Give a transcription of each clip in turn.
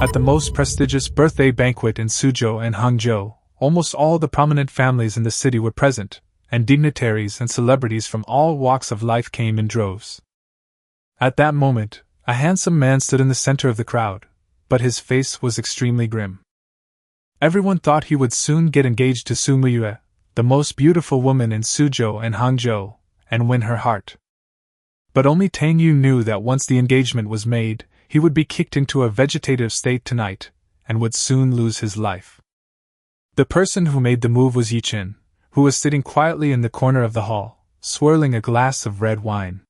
At the most prestigious birthday banquet in Suzhou and Hangzhou, almost all the prominent families in the city were present, and dignitaries and celebrities from all walks of life came in droves. At that moment, a handsome man stood in the center of the crowd, but his face was extremely grim. Everyone thought he would soon get engaged to Su Muyue, the most beautiful woman in Suzhou and Hangzhou, and win her heart. But only Tang Yu knew that once the engagement was made, he would be kicked into a vegetative state tonight, and would soon lose his life. The person who made the move was Ye Chen, who was sitting quietly in the corner of the hall, swirling a glass of red wine.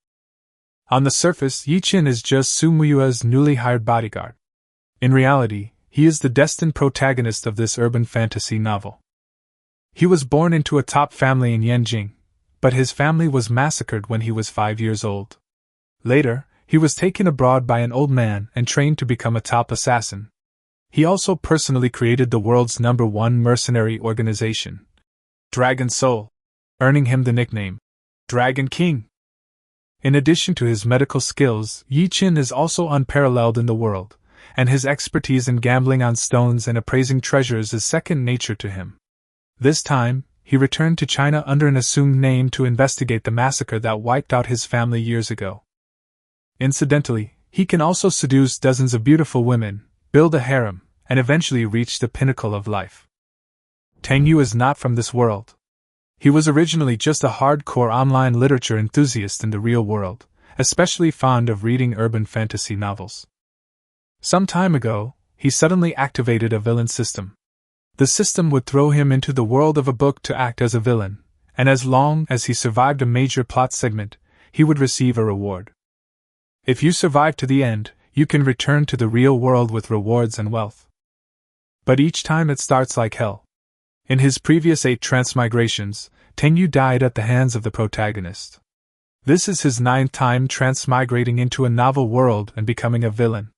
On the surface, Ye Chen is just Su Muyue's newly hired bodyguard. In reality, he is the destined protagonist of this urban fantasy novel. He was born into a top family in Yanjing, but his family was massacred when he was 5 years old. Later, he was taken abroad by an old man and trained to become a top assassin. He also personally created the world's #1 mercenary organization, Dragon Soul, earning him the nickname Dragon King. In addition to his medical skills, Ye Chen is also unparalleled in the world, and his expertise in gambling on stones and appraising treasures is second nature to him. This time, he returned to China under an assumed name to investigate the massacre that wiped out his family years ago. Incidentally, he can also seduce dozens of beautiful women, build a harem, and eventually reach the pinnacle of life. Tang Yu is not from this world. He was originally just a hardcore online literature enthusiast in the real world, especially fond of reading urban fantasy novels. Some time ago, he suddenly activated a villain system. The system would throw him into the world of a book to act as a villain, and as long as he survived a major plot segment, he would receive a reward. If you survive to the end, you can return to the real world with rewards and wealth. But each time it starts like hell. In his previous 8 transmigrations, Tang Yu died at the hands of the protagonist. This is his 9th time transmigrating into a novel world and becoming a villain.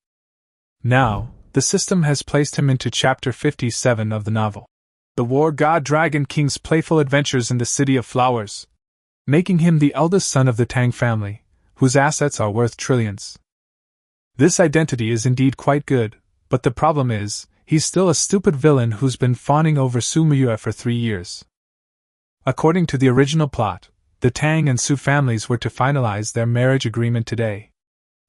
Now, the system has placed him into chapter 57 of the novel, the War God Dragon King's playful adventures in the City of Flowers, making him the eldest son of the Tang family, whose assets are worth trillions. This identity is indeed quite good, but the problem is, he's still a stupid villain who's been fawning over Su Muyue for 3 years. According to the original plot, the Tang and Su families were to finalize their marriage agreement today.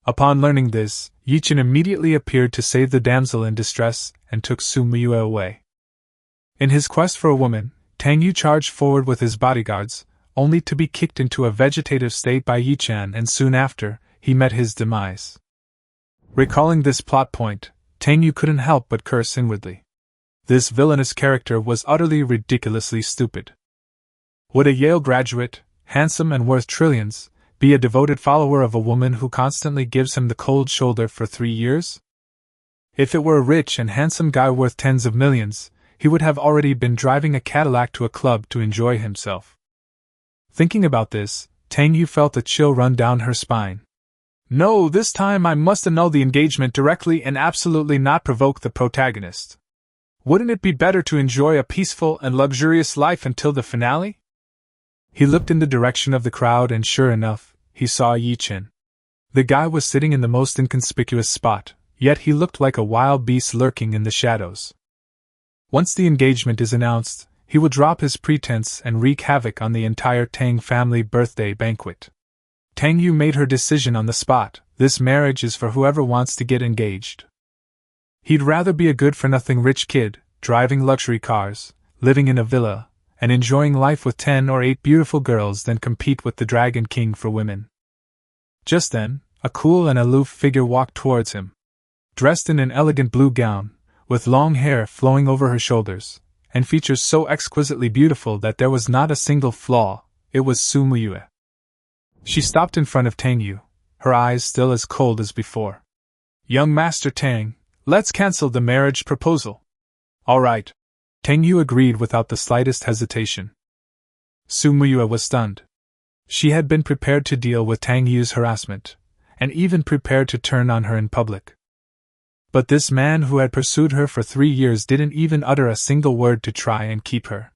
Upon learning this, Ye Chen immediately appeared to save the damsel in distress and took Su Muyue away. In his quest for a woman, Tang Yu charged forward with his bodyguards, only to be kicked into a vegetative state by Ye Chen, and soon after, he met his demise. Recalling this plot point, Tang Yu couldn't help but curse inwardly. This villainous character was utterly ridiculously stupid. Would a Yale graduate, handsome and worth trillions, be a devoted follower of a woman who constantly gives him the cold shoulder for 3 years? If it were a rich and handsome guy worth tens of millions, he would have already been driving a Cadillac to a club to enjoy himself. Thinking about this, Tang Yu felt a chill run down her spine. No, this time I must annul the engagement directly and absolutely not provoke the protagonist. Wouldn't it be better to enjoy a peaceful and luxurious life until the finale? He looked in the direction of the crowd and sure enough, he saw Ye Chen. The guy was sitting in the most inconspicuous spot, yet he looked like a wild beast lurking in the shadows. Once the engagement is announced, he will drop his pretense and wreak havoc on the entire Tang family birthday banquet. Tang Yu made her decision on the spot. This marriage is for whoever wants to get engaged. He'd rather be a good-for-nothing rich kid, driving luxury cars, living in a villa, and enjoying life with 10 or 8 beautiful girls than compete with the Dragon King for women. Just then, a cool and aloof figure walked towards him. Dressed in an elegant blue gown, with long hair flowing over her shoulders, and features so exquisitely beautiful that there was not a single flaw, it was Su Muyue. She stopped in front of Tang Yu, her eyes still as cold as before. "Young Master Tang, let's cancel the marriage proposal." "All right." Tang Yu agreed without the slightest hesitation. Su Muyue was stunned. She had been prepared to deal with Tang Yu's harassment, and even prepared to turn on her in public. But this man who had pursued her for 3 years didn't even utter a single word to try and keep her.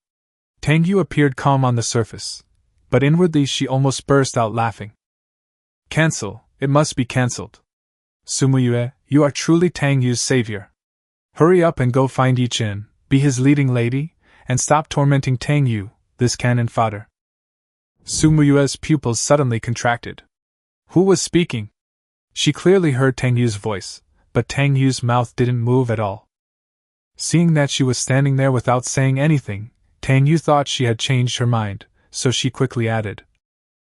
Tang Yu appeared calm on the surface, but inwardly she almost burst out laughing. "Cancel, it must be cancelled. Su Muyue, you are truly Tang Yu's savior." Hurry up and go find Ye Chen, be his leading lady, and stop tormenting Tang Yu, this cannon fodder. Su Muyue's pupils suddenly contracted. Who was speaking? She clearly heard Tang Yu's voice, but Tang Yu's mouth didn't move at all. Seeing that she was standing there without saying anything, Tang Yu thought she had changed her mind, so she quickly added,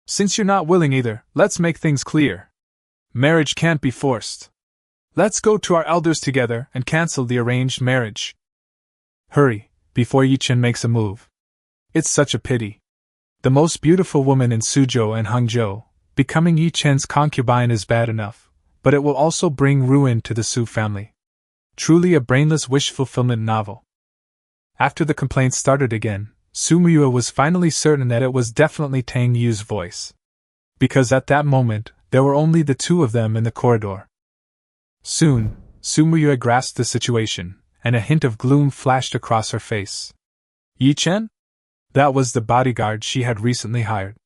Since you're not willing either, let's make things clear. Marriage can't be forced. Let's go to our elders together and cancel the arranged marriage. Hurry, before Ye Chen makes a move. It's such a pity. The most beautiful woman in Suzhou and Hangzhou, becoming Ye Chen's concubine is bad enough, but it will also bring ruin to the Su family. Truly a brainless wish-fulfillment novel. After the complaints started again, Su Muyue was finally certain that it was definitely Tang Yu's voice. Because at that moment, there were only the two of them in the corridor. Soon, Su Muyue grasped the situation, and a hint of gloom flashed across her face. Ye Chen? That was the bodyguard she had recently hired.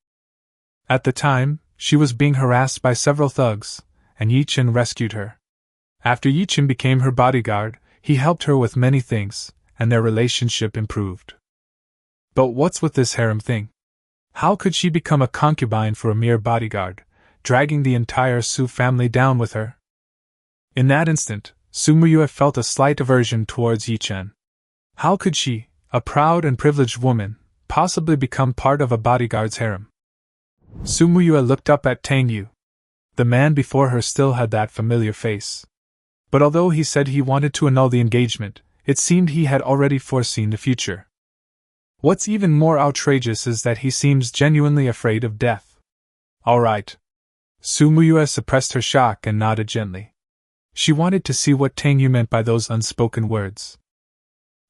At the time, she was being harassed by several thugs, and Ye Chen rescued her. After Ye Chen became her bodyguard, he helped her with many things, and their relationship improved. But what's with this harem thing? How could she become a concubine for a mere bodyguard, dragging the entire Su family down with her? In that instant, Su Muyue felt a slight aversion towards Ye Chen. How could she, a proud and privileged woman, possibly become part of a bodyguard's harem? Su Muyue looked up at Tang Yu. The man before her still had that familiar face. But although he said he wanted to annul the engagement, it seemed he had already foreseen the future. What's even more outrageous is that he seems genuinely afraid of death. All right. Su Muyue suppressed her shock and nodded gently. She wanted to see what Tang Yu meant by those unspoken words.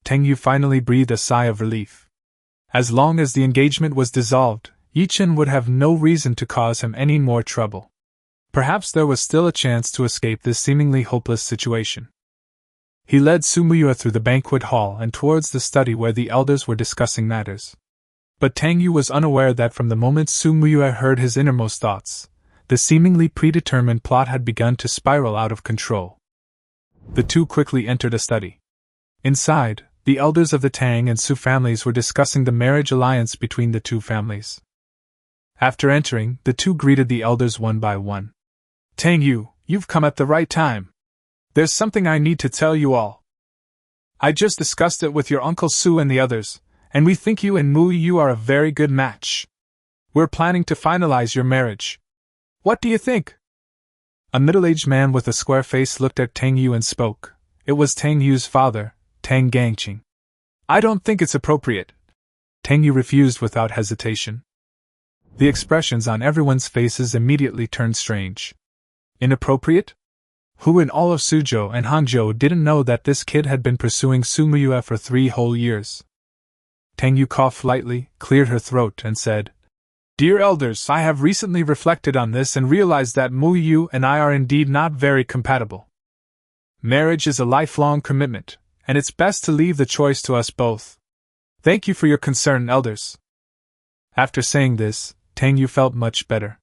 Tang Yu finally breathed a sigh of relief. As long as the engagement was dissolved, Ye Chen would have no reason to cause him any more trouble. Perhaps there was still a chance to escape this seemingly hopeless situation. He led Su Muyue through the banquet hall and towards the study where the elders were discussing matters. But Tang Yu was unaware that from the moment Su Muyue heard his innermost thoughts, the seemingly predetermined plot had begun to spiral out of control. The two quickly entered a study. Inside, the elders of the Tang and Su families were discussing the marriage alliance between the two families. After entering, the two greeted the elders one by one. Tang Yu, you've come at the right time. There's something I need to tell you all. I just discussed it with your Uncle Su and the others, and we think you and Muyue are a very good match. We're planning to finalize your marriage. What do you think? A middle-aged man with a square face looked at Tang Yu and spoke. It was Tang Yu's father, Tang Gangqing. I don't think it's appropriate. Tang Yu refused without hesitation. The expressions on everyone's faces immediately turned strange. Inappropriate? Who in all of Suzhou and Hangzhou didn't know that this kid had been pursuing Su Muyue for 3 whole years? Tang Yu coughed lightly, cleared her throat, and said, Dear elders, I have recently reflected on this and realized that Muyue and I are indeed not very compatible. Marriage is a lifelong commitment, and it's best to leave the choice to us both. Thank you for your concern, elders. After saying this, Tang Yu felt much better.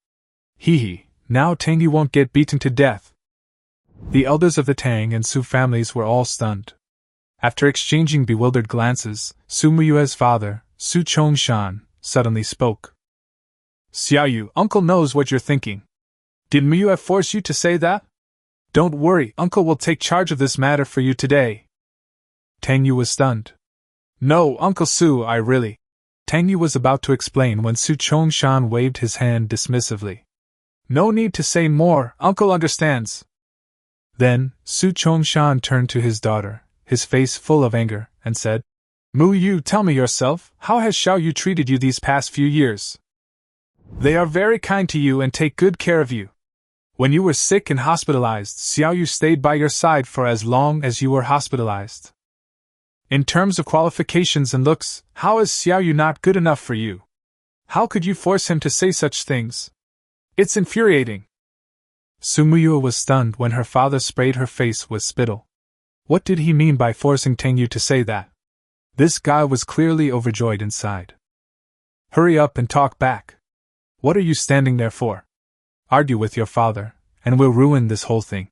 Hee, now Tang Yu won't get beaten to death. The elders of the Tang and Su families were all stunned. After exchanging bewildered glances, Su Muyue's father, Su Chongshan, suddenly spoke. Xiaoyu, Uncle knows what you're thinking. Did Muyue force you to say that? Don't worry, Uncle will take charge of this matter for you today. Tang Yu was stunned. No, Uncle Su, I really... Tang Yu was about to explain when Su Chongshan waved his hand dismissively. No need to say more, Uncle understands. Then, Su Chongshan turned to his daughter, his face full of anger, and said, Muyue, tell me yourself, how has Xiaoyu treated you these past few years? They are very kind to you and take good care of you. When you were sick and hospitalized, Xiaoyu stayed by your side for as long as you were hospitalized. In terms of qualifications and looks, how is Xiaoyu not good enough for you? How could you force him to say such things? It's infuriating. Su Muyue was stunned when her father sprayed her face with spittle. What did he mean by forcing Tang Yu to say that? This guy was clearly overjoyed inside. Hurry up and talk back. What are you standing there for? Argue with your father, and we'll ruin this whole thing.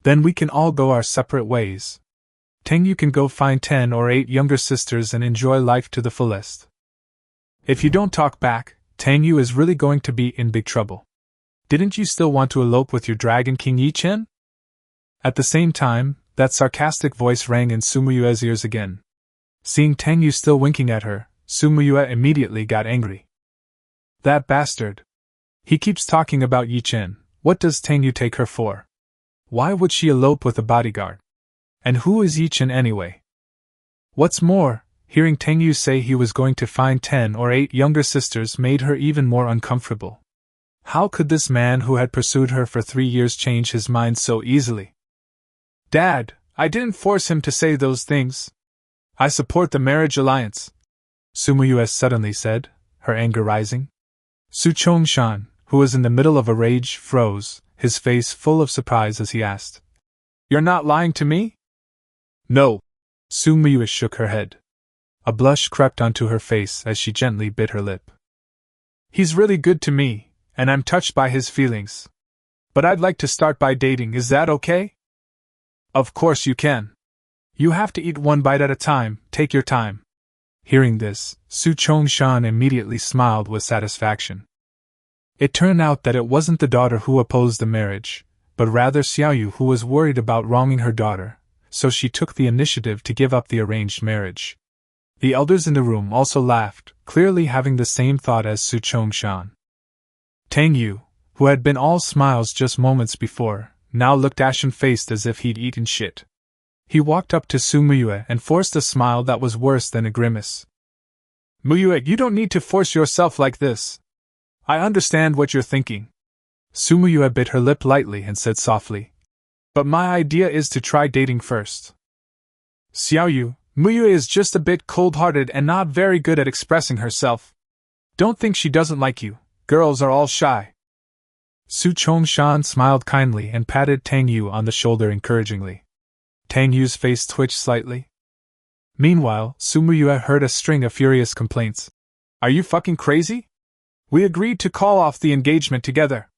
Then we can all go our separate ways. Tang Yu can go find 10 or 8 younger sisters and enjoy life to the fullest. If you don't talk back, Tang Yu is really going to be in big trouble. Didn't you still want to elope with your Dragon King Ye Chen? At the same time, that sarcastic voice rang in Su Muyue's ears again. Seeing Tang Yu still winking at her, Su Muyue immediately got angry. That bastard! He keeps talking about Ye Chen. What does Tang Yu take her for? Why would she elope with a bodyguard? And who is Ye Chen anyway? What's more, hearing Tang Yu say he was going to find 10 or 8 younger sisters made her even more uncomfortable. How could this man who had pursued her for 3 years change his mind so easily? Dad, I didn't force him to say those things. I support the marriage alliance, Su Muyue suddenly said, her anger rising. Su Chongshan, who was in the middle of a rage, froze, his face full of surprise as he asked, "You're not lying to me?" "No." Su Muyue shook her head. A blush crept onto her face as she gently bit her lip. "He's really good to me, and I'm touched by his feelings. But I'd like to start by dating, is that okay?" "Of course you can. You have to eat one bite at a time, take your time." Hearing this, Su Chongshan immediately smiled with satisfaction. It turned out that it wasn't the daughter who opposed the marriage, but rather Xiaoyu who was worried about wronging her daughter, so she took the initiative to give up the arranged marriage. The elders in the room also laughed, clearly having the same thought as Su Chongshan. Tang Yu, who had been all smiles just moments before, now looked ashen-faced as if he'd eaten shit. He walked up to Su Muyue and forced a smile that was worse than a grimace. "Muyue, you don't need to force yourself like this. I understand what you're thinking." Su Muyue bit her lip lightly and said softly, "But my idea is to try dating first." "Xiaoyu, Muyue is just a bit cold-hearted and not very good at expressing herself. Don't think she doesn't like you. Girls are all shy." Su Chongshan smiled kindly and patted Tang Yu on the shoulder encouragingly. Tang Yu's face twitched slightly. Meanwhile, Su Muyue heard a string of furious complaints. "Are you fucking crazy? We agreed to call off the engagement together.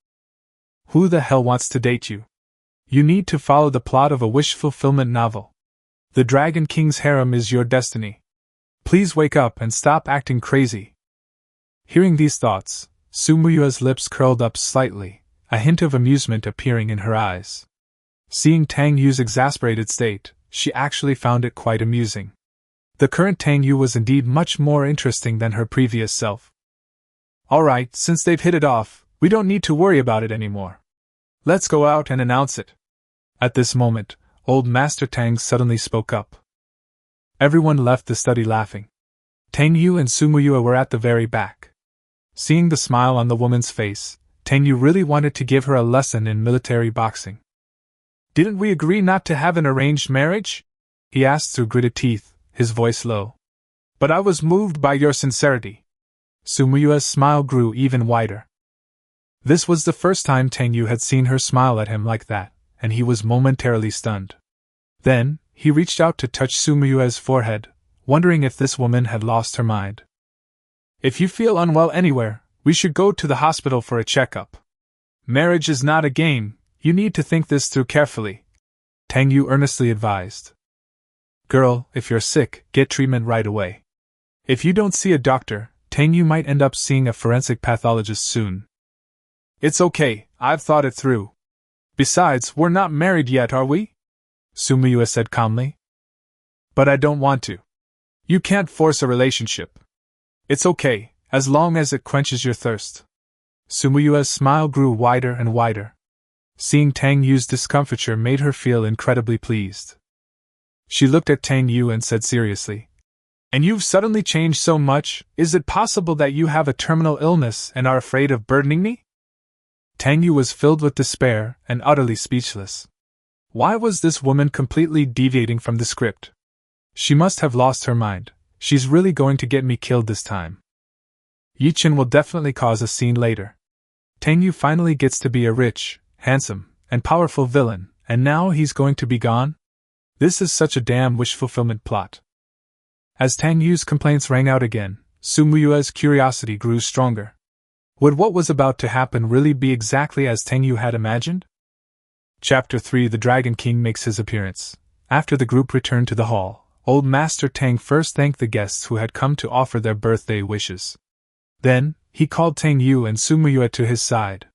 Who the hell wants to date you? You need to follow the plot of a wish-fulfillment novel. The Dragon King's harem is your destiny. Please wake up and stop acting crazy." Hearing these thoughts, Su Muyue's lips curled up slightly, a hint of amusement appearing in her eyes. Seeing Tang Yu's exasperated state, she actually found it quite amusing. The current Tang Yu was indeed much more interesting than her previous self. "Alright, since they've hit it off, we don't need to worry about it anymore. Let's go out and announce it." At this moment, old Master Tang suddenly spoke up. Everyone left the study laughing. Tang Yu and Su Muyue were at the very back. Seeing the smile on the woman's face, Tang Yu really wanted to give her a lesson in military boxing. "Didn't we agree not to have an arranged marriage?" he asked through gritted teeth, his voice low. "But I was moved by your sincerity." Su Muyue's smile grew even wider. This was the first time Tang Yu had seen her smile at him like that, and he was momentarily stunned. Then, he reached out to touch Su Muyue's forehead, wondering if this woman had lost her mind. "If you feel unwell anywhere, we should go to the hospital for a checkup. Marriage is not a game. You need to think this through carefully," Tang Yu earnestly advised. "Girl, if you're sick, get treatment right away. If you don't see a doctor, Tang Yu might end up seeing a forensic pathologist soon." "It's okay, I've thought it through. Besides, we're not married yet, are we?" Su Muyue said calmly. "But I don't want to. You can't force a relationship. It's okay, as long as it quenches your thirst." Su Muyue's smile grew wider and wider. Seeing Tang Yu's discomfiture made her feel incredibly pleased. She looked at Tang Yu and said seriously, "And you've suddenly changed so much, is it possible that you have a terminal illness and are afraid of burdening me?" Tang Yu was filled with despair and utterly speechless. Why was this woman completely deviating from the script? She must have lost her mind. She's really going to get me killed this time. Ye Chen will definitely cause a scene later. Tang Yu finally gets to be a rich, handsome, and powerful villain, and now he's going to be gone? This is such a damn wish-fulfillment plot. As Tang Yu's complaints rang out again, Su Muyue's curiosity grew stronger. Would what was about to happen really be exactly as Tang Yu had imagined? Chapter 3: The Dragon King makes his appearance. After the group returned to the hall, old Master Tang first thanked the guests who had come to offer their birthday wishes. Then, he called Tang Yu and Su Muyue to his side.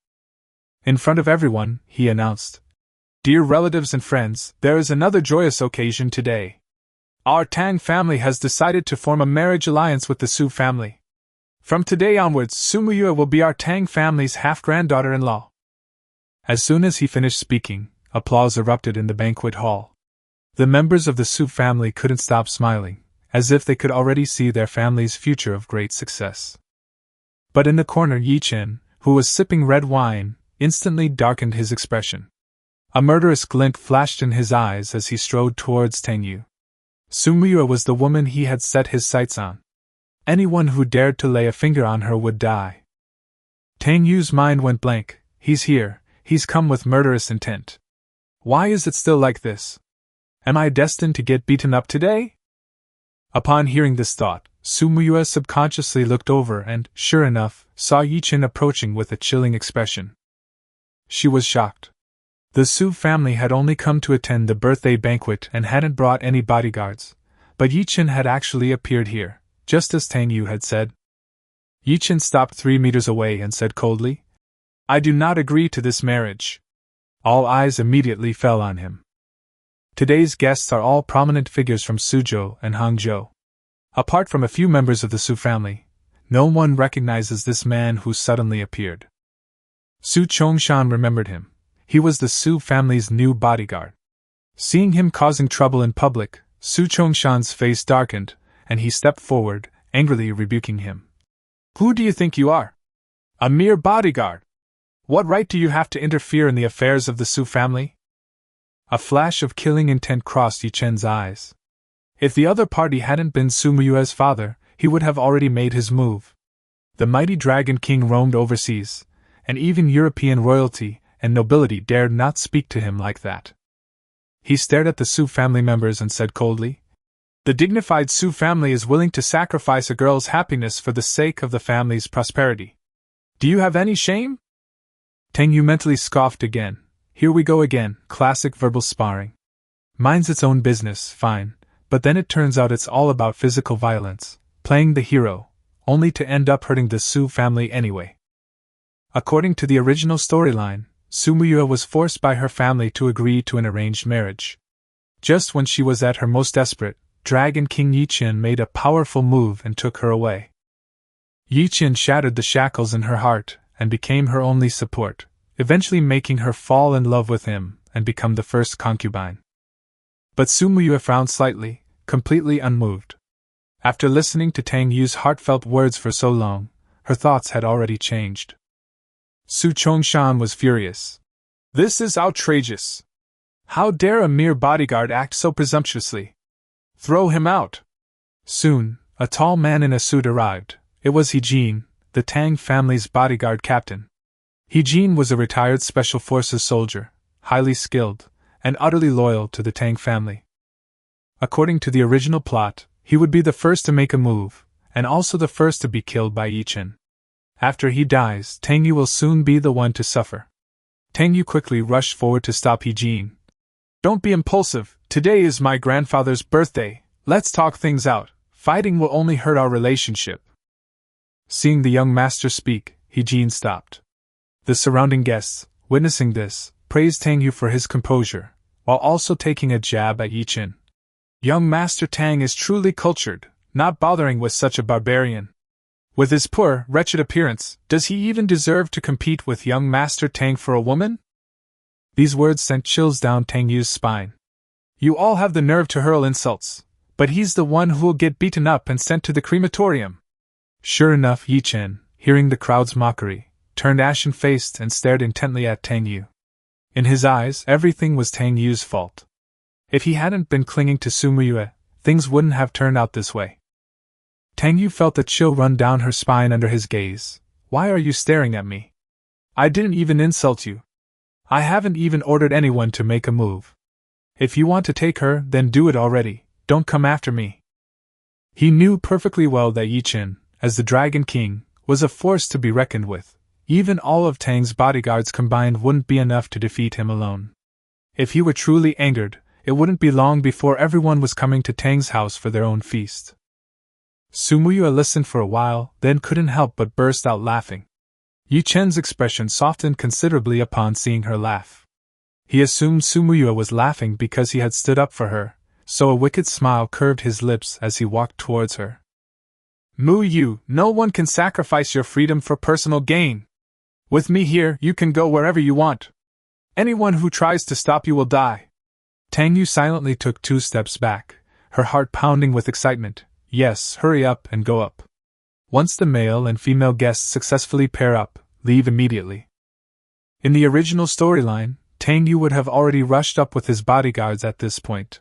In front of everyone, he announced, "Dear relatives and friends, there is another joyous occasion today. Our Tang family has decided to form a marriage alliance with the Su family. From today onwards, Su Muyue will be our Tang family's half-granddaughter-in-law." As soon as he finished speaking, applause erupted in the banquet hall. The members of the Su family couldn't stop smiling, as if they could already see their family's future of great success. But in the corner, Ye Chen, who was sipping red wine, instantly darkened his expression. A murderous glint flashed in his eyes as he strode towards Tang Yu. Su Muyue was the woman he had set his sights on. Anyone who dared to lay a finger on her would die. Tang Yu's mind went blank. He's here, he's come with murderous intent. Why is it still like this? Am I destined to get beaten up today? Upon hearing this thought, Su Muyue subconsciously looked over and, sure enough, saw Ye Chen approaching with a chilling expression. She was shocked. The Su family had only come to attend the birthday banquet and hadn't brought any bodyguards, but Ye Chen had actually appeared here, just as Tang Yu had said. Ye Chen stopped 3 meters away and said coldly, "I do not agree to this marriage." All eyes immediately fell on him. Today's guests are all prominent figures from Suzhou and Hangzhou. Apart from a few members of the Su family, no one recognizes this man who suddenly appeared. Su Chongshan remembered him. He was the Su family's new bodyguard. Seeing him causing trouble in public, Su Chongshan's face darkened, and he stepped forward, angrily rebuking him. "Who do you think you are? A mere bodyguard. What right do you have to interfere in the affairs of the Su family?" A flash of killing intent crossed Ye Chen's eyes. If the other party hadn't been Su Muyue's father, he would have already made his move. The mighty Dragon King roamed overseas, and even European royalty and nobility dared not speak to him like that. He stared at the Su family members and said coldly, "The dignified Su family is willing to sacrifice a girl's happiness for the sake of the family's prosperity. Do you have any shame?" Tang Yu mentally scoffed again. Here we go again, classic verbal sparring. Mind's its own business, fine, but then it turns out it's all about physical violence, playing the hero, only to end up hurting the Su family anyway. According to the original storyline, Su Muyue was forced by her family to agree to an arranged marriage. Just when she was at her most desperate, Dragon King Ye Chen made a powerful move and took her away. Ye Chen shattered the shackles in her heart and became her only support, eventually making her fall in love with him and become the first concubine. But Su Muyue frowned slightly, completely unmoved. After listening to Tang Yu's heartfelt words for so long, her thoughts had already changed. Su Chongshan was furious. "This is outrageous! How dare a mere bodyguard act so presumptuously? Throw him out!" Soon, a tall man in a suit arrived. It was He Jin, the Tang family's bodyguard captain. He Jin was a retired Special Forces soldier, highly skilled, and utterly loyal to the Tang family. According to the original plot, he would be the first to make a move, and also the first to be killed by Ye Chen. After he dies, Tang Yu will soon be the one to suffer. Tang Yu quickly rushed forward to stop He Jin. "Don't be impulsive, today is my grandfather's birthday, let's talk things out, fighting will only hurt our relationship." Seeing the young master speak, He Jin stopped. The surrounding guests, witnessing this, praised Tang Yu for his composure, while also taking a jab at Ye Chen. Young Master Tang is truly cultured, not bothering with such a barbarian. With his poor, wretched appearance, does he even deserve to compete with young Master Tang for a woman? These words sent chills down Tang Yu's spine. You all have the nerve to hurl insults, but he's the one who'll get beaten up and sent to the crematorium. Sure enough, Ye Chen, hearing the crowd's mockery, turned ashen-faced and stared intently at Tang Yu. In his eyes, everything was Tang Yu's fault. If he hadn't been clinging to Su Muyue, things wouldn't have turned out this way. Tang Yu felt a chill run down her spine under his gaze. Why are you staring at me? I didn't even insult you. I haven't even ordered anyone to make a move. If you want to take her, then do it already, don't come after me. He knew perfectly well that Ye Chen, as the Dragon King, was a force to be reckoned with. Even all of Tang's bodyguards combined wouldn't be enough to defeat him alone. If he were truly angered, it wouldn't be long before everyone was coming to Tang's house for their own feast. Su Muyue listened for a while, then couldn't help but burst out laughing. Ye Chen's expression softened considerably upon seeing her laugh. He assumed Su Muyue was laughing because he had stood up for her, so a wicked smile curved his lips as he walked towards her. Muyue, no one can sacrifice your freedom for personal gain. With me here, you can go wherever you want. Anyone who tries to stop you will die. Tang Yu silently took 2 steps back, her heart pounding with excitement. Yes, hurry up and go up. Once the male and female guests successfully pair up, leave immediately. In the original storyline, Tang Yu would have already rushed up with his bodyguards at this point.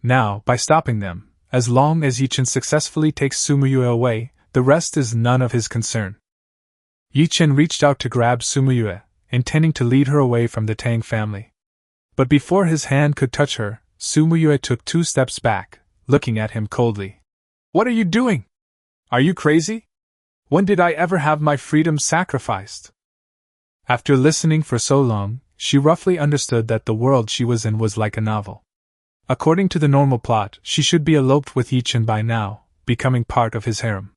Now, by stopping them, as long as Ye Chen successfully takes Su Muyue away, the rest is none of his concern. Ye Chen reached out to grab Su Muyue, intending to lead her away from the Tang family. But before his hand could touch her, Su Muyue took 2 steps back, looking at him coldly. What are you doing? Are you crazy? When did I ever have my freedom sacrificed? After listening for so long, she roughly understood that the world she was in was like a novel. According to the normal plot, she should be eloped with Ye Chen by now, becoming part of his harem.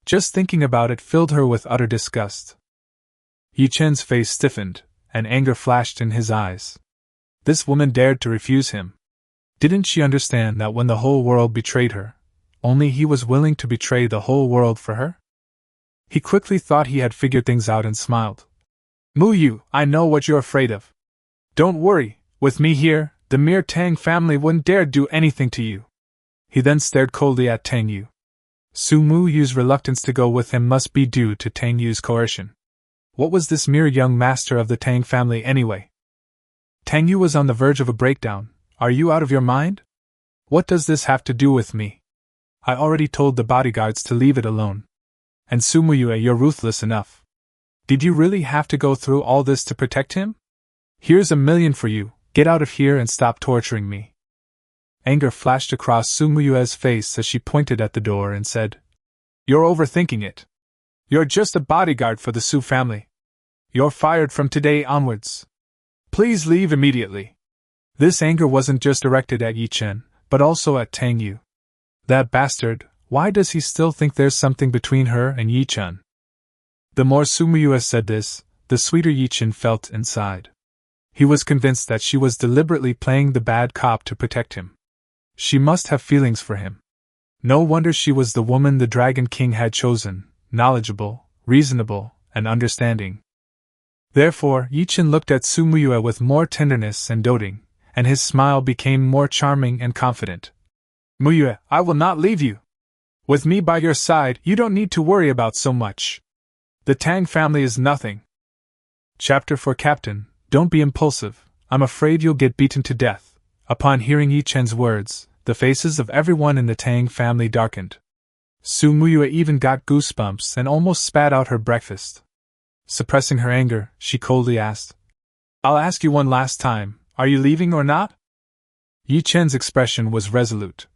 Just thinking about it filled her with utter disgust. Ye Chen's face stiffened, and anger flashed in his eyes. This woman dared to refuse him. Didn't she understand that when the whole world betrayed her, only he was willing to betray the whole world for her? He quickly thought he had figured things out and smiled. Muyue, I know what you're afraid of. Don't worry, with me here, the mere Tang family wouldn't dare do anything to you. He then stared coldly at Tang Yu. Su Muyue's reluctance to go with him must be due to Tang Yu's coercion. What was this mere young master of the Tang family anyway? Tang Yu was on the verge of a breakdown. Are you out of your mind? What does this have to do with me? I already told the bodyguards to leave it alone. And Su Muyue, you're ruthless enough. Did you really have to go through all this to protect him? Here's $1 million for you, get out of here and stop torturing me. Anger flashed across Su Muyue's face as she pointed at the door and said, You're overthinking it. You're just a bodyguard for the Su family. You're fired from today onwards. Please leave immediately. This anger wasn't just directed at Ye Chen, but also at Tang Yu. That bastard, why does he still think there's something between her and Ye Chen? The more Su Muyue said this, the sweeter Ye Chen felt inside. He was convinced that she was deliberately playing the bad cop to protect him. She must have feelings for him. No wonder she was the woman the Dragon King had chosen, knowledgeable, reasonable, and understanding. Therefore, Ye Chen looked at Su Muyue with more tenderness and doting, and his smile became more charming and confident. Muyue, I will not leave you. With me by your side, you don't need to worry about so much. The Tang family is nothing. Chapter 4 Captain, don't be impulsive, I'm afraid you'll get beaten to death. Upon hearing Ye Chen's words, the faces of everyone in the Tang family darkened. Su Muyue even got goosebumps and almost spat out her breakfast. Suppressing her anger, she coldly asked, I'll ask you one last time, are you leaving or not? Ye Chen's expression was resolute.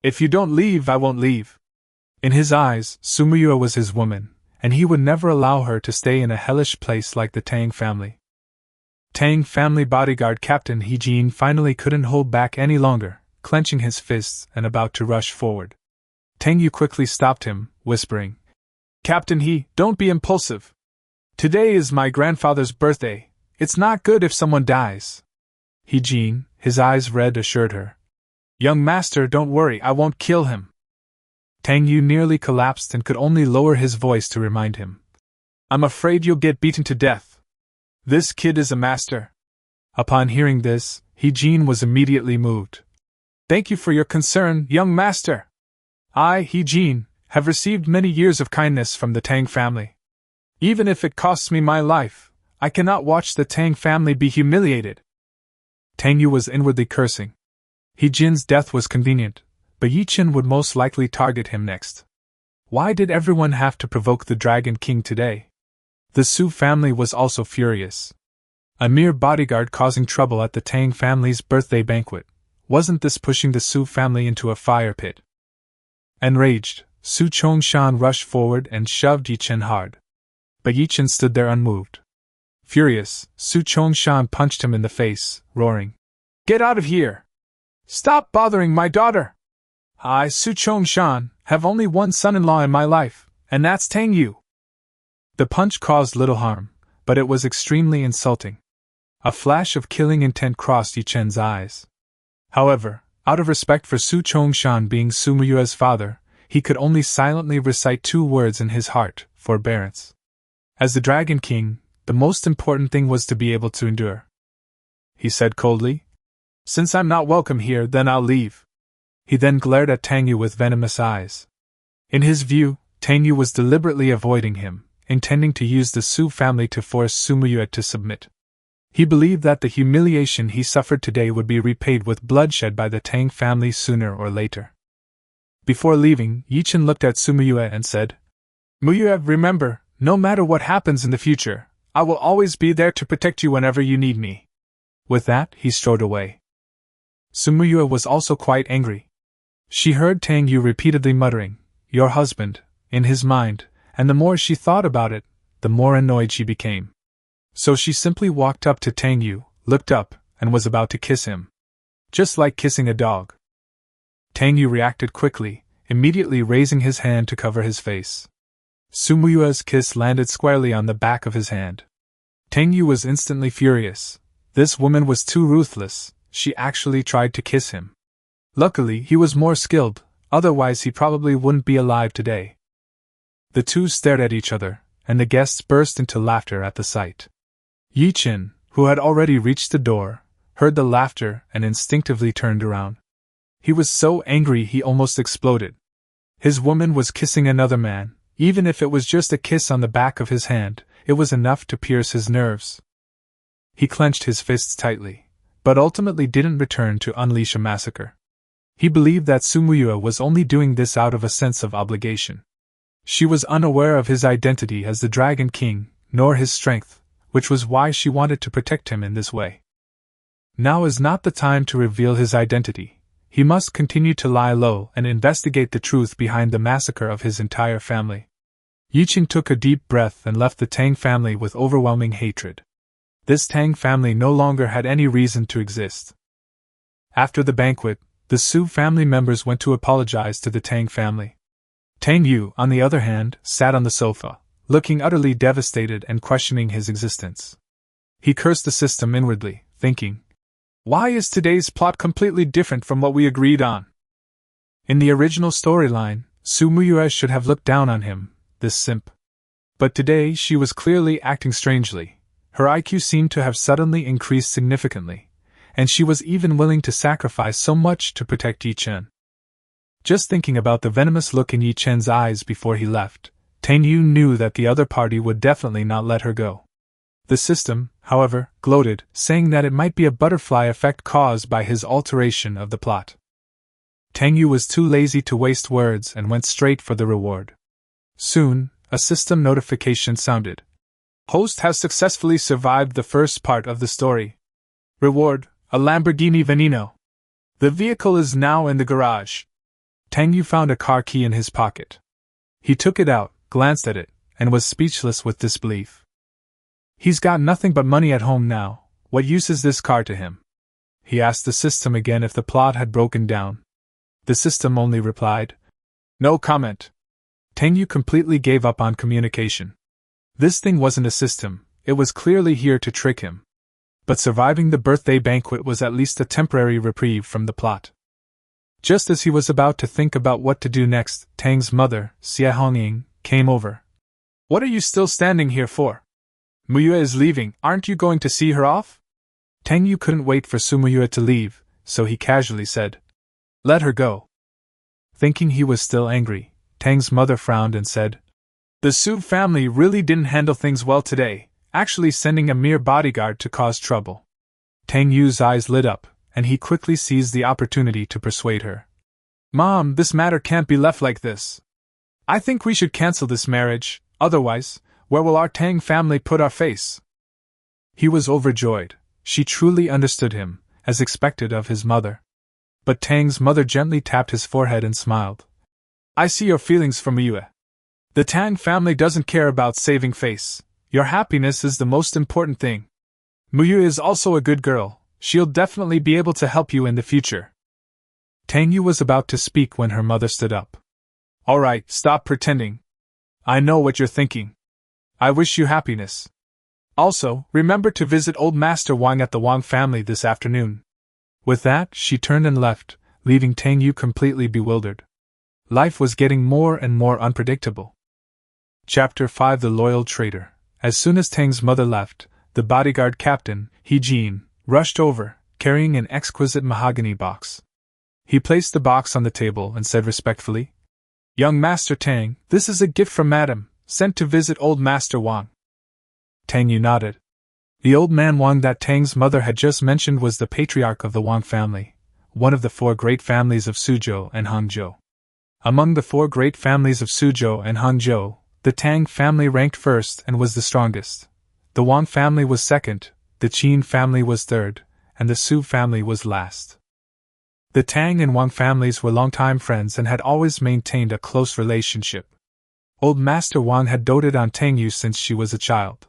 If you don't leave, I won't leave. In his eyes, Su Muyue was his woman, and he would never allow her to stay in a hellish place like the Tang family. Tang family bodyguard Captain He Jin finally couldn't hold back any longer, clenching his fists and about to rush forward. Tang Yu quickly stopped him, whispering, Captain He, don't be impulsive. Today is my grandfather's birthday, it's not good if someone dies. He Jin, his eyes red, assured her. Young master, don't worry, I won't kill him. Tang Yu nearly collapsed and could only lower his voice to remind him. I'm afraid you'll get beaten to death. This kid is a master. Upon hearing this, He Jin was immediately moved. Thank you for your concern, young master. I, He Jin, have received many years of kindness from the Tang family. Even if it costs me my life, I cannot watch the Tang family be humiliated. Tang Yu was inwardly cursing. He Jin's death was convenient, but Ye Chen would most likely target him next. Why did everyone have to provoke the Dragon King today? The Su family was also furious. A mere bodyguard causing trouble at the Tang family's birthday banquet. Wasn't this pushing the Su family into a fire pit? Enraged, Su Chongshan rushed forward and shoved Ye Chen hard. But Ye Chen stood there unmoved. Furious, Su Chongshan punched him in the face, roaring, Get out of here! Stop bothering my daughter! I, Su Chongshan, have only one son-in-law in my life, and that's Tang Yu. The punch caused little harm, but it was extremely insulting. A flash of killing intent crossed Ye Chen's eyes. However, out of respect for Su Chongshan being Su Muyue's father, he could only silently recite 2 words in his heart: forbearance. As the Dragon King, the most important thing was to be able to endure. He said coldly, "Since I'm not welcome here, then I'll leave." He then glared at Tang Yu with venomous eyes. In his view, Tang Yu was deliberately avoiding him, intending to use the Su family to force Su Muyue to submit. He believed that the humiliation he suffered today would be repaid with bloodshed by the Tang family sooner or later. Before leaving, Ye Chen looked at Su Muyue and said, "Muyue, remember, no matter what happens in the future, I will always be there to protect you whenever you need me." With that, he strode away. Su Muyue was also quite angry. She heard Tang Yu repeatedly muttering, "Your husband," in his mind, and the more she thought about it, the more annoyed she became. So she simply walked up to Tang Yu, looked up, and was about to kiss him. Just like kissing a dog. Tang Yu reacted quickly, immediately raising his hand to cover his face. Su Muyue's kiss landed squarely on the back of his hand. Tang Yu was instantly furious. This woman was too ruthless, she actually tried to kiss him. Luckily, he was more skilled, otherwise he probably wouldn't be alive today. The two stared at each other, and the guests burst into laughter at the sight. Ye Chen, who had already reached the door, heard the laughter and instinctively turned around. He was so angry he almost exploded. His woman was kissing another man. Even if it was just a kiss on the back of his hand, it was enough to pierce his nerves. He clenched his fists tightly, but ultimately didn't return to unleash a massacre. He believed that Su Muyue was only doing this out of a sense of obligation. She was unaware of his identity as the Dragon King, nor his strength, which was why she wanted to protect him in this way. Now is not the time to reveal his identity. He must continue to lie low and investigate the truth behind the massacre of his entire family. Ye Chen took a deep breath and left the Tang family with overwhelming hatred. This Tang family no longer had any reason to exist. After the banquet, the Su family members went to apologize to the Tang family. Tang Yu, on the other hand, sat on the sofa, looking utterly devastated and questioning his existence. He cursed the system inwardly, thinking, "Why is today's plot completely different from what we agreed on?" In the original storyline, Su Muyue should have looked down on him, this simp. But today she was clearly acting strangely. Her IQ seemed to have suddenly increased significantly, and she was even willing to sacrifice so much to protect Ye Chen. Just thinking about the venomous look in Ye Chen's eyes before he left, Tang Yu knew that the other party would definitely not let her go. The system, however, gloated, saying that it might be a butterfly effect caused by his alteration of the plot. Tang Yu was too lazy to waste words and went straight for the reward. Soon, a system notification sounded. Host has successfully survived the first part of the story. Reward, a Lamborghini Veneno. The vehicle is now in the garage. Tang Yu found a car key in his pocket. He took it out, glanced at it, and was speechless with disbelief. He's got nothing but money at home now. What use is this car to him? He asked the system again if the plot had broken down. The system only replied, "No comment." Tang Yu completely gave up on communication. This thing wasn't a system, it was clearly here to trick him. But surviving the birthday banquet was at least a temporary reprieve from the plot. Just as he was about to think about what to do next, Tang's mother, Suhang, came over. "What are you still standing here for? Muyue is leaving, aren't you going to see her off?" Tang Yu couldn't wait for Su Muyue to leave, so he casually said, "Let her go." Thinking he was still angry, Tang's mother frowned and said, "The Su family really didn't handle things well today, actually sending a mere bodyguard to cause trouble." Tang Yu's eyes lit up, and he quickly seized the opportunity to persuade her. "Mom, this matter can't be left like this. I think we should cancel this marriage, otherwise, where will our Tang family put our face?" He was overjoyed. She truly understood him, as expected of his mother. But Tang's mother gently tapped his forehead and smiled. "I see your feelings for Muyue. The Tang family doesn't care about saving face. Your happiness is the most important thing. Muyue is also a good girl, she'll definitely be able to help you in the future." Tang Yu was about to speak when her mother stood up. All right, stop pretending. I know what you're thinking. I wish you happiness. Also, remember to visit old Master Wang at the Wang family this afternoon. With that, she turned and left, leaving Tang Yu completely bewildered. Life was getting more and more unpredictable. Chapter 5: The Loyal Traitor. As soon as Tang's mother left, the bodyguard captain, Ye Chen, rushed over, carrying an exquisite mahogany box. He placed the box on the table and said respectfully, "Young Master Tang, this is a gift from Madam, sent to visit old Master Wang." Tang Yu nodded. The old man Wang that Tang's mother had just mentioned was the patriarch of the Wang family, one of the four great families of Suzhou and Hangzhou. Among the four great families of Suzhou and Hangzhou, the Tang family ranked first and was the strongest. The Wang family was second, the Qin family was third, and the Su family was last. The Tang and Wang families were longtime friends and had always maintained a close relationship. Old Master Wang had doted on Tang Yu since she was a child.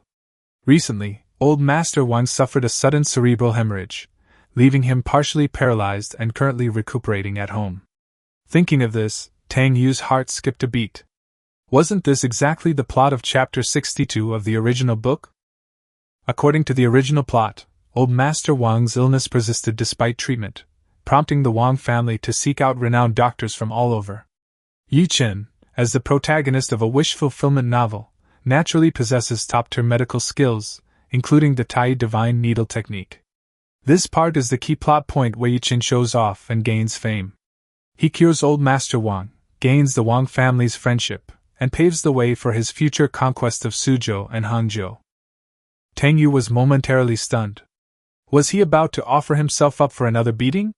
Recently, Old Master Wang suffered a sudden cerebral hemorrhage, leaving him partially paralyzed and currently recuperating at home. Thinking of this, Tang Yu's heart skipped a beat. Wasn't this exactly the plot of chapter 62 of the original book? According to the original plot, Old Master Wang's illness persisted despite treatment, prompting the Wang family to seek out renowned doctors from all over. Ye Chen, as the protagonist of a wish-fulfillment novel, naturally possesses top-tier medical skills, including the Tai Divine Needle technique. This part is the key plot point where Ye Chen shows off and gains fame. He cures Old Master Wang, gains the Wang family's friendship, and paves the way for his future conquest of Suzhou and Hangzhou. Tang Yu was momentarily stunned. Was he about to offer himself up for another beating?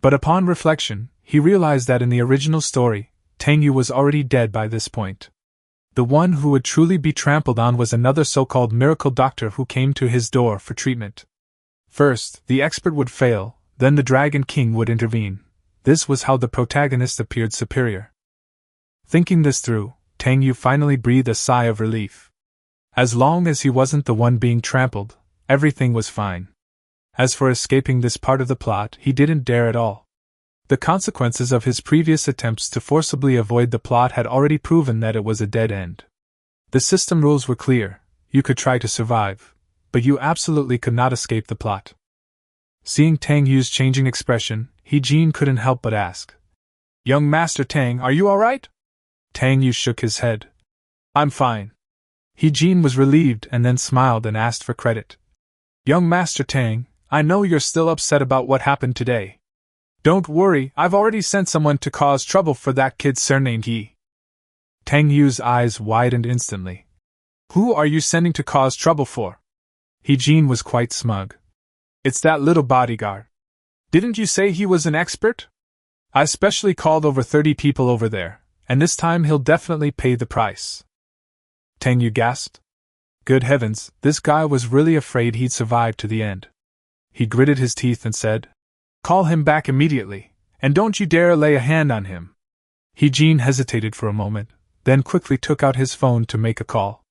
But upon reflection, he realized that in the original story, Tang Yu was already dead by this point. The one who would truly be trampled on was another so-called miracle doctor who came to his door for treatment. First, the expert would fail, then the Dragon King would intervene. This was how the protagonist appeared superior. Thinking this through, Tang Yu finally breathed a sigh of relief. As long as he wasn't the one being trampled, everything was fine. As for escaping this part of the plot, he didn't dare at all. The consequences of his previous attempts to forcibly avoid the plot had already proven that it was a dead end. The system rules were clear: you could try to survive, but you absolutely could not escape the plot. Seeing Tang Yu's changing expression, Ye Chen couldn't help but ask, "Young Master Tang, are you alright?" Tang Yu shook his head. "I'm fine." Ye Chen was relieved and then smiled and asked for credit. "Young Master Tang, I know you're still upset about what happened today. Don't worry, I've already sent someone to cause trouble for that kid surnamed Yi." Tang Yu's eyes widened instantly. "Who are you sending to cause trouble for?" Ye Chen was quite smug. "It's that little bodyguard. Didn't you say he was an expert? I specially called over 30 people over there, and this time he'll definitely pay the price." Tang Yu gasped. Good heavens, this guy was really afraid he'd survive to the end. He gritted his teeth and said, "Call him back immediately, and don't you dare lay a hand on him." Ye Chen hesitated for a moment, then quickly took out his phone to make a call.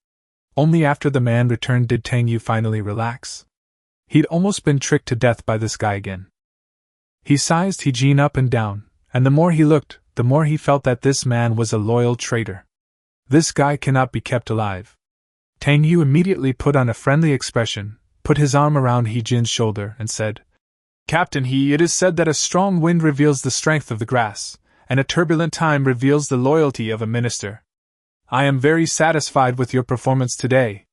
Only after the man returned did Tang Yu finally relax. He'd almost been tricked to death by this guy again. He sized Ye Chen up and down, and the more he looked, the more he felt that this man was a loyal traitor. This guy cannot be kept alive. Tang Yu immediately put on a friendly expression, put his arm around Ye Chen's shoulder, and said, "Captain He, it is said that a strong wind reveals the strength of the grass, and a turbulent time reveals the loyalty of a minister. I am very satisfied with your performance today."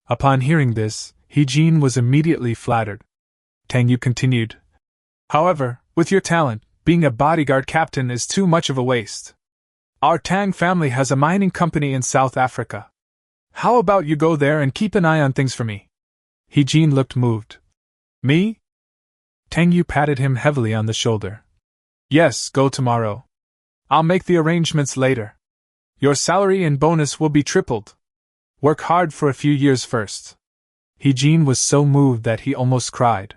Upon hearing this, Ye Chen was immediately flattered. Tang Yu continued, "However, with your talent, being a bodyguard captain is too much of a waste. Our Tang family has a mining company in South Africa. How about you go there and keep an eye on things for me?" Ye Chen looked moved. "Me?" Tang Yu patted him heavily on the shoulder. "Yes, go tomorrow. I'll make the arrangements later. Your salary and bonus will be tripled. Work hard for a few years first." Ye Chen was so moved that he almost cried.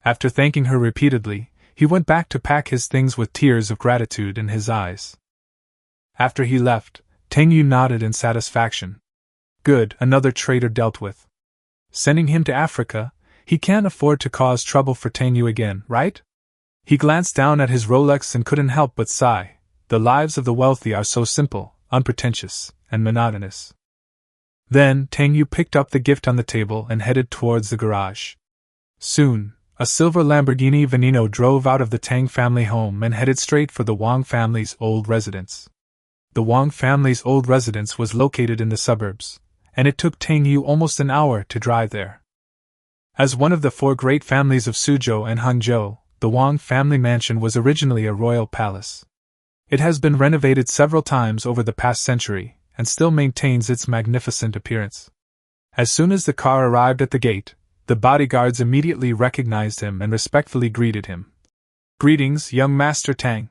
After thanking her repeatedly, he went back to pack his things with tears of gratitude in his eyes. After he left, Tang Yu nodded in satisfaction. Good, another traitor dealt with. Sending him to Africa, he can't afford to cause trouble for Tang Yu again, right? He glanced down at his Rolex and couldn't help but sigh. The lives of the wealthy are so simple, unpretentious, and monotonous. Then, Tang Yu picked up the gift on the table and headed towards the garage. Soon, a silver Lamborghini Veneno drove out of the Tang family home and headed straight for the Wang family's old residence. The Wang family's old residence was located in the suburbs, and it took Tang Yu almost an hour to drive there. As one of the four great families of Suzhou and Hangzhou, the Wang family mansion was originally a royal palace. It has been renovated several times over the past century, and still maintains its magnificent appearance. As soon as the car arrived at the gate, the bodyguards immediately recognized him and respectfully greeted him. "Greetings, young Master Tang."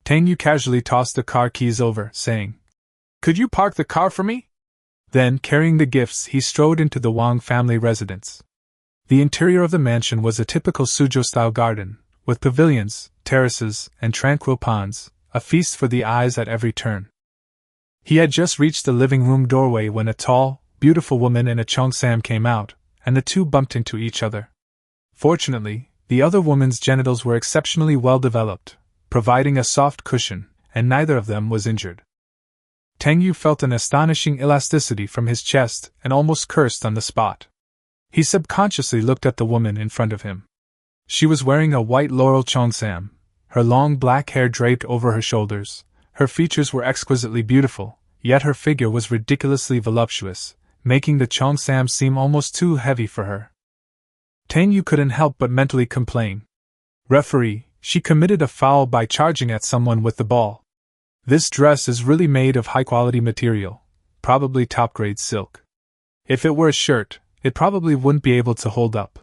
Tang Yu casually tossed the car keys over, saying, "Could you park the car for me?" Then, carrying the gifts, he strode into the Wang family residence. The interior of the mansion was a typical Suzhou-style garden, with pavilions, terraces, and tranquil ponds, a feast for the eyes at every turn. He had just reached the living room doorway when a tall, beautiful woman in a cheongsam came out, and the two bumped into each other. Fortunately, the other woman's genitals were exceptionally well developed, providing a soft cushion, and neither of them was injured. Tang Yu felt an astonishing elasticity from his chest and almost cursed on the spot. He subconsciously looked at the woman in front of him. She was wearing a white laurel cheongsam, her long black hair draped over her shoulders. Her features were exquisitely beautiful, yet her figure was ridiculously voluptuous, making the cheongsam seem almost too heavy for her. Tang Yu couldn't help but mentally complain. "Referee, she committed a foul by charging at someone with the ball. This dress is really made of high-quality material, probably top-grade silk. If it were a shirt, it probably wouldn't be able to hold up."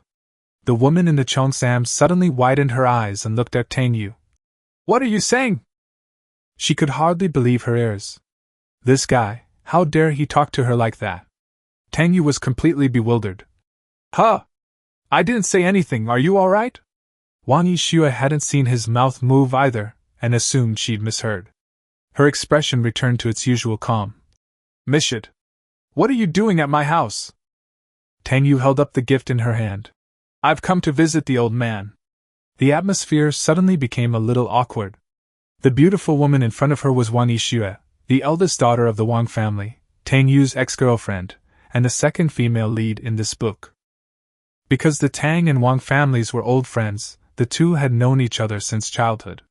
The woman in the cheongsam suddenly widened her eyes and looked at Tang Yu. "What are you saying?" She could hardly believe her ears. This guy, how dare he talk to her like that? Tang Yu was completely bewildered. "Huh! I didn't say anything, are you alright?" Wang Yixue hadn't seen his mouth move either, and assumed she'd misheard. Her expression returned to its usual calm. "Mishit! What are you doing at my house?" Tang Yu held up the gift in her hand. "I've come to visit the old man." The atmosphere suddenly became a little awkward. The beautiful woman in front of her was Wang Yixue, the eldest daughter of the Wang family, Tang Yu's ex-girlfriend, and the second female lead in this book. Because the Tang and Wang families were old friends, the two had known each other since childhood.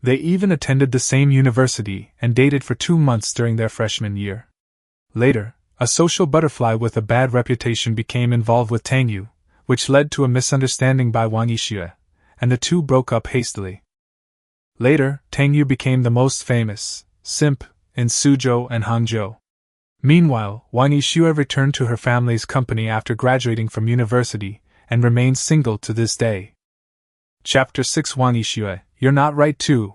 They even attended the same university and dated for 2 months during their freshman year. Later, a social butterfly with a bad reputation became involved with Tang Yu, which led to a misunderstanding by Wang Yixue, and the two broke up hastily. Later, Tang Yu became the most famous simp in Suzhou and Hangzhou. Meanwhile, Wang Yixue returned to her family's company after graduating from university, and remains single to this day. Chapter 6. Wang Yixue, you're not right too.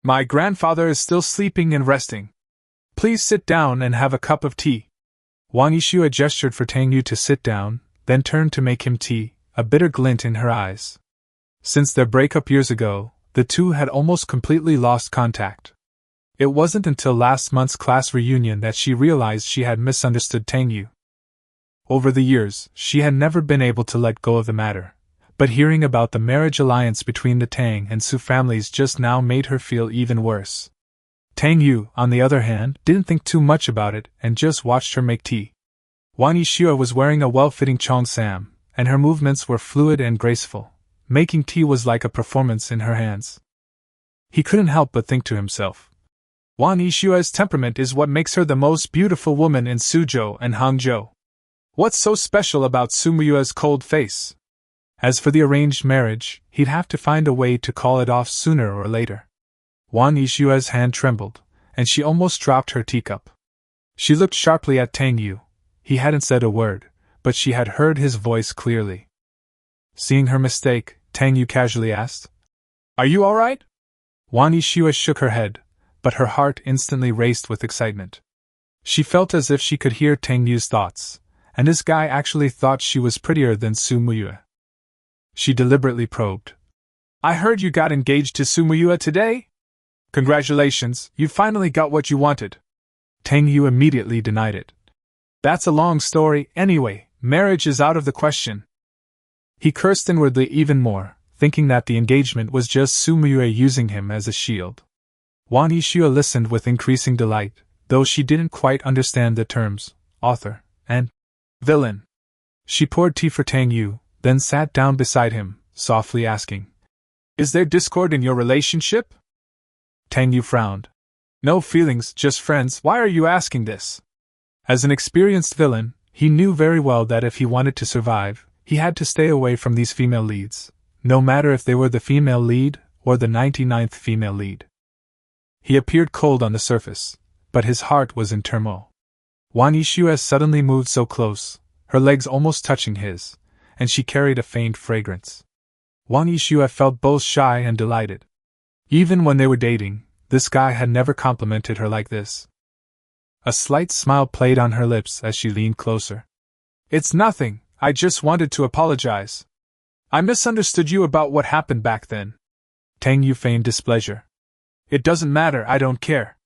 My grandfather is still sleeping and resting. Please sit down and have a cup of tea. Wang Yixue gestured for Tang Yu to sit down, then turned to make him tea, a bitter glint in her eyes. Since their breakup years ago, the two had almost completely lost contact. It wasn't until last month's class reunion that she realized she had misunderstood Tang Yu. Over the years, she had never been able to let go of the matter, but hearing about the marriage alliance between the Tang and Su families just now made her feel even worse. Tang Yu, on the other hand, didn't think too much about it and just watched her make tea. Wang Yixue was wearing a well-fitting cheongsam, and her movements were fluid and graceful. Making tea was like a performance in her hands. He couldn't help but think to himself, Wang Yixue's temperament is what makes her the most beautiful woman in Suzhou and Hangzhou. What's so special about Su Muyue's cold face? As for the arranged marriage, he'd have to find a way to call it off sooner or later. Wang Yixue's hand trembled, and she almost dropped her teacup. She looked sharply at Tang Yu. He hadn't said a word, but she had heard his voice clearly. Seeing her mistake, Tang Yu casually asked, "Are you all right?" Wang Yixue shook her head, but her heart instantly raced with excitement. She felt as if she could hear Tang Yu's thoughts, and this guy actually thought she was prettier than Su Muyue. She deliberately probed. "I heard you got engaged to Su Muyue today? Congratulations, you finally got what you wanted." Tang Yu immediately denied it. "That's a long story, anyway, marriage is out of the question." He cursed inwardly even more, thinking that the engagement was just Su Muyue using him as a shield. Wang Yixue listened with increasing delight, though she didn't quite understand the terms, author, and villain. She poured tea for Tang Yu, then sat down beside him, softly asking, "Is there discord in your relationship?" Tang Yu frowned. "No feelings, just friends. Why are you asking this?" As an experienced villain, he knew very well that if he wanted to survive, he had to stay away from these female leads, no matter if they were the female lead or the 99th female lead. He appeared cold on the surface, but his heart was in turmoil. Wang Yixue suddenly moved so close, her legs almost touching his, and she carried a faint fragrance. Wang Yixue felt both shy and delighted. Even when they were dating, this guy had never complimented her like this. A slight smile played on her lips as she leaned closer. "It's nothing, I just wanted to apologize. I misunderstood you about what happened back then." Tang Yu feigned displeasure. "It doesn't matter, I don't care.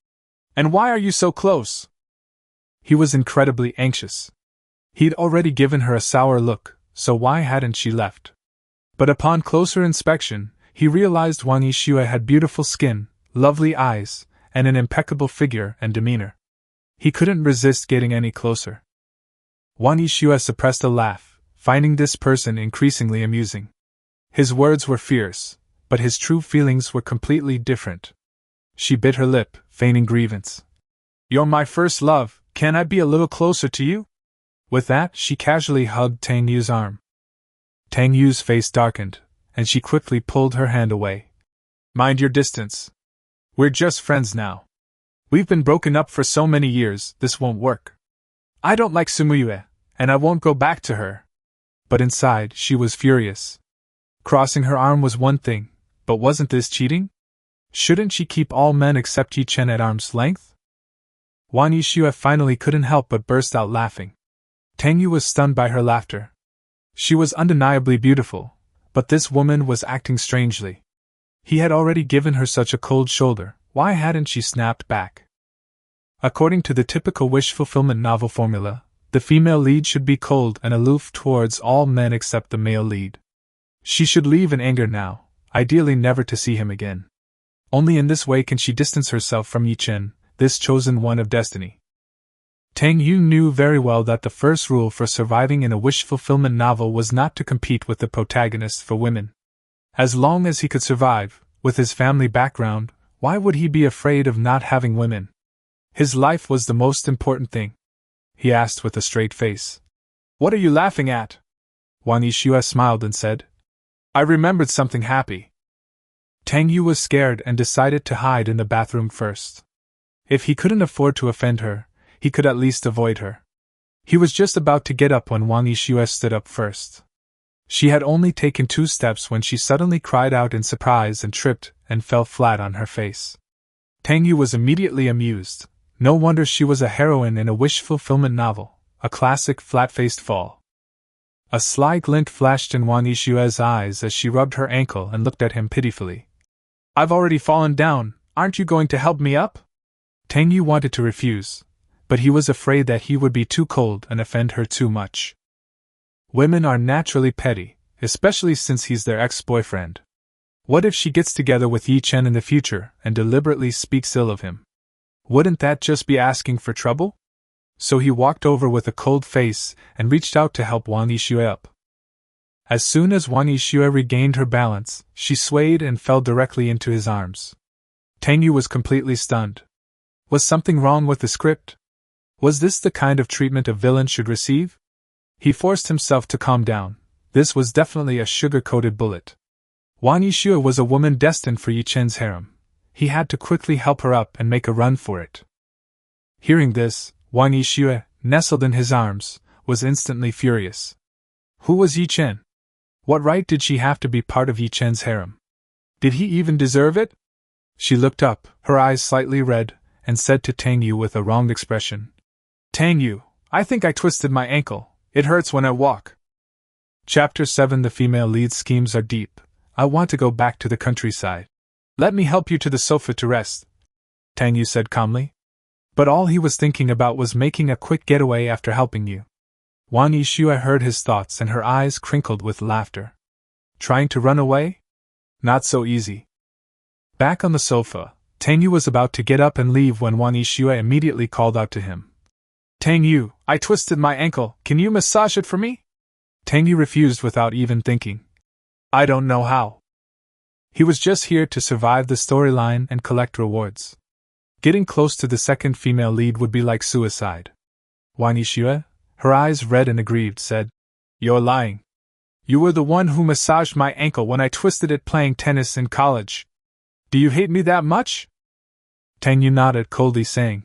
And why are you so close?" He was incredibly anxious. He'd already given her a sour look, so why hadn't she left? But upon closer inspection, he realized Wang Yixue had beautiful skin, lovely eyes, and an impeccable figure and demeanor. He couldn't resist getting any closer. Wang Yixue suppressed a laugh, finding this person increasingly amusing. His words were fierce, but his true feelings were completely different. She bit her lip, feigning grievance. "You're my first love, can I be a little closer to you?" With that, she casually hugged Tang Yu's arm. Tang Yu's face darkened, and she quickly pulled her hand away. "Mind your distance. We're just friends now. We've been broken up for so many years, this won't work. I don't like Su Muyue, and I won't go back to her." But inside, she was furious. Crossing her arm was one thing, but wasn't this cheating? Shouldn't she keep all men except Ye Chen at arm's length? Wang Yixue finally couldn't help but burst out laughing. Tang Yu was stunned by her laughter. She was undeniably beautiful, but this woman was acting strangely. He had already given her such a cold shoulder, why hadn't she snapped back? According to the typical wish fulfillment novel formula, the female lead should be cold and aloof towards all men except the male lead. She should leave in anger now, ideally never to see him again. Only in this way can she distance herself from Ye Chen, this chosen one of destiny. Tang Yu knew very well that the first rule for surviving in a wish fulfillment novel was not to compete with the protagonist for women. As long as he could survive, with his family background, why would he be afraid of not having women? His life was the most important thing. He asked with a straight face. "What are you laughing at?" Wang Yixue smiled and said, "I remembered something happy." Tang Yu was scared and decided to hide in the bathroom first. If he couldn't afford to offend her, he could at least avoid her. He was just about to get up when Wang Yixue stood up first. She had only taken 2 steps when she suddenly cried out in surprise and tripped and fell flat on her face. Tang Yu was immediately amused. No wonder she was a heroine in a wish fulfillment novel, a classic flat-faced fall. A sly glint flashed in Wang Yixue's eyes as she rubbed her ankle and looked at him pitifully. "I've already fallen down, aren't you going to help me up?" Tang Yu wanted to refuse, but he was afraid that he would be too cold and offend her too much. Women are naturally petty, especially since he's their ex-boyfriend. What if she gets together with Ye Chen in the future and deliberately speaks ill of him? Wouldn't that just be asking for trouble? So he walked over with a cold face and reached out to help Wang Yixue up. As soon as Wang Yixue regained her balance, she swayed and fell directly into his arms. Tang Yu was completely stunned. Was something wrong with the script? Was this the kind of treatment a villain should receive? He forced himself to calm down. This was definitely a sugar-coated bullet. Wang Yixue was a woman destined for Ye Chen's harem. He had to quickly help her up and make a run for it. Hearing this, Wang Yixue, nestled in his arms, was instantly furious. Who was Ye Chen? What right did she have to be part of Ye Chen's harem? Did he even deserve it? She looked up, her eyes slightly red, and said to Tang Yu with a wronged expression, "Tang Yu, I think I twisted my ankle. It hurts when I walk." Chapter 7. The female lead schemes are deep. I want to go back to the countryside. "Let me help you to the sofa to rest," Tang Yu said calmly. But all he was thinking about was making a quick getaway after helping you. Wang Yixue heard his thoughts and her eyes crinkled with laughter. Trying to run away? Not so easy. Back on the sofa, Tang Yu was about to get up and leave when Wang Yixue immediately called out to him. Tang Yu, I twisted my ankle, can you massage it for me? Tang Yu refused without even thinking. I don't know how. He was just here to survive the storyline and collect rewards. Getting close to the second female lead would be like suicide. Wang Yixue, her eyes red and aggrieved, said, You're lying. You were the one who massaged my ankle when I twisted it playing tennis in college. Do you hate me that much? Tang Yu nodded coldly, saying,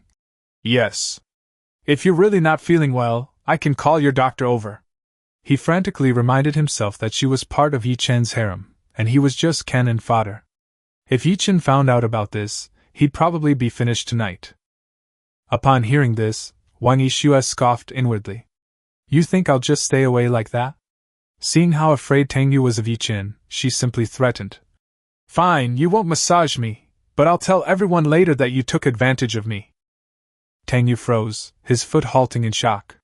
Yes. If you're really not feeling well, I can call your doctor over. He frantically reminded himself that she was part of Ye Chen's harem, and he was just cannon fodder. If Ye Chen found out about this, he'd probably be finished tonight. Upon hearing this, Wang Yixue scoffed inwardly. You think I'll just stay away like that? Seeing how afraid Tang Yu was of Ye Chen, she simply threatened. Fine, you won't massage me, but I'll tell everyone later that you took advantage of me. Tang Yu froze, his foot halting in shock.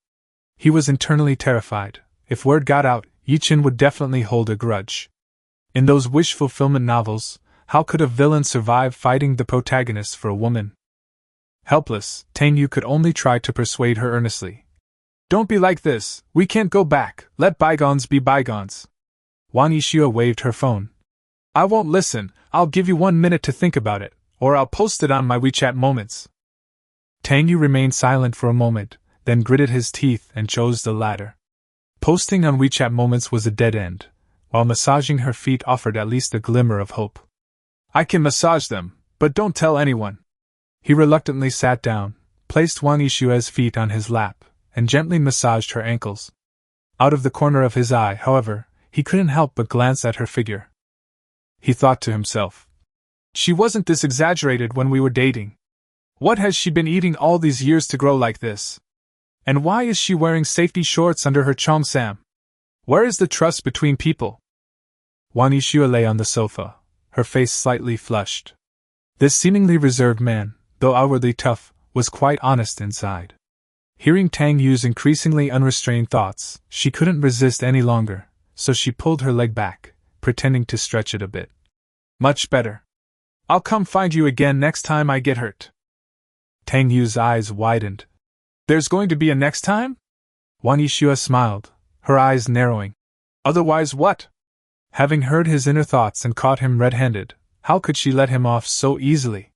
He was internally terrified. If word got out, Ye Chen would definitely hold a grudge. In those wish-fulfillment novels, how could a villain survive fighting the protagonist for a woman? Helpless, Tang Yu could only try to persuade her earnestly. Don't be like this, we can't go back, let bygones be bygones. Wang Yixue waved her phone. I won't listen, I'll give you 1 minute to think about it, or I'll post it on my WeChat moments. Tang Yu remained silent for a moment, then gritted his teeth and chose the latter. Posting on WeChat moments was a dead end, while massaging her feet offered at least a glimmer of hope. I can massage them, but don't tell anyone. He reluctantly sat down, placed Wang Yixue's feet on his lap, and gently massaged her ankles. Out of the corner of his eye, however, he couldn't help but glance at her figure. He thought to himself. She wasn't this exaggerated when we were dating. What has she been eating all these years to grow like this? And why is she wearing safety shorts under her cheongsam? Where is the trust between people? Wang Yixue lay on the sofa, her face slightly flushed. This seemingly reserved man, though outwardly tough, was quite honest inside. Hearing Tang Yu's increasingly unrestrained thoughts, she couldn't resist any longer, so she pulled her leg back, pretending to stretch it a bit. Much better. I'll come find you again next time I get hurt. Tang Yu's eyes widened. There's going to be a next time? Wang Yixue smiled, her eyes narrowing. Otherwise what? Having heard his inner thoughts and caught him red-handed, how could she let him off so easily?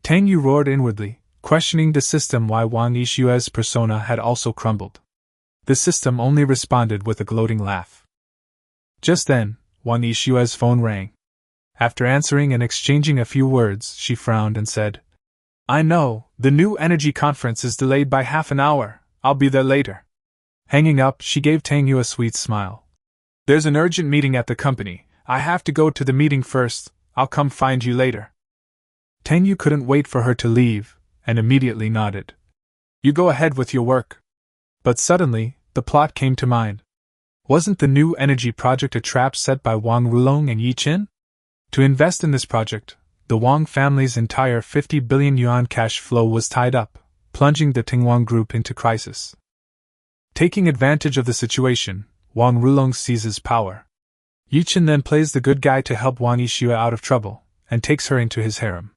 Tang Yu roared inwardly, questioning the system why Wang Yixue's persona had also crumbled. The system only responded with a gloating laugh. Just then, Wang Yixue's phone rang. After answering and exchanging a few words, she frowned and said, I know, the new energy conference is delayed by half an hour, I'll be there later. Hanging up, she gave Tang Yu a sweet smile. There's an urgent meeting at the company, I have to go to the meeting first, I'll come find you later. Tang Yu couldn't wait for her to leave, and immediately nodded. You go ahead with your work. But suddenly, the plot came to mind. Wasn't the new energy project a trap set by Wang Rulong and Ye Chen? To invest in this project, the Wang family's entire 50 billion yuan cash flow was tied up, plunging the Tingwang group into crisis. Taking advantage of the situation, Wang Rulong seizes power. Ye Chen then plays the good guy to help Wang Yixue out of trouble, and takes her into his harem.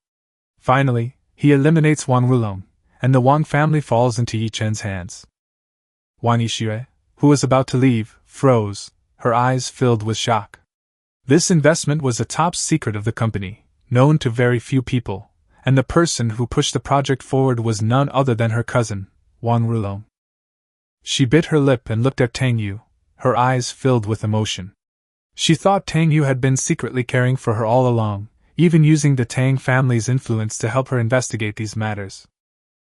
Finally, he eliminates Wang Rulong, and the Wang family falls into Ye Chen's hands. Wang Yixue, who was about to leave, froze, her eyes filled with shock. This investment was a top secret of the company, known to very few people, and the person who pushed the project forward was none other than her cousin, Wang Rulong. She bit her lip and looked at Tang Yu, her eyes filled with emotion. She thought Tang Yu had been secretly caring for her all along, even using the Tang family's influence to help her investigate these matters.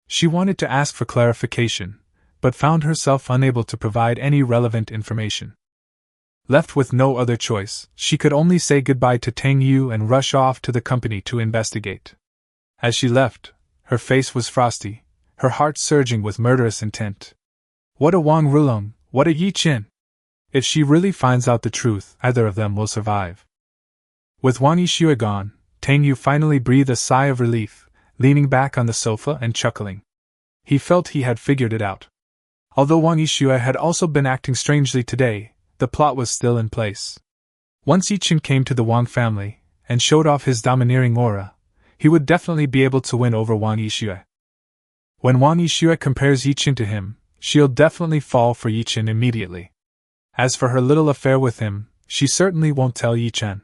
She wanted to ask for clarification, but found herself unable to provide any relevant information. Left with no other choice, she could only say goodbye to Tang Yu and rush off to the company to investigate. As she left, her face was frosty, her heart surging with murderous intent. What a Wang Rulong, what a Ye Chen! If she really finds out the truth, either of them will survive. With Wang Yixue gone, Tang Yu finally breathed a sigh of relief, leaning back on the sofa and chuckling. He felt he had figured it out. Although Wang Yixue had also been acting strangely today, the plot was still in place. Once Ye Chen came to the Wang family, and showed off his domineering aura, he would definitely be able to win over Wang Yixue. When Wang Yixue compares Ye Chen to him, she'll definitely fall for Ye Chen immediately. As for her little affair with him, she certainly won't tell Ye Chen.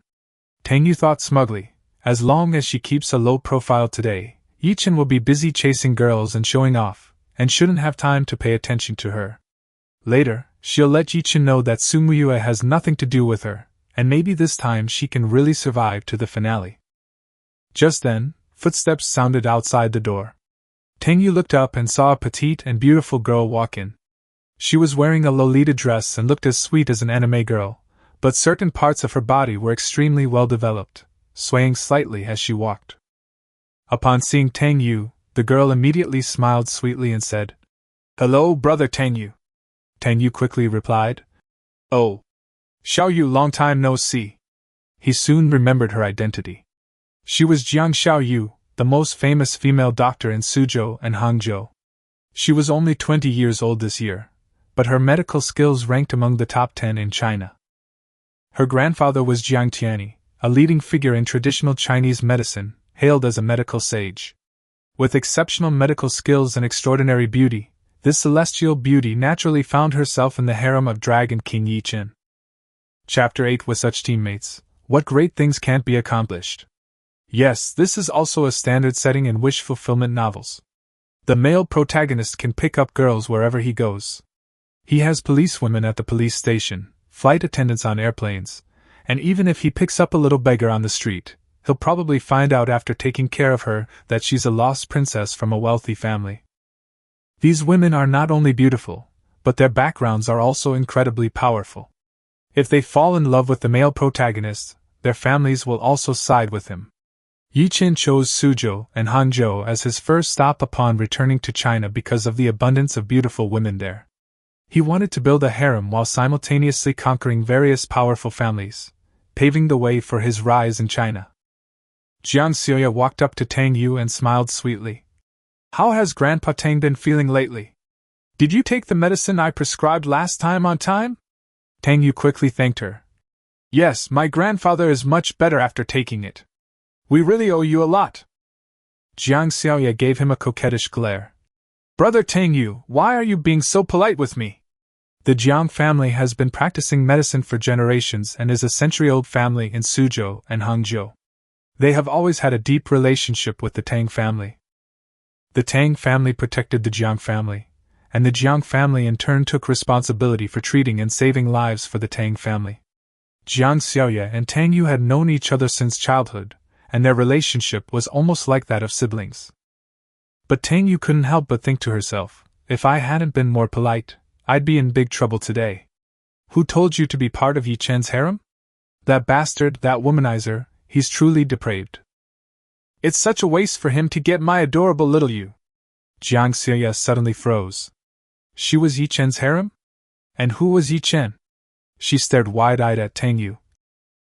Tang Yu thought smugly, as long as she keeps a low profile today, Ye Chen will be busy chasing girls and showing off, and shouldn't have time to pay attention to her. Later, she'll let Ye Chen know that Su Muyue has nothing to do with her, and maybe this time she can really survive to the finale. Just then, footsteps sounded outside the door. Tang Yu looked up and saw a petite and beautiful girl walk in. She was wearing a Lolita dress and looked as sweet as an anime girl, but certain parts of her body were extremely well developed, swaying slightly as she walked. Upon seeing Tang Yu, the girl immediately smiled sweetly and said, "Hello, brother Tang Yu." Tang Yu quickly replied, "Oh, Xiao Yu, long time no see." He soon remembered her identity. She was Jiang Xiao Yu, the most famous female doctor in Suzhou and Hangzhou. She was only 20 years old this year, but her medical skills ranked among the top 10 in China. Her grandfather was Jiang Tianyi, a leading figure in traditional Chinese medicine, hailed as a medical sage. With exceptional medical skills and extraordinary beauty, this celestial beauty naturally found herself in the harem of Dragon King Ye Chen. Chapter 8. With such teammates, what great things can't be accomplished. Yes, this is also a standard setting in wish fulfillment novels. The male protagonist can pick up girls wherever he goes. He has policewomen at the police station, flight attendants on airplanes, and even if he picks up a little beggar on the street, he'll probably find out after taking care of her that she's a lost princess from a wealthy family. These women are not only beautiful, but their backgrounds are also incredibly powerful. If they fall in love with the male protagonist, their families will also side with him. Ye Chen chose Suzhou and Hangzhou as his first stop upon returning to China because of the abundance of beautiful women there. He wanted to build a harem while simultaneously conquering various powerful families, paving the way for his rise in China. Jiang Xiaoya walked up to Tang Yu and smiled sweetly. "How has Grandpa Tang been feeling lately? Did you take the medicine I prescribed last time on time?" Tang Yu quickly thanked her. "Yes, my grandfather is much better after taking it. We really owe you a lot." Jiang Xiaoya gave him a coquettish glare. "Brother Tang Yu, why are you being so polite with me?" The Jiang family has been practicing medicine for generations and is a century-old family in Suzhou and Hangzhou. They have always had a deep relationship with the Tang family. The Tang family protected the Jiang family, and the Jiang family in turn took responsibility for treating and saving lives for the Tang family. Jiang Xiaoya and Tang Yu had known each other since childhood, and their relationship was almost like that of siblings. But Tang Yu couldn't help but think to herself, if I hadn't been more polite, I'd be in big trouble today. Who told you to be part of Ye Chen's harem? That bastard, that womanizer, he's truly depraved. It's such a waste for him to get my adorable little Yu. Jiang Xiaoya suddenly froze. She was Ye Chen's harem? And who was Ye Chen? She stared wide-eyed at Tang Yu.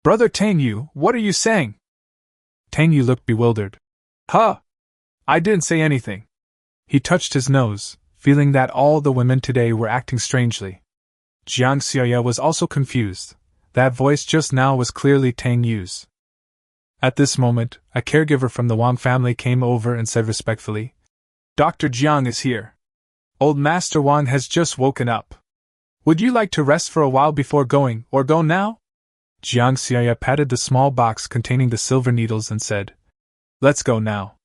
"Brother Tang Yu, what are you saying?" Tang Yu looked bewildered. "Huh! I didn't say anything." He touched his nose, feeling that all the women today were acting strangely. Jiang Xiaoya was also confused. That voice just now was clearly Tang Yu's. At this moment, a caregiver from the Wang family came over and said respectfully, "Dr. Jiang is here. Old Master Wang has just woken up. Would you like to rest for a while before going, or go now?" Jiang Xiaoya patted the small box containing the silver needles and said, "Let's go now."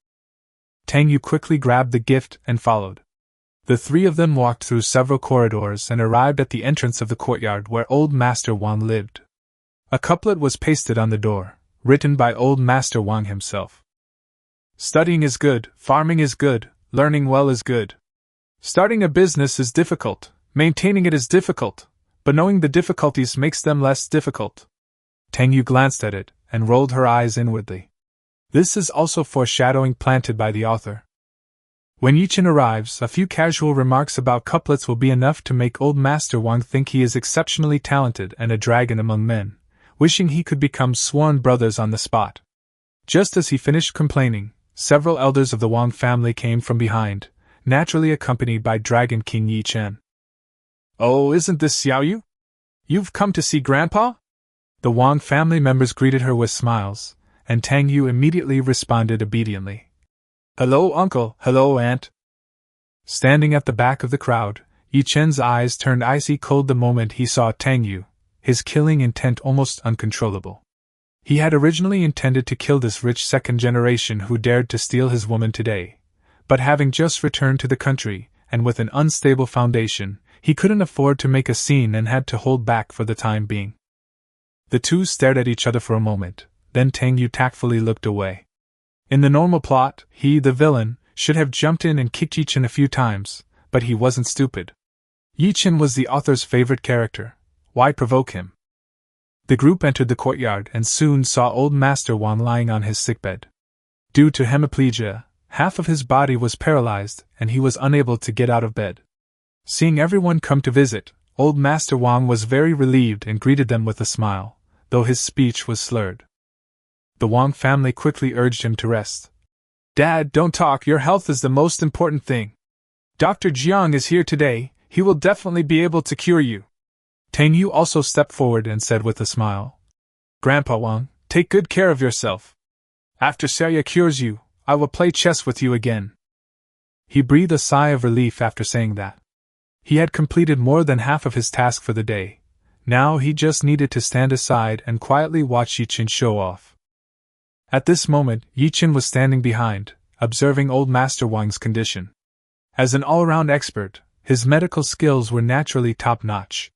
Tang Yu quickly grabbed the gift and followed. The three of them walked through several corridors and arrived at the entrance of the courtyard where Old Master Wang lived. A couplet was pasted on the door, written by Old Master Wang himself. "Studying is good, farming is good, learning well is good. Starting a business is difficult, maintaining it is difficult, but knowing the difficulties makes them less difficult." Tang Yu glanced at it and rolled her eyes inwardly. This is also foreshadowing planted by the author. When Ye Chen arrives, a few casual remarks about couplets will be enough to make Old Master Wang think he is exceptionally talented and a dragon among men, wishing he could become sworn brothers on the spot. Just as he finished complaining, several elders of the Wang family came from behind, naturally accompanied by Dragon King Ye Chen. "Oh, isn't this Xiao Yu? You've come to see Grandpa?" The Wang family members greeted her with smiles, and Tang Yu immediately responded obediently. "Hello, uncle, hello, aunt." Standing at the back of the crowd, Ye Chen's eyes turned icy cold the moment he saw Tang Yu, his killing intent almost uncontrollable. He had originally intended to kill this rich second generation who dared to steal his woman today, but having just returned to the country, and with an unstable foundation, he couldn't afford to make a scene and had to hold back for the time being. The two stared at each other for a moment, then Tang Yu tactfully looked away. In the normal plot, he, the villain, should have jumped in and kicked Ye Chen a few times, but he wasn't stupid. Ye Chen was the author's favorite character. Why provoke him? The group entered the courtyard and soon saw old Master Wang lying on his sickbed. Due to hemiplegia, half of his body was paralyzed and he was unable to get out of bed. Seeing everyone come to visit, old Master Wang was very relieved and greeted them with a smile, though his speech was slurred. The Wang family quickly urged him to rest. "Dad, don't talk, your health is the most important thing. Dr. Jiang is here today, he will definitely be able to cure you." Tang Yu also stepped forward and said with a smile, "Grandpa Wang, take good care of yourself. After Xiaoya cures you, I will play chess with you again." He breathed a sigh of relief after saying that. He had completed more than half of his task for the day. Now he just needed to stand aside and quietly watch Ye Chen show off. At this moment, Ye Chen was standing behind, observing old Master Wang's condition. As an all-around expert, his medical skills were naturally top-notch.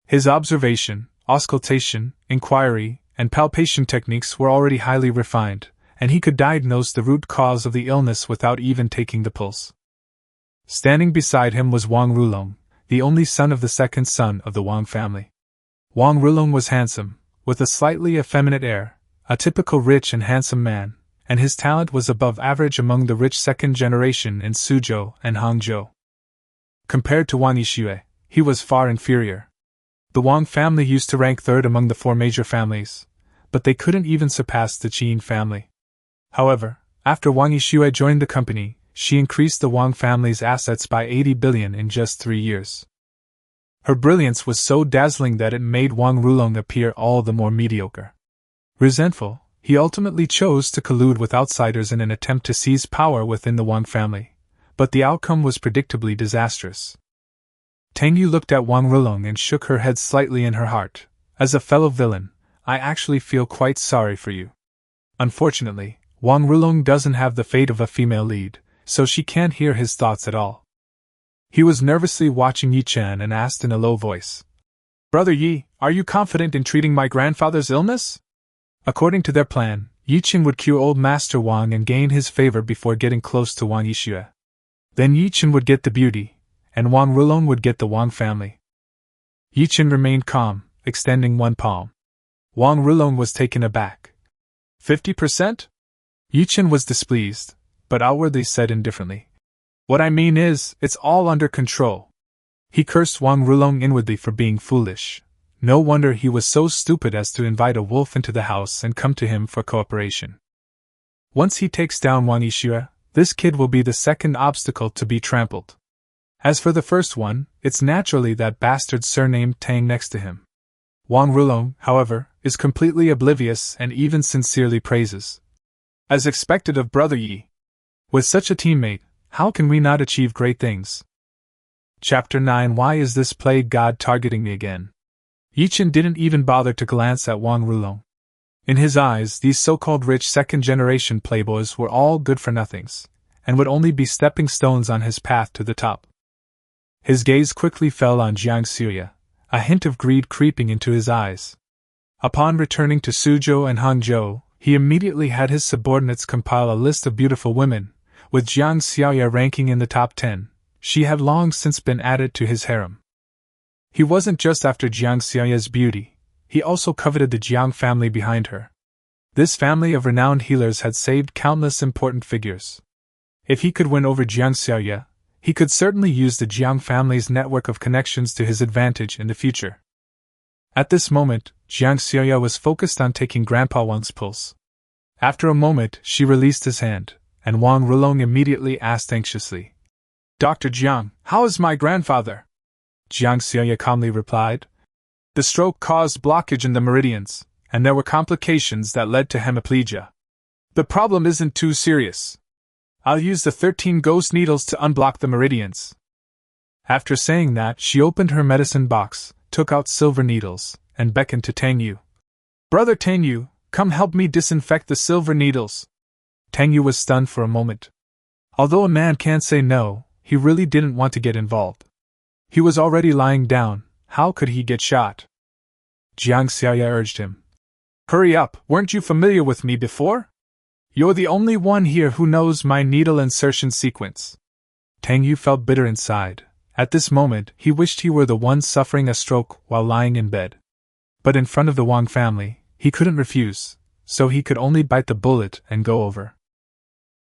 His observation, auscultation, inquiry, and palpation techniques were already highly refined, and he could diagnose the root cause of the illness without even taking the pulse. Standing beside him was Wang Rulong, the only son of the second son of the Wang family. Wang Rulong was handsome, with a slightly effeminate air, a typical rich and handsome man, and his talent was above average among the rich second generation in Suzhou and Hangzhou. Compared to Wang Yixue, he was far inferior. The Wang family used to rank third among the four major families, but they couldn't even surpass the Qin family. However, after Wang Yixue joined the company, she increased the Wang family's assets by 80 billion in just 3 years. Her brilliance was so dazzling that it made Wang Rulong appear all the more mediocre. Resentful, he ultimately chose to collude with outsiders in an attempt to seize power within the Wang family, but the outcome was predictably disastrous. Tang Yu looked at Wang Rulong and shook her head slightly in her heart. "As a fellow villain, I actually feel quite sorry for you. Unfortunately, Wang Rulong doesn't have the fate of a female lead, so she can't hear his thoughts at all." He was nervously watching Ye Chen and asked in a low voice, "Brother Yi, are you confident in treating my grandfather's illness?" According to their plan, Ye Chen would cure old Master Wang and gain his favor before getting close to Wang Yixue. Then Ye Chen would get the beauty, and Wang Rulong would get the Wang family. Ye Chen remained calm, extending one palm. Wang Rulong was taken aback. 50%? Ye Chen was displeased, but outwardly said indifferently, "What I mean is, it's all under control." He cursed Wang Rulong inwardly for being foolish. No wonder he was so stupid as to invite a wolf into the house and come to him for cooperation. Once he takes down Wang Yixue, this kid will be the second obstacle to be trampled. As for the first one, it's naturally that bastard surnamed Tang next to him. Wang Rulong, however, is completely oblivious and even sincerely praises. As expected of Brother Yi. With such a teammate, how can we not achieve great things? Chapter 9. Why is this plague god targeting me again? Ye Chen didn't even bother to glance at Wang Rulong. In his eyes, these so-called rich second-generation playboys were all good-for-nothings, and would only be stepping stones on his path to the top. His gaze quickly fell on Jiang Xiuya, a hint of greed creeping into his eyes. Upon returning to Suzhou and Hangzhou, he immediately had his subordinates compile a list of beautiful women, with Jiang Xiuya ranking in the top 10. She had long since been added to his harem. He wasn't just after Jiang Xiuya's beauty, he also coveted the Jiang family behind her. This family of renowned healers had saved countless important figures. If he could win over Jiang Xiuya, he could certainly use the Jiang family's network of connections to his advantage in the future. At this moment, Jiang Xiuya was focused on taking Grandpa Wang's pulse. After a moment, she released his hand, and Wang Rulong immediately asked anxiously, "Dr. Jiang, how is my grandfather?" Jiang Xiuya calmly replied, "The stroke caused blockage in the meridians, and there were complications that led to hemiplegia. The problem isn't too serious. I'll use the 13 ghost needles to unblock the meridians. After saying that, she opened her medicine box, took out silver needles, and beckoned to Tang Yu. Brother Tang Yu, come help me disinfect the silver needles. Tang Yu was stunned for a moment. Although a man can't say no, he really didn't want to get involved. He was already lying down, how could he get shot? Jiang Xiaoya urged him. Hurry up, weren't you familiar with me before? You're the only one here who knows my needle insertion sequence. Tang Yu felt bitter inside. At this moment, he wished he were the one suffering a stroke while lying in bed. But in front of the Wang family, he couldn't refuse, so he could only bite the bullet and go over.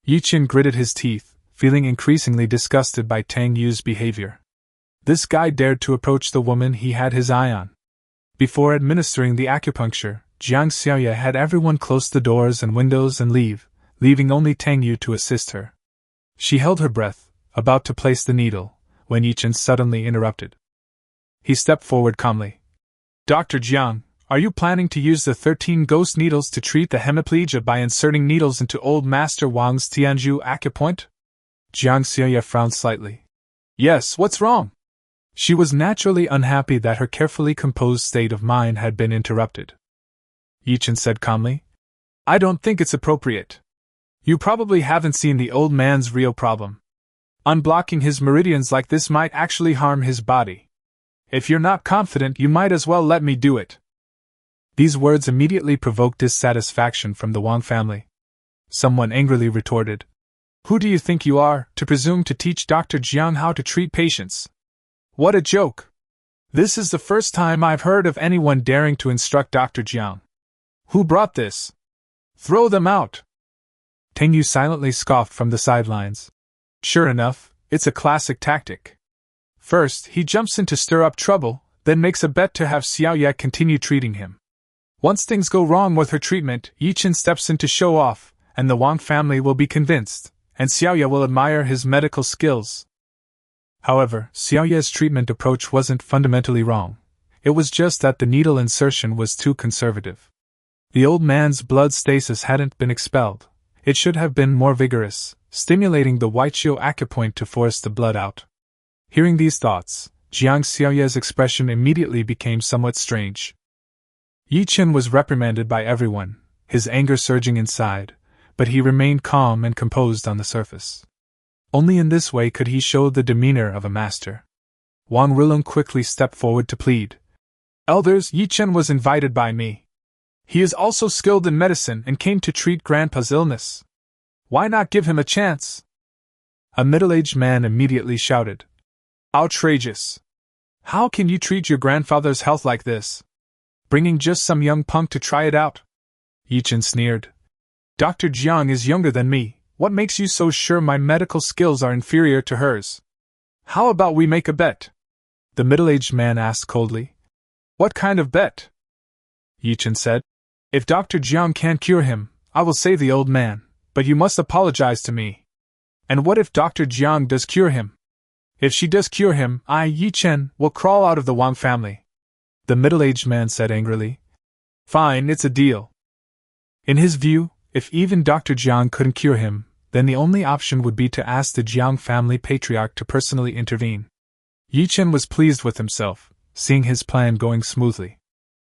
Ye Chen gritted his teeth, feeling increasingly disgusted by Tang Yu's behavior. This guy dared to approach the woman he had his eye on. Before administering the acupuncture, Jiang Xiaoya had everyone close the doors and windows and leave, leaving only Tang Yu to assist her. She held her breath, about to place the needle, when Ye Chen suddenly interrupted. He stepped forward calmly. Dr. Jiang, are you planning to use the 13 ghost needles to treat the hemiplegia by inserting needles into old Master Wang's Tianzhu acupoint? Jiang Xiaoya frowned slightly. Yes, what's wrong? She was naturally unhappy that her carefully composed state of mind had been interrupted. Ye Chen said calmly. I don't think it's appropriate. You probably haven't seen the old man's real problem. Unblocking his meridians like this might actually harm his body. If you're not confident, you might as well let me do it. These words immediately provoked dissatisfaction from the Wang family. Someone angrily retorted. Who do you think you are, to presume to teach Dr. Jiang how to treat patients? What a joke! This is the first time I've heard of anyone daring to instruct Dr. Jiang. Who brought this? Throw them out! Tang Yu silently scoffed from the sidelines. Sure enough, it's a classic tactic. First, he jumps in to stir up trouble, then makes a bet to have Xiaoya continue treating him. Once things go wrong with her treatment, Ye Chen steps in to show off, and the Wang family will be convinced, and Xiaoya will admire his medical skills. However, Xiaoya's treatment approach wasn't fundamentally wrong. It was just that the needle insertion was too conservative. The old man's blood stasis hadn't been expelled. It should have been more vigorous, stimulating the Weiqiu acupoint to force the blood out. Hearing these thoughts, Jiang Xiaoya's expression immediately became somewhat strange. Ye Chen was reprimanded by everyone, his anger surging inside, but he remained calm and composed on the surface. Only in this way could he show the demeanor of a master. Wang Rilong quickly stepped forward to plead. Elders, Ye Chen was invited by me. He is also skilled in medicine and came to treat Grandpa's illness. Why not give him a chance? A middle-aged man immediately shouted. Outrageous! How can you treat your grandfather's health like this? Bringing just some young punk to try it out? Ye Chen sneered. Dr. Jiang is younger than me. What makes you so sure my medical skills are inferior to hers? How about we make a bet? The middle-aged man asked coldly. What kind of bet? Ye Chen said. If Dr. Jiang can't cure him, I will save the old man, but you must apologize to me. And what if Dr. Jiang does cure him? If she does cure him, I, Ye Chen, will crawl out of the Wang family. The middle-aged man said angrily. Fine, it's a deal. In his view, if even Dr. Jiang couldn't cure him, then the only option would be to ask the Jiang family patriarch to personally intervene. Ye Chen was pleased with himself, seeing his plan going smoothly.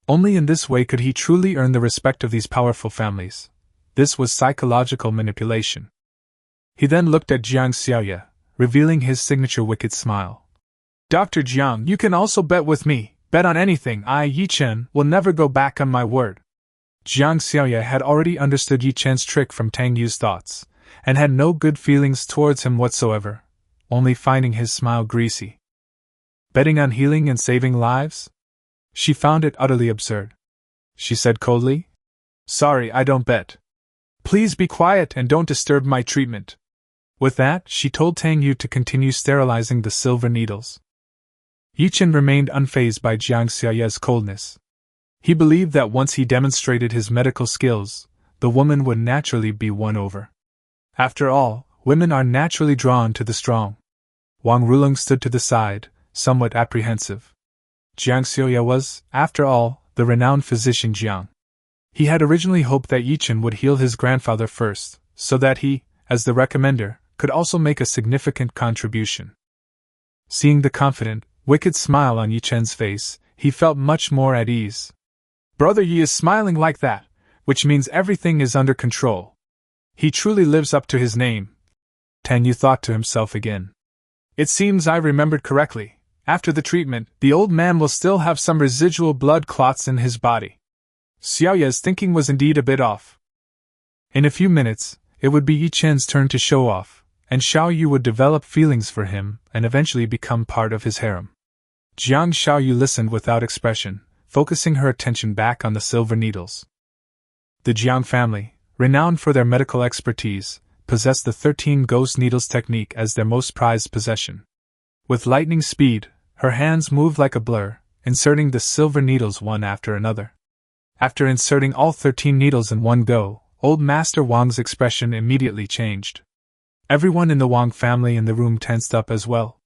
Only in this way could he truly earn the respect of these powerful families. This was psychological manipulation. He then looked at Jiang Xiaoya, revealing his signature wicked smile. Dr. Jiang, you can also bet with me. Bet on anything. I, Ye Chen, will never go back on my word. Jiang Xiaoya had already understood Ye Chen's trick from Tang Yu's thoughts, and had no good feelings towards him whatsoever, only finding his smile greasy. Betting on healing and saving lives? She found it utterly absurd. She said coldly, Sorry, I don't bet. Please be quiet and don't disturb my treatment. With that, she told Tang Yu to continue sterilizing the silver needles. Ye Chen remained unfazed by Jiang Xiaoya's coldness. He believed that once he demonstrated his medical skills, the woman would naturally be won over. After all, women are naturally drawn to the strong. Wang Rulong stood to the side, somewhat apprehensive. Jiang Xiaoya was, after all, the renowned physician Jiang. He had originally hoped that Ye Chen would heal his grandfather first, so that he, as the recommender, could also make a significant contribution. Seeing the confident, wicked smile on Ye Chen's face, he felt much more at ease. Brother Yi is smiling like that, which means everything is under control. He truly lives up to his name. Tang Yu thought to himself again. It seems I remembered correctly. After the treatment, the old man will still have some residual blood clots in his body. Xiaoya's thinking was indeed a bit off. In a few minutes, it would be Ye Chen's turn to show off, and Xiao Yu would develop feelings for him and eventually become part of his harem. Jiang Xiaoyu listened without expression, focusing her attention back on the silver needles. The Jiang family, renowned for their medical expertise, possessed the 13 ghost needles technique as their most prized possession. With lightning speed, her hands moved like a blur, inserting the silver needles one after another. After inserting all 13 needles in one go, old Master Wang's expression immediately changed. Everyone in the Wang family in the room tensed up as well.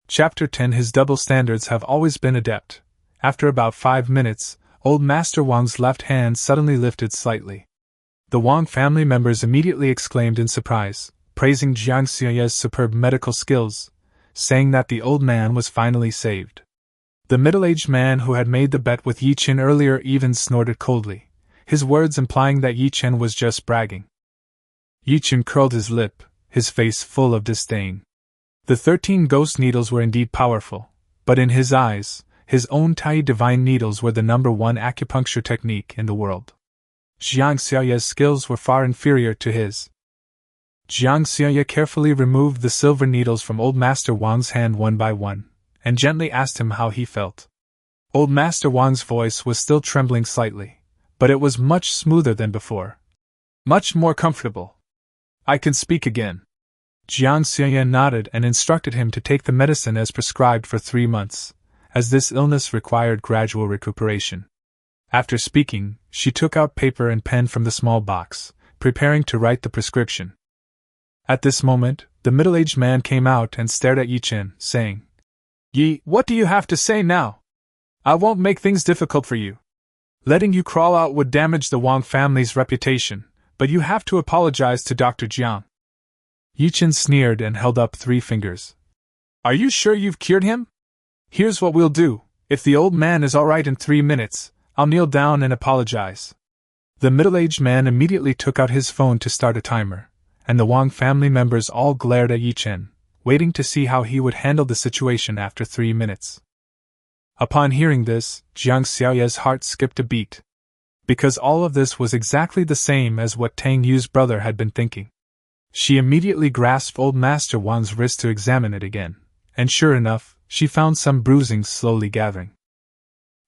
Chapter 10. His double standards have always been adept. After about 5 minutes, old Master Wang's left hand suddenly lifted slightly. The Wang family members immediately exclaimed in surprise, praising Jiang Xiaoya's superb medical skills, saying that the old man was finally saved. The middle-aged man who had made the bet with Ye Chen earlier even snorted coldly, his words implying that Ye Chen was just bragging. Ye Chen curled his lip, his face full of disdain. The 13 ghost needles were indeed powerful, but in his eyes, his own Tai divine needles were the #1 acupuncture technique in the world. Jiang Xiaoya's skills were far inferior to his. Jiang Xiaoya carefully removed the silver needles from old Master Wang's hand one by one, and gently asked him how he felt. Old Master Wang's voice was still trembling slightly, but it was much smoother than before. Much more comfortable. I can speak again. Jiang Xiaoya nodded and instructed him to take the medicine as prescribed for 3 months, as this illness required gradual recuperation. After speaking, she took out paper and pen from the small box, preparing to write the prescription. At this moment, the middle-aged man came out and stared at Ye Chen, saying, Yi, what do you have to say now? I won't make things difficult for you. Letting you crawl out would damage the Wang family's reputation, but you have to apologize to Dr. Jiang. Ye Chen sneered and held up 3 fingers. Are you sure you've cured him? Here's what we'll do. If the old man is all right in 3 minutes, I'll kneel down and apologize. The middle-aged man immediately took out his phone to start a timer, and the Wang family members all glared at Ye Chen, waiting to see how he would handle the situation after 3 minutes. Upon hearing this, Jiang Xiaoya's heart skipped a beat. Because all of this was exactly the same as what Tang Yu's brother had been thinking. She immediately grasped old Master Wang's wrist to examine it again, and sure enough, she found some bruising slowly gathering.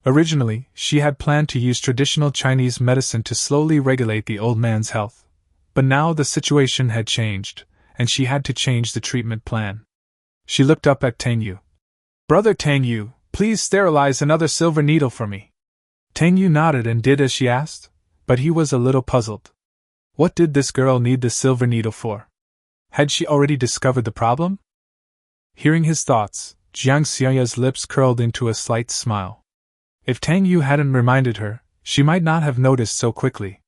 Originally, she had planned to use traditional Chinese medicine to slowly regulate the old man's health, but now the situation had changed, and she had to change the treatment plan. She looked up at Tang Yu. Brother Tang Yu, please sterilize another silver needle for me. Tang Yu nodded and did as she asked, but he was a little puzzled. What did this girl need the silver needle for? Had she already discovered the problem? Hearing his thoughts, Jiang Xiaoya's lips curled into a slight smile. If Tang Yu hadn't reminded her, she might not have noticed so quickly.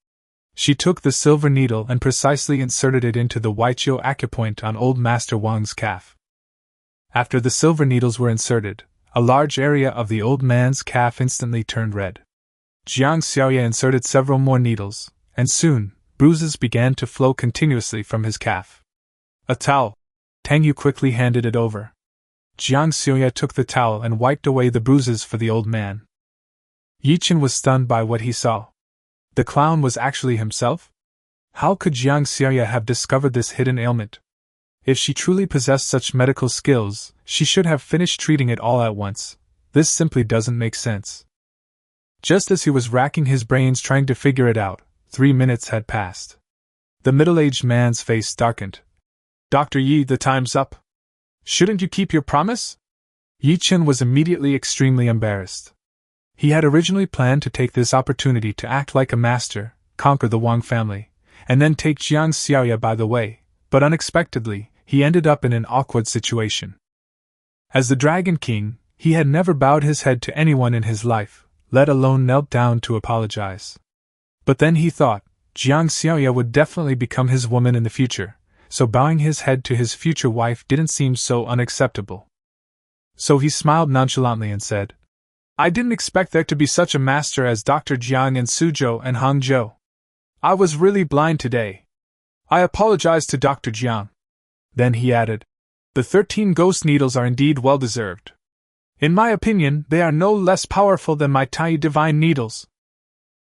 She took the silver needle and precisely inserted it into the Weiqiu acupoint on old Master Wang's calf. After the silver needles were inserted, a large area of the old man's calf instantly turned red. Jiang Xiaoya inserted several more needles, and soon, bruises began to flow continuously from his calf. A towel. Tang Yu quickly handed it over. Jiang Xiaoya took the towel and wiped away the bruises for the old man. Ye Chen was stunned by what he saw. The clown was actually himself? How could Jiang Xiaoya have discovered this hidden ailment? If she truly possessed such medical skills, she should have finished treating it all at once. This simply doesn't make sense. Just as he was racking his brains trying to figure it out, 3 minutes had passed. The middle-aged man's face darkened. Dr. Yi, the time's up. Shouldn't you keep your promise? Ye Chen was immediately extremely embarrassed. He had originally planned to take this opportunity to act like a master, conquer the Wang family, and then take Jiang Xiaoya by the way, but unexpectedly, he ended up in an awkward situation. As the Dragon King, he had never bowed his head to anyone in his life, let alone knelt down to apologize. But then he thought, Jiang Xiaoya would definitely become his woman in the future, so bowing his head to his future wife didn't seem so unacceptable. So he smiled nonchalantly and said, I didn't expect there to be such a master as Dr. Jiang in Suzhou and Hangzhou. I was really blind today. I apologize to Dr. Jiang. Then he added, the 13 ghost needles are indeed well-deserved. In my opinion, they are no less powerful than my Tai divine needles.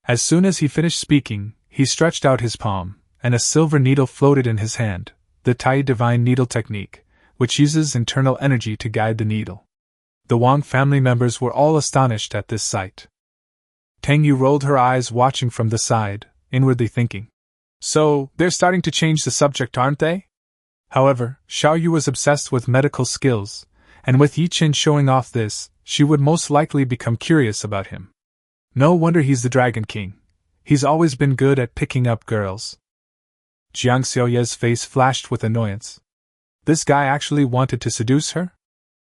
As soon as he finished speaking, he stretched out his palm, and a silver needle floated in his hand, the Tai divine needle technique, which uses internal energy to guide the needle. The Wang family members were all astonished at this sight. Tang Yu rolled her eyes watching from the side, inwardly thinking, so, they're starting to change the subject, aren't they? However, Xiao Yu was obsessed with medical skills, and with Ye Chen showing off this, she would most likely become curious about him. No wonder he's the Dragon King. He's always been good at picking up girls. Jiang Xiaoya's face flashed with annoyance. This guy actually wanted to seduce her?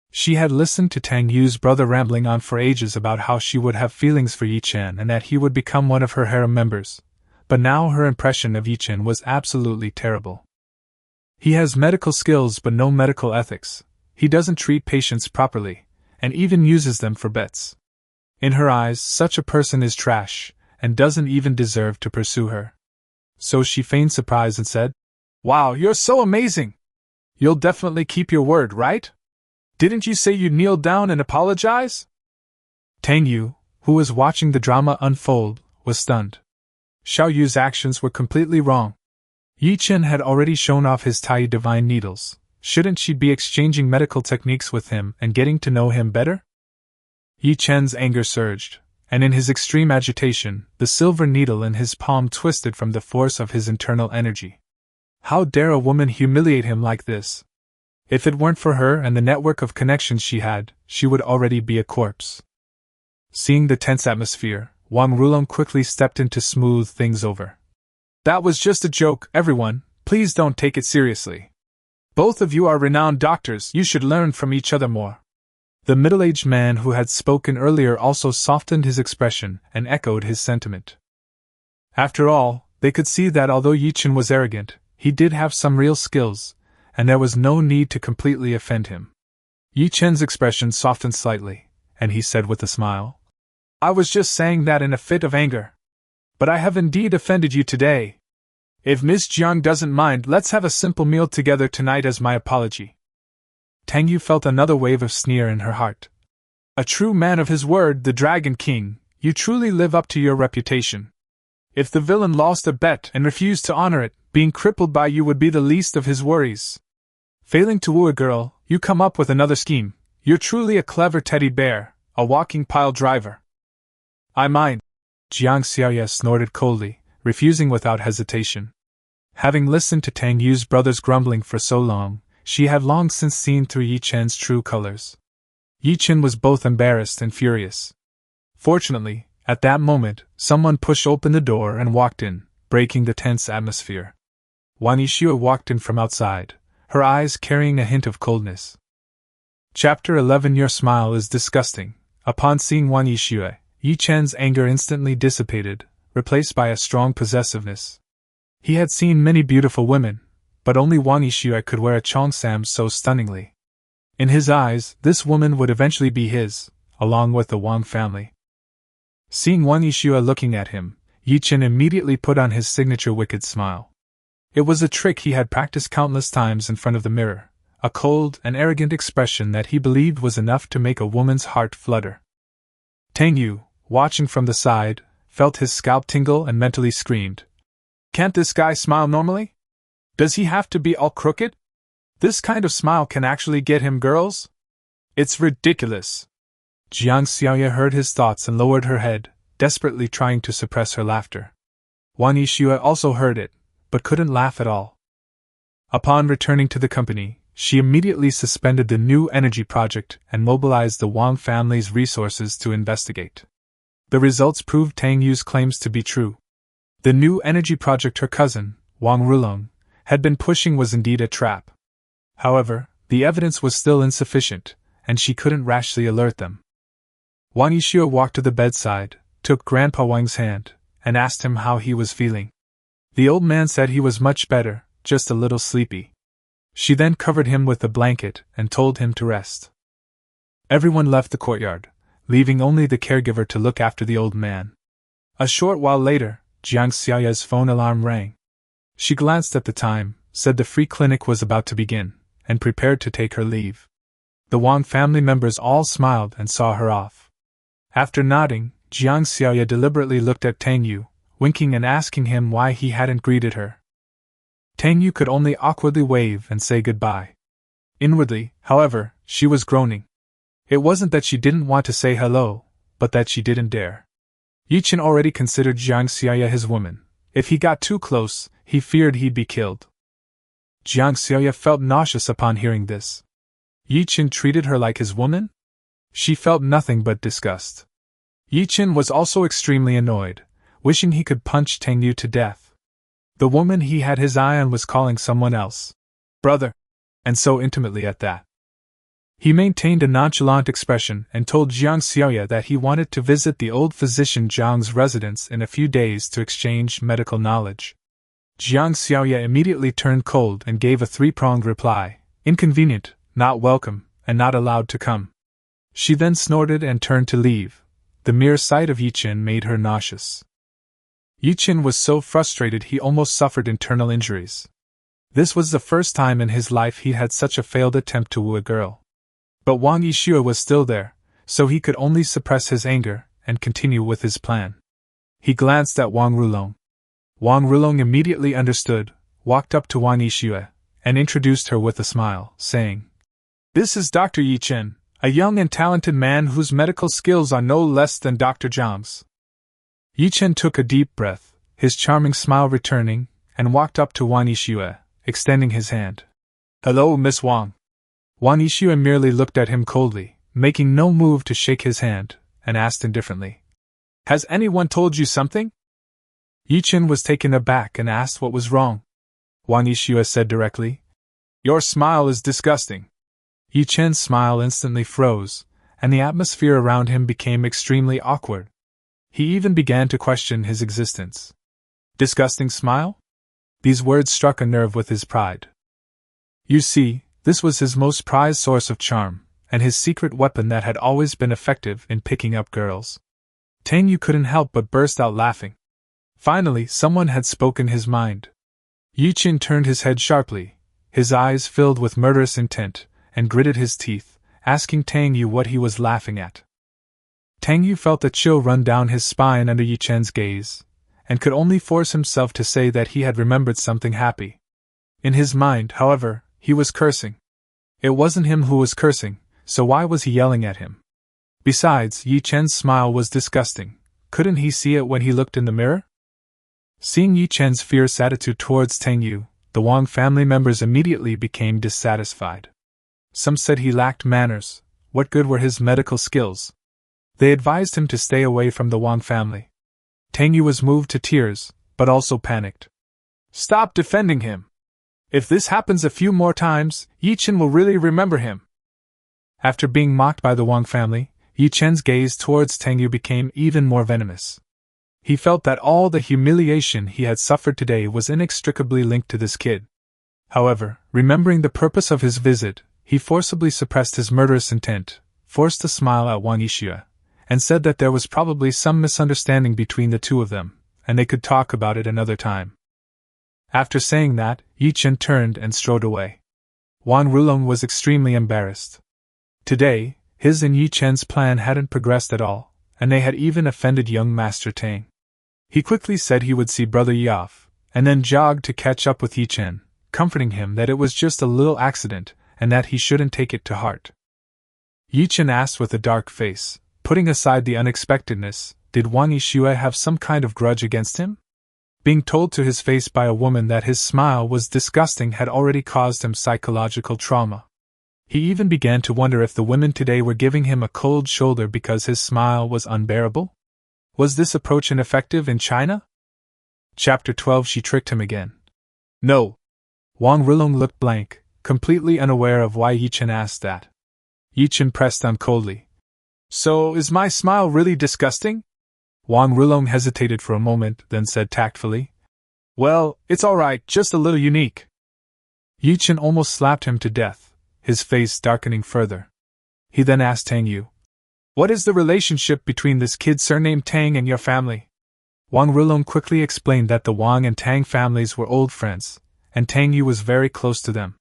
She had listened to Tang Yu's brother rambling on for ages about how she would have feelings for Ye Chen and that he would become one of her harem members, but now her impression of Ye Chen was absolutely terrible. He has medical skills but no medical ethics. He doesn't treat patients properly, and even uses them for bets. In her eyes, such a person is trash, and doesn't even deserve to pursue her. So she feigned surprise and said, Wow, you're so amazing! You'll definitely keep your word, right? Didn't you say you'd kneel down and apologize? Tang Yu, who was watching the drama unfold, was stunned. Xiao Yu's actions were completely wrong. Ye Chen had already shown off his Tai divine needles. Shouldn't she be exchanging medical techniques with him and getting to know him better? Ye Chen's anger surged, and in his extreme agitation, the silver needle in his palm twisted from the force of his internal energy. How dare a woman humiliate him like this? If it weren't for her and the network of connections she had, she would already be a corpse. Seeing the tense atmosphere, Wang Rulong quickly stepped in to smooth things over. That was just a joke, everyone. Please don't take it seriously. Both of you are renowned doctors. You should learn from each other more. The middle-aged man who had spoken earlier also softened his expression and echoed his sentiment. After all, they could see that although Ye Chen was arrogant, he did have some real skills, and there was no need to completely offend him. Ye Chen's expression softened slightly, and he said with a smile, I was just saying that in a fit of anger. But I have indeed offended you today. If Miss Jiang doesn't mind, let's have a simple meal together tonight as my apology. Tang Yu felt another wave of sneer in her heart. A true man of his word, the Dragon King, you truly live up to your reputation. If the villain lost a bet and refused to honor it, being crippled by you would be the least of his worries. Failing to woo a girl, you come up with another scheme. You're truly a clever teddy bear, a walking pile driver. I mind. Jiang Xiaoya snorted coldly, refusing without hesitation. Having listened to Tang Yu's brother's grumbling for so long, she had long since seen through Ye Chen's true colors. Ye Chen was both embarrassed and furious. Fortunately, at that moment, someone pushed open the door and walked in, breaking the tense atmosphere. Wan Yixue walked in from outside, her eyes carrying a hint of coldness. Chapter 11 Your smile is disgusting. Upon seeing Wan Yixue, Ye Chen's anger instantly dissipated, replaced by a strong possessiveness. He had seen many beautiful women, but only Wan Yixue could wear a cheongsam so stunningly. In his eyes, this woman would eventually be his, along with the Wang family. Seeing Wan Yixue looking at him, Ye Chen immediately put on his signature wicked smile. It was a trick he had practiced countless times in front of the mirror, a cold and arrogant expression that he believed was enough to make a woman's heart flutter. Tang Yu, watching from the side, felt his scalp tingle and mentally screamed, Can't this guy smile normally? Does he have to be all crooked? This kind of smile can actually get him girls? It's ridiculous. Jiang Xiaoya heard his thoughts and lowered her head, desperately trying to suppress her laughter. Wan Yixue also heard it, but couldn't laugh at all. Upon returning to the company, she immediately suspended the new energy project and mobilized the Wang family's resources to investigate. The results proved Tang Yu's claims to be true. The new energy project her cousin, Wang Rulong, had been pushing was indeed a trap. However, the evidence was still insufficient, and she couldn't rashly alert them. Wan Yixue walked to the bedside, took Grandpa Wang's hand, and asked him how he was feeling. The old man said he was much better, just a little sleepy. She then covered him with a blanket and told him to rest. Everyone left the courtyard, leaving only the caregiver to look after the old man. A short while later, Jiang Xiaoya's phone alarm rang. She glanced at the time, said the free clinic was about to begin, and prepared to take her leave. The Wang family members all smiled and saw her off. After nodding, Jiang Xiaoya deliberately looked at Tang Yu, winking and asking him why he hadn't greeted her. Tang Yu could only awkwardly wave and say goodbye. Inwardly, however, she was groaning. It wasn't that she didn't want to say hello, but that she didn't dare. Ye Chen already considered Jiang Xiaoya his woman. If he got too close, he feared he'd be killed. Jiang Xiaoya felt nauseous upon hearing this. Ye Chen treated her like his woman? She felt nothing but disgust. Ye Chen was also extremely annoyed, wishing he could punch Tang Yu to death. The woman he had his eye on was calling someone else brother, and so intimately at that. He maintained a nonchalant expression and told Jiang Xiaoya that he wanted to visit the old physician Zhang's residence in a few days to exchange medical knowledge. Jiang Xiaoya immediately turned cold and gave a three-pronged reply: inconvenient, not welcome, and not allowed to come. She then snorted and turned to leave. The mere sight of Ye Chen made her nauseous. Ye Chen was so frustrated he almost suffered internal injuries. This was the first time in his life he had such a failed attempt to woo a girl. But Wang Yixue was still there, so he could only suppress his anger and continue with his plan. He glanced at Wang Rulong. Wang Rulong immediately understood, walked up to Wang Yixue, and introduced her with a smile, saying, "This is Dr. Ye Chen, a young and talented man whose medical skills are no less than Dr. Zhang's." Ye Chen took a deep breath, his charming smile returning, and walked up to Wang Yixue, extending his hand. "Hello, Miss Wang." Wang Yixue merely looked at him coldly, making no move to shake his hand, and asked indifferently, "Has anyone told you something?" Ye Chen was taken aback and asked what was wrong. Wang Yixue said directly, "Your smile is disgusting." Ye Chen's smile instantly froze, and the atmosphere around him became extremely awkward. He even began to question his existence. Disgusting smile? These words struck a nerve with his pride. You see, this was his most prized source of charm, and his secret weapon that had always been effective in picking up girls. Tang Yu couldn't help but burst out laughing. Finally, someone had spoken his mind. Ye Chen turned his head sharply, his eyes filled with murderous intent, and gritted his teeth, asking Tang Yu what he was laughing at. Tang Yu felt a chill run down his spine under Ye Chen's gaze, and could only force himself to say that he had remembered something happy. In his mind, however, he was cursing. It wasn't him who was cursing, so why was he yelling at him? Besides, Ye Chen's smile was disgusting. Couldn't he see it when he looked in the mirror? Seeing Ye Chen's fierce attitude towards Tang Yu, the Wang family members immediately became dissatisfied. Some said he lacked manners. What good were his medical skills? They advised him to stay away from the Wang family. Tang Yu was moved to tears, but also panicked. "Stop defending him! If this happens a few more times, Ye Chen will really remember him." After being mocked by the Wang family, Ye Chen's gaze towards Tang Yu became even more venomous. He felt that all the humiliation he had suffered today was inextricably linked to this kid. However, remembering the purpose of his visit, he forcibly suppressed his murderous intent, forced a smile at Wang Yixue, and said that there was probably some misunderstanding between the two of them, and they could talk about it another time. After saying that, Ye Chen turned and strode away. Wang Rulong was extremely embarrassed. Today, his and Ye Chen's plan hadn't progressed at all, and they had even offended young Master Tang. He quickly said he would see Brother Yi off, and then jogged to catch up with Ye Chen, comforting him that it was just a little accident, and that he shouldn't take it to heart. Ye Chen asked with a dark face, putting aside the unexpectedness, did Wang Yixue have some kind of grudge against him? Being told to his face by a woman that his smile was disgusting had already caused him psychological trauma. He even began to wonder if the women today were giving him a cold shoulder because his smile was unbearable? Was this approach ineffective in China? Chapter 12. She tricked him again. No. Wang Rulong looked blank, completely unaware of why Ye Chen asked that. Ye Chen pressed on coldly. So, is my smile really disgusting? Wang Rulong hesitated for a moment, then said tactfully, "Well, it's alright, just a little unique." Ye Chen almost slapped him to death, his face darkening further. He then asked Tang Yu, "What is the relationship between this kid surnamed Tang and your family?" Wang Rulong quickly explained that the Wang and Tang families were old friends, and Tang Yu was very close to them.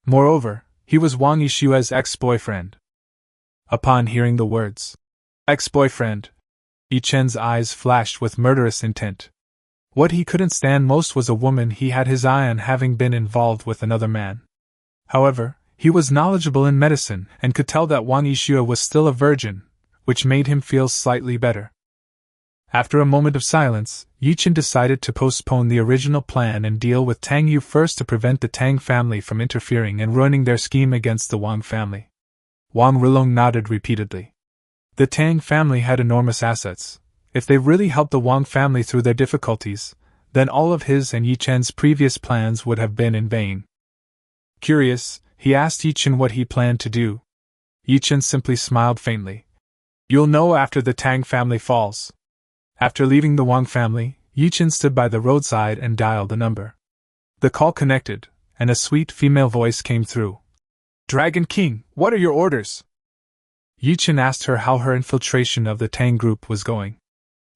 Moreover, he was Wang Yishua's ex-boyfriend. Upon hearing the words, ex-boyfriend, Ye Chen's eyes flashed with murderous intent. What he couldn't stand most was a woman he had his eye on having been involved with another man. However, he was knowledgeable in medicine and could tell that Wang Yishua was still a virgin, which made him feel slightly better. After a moment of silence, Ye Chen decided to postpone the original plan and deal with Tang Yu first to prevent the Tang family from interfering and ruining their scheme against the Wang family. Wang Rulong nodded repeatedly. The Tang family had enormous assets. If they really helped the Wang family through their difficulties, then all of his and Ye Chen's previous plans would have been in vain. Curious, he asked Ye Chen what he planned to do. Ye Chen simply smiled faintly. "You'll know after the Tang family falls." After leaving the Wang family, Ye Chen stood by the roadside and dialed the number. The call connected, and a sweet female voice came through. "Dragon King, what are your orders?" Ye Chen asked her how her infiltration of the Tang group was going.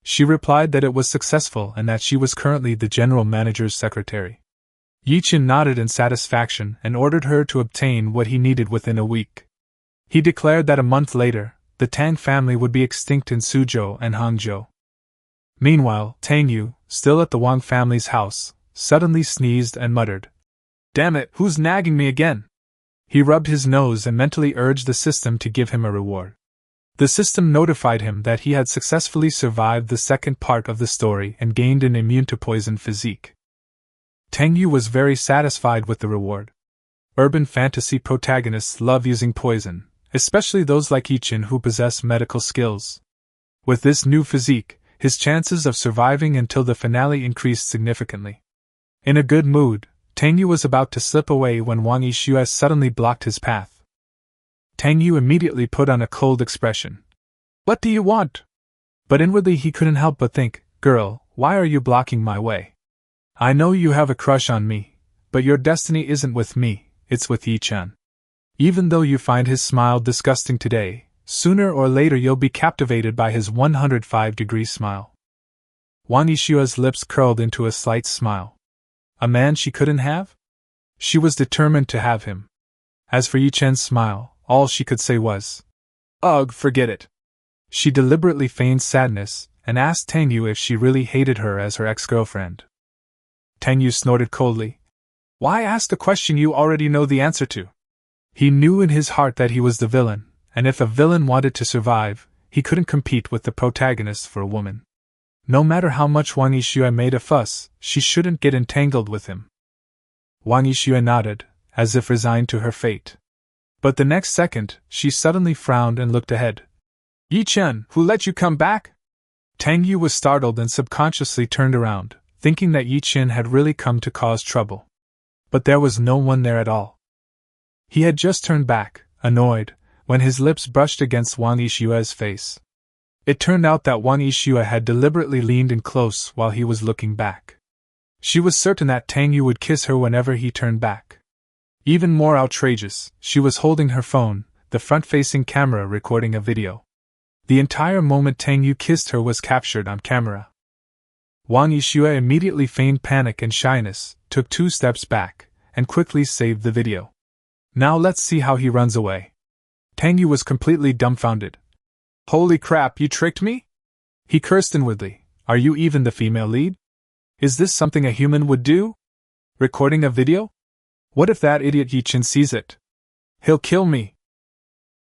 She replied that it was successful and that she was currently the general manager's secretary. Ye Chen nodded in satisfaction and ordered her to obtain what he needed within a week. He declared that a month later, the Tang family would be extinct in Suzhou and Hangzhou. Meanwhile, Tang Yu, still at the Wang family's house, suddenly sneezed and muttered, "Damn it, who's nagging me again?" He rubbed his nose and mentally urged the system to give him a reward. The system notified him that he had successfully survived the second part of the story and gained an immune to poison physique. Tang Yu was very satisfied with the reward. Urban fantasy protagonists love using poison, especially those like Ye Chen who possess medical skills. With this new physique, his chances of surviving until the finale increased significantly. In a good mood, Tang Yu was about to slip away when Wang Yishua suddenly blocked his path. Tang Yu immediately put on a cold expression. "What do you want?" But inwardly he couldn't help but think, "Girl, why are you blocking my way? I know you have a crush on me, but your destiny isn't with me, it's with Ye Chen. Even though you find his smile disgusting today, sooner or later you'll be captivated by his 105-degree smile." Wang Yishua's lips curled into a slight smile. A man she couldn't have? She was determined to have him. As for Ye Chen's smile, all she could say was, "Ugh, forget it." She deliberately feigned sadness and asked Tang Yu if she really hated her as her ex-girlfriend. Tang Yu snorted coldly. "Why ask a question you already know the answer to?" He knew in his heart that he was the villain, and if a villain wanted to survive, he couldn't compete with the protagonist for a woman. No matter how much Wang Yishua made a fuss, she shouldn't get entangled with him. Wang Yishua nodded, as if resigned to her fate. But the next second, she suddenly frowned and looked ahead. "Ye Chen, who let you come back?" Tang Yu was startled and subconsciously turned around, thinking that Ye Chen had really come to cause trouble. But there was no one there at all. He had just turned back, annoyed, when his lips brushed against Wang Yishua's face. It turned out that Wang Yishua had deliberately leaned in close while he was looking back. She was certain that Tang Yu would kiss her whenever he turned back. Even more outrageous, she was holding her phone, the front-facing camera recording a video. The entire moment Tang Yu kissed her was captured on camera. Wang Yishua immediately feigned panic and shyness, took 2 steps back, and quickly saved the video. Now let's see how he runs away. Tang Yu was completely dumbfounded. "Holy crap, you tricked me?" He cursed inwardly. "Are you even the female lead? Is this something a human would do? Recording a video? What if that idiot Ye Chen sees it? He'll kill me."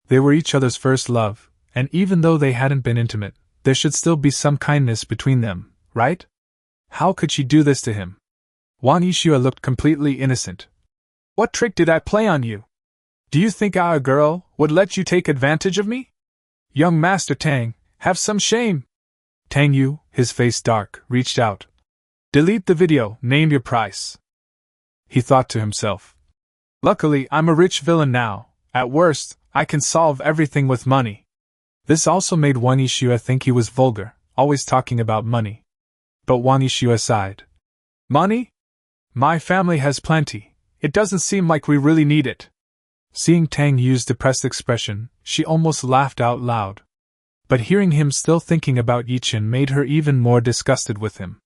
They were each other's first love, and even though they hadn't been intimate, there should still be some kindness between them, right? How could she do this to him? Wang Yishua looked completely innocent. "What trick did I play on you? Do you think I, a girl, would let you take advantage of me? Young Master Tang, have some shame." Tang Yu, his face dark, reached out. "Delete the video, name your price." He thought to himself. "Luckily, I'm a rich villain now. At worst, I can solve everything with money." This also made Wang Yishua think he was vulgar, always talking about money. But Wang Yixue sighed. Money? My family has plenty. It doesn't seem like we really need it. Seeing Tang Yu's depressed expression, she almost laughed out loud. But hearing him still thinking about Ye Chen made her even more disgusted with him.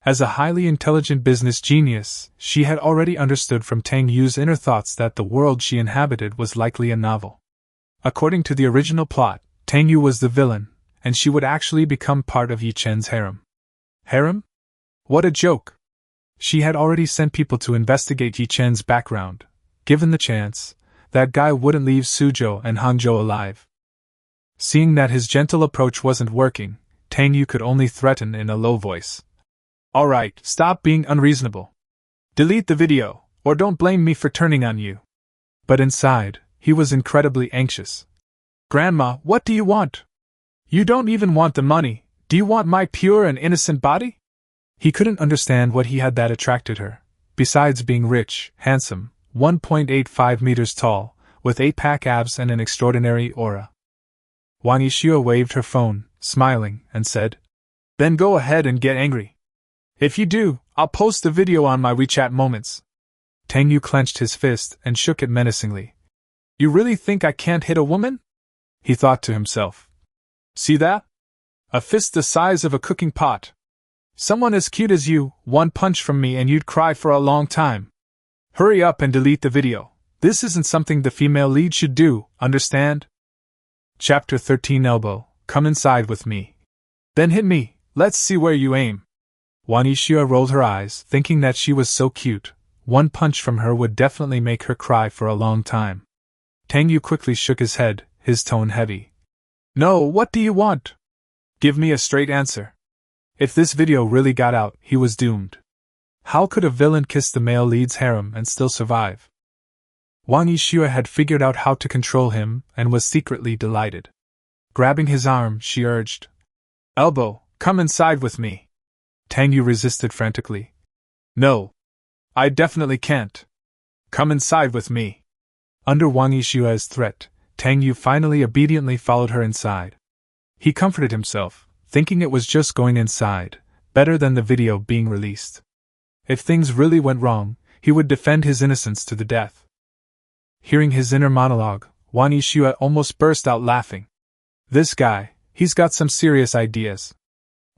As a highly intelligent business genius, she had already understood from Tang Yu's inner thoughts that the world she inhabited was likely a novel. According to the original plot, Tang Yu was the villain, and she would actually become part of Ye Chen's harem. Harem? What a joke! She had already sent people to investigate Ye Chen's background. Given the chance, that guy wouldn't leave Suzhou and Hangzhou alive. Seeing that his gentle approach wasn't working, Tang Yu could only threaten in a low voice. Alright, stop being unreasonable. Delete the video, or don't blame me for turning on you. But inside, he was incredibly anxious. Grandma, what do you want? You don't even want the money, do you want my pure and innocent body? He couldn't understand what he had that attracted her, besides being rich, handsome, 1.85 meters tall, with 8-pack abs and an extraordinary aura. Wang Yixue waved her phone, smiling, and said, Then go ahead and get angry. If you do, I'll post the video on my WeChat moments. Tang Yu clenched his fist and shook it menacingly. You really think I can't hit a woman? He thought to himself. See that? A fist the size of a cooking pot. Someone as cute as you, one punch from me and you'd cry for a long time. Hurry up and delete the video. This isn't something the female lead should do, understand? Chapter 13 Elbow, come inside with me. Then hit me, let's see where you aim. Wang Yixue rolled her eyes, thinking that she was so cute. One punch from her would definitely make her cry for a long time. Tang Yu quickly shook his head, his tone heavy. No, what do you want? Give me a straight answer. If this video really got out, he was doomed. How could a villain kiss the male lead's harem and still survive? Wang Yixue had figured out how to control him and was secretly delighted. Grabbing his arm, she urged, Elbow, come inside with me. Tang Yu resisted frantically. No. I definitely can't. Come inside with me. Under Wang Yixue's threat, Tang Yu finally obediently followed her inside. He comforted himself, thinking it was just going inside, better than the video being released. If things really went wrong, he would defend his innocence to the death. Hearing his inner monologue, Wang Yixue almost burst out laughing. This guy, he's got some serious ideas.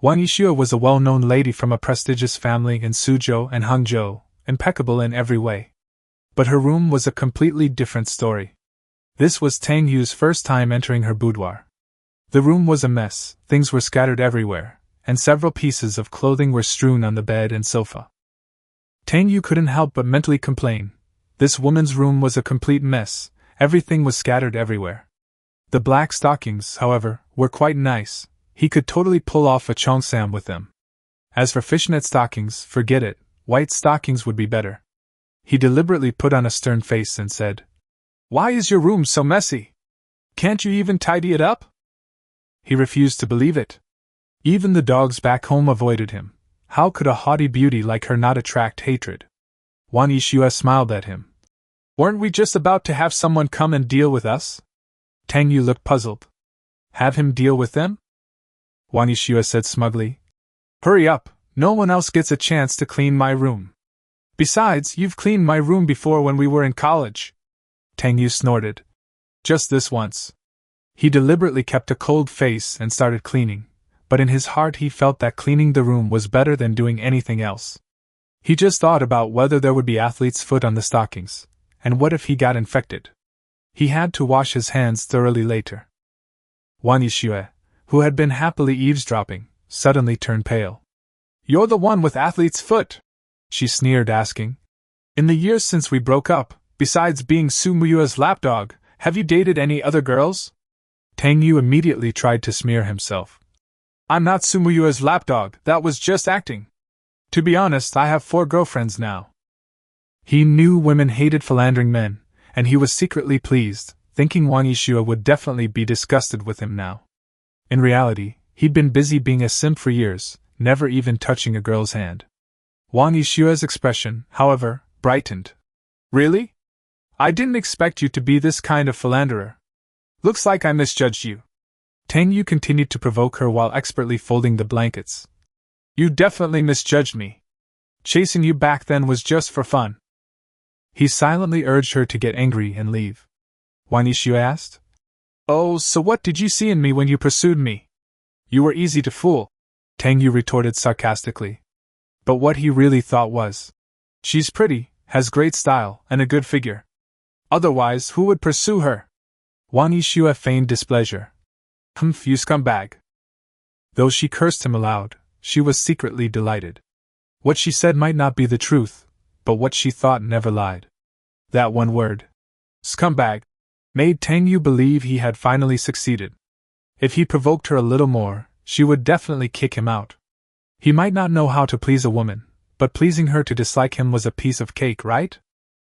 Wang Yixue was a well-known lady from a prestigious family in Suzhou and Hangzhou, impeccable in every way. But her room was a completely different story. This was Tang Yu's first time entering her boudoir. The room was a mess, things were scattered everywhere, and several pieces of clothing were strewn on the bed and sofa. Tang Yu couldn't help but mentally complain. This woman's room was a complete mess, everything was scattered everywhere. The black stockings, however, were quite nice. He could totally pull off a cheongsam with them. As for fishnet stockings, forget it, white stockings would be better. He deliberately put on a stern face and said, Why is your room so messy? Can't you even tidy it up? He refused to believe it. Even the dogs back home avoided him. How could a haughty beauty like her not attract hatred? Wang Yixue smiled at him. Weren't we just about to have someone come and deal with us? Tang Yu looked puzzled. Have him deal with them? Wang Yixue said smugly. Hurry up, no one else gets a chance to clean my room. Besides, you've cleaned my room before when we were in college. Tang Yu snorted. Just this once. He deliberately kept a cold face and started cleaning, but in his heart he felt that cleaning the room was better than doing anything else. He just thought about whether there would be athlete's foot on the stockings, and what if he got infected. He had to wash his hands thoroughly later. Wang Yixue, who had been happily eavesdropping, suddenly turned pale. You're the one with athlete's foot, she sneered, asking. In the years since we broke up, besides being Su Muyue's lapdog, have you dated any other girls? Tang Yu immediately tried to smear himself. I'm not Su Muyue's lapdog, that was just acting. To be honest, I have 4 girlfriends now. He knew women hated philandering men, and he was secretly pleased, thinking Wang Yixue would definitely be disgusted with him now. In reality, he'd been busy being a simp for years, never even touching a girl's hand. Wang Yixue's expression, however, brightened. Really? I didn't expect you to be this kind of philanderer. Looks like I misjudged you. Tang Yu continued to provoke her while expertly folding the blankets. You definitely misjudged me. Chasing you back then was just for fun. He silently urged her to get angry and leave. Wan Yixue asked. Oh, so what did you see in me when you pursued me? You were easy to fool, Tang Yu retorted sarcastically. But what he really thought was, she's pretty, has great style, and a good figure. Otherwise, who would pursue her? Wan Yixue feigned displeasure. Humph, you scumbag. Though she cursed him aloud, she was secretly delighted. What she said might not be the truth, but what she thought never lied. That one word, scumbag, made Tang Yu believe he had finally succeeded. If he provoked her a little more, she would definitely kick him out. He might not know how to please a woman, but pleasing her to dislike him was a piece of cake, right?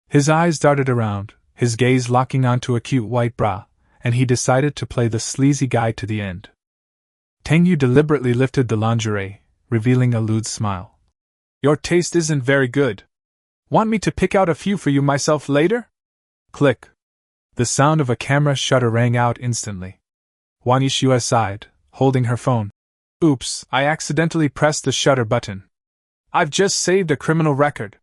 His eyes darted around, his gaze locking onto a cute white bra, and he decided to play the sleazy guy to the end. Tang Yu deliberately lifted the lingerie, revealing a lewd smile. Your taste isn't very good. Want me to pick out a few for you myself later? Click. The sound of a camera shutter rang out instantly. Wan Yixue sighed, holding her phone. Oops, I accidentally pressed the shutter button. I've just saved a criminal record.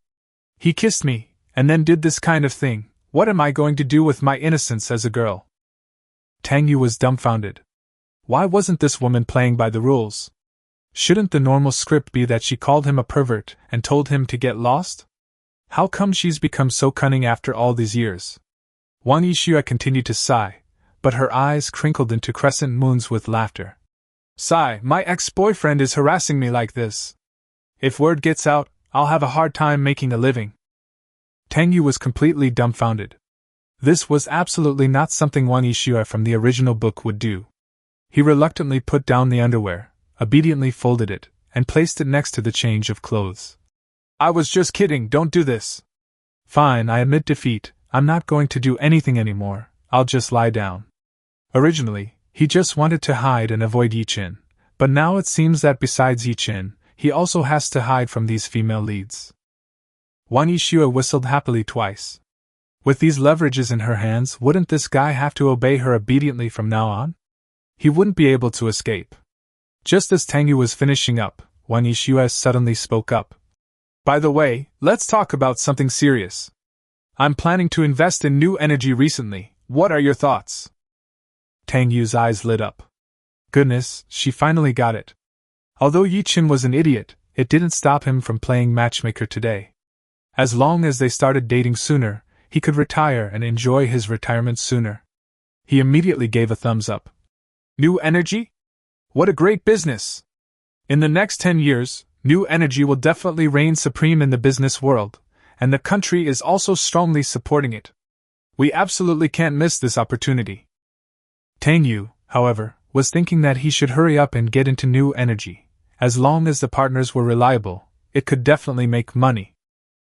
He kissed me, and then did this kind of thing. What am I going to do with my innocence as a girl? Tang Yu was dumbfounded. Why wasn't this woman playing by the rules? Shouldn't the normal script be that she called him a pervert and told him to get lost? How come she's become so cunning after all these years? Wan Yixue continued to sigh, but her eyes crinkled into crescent moons with laughter. Sigh, my ex-boyfriend is harassing me like this. If word gets out, I'll have a hard time making a living. Tang Yu was completely dumbfounded. This was absolutely not something Wan Yixue from the original book would do. He reluctantly put down the underwear, obediently folded it, and placed it next to the change of clothes. I was just kidding, don't do this. Fine, I admit defeat, I'm not going to do anything anymore, I'll just lie down. Originally, he just wanted to hide and avoid Ye Chen, but now it seems that besides Ye Chen, he also has to hide from these female leads. Wan Yixue whistled happily twice. With these leverages in her hands, wouldn't this guy have to obey her obediently from now on? He wouldn't be able to escape. Just as Tang Yu was finishing up, Wan Yixue suddenly spoke up. By the way, let's talk about something serious. I'm planning to invest in new energy recently. What are your thoughts? Tang Yu's eyes lit up. Goodness, she finally got it. Although Ye Chen was an idiot, it didn't stop him from playing matchmaker today. As long as they started dating sooner, he could retire and enjoy his retirement sooner. He immediately gave a thumbs up. New energy? What a great business! In the next 10 years, new energy will definitely reign supreme in the business world, and the country is also strongly supporting it. We absolutely can't miss this opportunity. Tang Yu, however, was thinking that he should hurry up and get into new energy. As long as the partners were reliable, it could definitely make money.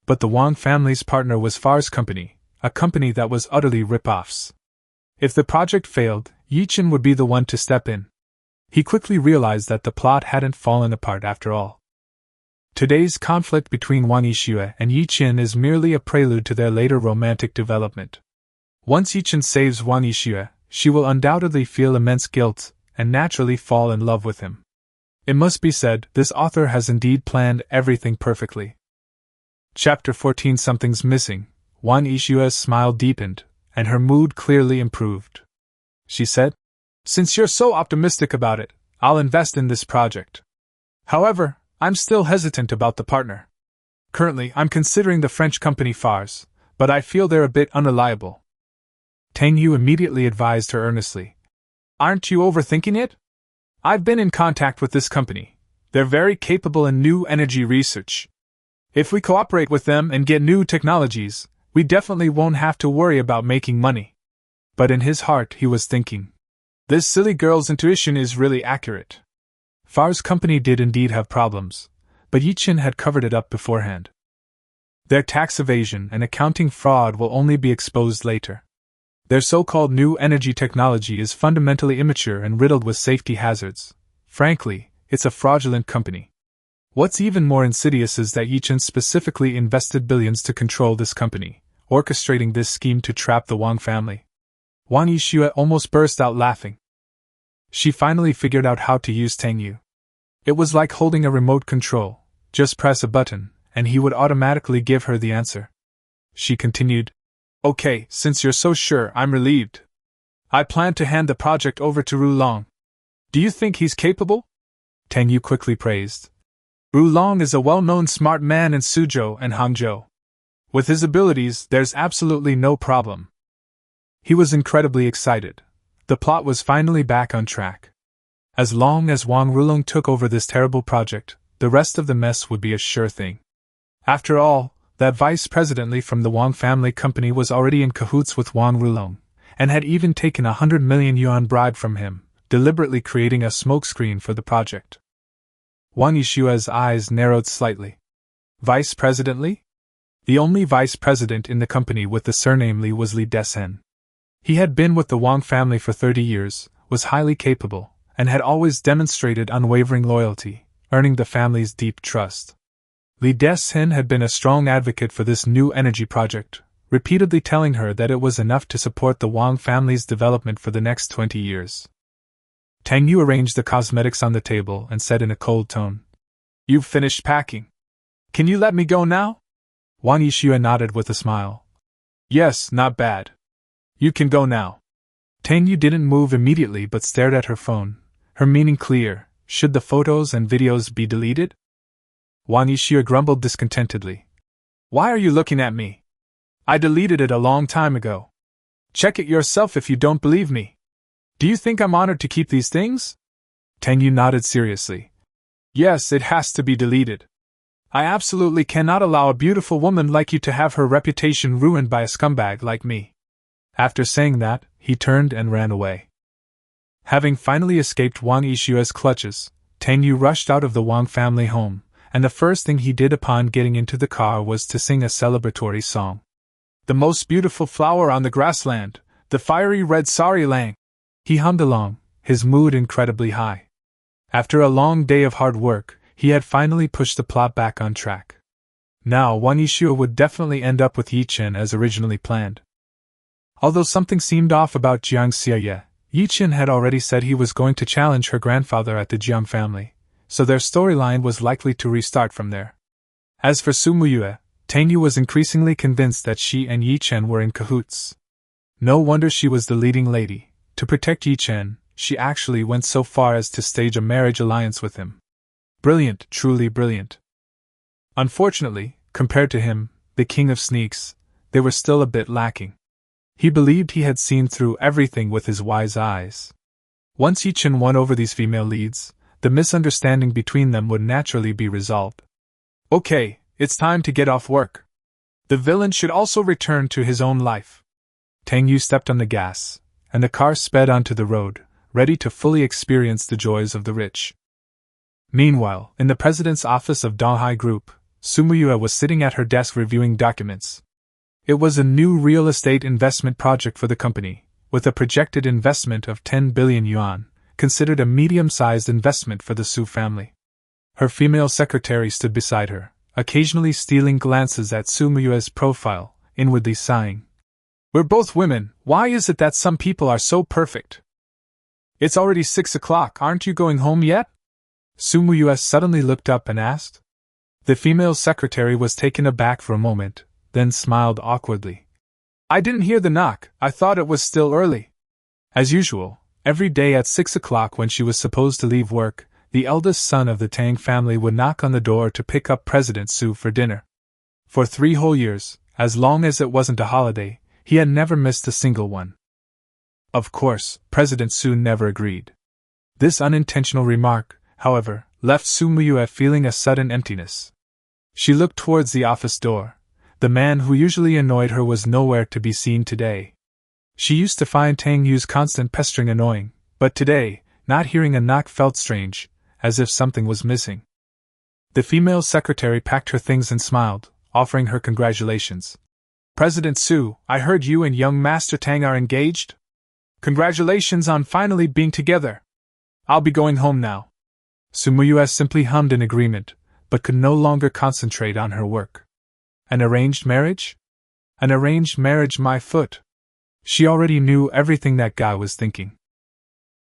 But the Wang family's partner was Far's company, a company that was utterly rip-offs. If the project failed, Ye Chen would be the one to step in. He quickly realized that the plot hadn't fallen apart after all. Today's conflict between Wan Yixue and Ye Chen is merely a prelude to their later romantic development. Once Ye Chen saves Wan Yixue, she will undoubtedly feel immense guilt and naturally fall in love with him. It must be said, this author has indeed planned everything perfectly. Chapter 14. Something's missing. Wan Yixue's smile deepened, and her mood clearly improved. She said, Since you're so optimistic about it, I'll invest in this project. However, I'm still hesitant about the partner. Currently, I'm considering the French company Fars, but I feel they're a bit unreliable. Tang Yu immediately advised her earnestly. Aren't you overthinking it? I've been in contact with this company. They're very capable in new energy research. If we cooperate with them and get new technologies, we definitely won't have to worry about making money. But in his heart he was thinking, this silly girl's intuition is really accurate. Far's company did indeed have problems, but Ye Chen had covered it up beforehand. Their tax evasion and accounting fraud will only be exposed later. Their so-called new energy technology is fundamentally immature and riddled with safety hazards. Frankly, it's a fraudulent company. What's even more insidious is that Ye Chen specifically invested billions to control this company, orchestrating this scheme to trap the Wang family. Wan Yixue almost burst out laughing. She finally figured out how to use Tang Yu. It was like holding a remote control, just press a button, and he would automatically give her the answer. She continued, "Okay, since you're so sure, I'm relieved. I plan to hand the project over to Rulong. Do you think he's capable?" Tang Yu quickly praised. "Rulong is a well-known smart man in Suzhou and Hangzhou. With his abilities, there's absolutely no problem." He was incredibly excited. The plot was finally back on track. As long as Wang Rulong took over this terrible project, the rest of the mess would be a sure thing. After all, that vice president from the Wang family company was already in cahoots with Wang Rulong, and had even taken 100 million yuan bribe from him, deliberately creating a smokescreen for the project. Wang Yishua's eyes narrowed slightly. Vice President Li? The only vice president in the company with the surname Li was Li Desen. He had been with the Wang family for 30 years, was highly capable, and had always demonstrated unwavering loyalty, earning the family's deep trust. Li Desen had been a strong advocate for this new energy project, repeatedly telling her that it was enough to support the Wang family's development for the next 20 years. Tang Yu arranged the cosmetics on the table and said in a cold tone, "You've finished packing. Can you let me go now?" Wang Yishua nodded with a smile. "Yes, not bad. You can go now." Tang Yu didn't move immediately but stared at her phone, her meaning clear. Should the photos and videos be deleted? Wang Yishua grumbled discontentedly. "Why are you looking at me? I deleted it a long time ago. Check it yourself if you don't believe me. Do you think I'm honored to keep these things?" Tang Yu nodded seriously. "Yes, it has to be deleted. I absolutely cannot allow a beautiful woman like you to have her reputation ruined by a scumbag like me." After saying that, he turned and ran away. Having finally escaped Wang Yishua's clutches, Tang Yu rushed out of the Wang family home, and the first thing he did upon getting into the car was to sing a celebratory song. "The most beautiful flower on the grassland, the fiery red sari lang." He hummed along, his mood incredibly high. After a long day of hard work, he had finally pushed the plot back on track. Now Wang Yishua would definitely end up with Ye Chen as originally planned. Although something seemed off about Jiang Xiaye, Ye Chen had already said he was going to challenge her grandfather at the Jiang family, so their storyline was likely to restart from there. As for Su Muyue, Tang Yu was increasingly convinced that she and Ye Chen were in cahoots. No wonder she was the leading lady. To protect Ye Chen, she actually went so far as to stage a marriage alliance with him. Brilliant, truly brilliant. Unfortunately, compared to him, the king of sneaks, they were still a bit lacking. He believed he had seen through everything with his wise eyes. Once Ye Chen won over these female leads, the misunderstanding between them would naturally be resolved. "Okay, it's time to get off work. The villain should also return to his own life." Tang Yu stepped on the gas, and the car sped onto the road, ready to fully experience the joys of the rich. Meanwhile, in the president's office of Donghai Group, Su Muyue was sitting at her desk reviewing documents. It was a new real estate investment project for the company, with a projected investment of 10 billion yuan, considered a medium-sized investment for the Su family. Her female secretary stood beside her, occasionally stealing glances at Su Muyue's profile, inwardly sighing. "We're both women, why is it that some people are so perfect? It's already 6 o'clock, aren't you going home yet?" Su Muyue suddenly looked up and asked. The female secretary was taken aback for a moment, then smiled awkwardly. "I didn't hear the knock, I thought it was still early." As usual, every day at 6 o'clock when she was supposed to leave work, the eldest son of the Tang family would knock on the door to pick up President Su for dinner. For 3 whole years, as long as it wasn't a holiday, he had never missed a single one. Of course, President Su never agreed. This unintentional remark, however, left Su Muyue feeling a sudden emptiness. She looked towards the office door. The man who usually annoyed her was nowhere to be seen today. She used to find Tang Yu's constant pestering annoying, but today, not hearing a knock felt strange, as if something was missing. The female secretary packed her things and smiled, offering her congratulations. "President Su, I heard you and young Master Tang are engaged? Congratulations on finally being together. I'll be going home now." Su Muyue simply hummed in agreement, but could no longer concentrate on her work. An arranged marriage? An arranged marriage, my foot. She already knew everything that guy was thinking.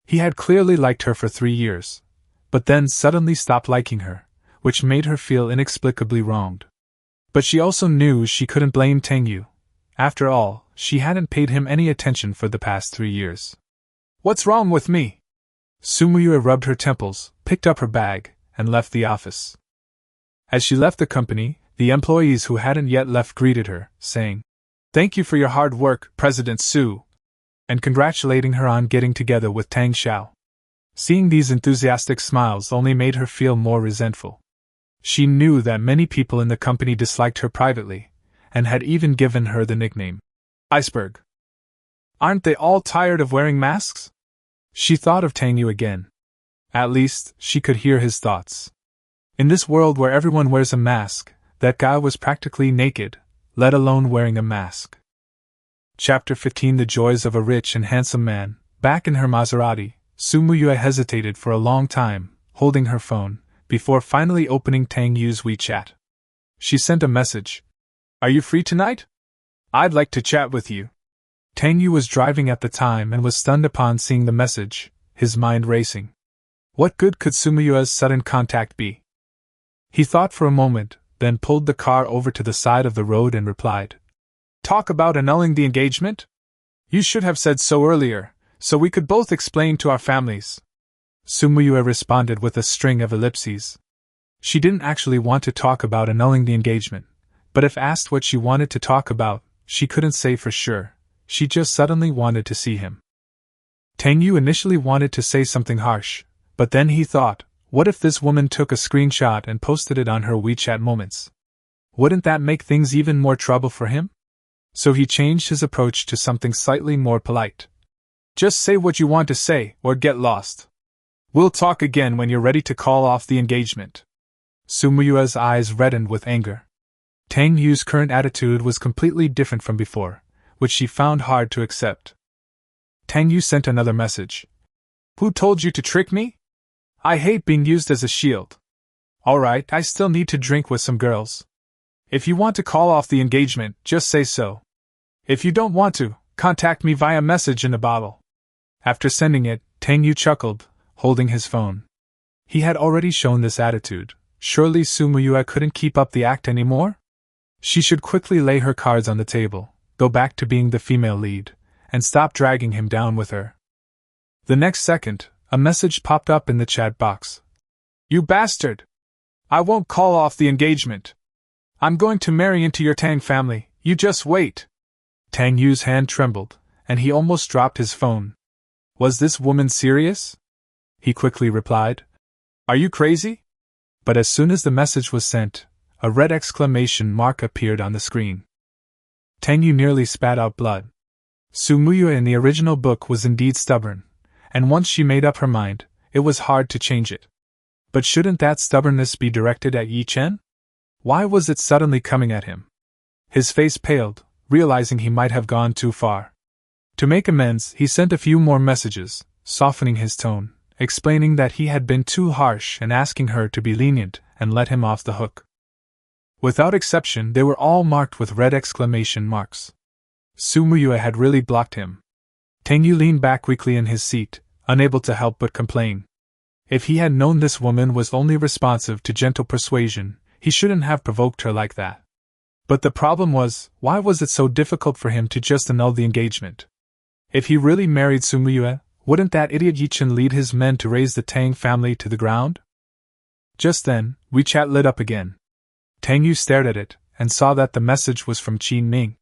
He had clearly liked her for 3 years, but then suddenly stopped liking her, which made her feel inexplicably wronged. But she also knew she couldn't blame Tang Yu. After all, she hadn't paid him any attention for the past 3 years. "What's wrong with me?" Su Muyue rubbed her temples, picked up her bag, and left the office. As she left the company, the employees who hadn't yet left greeted her, saying, "Thank you for your hard work, President Su," and congratulating her on getting together with Tang Xiao. Seeing these enthusiastic smiles only made her feel more resentful. She knew that many people in the company disliked her privately, and had even given her the nickname Iceberg. Aren't they all tired of wearing masks? She thought of Tang Yu again. At least, she could hear his thoughts. In this world where everyone wears a mask, that guy was practically naked, let alone wearing a mask. Chapter 15 The Joys of a Rich and Handsome Man. Back in her Maserati, Su Muyue hesitated for a long time, holding her phone, before finally opening Tang Yu's WeChat. She sent a message. "Are you free tonight? I'd like to chat with you." Tang Yu was driving at the time and was stunned upon seeing the message, his mind racing. What good could Su Muyue's sudden contact be? He thought for a moment, then pulled the car over to the side of the road and replied. "Talk about annulling the engagement? You should have said so earlier, so we could both explain to our families." Su Muyue responded with a string of ellipses. She didn't actually want to talk about annulling the engagement, but if asked what she wanted to talk about, she couldn't say for sure. She just suddenly wanted to see him. Tang Yu initially wanted to say something harsh, but then he thought, what if this woman took a screenshot and posted it on her WeChat moments? Wouldn't that make things even more trouble for him? So he changed his approach to something slightly more polite. "Just say what you want to say, or get lost. We'll talk again when you're ready to call off the engagement." Su Muyue's eyes reddened with anger. Tang Yu's current attitude was completely different from before, which she found hard to accept. Tang Yu sent another message. "Who told you to trick me? I hate being used as a shield. Alright, I still need to drink with some girls. If you want to call off the engagement, just say so. If you don't want to, contact me via message in a bottle." After sending it, Tang Yu chuckled, holding his phone. He had already shown this attitude. Surely Su Muyue couldn't keep up the act anymore? She should quickly lay her cards on the table, go back to being the female lead, and stop dragging him down with her. The next second, a message popped up in the chat box. "You bastard! I won't call off the engagement. I'm going to marry into your Tang family, you just wait." Tang Yu's hand trembled, and he almost dropped his phone. Was this woman serious? He quickly replied, "Are you crazy?" But as soon as the message was sent, a red exclamation mark appeared on the screen. Tang Yu nearly spat out blood. Su Muyue in the original book was indeed stubborn, and once she made up her mind, it was hard to change it. But shouldn't that stubbornness be directed at Ye Chen? Why was it suddenly coming at him? His face paled, realizing he might have gone too far. To make amends, he sent a few more messages, softening his tone, explaining that he had been too harsh and asking her to be lenient and let him off the hook. Without exception, they were all marked with red exclamation marks. Su Muyue had really blocked him. Tang Yu leaned back weakly in his seat, unable to help but complain. If he had known this woman was only responsive to gentle persuasion, he shouldn't have provoked her like that. But the problem was, why was it so difficult for him to just annul the engagement? If he really married Su Muyue, wouldn't that idiot Ye Chen lead his men to raze the Tang family to the ground? Just then, WeChat lit up again. Tang Yu stared at it, and saw that the message was from Qin Ming.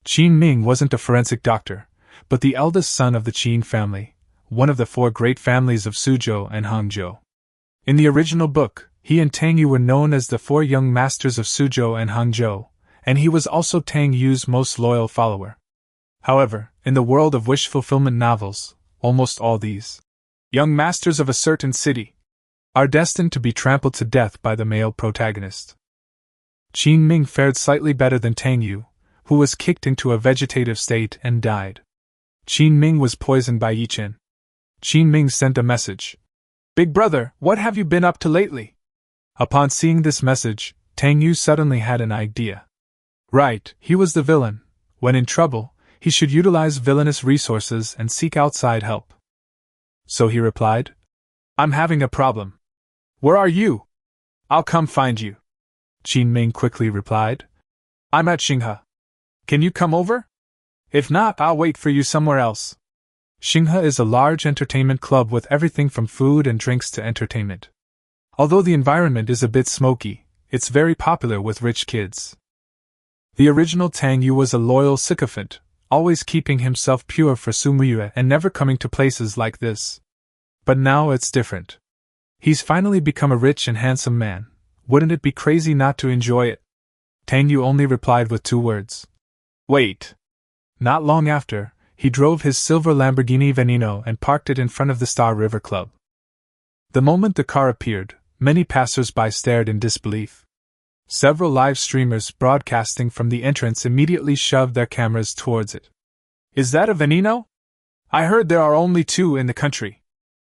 Qin Ming wasn't a forensic doctor, but the eldest son of the Qin family, one of the 4 great families of Suzhou and Hangzhou. In the original book, he and Tang Yu were known as the 4 young masters of Suzhou and Hangzhou, and he was also Tang Yu's most loyal follower. However, in the world of wish-fulfillment novels, almost all these young masters of a certain city are destined to be trampled to death by the male protagonist. Qin Ming fared slightly better than Tang Yu, who was kicked into a vegetative state and died. Qin Ming was poisoned by Ye Chen. Qin Ming sent a message. "Big brother, what have you been up to lately?" Upon seeing this message, Tang Yu suddenly had an idea. Right, he was the villain. When in trouble, he should utilize villainous resources and seek outside help. So he replied, I'm having a problem. Where are you? I'll come find you. Qin Ming quickly replied, I'm at Xinghe. Can you come over? If not, I'll wait for you somewhere else. Xinghe is a large entertainment club with everything from food and drinks to entertainment. Although the environment is a bit smoky, it's very popular with rich kids. The original Tang Yu was a loyal sycophant, always keeping himself pure for Su Muyue and never coming to places like this. But now it's different. He's finally become a rich and handsome man. Wouldn't it be crazy not to enjoy it? Tang Yu only replied with 2 words. Wait. Not long after, he drove his silver Lamborghini Veneno and parked it in front of the Star River Club. The moment the car appeared, many passers-by stared in disbelief. Several live streamers broadcasting from the entrance immediately shoved their cameras towards it. Is that a Veneno? I heard there are only 2 in the country.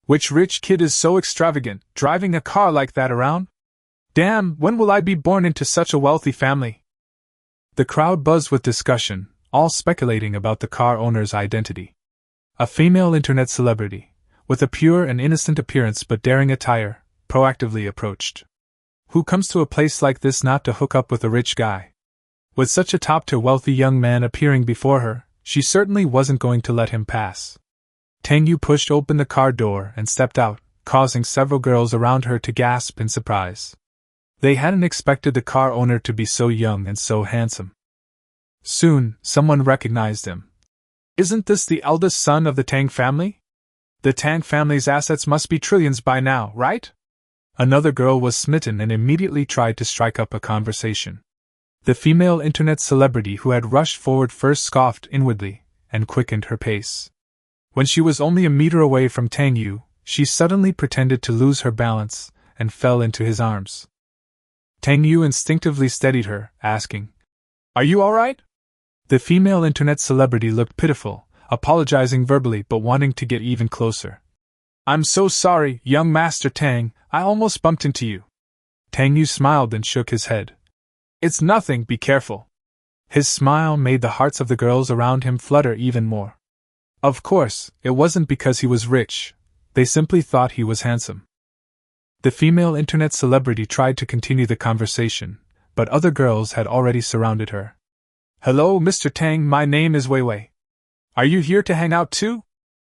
Which rich kid is so extravagant, driving a car like that around? Damn, when will I be born into such a wealthy family? The crowd buzzed with discussion, all speculating about the car owner's identity. A female internet celebrity, with a pure and innocent appearance but daring attire, proactively approached. Who comes to a place like this not to hook up with a rich guy? With such a top-tier wealthy young man appearing before her, she certainly wasn't going to let him pass. Tang Yu pushed open the car door and stepped out, causing several girls around her to gasp in surprise. They hadn't expected the car owner to be so young and so handsome. Soon, someone recognized him. Isn't this the eldest son of the Tang family? The Tang family's assets must be trillions by now, right? Another girl was smitten and immediately tried to strike up a conversation. The female internet celebrity who had rushed forward first scoffed inwardly and quickened her pace. When she was only a meter away from Tang Yu, she suddenly pretended to lose her balance and fell into his arms. Tang Yu instinctively steadied her, asking, Are you all right? The female internet celebrity looked pitiful, apologizing verbally but wanting to get even closer. I'm so sorry, young Master Tang, I almost bumped into you. Tang Yu smiled and shook his head. It's nothing, be careful. His smile made the hearts of the girls around him flutter even more. Of course, it wasn't because he was rich, they simply thought he was handsome. The female internet celebrity tried to continue the conversation, but other girls had already surrounded her. Hello, Mr. Tang, my name is Weiwei. Are you here to hang out too?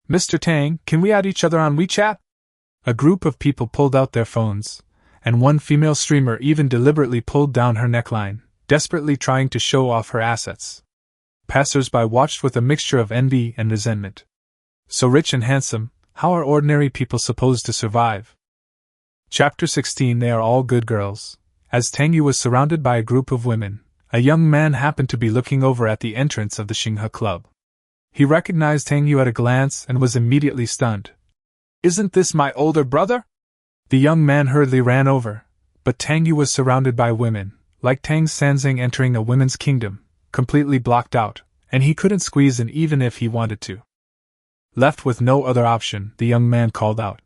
Mr. Tang, can we add each other on WeChat? A group of people pulled out their phones, and one female streamer even deliberately pulled down her neckline, desperately trying to show off her assets. Passers-by watched with a mixture of envy and resentment. So rich and handsome, how are ordinary people supposed to survive? Chapter 16. They are all good girls. As Tang Yu was surrounded by a group of women, a young man happened to be looking over at the entrance of the Xinghe Club. He recognized Tang Yu at a glance and was immediately stunned. Isn't this my older brother? The young man hurriedly ran over, but Tang Yu was surrounded by women, like Tang Sanzing entering a women's kingdom, completely blocked out, and he couldn't squeeze in even if he wanted to. Left with no other option, the young man called out,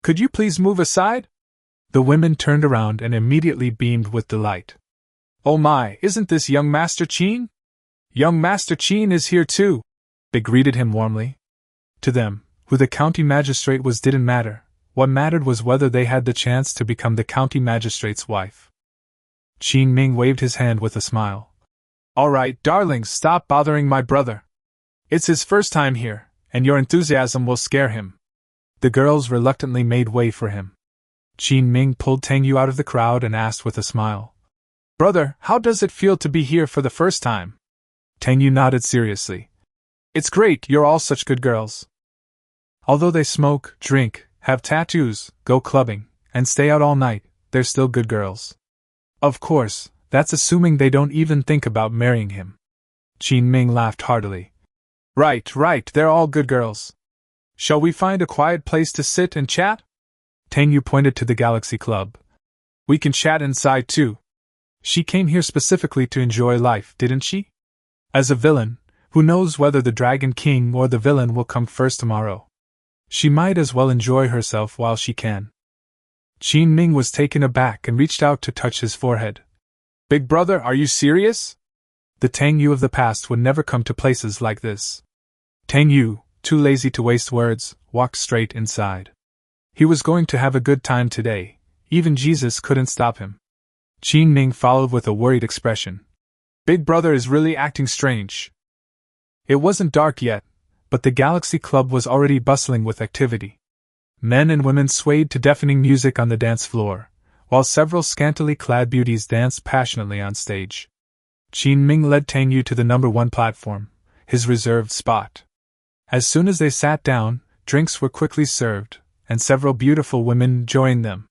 Could you please move aside? The women turned around and immediately beamed with delight. Oh my, isn't this young Master Qin? Young Master Qin is here too! They greeted him warmly. To them, who the county magistrate was didn't matter. What mattered was whether they had the chance to become the county magistrate's wife. Qin Ming waved his hand with a smile. All right, darlings, stop bothering my brother. It's his first time here, and your enthusiasm will scare him. The girls reluctantly made way for him. Qin Ming pulled Tang Yu out of the crowd and asked with a smile, Brother, how does it feel to be here for the first time? Tang Yu nodded seriously. It's great, you're all such good girls. Although they smoke, drink, have tattoos, go clubbing, and stay out all night, they're still good girls. Of course, that's assuming they don't even think about marrying him. Qin Ming laughed heartily. Right, they're all good girls. Shall we find a quiet place to sit and chat? Tang Yu pointed to the Galaxy Club. We can chat inside too. She came here specifically to enjoy life, didn't she? As a villain, who knows whether the Dragon King or the villain will come first tomorrow? She might as well enjoy herself while she can. Qin Ming was taken aback and reached out to touch his forehead. Big brother, are you serious? The Tang Yu of the past would never come to places like this. Tang Yu, too lazy to waste words, walked straight inside. He was going to have a good time today, even Jesus couldn't stop him. Qin Ming followed with a worried expression. Big brother is really acting strange. It wasn't dark yet, but the Galaxy Club was already bustling with activity. Men and women swayed to deafening music on the dance floor, while several scantily clad beauties danced passionately on stage. Qin Ming led Tang Yu to the number 1 platform, his reserved spot. As soon as they sat down, drinks were quickly served, and several beautiful women joined them.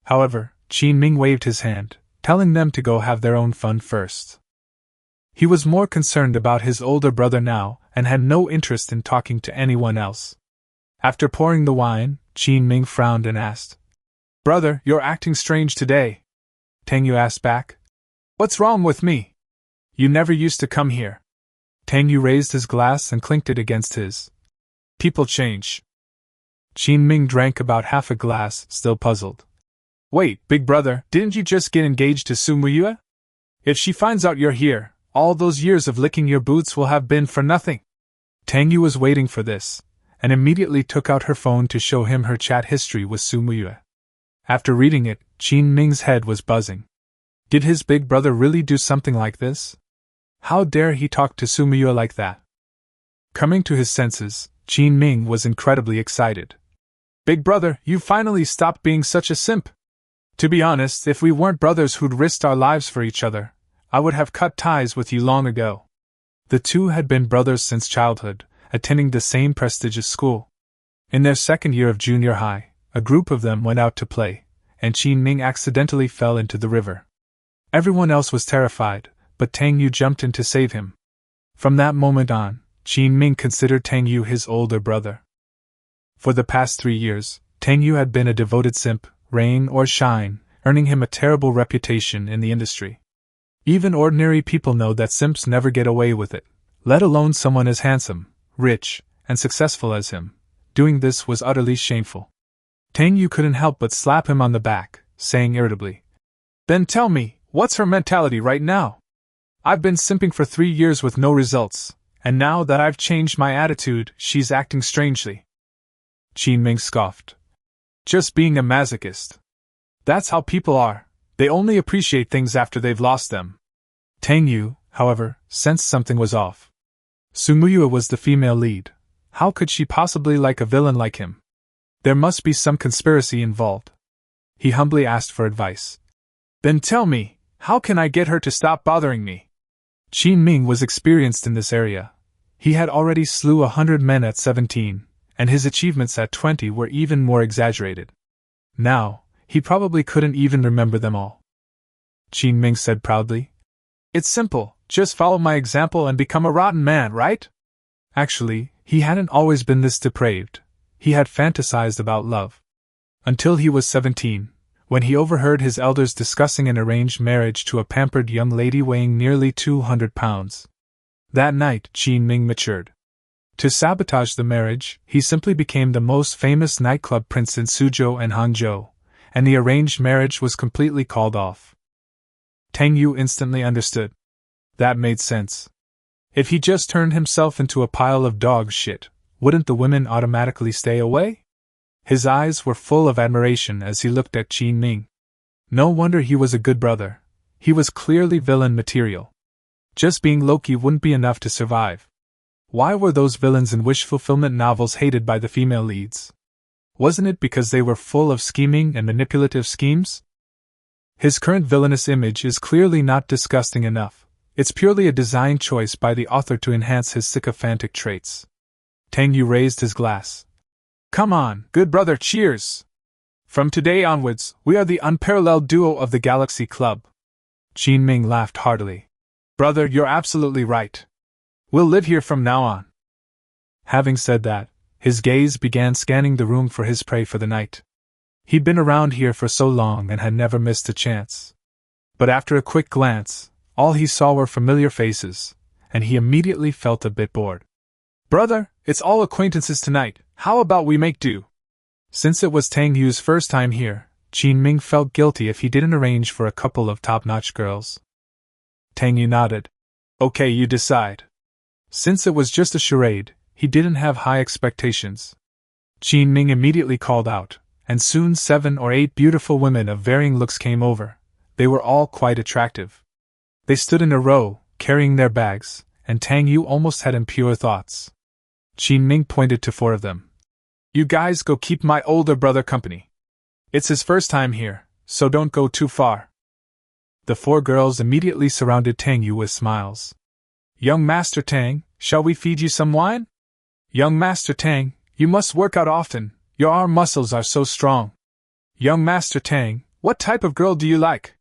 However, Qin Ming waved his hand, telling them to go have their own fun first. He was more concerned about his older brother now, and had no interest in talking to anyone else. After pouring the wine, Qin Ming frowned and asked, Brother, you're acting strange today. Tang Yu asked back. What's wrong with me? You never used to come here. Tang Yu raised his glass and clinked it against his. People change. Qin Ming drank about half a glass, still puzzled. Wait, big brother, didn't you just get engaged to Su Muyue? If she finds out you're here, all those years of licking your boots will have been for nothing. Tang Yu was waiting for this, and immediately took out her phone to show him her chat history with Su Muyue. After reading it, Qin Ming's head was buzzing. Did his big brother really do something like this? How dare he talk to Su Muyue like that? Coming to his senses, Qin Ming was incredibly excited. Big brother, you finally stopped being such a simp. To be honest, if we weren't brothers who'd risked our lives for each other, I would have cut ties with you long ago. The two had been brothers since childhood, attending the same prestigious school. In their second year of junior high, a group of them went out to play, and Qin Ming accidentally fell into the river. Everyone else was terrified, but Tang Yu jumped in to save him. From that moment on, Qin Ming considered Tang Yu his older brother. For the past 3 years, Tang Yu had been a devoted simp, rain or shine, earning him a terrible reputation in the industry. Even ordinary people know that simps never get away with it, let alone someone as handsome, rich, and successful as him. Doing this was utterly shameful. Tang Yu couldn't help but slap him on the back, saying irritably, Then tell me, what's her mentality right now? I've been simping for 3 years with no results, and now that I've changed my attitude, she's acting strangely. Qin Ming scoffed. Just being a masochist. That's how people are. They only appreciate things after they've lost them. Tang Yu, however, sensed something was off. Su Muyue was the female lead. How could she possibly like a villain like him? There must be some conspiracy involved. He humbly asked for advice. Then tell me, how can I get her to stop bothering me? Qin Ming was experienced in this area. He had already slew 100 men at 17, and his achievements at 20 were even more exaggerated. Now, he probably couldn't even remember them all. Qin Ming said proudly. It's simple, just follow my example and become a rotten man, right? Actually, he hadn't always been this depraved. He had fantasized about love. Until he was 17, when he overheard his elders discussing an arranged marriage to a pampered young lady weighing nearly 200 pounds. That night, Qin Ming matured. To sabotage the marriage, he simply became the most famous nightclub prince in Suzhou and Hangzhou, and the arranged marriage was completely called off. Tang Yu instantly understood. That made sense. If he just turned himself into a pile of dog shit, wouldn't the women automatically stay away? His eyes were full of admiration as he looked at Qin Ming. No wonder he was a good brother. He was clearly villain material. Just being Loki wouldn't be enough to survive. Why were those villains in wish-fulfillment novels hated by the female leads? Wasn't it because they were full of scheming and manipulative schemes? His current villainous image is clearly not disgusting enough. It's purely a design choice by the author to enhance his sycophantic traits. Tang Yu raised his glass. Come on, good brother, cheers! From today onwards, we are the unparalleled duo of the Galaxy Club. Qin Ming laughed heartily. Brother, you're absolutely right. We'll live here from now on. Having said that, his gaze began scanning the room for his prey for the night. He'd been around here for so long and had never missed a chance. But after a quick glance, all he saw were familiar faces, and he immediately felt a bit bored. Brother, it's all acquaintances tonight, how about we make do? Since it was Tang Yu's first time here, Qin Ming felt guilty if he didn't arrange for a couple of top-notch girls. Tang Yu nodded. Okay, you decide. Since it was just a charade, he didn't have high expectations. Qin Ming immediately called out, and soon 7 or 8 beautiful women of varying looks came over. They were all quite attractive. They stood in a row, carrying their bags, and Tang Yu almost had impure thoughts. Qin Ming pointed to 4 of them. You guys go keep my older brother company. It's his first time here, so don't go too far. The 4 girls immediately surrounded Tang Yu with smiles. Young Master Tang, shall we feed you some wine? Young Master Tang, you must work out often, your arm muscles are so strong. Young Master Tang, what type of girl do you like?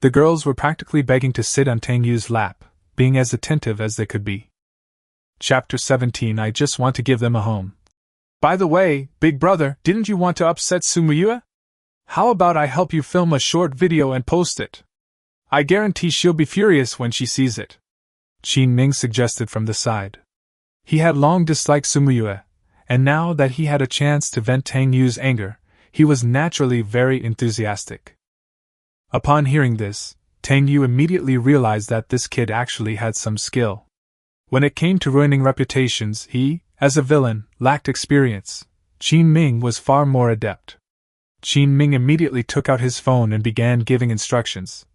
The girls were practically begging to sit on Tang Yu's lap, being as attentive as they could be. Chapter 17. I just want to give them a home. By the way, big brother, didn't you want to upset Su Muyue? How about I help you film a short video and post it? I guarantee she'll be furious when she sees it. Qin Ming suggested from the side. He had long disliked Su Muyue, and now that he had a chance to vent Tang Yu's anger, he was naturally very enthusiastic. Upon hearing this, Tang Yu immediately realized that this kid actually had some skill. When it came to ruining reputations, he, as a villain, lacked experience. Qin Ming was far more adept. Qin Ming immediately took out his phone and began giving instructions.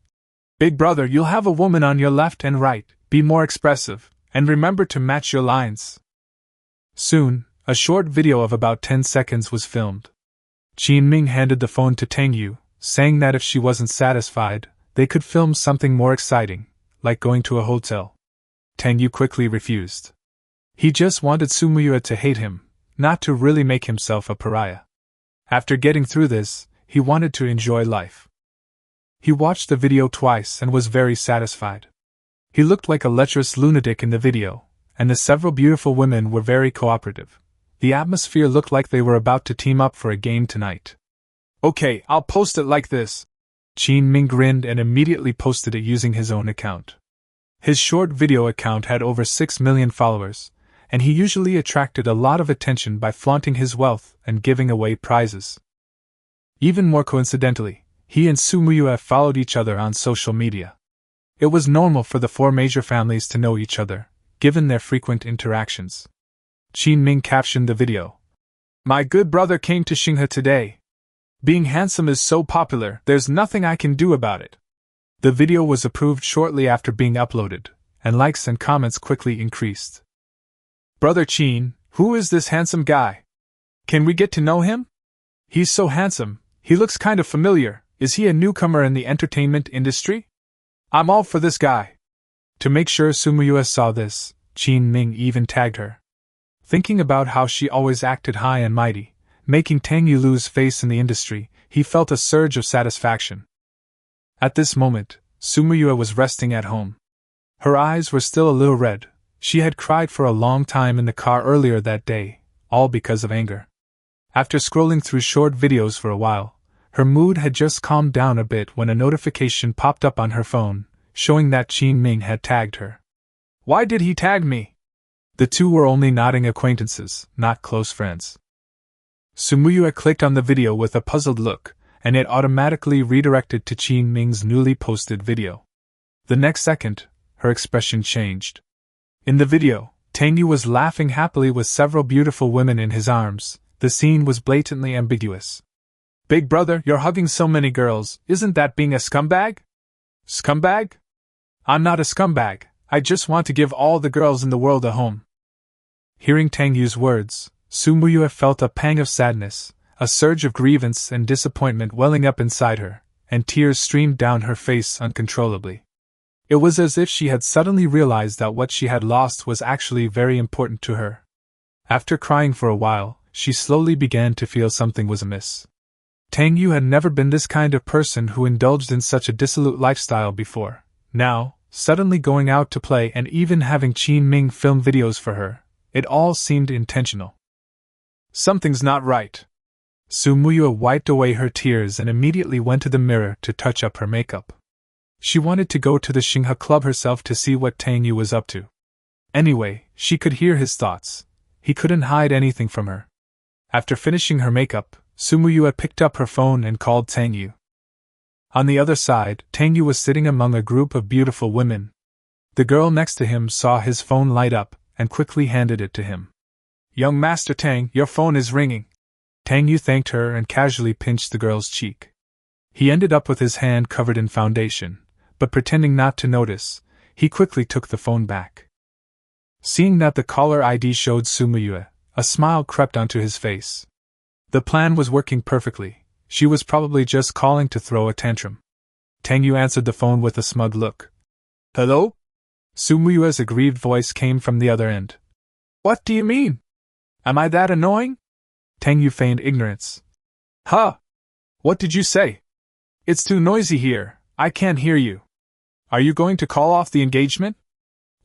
Big brother, you'll have a woman on your left and right, be more expressive, and remember to match your lines. Soon, a short video of about 10 seconds was filmed. Qin Ming handed the phone to Tang Yu, saying that if she wasn't satisfied, they could film something more exciting, like going to a hotel. Tang Yu quickly refused. He just wanted Su Muyue to hate him, not to really make himself a pariah. After getting through this, he wanted to enjoy life. He watched the video twice and was very satisfied. He looked like a lecherous lunatic in the video, and the several beautiful women were very cooperative. The atmosphere looked like they were about to team up for a game tonight. Okay, I'll post it like this. Qin Ming grinned and immediately posted it using his own account. His short video account had over 6 million followers, and he usually attracted a lot of attention by flaunting his wealth and giving away prizes. Even more coincidentally, he and Su Muyue followed each other on social media. It was normal for the 4 major families to know each other, given their frequent interactions. Qin Ming captioned the video. My good brother came to Xinghe today. Being handsome is so popular, there's nothing I can do about it. The video was approved shortly after being uploaded, and likes and comments quickly increased. Brother Qin, who is this handsome guy? Can we get to know him? He's so handsome, he looks kind of familiar. Is he a newcomer in the entertainment industry? I'm all for this guy. To make sure Su Muyue saw this, Qin Ming even tagged her. Thinking about how she always acted high and mighty, making Tang Yu lose face in the industry, he felt a surge of satisfaction. At this moment, Su Muyue was resting at home. Her eyes were still a little red. She had cried for a long time in the car earlier that day, all because of anger. After scrolling through short videos for a while, her mood had just calmed down a bit when a notification popped up on her phone, showing that Qin Ming had tagged her. Why did he tag me? The two were only nodding acquaintances, not close friends. Su Muyue clicked on the video with a puzzled look, and it automatically redirected to Qin Ming's newly posted video. The next second, her expression changed. In the video, Tang Yu was laughing happily with several beautiful women in his arms. The scene was blatantly ambiguous. Big brother, you're hugging so many girls, isn't that being a scumbag? Scumbag? I'm not a scumbag, I just want to give all the girls in the world a home. Hearing Tang Yu's words, Su Muyue felt a pang of sadness, a surge of grievance and disappointment welling up inside her, and tears streamed down her face uncontrollably. It was as if she had suddenly realized that what she had lost was actually very important to her. After crying for a while, she slowly began to feel something was amiss. Tang Yu had never been this kind of person who indulged in such a dissolute lifestyle before. Now, suddenly going out to play and even having Qin Ming film videos for her, it all seemed intentional. Something's not right. Su Muyue wiped away her tears and immediately went to the mirror to touch up her makeup. She wanted to go to the Xinghe club herself to see what Tang Yu was up to. Anyway, she could hear his thoughts. He couldn't hide anything from her. After finishing her makeup, Su Muyue picked up her phone and called Tang Yu. On the other side, Tang Yu was sitting among a group of beautiful women. The girl next to him saw his phone light up and quickly handed it to him. Young Master Tang, your phone is ringing. Tang Yu thanked her and casually pinched the girl's cheek. He ended up with his hand covered in foundation, but pretending not to notice, he quickly took the phone back. Seeing that the caller ID showed Su Muyue, a smile crept onto his face. The plan was working perfectly. She was probably just calling to throw a tantrum. Tang Yu answered the phone with a smug look. Hello? Su Muyue's aggrieved voice came from the other end. What do you mean? Am I that annoying? Tang Yu feigned ignorance. Huh? What did you say? It's too noisy here, I can't hear you. Are you going to call off the engagement?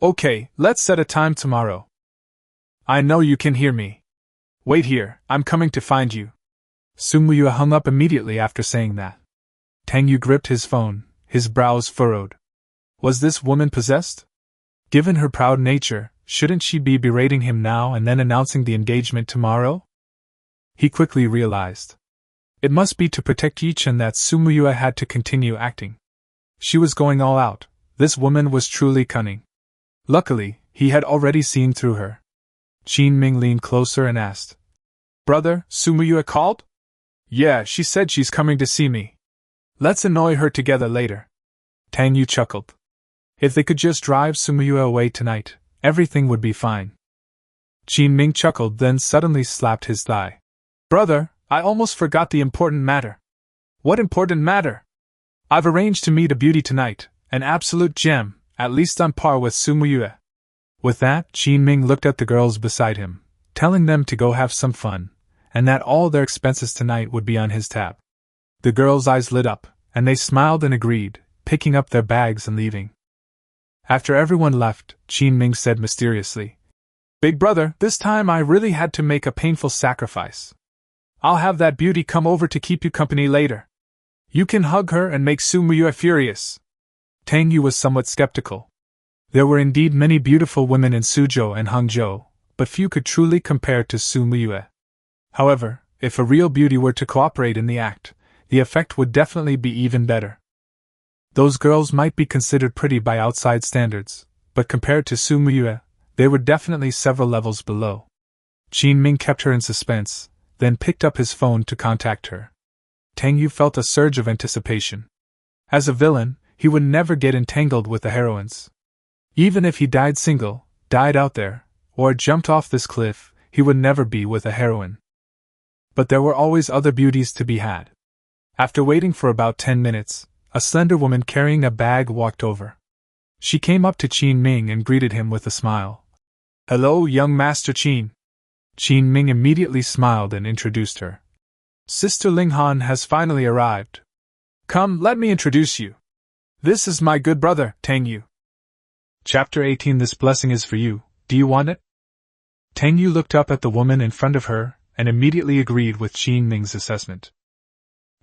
Okay, let's set a time tomorrow. I know you can hear me. Wait here, I'm coming to find you. Su Muyue hung up immediately after saying that. Tang Yu gripped his phone, his brows furrowed. Was this woman possessed? Given her proud nature, shouldn't she be berating him now and then announcing the engagement tomorrow? He quickly realized. It must be to protect Ye Chen that Su Muyue had to continue acting. She was going all out. This woman was truly cunning. Luckily, he had already seen through her. Qin Ming leaned closer and asked. Brother, Su Muyue called? Yeah, she said she's coming to see me. Let's annoy her together later. Tang Yu chuckled. If they could just drive Su Muyue away tonight, everything would be fine. Qin Ming chuckled, then suddenly slapped his thigh. Brother, I almost forgot the important matter. What important matter? I've arranged to meet a beauty tonight, an absolute gem, at least on par with Su Muyue. With that, Qin Ming looked at the girls beside him, telling them to go have some fun, and that all their expenses tonight would be on his tab. The girls' eyes lit up, and they smiled and agreed, picking up their bags and leaving. After everyone left, Qin Ming said mysteriously, Big brother, this time I really had to make a painful sacrifice. I'll have that beauty come over to keep you company later. You can hug her and make Su Muyue furious. Tang Yu was somewhat skeptical. There were indeed many beautiful women in Suzhou and Hangzhou, but few could truly compare to Su Muyue. However, if a real beauty were to cooperate in the act, the effect would definitely be even better. Those girls might be considered pretty by outside standards, but compared to Su Muyue, they were definitely several levels below. Qin Ming kept her in suspense, then picked up his phone to contact her. Tang Yu felt a surge of anticipation. As a villain, he would never get entangled with the heroines. Even if he died single, died out there, or jumped off this cliff, he would never be with a heroine. But there were always other beauties to be had. After waiting for about 10 minutes, a slender woman carrying a bag walked over. She came up to Qin Ming and greeted him with a smile. Hello, young Master Qin. Qin Ming immediately smiled and introduced her. Sister Linghan has finally arrived. Come, let me introduce you. This is my good brother, Tang Yu. Chapter 18. This blessing is for you, do you want it? Tang Yu looked up at the woman in front of her, and immediately agreed with Qin Ming's assessment.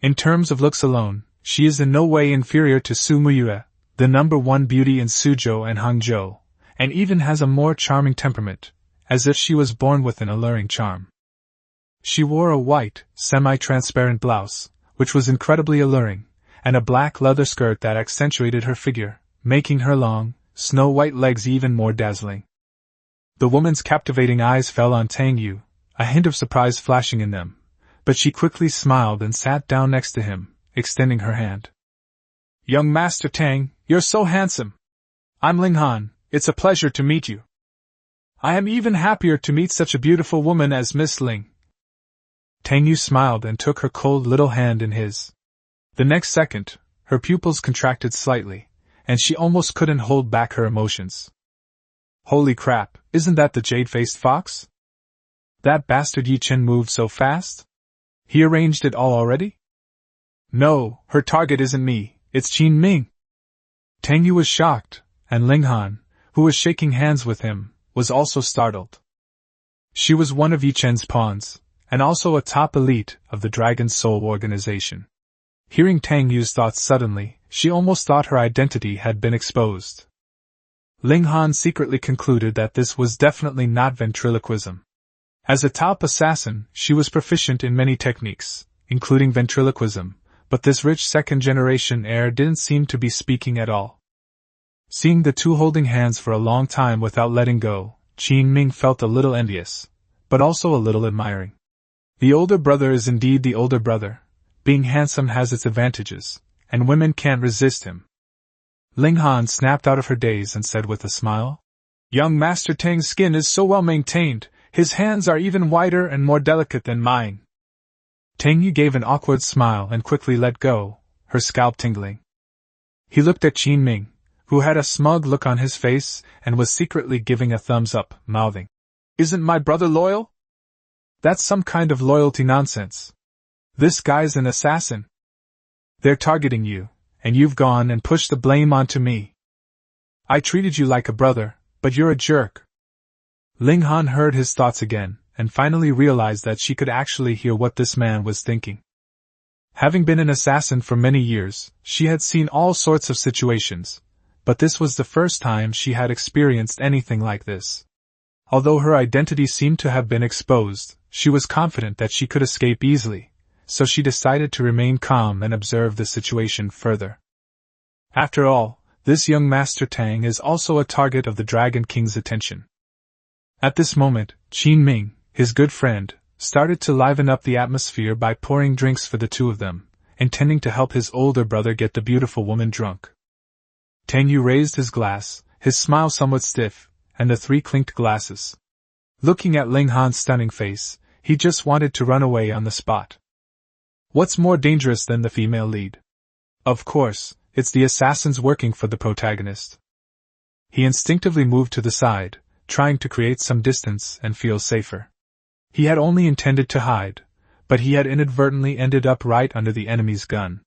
In terms of looks alone, she is in no way inferior to Su Muyue, the #1 beauty in Suzhou and Hangzhou, and even has a more charming temperament, as if she was born with an alluring charm. She wore a white, semi-transparent blouse, which was incredibly alluring, and a black leather skirt that accentuated her figure, making her long, snow-white legs even more dazzling. The woman's captivating eyes fell on Tang Yu, a hint of surprise flashing in them, but she quickly smiled and sat down next to him, extending her hand. Young Master Tang, you're so handsome. I'm Linghan, it's a pleasure to meet you. I am even happier to meet such a beautiful woman as Miss Ling. Tang Yu smiled and took her cold little hand in his. The next second, her pupils contracted slightly, and she almost couldn't hold back her emotions. Holy crap, isn't that the jade-faced fox? That bastard Ye Chen moved so fast? He arranged it all already? No, her target isn't me, it's Qin Ming. Tang Yu was shocked, and Linghan, who was shaking hands with him, was also startled. She was one of Ye Chen's pawns, and also a top elite of the Dragon Soul organization. Hearing Tang Yu's thoughts suddenly, she almost thought her identity had been exposed. Linghan secretly concluded that this was definitely not ventriloquism. As a top assassin, she was proficient in many techniques, including ventriloquism, but this rich second-generation heir didn't seem to be speaking at all. Seeing the two holding hands for a long time without letting go, Qin Ming felt a little envious, but also a little admiring. The older brother is indeed the older brother. Being handsome has its advantages, and women can't resist him. Ling Han snapped out of her daze and said with a smile, Young Master Tang's skin is so well maintained, his hands are even whiter and more delicate than mine. Tang Yu gave an awkward smile and quickly let go, her scalp tingling. He looked at Qin Ming, who had a smug look on his face and was secretly giving a thumbs up, mouthing, Isn't my brother loyal? That's some kind of loyalty nonsense. This guy's an assassin. They're targeting you, and you've gone and pushed the blame onto me. I treated you like a brother, but you're a jerk. Ling Han heard his thoughts again, and finally realized that she could actually hear what this man was thinking. Having been an assassin for many years, she had seen all sorts of situations, but this was the first time she had experienced anything like this. Although her identity seemed to have been exposed, she was confident that she could escape easily, so she decided to remain calm and observe the situation further. After all, this young Master Tang is also a target of the Dragon King's attention. At this moment, Qin Ming, his good friend, started to liven up the atmosphere by pouring drinks for the two of them, intending to help his older brother get the beautiful woman drunk. Tang Yu raised his glass, his smile somewhat stiff, and the three clinked glasses. Looking at Ling Han's stunning face, he just wanted to run away on the spot. What's more dangerous than the female lead? Of course, it's the assassins working for the protagonist. He instinctively moved to the side, trying to create some distance and feel safer. He had only intended to hide, but he had inadvertently ended up right under the enemy's gun.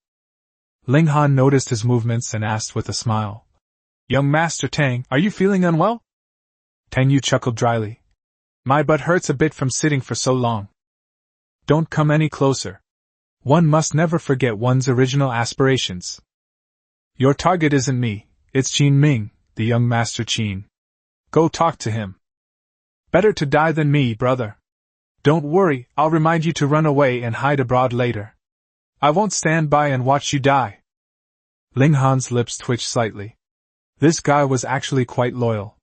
Ling Han noticed his movements and asked with a smile, Young Master Tang, are you feeling unwell? Tang Yu chuckled dryly. My butt hurts a bit from sitting for so long. Don't come any closer. One must never forget one's original aspirations. Your target isn't me, it's Qin Ming, the young Master Qin. Go talk to him. Better to die than me, brother. Don't worry, I'll remind you to run away and hide abroad later. I won't stand by and watch you die. Ling Han's lips twitched slightly. This guy was actually quite loyal.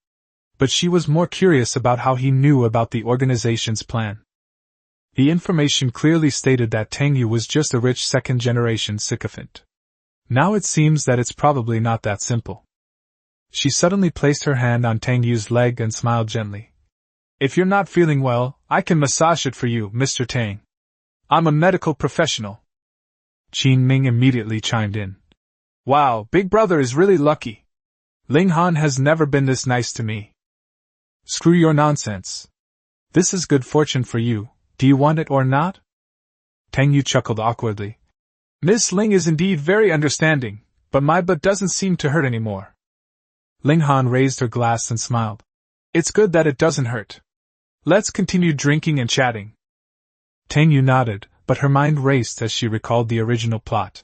But she was more curious about how he knew about the organization's plan. The information clearly stated that Tang Yu was just a rich second-generation sycophant. Now it seems that it's probably not that simple. She suddenly placed her hand on Tang Yu's leg and smiled gently. If you're not feeling well, I can massage it for you, Mr. Tang. I'm a medical professional. Qin Ming immediately chimed in. Wow, Big Brother is really lucky. Ling Han has never been this nice to me. Screw your nonsense. This is good fortune for you, do you want it or not? Tang Yu chuckled awkwardly. Miss Ling is indeed very understanding, but my butt doesn't seem to hurt anymore. Ling Han raised her glass and smiled. It's good that it doesn't hurt. Let's continue drinking and chatting. Tang Yu nodded, but her mind raced as she recalled the original plot.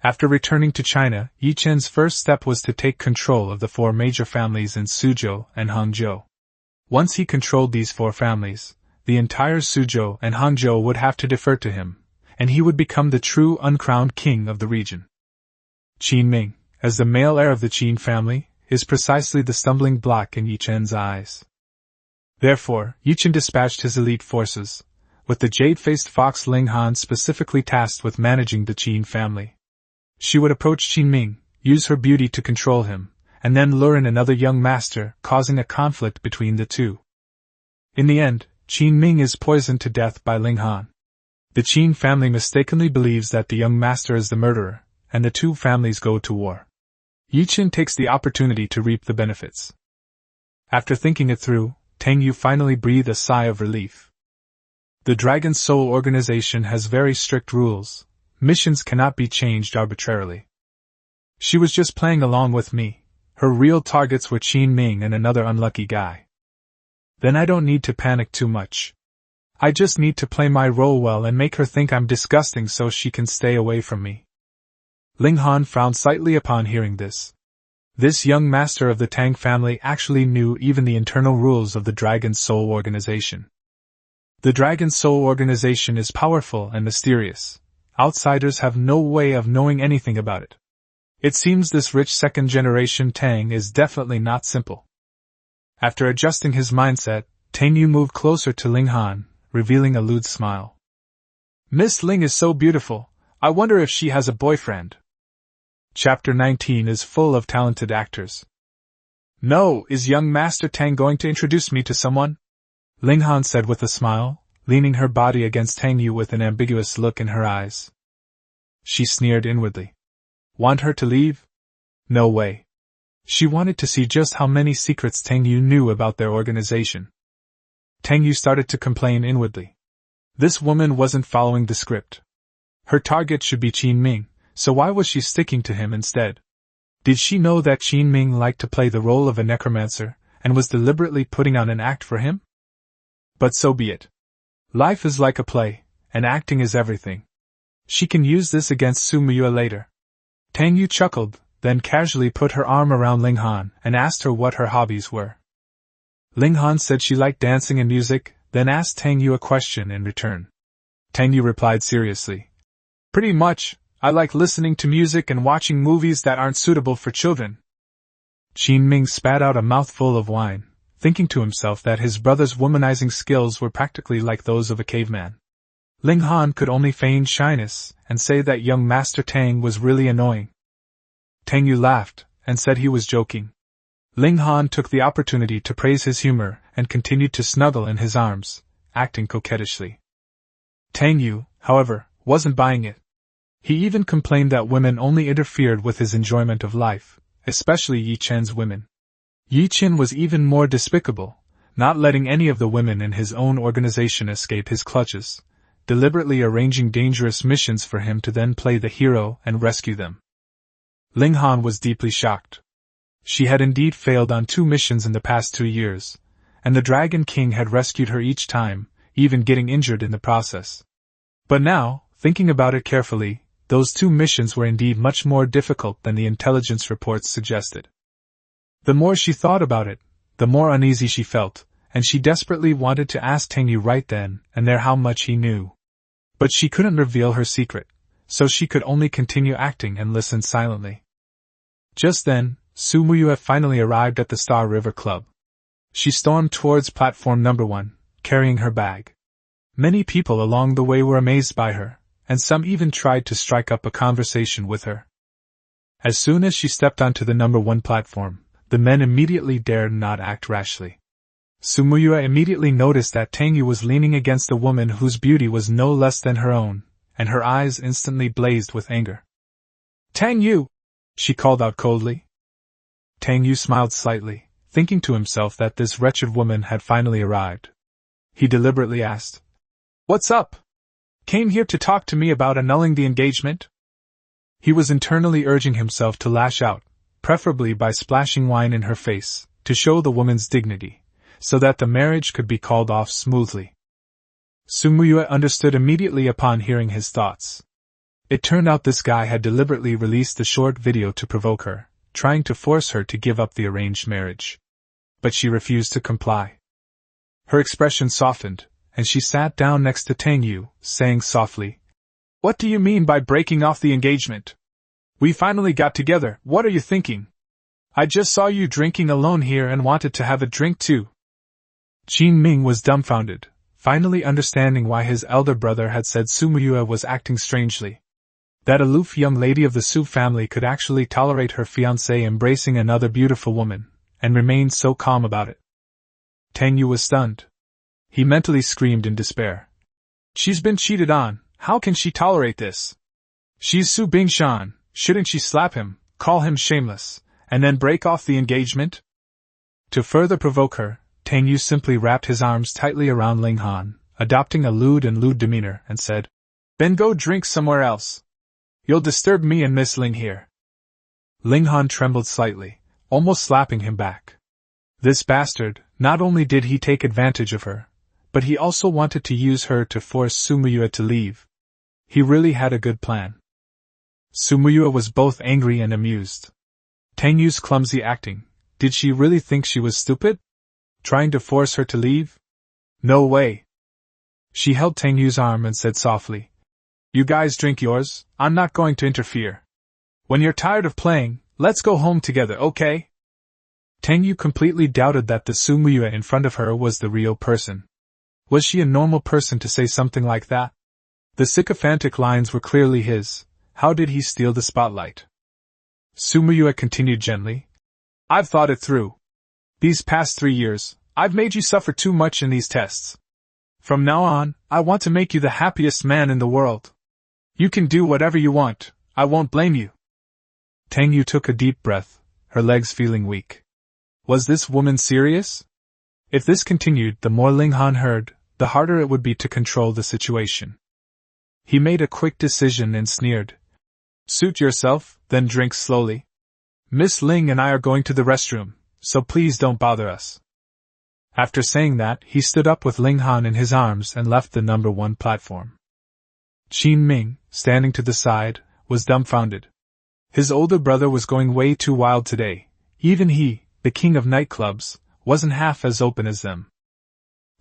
After returning to China, Ye Chen's first step was to take control of the 4 major families in Suzhou and Hangzhou. Once he controlled these 4 families, the entire Suzhou and Hangzhou would have to defer to him, and he would become the true uncrowned king of the region. Qin Ming, as the male heir of the Qin family, is precisely the stumbling block in Ye Chen's eyes. Therefore, Ye Chen dispatched his elite forces, with the jade-faced fox Ling Han specifically tasked with managing the Qin family. She would approach Qin Ming, use her beauty to control him, and then lure in another young master, causing a conflict between the two. In the end, Qin Ming is poisoned to death by Ling Han. The Qin family mistakenly believes that the young master is the murderer, and the 2 families go to war. Ye Chen takes the opportunity to reap the benefits. After thinking it through, Tang Yu finally breathed a sigh of relief. The Dragon Soul organization has very strict rules. Missions cannot be changed arbitrarily. She was just playing along with me. Her real targets were Qin Ming and another unlucky guy. Then I don't need to panic too much. I just need to play my role well and make her think I'm disgusting so she can stay away from me. Ling Han frowned slightly upon hearing this. This young master of the Tang family actually knew even the internal rules of the Dragon Soul organization. The Dragon Soul organization is powerful and mysterious. Outsiders have no way of knowing anything about it. It seems this rich second-generation Tang is definitely not simple. After adjusting his mindset, Tang Yu moved closer to Ling Han, revealing a lewd smile. Miss Ling is so beautiful, I wonder if she has a boyfriend. Chapter 19 is full of talented actors. No, is young Master Tang going to introduce me to someone? Ling Han said with a smile, leaning her body against Tang Yu with an ambiguous look in her eyes. She sneered inwardly. Want her to leave? No way. She wanted to see just how many secrets Tang Yu knew about their organization. Tang Yu started to complain inwardly. This woman wasn't following the script. Her target should be Qin Ming, so why was she sticking to him instead? Did she know that Qin Ming liked to play the role of a necromancer, and was deliberately putting on an act for him? But so be it. Life is like a play, and acting is everything. She can use this against Su Muyue later. Tang Yu chuckled, then casually put her arm around Ling Han and asked her what her hobbies were. Ling Han said she liked dancing and music, then asked Tang Yu a question in return. Tang Yu replied seriously. Pretty much, I like listening to music and watching movies that aren't suitable for children. Qin Ming spat out a mouthful of wine, thinking to himself that his brother's womanizing skills were practically like those of a caveman. Ling Han could only feign shyness and say that young Master Tang was really annoying. Tang Yu laughed and said he was joking. Ling Han took the opportunity to praise his humor and continued to snuggle in his arms, acting coquettishly. Tang Yu, however, wasn't buying it. He even complained that women only interfered with his enjoyment of life, especially Ye Chen's women. Ye Chen was even more despicable, not letting any of the women in his own organization escape his clutches, deliberately arranging dangerous missions for him to then play the hero and rescue them. Ling Han was deeply shocked. She had indeed failed on 2 missions in the past 2 years, and the Dragon King had rescued her each time, even getting injured in the process. But now, thinking about it carefully, those 2 missions were indeed much more difficult than the intelligence reports suggested. The more she thought about it, the more uneasy she felt, and she desperately wanted to ask Tang Yu right then and there how much he knew. But she couldn't reveal her secret, so she could only continue acting and listen silently. Just then, Su Muyue finally arrived at the Star River Club. She stormed towards platform number 1, carrying her bag. Many people along the way were amazed by her, and some even tried to strike up a conversation with her. As soon as she stepped onto the number 1 platform, the men immediately dared not act rashly. Su Muyue immediately noticed that Tang Yu was leaning against a woman whose beauty was no less than her own, and her eyes instantly blazed with anger. Tang Yu! She called out coldly. Tang Yu smiled slightly, thinking to himself that this wretched woman had finally arrived. He deliberately asked, "What's up? Came here to talk to me about annulling the engagement?" He was internally urging himself to lash out, preferably by splashing wine in her face, to show the woman's dignity, so that the marriage could be called off smoothly. Su Muyue understood immediately upon hearing his thoughts. It turned out this guy had deliberately released a short video to provoke her, trying to force her to give up the arranged marriage. But she refused to comply. Her expression softened, and she sat down next to Tang Yu, saying softly, "What do you mean by breaking off the engagement? We finally got together, what are you thinking? I just saw you drinking alone here and wanted to have a drink too." Qin Ming was dumbfounded, finally understanding why his elder brother had said Su Muyue was acting strangely. That aloof young lady of the Su family could actually tolerate her fiancé embracing another beautiful woman, and remain so calm about it. Tang Yu was stunned. He mentally screamed in despair. She's been cheated on, how can she tolerate this? She's Su Bingshan, shouldn't she slap him, call him shameless, and then break off the engagement? To further provoke her, Tang Yu simply wrapped his arms tightly around Ling Han, adopting a lewd demeanor, and said, "Then go drink somewhere else. You'll disturb me and Miss Ling here." Ling Han trembled slightly, almost slapping him back. This bastard, not only did he take advantage of her, but he also wanted to use her to force Su Muyue to leave. He really had a good plan. Su Muyue was both angry and amused. Tang Yu's clumsy acting, did she really think she was stupid? Trying to force her to leave? No way. She held Tang Yu's arm and said softly, "You guys drink yours, I'm not going to interfere. When you're tired of playing, let's go home together, okay?" Tang Yu completely doubted that the Su Muyue in front of her was the real person. Was she a normal person to say something like that? The sycophantic lines were clearly his. How did he steal the spotlight? Su Muyue continued gently. I've thought it through. These past 3 years, I've made you suffer too much in these tests. From now on, I want to make you the happiest man in the world. You can do whatever you want, I won't blame you. Tang Yu took a deep breath, her legs feeling weak. Was this woman serious? If this continued, the more Ling Han heard, the harder it would be to control the situation. He made a quick decision and sneered. Suit yourself, then drink slowly. Miss Ling and I are going to the restroom, so please don't bother us. After saying that, he stood up with Ling Han in his arms and left the number 1 platform. Qin Ming, standing to the side, was dumbfounded. His older brother was going way too wild today. Even he, the king of nightclubs, wasn't half as open as them.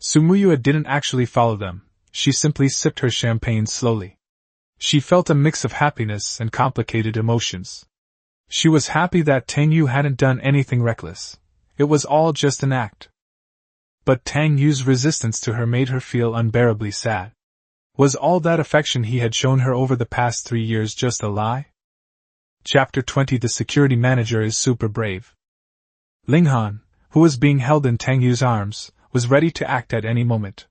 Su Muyue didn't actually follow them, she simply sipped her champagne slowly. She felt a mix of happiness and complicated emotions. She was happy that Tang Yu hadn't done anything reckless. It was all just an act. But Tang Yu's resistance to her made her feel unbearably sad. Was all that affection he had shown her over the past 3 years just a lie? Chapter 20. The security manager is super brave. Ling Han, who was being held in Tang Yu's arms, was ready to act at any moment.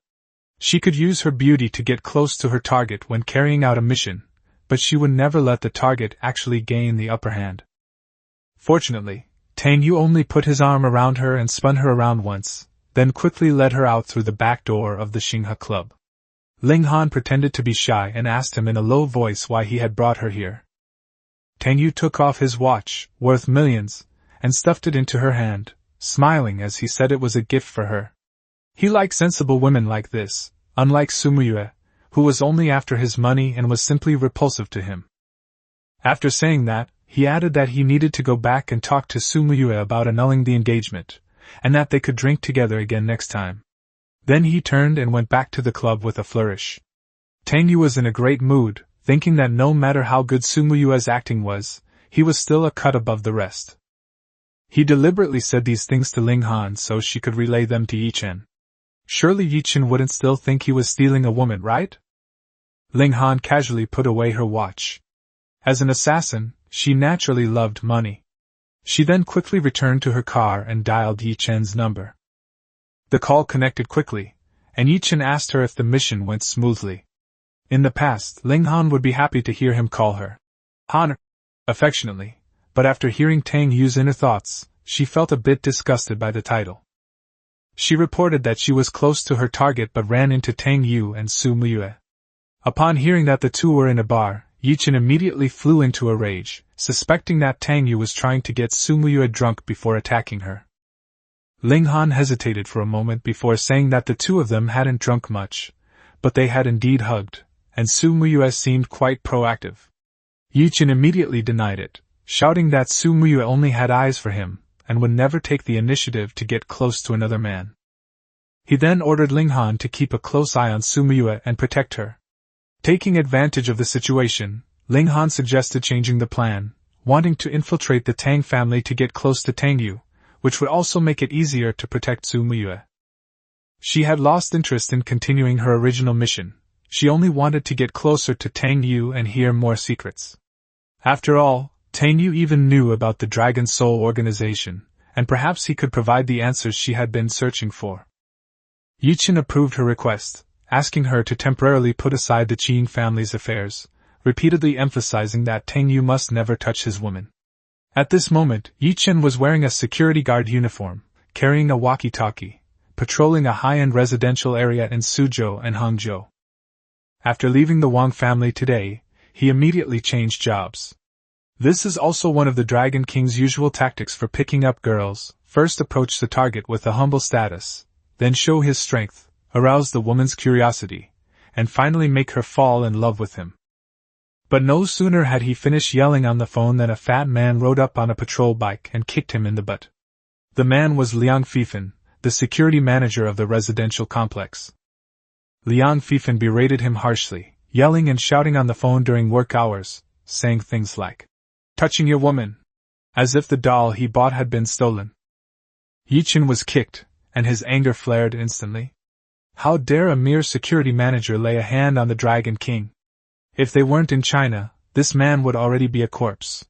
She could use her beauty to get close to her target when carrying out a mission, but she would never let the target actually gain the upper hand. Fortunately, Tang Yu only put his arm around her and spun her around once, then quickly led her out through the back door of the Xinghe Club. Ling Han pretended to be shy and asked him in a low voice why he had brought her here. Tang Yu took off his watch, worth millions, and stuffed it into her hand, smiling as he said it was a gift for her. He liked sensible women like this, unlike Su Muyue, who was only after his money and was simply repulsive to him. After saying that, he added that he needed to go back and talk to Su Muyue about annulling the engagement, and that they could drink together again next time. Then he turned and went back to the club with a flourish. Tang Yu was in a great mood, thinking that no matter how good Su Muyue's acting was, he was still a cut above the rest. He deliberately said these things to Ling Han so she could relay them to Ye Chen. Surely Ye Chen wouldn't still think he was stealing a woman, right? Ling Han casually put away her watch. As an assassin, she naturally loved money. She then quickly returned to her car and dialed Ye Chen's number. The call connected quickly, and Ye Chen asked her if the mission went smoothly. In the past, Ling Han would be happy to hear him call her Han affectionately, but after hearing Tang Yu's inner thoughts, she felt a bit disgusted by the title. She reported that she was close to her target but ran into Tang Yu and Su Muyue. Upon hearing that the two were in a bar, Ye Chen immediately flew into a rage, suspecting that Tang Yu was trying to get Su Muyue drunk before attacking her. Ling Han hesitated for a moment before saying that the two of them hadn't drunk much, but they had indeed hugged, and Su Muyue seemed quite proactive. Ye Chen immediately denied it, shouting that Su Muyue only had eyes for him, and would never take the initiative to get close to another man. He then ordered Ling Han to keep a close eye on Su Muyue and protect her. Taking advantage of the situation, Ling Han suggested changing the plan, wanting to infiltrate the Tang family to get close to Tang Yu, which would also make it easier to protect Su Muyue. She had lost interest in continuing her original mission. She only wanted to get closer to Tang Yu and hear more secrets. After all, Tang Yu even knew about the Dragon Soul organization, and perhaps he could provide the answers she had been searching for. Ye Chen approved her request, asking her to temporarily put aside the Qin family's affairs, repeatedly emphasizing that Tang Yu must never touch his woman. At this moment, Ye Chen was wearing a security guard uniform, carrying a walkie-talkie, patrolling a high-end residential area in Suzhou and Hangzhou. After leaving the Wang family today, he immediately changed jobs. This is also one of the Dragon King's usual tactics for picking up girls: first approach the target with a humble status, then show his strength, arouse the woman's curiosity, and finally make her fall in love with him. But no sooner had he finished yelling on the phone than a fat man rode up on a patrol bike and kicked him in the butt. The man was Liang Fifan, the security manager of the residential complex. Liang Fifan berated him harshly, yelling and shouting on the phone during work hours, saying things like, "Touching your woman," as if the doll he bought had been stolen. Ye Chen was kicked, and his anger flared instantly. How dare a mere security manager lay a hand on the Dragon King? If they weren't in China, this man would already be a corpse.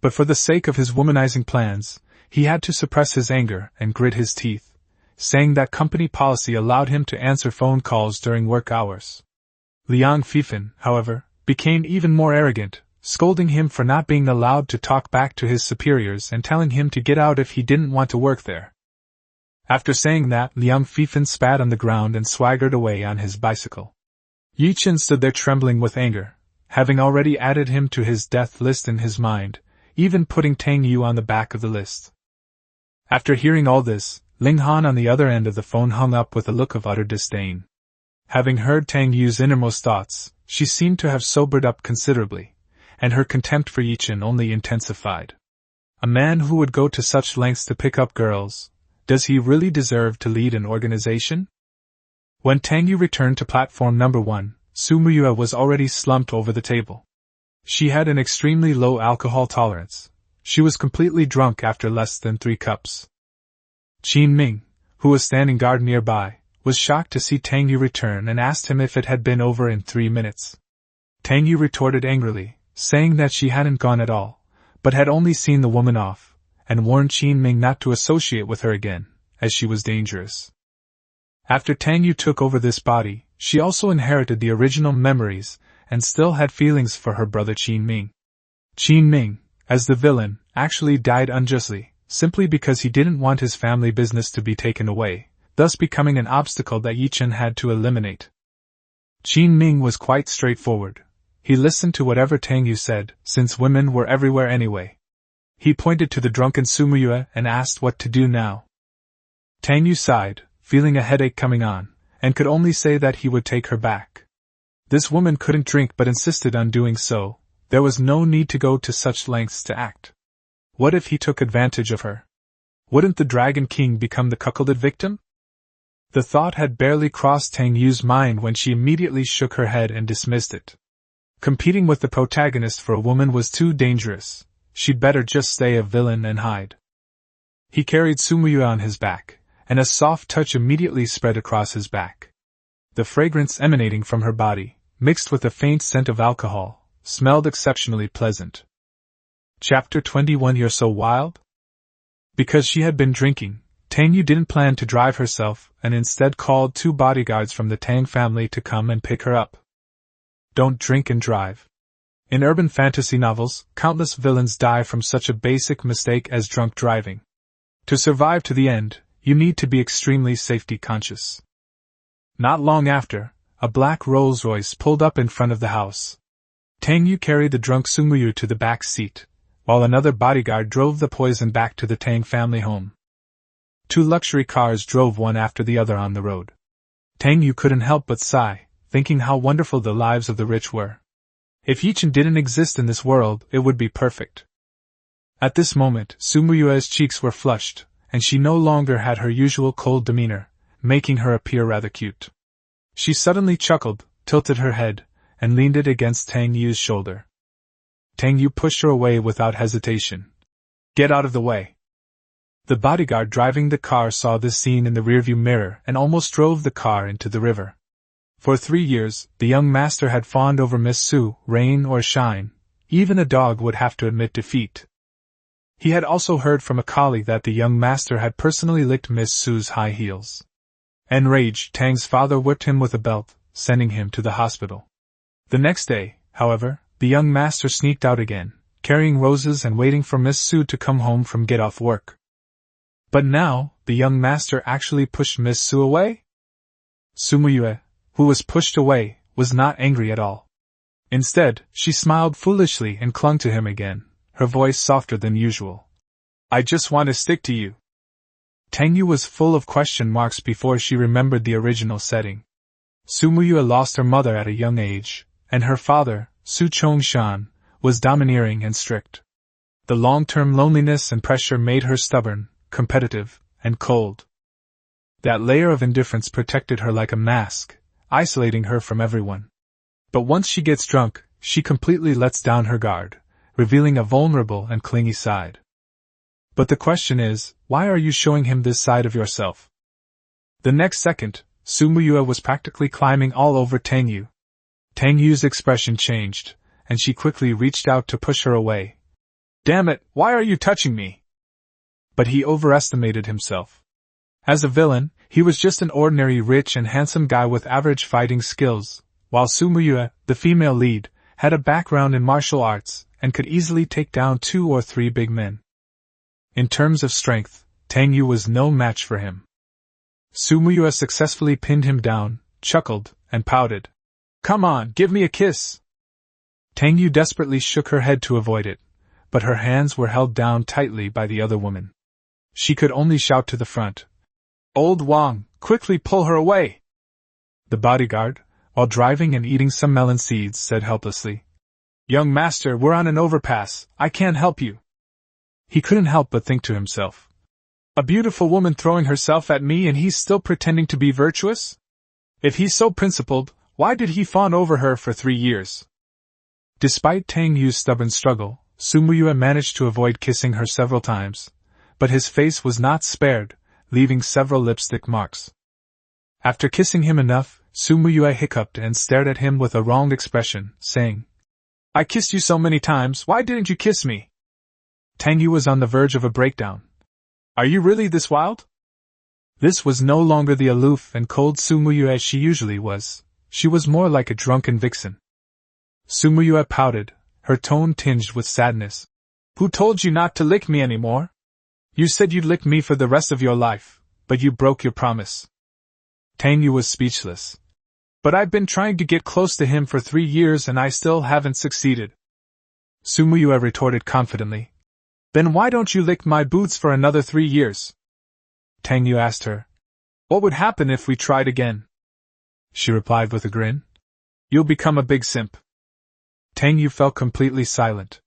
But for the sake of his womanizing plans, he had to suppress his anger and grit his teeth, saying that company policy allowed him to answer phone calls during work hours. Liang Fifan, however, became even more arrogant, scolding him for not being allowed to talk back to his superiors and telling him to get out if he didn't want to work there. After saying that, Liang Fifan spat on the ground and swaggered away on his bicycle. Ye Chen stood there trembling with anger, having already added him to his death list in his mind, even putting Tang Yu on the back of the list. After hearing all this, Ling Han on the other end of the phone hung up with a look of utter disdain. Having heard Tang Yu's innermost thoughts, she seemed to have sobered up considerably, and her contempt for Ye Chen only intensified. A man who would go to such lengths to pick up girls, does he really deserve to lead an organization? When Tang Yu returned to platform number 1, Su Muyue was already slumped over the table. She had an extremely low alcohol tolerance. She was completely drunk after less than 3 cups. Qin Ming, who was standing guard nearby, was shocked to see Tang Yu return and asked him if it had been over in 3 minutes. Tang Yu retorted angrily, saying that she hadn't gone at all, but had only seen the woman off, and warned Qin Ming not to associate with her again, as she was dangerous. After Tang Yu took over this body, she also inherited the original memories, and still had feelings for her brother Qin Ming. Qin Ming, as the villain, actually died unjustly, simply because he didn't want his family business to be taken away, thus becoming an obstacle that Ye Chen had to eliminate. Qin Ming was quite straightforward. He listened to whatever Tang Yu said, since women were everywhere anyway. He pointed to the drunken Su Muyue and asked what to do now. Tang Yu sighed, feeling a headache coming on, and could only say that he would take her back. This woman couldn't drink but insisted on doing so. There was no need to go to such lengths to act. What if he took advantage of her? Wouldn't the Dragon King become the cuckolded victim? The thought had barely crossed Tang Yu's mind when she immediately shook her head and dismissed it. Competing with the protagonist for a woman was too dangerous. She'd better just stay a villain and hide. He carried Su Muyue on his back, and a soft touch immediately spread across his back. The fragrance emanating from her body, mixed with a faint scent of alcohol, smelled exceptionally pleasant. Chapter 21. You're so wild? Because she had been drinking, Tang Yu didn't plan to drive herself and instead called 2 bodyguards from the Tang family to come and pick her up. Don't drink and drive. In urban fantasy novels, countless villains die from such a basic mistake as drunk driving. To survive to the end, you need to be extremely safety conscious. Not long after, a black Rolls-Royce pulled up in front of the house. Tang Yu carried the drunk Su Muyue to the back seat, while another bodyguard drove the poison back to the Tang family home. 2 luxury cars drove one after the other on the road. Tang Yu couldn't help but sigh, thinking how wonderful the lives of the rich were. If Ye Chen didn't exist in this world, it would be perfect. At this moment, Su Muyue's cheeks were flushed, and she no longer had her usual cold demeanor, making her appear rather cute. She suddenly chuckled, tilted her head, and leaned it against Tang Yu's shoulder. Tang Yu pushed her away without hesitation. Get out of the way. The bodyguard driving the car saw this scene in the rearview mirror and almost drove the car into the river. For 3 years, the young master had fawned over Miss Su, rain or shine. Even a dog would have to admit defeat. He had also heard from a colleague that the young master had personally licked Miss Su's high heels. Enraged, Tang's father whipped him with a belt, sending him to the hospital. The next day, however, the young master sneaked out again, carrying roses and waiting for Miss Su to come home from get-off work. But now, the young master actually pushed Miss Su away? Su Muyue, who was pushed away, was not angry at all. Instead, she smiled foolishly and clung to him again, her voice softer than usual. I just want to stick to you. Tang Yu was full of question marks before she remembered the original setting. Su Muyue lost her mother at a young age, and her father, Su Chongshan, was domineering and strict. The long-term loneliness and pressure made her stubborn, competitive, and cold. That layer of indifference protected her like a mask, isolating her from everyone. But once she gets drunk, she completely lets down her guard, revealing a vulnerable and clingy side. But the question is, why are you showing him this side of yourself? The next second, Su Muyue was practically climbing all over Tang Yu. Tang Yu's expression changed, and she quickly reached out to push her away. "Damn it, why are you touching me?" But he overestimated himself. As a villain, he was just an ordinary rich and handsome guy with average fighting skills, while Su Muyue, the female lead, had a background in martial arts and could easily take down 2 or 3 big men. In terms of strength, Tang Yu was no match for him. Su Muyue successfully pinned him down, chuckled, and pouted. "Come on, give me a kiss!" Tang Yu desperately shook her head to avoid it, but her hands were held down tightly by the other woman. She could only shout to the front. "Old Wang, quickly pull her away!" The bodyguard, while driving and eating some melon seeds, said helplessly, "Young master, we're on an overpass, I can't help you." He couldn't help but think to himself, "A beautiful woman throwing herself at me and he's still pretending to be virtuous? If he's so principled, why did he fawn over her for 3 years? Despite Tang Yu's stubborn struggle, Su Muyue managed to avoid kissing her several times, but his face was not spared, leaving several lipstick marks. After kissing him enough, Su Muyue hiccuped and stared at him with a wronged expression, saying, "I kissed you so many times, why didn't you kiss me?" Tang Yu was on the verge of a breakdown. "Are you really this wild?" This was no longer the aloof and cold Su Muyue she usually was. She was more like a drunken vixen. Su Muyue pouted, her tone tinged with sadness. "Who told you not to lick me anymore? You said you'd lick me for the rest of your life, but you broke your promise." Tang Yu was speechless. "But I've been trying to get close to him for 3 years and I still haven't succeeded." Su Muyue retorted confidently. "Then why don't you lick my boots for another 3 years? Tang Yu asked her. "What would happen if we tried again?" She replied with a grin. "You'll become a big simp." Tang Yu fell completely silent.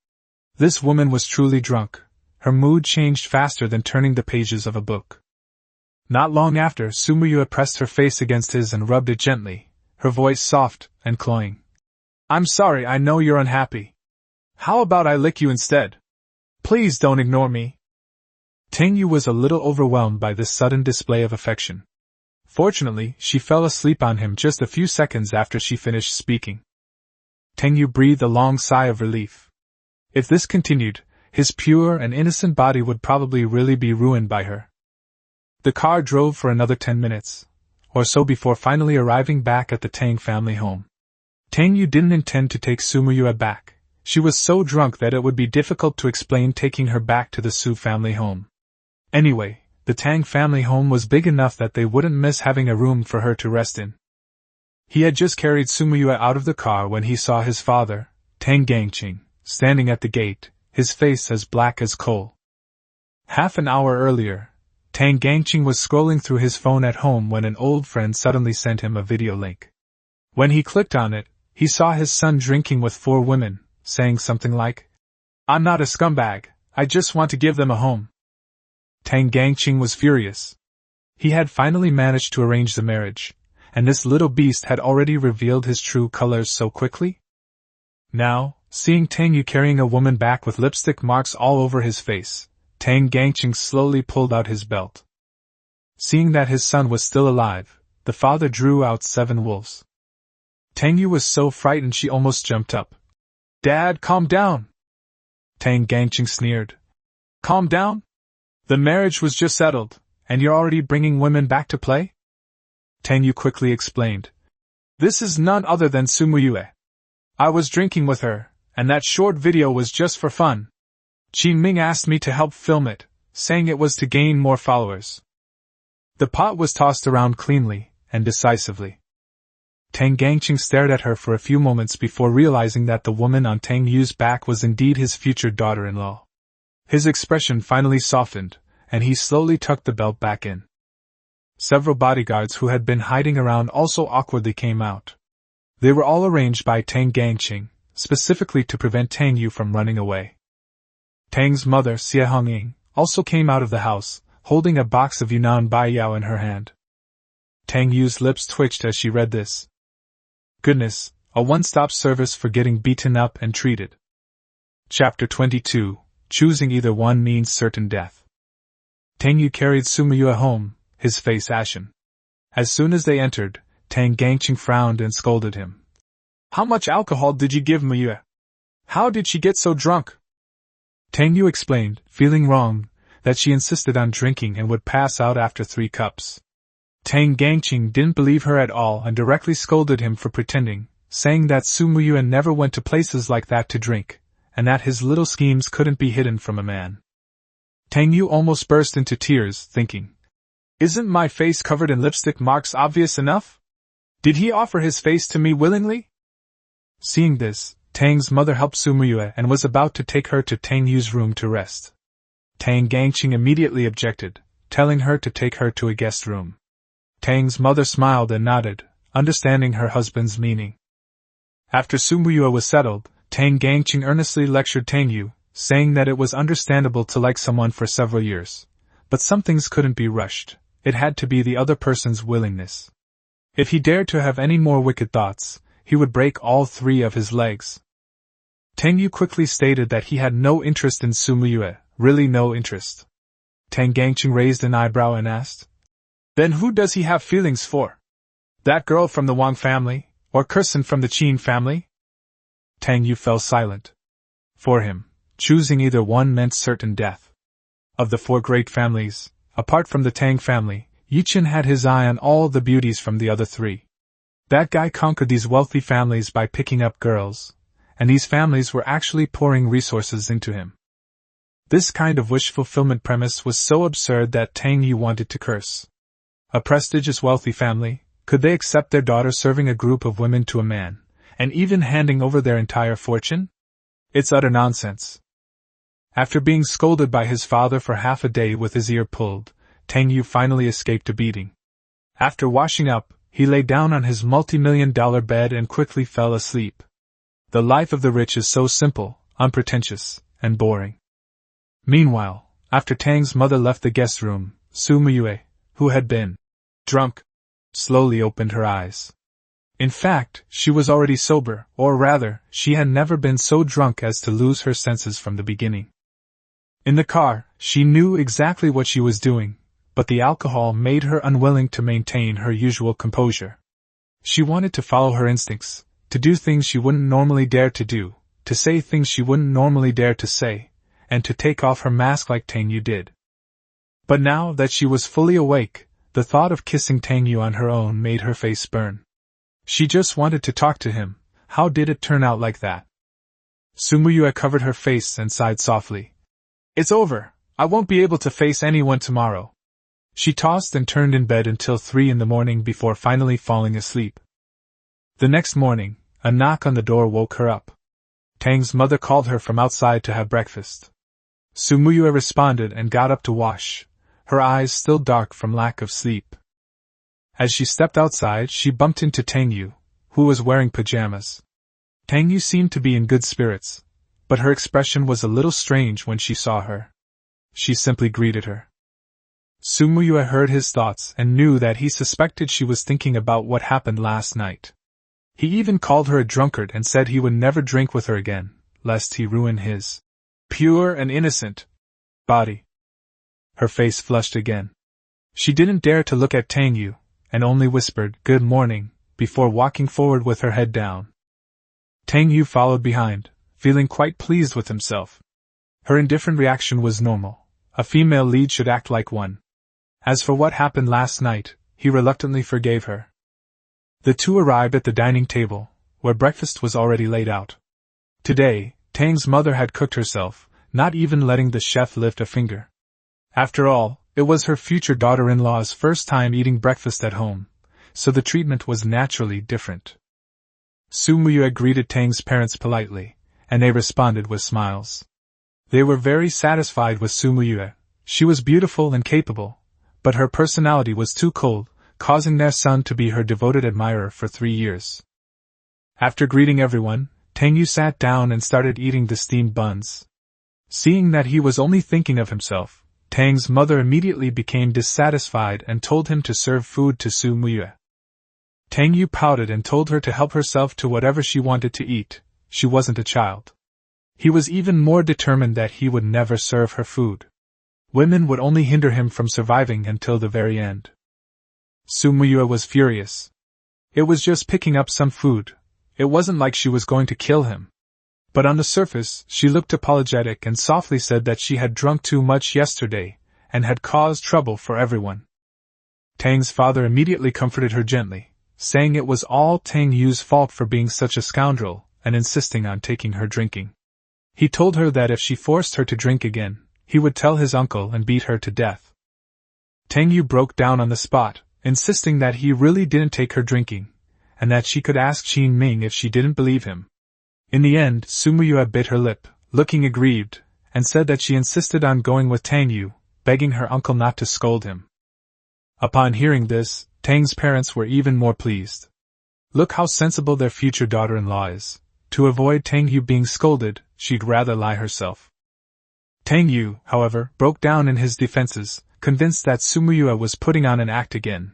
This woman was truly drunk. Her mood changed faster than turning the pages of a book. Not long after, Su Muyue pressed her face against his and rubbed it gently, her voice soft and cloying. "I'm sorry, I know you're unhappy. How about I lick you instead? Please don't ignore me." Tang Yu was a little overwhelmed by this sudden display of affection. Fortunately, she fell asleep on him just a few seconds after she finished speaking. Tang Yu breathed a long sigh of relief. If this continued, his pure and innocent body would probably really be ruined by her. The car drove for another 10 minutes or so before finally arriving back at the Tang family home. Tang Yu didn't intend to take Su Muyue back. She was so drunk that it would be difficult to explain taking her back to the Su family home. Anyway, the Tang family home was big enough that they wouldn't miss having a room for her to rest in. He had just carried Su Muyue out of the car when he saw his father, Tang Gangqing, standing at the gate, his face as black as coal. Half an hour earlier, Tang Gangqing was scrolling through his phone at home when an old friend suddenly sent him a video link. When he clicked on it, he saw his son drinking with 4 women, saying something like, "I'm not a scumbag, I just want to give them a home." Tang Gangqing was furious. He had finally managed to arrange the marriage, and this little beast had already revealed his true colors so quickly? Now, seeing Tang Yu carrying a woman back with lipstick marks all over his face, Tang Gangqing slowly pulled out his belt. Seeing that his son was still alive, the father drew out 7 wolves. Tang Yu was so frightened she almost jumped up. "Dad, calm down!" Tang Gangqing sneered. "Calm down? The marriage was just settled, and you're already bringing women back to play?" Tang Yu quickly explained. "This is none other than Su Muyue. I was drinking with her, and that short video was just for fun. Qin Ming asked me to help film it, saying it was to gain more followers." The pot was tossed around cleanly and decisively. Tang Gangqing stared at her for a few moments before realizing that the woman on Tang Yu's back was indeed his future daughter-in-law. His expression finally softened, and he slowly tucked the belt back in. Several bodyguards who had been hiding around also awkwardly came out. They were all arranged by Tang Gangqing, specifically to prevent Tang Yu from running away. Tang's mother, Suhang, also came out of the house, holding a box of Yunnan Baiyao in her hand. Tang Yu's lips twitched as she read this. Goodness, a one-stop service for getting beaten up and treated. Chapter 22. Choosing either one means certain death. Tang Yu carried Su Muyue home, his face ashen. As soon as they entered, Tang Gangqing frowned and scolded him. "How much alcohol did you give Muyue? How did she get so drunk?" Tang Yu explained, feeling wrong, that she insisted on drinking and would pass out after 3 cups. Tang Gangqing didn't believe her at all and directly scolded him for pretending, saying that Su Muyue never went to places like that to drink, and that his little schemes couldn't be hidden from a man. Tang Yu almost burst into tears, thinking, "Isn't my face covered in lipstick marks obvious enough? Did he offer his face to me willingly?" Seeing this, Tang's mother helped Su Muyue and was about to take her to Tang Yu's room to rest. Tang Gangqing immediately objected, telling her to take her to a guest room. Tang's mother smiled and nodded, understanding her husband's meaning. After Su Muyue was settled, Tang Gangqing earnestly lectured Tang Yu, saying that it was understandable to like someone for several years, but some things couldn't be rushed. It had to be the other person's willingness. If he dared to have any more wicked thoughts, he would break all 3 of his legs. Tang Yu quickly stated that he had no interest in Su Muyue, really no interest. Tang Gangqing raised an eyebrow and asked, "Then who does he have feelings for? That girl from the Wang family, or Kursen from the Qin family?" Tang Yu fell silent. For him, choosing either one meant certain death. Of the 4 great families, apart from the Tang family, Ye Chen had his eye on all the beauties from the other 3. That guy conquered these wealthy families by picking up girls, and these families were actually pouring resources into him. This kind of wish-fulfillment premise was so absurd that Tang Yu wanted to curse. A prestigious wealthy family, could they accept their daughter serving a group of women to a man, and even handing over their entire fortune? It's utter nonsense. After being scolded by his father for half a day with his ear pulled, Tang Yu finally escaped a beating. After washing up, he lay down on his multi-million-dollar bed and quickly fell asleep. The life of the rich is so simple, unpretentious, and boring. Meanwhile, after Tang's mother left the guest room, Su Muyue, who had been drunk, slowly opened her eyes. In fact, she was already sober, or rather, she had never been so drunk as to lose her senses from the beginning. In the car, she knew exactly what she was doing, but the alcohol made her unwilling to maintain her usual composure. She wanted to follow her instincts, to do things she wouldn't normally dare to do, to say things she wouldn't normally dare to say, and to take off her mask like Tang Yu did. But now that she was fully awake, the thought of kissing Tang Yu on her own made her face burn. She just wanted to talk to him. How did it turn out like that? Su Muyue covered her face and sighed softly. "It's over. I won't be able to face anyone tomorrow." She tossed and turned in bed until 3 in the morning before finally falling asleep. The next morning, a knock on the door woke her up. Tang's mother called her from outside to have breakfast. Su Muyue responded and got up to wash, her eyes still dark from lack of sleep. As she stepped outside, she bumped into Tang Yu, who was wearing pajamas. Tang Yu seemed to be in good spirits, but her expression was a little strange when she saw her. She simply greeted her. Su Muyue heard his thoughts and knew that he suspected she was thinking about what happened last night. He even called her a drunkard and said he would never drink with her again, lest he ruin his pure and innocent body. Her face flushed again. She didn't dare to look at Tang Yu, and only whispered, "Good morning," before walking forward with her head down. Tang Yu followed behind, feeling quite pleased with himself. Her indifferent reaction was normal. A female lead should act like one. As for what happened last night, he reluctantly forgave her. The two arrived at the dining table, where breakfast was already laid out. Today, Tang's mother had cooked herself, not even letting the chef lift a finger. After all, it was her future daughter-in-law's first time eating breakfast at home, so the treatment was naturally different. Su Muyue greeted Tang's parents politely, and they responded with smiles. They were very satisfied with Su Muyue. She was beautiful and capable, but her personality was too cold, causing their son to be her devoted admirer for 3 years. After greeting everyone, Tang Yu sat down and started eating the steamed buns. Seeing that he was only thinking of himself, Tang's mother immediately became dissatisfied and told him to serve food to Su Muyue. Tang Yu pouted and told her to help herself to whatever she wanted to eat. She wasn't a child. He was even more determined that he would never serve her food. Women would only hinder him from surviving until the very end. Su Muyue was furious. It was just picking up some food. It wasn't like she was going to kill him. But on the surface, she looked apologetic and softly said that she had drunk too much yesterday, and had caused trouble for everyone. Tang's father immediately comforted her gently, saying it was all Tang Yu's fault for being such a scoundrel, and insisting on taking her drinking. He told her that if she forced her to drink again, he would tell his uncle and beat her to death. Tang Yu broke down on the spot, insisting that he really didn't take her drinking, and that she could ask Qin Ming if she didn't believe him. In the end, Su Muyue bit her lip, looking aggrieved, and said that she insisted on going with Tang Yu, begging her uncle not to scold him. Upon hearing this, Tang's parents were even more pleased. Look how sensible their future daughter-in-law is. To avoid Tang Yu being scolded, she'd rather lie herself. Tang Yu, however, broke down in his defenses, convinced that Su Muyue was putting on an act again.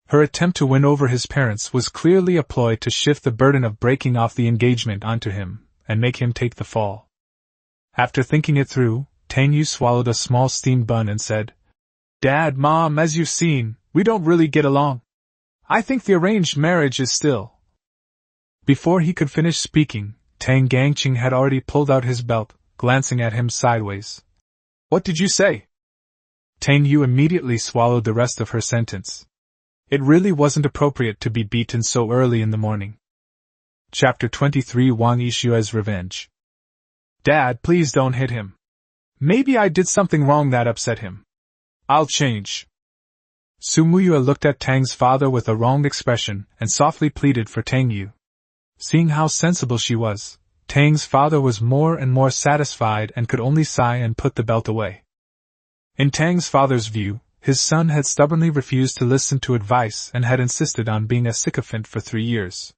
Her attempt to win over his parents was clearly a ploy to shift the burden of breaking off the engagement onto him, and make him take the fall. After thinking it through, Tang Yu swallowed a small steamed bun and said, "Dad, Mom, as you've seen, we don't really get along. I think the arranged marriage is still..." Before he could finish speaking, Tang Gangqing had already pulled out his belt, glancing at him sideways. "What did you say?" Tang Yu immediately swallowed the rest of her sentence. It really wasn't appropriate to be beaten so early in the morning. Chapter 23 Wang Yishue's Revenge. "Dad, please don't hit him. Maybe I did something wrong that upset him. I'll change." Su Muyue looked at Tang's father with a wronged expression and softly pleaded for Tang Yu. Seeing how sensible she was, Tang's father was more and more satisfied and could only sigh and put the belt away. In Tang's father's view, his son had stubbornly refused to listen to advice and had insisted on being a sycophant for 3 years.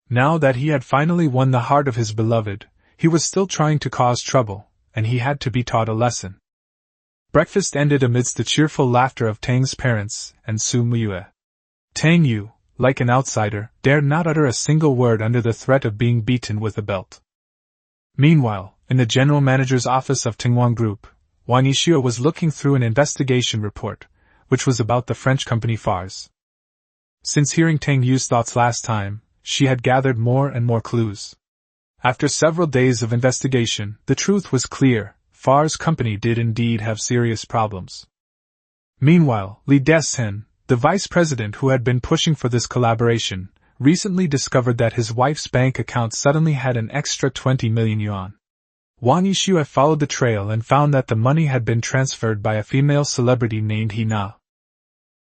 Now that he had finally won the heart of his beloved, he was still trying to cause trouble, and he had to be taught a lesson. Breakfast ended amidst the cheerful laughter of Tang's parents and Su Muyue. Tang Yu, like an outsider, dared not utter a single word under the threat of being beaten with a belt. Meanwhile, in the general manager's office of Tingwang Group, Wang Yishue was looking through an investigation report, which was about the French company Fars. Since hearing Tang Yu's thoughts last time, she had gathered more and more clues. After several days of investigation, the truth was clear: Fars' company did indeed have serious problems. Meanwhile, Li Deshen, the vice president who had been pushing for this collaboration, recently discovered that his wife's bank account suddenly had an extra 20 million yuan. Wang Yishue followed the trail and found that the money had been transferred by a female celebrity named He Na.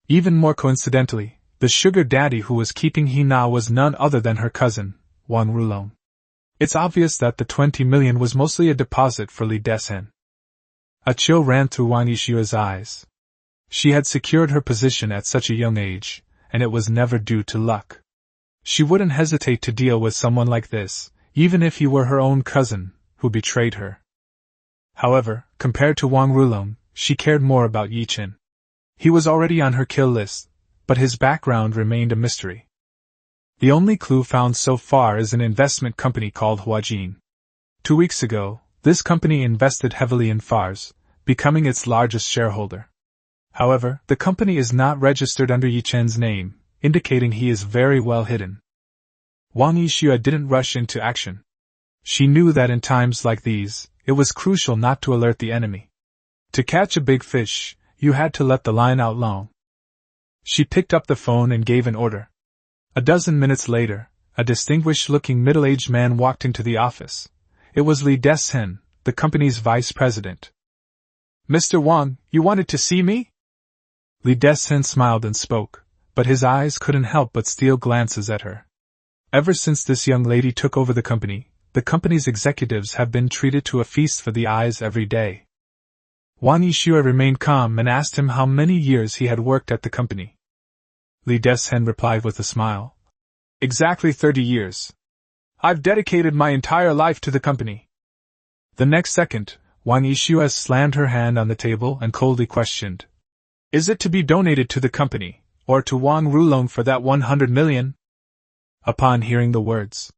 Even more coincidentally, the sugar daddy who was keeping He Na was none other than her cousin, Wang Rulong. It's obvious that the 20 million was mostly a deposit for Li Deshen. A chill ran through Wang Yishue's eyes. She had secured her position at such a young age, and it was never due to luck. She wouldn't hesitate to deal with someone like this, even if he were her own cousin, who betrayed her. However, compared to Wang Rulong, she cared more about Ye Chen. He was already on her kill list, but his background remained a mystery. The only clue found so far is an investment company called Huajin. 2 weeks ago, this company invested heavily in Fars, becoming its largest shareholder. However, the company is not registered under Ye Chen's name, indicating he is very well hidden. Wang Yishue didn't rush into action. She knew that in times like these, it was crucial not to alert the enemy. To catch a big fish, you had to let the line out long. She picked up the phone and gave an order. A dozen minutes later, a distinguished-looking middle-aged man walked into the office. It was Li Deshen, the company's vice president. "Mr. Wang, you wanted to see me?" Li Deshen smiled and spoke, but his eyes couldn't help but steal glances at her. Ever since this young lady took over the company's executives have been treated to a feast for the eyes every day. Wang Yishue remained calm and asked him how many years he had worked at the company. Li Deshen replied with a smile. "Exactly 30 years. I've dedicated my entire life to the company." The next second, Wang Yishue slammed her hand on the table and coldly questioned, "Is it to be donated to the company, or to Wang Rulong for that 100 million? Upon hearing the words,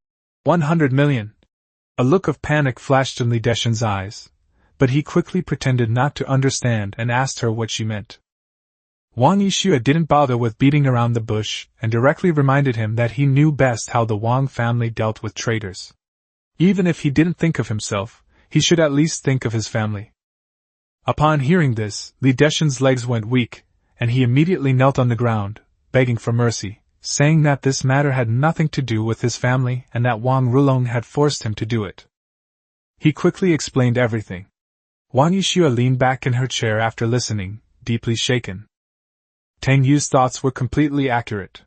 100 million, a look of panic flashed in Li Deshen's eyes, but he quickly pretended not to understand and asked her what she meant. Wang Yixue didn't bother with beating around the bush and directly reminded him that he knew best how the Wang family dealt with traitors. Even if he didn't think of himself, he should at least think of his family. Upon hearing this, Li Deshen's legs went weak, and he immediately knelt on the ground, begging for mercy, saying that this matter had nothing to do with his family and that Wang Rulong had forced him to do it. He quickly explained everything. Wang Yixue leaned back in her chair after listening, deeply shaken. Tang Yu's thoughts were completely accurate.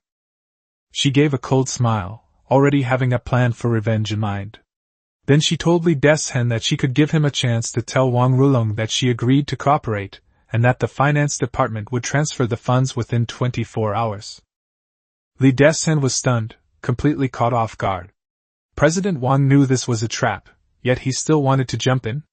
She gave a cold smile, already having a plan for revenge in mind. Then she told Li Deshen that she could give him a chance to tell Wang Rulong that she agreed to cooperate, and that the finance department would transfer the funds within 24 hours. Li Deshen was stunned, completely caught off guard. President Wang knew this was a trap, yet he still wanted to jump in?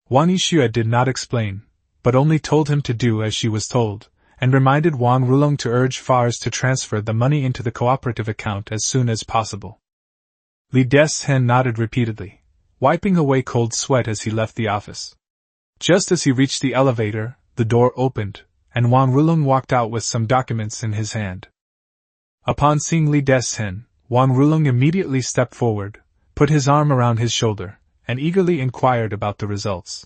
Wang Yixue did not explain, but only told him to do as she was told, and reminded Wang Rulong to urge Fars to transfer the money into the cooperative account as soon as possible. Li Deshen nodded repeatedly, wiping away cold sweat as he left the office. Just as he reached the elevator, the door opened, and Wang Rulong walked out with some documents in his hand. Upon seeing Li Deshen, Wang Rulong immediately stepped forward, put his arm around his shoulder, and eagerly inquired about the results.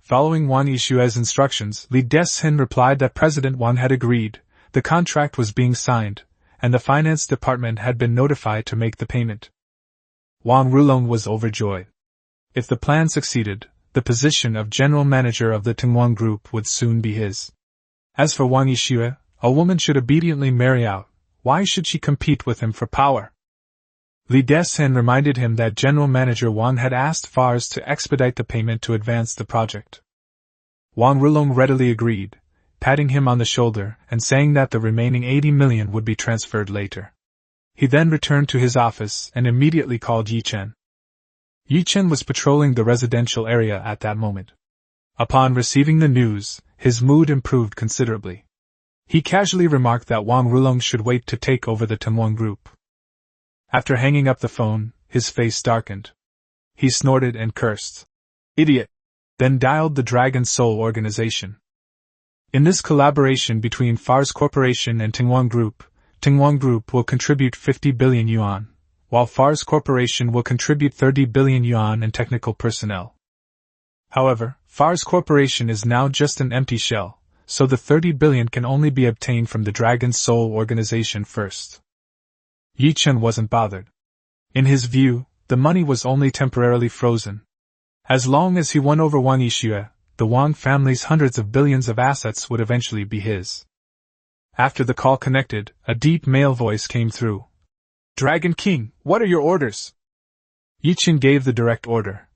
Following Wang Yixue's instructions, Li Deshen replied that President Wang had agreed, the contract was being signed, and the finance department had been notified to make the payment. Wang Rulong was overjoyed. If the plan succeeded, the position of general manager of the Tengwang Group would soon be his. As for Wang Yixue, a woman should obediently marry out. Why should she compete with him for power? Li Deshen reminded him that General Manager Wang had asked Fars to expedite the payment to advance the project. Wang Rulong readily agreed, patting him on the shoulder and saying that the remaining 80 million would be transferred later. He then returned to his office and immediately called Ye Chen. Ye Chen was patrolling the residential area at that moment. Upon receiving the news, his mood improved considerably. He casually remarked that Wang Rulong should wait to take over the Tengwang Group. After hanging up the phone, his face darkened. He snorted and cursed. Idiot! Then dialed the Dragon Soul organization. In this collaboration between Fars Corporation and Tengwang Group will contribute 50 billion yuan, while Fars Corporation will contribute 30 billion yuan in technical personnel. However, Fars Corporation is now just an empty shell, so the 30 billion can only be obtained from the Dragon Soul organization first. Ye Chen wasn't bothered. In his view, the money was only temporarily frozen. As long as he won over Wang Yixue, the Wang family's hundreds of billions of assets would eventually be his. After the call connected, a deep male voice came through. Dragon King, what are your orders? Ye Chen gave the direct order.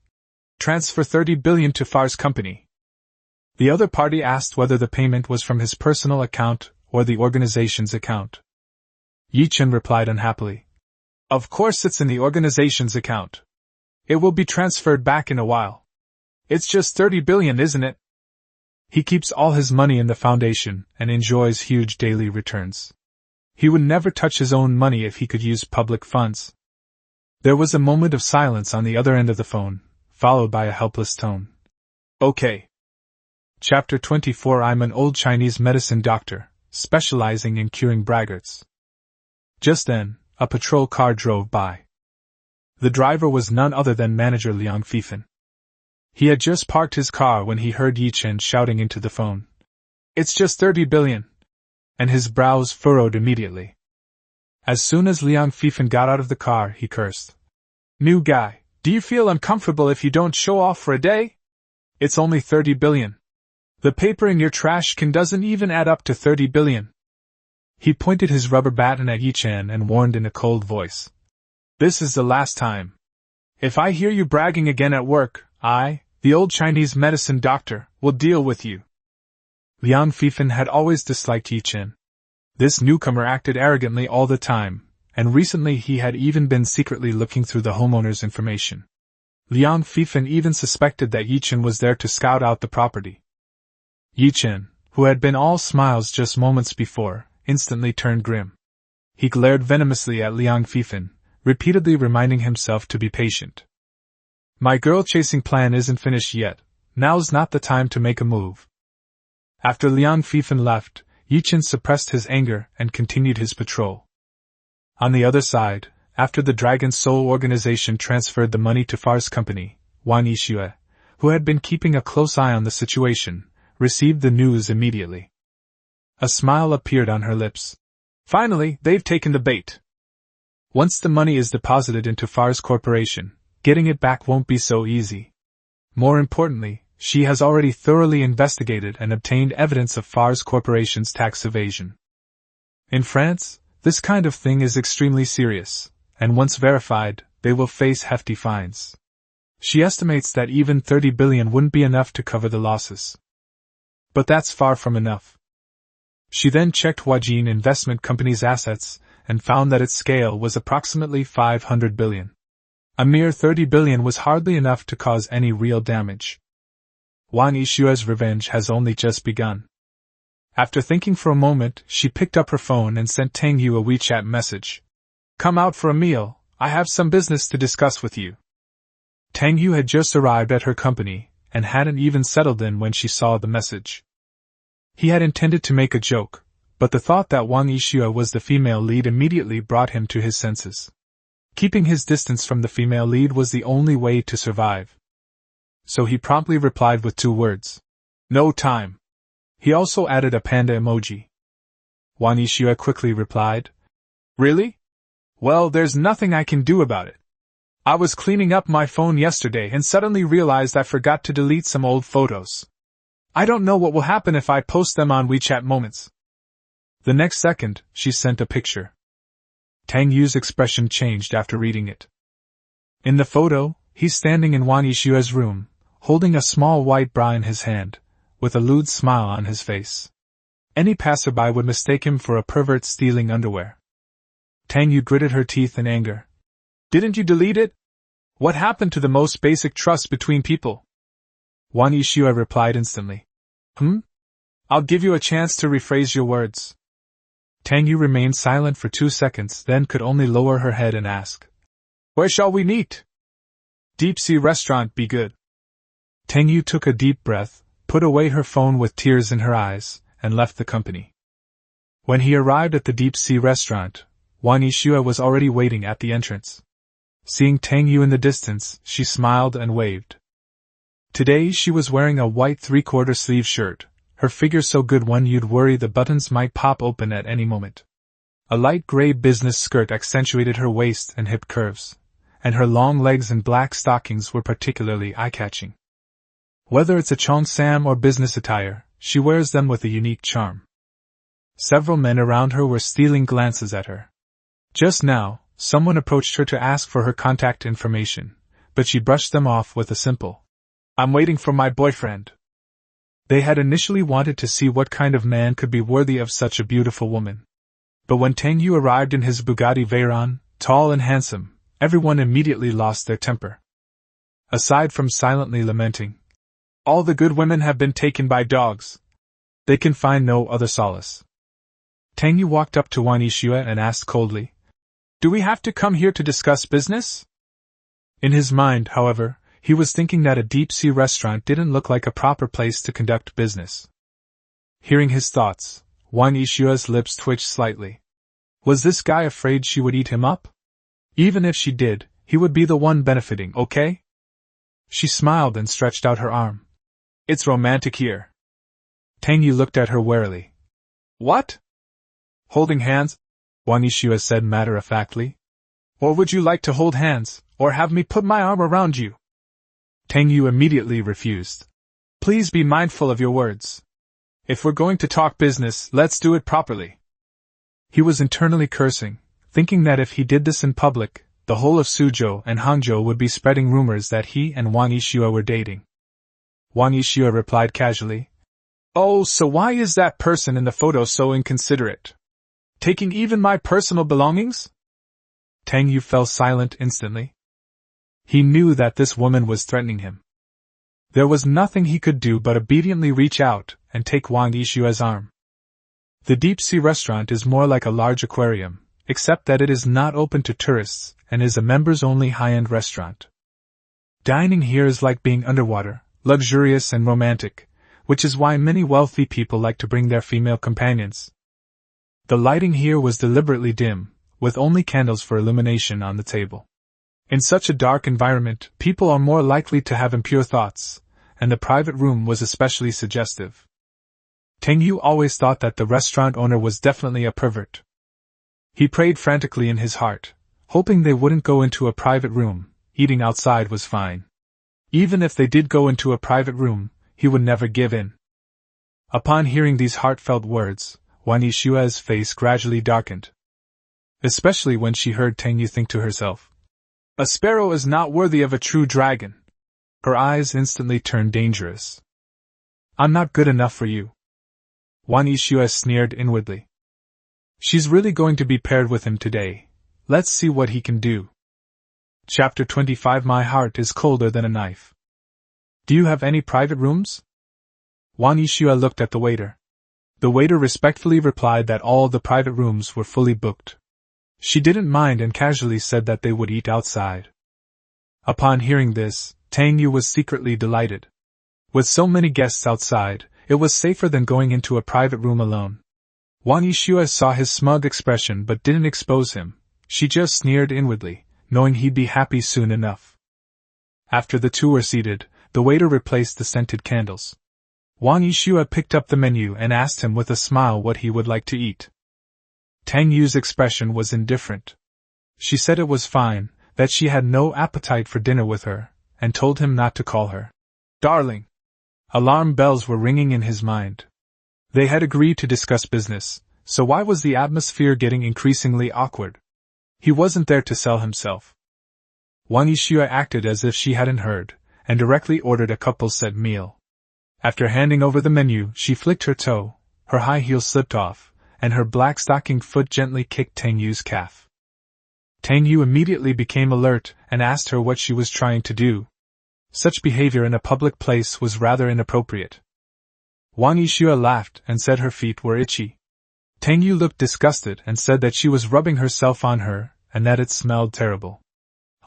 Transfer 30 billion to Fars Company. The other party asked whether the payment was from his personal account or the organization's account. Ye Chen replied unhappily. Of course it's in the organization's account. It will be transferred back in a while. It's just 30 billion, isn't it? He keeps all his money in the foundation and enjoys huge daily returns. He would never touch his own money if he could use public funds. There was a moment of silence on the other end of the phone, followed by a helpless tone. Okay. Chapter 24. I'm an old Chinese medicine doctor, specializing in curing braggarts. Just then, a patrol car drove by. The driver was none other than manager Liang Fifan. He had just parked his car when he heard Ye Chen shouting into the phone. It's just 30 billion. And his brows furrowed immediately. As soon as Liang Fifan got out of the car, he cursed. New guy, do you feel uncomfortable if you don't show off for a day? It's only 30 billion. The paper in your trash can doesn't even add up to 30 billion. He pointed his rubber baton at Ye Chen and warned in a cold voice. This is the last time. If I hear you bragging again at work, I, the old Chinese medicine doctor, will deal with you. Liang Fifan had always disliked Ye Chen. This newcomer acted arrogantly all the time, and recently he had even been secretly looking through the homeowner's information. Liang Fifan even suspected that Ye Chen was there to scout out the property. Ye Chen, who had been all smiles just moments before, instantly turned grim. He glared venomously at Liang Fifan, repeatedly reminding himself to be patient. My girl-chasing plan isn't finished yet. Now's not the time to make a move. After Liang Fifan left, Ye Chen suppressed his anger and continued his patrol. On the other side, after the Dragon Soul organization transferred the money to Far's company, Wang Yixue, who had been keeping a close eye on the situation, received the news immediately. A smile appeared on her lips. Finally, they've taken the bait. Once the money is deposited into Far's corporation, getting it back won't be so easy. More importantly, she has already thoroughly investigated and obtained evidence of Far's corporation's tax evasion. In France, this kind of thing is extremely serious, and once verified, they will face hefty fines. She estimates that even 30 billion wouldn't be enough to cover the losses. But that's far from enough. She then checked Huajin Investment Company's assets and found that its scale was approximately 500 billion. A mere 30 billion was hardly enough to cause any real damage. Wang Yixue's revenge has only just begun. After thinking for a moment, she picked up her phone and sent Tang Yu a WeChat message. Come out for a meal, I have some business to discuss with you. Tang Yu had just arrived at her company, and hadn't even settled in when she saw the message. He had intended to make a joke, but the thought that Wang Yixue was the female lead immediately brought him to his senses. Keeping his distance from the female lead was the only way to survive. So he promptly replied with 2 words. No time. He also added a panda emoji. Wang Yixue quickly replied. Really? Well, there's nothing I can do about it. I was cleaning up my phone yesterday and suddenly realized I forgot to delete some old photos. I don't know what will happen if I post them on WeChat Moments. The next second, she sent a picture. Tang Yu's expression changed after reading it. In the photo, he's standing in Wang Yixue's room, holding a small white bra in his hand, with a lewd smile on his face. Any passerby would mistake him for a pervert stealing underwear. Tang Yu gritted her teeth in anger. Didn't you delete it? What happened to the most basic trust between people? Wang Yixue replied instantly. I'll give you a chance to rephrase your words. Tang Yu remained silent for 2 seconds, then could only lower her head and ask. Where shall we meet? Deep Sea Restaurant be good. Tang Yu took a deep breath, put away her phone with tears in her eyes, and left the company. When he arrived at the Deep Sea Restaurant, Wang Yixue was already waiting at the entrance. Seeing Tang Yu in the distance, she smiled and waved. Today she was wearing a white 3/4 sleeve shirt, her figure so good one you'd worry the buttons might pop open at any moment. A light gray business skirt accentuated her waist and hip curves, and her long legs and black stockings were particularly eye-catching. Whether it's a cheongsam or business attire, she wears them with a unique charm. Several men around her were stealing glances at her. Just now, someone approached her to ask for her contact information, but she brushed them off with a simple, I'm waiting for my boyfriend. They had initially wanted to see what kind of man could be worthy of such a beautiful woman. But when Tang Yu arrived in his Bugatti Veyron, tall and handsome, everyone immediately lost their temper. Aside from silently lamenting, all the good women have been taken by dogs. They can find no other solace. Tang Yu walked up to Wang Yixue and asked coldly, Do we have to come here to discuss business? In his mind, however, he was thinking that a deep-sea restaurant didn't look like a proper place to conduct business. Hearing his thoughts, Wang Yixue's lips twitched slightly. Was this guy afraid she would eat him up? Even if she did, he would be the one benefiting, okay? She smiled and stretched out her arm. It's romantic here. Tang Yu looked at her warily. What? Holding hands? Wang Yixue said matter-of-factly. Or would you like to hold hands, or have me put my arm around you? Tang Yu immediately refused. Please be mindful of your words. If we're going to talk business, let's do it properly. He was internally cursing, thinking that if he did this in public, the whole of Suzhou and Hangzhou would be spreading rumors that he and Wang Yixue were dating. Wang Yixue replied casually. Oh, so why is that person in the photo so inconsiderate? Taking even my personal belongings? Tang Yu fell silent instantly. He knew that this woman was threatening him. There was nothing he could do but obediently reach out and take Wang Yixue's arm. The deep-sea restaurant is more like a large aquarium, except that it is not open to tourists and is a members-only high-end restaurant. Dining here is like being underwater, luxurious and romantic, which is why many wealthy people like to bring their female companions. The lighting here was deliberately dim, with only candles for illumination on the table. In such a dark environment, people are more likely to have impure thoughts, and the private room was especially suggestive. Tang Yu always thought that the restaurant owner was definitely a pervert. He prayed frantically in his heart, hoping they wouldn't go into a private room. Eating outside was fine. Even if they did go into a private room, he would never give in. Upon hearing these heartfelt words, Wang Yishua's face gradually darkened. Especially when she heard Tang Yu think to herself, "A sparrow is not worthy of a true dragon." Her eyes instantly turned dangerous. "I'm not good enough for you." Wang Yishua sneered inwardly. "She's really going to be paired with him today. Let's see what he can do." Chapter 25. My heart is colder than a knife. "Do you have any private rooms?" Wang Yishua looked at the waiter. The waiter respectfully replied that all the private rooms were fully booked. She didn't mind and casually said that they would eat outside. Upon hearing this, Tang Yu was secretly delighted. With so many guests outside, it was safer than going into a private room alone. Wang Yishua saw his smug expression but didn't expose him. She just sneered inwardly, knowing he'd be happy soon enough. After the two were seated, the waiter replaced the scented candles. Wang Yishua picked up the menu and asked him with a smile what he would like to eat. Tang Yu's expression was indifferent. She said it was fine, that she had no appetite for dinner with her, and told him not to call her darling. Alarm bells were ringing in his mind. They had agreed to discuss business, so why was the atmosphere getting increasingly awkward? He wasn't there to sell himself. Wang Yishua acted as if she hadn't heard, and directly ordered a couple-set meal. After handing over the menu, she flicked her toe, her high heel slipped off, and her black stocking foot gently kicked Tang Yu's calf. Tang Yu immediately became alert and asked her what she was trying to do. Such behavior in a public place was rather inappropriate. Wang Yishua laughed and said her feet were itchy. Tang Yu looked disgusted and said that she was rubbing herself on her, and that it smelled terrible.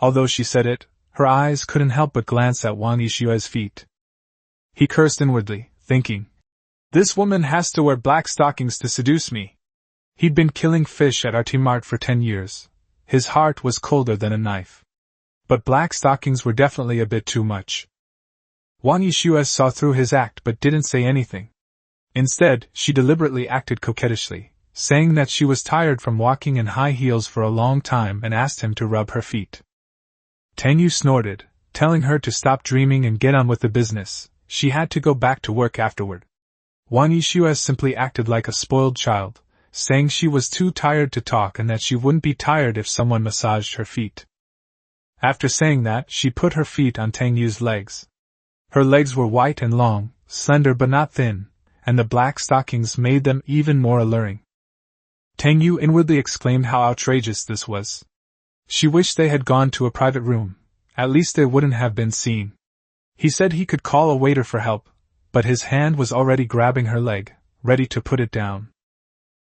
Although she said it, her eyes couldn't help but glance at Wang Yishua's feet. He cursed inwardly, thinking, "This woman has to wear black stockings to seduce me." He'd been killing fish at Artimart for 10 years. His heart was colder than a knife. But black stockings were definitely a bit too much. Wang Yishua saw through his act but didn't say anything. Instead, she deliberately acted coquettishly, saying that she was tired from walking in high heels for a long time and asked him to rub her feet. Tang Yu snorted, telling her to stop dreaming and get on with the business. She had to go back to work afterward. Wang Yishua simply acted like a spoiled child, saying she was too tired to talk and that she wouldn't be tired if someone massaged her feet. After saying that, she put her feet on Tang Yu's legs. Her legs were white and long, slender but not thin, and the black stockings made them even more alluring. Tang Yu inwardly exclaimed how outrageous this was. She wished they had gone to a private room, at least they wouldn't have been seen. He said he could call a waiter for help, but his hand was already grabbing her leg, ready to put it down.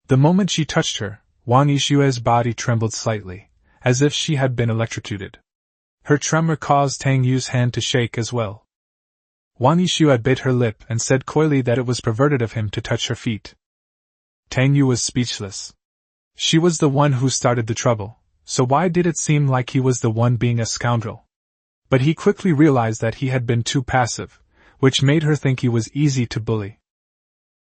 The moment she touched her, Wang Yishua's body trembled slightly, as if she had been electrocuted. Her tremor caused Tang Yu's hand to shake as well. Wang Yishua bit her lip and said coyly that it was perverted of him to touch her feet. Tang Yu was speechless. She was the one who started the trouble, so why did it seem like he was the one being a scoundrel? But he quickly realized that he had been too passive, which made her think he was easy to bully.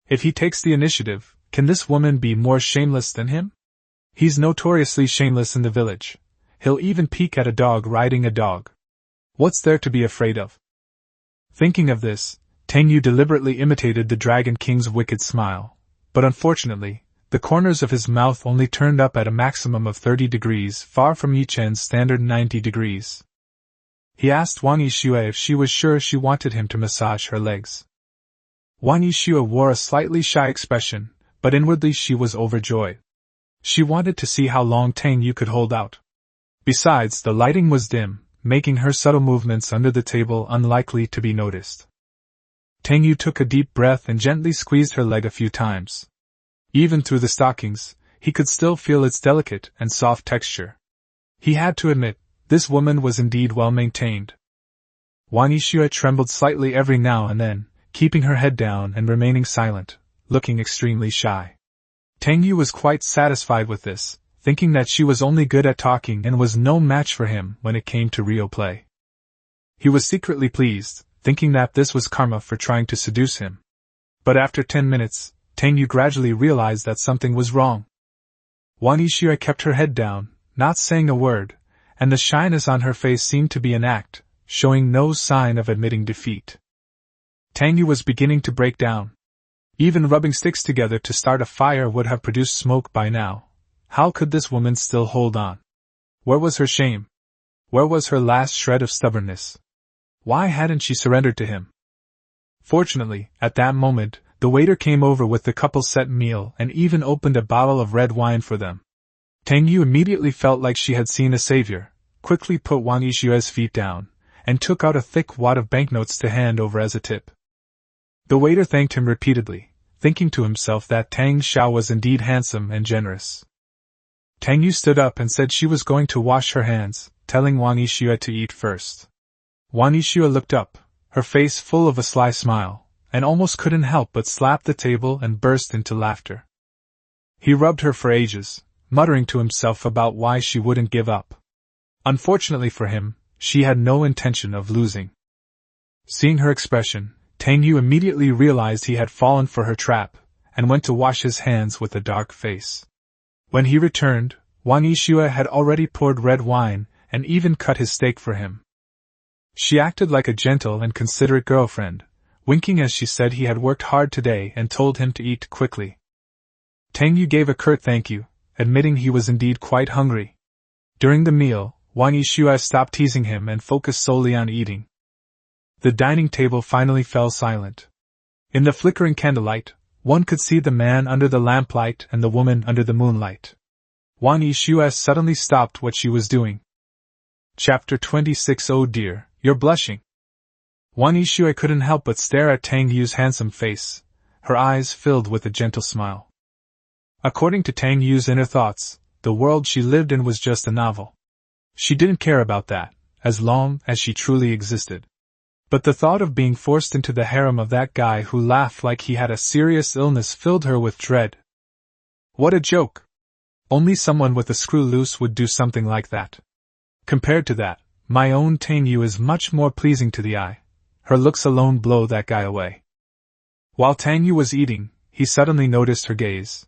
If he takes the initiative, can this woman be more shameless than him? He's notoriously shameless in the village. He'll even peek at a dog riding a dog. What's there to be afraid of? Thinking of this, Tang Yu deliberately imitated the Dragon King's wicked smile, but unfortunately, the corners of his mouth only turned up at a maximum of 30 degrees, far from Ye Chen's standard 90 degrees. He asked Wang Yishua if she was sure she wanted him to massage her legs. Wang Yishua wore a slightly shy expression, but inwardly she was overjoyed. She wanted to see how long Tang Yu could hold out. Besides, the lighting was dim, making her subtle movements under the table unlikely to be noticed. Tang Yu took a deep breath and gently squeezed her leg a few times. Even through the stockings, he could still feel its delicate and soft texture. He had to admit, this woman was indeed well maintained. Wang Yishua trembled slightly every now and then, keeping her head down and remaining silent, looking extremely shy. Tang Yu was quite satisfied with this, thinking that she was only good at talking and was no match for him when it came to real play. He was secretly pleased, thinking that this was karma for trying to seduce him. But after 10 minutes, Tang Yu gradually realized that something was wrong. Wang Yixue kept her head down, not saying a word, and the shyness on her face seemed to be an act, showing no sign of admitting defeat. Tang Yu was beginning to break down. Even rubbing sticks together to start a fire would have produced smoke by now. How could this woman still hold on? Where was her shame? Where was her last shred of stubbornness? Why hadn't she surrendered to him? Fortunately, at that moment, the waiter came over with the couple's set meal and even opened a bottle of red wine for them. Tang Yu immediately felt like she had seen a savior, quickly put Wang Yixue's feet down, and took out a thick wad of banknotes to hand over as a tip. The waiter thanked him repeatedly, thinking to himself that Tang Xiao was indeed handsome and generous. Tang Yu stood up and said she was going to wash her hands, telling Wang Yixue to eat first. Wang Yixue looked up, her face full of a sly smile, and almost couldn't help but slap the table and burst into laughter. He rubbed her for ages, muttering to himself about why she wouldn't give up. Unfortunately for him, she had no intention of losing. Seeing her expression, Tang Yu immediately realized he had fallen for her trap, and went to wash his hands with a dark face. When he returned, Wang Yixue had already poured red wine and even cut his steak for him. She acted like a gentle and considerate girlfriend, winking as she said he had worked hard today and told him to eat quickly. Tang Yu gave a curt thank you, admitting he was indeed quite hungry. During the meal, Wang Yixue stopped teasing him and focused solely on eating. The dining table finally fell silent. In the flickering candlelight, one could see the man under the lamplight and the woman under the moonlight. Wang Yixue suddenly stopped what she was doing. Chapter 26. Oh dear, you're blushing. Wang Yixue couldn't help but stare at Tang Yu's handsome face, her eyes filled with a gentle smile. According to Tang Yu's inner thoughts, the world she lived in was just a novel. She didn't care about that, as long as she truly existed. But the thought of being forced into the harem of that guy who laughed like he had a serious illness filled her with dread. What a joke! Only someone with a screw loose would do something like that. Compared to that, my own Tang Yu is much more pleasing to the eye. Her looks alone blow that guy away. While Tang Yu was eating, he suddenly noticed her gaze.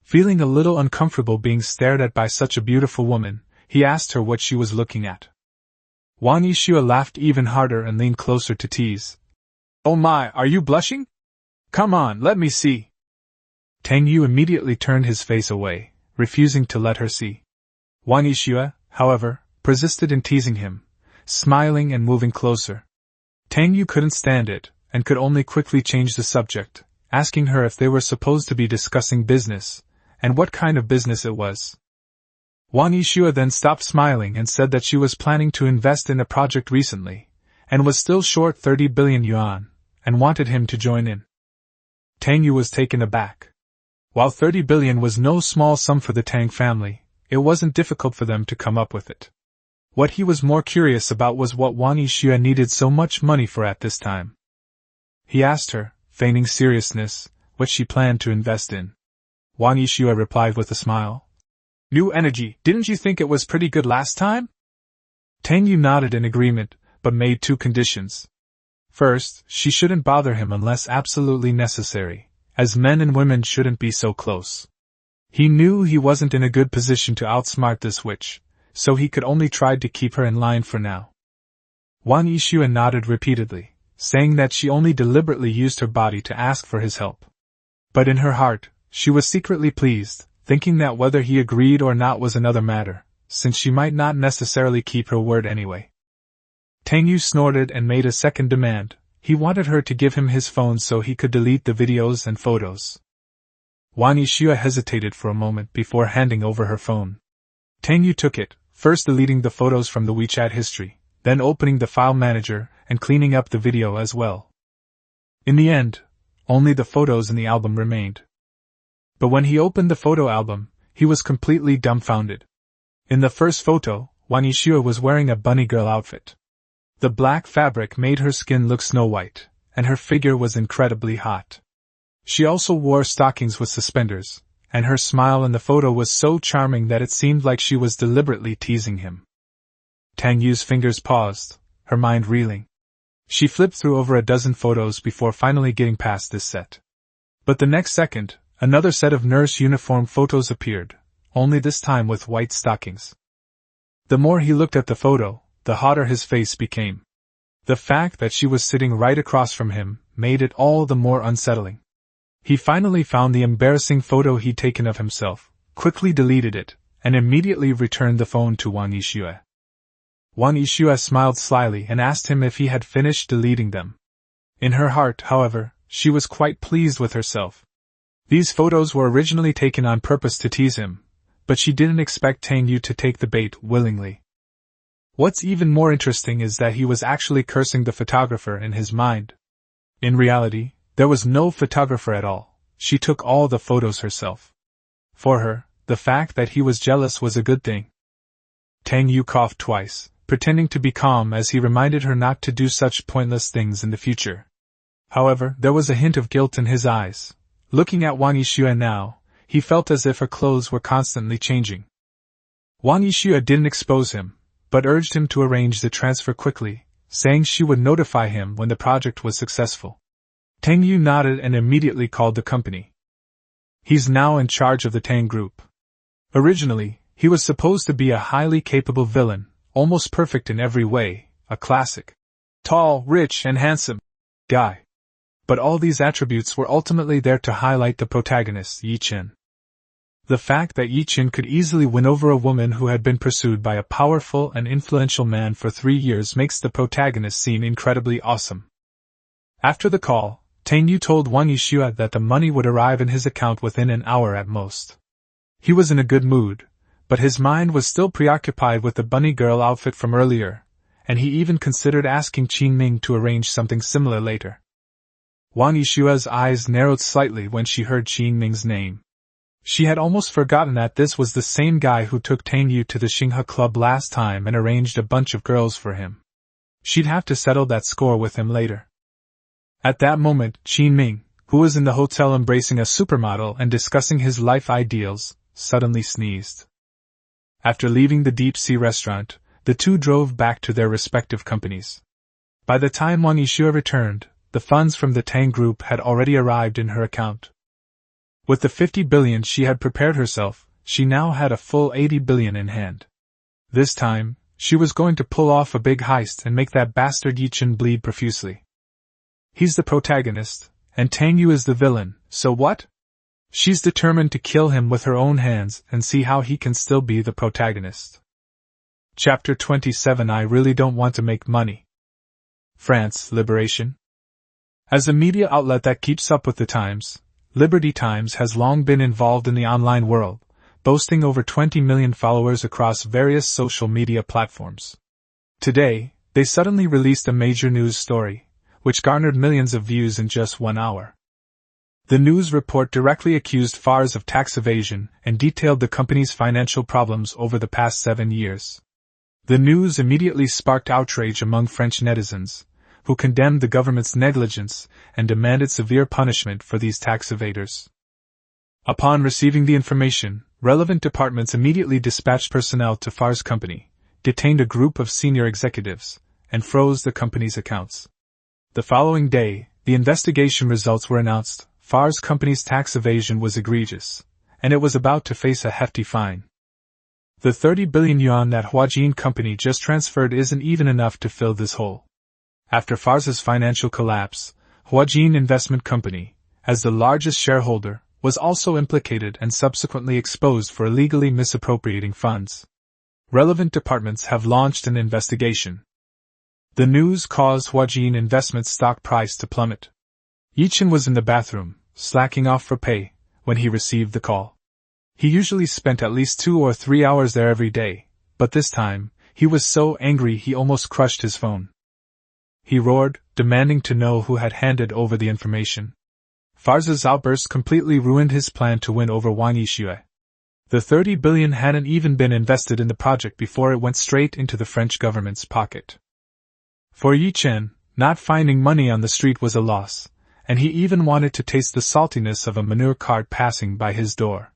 Feeling a little uncomfortable being stared at by such a beautiful woman, he asked her what she was looking at. Wang Yixue laughed even harder and leaned closer to tease. Oh my, are you blushing? Come on, let me see. Tang Yu immediately turned his face away, refusing to let her see. Wang Yixue, however, persisted in teasing him, smiling and moving closer. Tang Yu couldn't stand it, and could only quickly change the subject, asking her if they were supposed to be discussing business, and what kind of business it was. Wang Yixue then stopped smiling and said that she was planning to invest in a project recently, and was still short 30 billion yuan, and wanted him to join in. Tang Yu was taken aback. While 30 billion was no small sum for the Tang family, it wasn't difficult for them to come up with it. What he was more curious about was what Wang Yixue needed so much money for at this time. He asked her, feigning seriousness, what she planned to invest in. Wang Yixue replied with a smile. New energy, didn't you think it was pretty good last time? Tang Yu nodded in agreement, but made two conditions. First, she shouldn't bother him unless absolutely necessary, as men and women shouldn't be so close. He knew he wasn't in a good position to outsmart this witch, so he could only try to keep her in line for now. Wang Yixue nodded repeatedly, saying that she only deliberately used her body to ask for his help. But in her heart, she was secretly pleased, thinking that whether he agreed or not was another matter, since she might not necessarily keep her word anyway. Tang Yu snorted and made a second demand. He wanted her to give him his phone so he could delete the videos and photos. Wang Yixue hesitated for a moment before handing over her phone. Tang Yu took it, first deleting the photos from the WeChat history, then opening the file manager and cleaning up the video as well. In the end, only the photos in the album remained. But when he opened the photo album, he was completely dumbfounded. In the first photo, Wang Yixue was wearing a bunny girl outfit. The black fabric made her skin look snow white, and her figure was incredibly hot. She also wore stockings with suspenders, and her smile in the photo was so charming that it seemed like she was deliberately teasing him. Tang Yu's fingers paused, her mind reeling. She flipped through over a dozen photos before finally getting past this set. But the next second, another set of nurse uniform photos appeared, only this time with white stockings. The more he looked at the photo, the hotter his face became. The fact that she was sitting right across from him made it all the more unsettling. He finally found the embarrassing photo he'd taken of himself, quickly deleted it, and immediately returned the phone to Wang Yixue. Wang Yixue smiled slyly and asked him if he had finished deleting them. In her heart, however, she was quite pleased with herself. These photos were originally taken on purpose to tease him, but she didn't expect Tang Yu to take the bait willingly. What's even more interesting is that he was actually cursing the photographer in his mind. In reality, there was no photographer at all. She took all the photos herself. For her, the fact that he was jealous was a good thing. Tang Yu coughed twice, pretending to be calm as he reminded her not to do such pointless things in the future. However, there was a hint of guilt in his eyes. Looking at Wang Yixue now, he felt as if her clothes were constantly changing. Wang Yixue didn't expose him, but urged him to arrange the transfer quickly, saying she would notify him when the project was successful. Tang Yu nodded and immediately called the company. He's now in charge of the Tang Group. Originally, he was supposed to be a highly capable villain, almost perfect in every way, a classic. Tall, rich, and handsome guy. But all these attributes were ultimately there to highlight the protagonist, Ye Chen. The fact that Ye Chen could easily win over a woman who had been pursued by a powerful and influential man for 3 years makes the protagonist seem incredibly awesome. After the call, Tang Yu told Wang Yixue that the money would arrive in his account within an hour at most. He was in a good mood, but his mind was still preoccupied with the bunny girl outfit from earlier, and he even considered asking Qin Ming to arrange something similar later. Wang Yixue's eyes narrowed slightly when she heard Qin Ming's name. She had almost forgotten that this was the same guy who took Tang Yu to the Xinghe Club last time and arranged a bunch of girls for him. She'd have to settle that score with him later. At that moment, Qin Ming, who was in the hotel embracing a supermodel and discussing his life ideals, suddenly sneezed. After leaving the deep-sea restaurant, the two drove back to their respective companies. By the time Wang Yixue returned, the funds from the Tang Group had already arrived in her account. With the 50 billion she had prepared herself, she now had a full 80 billion in hand. This time, she was going to pull off a big heist and make that bastard Ye Chen bleed profusely. He's the protagonist, and Tang Yu is the villain, so what? She's determined to kill him with her own hands and see how he can still be the protagonist. Chapter 27. I really don't want to make money. France, Liberation. As a media outlet that keeps up with the times, Liberty Times has long been involved in the online world, boasting over 20 million followers across various social media platforms. Today, they suddenly released a major news story, which garnered millions of views in just 1 hour. The news report directly accused Fars of tax evasion and detailed the company's financial problems over the past 7 years. The news immediately sparked outrage among French netizens, who condemned the government's negligence and demanded severe punishment for these tax evaders. Upon receiving the information, relevant departments immediately dispatched personnel to Fars' company, detained a group of senior executives, and froze the company's accounts. The following day, the investigation results were announced. Fars' company's tax evasion was egregious, and it was about to face a hefty fine. The 30 billion yuan that Huajin company just transferred isn't even enough to fill this hole. After Fars' financial collapse, Huajin Investment Company, as the largest shareholder, was also implicated and subsequently exposed for illegally misappropriating funds. Relevant departments have launched an investigation. The news caused Huajin Investment's stock price to plummet. Ye Chen was in the bathroom, slacking off for pay, when he received the call. He usually spent at least 2 or 3 hours there every day, but this time, he was so angry he almost crushed his phone. He roared, demanding to know who had handed over the information. Fars's outburst completely ruined his plan to win over Wang Yixue. The 30 billion hadn't even been invested in the project before it went straight into the French government's pocket. For Ye Chen, Not finding money on the street was a loss, and he even wanted to taste the saltiness of a manure cart passing by his door.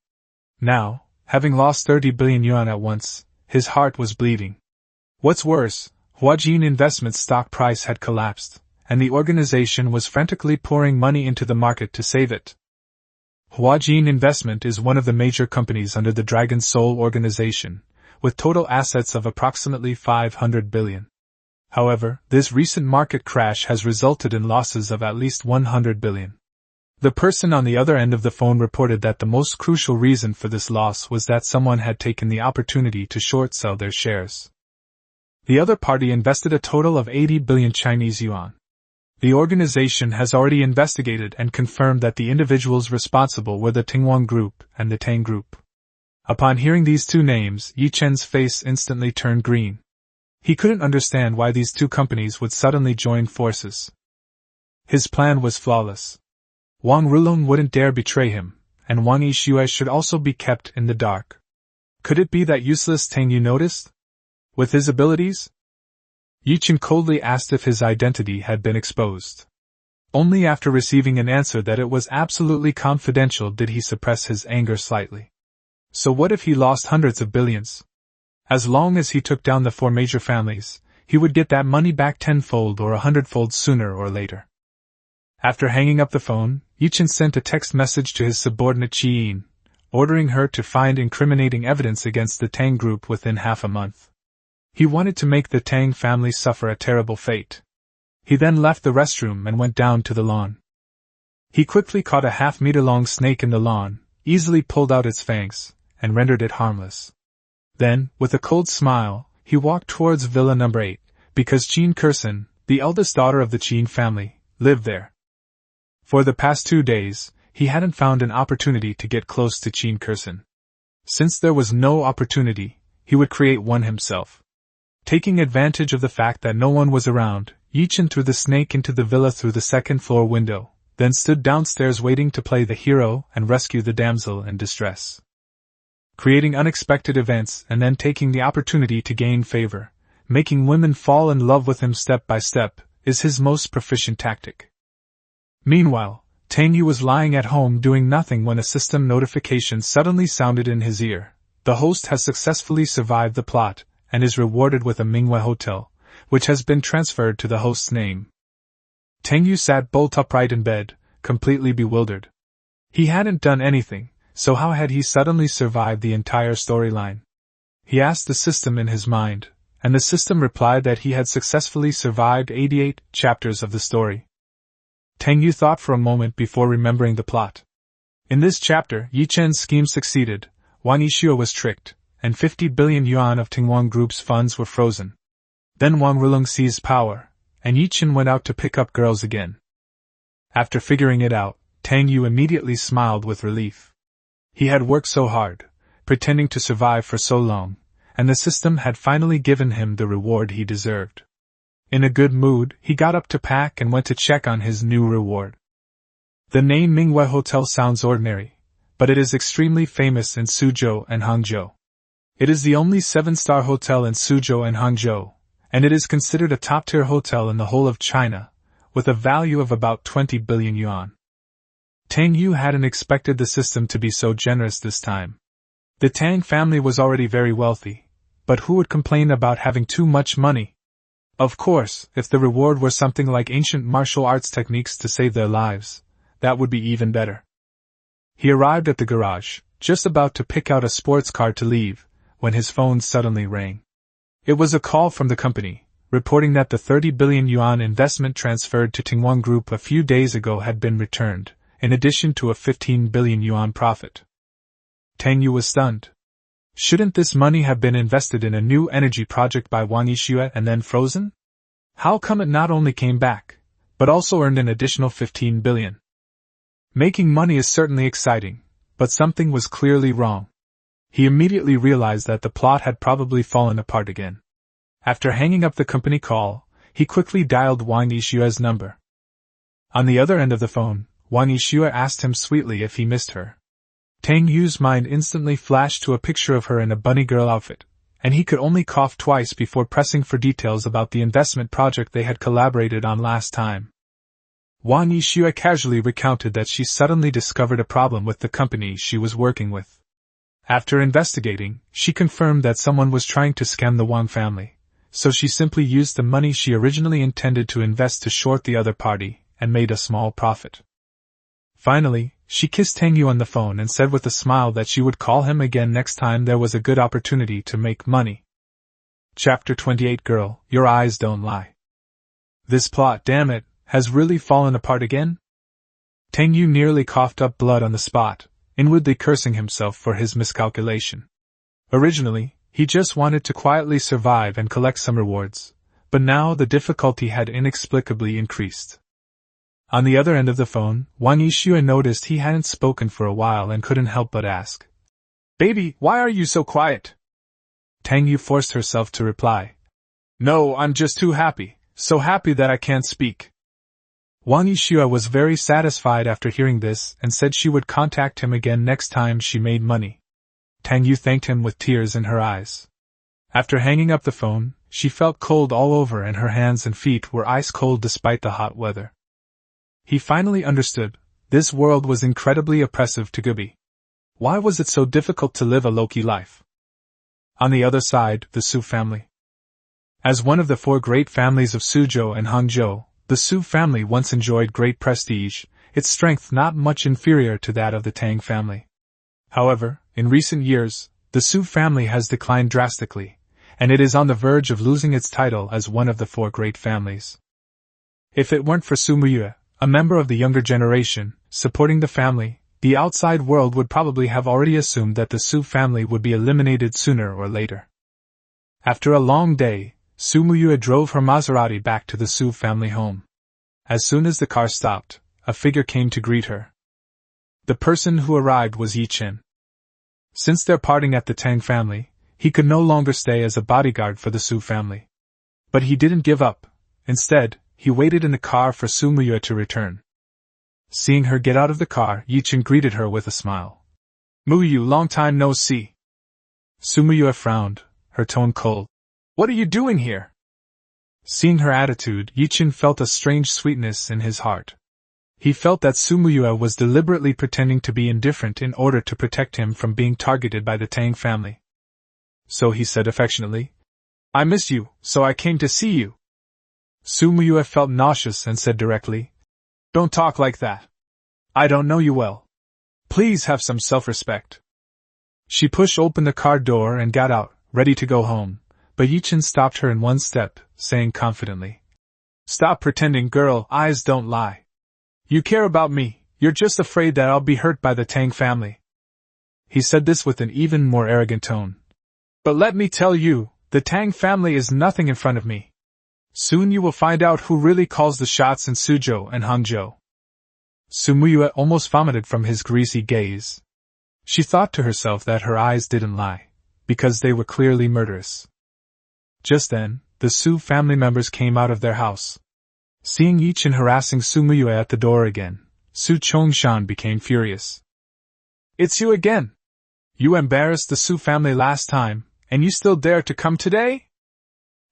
Now, having lost 30 billion yuan at once, his heart was bleeding. What's worse, Huajin Investment's stock price had collapsed, and the organization was frantically pouring money into the market to save it. Huajin Investment is one of the major companies under the Dragon Soul organization, with total assets of approximately 500 billion. However, this recent market crash has resulted in losses of at least 100 billion. The person on the other end of the phone reported that the most crucial reason for this loss was that someone had taken the opportunity to short sell their shares. The other party invested a total of 80 billion Chinese yuan. The organization has already investigated and confirmed that the individuals responsible were the Tingwang Group and the Tang Group. Upon hearing these two names, Ye Chen's face instantly turned green. He couldn't understand why these two companies would suddenly join forces. His plan was flawless. Wang Rulong wouldn't dare betray him, and Wang Yixue should also be kept in the dark. Could it be that useless Tang Yu noticed? With his abilities? Ye Chen coldly asked if his identity had been exposed. Only after receiving an answer that it was absolutely confidential did he suppress his anger slightly. So what if he lost hundreds of billions? As long as he took down the four major families, he would get that money back tenfold or 100-fold sooner or later. After hanging up the phone, Ye Chen sent a text message to his subordinate Qiyin, ordering her to find incriminating evidence against the Tang Group within half a month. He wanted to make the Tang family suffer a terrible fate. He then left the restroom and went down to the lawn. He quickly caught a half-meter-long snake in the lawn, easily pulled out its fangs, and rendered it harmless. Then, with a cold smile, he walked towards Villa number 8, because Qin Kursen, the eldest daughter of the Qin family, lived there. For the past 2 days, he hadn't found an opportunity to get close to Qin Kursen. Since there was no opportunity, he would create one himself. Taking advantage of the fact that no one was around, Ye Chen threw the snake into the villa through the second-floor window, then stood downstairs waiting to play the hero and rescue the damsel in distress. Creating unexpected events and then taking the opportunity to gain favor, making women fall in love with him step by step, is his most proficient tactic. Meanwhile, Tang Yu was lying at home doing nothing when a system notification suddenly sounded in his ear. The host has successfully survived the plot, and is rewarded with a Manhwa hotel, which has been transferred to the host's name. Tang Yu sat bolt upright in bed, completely bewildered. He hadn't done anything, so how had he suddenly survived the entire storyline? He asked the system in his mind, and the system replied that he had successfully survived 88 chapters of the story. Tang Yu thought for a moment before remembering the plot. In this chapter, Ye Chen's scheme succeeded, Wang Yixue was tricked, and 50 billion yuan of Tingwang Group's funds were frozen. Then Wang Rulong seized power, and Ye Chen went out to pick up girls again. After figuring it out, Tang Yu immediately smiled with relief. He had worked so hard, pretending to survive for so long, and the system had finally given him the reward he deserved. In a good mood, he got up to pack and went to check on his new reward. The name Manhwa Hotel sounds ordinary, but it is extremely famous in Suzhou and Hangzhou. It is the only 7-star hotel in Suzhou and Hangzhou, and it is considered a top-tier hotel in the whole of China, with a value of about 20 billion yuan. Tang Yu hadn't expected the system to be so generous this time. The Tang family was already very wealthy, but who would complain about having too much money? Of course, if the reward were something like ancient martial arts techniques to save their lives, that would be even better. He arrived at the garage, just about to pick out a sports car to leave, when his phone suddenly rang. It was a call from the company, reporting that the 30 billion yuan investment transferred to Tingwang Group a few days ago had been returned, in addition to a 15 billion yuan profit. Tang Yu was stunned. Shouldn't this money have been invested in a new energy project by Wang Yixue and then frozen? How come it not only came back, but also earned an additional 15 billion? Making money is certainly exciting, but something was clearly wrong. He immediately realized that the plot had probably fallen apart again. After hanging up the company call, he quickly dialed Wang Yixue's number. On the other end of the phone, Wang Yixue asked him sweetly if he missed her. Tang Yu's mind instantly flashed to a picture of her in a bunny girl outfit, and he could only cough twice before pressing for details about the investment project they had collaborated on last time. Wang Yixue casually recounted that she suddenly discovered a problem with the company she was working with. After investigating, she confirmed that someone was trying to scam the Wang family, so she simply used the money she originally intended to invest to short the other party, and made a small profit. Finally, she kissed Tang Yu on the phone and said with a smile that she would call him again next time there was a good opportunity to make money. Chapter 28. Girl, your eyes don't lie. This plot, damn it, has really fallen apart again? Tang Yu nearly coughed up blood on the spot, inwardly cursing himself for his miscalculation. Originally, he just wanted to quietly survive and collect some rewards, but now the difficulty had inexplicably increased. On the other end of the phone, Wang Yixue noticed he hadn't spoken for a while and couldn't help but ask, "Baby, why are you so quiet?" Tang Yu forced herself to reply, "No, I'm just too happy, so happy that I can't speak." Wang Yixue was very satisfied after hearing this and said she would contact him again next time she made money. Tang Yu thanked him with tears in her eyes. After hanging up the phone, she felt cold all over and her hands and feet were ice cold despite the hot weather. He finally understood, this world was incredibly oppressive to Gubi. Why was it so difficult to live a low-key life? On the other side, the Su family. As one of the four great families of Suzhou and Hangzhou, the Su family once enjoyed great prestige, its strength not much inferior to that of the Tang family. However, in recent years, the Su family has declined drastically, and it is on the verge of losing its title as one of the four great families. If it weren't for Su Muyue, a member of the younger generation, supporting the family, the outside world would probably have already assumed that the Su family would be eliminated sooner or later. After a long day, Su Muyue drove her Maserati back to the Su family home. As soon as the car stopped, a figure came to greet her. The person who arrived was Ye Chen. Since their parting at the Tang family, he could no longer stay as a bodyguard for the Su family. But he didn't give up. Instead, he waited in the car for Su Muyue to return. Seeing her get out of the car, Ye Chen greeted her with a smile. "Muyue, long time no see." Su Muyue frowned, her tone cold. "What are you doing here?" Seeing her attitude, Ye Chen felt a strange sweetness in his heart. He felt that Su Muyue was deliberately pretending to be indifferent in order to protect him from being targeted by the Tang family. So he said affectionately, "I miss you, so I came to see you." Su Muyue felt nauseous and said directly, "Don't talk like that. I don't know you well. Please have some self-respect." She pushed open the car door and got out, ready to go home, but Ye Chen stopped her in one step, saying confidently, "Stop pretending, girl, eyes don't lie. You care about me, you're just afraid that I'll be hurt by the Tang family." He said this with an even more arrogant tone. "But let me tell you, the Tang family is nothing in front of me. Soon you will find out who really calls the shots in Suzhou and Hangzhou." Su Muyue almost vomited from his greasy gaze. She thought to herself that her eyes didn't lie, because they were clearly murderous. Just then, the Su family members came out of their house. Seeing Ye Chen harassing Su Muyue at the door again, Su Chongshan became furious. "It's you again! You embarrassed the Su family last time, and you still dare to come today?"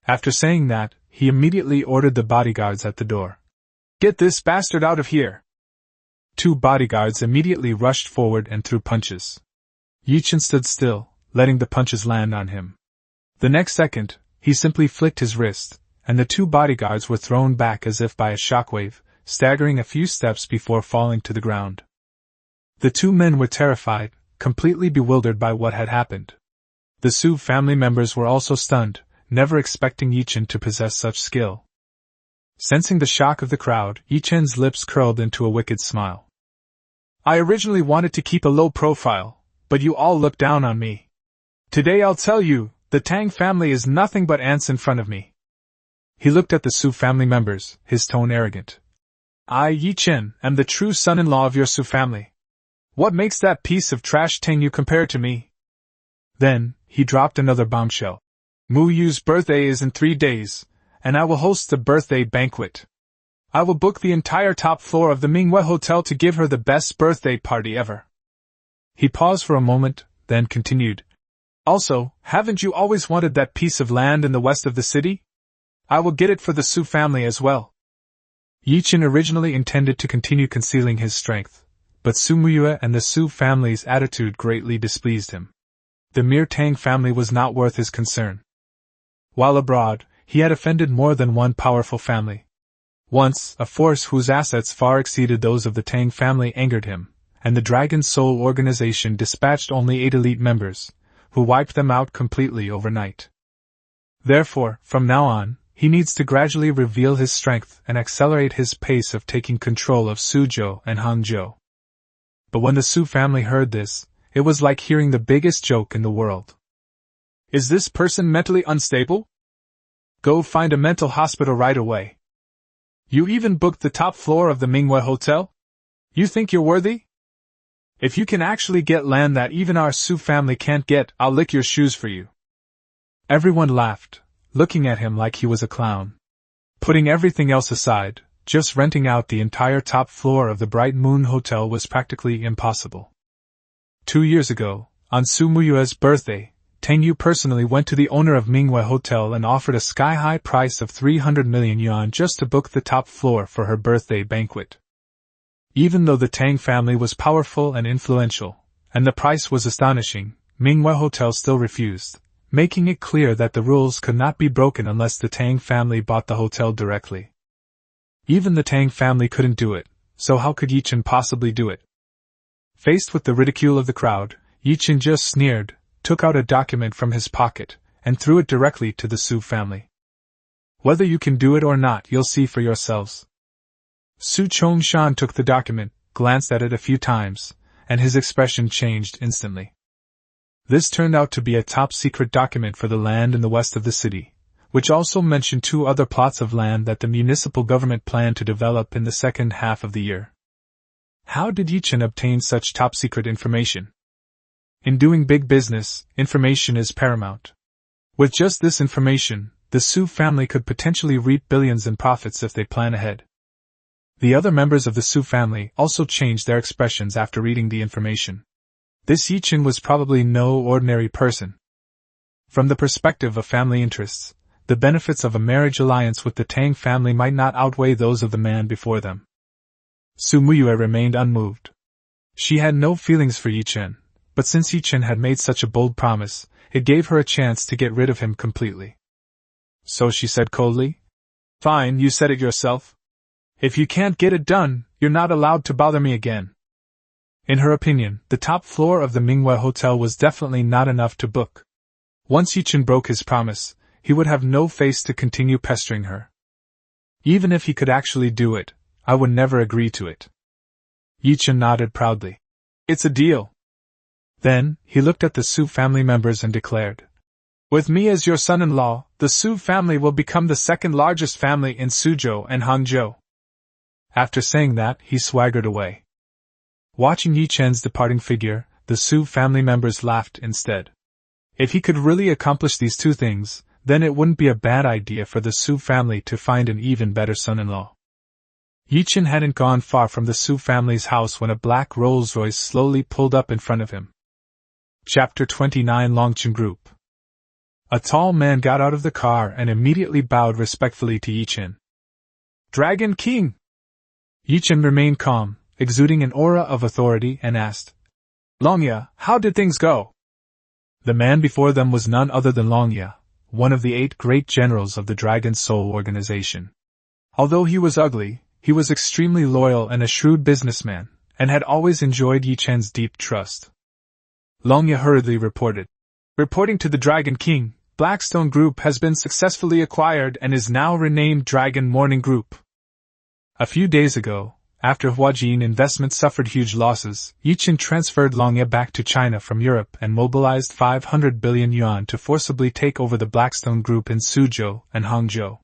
After saying that, he immediately ordered the bodyguards at the door. "Get this bastard out of here!" Two bodyguards immediately rushed forward and threw punches. Ye Chen stood still, letting the punches land on him. The next second, he simply flicked his wrist, and the two bodyguards were thrown back as if by a shockwave, staggering a few steps before falling to the ground. The two men were terrified, completely bewildered by what had happened. The Su family members were also stunned, never expecting Ye Chen to possess such skill. Sensing the shock of the crowd, Ye Chen's lips curled into a wicked smile. "I originally wanted to keep a low profile, but you all look down on me. Today I'll tell you, the Tang family is nothing but ants in front of me." He looked at the Su family members, his tone arrogant. "I, Ye Chen, am the true son-in-law of your Su family. What makes that piece of trash Tang you compare to me?" Then, he dropped another bombshell. "Muyu's birthday is in 3 days, and I will host the birthday banquet. I will book the entire top floor of the Manhwa Hotel to give her the best birthday party ever." He paused for a moment, then continued. Also, haven't you always wanted that piece of land in the west of the city? I will get it for the Su family as well. Ye Chen originally intended to continue concealing his strength, but Su Muyue and the Su family's attitude greatly displeased him. The mere Tang family was not worth his concern. While abroad, he had offended more than one powerful family. Once, a force whose assets far exceeded those of the Tang family angered him, and the Dragon Soul organization dispatched only 8 elite members, who wiped them out completely overnight. Therefore, from now on, he needs to gradually reveal his strength and accelerate his pace of taking control of Suzhou and Hangzhou. But when the Su family heard this, it was like hearing the biggest joke in the world. Is this person mentally unstable? Go find a mental hospital right away. You even booked the top floor of the Manhwa Hotel? You think you're worthy? If you can actually get land that even our Su family can't get, I'll lick your shoes for you. Everyone laughed, looking at him like he was a clown. Putting everything else aside, just renting out the entire top floor of the Bright Moon Hotel was practically impossible. 2 years ago, on Su Muyue's birthday, Tang Yu personally went to the owner of Manhwa Hotel and offered a sky-high price of 300 million yuan just to book the top floor for her birthday banquet. Even though the Tang family was powerful and influential, and the price was astonishing, Manhwa Hotel still refused, making it clear that the rules could not be broken unless the Tang family bought the hotel directly. Even the Tang family couldn't do it, so how could Ye Chen possibly do it? Faced with the ridicule of the crowd, Ye Chen just sneered, took out a document from his pocket, and threw it directly to the Su family. Whether you can do it or not, you'll see for yourselves. Su Chongshan took the document, glanced at it a few times, and his expression changed instantly. This turned out to be a top-secret document for the land in the west of the city, which also mentioned 2 other plots of land that the municipal government planned to develop in the second half of the year. How did Ye Chen obtain such top-secret information? In doing big business, information is paramount. With just this information, the Su family could potentially reap billions in profits if they plan ahead. The other members of the Su family also changed their expressions after reading the information. This Ye Chen was probably no ordinary person. From the perspective of family interests, the benefits of a marriage alliance with the Tang family might not outweigh those of the man before them. Su Muyue remained unmoved. She had no feelings for Ye Chen, but since Ye Chen had made such a bold promise, it gave her a chance to get rid of him completely. So she said coldly, "Fine, you said it yourself. If you can't get it done, you're not allowed to bother me again." In her opinion, the top floor of the Manhwa Hotel was definitely not enough to book. Once Ye Chen broke his promise, he would have no face to continue pestering her. Even if he could actually do it, I would never agree to it. Ye Chen nodded proudly. "It's a deal." Then, he looked at the Su family members and declared, "With me as your son-in-law, the Su family will become the second largest family in Suzhou and Hangzhou." After saying that, he swaggered away. Watching Ye Chen's departing figure, the Su family members laughed instead. If he could really accomplish these 2 things, then it wouldn't be a bad idea for the Su family to find an even better son-in-law. Ye Chen hadn't gone far from the Su family's house when a black Rolls-Royce slowly pulled up in front of him. Chapter 29 Longchen Group. A tall man got out of the car and immediately bowed respectfully to Ye Chen. "Dragon King!" Ye Chen remained calm, exuding an aura of authority, and asked, "Longye, how did things go?" The man before them was none other than Longye, one of the 8 great generals of the Dragon Soul organization. Although he was ugly, he was extremely loyal and a shrewd businessman, and had always enjoyed Ye Chen's deep trust. Longye hurriedly reported, "Reporting to the Dragon King, Blackstone Group has been successfully acquired and is now renamed Dragon Morning Group." A few days ago, after Huajin Investments suffered huge losses, Ye Chen transferred Longye back to China from Europe and mobilized 500 billion yuan to forcibly take over the Blackstone Group in Suzhou and Hangzhou.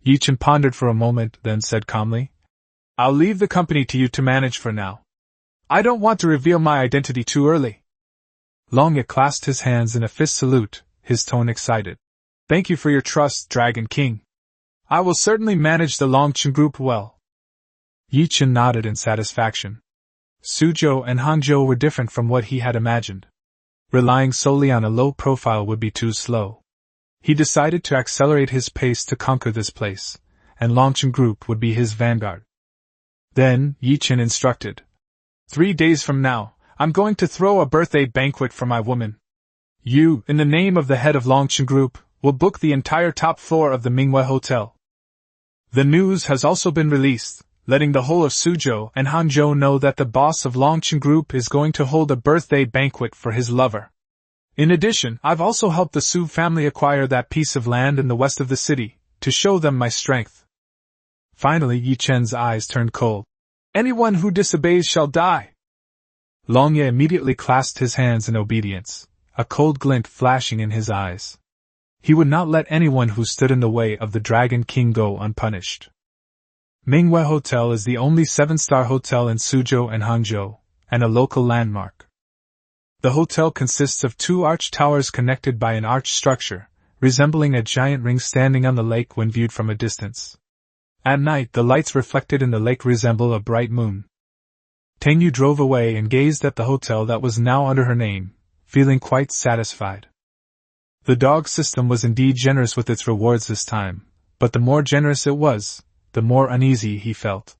Ye Chen pondered for a moment, then said calmly, "I'll leave the company to you to manage for now. I don't want to reveal my identity too early." Longye clasped his hands in a fist salute, his tone excited. "Thank you for your trust, Dragon King. I will certainly manage the Longchen Group well." Ye Chen nodded in satisfaction. Suzhou and Hangzhou were different from what he had imagined. Relying solely on a low profile would be too slow. He decided to accelerate his pace to conquer this place, and Longchen Group would be his vanguard. Then, Ye Chen instructed. 3 days from now, I'm going to throw a birthday banquet for my woman. You, in the name of the head of Longchen Group, will book the entire top floor of the Manhwa Hotel. The news has also been released, letting the whole of Suzhou and Hangzhou know that the boss of Longchen Group is going to hold a birthday banquet for his lover. In addition, I've also helped the Su family acquire that piece of land in the west of the city, to show them my strength. Finally, Ye Chen's eyes turned cold. Anyone who disobeys shall die. Longye immediately clasped his hands in obedience, a cold glint flashing in his eyes. He would not let anyone who stood in the way of the Dragon King go unpunished. Manhwa Hotel is the only 7-star hotel in Suzhou and Hangzhou, and a local landmark. The hotel consists of 2 arched towers connected by an arch structure, resembling a giant ring standing on the lake when viewed from a distance. At night, the lights reflected in the lake resemble a bright moon. Tang Yu drove away and gazed at the hotel that was now under her name, feeling quite satisfied. The dog system was indeed generous with its rewards this time, but the more generous it was, the more uneasy he felt.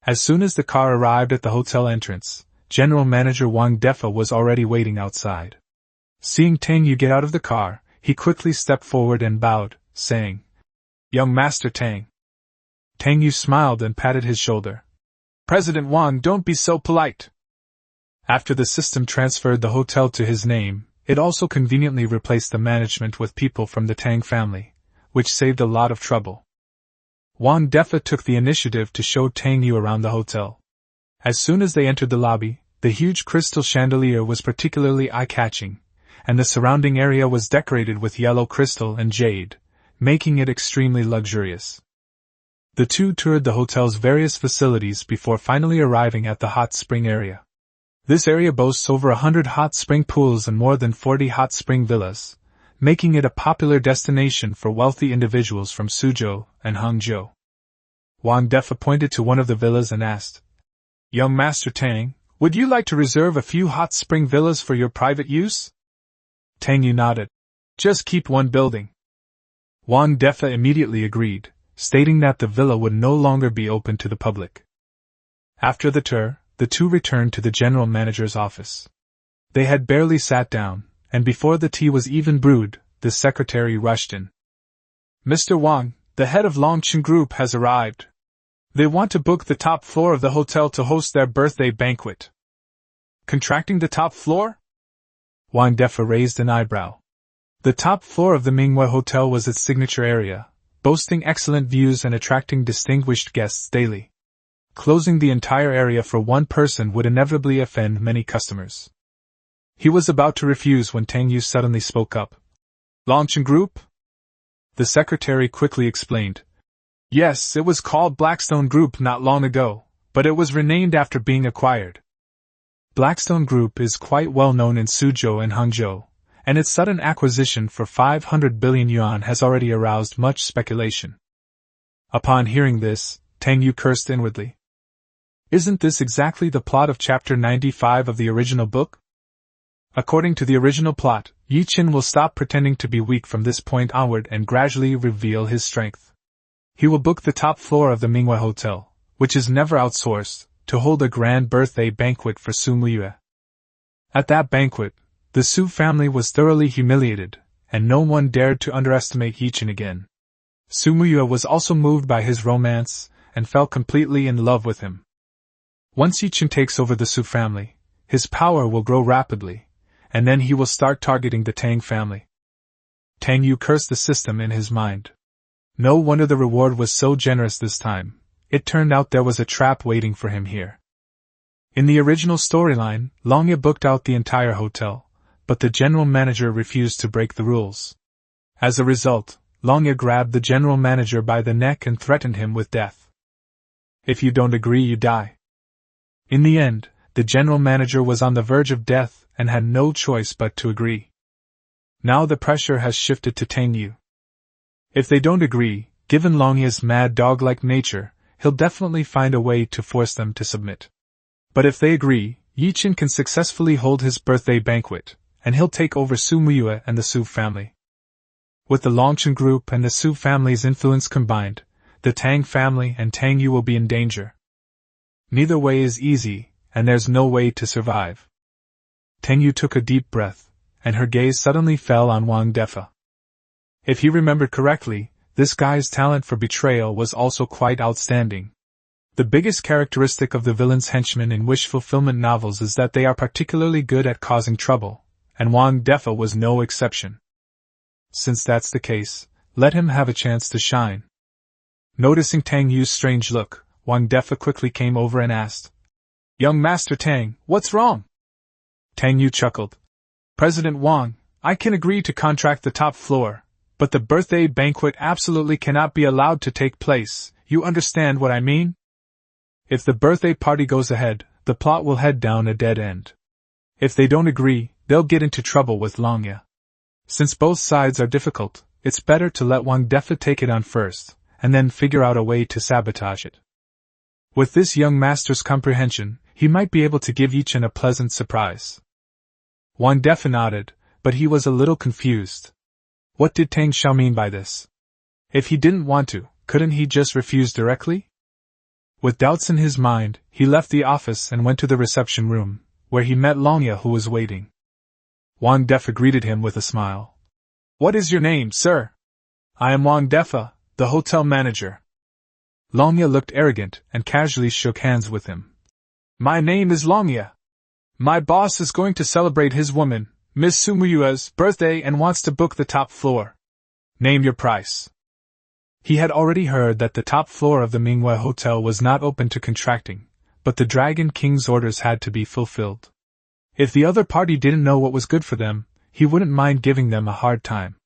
As soon as the car arrived at the hotel entrance, General Manager Wang Defa was already waiting outside. Seeing Tang Yu get out of the car, he quickly stepped forward and bowed, saying, "Young Master Tang." Tang Yu smiled and patted his shoulder. "President Wang, don't be so polite." After the system transferred the hotel to his name, it also conveniently replaced the management with people from the Tang family, which saved a lot of trouble. Wang Defa took the initiative to show Tang Yu around the hotel. As soon as they entered the lobby, the huge crystal chandelier was particularly eye-catching, and the surrounding area was decorated with yellow crystal and jade, making it extremely luxurious. The two toured the hotel's various facilities before finally arriving at the hot spring area. This area boasts over 100 hot spring pools and more than 40 hot spring villas, making it a popular destination for wealthy individuals from Suzhou and Hangzhou. Wang Defa pointed to one of the villas and asked, "Young Master Tang, would you like to reserve a few hot spring villas for your private use?" Tang Yu nodded. "Just keep one building." Wang Defa immediately agreed, stating that the villa would no longer be open to the public. After the tour, the two returned to the general manager's office. They had barely sat down, and before the tea was even brewed, the secretary rushed in. "Mr. Wang, the head of Longchen Group has arrived. They want to book the top floor of the hotel to host their birthday banquet." "Contracting the top floor?" Wang Defa raised an eyebrow. The top floor of the Manhwa Hotel was its signature area, boasting excellent views and attracting distinguished guests daily. Closing the entire area for one person would inevitably offend many customers. He was about to refuse when Tang Yu suddenly spoke up. "Longchen Group?" The secretary quickly explained. "Yes, it was called Blackstone Group not long ago, but it was renamed after being acquired. Blackstone Group is quite well known in Suzhou and Hangzhou, and its sudden acquisition for 500 billion yuan has already aroused much speculation." Upon hearing this, Tang Yu cursed inwardly. Isn't this exactly the plot of chapter 95 of the original book? According to the original plot, Ye Chen will stop pretending to be weak from this point onward and gradually reveal his strength. He will book the top floor of the Manhwa Hotel, which is never outsourced, to hold a grand birthday banquet for Su Muyue. At that banquet, the Su family was thoroughly humiliated, and no one dared to underestimate Ye Chen again. Su Muyue was also moved by his romance, and fell completely in love with him. Once Ye Chen takes over the Su family, his power will grow rapidly, and then he will start targeting the Tang family. Tang Yu cursed the system in his mind. No wonder the reward was so generous this time. It turned out there was a trap waiting for him here. In the original storyline, Longye booked out the entire hotel, but the general manager refused to break the rules. As a result, Longye grabbed the general manager by the neck and threatened him with death. "If you don't agree, you die." In the end, the general manager was on the verge of death and had no choice but to agree. Now the pressure has shifted to Tang Yu. If they don't agree, given Longye's mad dog-like nature, he'll definitely find a way to force them to submit. But if they agree, Ye Chen can successfully hold his birthday banquet, and he'll take over Su Muyue and the Su family. With the Longchen group and the Su family's influence combined, the Tang family and Tang Yu will be in danger. Neither way is easy, and there's no way to survive. Tang Yu took a deep breath, and her gaze suddenly fell on Wang Defa. If he remembered correctly, this guy's talent for betrayal was also quite outstanding. The biggest characteristic of the villain's henchmen in wish-fulfillment novels is that they are particularly good at causing trouble, and Wang Defa was no exception. Since that's the case, let him have a chance to shine. Noticing Tang Yu's strange look, Wang Defa quickly came over and asked, "Young Master Tang, what's wrong?" Tang Yu chuckled. "President Wang, I can agree to contract the top floor, but the birthday banquet absolutely cannot be allowed to take place, you understand what I mean? If the birthday party goes ahead, the plot will head down a dead end. If they don't agree, they'll get into trouble with Longya. Since both sides are difficult, it's better to let Wang Defa take it on first, and then figure out a way to sabotage it." With this young master's comprehension, he might be able to give Ye Chen a pleasant surprise. Wang Defa nodded, but he was a little confused. What did Tang Xiao mean by this? If he didn't want to, couldn't he just refuse directly? With doubts in his mind, he left the office and went to the reception room, where he met Longya, who was waiting. Wang Defa greeted him with a smile. "What is your name, sir?" "I am Wang Defa, the hotel manager." Longya looked arrogant and casually shook hands with him. "My name is Longya. My boss is going to celebrate his woman, Miss Su Muyue's, birthday and wants to book the top floor. Name your price." He had already heard that the top floor of the Manhwa Hotel was not open to contracting, but the Dragon King's orders had to be fulfilled. If the other party didn't know what was good for them, he wouldn't mind giving them a hard time.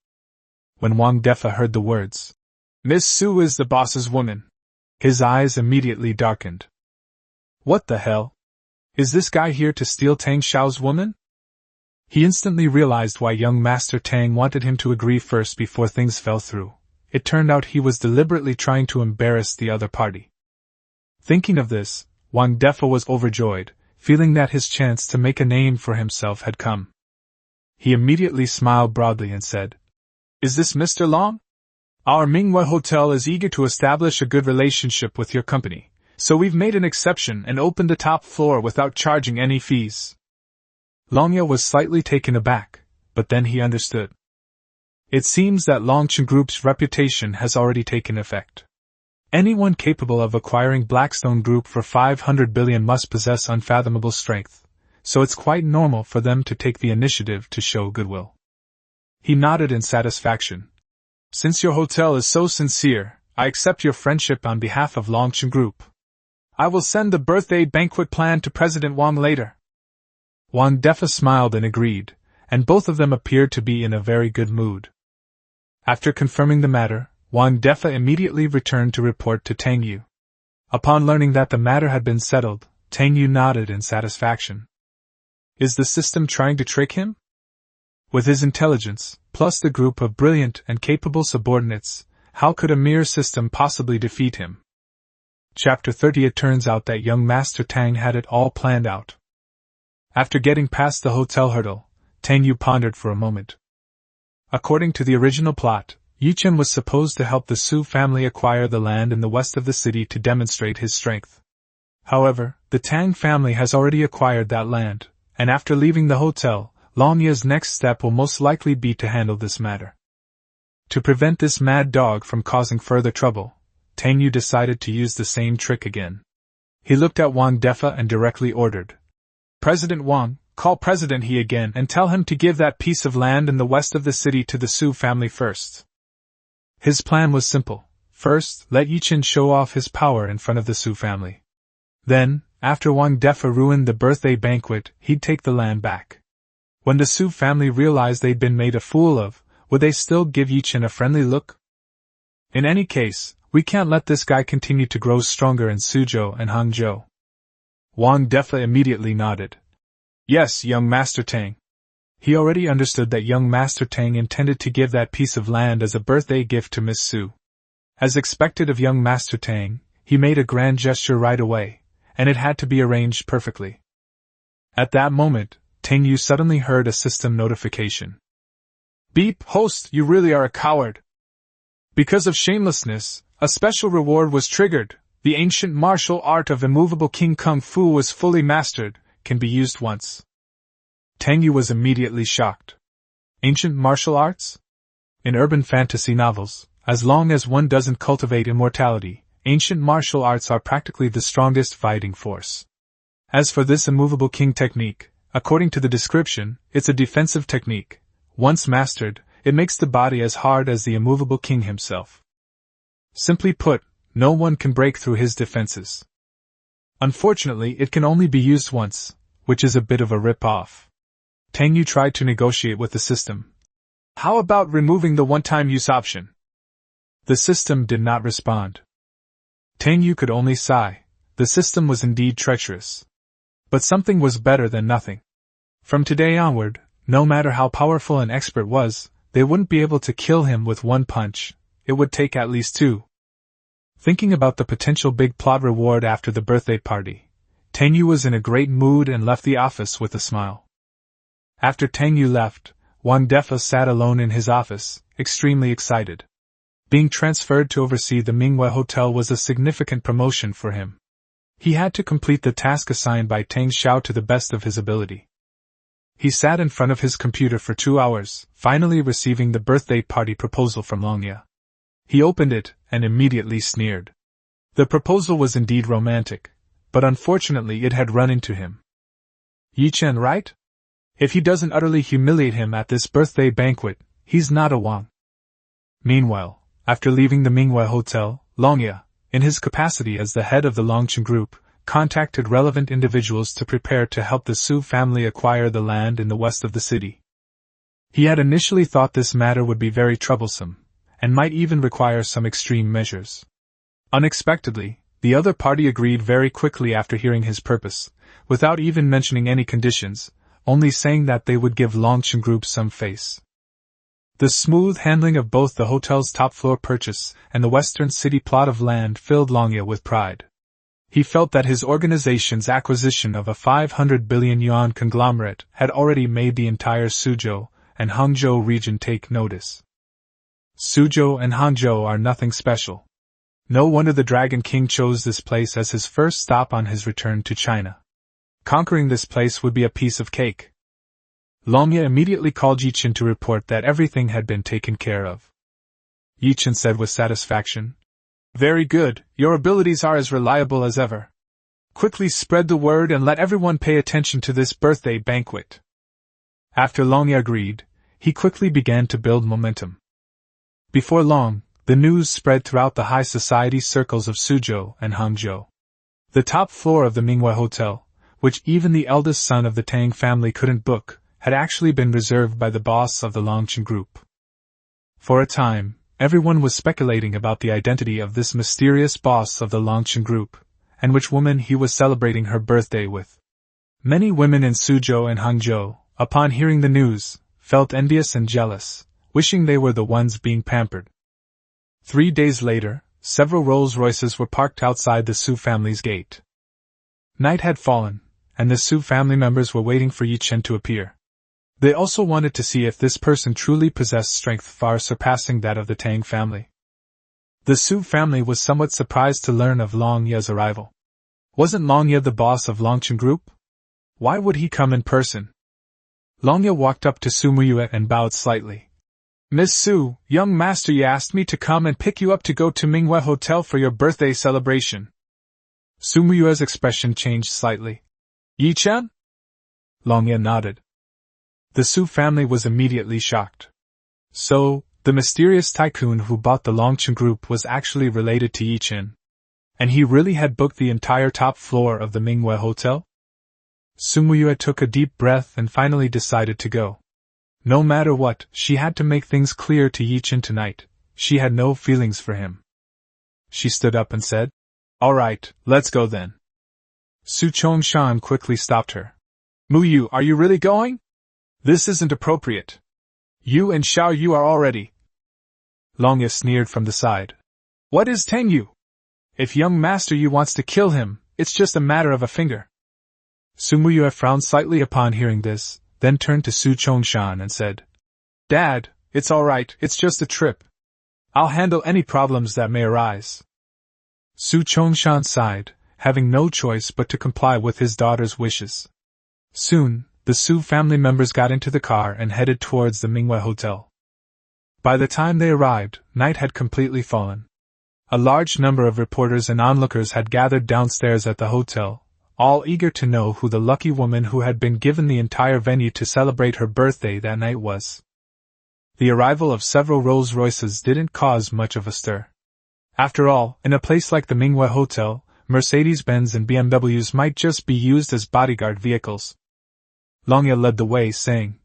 When Wang Defa heard the words, "Miss Su is the boss's woman," his eyes immediately darkened. What the hell? Is this guy here to steal Tang Xiao's woman? He instantly realized why young Master Tang wanted him to agree first before things fell through. It turned out he was deliberately trying to embarrass the other party. Thinking of this, Wang Defa was overjoyed, feeling that his chance to make a name for himself had come. He immediately smiled broadly and said, "Is this Mr. Long? Our Manhwa Hotel is eager to establish a good relationship with your company, so we've made an exception and opened the top floor without charging any fees." Longya was slightly taken aback, but then he understood. It seems that Longchen Group's reputation has already taken effect. Anyone capable of acquiring Blackstone Group for 500 billion must possess unfathomable strength, so it's quite normal for them to take the initiative to show goodwill. He nodded in satisfaction. "Since your hotel is so sincere, I accept your friendship on behalf of Longchen Group. I will send the birthday banquet plan to President Wang later." Wang Defa smiled and agreed, and both of them appeared to be in a very good mood. After confirming the matter, Wang Defa immediately returned to report to Tang Yu. Upon learning that the matter had been settled, Tang Yu nodded in satisfaction. Is the system trying to trick him? With his intelligence, plus the group of brilliant and capable subordinates, how could a mere system possibly defeat him? Chapter 30. It turns out that young Master Tang had it all planned out. After getting past the hotel hurdle, Tang Yu pondered for a moment. According to the original plot, Ye Chen was supposed to help the Su family acquire the land in the west of the city to demonstrate his strength. However, the Tang family has already acquired that land, and after leaving the hotel, Longya's next step will most likely be to handle this matter. To prevent this mad dog from causing further trouble, Tang Yu decided to use the same trick again. He looked at Wang Defa and directly ordered, "President Wang, call President He again and tell him to give that piece of land in the west of the city to the Su family first." His plan was simple. First, let Ye Chen show off his power in front of the Su family. Then, after Wang Defa ruined the birthday banquet, he'd take the land back. When the Su family realized they'd been made a fool of, would they still give Ye Chen a friendly look? In any case, we can't let this guy continue to grow stronger in Suzhou and Hangzhou. Wang Defa immediately nodded. Yes, young Master Tang. He already understood that young Master Tang intended to give that piece of land as a birthday gift to Miss Su. As expected of young Master Tang, he made a grand gesture right away, and it had to be arranged perfectly. At that moment, Tang Yu suddenly heard a system notification. Beep, host, you really are a coward. Because of shamelessness, a special reward was triggered. The ancient martial art of immovable King Kung Fu was fully mastered, can be used once. Tang Yu was immediately shocked. Ancient martial arts? In urban fantasy novels, as long as one doesn't cultivate immortality, ancient martial arts are practically the strongest fighting force. As for this immovable king technique, according to the description, it's a defensive technique. Once mastered, it makes the body as hard as the immovable king himself. Simply put, no one can break through his defenses. Unfortunately, it can only be used once, which is a bit of a rip-off. Tang Yu tried to negotiate with the system. How about removing the one-time use option? The system did not respond. Tang Yu could only sigh. The system was indeed treacherous. But something was better than nothing. From today onward, no matter how powerful an expert was, they wouldn't be able to kill him with one punch. It would take at least two. Thinking about the potential big plot reward after the birthday party, Tang Yu was in a great mood and left the office with a smile. After Tang Yu left, Wang Defa sat alone in his office, extremely excited. Being transferred to oversee the Manhwa Hotel was a significant promotion for him. He had to complete the task assigned by Tang Xiao to the best of his ability. He sat in front of his computer for 2 hours, finally receiving the birthday party proposal from Longye. He opened it, and immediately sneered. The proposal was indeed romantic, but unfortunately it had run into him. Ye Chen, right? If he doesn't utterly humiliate him at this birthday banquet, he's not a Wang. Meanwhile, after leaving the Manhwa Hotel, Longye, in his capacity as the head of the Longchen Group, contacted relevant individuals to prepare to help the Su family acquire the land in the west of the city. He had initially thought this matter would be very troublesome, and might even require some extreme measures. Unexpectedly, the other party agreed very quickly after hearing his purpose, without even mentioning any conditions, only saying that they would give Longchen Group some face. The smooth handling of both the hotel's top-floor purchase and the western city plot of land filled Longye with pride. He felt that his organization's acquisition of a 500 billion yuan conglomerate had already made the entire Suzhou and Hangzhou region take notice. Suzhou and Hangzhou are nothing special. No wonder the Dragon King chose this place as his first stop on his return to China. Conquering this place would be a piece of cake. Longye immediately called Ye Chen to report that everything had been taken care of. Ye Chen said with satisfaction, "Very good, your abilities are as reliable as ever. Quickly spread the word and let everyone pay attention to this birthday banquet." After Longye agreed, he quickly began to build momentum. Before long, the news spread throughout the high society circles of Suzhou and Hangzhou. The top floor of the Manhwa Hotel, which even the eldest son of the Tang family couldn't book, had actually been reserved by the boss of the Longchen Group. For a time, everyone was speculating about the identity of this mysterious boss of the Longchen Group, and which woman he was celebrating her birthday with. Many women in Suzhou and Hangzhou, upon hearing the news, felt envious and jealous, wishing they were the ones being pampered. 3 days later, several Rolls-Royces were parked outside the Su family's gate. Night had fallen, and the Su family members were waiting for Ye Chen to appear. They also wanted to see if this person truly possessed strength far surpassing that of the Tang family. The Su family was somewhat surprised to learn of Longye's arrival. Wasn't Longye the boss of Longchen Group? Why would he come in person? Longye walked up to Su Muyue and bowed slightly. "Miss Su, young master Ye asked me to come and pick you up to go to Manhwa Hotel for your birthday celebration." Su Muyue's expression changed slightly. "Ye Chen?" Longye nodded. The Su family was immediately shocked. So, the mysterious tycoon who bought the Longchen Group was actually related to Ye Chen. And he really had booked the entire top floor of the Manhwa Hotel? Su Muyue took a deep breath and finally decided to go. No matter what, she had to make things clear to Ye Chen tonight. She had no feelings for him. She stood up and said, "All right, let's go then." Su Chongshan quickly stopped her. "Muyue, are you really going? This isn't appropriate. You and Xiao Yu are already." Longye sneered from the side. "What is Tang Yu? If young master Yu wants to kill him, it's just a matter of a finger." Su Muyue frowned slightly upon hearing this, then turned to Su Chongshan and said, "Dad, it's all right, it's just a trip. I'll handle any problems that may arise." Su Chongshan sighed, having no choice but to comply with his daughter's wishes. Soon, the Su family members got into the car and headed towards the Manhwa Hotel. By the time they arrived, night had completely fallen. A large number of reporters and onlookers had gathered downstairs at the hotel, all eager to know who the lucky woman who had been given the entire venue to celebrate her birthday that night was. The arrival of several Rolls-Royces didn't cause much of a stir. After all, in a place like the Manhwa Hotel, Mercedes-Benz and BMWs might just be used as bodyguard vehicles. Longya led the way, saying,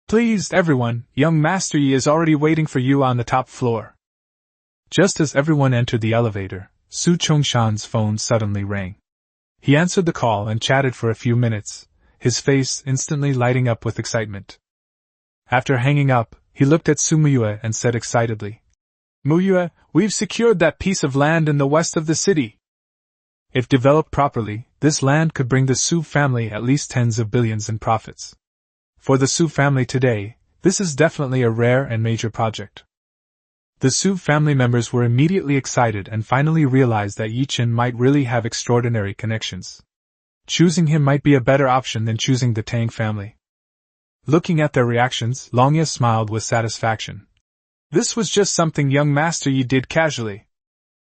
"Please, everyone, young Master Yi is already waiting for you on the top floor." Just as everyone entered the elevator, Su Chongshan's phone suddenly rang. He answered the call and chatted for a few minutes, his face instantly lighting up with excitement. After hanging up, he looked at Su Muyue and said excitedly, "Muyue, we've secured that piece of land in the west of the city. If developed properly, this land could bring the Su family at least tens of billions in profits. For the Su family today, this is definitely a rare and major project." The Su family members were immediately excited and finally realized that Ye Chen might really have extraordinary connections. Choosing him might be a better option than choosing the Tang family. Looking at their reactions, Longya smiled with satisfaction. "This was just something young Master Yi did casually.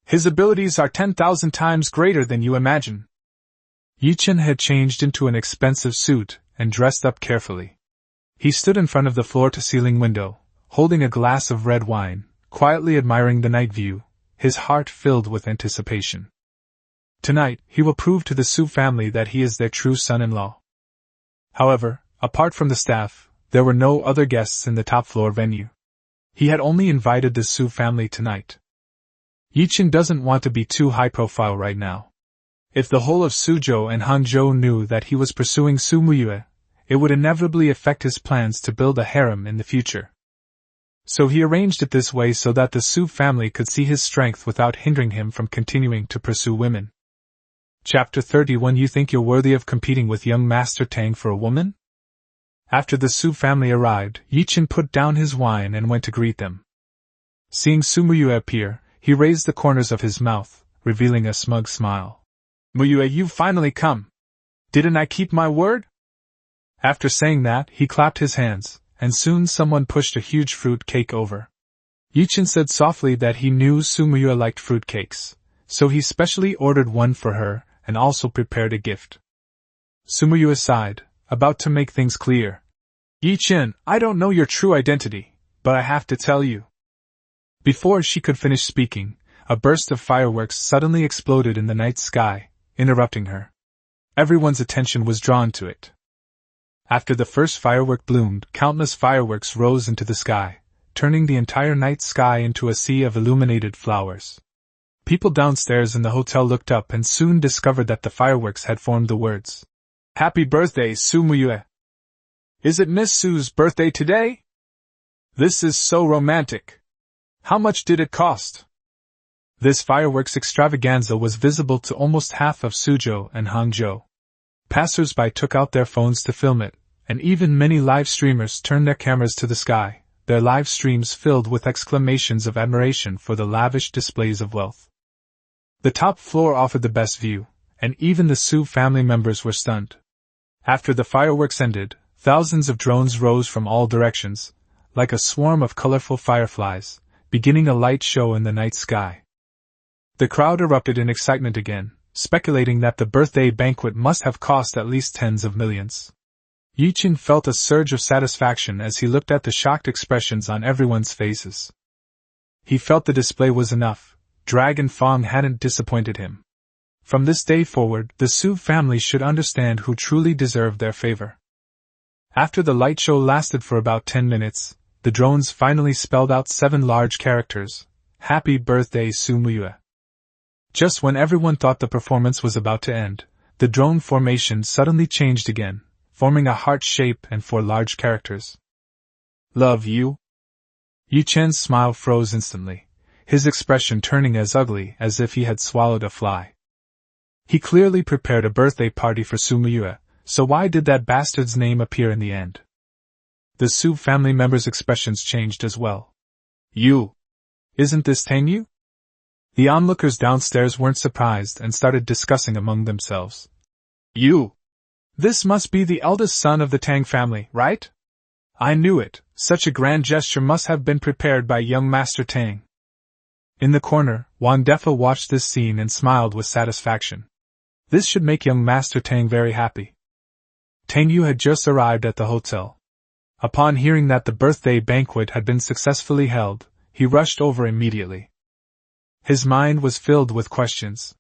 His abilities are 10,000 times greater than you imagine." Ye Chen had changed into an expensive suit and dressed up carefully. He stood in front of the floor-to-ceiling window, holding a glass of red wine, quietly admiring the night view, his heart filled with anticipation. Tonight, he will prove to the Su family that he is their true son-in-law. However, apart from the staff, there were no other guests in the top-floor venue. He had only invited the Su family tonight. Ye Chen doesn't want to be too high-profile right now. If the whole of Suzhou and Hangzhou knew that he was pursuing Su Muyue, it would inevitably affect his plans to build a harem in the future. So he arranged it this way so that the Su family could see his strength without hindering him from continuing to pursue women. Chapter 31. You think you're worthy of competing with young Master Tang for a woman? After the Su family arrived, Ye Chen put down his wine and went to greet them. Seeing Su Muyue appear, he raised the corners of his mouth, revealing a smug smile. "Muyue, you've finally come. Didn't I keep my word?" After saying that, he clapped his hands, and soon someone pushed a huge fruit cake over. Ye Chen said softly that he knew Su Muyue liked fruit cakes, so he specially ordered one for her and also prepared a gift. Su Muyue sighed, about to make things clear. "Ye Chen, I don't know your true identity, but I have to tell you." Before she could finish speaking, a burst of fireworks suddenly exploded in the night sky, interrupting her. Everyone's attention was drawn to it. After the first firework bloomed, countless fireworks rose into the sky, turning the entire night sky into a sea of illuminated flowers. People downstairs in the hotel looked up and soon discovered that the fireworks had formed the words, "Happy birthday, Su Muyue! Is it Miss Su's birthday today? This is so romantic! How much did it cost?" This fireworks extravaganza was visible to almost half of Suzhou and Hangzhou. Passers-by took out their phones to film it, and even many live streamers turned their cameras to the sky, their live streams filled with exclamations of admiration for the lavish displays of wealth. The top floor offered the best view, and even the Su family members were stunned. After the fireworks ended, thousands of drones rose from all directions, like a swarm of colorful fireflies, beginning a light show in the night sky. The crowd erupted in excitement again, speculating that the birthday banquet must have cost at least tens of millions. Ye Chen felt a surge of satisfaction as he looked at the shocked expressions on everyone's faces. He felt the display was enough. Dragon Fong hadn't disappointed him. From this day forward, the Su family should understand who truly deserved their favor. After the light show lasted for about 10 minutes, the drones finally spelled out 7 large characters, "Happy Birthday Su Muyue." Just when everyone thought the performance was about to end, the drone formation suddenly changed again, forming a heart shape and 4 large characters. "Love you?" Ye Chen's smile froze instantly, his expression turning as ugly as if he had swallowed a fly. He clearly prepared a birthday party for Su Muyue, so why did that bastard's name appear in the end? The Su family members' expressions changed as well. You! Isn't this Tang Yu? The onlookers downstairs weren't surprised and started discussing among themselves. You! This must be the eldest son of the Tang family, right? I knew it, such a grand gesture must have been prepared by young Master Tang. In the corner, Wang Defa watched this scene and smiled with satisfaction. This should make young Master Tang very happy. Tang Yu had just arrived at the hotel. Upon hearing that the birthday banquet had been successfully held, he rushed over immediately. His mind was filled with questions.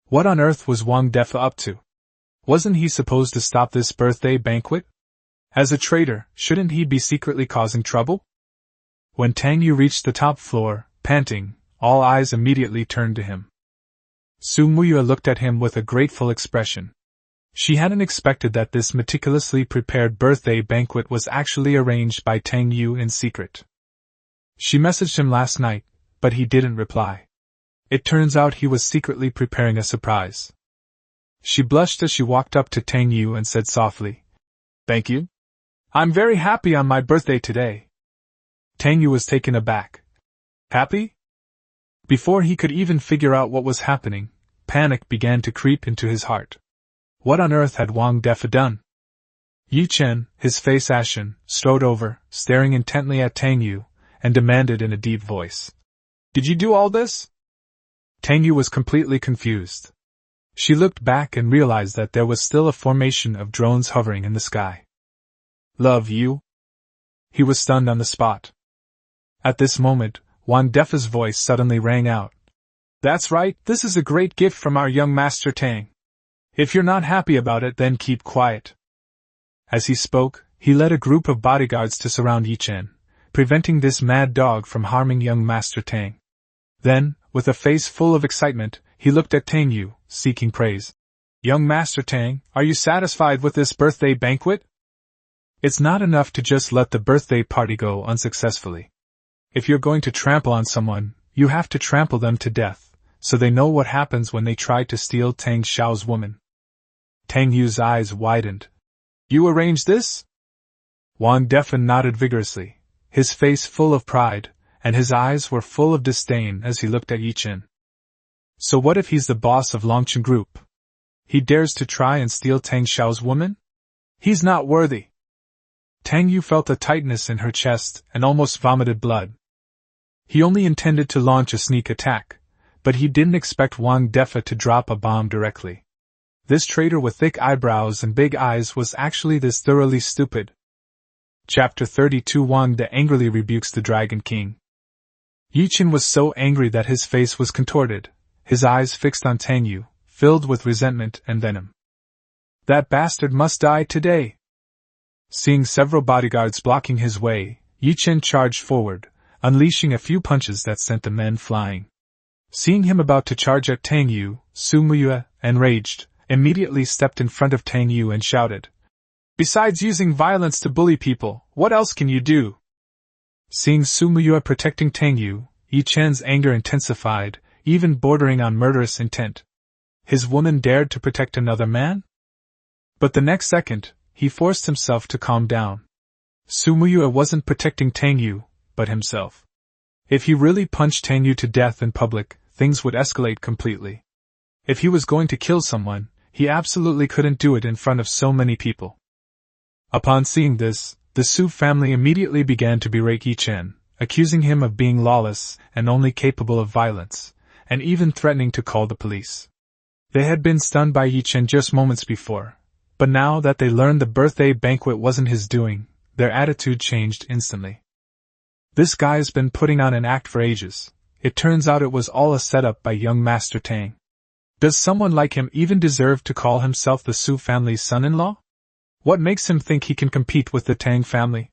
What on earth was Wang Defa up to? Wasn't he supposed to stop this birthday banquet? As a traitor, shouldn't he be secretly causing trouble? When Tang Yu reached the top floor, panting, all eyes immediately turned to him. Su Muyue looked at him with a grateful expression. She hadn't expected that this meticulously prepared birthday banquet was actually arranged by Tang Yu in secret. She messaged him last night, but he didn't reply. It turns out he was secretly preparing a surprise. She blushed as she walked up to Tang Yu and said softly, "Thank you. I'm very happy on my birthday today." Tang Yu was taken aback. Happy? Before he could even figure out what was happening, panic began to creep into his heart. What on earth had Wang Defa done? Ye Chen, his face ashen, strode over, staring intently at Tang Yu, and demanded in a deep voice, "Did you do all this?" Tang Yu was completely confused. She looked back and realized that there was still a formation of drones hovering in the sky. "Love you?" He was stunned on the spot. At this moment, Wang Defa's voice suddenly rang out. "That's right, this is a great gift from our young Master Tang. If you're not happy about it, then keep quiet." As he spoke, he led a group of bodyguards to surround Ye Chen, preventing this mad dog from harming young Master Tang. Then, with a face full of excitement, he looked at Tang Yu, seeking praise. "Young Master Tang, are you satisfied with this birthday banquet? It's not enough to just let the birthday party go unsuccessfully. If you're going to trample on someone, you have to trample them to death, so they know what happens when they try to steal Tang Xiao's woman." Tang Yu's eyes widened. "You arranged this?" Wang Defa nodded vigorously, his face full of pride, and his eyes were full of disdain as he looked at Ye Chen. "So what if he's the boss of Longchen Group? He dares to try and steal Tang Xiao's woman? He's not worthy." Tang Yu felt a tightness in her chest and almost vomited blood. He only intended to launch a sneak attack, but he didn't expect Wang Defa to drop a bomb directly. This traitor with thick eyebrows and big eyes was actually this thoroughly stupid. Chapter 32 Wang De angrily rebukes the Dragon King. Ye Chen was so angry that his face was contorted, his eyes fixed on Tang Yu, filled with resentment and venom. "That bastard must die today!" Seeing several bodyguards blocking his way, Ye Chen charged forward, unleashing a few punches that sent the men flying. Seeing him about to charge at Tang Yu, Su Muyue, enraged, immediately stepped in front of Tang Yu and shouted, "Besides using violence to bully people, what else can you do?" Seeing Su Muyue protecting Tang Yu, Ye Chen's anger intensified, even bordering on murderous intent. His woman dared to protect another man? But the next second, he forced himself to calm down. Su Muyue wasn't protecting Tang Yu, but himself. If he really punched Tang Yu to death in public, things would escalate completely. If he was going to kill someone, he absolutely couldn't do it in front of so many people. Upon seeing this, the Su family immediately began to berate Ye Chen, accusing him of being lawless and only capable of violence, and even threatening to call the police. They had been stunned by Ye Chen just moments before, but now that they learned the birthday banquet wasn't his doing, their attitude changed instantly. "This guy's been putting on an act for ages. It turns out it was all a setup by young Master Tang. Does someone like him even deserve to call himself the Su family's son-in-law? What makes him think he can compete with the Tang family?"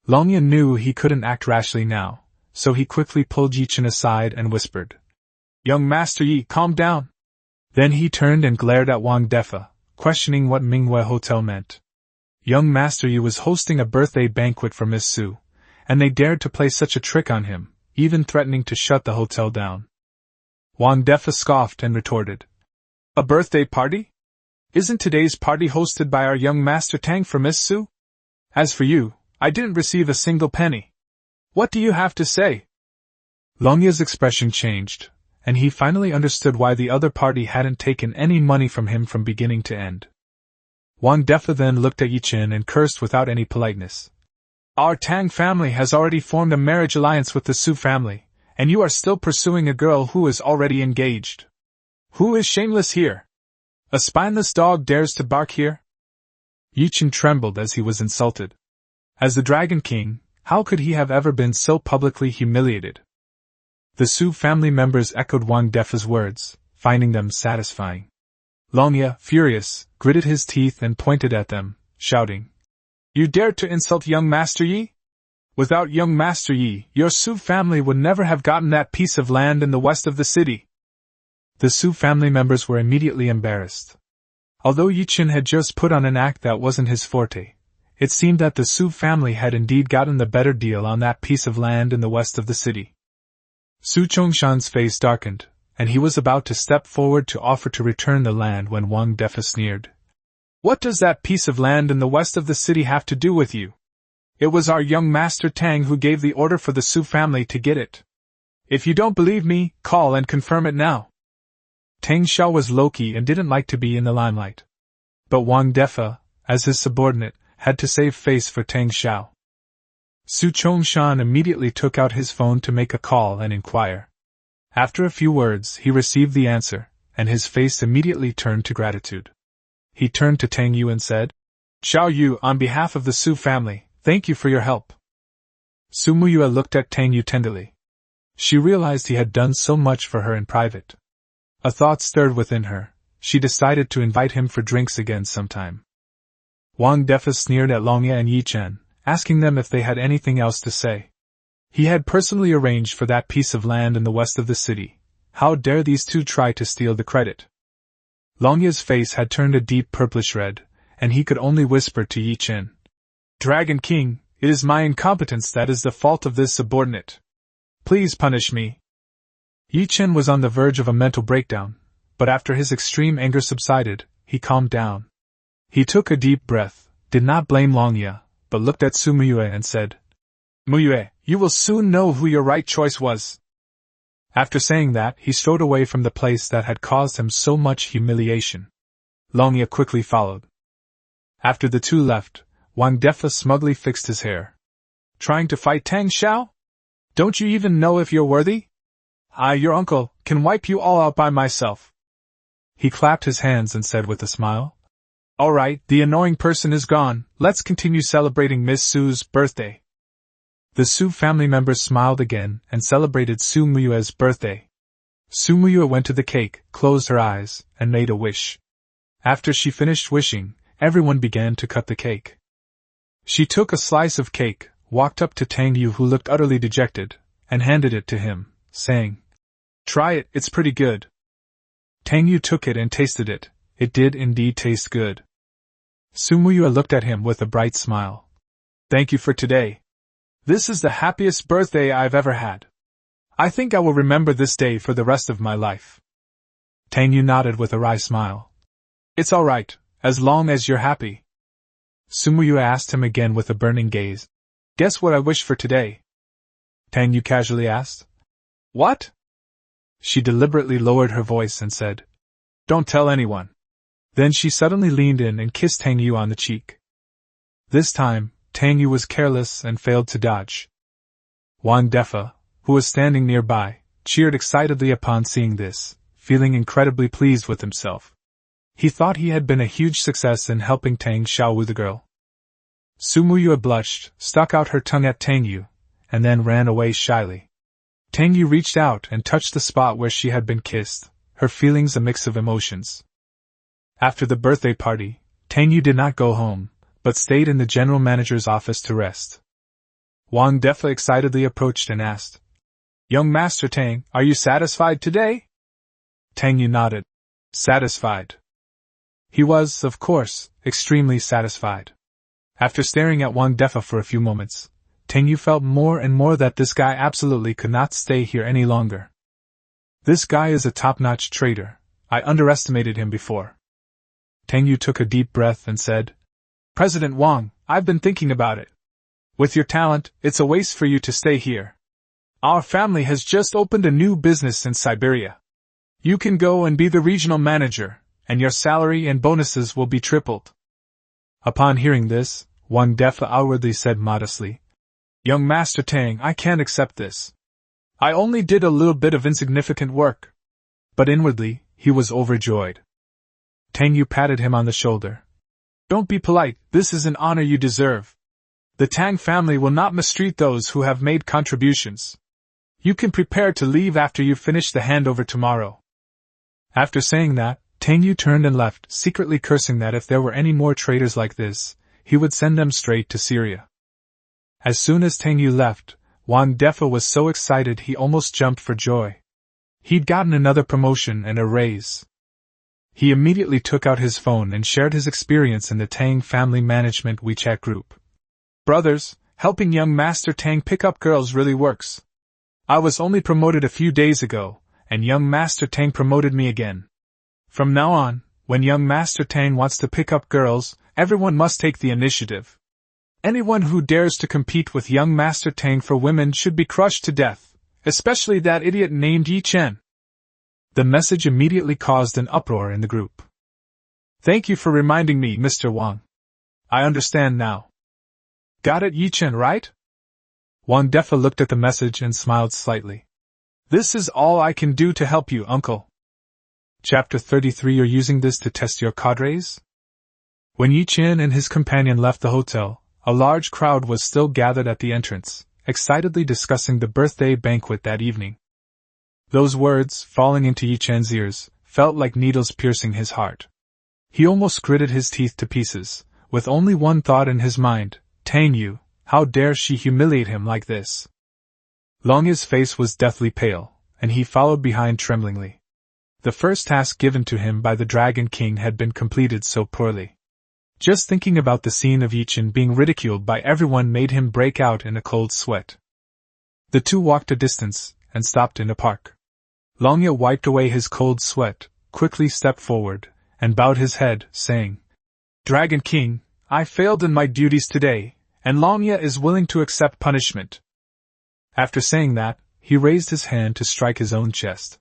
Longyan knew he couldn't act rashly now, so he quickly pulled Ye Chen aside and whispered, "Young Master Yi, calm down." Then he turned and glared at Wang Defa, questioning what Manhwa Hotel meant. Young Master Yi was hosting a birthday banquet for Miss Su, and they dared to play such a trick on him, even threatening to shut the hotel down. Wang Defa scoffed and retorted, "A birthday party? Isn't today's party hosted by our young master Tang for Miss Su? As for you, I didn't receive a single penny. What do you have to say? Longya's expression changed, and he finally understood why the other party hadn't taken any money from him from beginning to end. Wang Defa then looked at Ye Chen and cursed without any politeness. Our Tang family has already formed a marriage alliance with the Su family, and you are still pursuing a girl who is already engaged. Who is shameless here? A spineless dog dares to bark here? Ye Chen trembled as he was insulted. As the Dragon King, how could he have ever been so publicly humiliated? The Su family members echoed Wang Defa's words, finding them satisfying. Longya, furious, gritted his teeth and pointed at them, shouting, You dared to insult young Master Yi? Without young Master Yi, your Su family would never have gotten that piece of land in the west of the city. The Su family members were immediately embarrassed. Although Ye Chen had just put on an act that wasn't his forte, it seemed that the Su family had indeed gotten the better deal on that piece of land in the west of the city. Su Chongshan's face darkened, and he was about to step forward to offer to return the land when Wang Defa sneered. What does that piece of land in the west of the city have to do with you? It was our young master Tang who gave the order for the Su family to get it. If you don't believe me, call and confirm it now. Tang Xiao was low-key and didn't like to be in the limelight. But Wang Defa, as his subordinate, had to save face for Tang Xiao. Su Chongshan immediately took out his phone to make a call and inquire. After a few words, he received the answer, and his face immediately turned to gratitude. He turned to Tang Yu and said, Xiao Yu, on behalf of the Su family, thank you for your help. Su Muyue looked at Tang Yu tenderly. She realized he had done so much for her in private. A thought stirred within her. She decided to invite him for drinks again sometime. Wang Defa sneered at Longya and Ye Chen, asking them if they had anything else to say. He had personally arranged for that piece of land in the west of the city. How dare these two try to steal the credit? Longya's face had turned a deep purplish red, and he could only whisper to Ye Chen, Dragon King, it is my incompetence that is the fault of this subordinate. Please punish me. Ye Chen was on the verge of a mental breakdown, but after his extreme anger subsided, he calmed down. He took a deep breath, did not blame Longya, but looked at Su Muyue and said, Muyue, you will soon know who your right choice was. After saying that, he strode away from the place that had caused him so much humiliation. Longya quickly followed. After the two left, Wang Defa smugly fixed his hair. Trying to fight Tang Xiao? Don't you even know if you're worthy? I, your uncle, can wipe you all out by myself. He clapped his hands and said with a smile, All right, the annoying person is gone, let's continue celebrating Miss Su's birthday. The Su family members smiled again and celebrated Su Muyue's birthday. Su Muyue went to the cake, closed her eyes, and made a wish. After she finished wishing, everyone began to cut the cake. She took a slice of cake, walked up to Tang Yu who looked utterly dejected, and handed it to him, saying, Try it, it's pretty good. Tang Yu took it and tasted it. It did indeed taste good. Su Muyue looked at him with a bright smile. Thank you for today. This is the happiest birthday I've ever had. I think I will remember this day for the rest of my life. Tang Yu nodded with a wry smile. It's all right, as long as you're happy. Su Muyue asked him again with a burning gaze. Guess what I wish for today? Tang Yu casually asked. What? She deliberately lowered her voice and said, Don't tell anyone. Then she suddenly leaned in and kissed Tang Yu on the cheek. This time, Tang Yu was careless and failed to dodge. Wang Defa, who was standing nearby, cheered excitedly upon seeing this, feeling incredibly pleased with himself. He thought he had been a huge success in helping Tang Xiao woo the girl. Su Muyue blushed, stuck out her tongue at Tang Yu, and then ran away shyly. Tang Yu reached out and touched the spot where she had been kissed, her feelings a mix of emotions. After the birthday party, Tang Yu did not go home, but stayed in the general manager's office to rest. Wang Defa excitedly approached and asked, Young Master Tang, are you satisfied today? Tang Yu nodded. Satisfied. He was, of course, extremely satisfied. After staring at Wang Defa for a few moments, Tang Yu felt more and more that this guy absolutely could not stay here any longer. This guy is a top-notch trader. I underestimated him before. Tang Yu took a deep breath and said, President Wang, I've been thinking about it. With your talent, it's a waste for you to stay here. Our family has just opened a new business in Siberia. You can go and be the regional manager, and your salary and bonuses will be tripled. Upon hearing this, Wang Defa outwardly said modestly, Young Master Tang, I can't accept this. I only did a little bit of insignificant work. But inwardly, he was overjoyed. Tang Yu patted him on the shoulder. Don't be polite, this is an honor you deserve. The Tang family will not mistreat those who have made contributions. You can prepare to leave after you finish the handover tomorrow. After saying that, Tang Yu turned and left, secretly cursing that if there were any more traitors like this, he would send them straight to Syria. As soon as Tang Yu left, Wang Defa was so excited he almost jumped for joy. He'd gotten another promotion and a raise. He immediately took out his phone and shared his experience in the Tang Family Management WeChat group. Brothers, helping young Master Tang pick up girls really works. I was only promoted a few days ago, and young Master Tang promoted me again. From now on, when young Master Tang wants to pick up girls, everyone must take the initiative. Anyone who dares to compete with young Master Tang for women should be crushed to death, especially that idiot named Ye Chen. The message immediately caused an uproar in the group. Thank you for reminding me, Mr. Wang. I understand now. Got it, Ye Chen, right? Wang Defa looked at the message and smiled slightly. This is all I can do to help you, uncle. Chapter 33. You're using this to test your cadres? When Ye Chen and his companion left the hotel, a large crowd was still gathered at the entrance, excitedly discussing the birthday banquet that evening. Those words, falling into Ye Chen's ears, felt like needles piercing his heart. He almost gritted his teeth to pieces, with only one thought in his mind, Tang Yu, how dare she humiliate him like this? Longya's face was deathly pale, and he followed behind tremblingly. The first task given to him by the Dragon King had been completed so poorly. Just thinking about the scene of Ye Chen being ridiculed by everyone made him break out in a cold sweat. The two walked a distance, and stopped in a park. Longya wiped away his cold sweat, quickly stepped forward, and bowed his head, saying, Dragon King, I failed in my duties today, and Longya is willing to accept punishment. After saying that, he raised his hand to strike his own chest.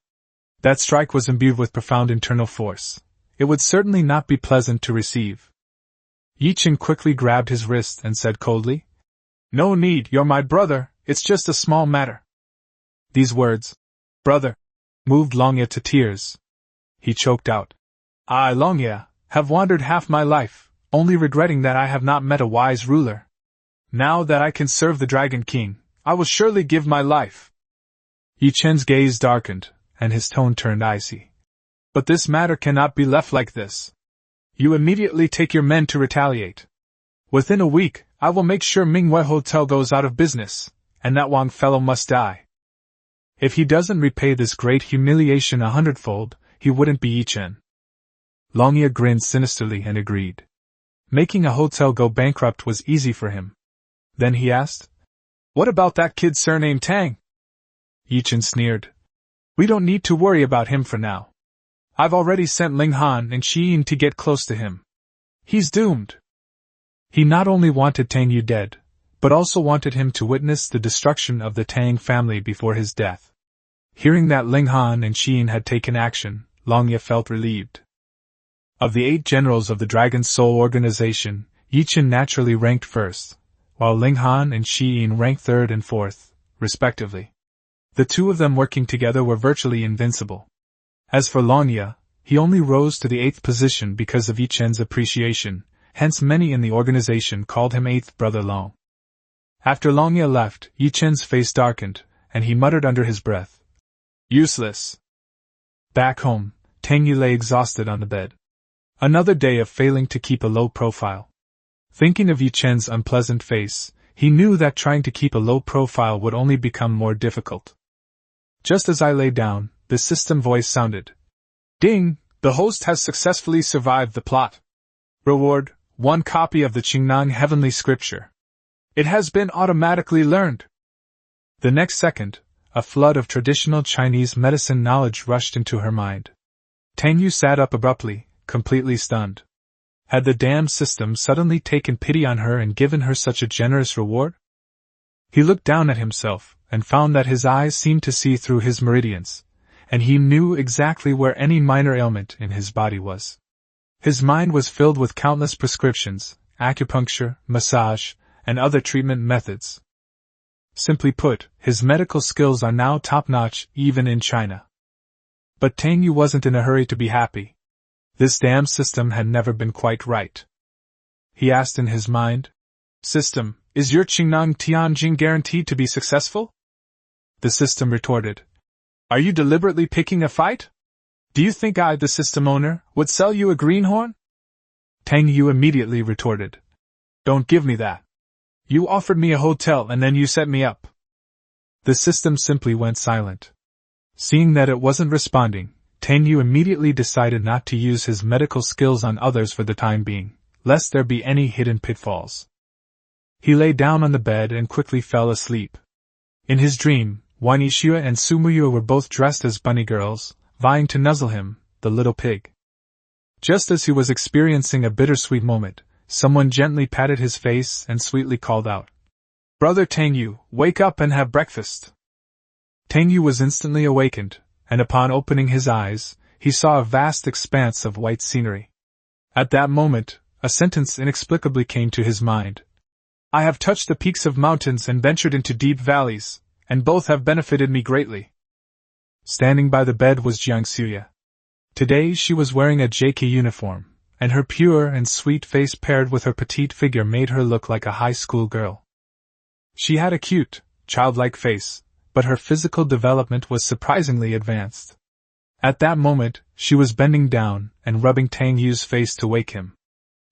That strike was imbued with profound internal force. It would certainly not be pleasant to receive. Ye Chen quickly grabbed his wrist and said coldly, No need, you're my brother, it's just a small matter. These words, brother, moved Longya to tears. He choked out, I, Longya, have wandered half my life, only regretting that I have not met a wise ruler. Now that I can serve the Dragon King, I will surely give my life. Ye Chen's gaze darkened, and his tone turned icy. But this matter cannot be left like this. You immediately take your men to retaliate. Within a week, I will make sure Manhwa Hotel goes out of business, and that Wang fellow must die. If he doesn't repay this great humiliation 100-fold, he wouldn't be Ye Chen. Longya grinned sinisterly and agreed. Making a hotel go bankrupt was easy for him. Then he asked, What about that kid surnamed Tang? Ye Chen sneered. We don't need to worry about him for now. I've already sent Ling Han and Xiyin to get close to him. He's doomed. He not only wanted Tang Yu dead, but also wanted him to witness the destruction of the Tang family before his death. Hearing that Ling Han and Xiyin had taken action, Longya felt relieved. Of the 8 generals of the Dragon Soul organization, Ye Chen naturally ranked first, while Ling Han and Xiyin ranked 3rd and 4th, respectively. The two of them working together were virtually invincible. As for Longya, he only rose to the 8th position because of Ye Chen's appreciation, hence many in the organization called him 8th Brother Long. After Longya left, Ye Chen's face darkened, and he muttered under his breath, Useless. Back home, Tang Yu lay exhausted on the bed. Another day of failing to keep a low profile. Thinking of Ye Chen's unpleasant face, he knew that trying to keep a low profile would only become more difficult. Just as I lay down, the system voice sounded. Ding! The host has successfully survived the plot. Reward, 1 copy of the Qingnang Heavenly Scripture. It has been automatically learned. The next second, a flood of traditional Chinese medicine knowledge rushed into her mind. Tang Yu sat up abruptly, completely stunned. Had the damned system suddenly taken pity on her and given her such a generous reward? He looked down at himself, and found that his eyes seemed to see through his meridians, and he knew exactly where any minor ailment in his body was. His mind was filled with countless prescriptions, acupuncture, massage, and other treatment methods. Simply put, his medical skills are now top-notch, even in China. But Tang Yu wasn't in a hurry to be happy. This damn system had never been quite right. He asked in his mind, "System, is your Qingnang Tianjin guaranteed to be successful?" The system retorted, "Are you deliberately picking a fight? Do you think I, the system owner, would sell you a greenhorn?" Tang Yu immediately retorted, "Don't give me that. You offered me a hotel and then you set me up." The system simply went silent. Seeing that it wasn't responding, Tang Yu immediately decided not to use his medical skills on others for the time being, lest there be any hidden pitfalls. He lay down on the bed and quickly fell asleep. In his dream, Wan Yixue and Su Muyue were both dressed as bunny girls, vying to nuzzle him, the little pig. Just as he was experiencing a bittersweet moment, someone gently patted his face and sweetly called out, "Brother Tang Yu, wake up and have breakfast." Tang Yu was instantly awakened, and upon opening his eyes, he saw a vast expanse of white scenery. At that moment, a sentence inexplicably came to his mind. "I have touched the peaks of mountains and ventured into deep valleys, and both have benefited me greatly." Standing by the bed was Jiang Suya. Today she was wearing a JK uniform, and her pure and sweet face paired with her petite figure made her look like a high school girl. She had a cute, childlike face, but her physical development was surprisingly advanced. At that moment, she was bending down and rubbing Tang Yu's face to wake him.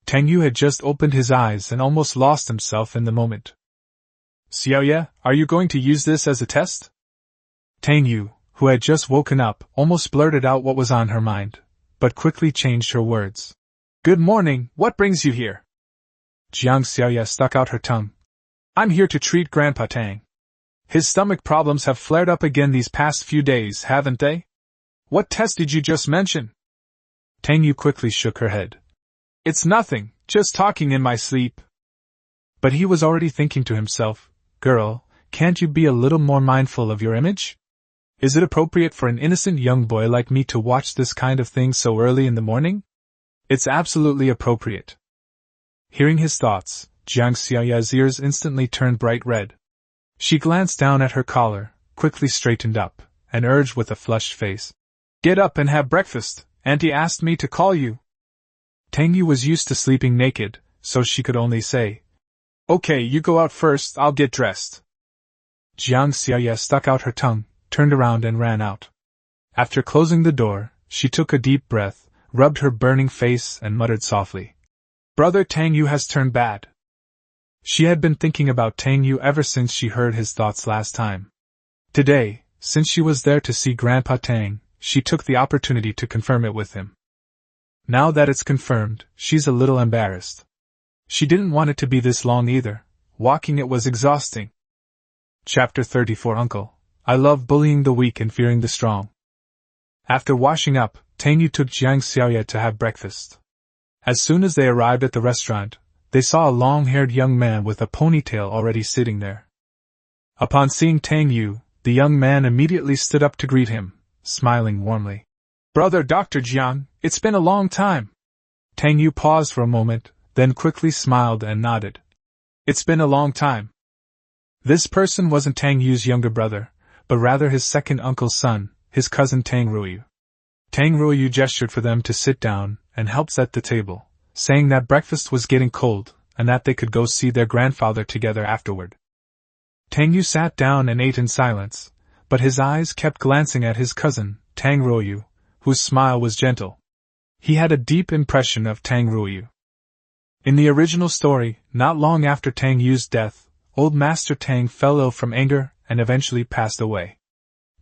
Tang Yu had just opened his eyes and almost lost himself in the moment. "Xiaoye, are you going to use this as a test?" Tang Yu, who had just woken up, almost blurted out what was on her mind, but quickly changed her words. "Good morning, what brings you here?" Jiang Xiaoye stuck out her tongue. "I'm here to treat Grandpa Tang. His stomach problems have flared up again these past few days, haven't they?" "What test did you just mention?" Tang Yu quickly shook her head. "It's nothing, just talking in my sleep." But he was already thinking to himself, "Girl, can't you be a little more mindful of your image? Is it appropriate for an innocent young boy like me to watch this kind of thing so early in the morning? It's absolutely appropriate." Hearing his thoughts, Jiang Xiaoye's ears instantly turned bright red. She glanced down at her collar, quickly straightened up, and urged with a flushed face, "Get up and have breakfast, Auntie asked me to call you." Tang Yu was used to sleeping naked, so she could only say, "Okay, you go out first, I'll get dressed." Jiang Xiaoye stuck out her tongue, turned around and ran out. After closing the door, she took a deep breath, rubbed her burning face and muttered softly, "Brother Tang Yu has turned bad." She had been thinking about Tang Yu ever since she heard his thoughts last time. Today, since she was there to see Grandpa Tang, she took the opportunity to confirm it with him. Now that it's confirmed, she's a little embarrassed. She didn't want it to be this long either. Walking it was exhausting. Chapter 34 Uncle, I love bullying the weak and fearing the strong. After washing up, Tang Yu took Jiang Xiaoye to have breakfast. As soon as they arrived at the restaurant, they saw a long-haired young man with a ponytail already sitting there. Upon seeing Tang Yu, the young man immediately stood up to greet him, smiling warmly. "Brother Dr. Jiang, it's been a long time." Tang Yu paused for a moment, then quickly smiled and nodded. "It's been a long time." This person wasn't Tang Yu's younger brother, but rather his second uncle's son, his cousin Tang Ruoyu. Tang Ruoyu gestured for them to sit down and helped set the table, saying that breakfast was getting cold and that they could go see their grandfather together afterward. Tang Yu sat down and ate in silence, but his eyes kept glancing at his cousin, Tang Ruoyu, whose smile was gentle. He had a deep impression of Tang Ruoyu. In the original story, not long after Tang Yu's death, old Master Tang fell ill from anger and eventually passed away.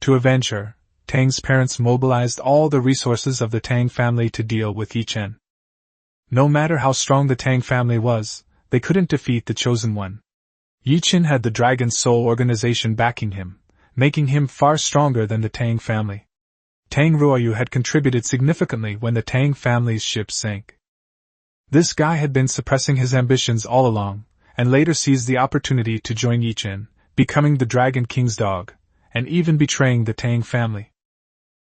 To avenge her, Tang's parents mobilized all the resources of the Tang family to deal with Ye Chen. No matter how strong the Tang family was, they couldn't defeat the Chosen One. Ye Chen had the Dragon Soul organization backing him, making him far stronger than the Tang family. Tang Ruoyu had contributed significantly when the Tang family's ship sank. This guy had been suppressing his ambitions all along, and later seized the opportunity to join Ye Chen, becoming the Dragon King's dog, and even betraying the Tang family.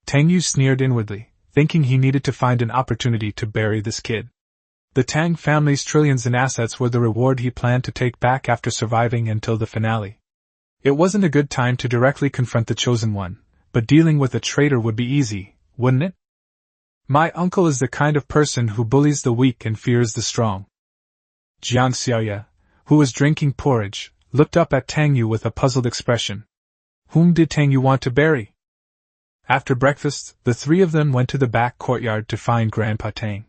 Tang Yu sneered inwardly, thinking he needed to find an opportunity to bury this kid. The Tang family's trillions in assets were the reward he planned to take back after surviving until the finale. It wasn't a good time to directly confront the Chosen One, but dealing with a traitor would be easy, wouldn't it? My uncle is the kind of person who bullies the weak and fears the strong. Jiang Xiaoye, who was drinking porridge, looked up at Tang Yu with a puzzled expression. Whom did Tang Yu want to bury? After breakfast, the three of them went to the back courtyard to find Grandpa Tang.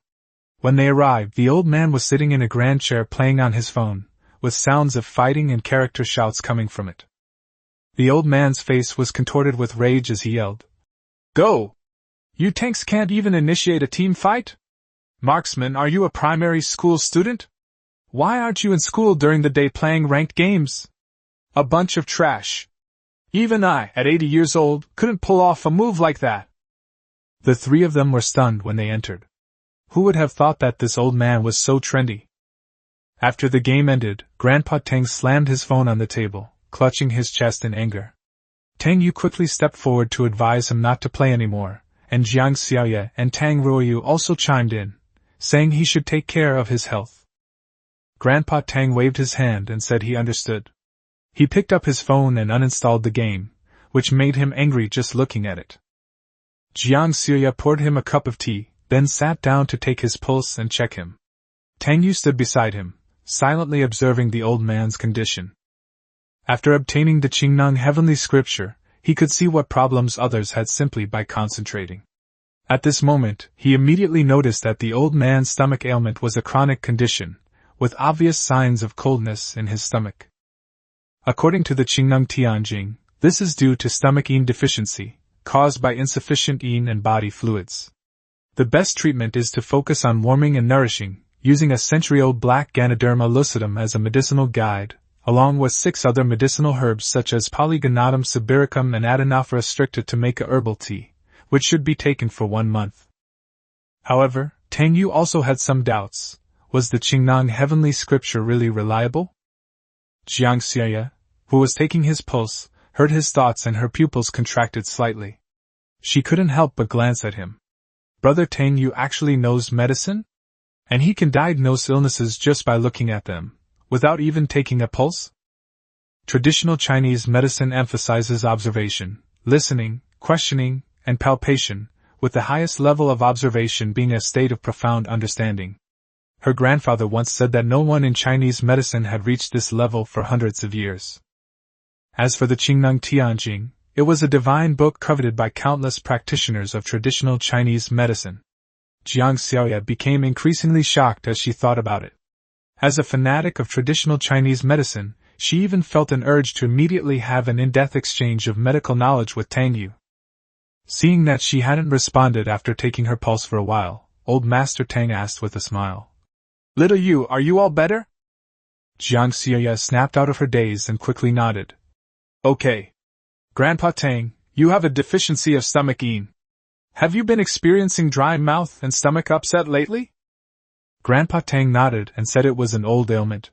When they arrived, the old man was sitting in a grand chair playing on his phone, with sounds of fighting and character shouts coming from it. The old man's face was contorted with rage as he yelled, "Go! You tanks can't even initiate a team fight? Marksman, are you a primary school student? Why aren't you in school during the day playing ranked games? A bunch of trash. Even I, at 80 years old, couldn't pull off a move like that." The three of them were stunned when they entered. Who would have thought that this old man was so trendy? After the game ended, Grandpa Tang slammed his phone on the table, clutching his chest in anger. Tang Yu quickly stepped forward to advise him not to play anymore, and Jiang Xiaoye and Tang Ruoyu also chimed in, saying he should take care of his health. Grandpa Tang waved his hand and said he understood. He picked up his phone and uninstalled the game, which made him angry just looking at it. Jiang Xiaoye poured him a cup of tea, then sat down to take his pulse and check him. Tang Yu stood beside him, silently observing the old man's condition. After obtaining the Qingnong heavenly scripture, he could see what problems others had simply by concentrating. At this moment, he immediately noticed that the old man's stomach ailment was a chronic condition, with obvious signs of coldness in his stomach. According to the Qingnong Tianjing, this is due to stomach yin deficiency, caused by insufficient yin and body fluids. The best treatment is to focus on warming and nourishing, using a century-old black Ganoderma lucidum as a medicinal guide, along with 6 other medicinal herbs such as Polygonatum sibiricum and Adenophyra stricta to make a herbal tea, which should be taken for 1 month. However, Tang Yu also had some doubts. Was the Qingnong heavenly scripture really reliable? Jiang Xiaoye, who was taking his pulse, heard his thoughts and her pupils contracted slightly. She couldn't help but glance at him. Brother Tang Yu actually knows medicine? And he can diagnose illnesses just by looking at them, without even taking a pulse? Traditional Chinese medicine emphasizes observation, listening, questioning, and palpation, with the highest level of observation being a state of profound understanding. Her grandfather once said that no one in Chinese medicine had reached this level for hundreds of years. As for the Qingnong Tianjing, it was a divine book coveted by countless practitioners of traditional Chinese medicine. Jiang Xiaoye became increasingly shocked as she thought about it. As a fanatic of traditional Chinese medicine, she even felt an urge to immediately have an in-depth exchange of medical knowledge with Tang Yu. Seeing that she hadn't responded after taking her pulse for a while, old Master Tang asked with a smile, "Little Yu, are you all better?" Jiang Xiaoye snapped out of her daze and quickly nodded. "Okay. Grandpa Tang, you have a deficiency of stomach yin. Have you been experiencing dry mouth and stomach upset lately?" Grandpa Tang nodded and said it was an old ailment.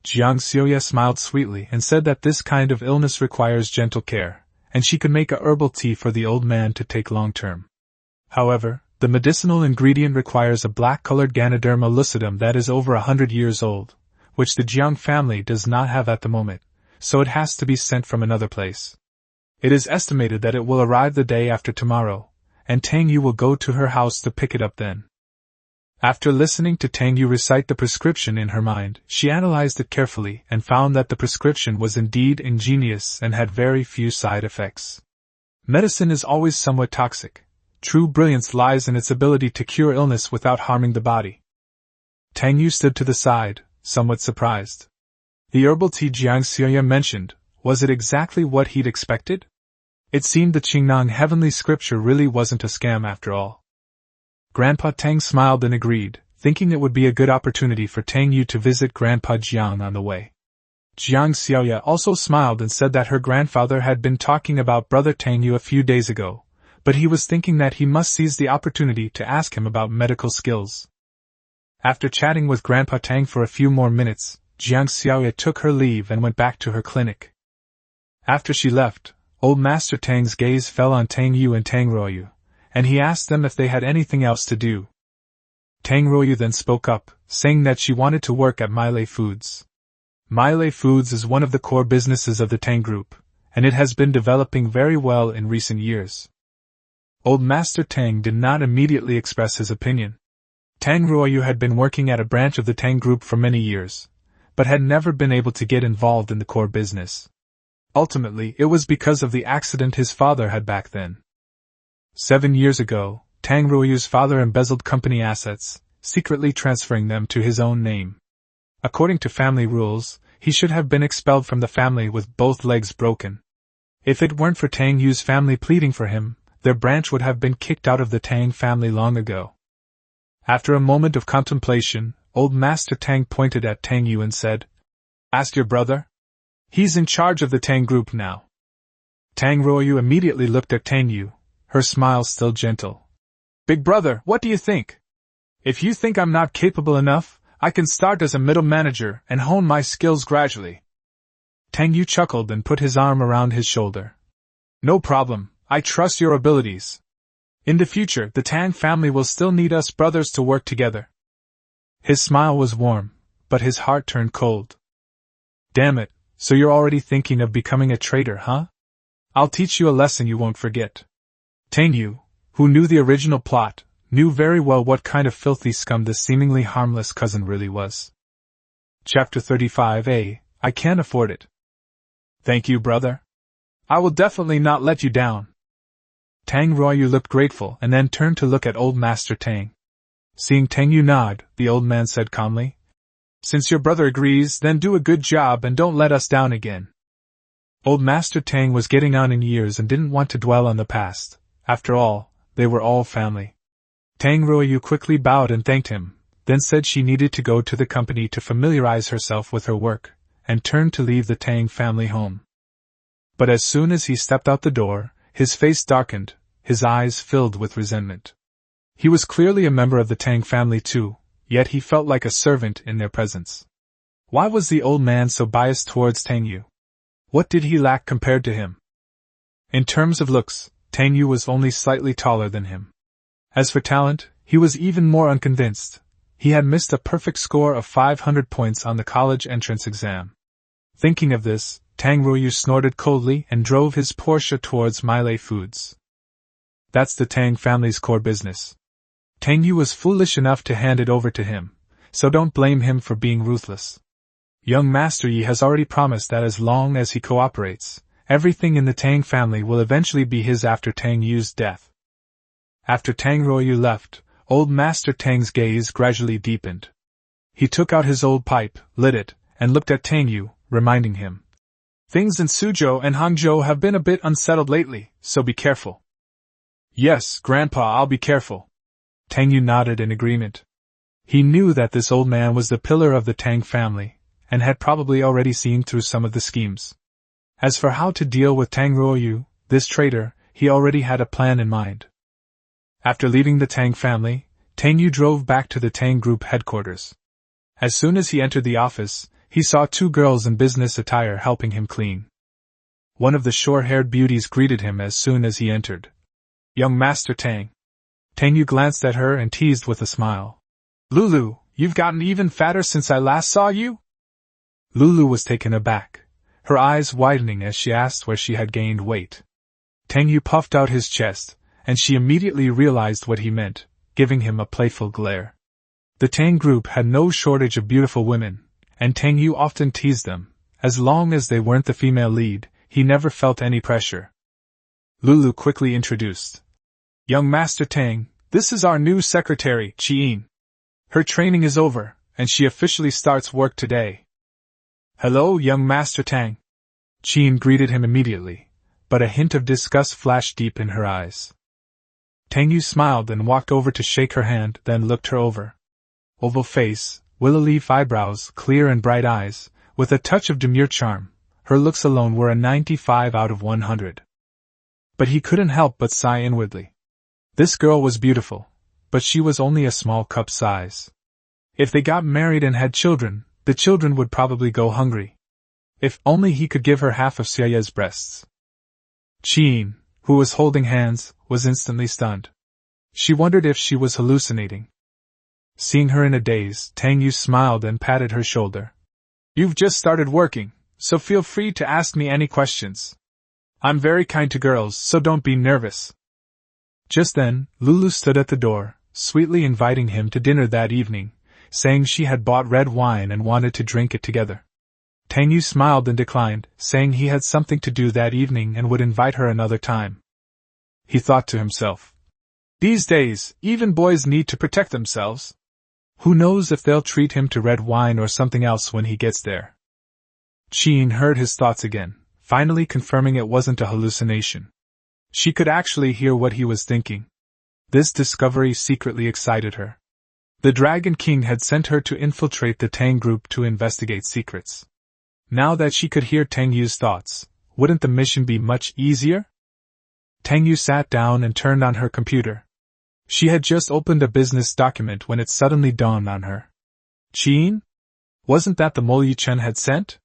Jiang Xiaoye smiled sweetly and said that this kind of illness requires gentle care, and she could make a herbal tea for the old man to take long term. However, the medicinal ingredient requires a black-colored Ganoderma lucidum that is over 100 years old, which the Jiang family does not have at the moment, so it has to be sent from another place. It is estimated that it will arrive the day after tomorrow, and Tang Yu will go to her house to pick it up then. After listening to Tang Yu recite the prescription in her mind, she analyzed it carefully and found that the prescription was indeed ingenious and had very few side effects. Medicine is always somewhat toxic. True brilliance lies in its ability to cure illness without harming the body. Tang Yu stood to the side, somewhat surprised. The herbal tea Jiang Xiaoye mentioned, was it exactly what he'd expected? It seemed the Qingnong heavenly scripture really wasn't a scam after all. Grandpa Tang smiled and agreed, thinking it would be a good opportunity for Tang Yu to visit Grandpa Jiang on the way. Jiang Xiaoye also smiled and said that her grandfather had been talking about Brother Tang Yu a few days ago, but he was thinking that he must seize the opportunity to ask him about medical skills. After chatting with Grandpa Tang for a few more minutes, Jiang Xiaoye took her leave and went back to her clinic. After she left, Old Master Tang's gaze fell on Tang Yu and Tang Ruoyu, and he asked them if they had anything else to do. Tang Ruoyu then spoke up, saying that she wanted to work at Mile Foods. Mile Foods is one of the core businesses of the Tang Group, and it has been developing very well in recent years. Old Master Tang did not immediately express his opinion. Tang Ruoyu had been working at a branch of the Tang Group for many years, but had never been able to get involved in the core business. Ultimately, it was because of the accident his father had back then. 7 years ago, Tang Ruoyu's father embezzled company assets, secretly transferring them to his own name. According to family rules, he should have been expelled from the family with both legs broken. If it weren't for Tang Yu's family pleading for him, their branch would have been kicked out of the Tang family long ago. After a moment of contemplation, Old Master Tang pointed at Tang Yu and said, "Ask your brother? He's in charge of the Tang Group now." Tang Ruoyu immediately looked at Tang Yu, her smile still gentle. "Big brother, what do you think? If you think I'm not capable enough, I can start as a middle manager and hone my skills gradually." Tang Yu chuckled and put his arm around his shoulder. "No problem, I trust your abilities. In the future, the Tang family will still need us brothers to work together." His smile was warm, but his heart turned cold. "Damn it, so you're already thinking of becoming a traitor, huh? I'll teach you a lesson you won't forget." Tang Yu, who knew the original plot, knew very well what kind of filthy scum this seemingly harmless cousin really was. Chapter 35a, I Can't Afford It. "Thank you, brother. I will definitely not let you down." Tang Ruoyu looked grateful and then turned to look at Old Master Tang. Seeing Tang Yu nod, the old man said calmly, "Since your brother agrees, then do a good job and don't let us down again." Old Master Tang was getting on in years and didn't want to dwell on the past. After all, they were all family. Tang Ruoyu quickly bowed and thanked him, then said she needed to go to the company to familiarize herself with her work, and turned to leave the Tang family home. But as soon as he stepped out the door, his face darkened, his eyes filled with resentment. He was clearly a member of the Tang family too, yet he felt like a servant in their presence. Why was the old man so biased towards Tang Yu? What did he lack compared to him? In terms of looks, Tang Yu was only slightly taller than him. As for talent, he was even more unconvinced. He had missed a perfect score of 500 points on the college entrance exam. Thinking of this, Tang Ruoyu snorted coldly and drove his Porsche towards Mile Foods. That's the Tang family's core business. Tang Yu was foolish enough to hand it over to him, so don't blame him for being ruthless. Young Master Yi has already promised that as long as he cooperates, everything in the Tang family will eventually be his after Tang Yu's death. After Tang Ruoyu left, Old Master Tang's gaze gradually deepened. He took out his old pipe, lit it, and looked at Tang Yu, reminding him, "Things in Suzhou and Hangzhou have been a bit unsettled lately, so be careful." "Yes, Grandpa, I'll be careful." Tang Yu nodded in agreement. He knew that this old man was the pillar of the Tang family, and had probably already seen through some of the schemes. As for how to deal with Tang Ruoyu, this traitor, he already had a plan in mind. After leaving the Tang family, Tang Yu drove back to the Tang Group headquarters. As soon as he entered the office, he saw 2 girls in business attire helping him clean. One of the short-haired beauties greeted him as soon as he entered. "Young Master Tang." Tang Yu glanced at her and teased with a smile. "Lulu, you've gotten even fatter since I last saw you?" Lulu was taken aback, her eyes widening as she asked where she had gained weight. Tang Yu puffed out his chest, and she immediately realized what he meant, giving him a playful glare. The Tang Group had no shortage of beautiful women, and Tang Yu often teased them. As long as they weren't the female lead, he never felt any pressure. Lulu quickly introduced. "Young Master Tang, this is our new secretary, Qiyin. Her training is over, and she officially starts work today." "Hello, young Master Tang." Qiyin greeted him immediately, but a hint of disgust flashed deep in her eyes. Tang Yu smiled and walked over to shake her hand, then looked her over. Oval face, willow leaf eyebrows, clear and bright eyes, with a touch of demure charm, her looks alone were a 95 out of 100. But he couldn't help but sigh inwardly. This girl was beautiful, but she was only a small cup size. If they got married and had children, the children would probably go hungry. If only he could give her half of Su Muye's breasts. Qin, who was holding hands, was instantly stunned. She wondered if she was hallucinating. Seeing her in a daze, Tang Yu smiled and patted her shoulder. You've just started working, so feel free to ask me any questions. I'm very kind to girls, so don't be nervous. Just then, Lulu stood at the door, sweetly inviting him to dinner that evening, saying she had bought red wine and wanted to drink it together. Tang Yu smiled and declined, saying he had something to do that evening and would invite her another time. He thought to himself, these days, even boys need to protect themselves. Who knows if they'll treat him to red wine or something else when he gets there. Qin heard his thoughts again, finally confirming it wasn't a hallucination. She could actually hear what he was thinking. This discovery secretly excited her. The Dragon King had sent her to infiltrate the Tang group to investigate secrets. Now that she could hear Tang Yu's thoughts, wouldn't the mission be much easier? Tang Yu sat down and turned on her computer. She had just opened a business document when it suddenly dawned on her. Qin? Wasn't that the mole Ye Chen had sent?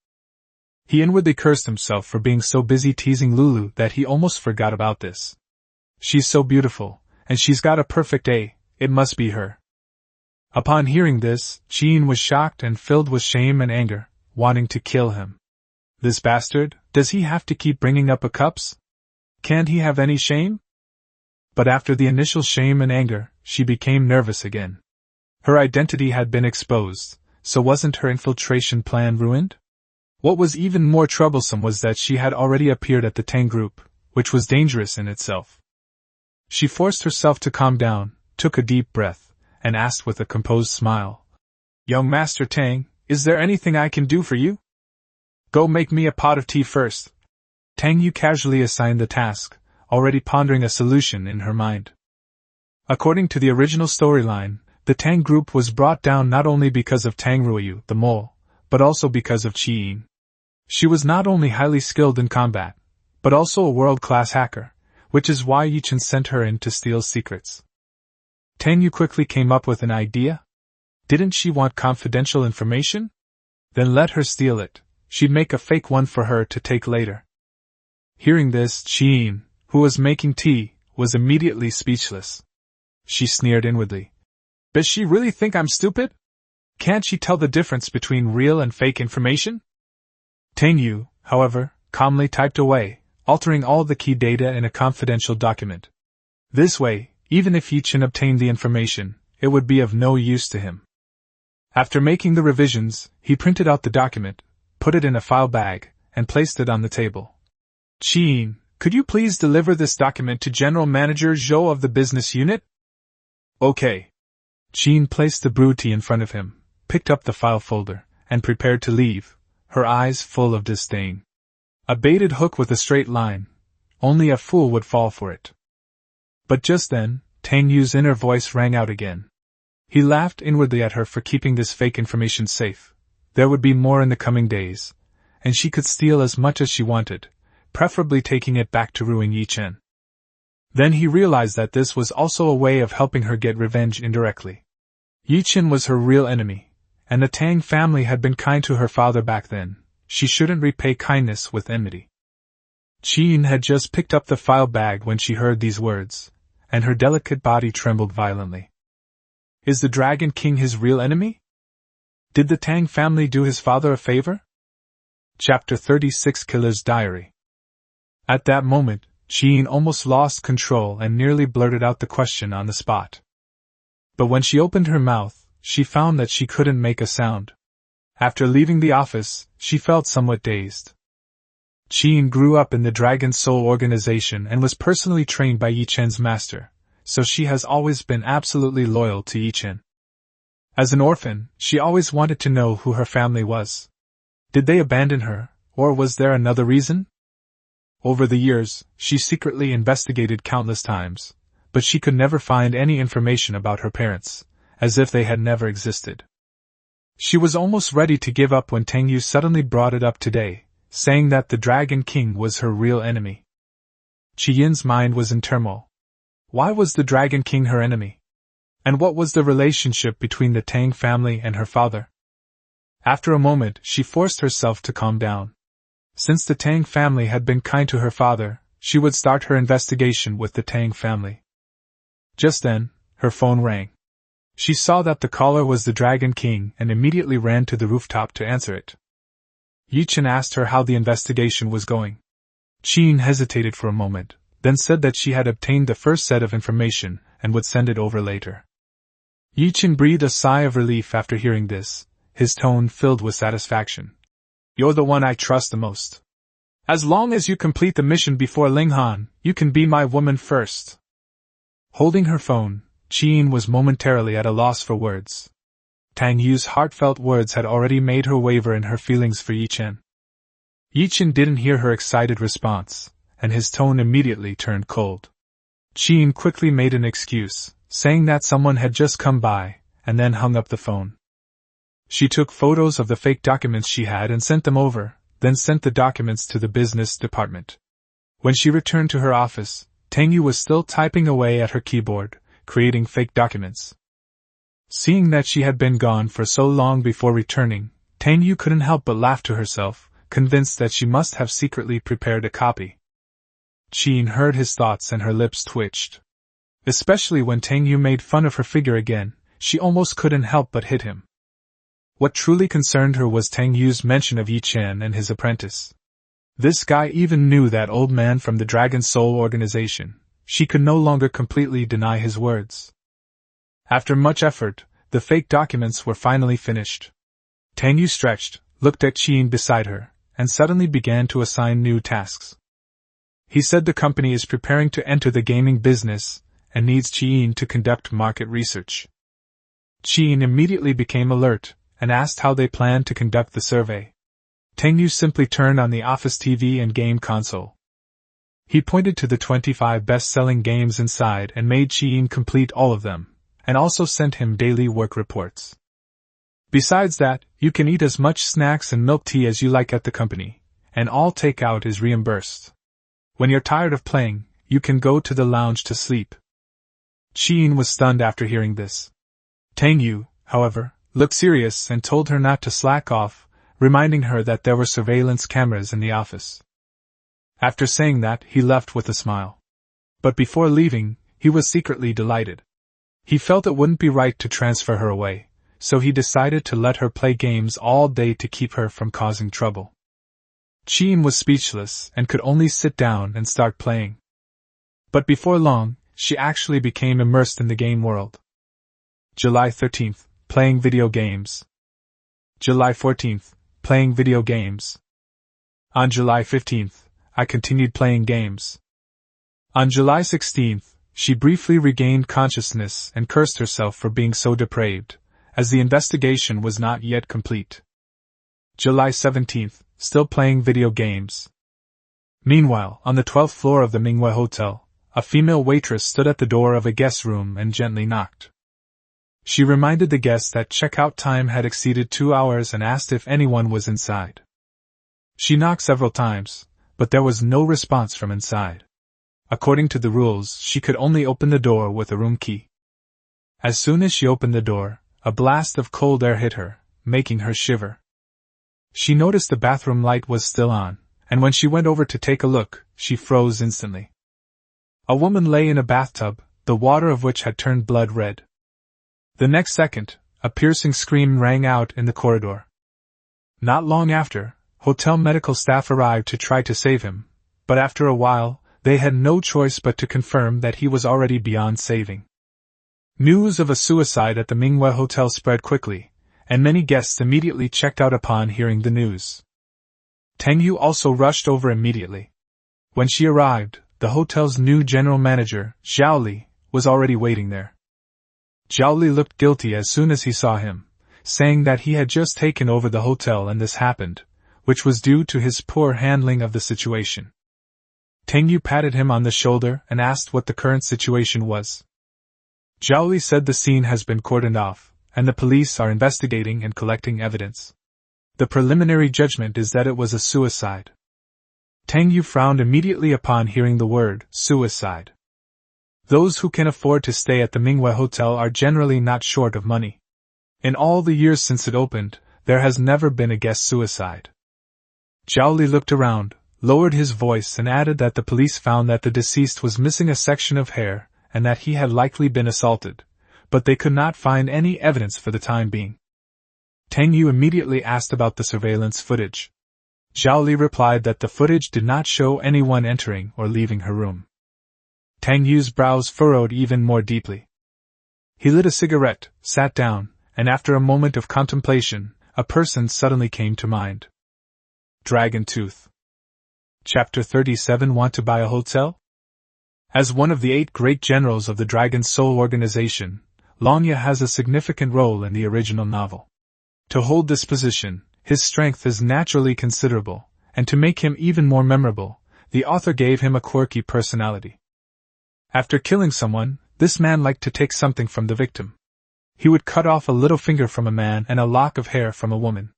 He inwardly cursed himself for being so busy teasing Lulu that he almost forgot about this. She's so beautiful, and she's got a perfect A, it must be her. Upon hearing this, Qin was shocked and filled with shame and anger, wanting to kill him. This bastard, does he have to keep bringing up a cups? Can't he have any shame? But after the initial shame and anger, she became nervous again. Her identity had been exposed, so wasn't her infiltration plan ruined? What was even more troublesome was that she had already appeared at the Tang group, which was dangerous in itself. She forced herself to calm down, took a deep breath, and asked with a composed smile, Young Master Tang, is there anything I can do for you? Go make me a pot of tea first. Tang Yu casually assigned the task, already pondering a solution in her mind. According to the original storyline, the Tang group was brought down not only because of Tang Ruoyu, the mole, but also because of Qin. She was not only highly skilled in combat, but also a world-class hacker, which is why Ye Chen sent her in to steal secrets. Tang Yu quickly came up with an idea. Didn't she want confidential information? Then let her steal it. She'd make a fake one for her to take later. Hearing this, Qin, who was making tea, was immediately speechless. She sneered inwardly. Does she really think I'm stupid? Can't she tell the difference between real and fake information? Tang Yu, however, calmly typed away, altering all the key data in a confidential document. This way, even if Ye Chen obtained the information, it would be of no use to him. After making the revisions, he printed out the document, put it in a file bag, and placed it on the table. Qin, could you please deliver this document to General Manager Zhou of the business unit? Okay. Qin placed the brew tea in front of him, picked up the file folder, and prepared to leave, her eyes full of disdain. A baited hook with a straight line. Only a fool would fall for it. But just then, Tang Yu's inner voice rang out again. He laughed inwardly at her for keeping this fake information safe. There would be more in the coming days, and she could steal as much as she wanted, preferably taking it back to ruin Ye Chen. Then he realized that this was also a way of helping her get revenge indirectly. Ye Chen was her real enemy, and the Tang family had been kind to her father back then. She shouldn't repay kindness with enmity. Qin had just picked up the file bag when she heard these words, and her delicate body trembled violently. Is the Dragon King his real enemy? Did the Tang family do his father a favor? Chapter 36 Killer's Diary. At that moment, Qin almost lost control and nearly blurted out the question on the spot. But when she opened her mouth, she found that she couldn't make a sound. After leaving the office, she felt somewhat dazed. Qin grew up in the Dragon Soul organization and was personally trained by Ye Chen's master, so she has always been absolutely loyal to Ye Chen. As an orphan, she always wanted to know who her family was. Did they abandon her, or was there another reason? Over the years, she secretly investigated countless times, but she could never find any information about her parents, as if they had never existed. She was almost ready to give up when Tang Yu suddenly brought it up today, saying that the Dragon King was her real enemy. Qi Yin's mind was in turmoil. Why was the Dragon King her enemy? And what was the relationship between the Tang family and her father? After a moment, she forced herself to calm down. Since the Tang family had been kind to her father, she would start her investigation with the Tang family. Just then, her phone rang. She saw that the caller was the Dragon King and immediately ran to the rooftop to answer it. Ye Chen asked her how the investigation was going. Qin hesitated for a moment, then said that she had obtained the first set of information and would send it over later. Ye Chen breathed a sigh of relief after hearing this, his tone filled with satisfaction. You're the one I trust the most. As long as you complete the mission before Linghan, you can be my woman first. Holding her phone, Qin was momentarily at a loss for words. Tang Yu's heartfelt words had already made her waver in her feelings for Ye Chen. Ye Chen didn't hear her excited response, and his tone immediately turned cold. Qin quickly made an excuse, saying that someone had just come by, and then hung up the phone. She took photos of the fake documents she had and sent them over, then sent the documents to the business department. When she returned to her office, Tang Yu was still typing away at her keyboard, creating fake documents. Seeing that she had been gone for so long before returning, Tang Yu couldn't help but laugh to herself, convinced that she must have secretly prepared a copy. Qin heard his thoughts and her lips twitched. Especially when Tang Yu made fun of her figure again, she almost couldn't help but hit him. What truly concerned her was Tang Yu's mention of Ye Chen and his apprentice. This guy even knew that old man from the Dragon Soul organization. She could no longer completely deny his words. After much effort, the fake documents were finally finished. Tang Yu stretched, looked at Qin beside her, and suddenly began to assign new tasks. He said the company is preparing to enter the gaming business, and needs Qin to conduct market research. Qin immediately became alert, and asked how they planned to conduct the survey. Tang Yu simply turned on the office TV and game console. He pointed to the 25 best-selling games inside and made Qin complete all of them, and also sent him daily work reports. Besides that, you can eat as much snacks and milk tea as you like at the company, and all takeout is reimbursed. When you're tired of playing, you can go to the lounge to sleep. Qin was stunned after hearing this. Tang Yu, however, looked serious and told her not to slack off, reminding her that there were surveillance cameras in the office. After saying that, he left with a smile. But before leaving, he was secretly delighted. He felt it wouldn't be right to transfer her away, so he decided to let her play games all day to keep her from causing trouble. Qin was speechless and could only sit down and start playing. But before long, she actually became immersed in the game world. July 13th. Playing video games. July 14th. Playing video games. On July 15th, I continued playing games. On July 16th, she briefly regained consciousness and cursed herself for being so depraved, as the investigation was not yet complete. July 17th, still playing video games. Meanwhile, on the 12th floor of the Manhwa Hotel, a female waitress stood at the door of a guest room and gently knocked. She reminded the guests that checkout time had exceeded 2 hours and asked if anyone was inside. She knocked several times, but there was no response from inside. According to the rules, she could only open the door with a room key. As soon as she opened the door, a blast of cold air hit her, making her shiver. She noticed the bathroom light was still on, and when she went over to take a look, she froze instantly. A woman lay in a bathtub, the water of which had turned blood red. The next second, a piercing scream rang out in the corridor. Not long after, hotel medical staff arrived to try to save him, but after a while, they had no choice but to confirm that he was already beyond saving. News of a suicide at the Manhwa Hotel spread quickly, and many guests immediately checked out upon hearing the news. Tang Yu also rushed over immediately. When she arrived, the hotel's new general manager, Zhao Li, was already waiting there. Zhao Li looked guilty as soon as he saw him, saying that he had just taken over the hotel and this happened, which was due to his poor handling of the situation. Tang Yu patted him on the shoulder and asked what the current situation was. Zhao Li said the scene has been cordoned off, and the police are investigating and collecting evidence. The preliminary judgment is that it was a suicide. Tang Yu frowned immediately upon hearing the word suicide. Those who can afford to stay at the Manhwa Hotel are generally not short of money. In all the years since it opened, there has never been a guest suicide. Zhao Li looked around, lowered his voice and added that the police found that the deceased was missing a section of hair, and that he had likely been assaulted, but they could not find any evidence for the time being. Tang Yu immediately asked about the surveillance footage. Zhao Li replied that the footage did not show anyone entering or leaving her room. Tang Yu's brows furrowed even more deeply. He lit a cigarette, sat down, and after a moment of contemplation, a person suddenly came to mind. Dragon Tooth. Chapter 37. Want to buy a hotel? As one of the 8 great generals of the Dragon Soul organization, Longye has a significant role in the original novel. To hold this position, his strength is naturally considerable, and to make him even more memorable, the author gave him a quirky personality. After killing someone, this man liked to take something from the victim. He would cut off a little finger from a man and a lock of hair from a woman.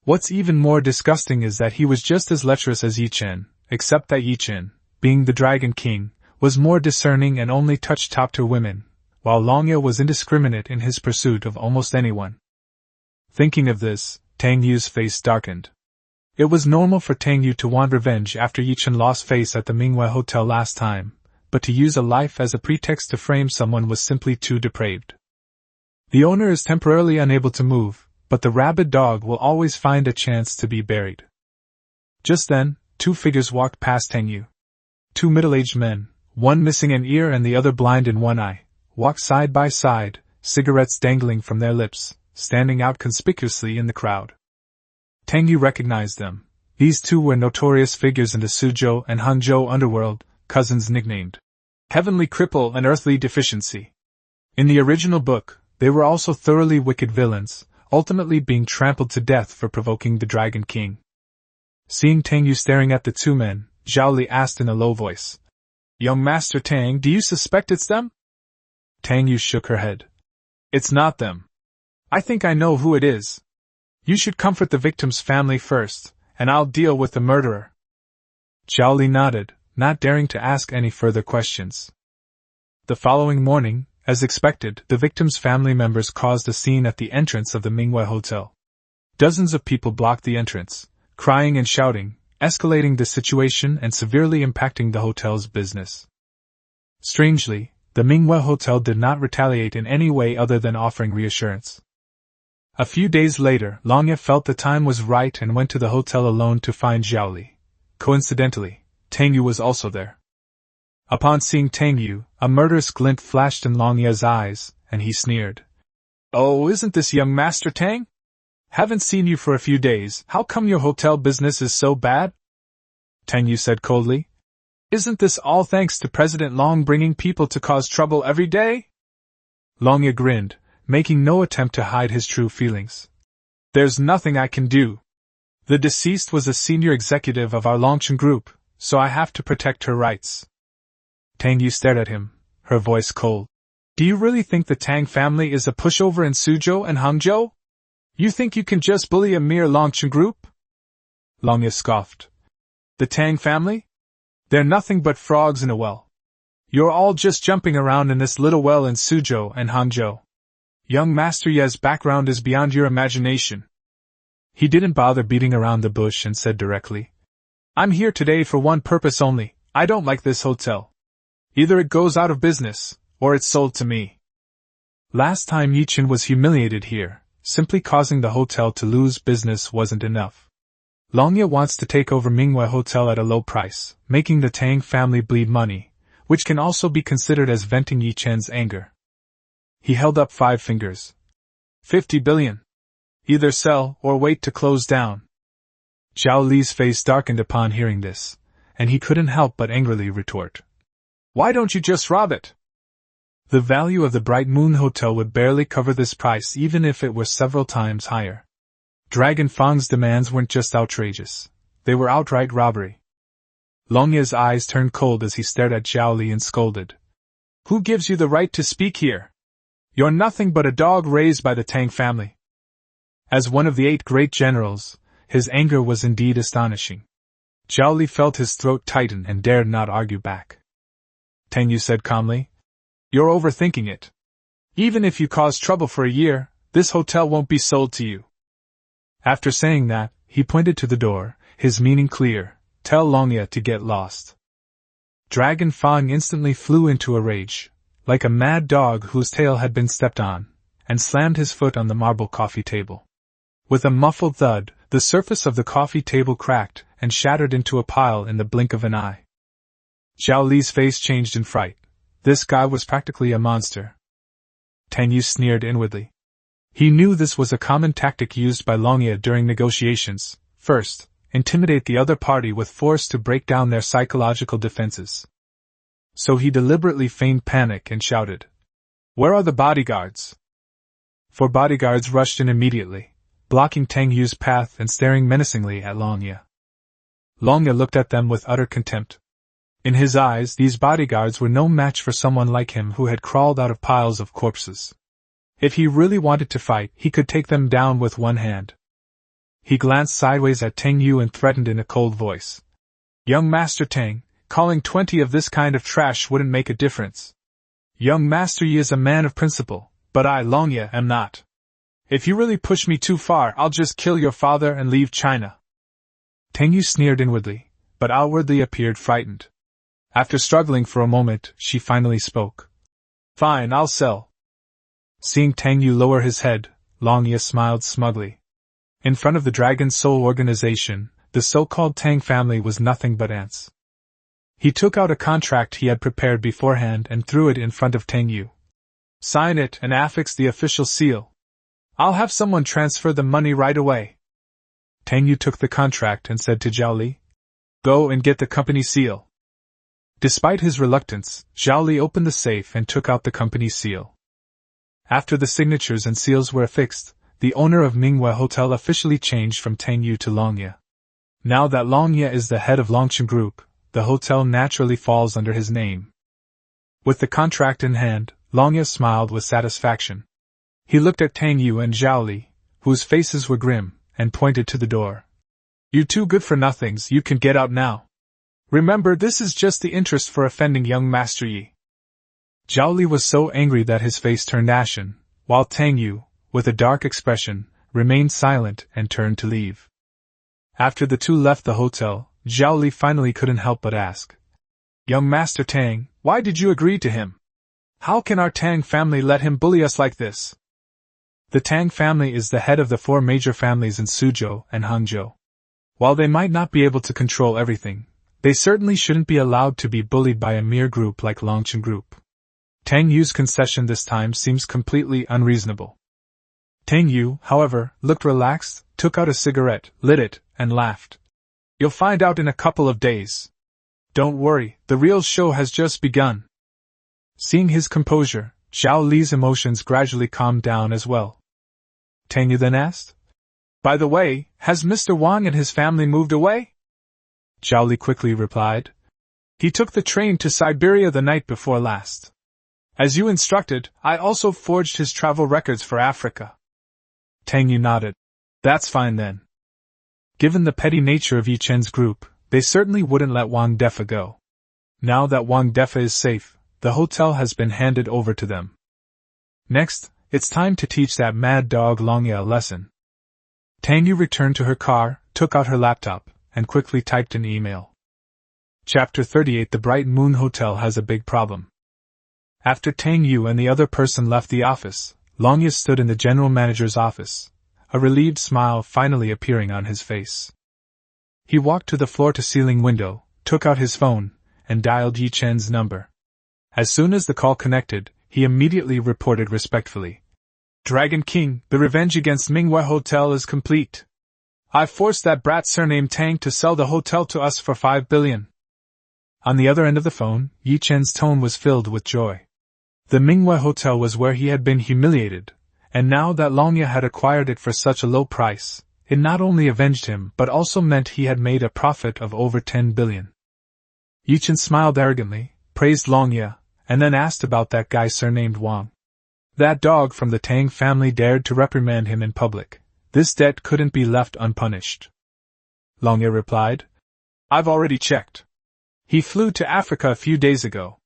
What's even more disgusting is that he was just as lecherous as Ye Chen, except that Ye Chen, being the Dragon King, was more discerning and only touched top-tier women, while Longye was indiscriminate in his pursuit of almost anyone. Thinking of this, Tang Yu's face darkened. It was normal for Tang Yu to want revenge after Ye Chen lost face at the Manhwa Hotel last time, but to use a life as a pretext to frame someone was simply too depraved. The owner is temporarily unable to move, but the rabid dog will always find a chance to be buried. Just then, 2 figures walked past Tang Yu. 2 middle-aged men, one missing an ear and the other blind in one eye, walked side by side, cigarettes dangling from their lips, standing out conspicuously in the crowd. Tang Yu recognized them. These 2 were notorious figures in the Suzhou and Hangzhou underworld, cousins nicknamed Heavenly Cripple and Earthly Deficiency. In the original book, they were also thoroughly wicked villains, ultimately being trampled to death for provoking the Dragon King. Seeing Tang Yu staring at the 2 men, Zhao Li asked in a low voice, "Young Master Tang, do you suspect it's them?" Tang Yu shook her head. "It's not them. I think I know who it is. You should comfort the victim's family first, and I'll deal with the murderer." Zhao Li nodded, not daring to ask any further questions. The following morning, as expected, the victim's family members caused a scene at the entrance of the Manhwa Hotel. Dozens of people blocked the entrance, crying and shouting, escalating the situation and severely impacting the hotel's business. Strangely, the Manhwa Hotel did not retaliate in any way other than offering reassurance. A few days later, Longye felt the time was right and went to the hotel alone to find Zhao Li. Coincidentally, Tang Yu was also there. Upon seeing Tang Yu, a murderous glint flashed in Longye's eyes, and he sneered. "Oh, isn't this young Master Tang? Haven't seen you for a few days, how come your hotel business is so bad?" Tang Yu said coldly. "Isn't this all thanks to President Long bringing people to cause trouble every day?" Longye grinned, making no attempt to hide his true feelings. "There's nothing I can do. The deceased was a senior executive of our Longchen group, so I have to protect her rights." Tang Yu stared at him, her voice cold. "Do you really think the Tang family is a pushover in Suzhou and Hangzhou? You think you can just bully a mere Longchen group?" Longye scoffed. "The Tang family? They're nothing but frogs in a well. You're all just jumping around in this little well in Suzhou and Hangzhou. Young Master Ye's background is beyond your imagination." He didn't bother beating around the bush and said directly, "I'm here today for one purpose only. I don't like this hotel. Either it goes out of business, or it's sold to me." Last time Ye Chen was humiliated here, simply causing the hotel to lose business wasn't enough. Longye wants to take over Manhwa Hotel at a low price, making the Tang family bleed money, which can also be considered as venting Ye Chen's anger. He held up 5 fingers. 50 billion. Either sell or wait to close down. Zhao Li's face darkened upon hearing this, and he couldn't help but angrily retort. "Why don't you just rob it?" The value of the Bright Moon Hotel would barely cover this price even if it were several times higher. Dragon Fang's demands weren't just outrageous, they were outright robbery. Longye's eyes turned cold as he stared at Zhao Li and scolded. "Who gives you the right to speak here? You're nothing but a dog raised by the Tang family." As one of the 8 great generals, his anger was indeed astonishing. Zhao Li felt his throat tighten and dared not argue back. Tang Yu said calmly, You're overthinking it. Even if you cause trouble for a year, this hotel won't be sold to you. After saying that, he pointed to the door, his meaning clear. Tell Longye to get lost. Dragon Fang instantly flew into a rage, like a mad dog whose tail had been stepped on, and slammed his foot on the marble coffee table. With a muffled thud, the surface of the coffee table cracked and shattered into a pile in the blink of an eye. Zhao Li's face changed in fright. This guy was practically a monster. Tang Yu sneered inwardly. He knew this was a common tactic used by Longye during negotiations. First, intimidate the other party with force to break down their psychological defenses. So he deliberately feigned panic and shouted, "Where are the bodyguards?" 4 bodyguards rushed in immediately, blocking Tang Yu's path and staring menacingly at Longye. Longye looked at them with utter contempt. In his eyes, these bodyguards were no match for someone like him who had crawled out of piles of corpses. If he really wanted to fight, he could take them down with one hand. He glanced sideways at Tang Yu and threatened in a cold voice. "Young Master Tang, calling 20 of this kind of trash wouldn't make a difference. Young Master Yi is a man of principle, but I, Longye, am not. If you really push me too far, I'll just kill your father and leave China." Tang Yu sneered inwardly, but outwardly appeared frightened. After struggling for a moment, she finally spoke. "Fine, I'll sell." Seeing Tang Yu lower his head, Longye smiled smugly. In front of the Dragon Soul organization, the so-called Tang family was nothing but ants. He took out a contract he had prepared beforehand and threw it in front of Tang Yu. "Sign it and affix the official seal. I'll have someone transfer the money right away." Tang Yu took the contract and said to Zhao Li, "Go and get the company seal." Despite his reluctance, Zhao Li opened the safe and took out the company seal. After the signatures and seals were affixed, the owner of Manhwa Hotel officially changed from Tang Yu to Longye. Now that Longye is the head of Longchen Group, the hotel naturally falls under his name. With the contract in hand, Longye smiled with satisfaction. He looked at Tang Yu and Zhao Li, whose faces were grim, and pointed to the door. "You two good-for-nothings, you can get out now. Remember, this is just the interest for offending young Master Yi." Zhao Li was so angry that his face turned ashen, while Tang Yu, with a dark expression, remained silent and turned to leave. After the two left the hotel, Zhao Li finally couldn't help but ask, "Young Master Tang, why did you agree to him? How can our Tang family let him bully us like this?" The Tang family is the head of the 4 major families in Suzhou and Hangzhou. While they might not be able to control everything, they certainly shouldn't be allowed to be bullied by a mere group like Longchen Group. Tang Yu's concession this time seems completely unreasonable. Tang Yu, however, looked relaxed, took out a cigarette, lit it, and laughed. "You'll find out in a couple of days. Don't worry, the real show has just begun." Seeing his composure, Zhao Li's emotions gradually calmed down as well. Tang Yu then asked, "By the way, has Mr. Wang and his family moved away?" Zhao Li quickly replied, "He took the train to Siberia the night before last. As you instructed, I also forged his travel records for Africa." Tang Yu nodded. "That's fine then." Given the petty nature of Ye Chen's group, they certainly wouldn't let Wang Defa go. Now that Wang Defa is safe, the hotel has been handed over to them. Next, it's time to teach that mad dog Longye a lesson. Tang Yu returned to her car, took out her laptop, and quickly typed an email. Chapter 38. The Bright Moon Hotel has a big problem. After Tang Yu and the other person left the office, Longye stood in the general manager's office, a relieved smile finally appearing on his face. He walked to the floor-to-ceiling window, took out his phone, and dialed Ye Chen's number. As soon as the call connected, he immediately reported respectfully, "Dragon King, the revenge against Manhwa Hotel is complete. I forced that brat surnamed Tang to sell the hotel to us for 5 billion. On the other end of the phone, Ye Chen's tone was filled with joy. The Manhwa Hotel was where he had been humiliated, and now that Longye had acquired it for such a low price, it not only avenged him but also meant he had made a profit of over 10 billion. Ye Chen smiled arrogantly, praised Longye, and then asked about that guy surnamed Wang. That dog from the Tang family dared to reprimand him in public. This debt couldn't be left unpunished. Longye replied, "I've already checked. He flew to Africa a few days ago."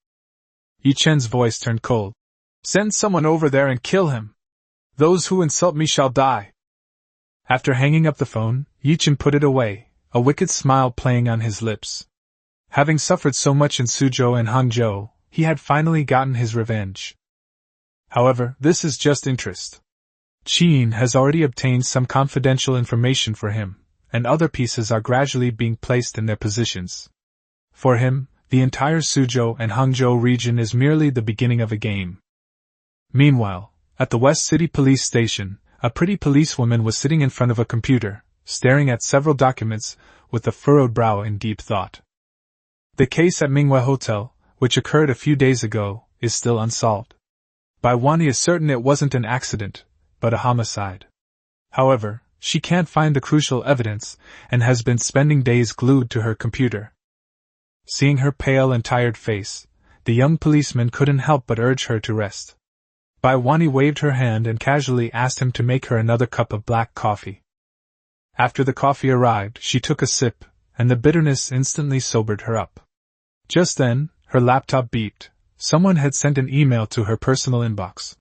Ye Chen's voice turned cold. Send someone over there and kill him. Those who insult me shall die. After hanging up the phone, Ye Chen put it away, a wicked smile playing on his lips. Having suffered so much in Suzhou and Hangzhou, he had finally gotten his revenge. However, this is just interest. Qin has already obtained some confidential information for him, and other pieces are gradually being placed in their positions. For him, the entire Suzhou and Hangzhou region is merely the beginning of a game. Meanwhile, at the West City Police Station, a pretty policewoman was sitting in front of a computer, staring at several documents, with a furrowed brow in deep thought. The case at Manhwa Hotel, which occurred a few days ago, is still unsolved. Bai Wani is certain it wasn't an accident, but a homicide. However, she can't find the crucial evidence, and has been spending days glued to her computer. Seeing her pale and tired face, the young policeman couldn't help but urge her to rest. Bai Wani waved her hand and casually asked him to make her another cup of black coffee. After the coffee arrived, she took a sip, and the bitterness instantly sobered her up. Just then, her laptop beeped. Someone had sent an email to her personal inbox.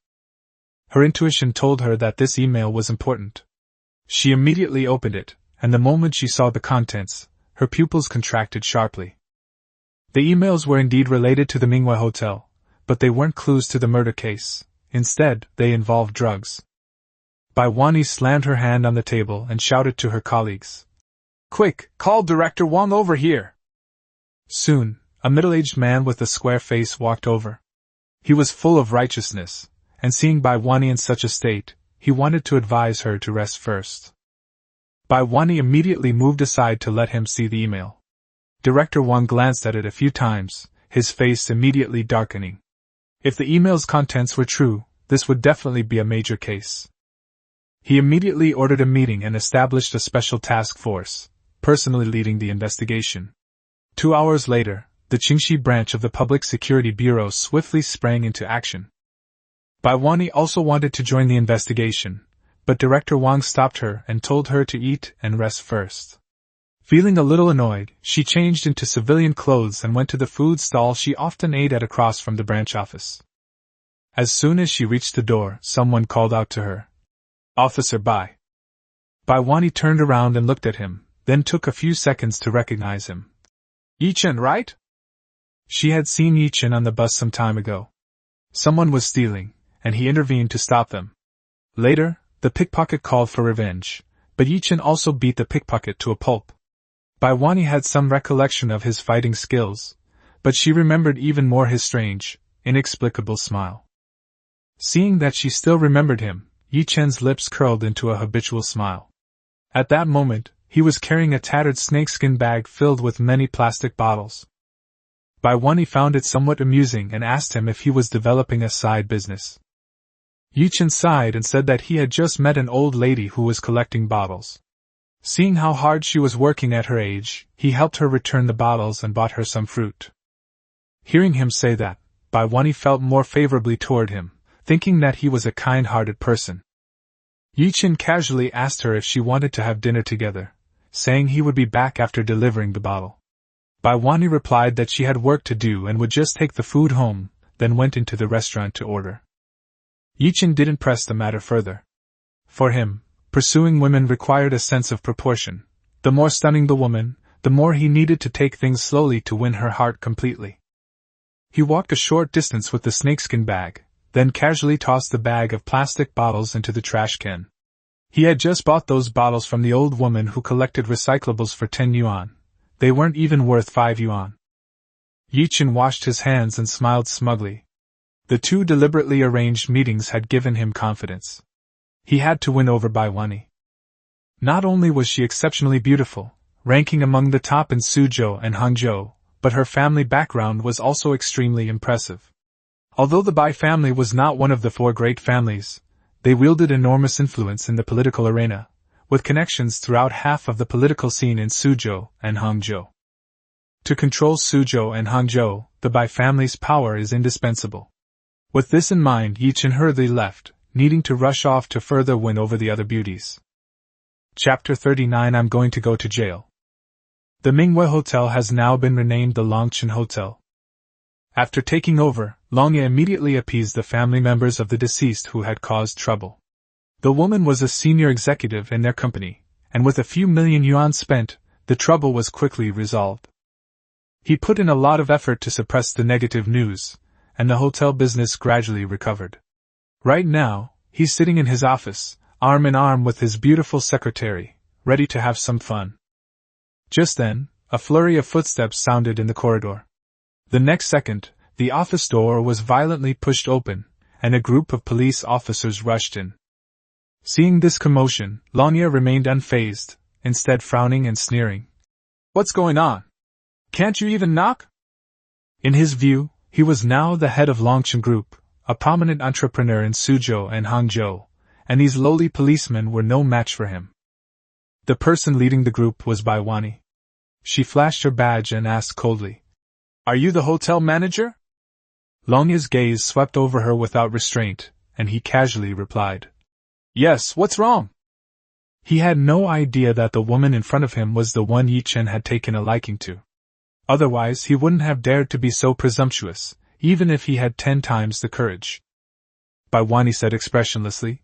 Her intuition told her that this email was important. She immediately opened it, and the moment she saw the contents, her pupils contracted sharply. The emails were indeed related to the Manhwa Hotel, but they weren't clues to the murder case. Instead, they involved drugs. Bai Wani slammed her hand on the table and shouted to her colleagues. Quick, call Director Wang over here! Soon, a middle-aged man with a square face walked over. He was full of righteousness, and seeing Bai Wani in such a state, he wanted to advise her to rest first. Bai Wani immediately moved aside to let him see the email. Director Wang glanced at it a few times, his face immediately darkening. If the email's contents were true, this would definitely be a major case. He immediately ordered a meeting and established a special task force, personally leading the investigation. 2 hours later, the Qingxi branch of the Public Security Bureau swiftly sprang into action. Bai Wani also wanted to join the investigation, but Director Wang stopped her and told her to eat and rest first. Feeling a little annoyed, she changed into civilian clothes and went to the food stall she often ate at across from the branch office. As soon as she reached the door, someone called out to her. Officer Bai. Bai Wani turned around and looked at him, then took a few seconds to recognize him. Ye Chen, right? She had seen Ye Chen on the bus some time ago. Someone was stealing, and he intervened to stop them. Later, the pickpocket called for revenge, but Ye Chen also beat the pickpocket to a pulp. Bai Wani had some recollection of his fighting skills, but she remembered even more his strange, inexplicable smile. Seeing that she still remembered him, Ye Chen's lips curled into a habitual smile. At that moment, he was carrying a tattered snakeskin bag filled with many plastic bottles. Bai Wani found it somewhat amusing and asked him if he was developing a side business. Ye Chen sighed and said that he had just met an old lady who was collecting bottles. Seeing how hard she was working at her age, he helped her return the bottles and bought her some fruit. Hearing him say that, Bai Wani felt more favorably toward him, thinking that he was a kind-hearted person. Ye Chen casually asked her if she wanted to have dinner together, saying he would be back after delivering the bottle. Bai Wani replied that she had work to do and would just take the food home, then went into the restaurant to order. Ye Chen didn't press the matter further. For him, pursuing women required a sense of proportion. The more stunning the woman, the more he needed to take things slowly to win her heart completely. He walked a short distance with the snakeskin bag, then casually tossed the bag of plastic bottles into the trash can. He had just bought those bottles from the old woman who collected recyclables for 10 yuan. They weren't even worth 5 yuan. Ye Chen washed his hands and smiled smugly. The 2 deliberately arranged meetings had given him confidence. He had to win over Bai Wani. Not only was she exceptionally beautiful, ranking among the top in Suzhou and Hangzhou, but her family background was also extremely impressive. Although the Bai family was not one of the 4 great families, they wielded enormous influence in the political arena, with connections throughout half of the political scene in Suzhou and Hangzhou. To control Suzhou and Hangzhou, the Bai family's power is indispensable. With this in mind, Ye Chen hurriedly left, needing to rush off to further win over the other beauties. Chapter 39 I'm going to go to jail. The Manhwa Hotel has now been renamed the Longchen Hotel. After taking over, Longye immediately appeased the family members of the deceased who had caused trouble. The woman was a senior executive in their company, and with a few million yuan spent, the trouble was quickly resolved. He put in a lot of effort to suppress the negative news, and the hotel business gradually recovered. Right now, he's sitting in his office, arm in arm with his beautiful secretary, ready to have some fun. Just then, a flurry of footsteps sounded in the corridor. The next second, the office door was violently pushed open, and a group of police officers rushed in. Seeing this commotion, Longye remained unfazed, instead frowning and sneering. "What's going on? Can't you even knock?" In his view, he was now the head of Longchen Group, a prominent entrepreneur in Suzhou and Hangzhou, and these lowly policemen were no match for him. The person leading the group was Baiwani. She flashed her badge and asked coldly, "Are you the hotel manager?" Longye's gaze swept over her without restraint, and he casually replied, "Yes, what's wrong?" He had no idea that the woman in front of him was the one Ye Chen had taken a liking to. Otherwise he wouldn't have dared to be so presumptuous, even if he had 10 times the courage. Baiwani said expressionlessly,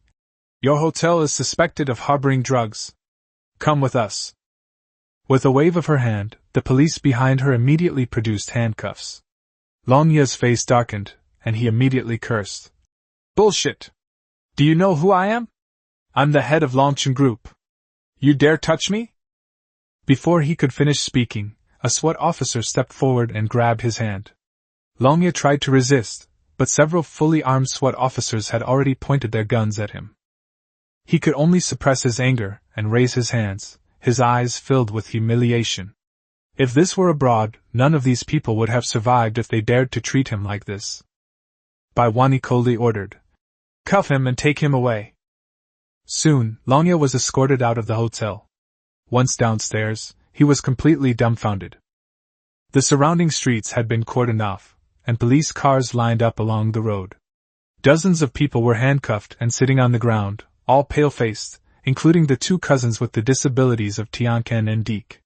"Your hotel is suspected of harboring drugs. Come with us." With a wave of her hand, the police behind her immediately produced handcuffs. Longye's face darkened, and he immediately cursed. "Bullshit! Do you know who I am? I'm the head of Longchen Group. You dare touch me?" Before he could finish speaking, a SWAT officer stepped forward and grabbed his hand. Longye tried to resist, but several fully armed SWAT officers had already pointed their guns at him. He could only suppress his anger and raise his hands, his eyes filled with humiliation. If this were abroad, none of these people would have survived if they dared to treat him like this. Baiwani coldly ordered, "Cuff him and take him away." Soon, Longye was escorted out of the hotel. Once downstairs, he was completely dumbfounded. The surrounding streets had been cordoned off, and police cars lined up along the road. Dozens of people were handcuffed and sitting on the ground, all pale-faced, including the 2 cousins with the disabilities of Tianken and Deke.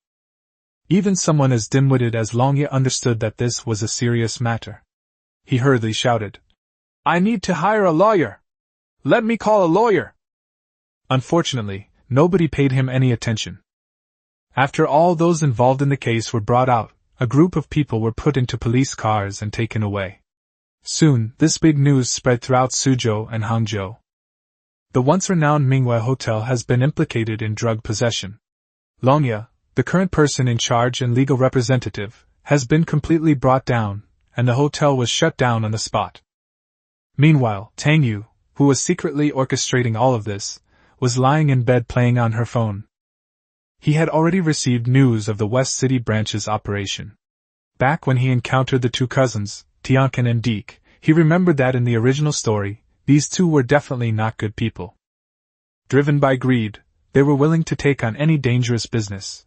Even someone as dim-witted as Longye understood that this was a serious matter. He hurriedly shouted, "I need to hire a lawyer! Let me call a lawyer!" Unfortunately, nobody paid him any attention. After all those involved in the case were brought out, a group of people were put into police cars and taken away. Soon, this big news spread throughout Suzhou and Hangzhou. The once-renowned Manhwa Hotel has been implicated in drug possession. Longye, the current person in charge and legal representative, has been completely brought down, and the hotel was shut down on the spot. Meanwhile, Tang Yu, who was secretly orchestrating all of this, was lying in bed playing on her phone. He had already received news of the West City branch's operation. Back when he encountered the 2 cousins, Tianken and Deke, he remembered that in the original story, these 2 were definitely not good people. Driven by greed, they were willing to take on any dangerous business.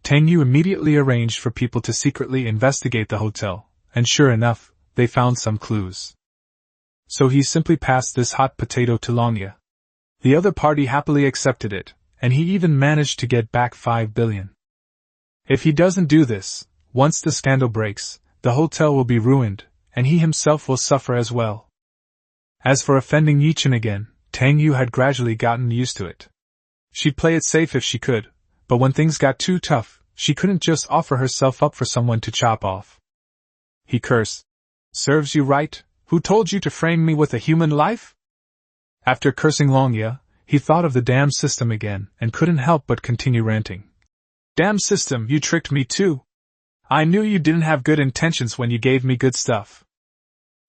Tang Yu immediately arranged for people to secretly investigate the hotel, and sure enough, they found some clues. So he simply passed this hot potato to Longye. The other party happily accepted it, and he even managed to get back 5 billion. If he doesn't do this, once the scandal breaks, the hotel will be ruined, and he himself will suffer as well. As for offending Ye Chen again, Tang Yu had gradually gotten used to it. She'd play it safe if she could, but when things got too tough, she couldn't just offer herself up for someone to chop off. He cursed. "Serves you right, who told you to frame me with a human life?" After cursing Longye, he thought of the damn system again and couldn't help but continue ranting. "Damn system, you tricked me too. I knew you didn't have good intentions when you gave me good stuff."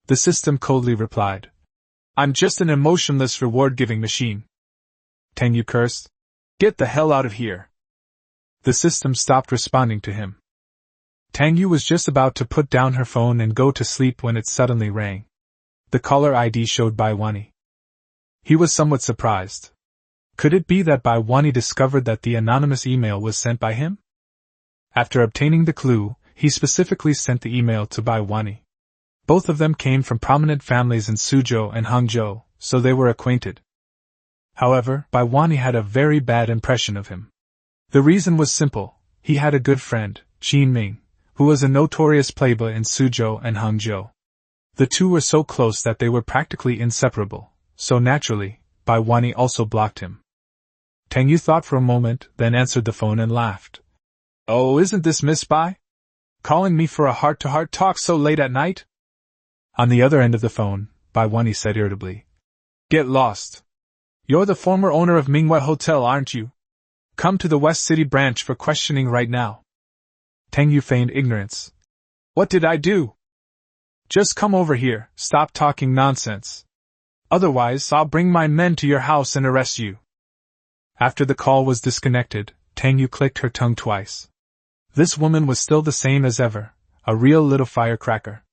The system coldly replied, "I'm just an emotionless reward-giving machine." Tang Yu cursed, "Get the hell out of here." The system stopped responding to him. Tang Yu was just about to put down her phone and go to sleep when it suddenly rang. The caller ID showed Baiwani. He was somewhat surprised. Could it be that Baiwani discovered that the anonymous email was sent by him? After obtaining the clue, he specifically sent the email to Baiwani. Both of them came from prominent families in Suzhou and Hangzhou, so they were acquainted. However, Baiwani had a very bad impression of him. The reason was simple: he had a good friend, Qin Ming, who was a notorious playboy in Suzhou and Hangzhou. The two were so close that they were practically inseparable, so naturally, Bai Wani also blocked him. Tang Yu thought for a moment, then answered the phone and laughed. "Oh, isn't this Miss Bai? Calling me for a heart-to-heart talk so late at night?" On the other end of the phone, Bai Wani said irritably. "Get lost. You're the former owner of Manhwa Hotel, aren't you? Come to the West City branch for questioning right now." Tang Yu feigned ignorance. "What did I do?" "Just come over here, stop talking nonsense. Otherwise, I'll bring my men to your house and arrest you." After the call was disconnected, Tang Yu clicked her tongue twice. This woman was still the same as ever, a real little firecracker.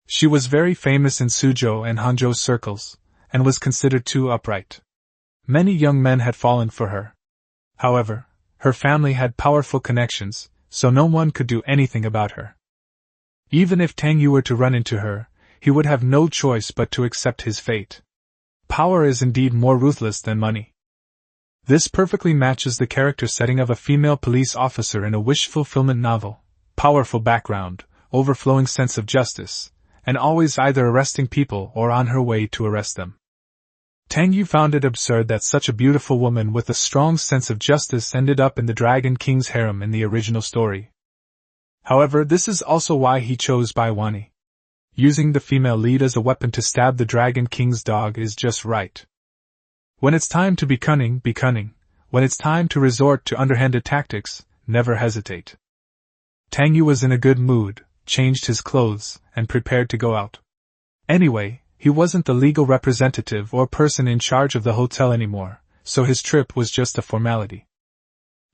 She was very famous in Suzhou and Hangzhou circles, and was considered too upright. Many young men had fallen for her. However, her family had powerful connections, so no one could do anything about her. Even if Tang Yu were to run into her, he would have no choice but to accept his fate. Power is indeed more ruthless than money. This perfectly matches the character setting of a female police officer in a wish-fulfillment novel: powerful background, overflowing sense of justice, and always either arresting people or on her way to arrest them. Tang Yu found it absurd that such a beautiful woman with a strong sense of justice ended up in the Dragon King's harem in the original story. However, this is also why he chose Bai Wani. Using the female lead as a weapon to stab the Dragon King's dog is just right. When it's time to be cunning, be cunning. When it's time to resort to underhanded tactics, never hesitate. Tang Yu was in a good mood, changed his clothes, and prepared to go out. Anyway, he wasn't the legal representative or person in charge of the hotel anymore, so his trip was just a formality.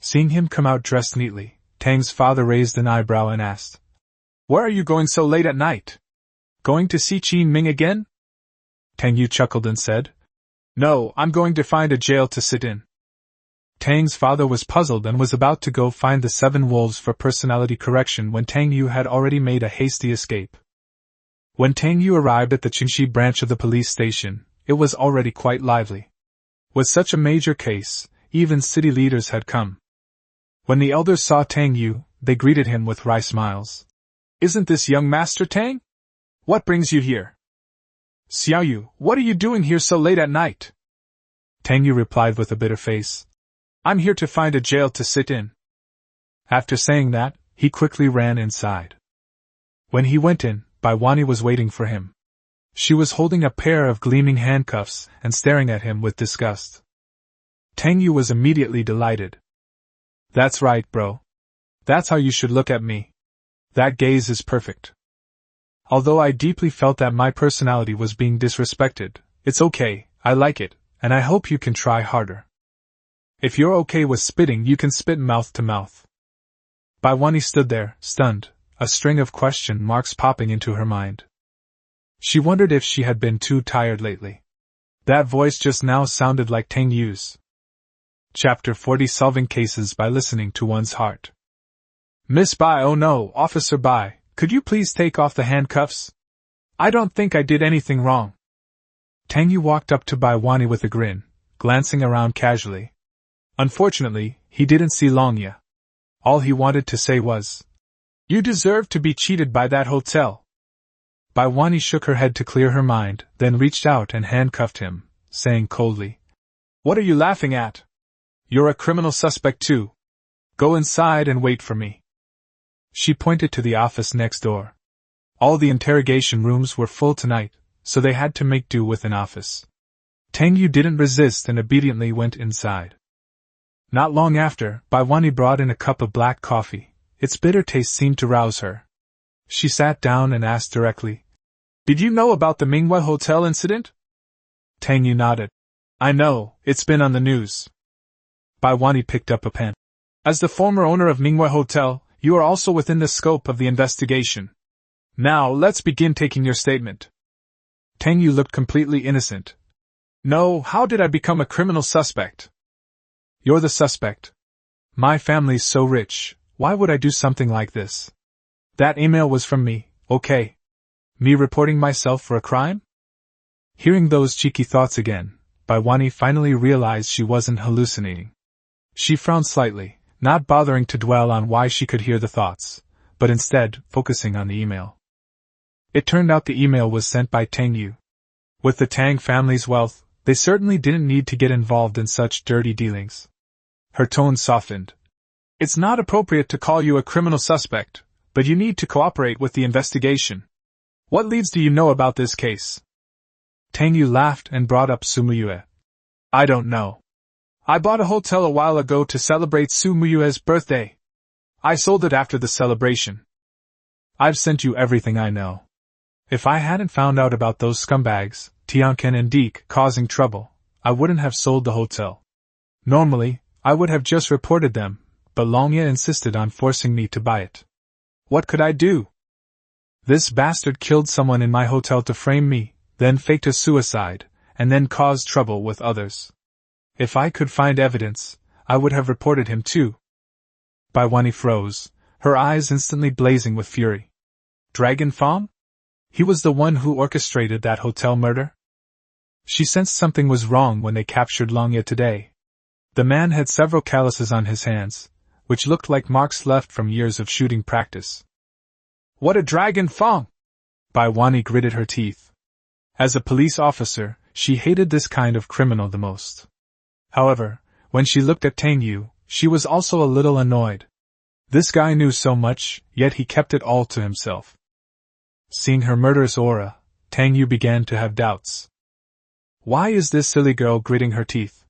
Seeing him come out dressed neatly, Tang's father raised an eyebrow and asked, "Where are you going so late at night? Going to see Qin Ming again?" Tang Yu chuckled and said, "No, I'm going to find a jail to sit in." Tang's father was puzzled and was about to go find the 7 wolves for personality correction when Tang Yu had already made a hasty escape. When Tang Yu arrived at the Qinxi branch of the police station, it was already quite lively. With such a major case, even city leaders had come. When the elders saw Tang Yu, they greeted him with wry smiles. "Isn't this young Master Tang? What brings you here?" "Xiao Yu, what are you doing here so late at night?" Tang Yu replied with a bitter face. "I'm here to find a jail to sit in." After saying that, he quickly ran inside. When he went in, Bai Wani was waiting for him. She was holding a pair of gleaming handcuffs and staring at him with disgust. Tang Yu was immediately delighted. "That's right, bro. That's how you should look at me. That gaze is perfect. Although I deeply felt that my personality was being disrespected, it's okay, I like it, and I hope you can try harder. If you're okay with spitting, you can spit mouth to mouth." Bai Wani stood there, stunned, a string of question marks popping into her mind. She wondered if she had been too tired lately. That voice just now sounded like Tang Yu's. Chapter 40: Solving Cases by Listening to One's Heart. "Miss Bai, oh no, Officer Bai, could you please take off the handcuffs? I don't think I did anything wrong." Tang Yu walked up to Bai Wani with a grin, glancing around casually. Unfortunately, he didn't see Long Ye. All he wanted to say was, "You deserve to be cheated by that hotel." Bai Wani shook her head to clear her mind, then reached out and handcuffed him, saying coldly, "What are you laughing at? You're a criminal suspect too. Go inside and wait for me." She pointed to the office next door. All the interrogation rooms were full tonight, so they had to make do with an office. Tang Yu didn't resist and obediently went inside. Not long after, Bai Wani brought in a cup of black coffee. Its bitter taste seemed to rouse her. She sat down and asked directly, "Did you know about the Manhwa Hotel incident?" Tang Yu nodded. "I know, it's been on the news." Bai Wani picked up a pen. "As the former owner of Manhwa Hotel, you are also within the scope of the investigation. Now, let's begin taking your statement." Tang Yu looked completely innocent. "No, how did I become a criminal suspect?" "You're the suspect. My family's so rich, why would I do something like this? That email was from me, okay? Me reporting myself for a crime?" Hearing those cheeky thoughts again, Bai Wani finally realized she wasn't hallucinating. She frowned slightly, not bothering to dwell on why she could hear the thoughts, but instead focusing on the email. It turned out the email was sent by Tang Yu. With the Tang family's wealth, they certainly didn't need to get involved in such dirty dealings. Her tone softened. It's not appropriate to call you a criminal suspect, but you need to cooperate with the investigation. What leads do you know about this case? Tang Yu laughed and brought up Su Muyue. I don't know. I bought a hotel a while ago to celebrate Su Muyue's birthday. I sold it after the celebration. I've sent you everything I know. If I hadn't found out about those scumbags, Tianken and Deke, causing trouble, I wouldn't have sold the hotel. Normally, I would have just reported them, but Longye insisted on forcing me to buy it. What could I do? This bastard killed someone in my hotel to frame me, then faked a suicide, and then caused trouble with others. If I could find evidence, I would have reported him too. Baiwani froze, her eyes instantly blazing with fury. Dragon Fong? He was the one who orchestrated that hotel murder? She sensed something was wrong when they captured Longye today. The man had several calluses on his hands, which looked like marks left from years of shooting practice. What a Dragon Fong! Baiwani gritted her teeth. As a police officer, she hated this kind of criminal the most. However, when she looked at Tang Yu, she was also a little annoyed. This guy knew so much, yet he kept it all to himself. Seeing her murderous aura, Tang Yu began to have doubts. Why is this silly girl gritting her teeth?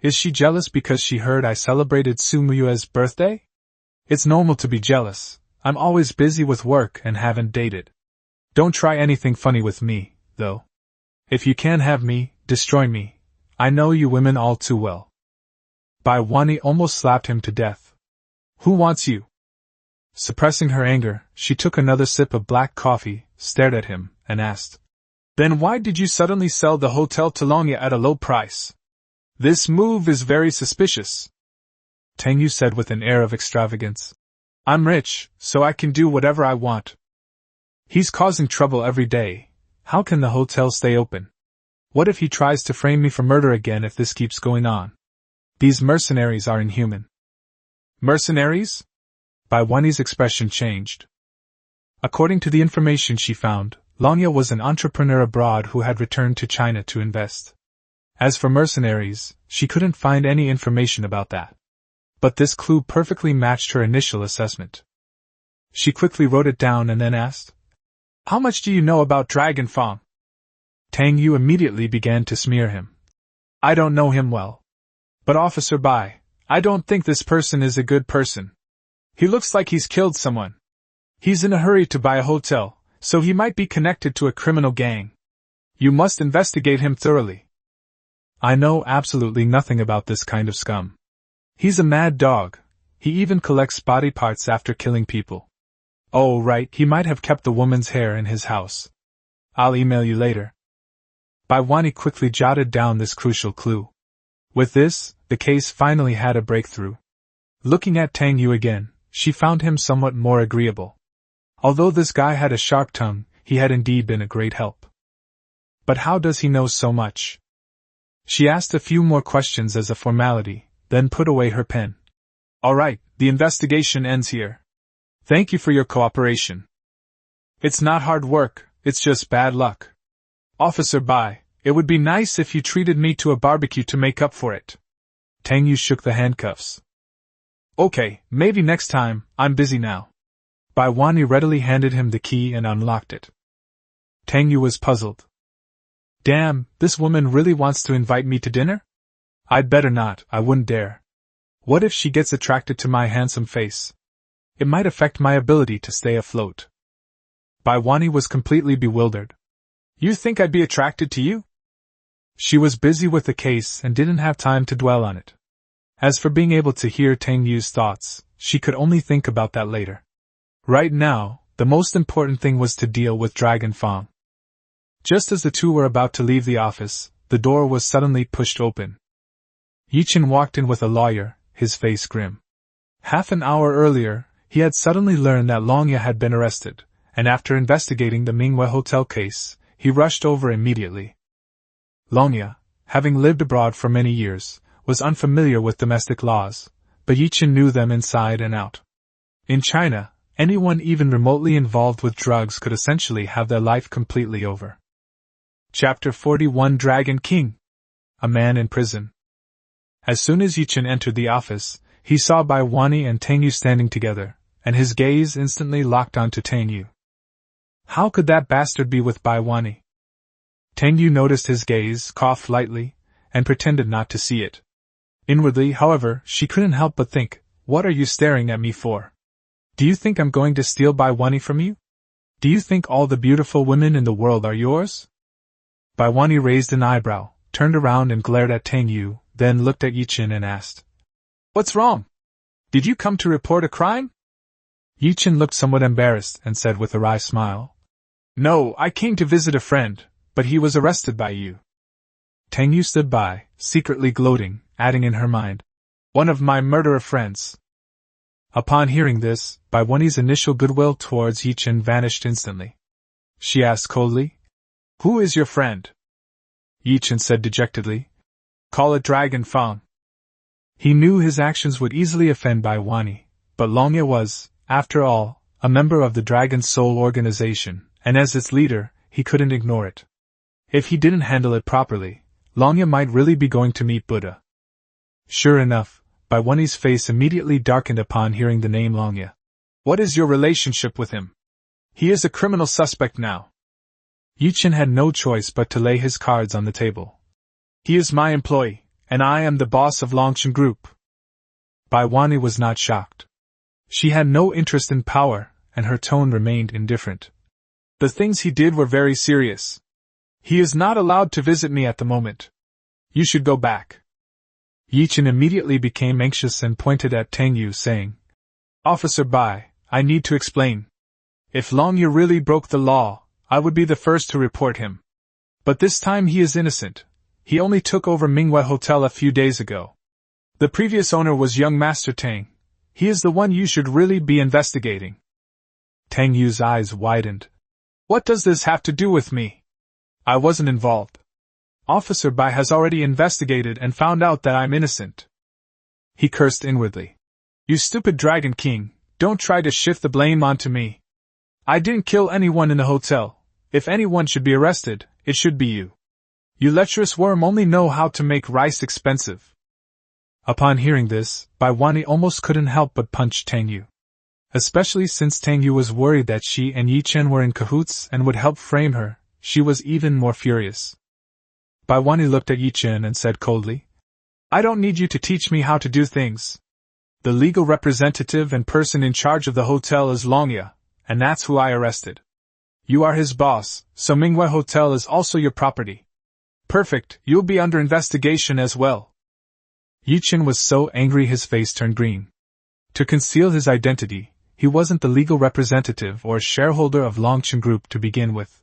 Is she jealous because she heard I celebrated Su Muyue's birthday? It's normal to be jealous. I'm always busy with work and haven't dated. Don't try anything funny with me, though. If you can't have me, destroy me. I know you women all too well. Baiwani almost slapped him to death. Who wants you? Suppressing her anger, she took another sip of black coffee, stared at him, and asked, Then why did you suddenly sell the hotel to Longye at a low price? This move is very suspicious. Tang Yu said with an air of extravagance. I'm rich, so I can do whatever I want. He's causing trouble every day. How can the hotel stay open? What if he tries to frame me for murder again if this keeps going on? These mercenaries are inhuman. Mercenaries? Baiwani's expression changed. According to the information she found, Longye was an entrepreneur abroad who had returned to China to invest. As for mercenaries, she couldn't find any information about that. But this clue perfectly matched her initial assessment. She quickly wrote it down and then asked, How much do you know about Dragon Fong? Tang Yu immediately began to smear him. I don't know him well. But Officer Bai, I don't think this person is a good person. He looks like he's killed someone. He's in a hurry to buy a hotel, so he might be connected to a criminal gang. You must investigate him thoroughly. I know absolutely nothing about this kind of scum. He's a mad dog. He even collects body parts after killing people. Oh right, he might have kept the woman's hair in his house. I'll email you later. Baiwani quickly jotted down this crucial clue. With this, the case finally had a breakthrough. Looking at Tang Yu again, she found him somewhat more agreeable. Although this guy had a sharp tongue, he had indeed been a great help. But how does he know so much? She asked a few more questions as a formality, then put away her pen. All right, the investigation ends here. Thank you for your cooperation. It's not hard work, it's just bad luck. Officer Bai, it would be nice if you treated me to a barbecue to make up for it. Tang Yu shook the handcuffs. Okay, maybe next time, I'm busy now. Baiwani readily handed him the key and unlocked it. Tang Yu was puzzled. Damn, this woman really wants to invite me to dinner? I'd better not, I wouldn't dare. What if she gets attracted to my handsome face? It might affect my ability to stay afloat. Baiwani was completely bewildered. You think I'd be attracted to you? She was busy with the case and didn't have time to dwell on it. As for being able to hear Tang Yu's thoughts, she could only think about that later. Right now, the most important thing was to deal with Dragon Fong. Just as the two were about to leave the office, the door was suddenly pushed open. Ye Chen walked in with a lawyer, his face grim. Half an hour earlier, he had suddenly learned that Longye had been arrested, and after investigating the Manhwa hotel case, he rushed over immediately. Longye, having lived abroad for many years, was unfamiliar with domestic laws, but Ye Chen knew them inside and out. In China, Anyone even remotely involved with drugs could essentially have their life completely over. Chapter 41 Dragon King. A Man in Prison. As soon as Ye Chen entered the office, he saw Bai Wani and Tang Yu standing together, and his gaze instantly locked onto Tang Yu. How could that bastard be with Bai Wani? Tang Yu noticed his gaze, coughed lightly, and pretended not to see it. Inwardly, however, she couldn't help but think, what are you staring at me for? Do you think I'm going to steal Bai Wani from you? Do you think all the beautiful women in the world are yours? Bai Wani raised an eyebrow, turned around and glared at Tang Yu, then looked at Ye Chen and asked, What's wrong? Did you come to report a crime? Ye Chen looked somewhat embarrassed and said with a wry smile, No, I came to visit a friend, but he was arrested by you. Tang Yu stood by, secretly gloating, adding in her mind, One of my murderer friends. Upon hearing this, Bai Wani's initial goodwill towards Ye Chen vanished instantly. She asked coldly, Who is your friend? Ye Chen said dejectedly, Call it Dragon Fang. He knew his actions would easily offend Bai Wani, but Longye was, after all, a member of the Dragon Soul organization, and as its leader, he couldn't ignore it. If he didn't handle it properly, Longye might really be going to meet Buddha. Sure enough, Bai Wani's face immediately darkened upon hearing the name Longye. What is your relationship with him? He is a criminal suspect now. Ye Chen had no choice but to lay his cards on the table. He is my employee, and I am the boss of Longchen Group. Bai Wani was not shocked. She had no interest in power, and her tone remained indifferent. The things he did were very serious. He is not allowed to visit me at the moment. You should go back. Ye Chen immediately became anxious and pointed at Tang Yu, saying, Officer Bai, I need to explain. If Longye really broke the law, I would be the first to report him. But this time he is innocent. He only took over Manhwa Hotel a few days ago. The previous owner was young Master Tang. He is the one you should really be investigating. Tang Yu's eyes widened. What does this have to do with me? I wasn't involved. Officer Bai has already investigated and found out that I'm innocent. He cursed inwardly. You stupid Dragon King, don't try to shift the blame onto me. I didn't kill anyone in the hotel. If anyone should be arrested, it should be you. You lecherous worm only know how to make rice expensive. Upon hearing this, Bai Wani almost couldn't help but punch Tang Yu. Especially since Tang Yu was worried that she and Ye Chen were in cahoots and would help frame her, she was even more furious. Bai Wani looked at Ye Chen and said coldly, I don't need you to teach me how to do things. The legal representative and person in charge of the hotel is Longye, and that's who I arrested. You are his boss, so Manhwa Hotel is also your property. Perfect, you'll be under investigation as well. Ye Chen was so angry his face turned green. To conceal his identity, he wasn't the legal representative or shareholder of Longchen Group to begin with.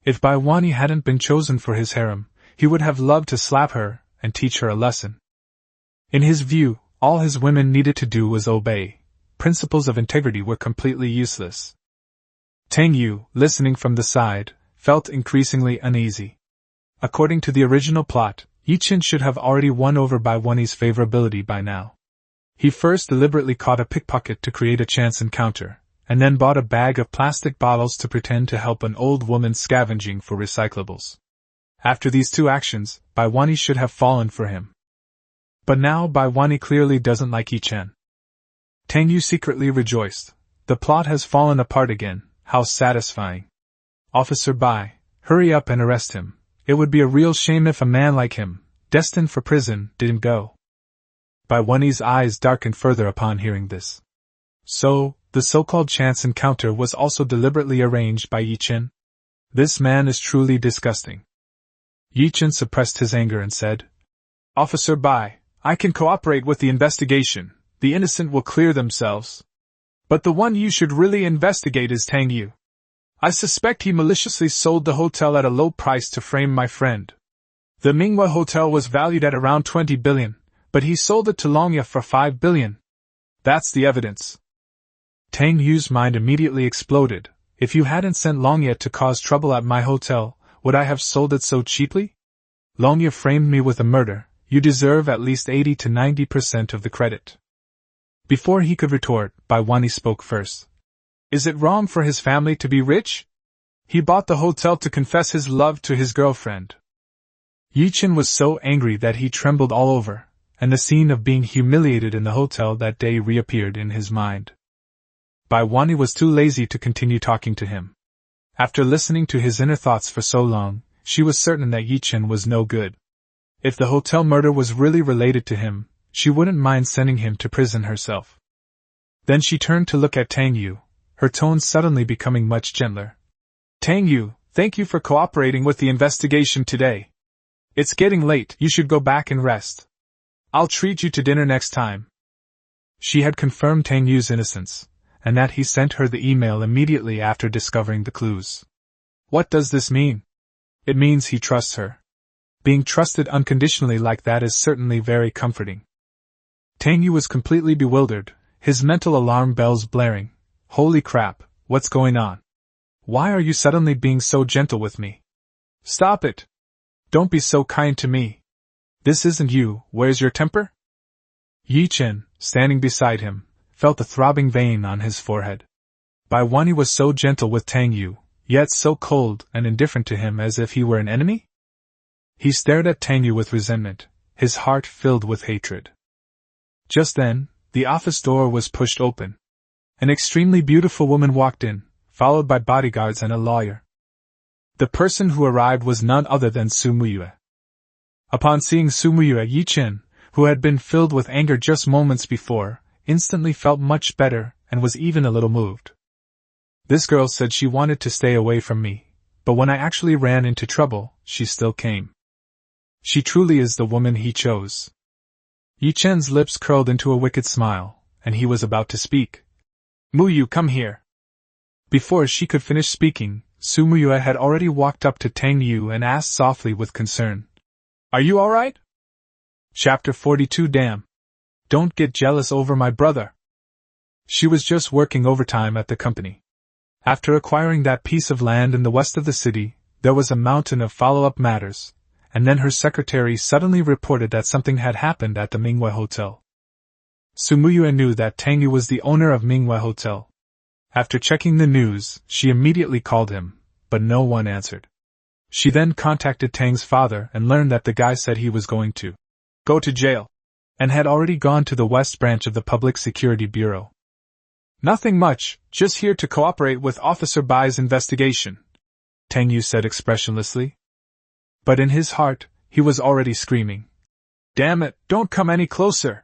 If Bai Wani hadn't been chosen for his harem, he would have loved to slap her and teach her a lesson. In his view, all his women needed to do was obey. Principles of integrity were completely useless. Tang Yu, listening from the side, felt increasingly uneasy. According to the original plot, Ye Chen should have already won over Bai Wani's favorability by now. He first deliberately caught a pickpocket to create a chance encounter, and then bought a bag of plastic bottles to pretend to help an old woman scavenging for recyclables. After these two actions, Bai Wani should have fallen for him. But now Bai Wani clearly doesn't like Ye Chen. Tang Yu secretly rejoiced. The plot has fallen apart again, how satisfying. Officer Bai, hurry up and arrest him. It would be a real shame if a man like him, destined for prison, didn't go. Bai Wani's eyes darkened further upon hearing this. So, the so-called chance encounter was also deliberately arranged by Ye Chen? This man is truly disgusting. Ye Chen suppressed his anger and said, Officer Bai, I can cooperate with the investigation. The innocent will clear themselves. But the one you should really investigate is Tang Yu. I suspect he maliciously sold the hotel at a low price to frame my friend. The Manhwa Hotel was valued at around 20 billion, but he sold it to Longye for 5 billion. That's the evidence. Tang Yu's mind immediately exploded. If you hadn't sent Longye to cause trouble at my hotel, would I have sold it so cheaply? Longye framed me with a murder. You deserve at least 80 to 90% of the credit. Before he could retort, Bai Wani spoke first. Is it wrong for his family to be rich? He bought the hotel to confess his love to his girlfriend. Ye Chen was so angry that he trembled all over, and the scene of being humiliated in the hotel that day reappeared in his mind. But Wani was too lazy to continue talking to him. After listening to his inner thoughts for so long, she was certain that Ye Chen was no good. If the hotel murder was really related to him, she wouldn't mind sending him to prison herself. Then she turned to look at Tang Yu, her tone suddenly becoming much gentler. Tang Yu, thank you for cooperating with the investigation today. It's getting late, you should go back and rest. I'll treat you to dinner next time. She had confirmed Tang Yu's innocence, and that he sent her the email immediately after discovering the clues. What does this mean? It means he trusts her. Being trusted unconditionally like that is certainly very comforting. Tang Yu was completely bewildered, his mental alarm bells blaring. Holy crap, what's going on? Why are you suddenly being so gentle with me? Stop it! Don't be so kind to me. This isn't you, where's your temper? Ye Chen, standing beside him, felt a throbbing vein on his forehead. Wani was so gentle with Tang Yu, yet so cold and indifferent to him as if he were an enemy? He stared at Tang Yu with resentment, his heart filled with hatred. Just then, the office door was pushed open. An extremely beautiful woman walked in, followed by bodyguards and a lawyer. The person who arrived was none other than Su Muyue. Upon seeing Su Muyue, Ye Chen, who had been filled with anger just moments before, instantly felt much better and was even a little moved. This girl said she wanted to stay away from me, but when I actually ran into trouble, she still came. She truly is the woman he chose. Ye Chen's lips curled into a wicked smile, and he was about to speak. Muyue, come here. Before she could finish speaking, Su Muyue had already walked up to Tang Yu and asked softly with concern. Are you alright? Chapter 42. Damn. Don't get jealous over my brother. She was just working overtime at the company. After acquiring that piece of land in the west of the city, there was a mountain of follow-up matters, and then her secretary suddenly reported that something had happened at the Manhwa Hotel. Su Muyue knew that Tang Yu was the owner of Manhwa Hotel. After checking the news, she immediately called him, but no one answered. She then contacted Tang's father and learned that the guy said he was going to go to jail, and had already gone to the West Branch of the Public Security Bureau. Nothing much, just here to cooperate with Officer Bai's investigation, Tang Yu said expressionlessly. But in his heart, he was already screaming. Damn it, don't come any closer.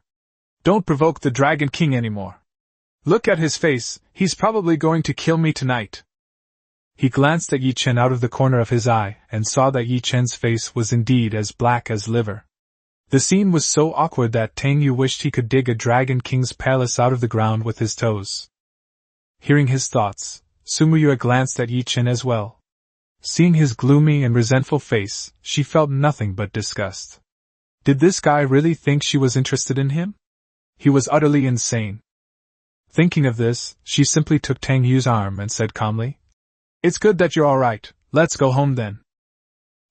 Don't provoke the Dragon King anymore. Look at his face, he's probably going to kill me tonight. He glanced at Ye Chen out of the corner of his eye and saw that Ye Chen's face was indeed as black as liver. The scene was so awkward that Tang Yu wished he could dig a Dragon King's palace out of the ground with his toes. Hearing his thoughts, Su Muyue glanced at Ye Chen as well. Seeing his gloomy and resentful face, she felt nothing but disgust. Did this guy really think she was interested in him? He was utterly insane. Thinking of this, she simply took Tang Yu's arm and said calmly, It's good that you're alright, let's go home then.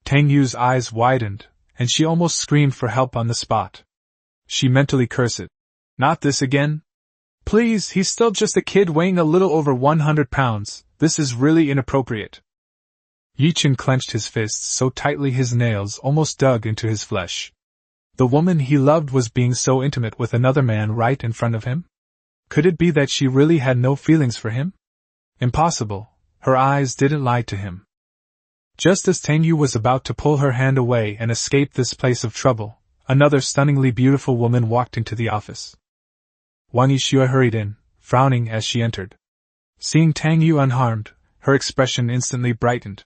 Tang Yu's eyes widened, and she almost screamed for help on the spot. She mentally cursed. Not this again? Please, he's still just a kid weighing a little over 100 pounds, this is really inappropriate. Ye Chen clenched his fists so tightly his nails almost dug into his flesh. The woman he loved was being so intimate with another man right in front of him? Could it be that she really had no feelings for him? Impossible, her eyes didn't lie to him. Just as Tang Yu was about to pull her hand away and escape this place of trouble, another stunningly beautiful woman walked into the office. Wang Yixue hurried in, frowning as she entered. Seeing Tang Yu unharmed, her expression instantly brightened.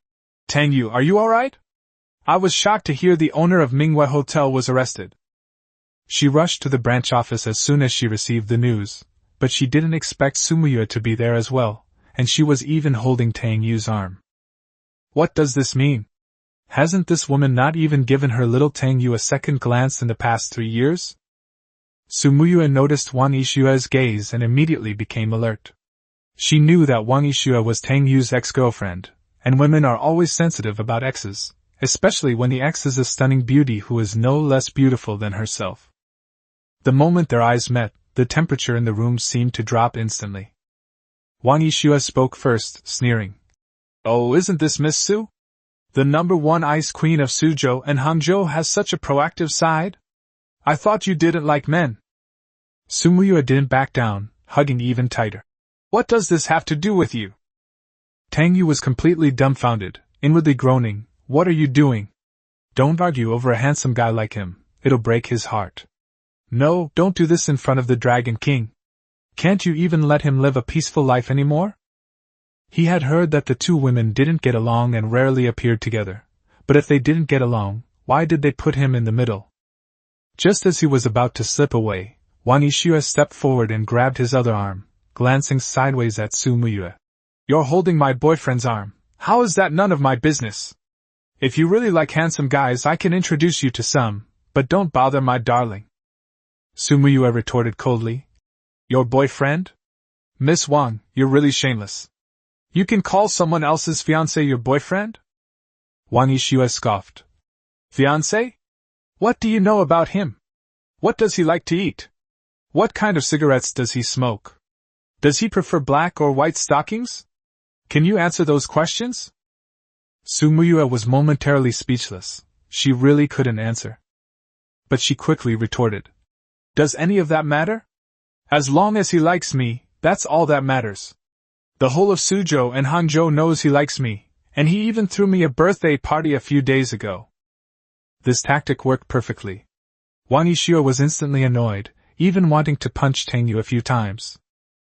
Tang Yu, are you alright? I was shocked to hear the owner of Manhwa Hotel was arrested. She rushed to the branch office as soon as she received the news, but she didn't expect Su Muyue to be there as well, and she was even holding Tang Yu's arm. What does this mean? Hasn't this woman not even given her little Tang Yu a second glance in the past 3 years? Su Muyue noticed Wang Yixue's gaze and immediately became alert. She knew that Wang Yixue was Tang Yu's ex-girlfriend, and women are always sensitive about exes, especially when the ex is a stunning beauty who is no less beautiful than herself. The moment their eyes met, the temperature in the room seemed to drop instantly. Wang Yixue spoke first, sneering. Oh, isn't this Miss Su? The #1 ice queen of Suzhou and Hangzhou has such a proactive side? I thought you didn't like men. Su Muyue didn't back down, hugging even tighter. What does this have to do with you? Tang Yu was completely dumbfounded, inwardly groaning, what are you doing? Don't argue over a handsome guy like him, it'll break his heart. No, don't do this in front of the Dragon King. Can't you even let him live a peaceful life anymore? He had heard that the two women didn't get along and rarely appeared together, but if they didn't get along, why did they put him in the middle? Just as he was about to slip away, Wang Yixue stepped forward and grabbed his other arm, glancing sideways at Su Muyue. You're holding my boyfriend's arm. How is that none of my business? If you really like handsome guys, I can introduce you to some, but don't bother my darling. Su Muyue retorted coldly. Your boyfriend? Miss Wang, you're really shameless. You can call someone else's fiancé your boyfriend? Wang Yixue scoffed. Fiancé? What do you know about him? What does he like to eat? What kind of cigarettes does he smoke? Does he prefer black or white stockings? Can you answer those questions? Su Muyue was momentarily speechless. She really couldn't answer. But she quickly retorted. Does any of that matter? As long as he likes me, that's all that matters. The whole of Suzhou and Hangzhou knows he likes me, and he even threw me a birthday party a few days ago. This tactic worked perfectly. Wang Yixue was instantly annoyed, even wanting to punch Tang Yu a few times.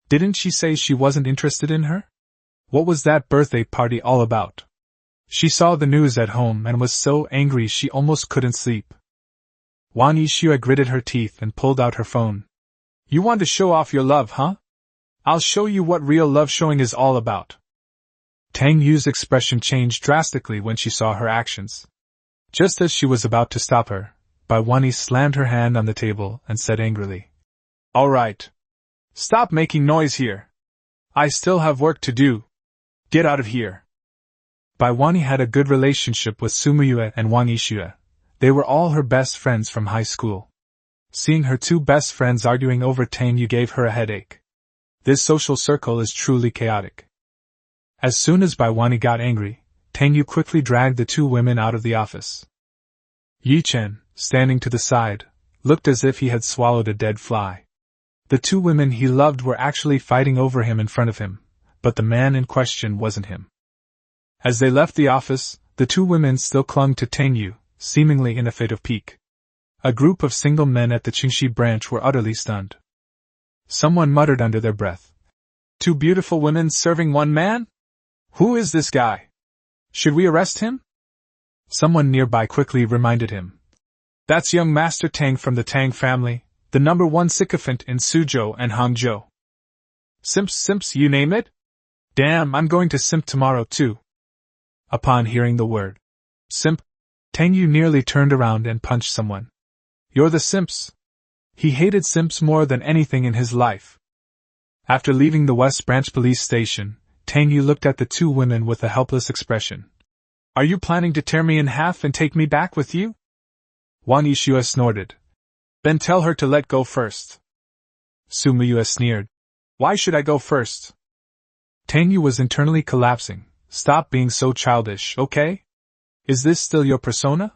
Didn't she say she wasn't interested in her? What was that birthday party all about? She saw the news at home and was so angry she almost couldn't sleep. Wang Yixue gritted her teeth and pulled out her phone. You want to show off your love, huh? I'll show you what real love showing is all about. Tang Yu's expression changed drastically when she saw her actions. Just as she was about to stop her, Bai Wanyi slammed her hand on the table and said angrily, All right. Stop making noise here. I still have work to do. Get out of here. Bai Wanyi had a good relationship with Su Muyue and Wang Yixue. They were all her best friends from high school. Seeing her two best friends arguing over Tang Yu gave her a headache. This social circle is truly chaotic. As soon as Bai Wanyi got angry, Tang Yu quickly dragged the two women out of the office. Ye Chen, standing to the side, looked as if he had swallowed a dead fly. The two women he loved were actually fighting over him in front of him, but the man in question wasn't him. As they left the office, the two women still clung to Tang Yu, seemingly in a fit of pique. A group of single men at the Qingxi branch were utterly stunned. Someone muttered under their breath. Two beautiful women serving one man? Who is this guy? Should we arrest him? Someone nearby quickly reminded him. That's young Master Tang from the Tang family, the #1 sycophant in Suzhou and Hangzhou. Simps, you name it? Damn, I'm going to simp tomorrow too. Upon hearing the word simp, Tang Yu nearly turned around and punched someone. You're the simps. He hated simps more than anything in his life. After leaving the West Branch police station, Tang Yu looked at the two women with a helpless expression. Are you planning to tear me in half and take me back with you? Wang Yixue snorted. Then tell her to let go first. Su Muyue sneered. Why should I go first? Tang Yu was internally collapsing. Stop being so childish, okay? Is this still your persona?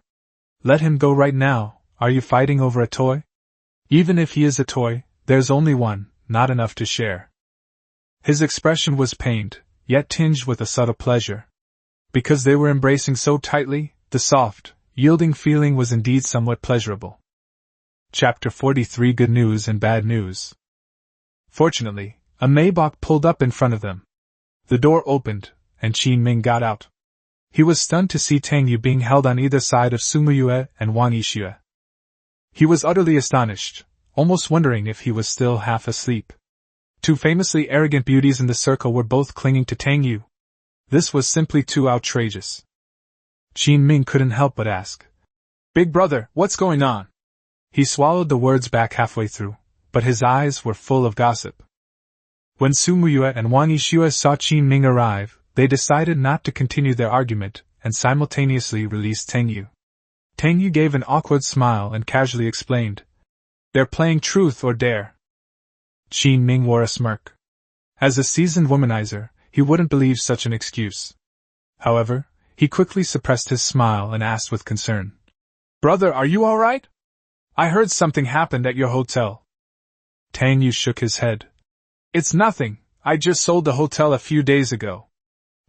Let him go right now. Are you fighting over a toy? Even if he is a toy, there's only one, not enough to share. His expression was pained, yet tinged with a subtle pleasure. Because they were embracing so tightly, the soft, yielding feeling was indeed somewhat pleasurable. Chapter 43 Good News and Bad News. Fortunately, a Maybach pulled up in front of them. The door opened, and Qin Ming got out. He was stunned to see Tang Yu being held on either side of Su Muyue and Wang Yixue. He was utterly astonished, almost wondering if he was still half asleep. Two famously arrogant beauties in the circle were both clinging to Tang Yu. This was simply too outrageous. Qin Ming couldn't help but ask, Big brother, what's going on? He swallowed the words back halfway through, but his eyes were full of gossip. When Su Muyue and Wang Yixue saw Qin Ming arrive, they decided not to continue their argument and simultaneously released Tang Yu. Tang Yu gave an awkward smile and casually explained, They're playing truth or dare. Qin Ming wore a smirk. As a seasoned womanizer, he wouldn't believe such an excuse. However, he quickly suppressed his smile and asked with concern. Brother, are you all right? I heard something happened at your hotel. Tang Yu shook his head. It's nothing, I just sold the hotel a few days ago.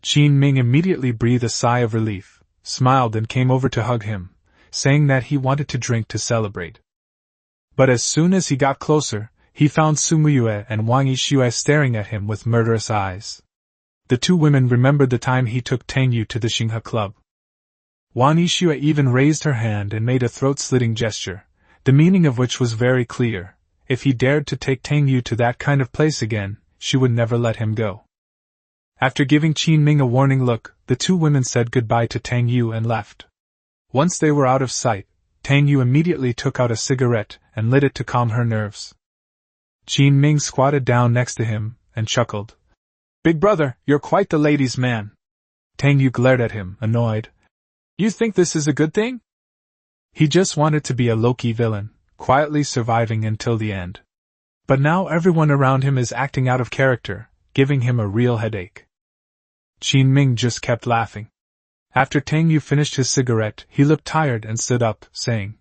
Qin Ming immediately breathed a sigh of relief, smiled and came over to hug him, saying that he wanted to drink to celebrate. But as soon as he got closer, he found Su Muyue and Wang Yixue staring at him with murderous eyes. The two women remembered the time he took Tang Yu to the Xinghe Club. Wang Yixue even raised her hand and made a throat-slitting gesture, the meaning of which was very clear. If he dared to take Tang Yu to that kind of place again, she would never let him go. After giving Qin Ming a warning look, the two women said goodbye to Tang Yu and left. Once they were out of sight, Tang Yu immediately took out a cigarette and lit it to calm her nerves. Qin Ming squatted down next to him and chuckled. Big brother, you're quite the ladies' man. Tang Yu glared at him, annoyed. You think this is a good thing? He just wanted to be a low-key villain, quietly surviving until the end. But now everyone around him is acting out of character, giving him a real headache. Qin Ming just kept laughing. After Tang Yu finished his cigarette, he looked tired and stood up, saying,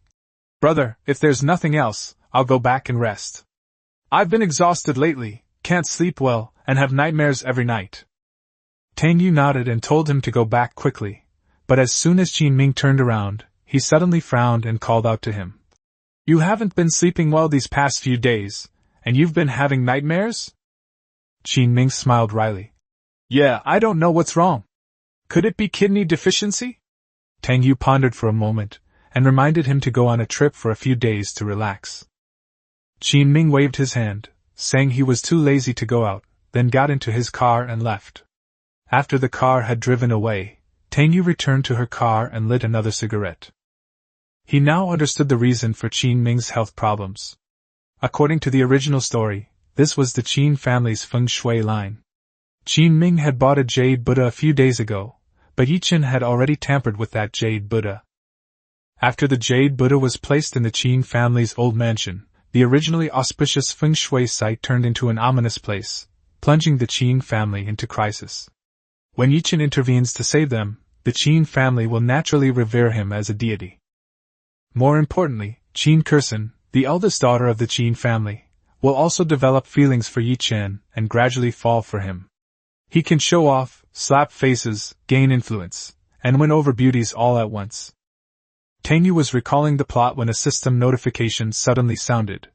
Brother, if there's nothing else, I'll go back and rest. I've been exhausted lately, can't sleep well, and have nightmares every night. Tang Yu nodded and told him to go back quickly, but as soon as Qin Ming turned around, he suddenly frowned and called out to him. You haven't been sleeping well these past few days, and you've been having nightmares? Qin Ming smiled wryly. Yeah, I don't know what's wrong. Could it be kidney deficiency? Tang Yu pondered for a moment, and reminded him to go on a trip for a few days to relax. Qin Ming waved his hand, saying he was too lazy to go out, then got into his car and left. After the car had driven away, Tang Yu returned to her car and lit another cigarette. He now understood the reason for Qin Ming's health problems. According to the original story, this was the Qin family's feng shui line. Qin Ming had bought a jade Buddha a few days ago, but Ye Chen had already tampered with that jade Buddha. After the jade Buddha was placed in the Qin family's old mansion, the originally auspicious feng shui site turned into an ominous place, plunging the Qin family into crisis. When Ye Chen intervenes to save them, the Qin family will naturally revere him as a deity. More importantly, Qin Kursen, the eldest daughter of the Qin family, will also develop feelings for Ye Chen and gradually fall for him. He can show off, slap faces, gain influence, and win over beauties all at once. Tang Yu was recalling the plot when a system notification suddenly sounded.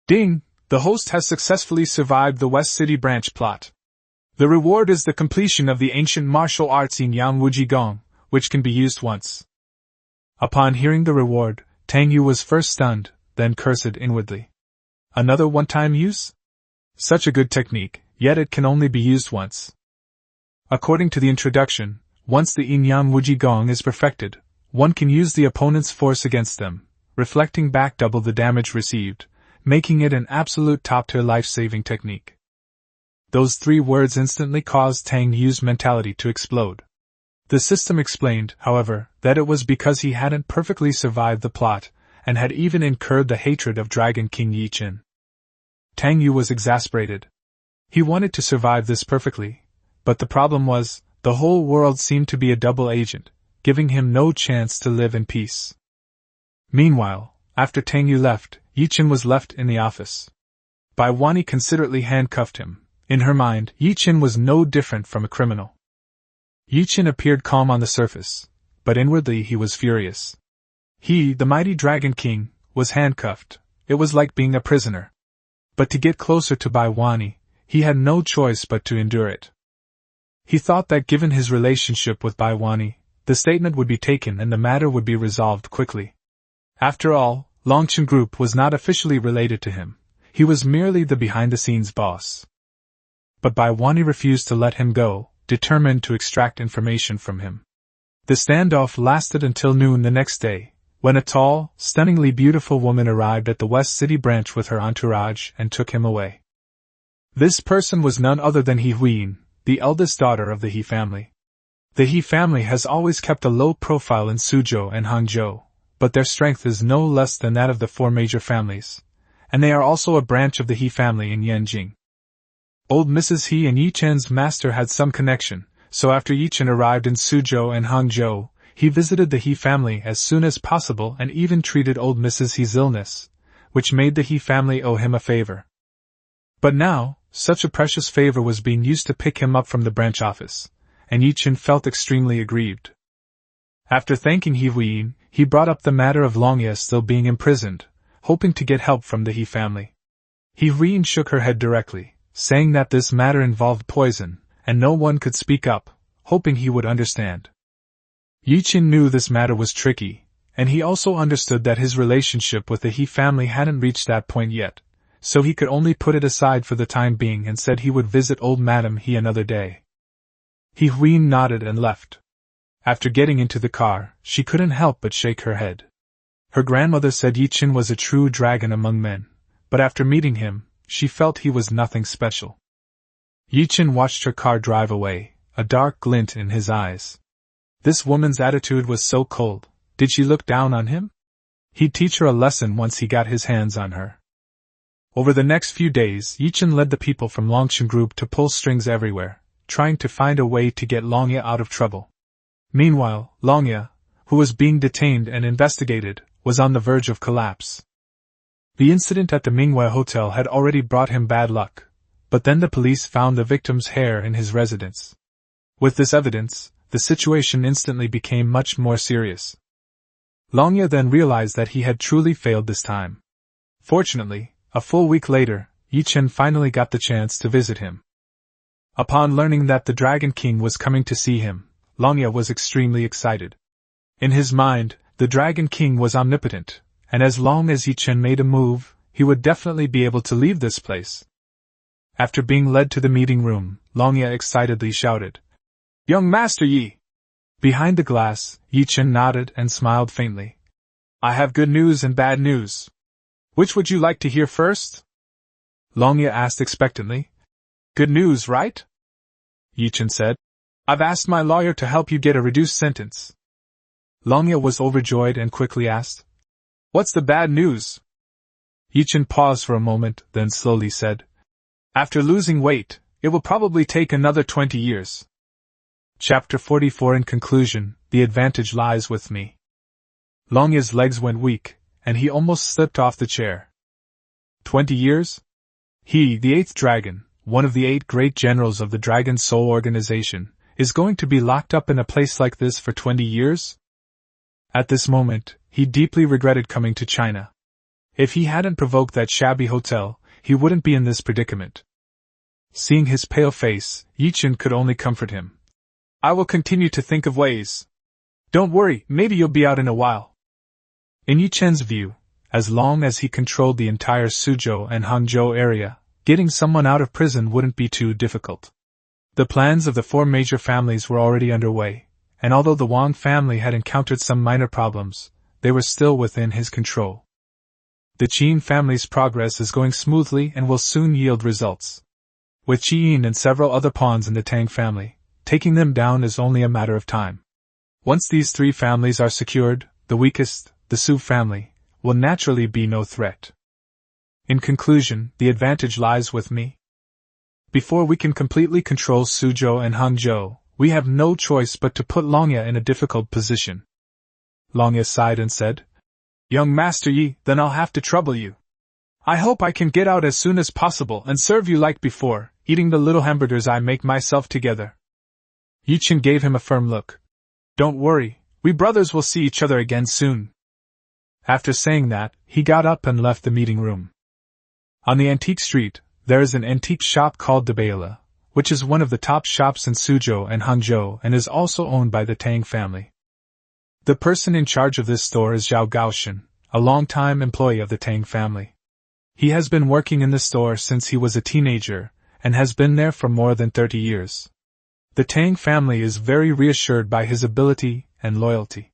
Ding! The host has successfully survived the West City branch plot. The reward is the completion of the ancient martial arts Yin Yang Wuji Gong, which can be used once. Upon hearing the reward, Tang Yu was first stunned, then cursed inwardly. Another one-time use? Such a good technique, yet it can only be used once. According to the introduction, once the Yin Yang Wuji Gong is perfected, one can use the opponent's force against them, reflecting back double the damage received, making it an absolute top-tier life-saving technique. Those 3 words instantly caused Tang Yu's mentality to explode. The system explained, however, that it was because he hadn't perfectly survived the plot, and had even incurred the hatred of Dragon King Ye Chen. Tang Yu was exasperated. He wanted to survive this perfectly, but the problem was, the whole world seemed to be a double agent, giving him no chance to live in peace. Meanwhile, after Tang Yu left, Ye Chen was left in the office. Bai Wani considerately handcuffed him. In her mind, Ye Chen was no different from a criminal. Ye Chen appeared calm on the surface, but inwardly he was furious. He, the mighty Dragon King, was handcuffed. It was like being a prisoner. But to get closer to Bai Wani, he had no choice but to endure it. He thought that given his relationship with Bai Wani, the statement would be taken and the matter would be resolved quickly. After all, Longchen Group was not officially related to him. He was merely the behind-the-scenes boss. But Bai Wani refused to let him go, determined to extract information from him. The standoff lasted until noon the next day, when a tall, stunningly beautiful woman arrived at the West City branch with her entourage and took him away. This person was none other than He Huiyin, the eldest daughter of the He family. The He family has always kept a low profile in Suzhou and Hangzhou, but their strength is no less than that of the 4 major families, and they are also a branch of the He family in Yanjing. Old Mrs. He and Ye Chen's master had some connection, so after Ye Chen arrived in Suzhou and Hangzhou, he visited the He family as soon as possible and even treated old Mrs. He's illness, which made the He family owe him a favor. But now, such a precious favor was being used to pick him up from the branch office, and Ye Chen felt extremely aggrieved. After thanking He Huiyin, he brought up the matter of Longye still being imprisoned, hoping to get help from the He family. He Huiyin shook her head directly, saying that this matter involved poison, and no one could speak up, hoping he would understand. Ye Chen knew this matter was tricky, and he also understood that his relationship with the He family hadn't reached that point yet, so he could only put it aside for the time being and said he would visit old Madame He another day. He Huiyin nodded and left. After getting into the car, she couldn't help but shake her head. Her grandmother said Ye Chen was a true dragon among men, but after meeting him, she felt he was nothing special. Ye Chen watched her car drive away, a dark glint in his eyes. This woman's attitude was so cold. Did she look down on him? He'd teach her a lesson once he got his hands on her. Over the next few days, Ye Chen led the people from Longshan Group to pull strings everywhere, trying to find a way to get Longye out of trouble. Meanwhile, Longye, who was being detained and investigated, was on the verge of collapse. The incident at the Manhwa Hotel had already brought him bad luck, but then the police found the victim's hair in his residence. With this evidence, the situation instantly became much more serious. Longye then realized that he had truly failed this time. Fortunately, a full week later, Ye Chen finally got the chance to visit him. Upon learning that the Dragon King was coming to see him, Longye was extremely excited. In his mind, the Dragon King was omnipotent, and as long as Ye Chen made a move, he would definitely be able to leave this place. After being led to the meeting room, Longye excitedly shouted, "Young Master Yi!" Behind the glass, Ye Chen nodded and smiled faintly. "I have good news and bad news. Which would you like to hear first?" Longye asked expectantly. "Good news, right?" Ye Chen said. "I've asked my lawyer to help you get a reduced sentence." Longye was overjoyed and quickly asked, "What's the bad news?" Ye Chen paused for a moment, then slowly said, "After losing weight, it will probably take another 20 years. Chapter 44. In conclusion, the advantage lies with me. Longye's legs went weak, and he almost slipped off the chair. 20 years? He, the 8th dragon, one of the 8 great generals of the Dragon Soul organization, is going to be locked up in a place like this for 20 years? At this moment, he deeply regretted coming to China. If he hadn't provoked that shabby hotel, he wouldn't be in this predicament. Seeing his pale face, Ye Chen could only comfort him. "I will continue to think of ways. Don't worry, maybe you'll be out in a while." In Ye Chen's view, as long as he controlled the entire Suzhou and Hangzhou area, getting someone out of prison wouldn't be too difficult. The plans of the 4 major families were already underway, and although the Wang family had encountered some minor problems, they were still within his control. The Qin family's progress is going smoothly and will soon yield results. With Qin and several other pawns in the Tang family, taking them down is only a matter of time. Once these 3 families are secured, the weakest, the Su family, will naturally be no threat. In conclusion, the advantage lies with me. Before we can completely control Suzhou and Hangzhou, we have no choice but to put Longye in a difficult position. Longye sighed and said, "Young Master Yi, then I'll have to trouble you. I hope I can get out as soon as possible and serve you like before, eating the little hamburgers I make myself together." Ye Chen gave him a firm look. "Don't worry, we brothers will see each other again soon." After saying that, he got up and left the meeting room. On the antique street, there is an antique shop called the Baila, which is one of the top shops in Suzhou and Hangzhou and is also owned by the Tang family. The person in charge of this store is Zhao Gaoshan, a long-time employee of the Tang family. He has been working in the store since he was a teenager, and has been there for more than 30 years. The Tang family is very reassured by his ability and loyalty.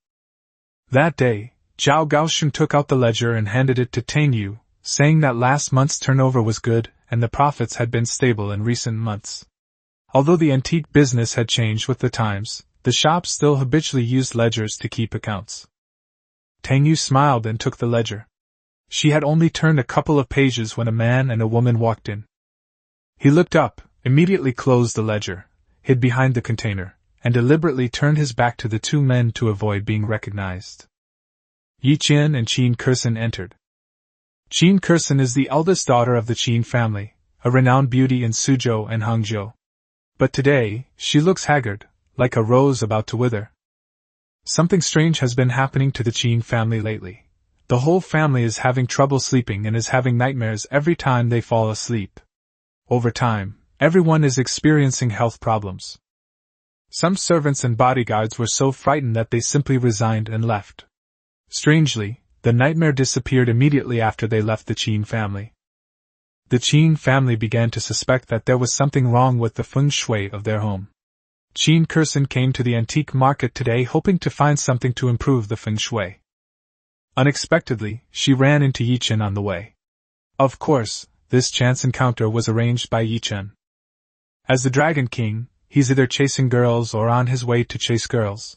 That day, Zhao Gaoshan took out the ledger and handed it to Tang Yu, saying that last month's turnover was good and the profits had been stable in recent months. Although the antique business had changed with the times, the shop still habitually used ledgers to keep accounts. Tang Yu smiled and took the ledger. She had only turned a couple of pages when a man and a woman walked in. He looked up, immediately closed the ledger, hid behind the container, and deliberately turned his back to the two men to avoid being recognized. Ye Chen and Qin Kursen entered. Qin Kursen is the eldest daughter of the Qin family, a renowned beauty in Suzhou and Hangzhou. But today, she looks haggard, like a rose about to wither. Something strange has been happening to the Qin family lately. The whole family is having trouble sleeping and is having nightmares every time they fall asleep. Over time, everyone is experiencing health problems. Some servants and bodyguards were so frightened that they simply resigned and left. Strangely, the nightmare disappeared immediately after they left the Qin family. The Qin family began to suspect that there was something wrong with the feng shui of their home. Qin Kursen came to the antique market today hoping to find something to improve the feng shui. Unexpectedly, she ran into Ye Chen on the way. Of course, this chance encounter was arranged by Ye Chen. As the Dragon King, he's either chasing girls or on his way to chase girls.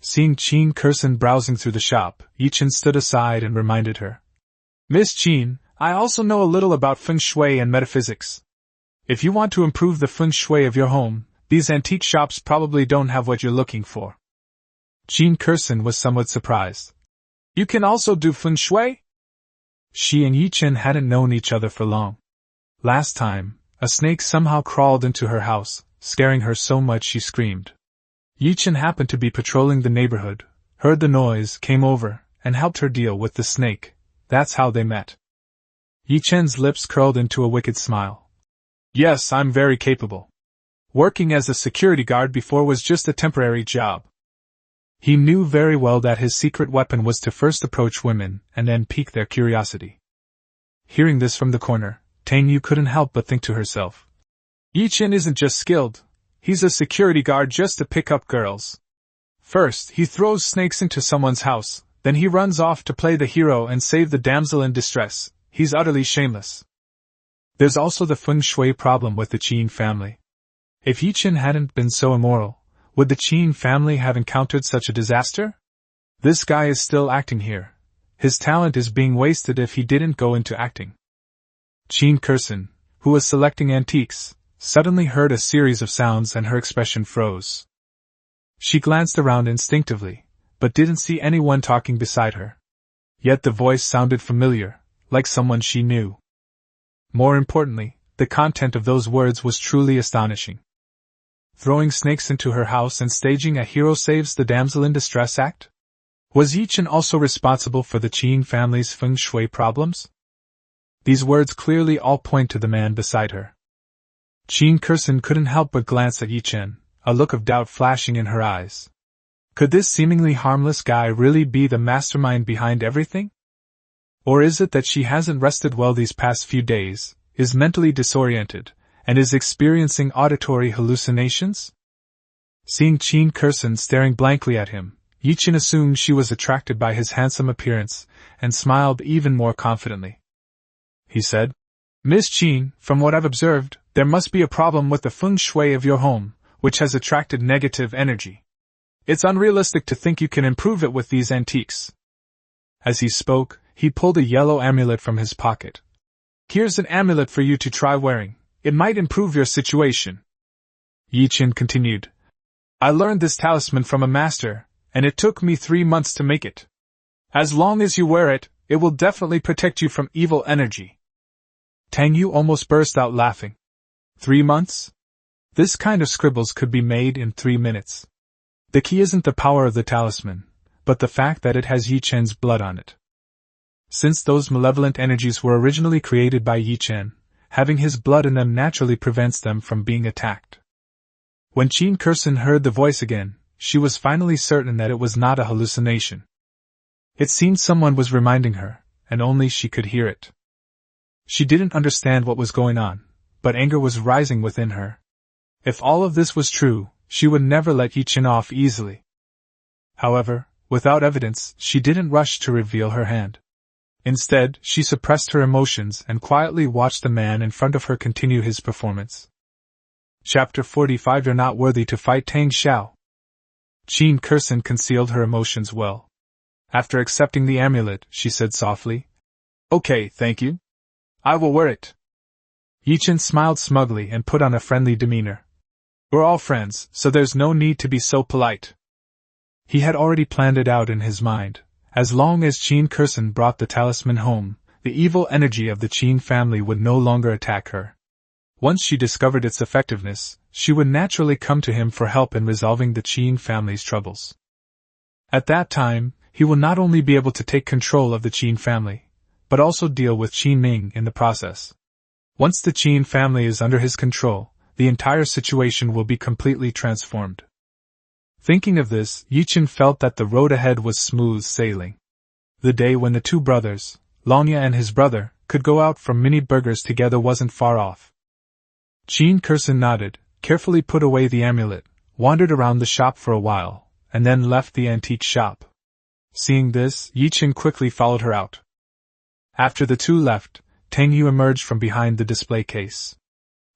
Seeing Qin Kursen browsing through the shop, Ye Chen stood aside and reminded her. Miss Qin, I also know a little about feng shui and metaphysics. If you want to improve the feng shui of your home, these antique shops probably don't have what you're looking for. Qin Kursen was somewhat surprised. You can also do feng shui? She and Ye Chen hadn't known each other for long. Last time, a snake somehow crawled into her house, scaring her so much she screamed. Ye Chen happened to be patrolling the neighborhood, heard the noise, came over, and helped her deal with the snake. That's how they met. Ye Chen's lips curled into a wicked smile. Yes, I'm very capable. Working as a security guard before was just a temporary job. He knew very well that his secret weapon was to first approach women and then pique their curiosity. Hearing this from the corner, Tang Yu couldn't help but think to herself. Ye Chen isn't just skilled, he's a security guard just to pick up girls. First, he throws snakes into someone's house, then he runs off to play the hero and save the damsel in distress. He's utterly shameless. There's also the feng shui problem with the Qin family. If Ye Chen hadn't been so immoral, would the Qin family have encountered such a disaster? This guy is still acting here. His talent is being wasted if he didn't go into acting. Qin Kursen, who was selecting antiques, suddenly heard a series of sounds and her expression froze. She glanced around instinctively, but didn't see anyone talking beside her. Yet the voice sounded familiar, like someone she knew. More importantly, the content of those words was truly astonishing. Throwing snakes into her house and staging a hero saves the damsel in distress act? Was Ye Chen also responsible for the Qin family's feng shui problems? These words clearly all point to the man beside her. Qin Kursen couldn't help but glance at Ye Chen, a look of doubt flashing in her eyes. Could this seemingly harmless guy really be the mastermind behind everything? Or is it that she hasn't rested well these past few days, is mentally disoriented, and is experiencing auditory hallucinations? Seeing Qin Kursen staring blankly at him, Ye Chen assumed she was attracted by his handsome appearance, and smiled even more confidently. He said, Miss Qin, from what I've observed, there must be a problem with the feng shui of your home, which has attracted negative energy. It's unrealistic to think you can improve it with these antiques. As he spoke, he pulled a yellow amulet from his pocket. Here's an amulet for you to try wearing. It might improve your situation. Ye Chen continued. I learned this talisman from a master, and it took me 3 months to make it. As long as you wear it, it will definitely protect you from evil energy. Tang Yu almost burst out laughing. 3 months? This kind of scribbles could be made in 3 minutes. The key isn't the power of the talisman, but the fact that it has Ye Chen's blood on it. Since those malevolent energies were originally created by Ye Chen, having his blood in them naturally prevents them from being attacked. When Qin Kursen heard the voice again, she was finally certain that it was not a hallucination. It seemed someone was reminding her, and only she could hear it. She didn't understand what was going on, but anger was rising within her. If all of this was true, she would never let Ye Chen off easily. However, without evidence, she didn't rush to reveal her hand. Instead, she suppressed her emotions and quietly watched the man in front of her continue his performance. Chapter 45 You're not worthy to fight Tang Xiao. Qin Kursen concealed her emotions well. After accepting the amulet, she said softly, Okay, thank you. I will wear it. Ye Chen smiled smugly and put on a friendly demeanor. We're all friends, so there's no need to be so polite. He had already planned it out in his mind. As long as Qin Kursen brought the talisman home, the evil energy of the Qin family would no longer attack her. Once she discovered its effectiveness, she would naturally come to him for help in resolving the Qin family's troubles. At that time, he will not only be able to take control of the Qin family, but also deal with Qin Ming in the process. Once the Qin family is under his control, the entire situation will be completely transformed. Thinking of this, Ye Chen felt that the road ahead was smooth sailing. The day when the two brothers, Longya and his brother, could go out for mini burgers together wasn't far off. Qin Kursen nodded, carefully put away the amulet, wandered around the shop for a while, and then left the antique shop. Seeing this, Ye Chen quickly followed her out. After the two left, Tang Yu emerged from behind the display case.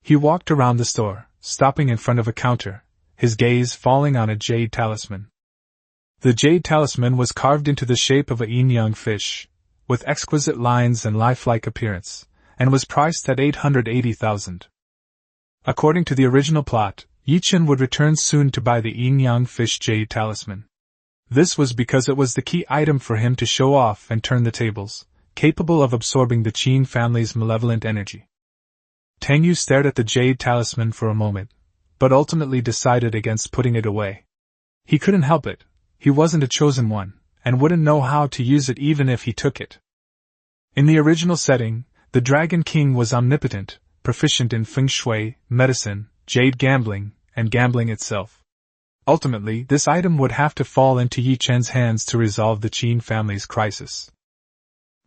He walked around the store, stopping in front of a counter, his gaze falling on a jade talisman. The jade talisman was carved into the shape of a yin-yang fish, with exquisite lines and lifelike appearance, and was priced at 880,000. According to the original plot, Ye Chen would return soon to buy the yin-yang fish jade talisman. This was because it was the key item for him to show off and turn the tables, capable of absorbing the Qin family's malevolent energy. Tang Yu stared at the jade talisman for a moment, but ultimately decided against putting it away. He couldn't help it, he wasn't a chosen one, and wouldn't know how to use it even if he took it. In the original setting, the Dragon King was omnipotent, proficient in feng shui, medicine, jade gambling, and gambling itself. Ultimately, this item would have to fall into Ye Chen's hands to resolve the Qin family's crisis.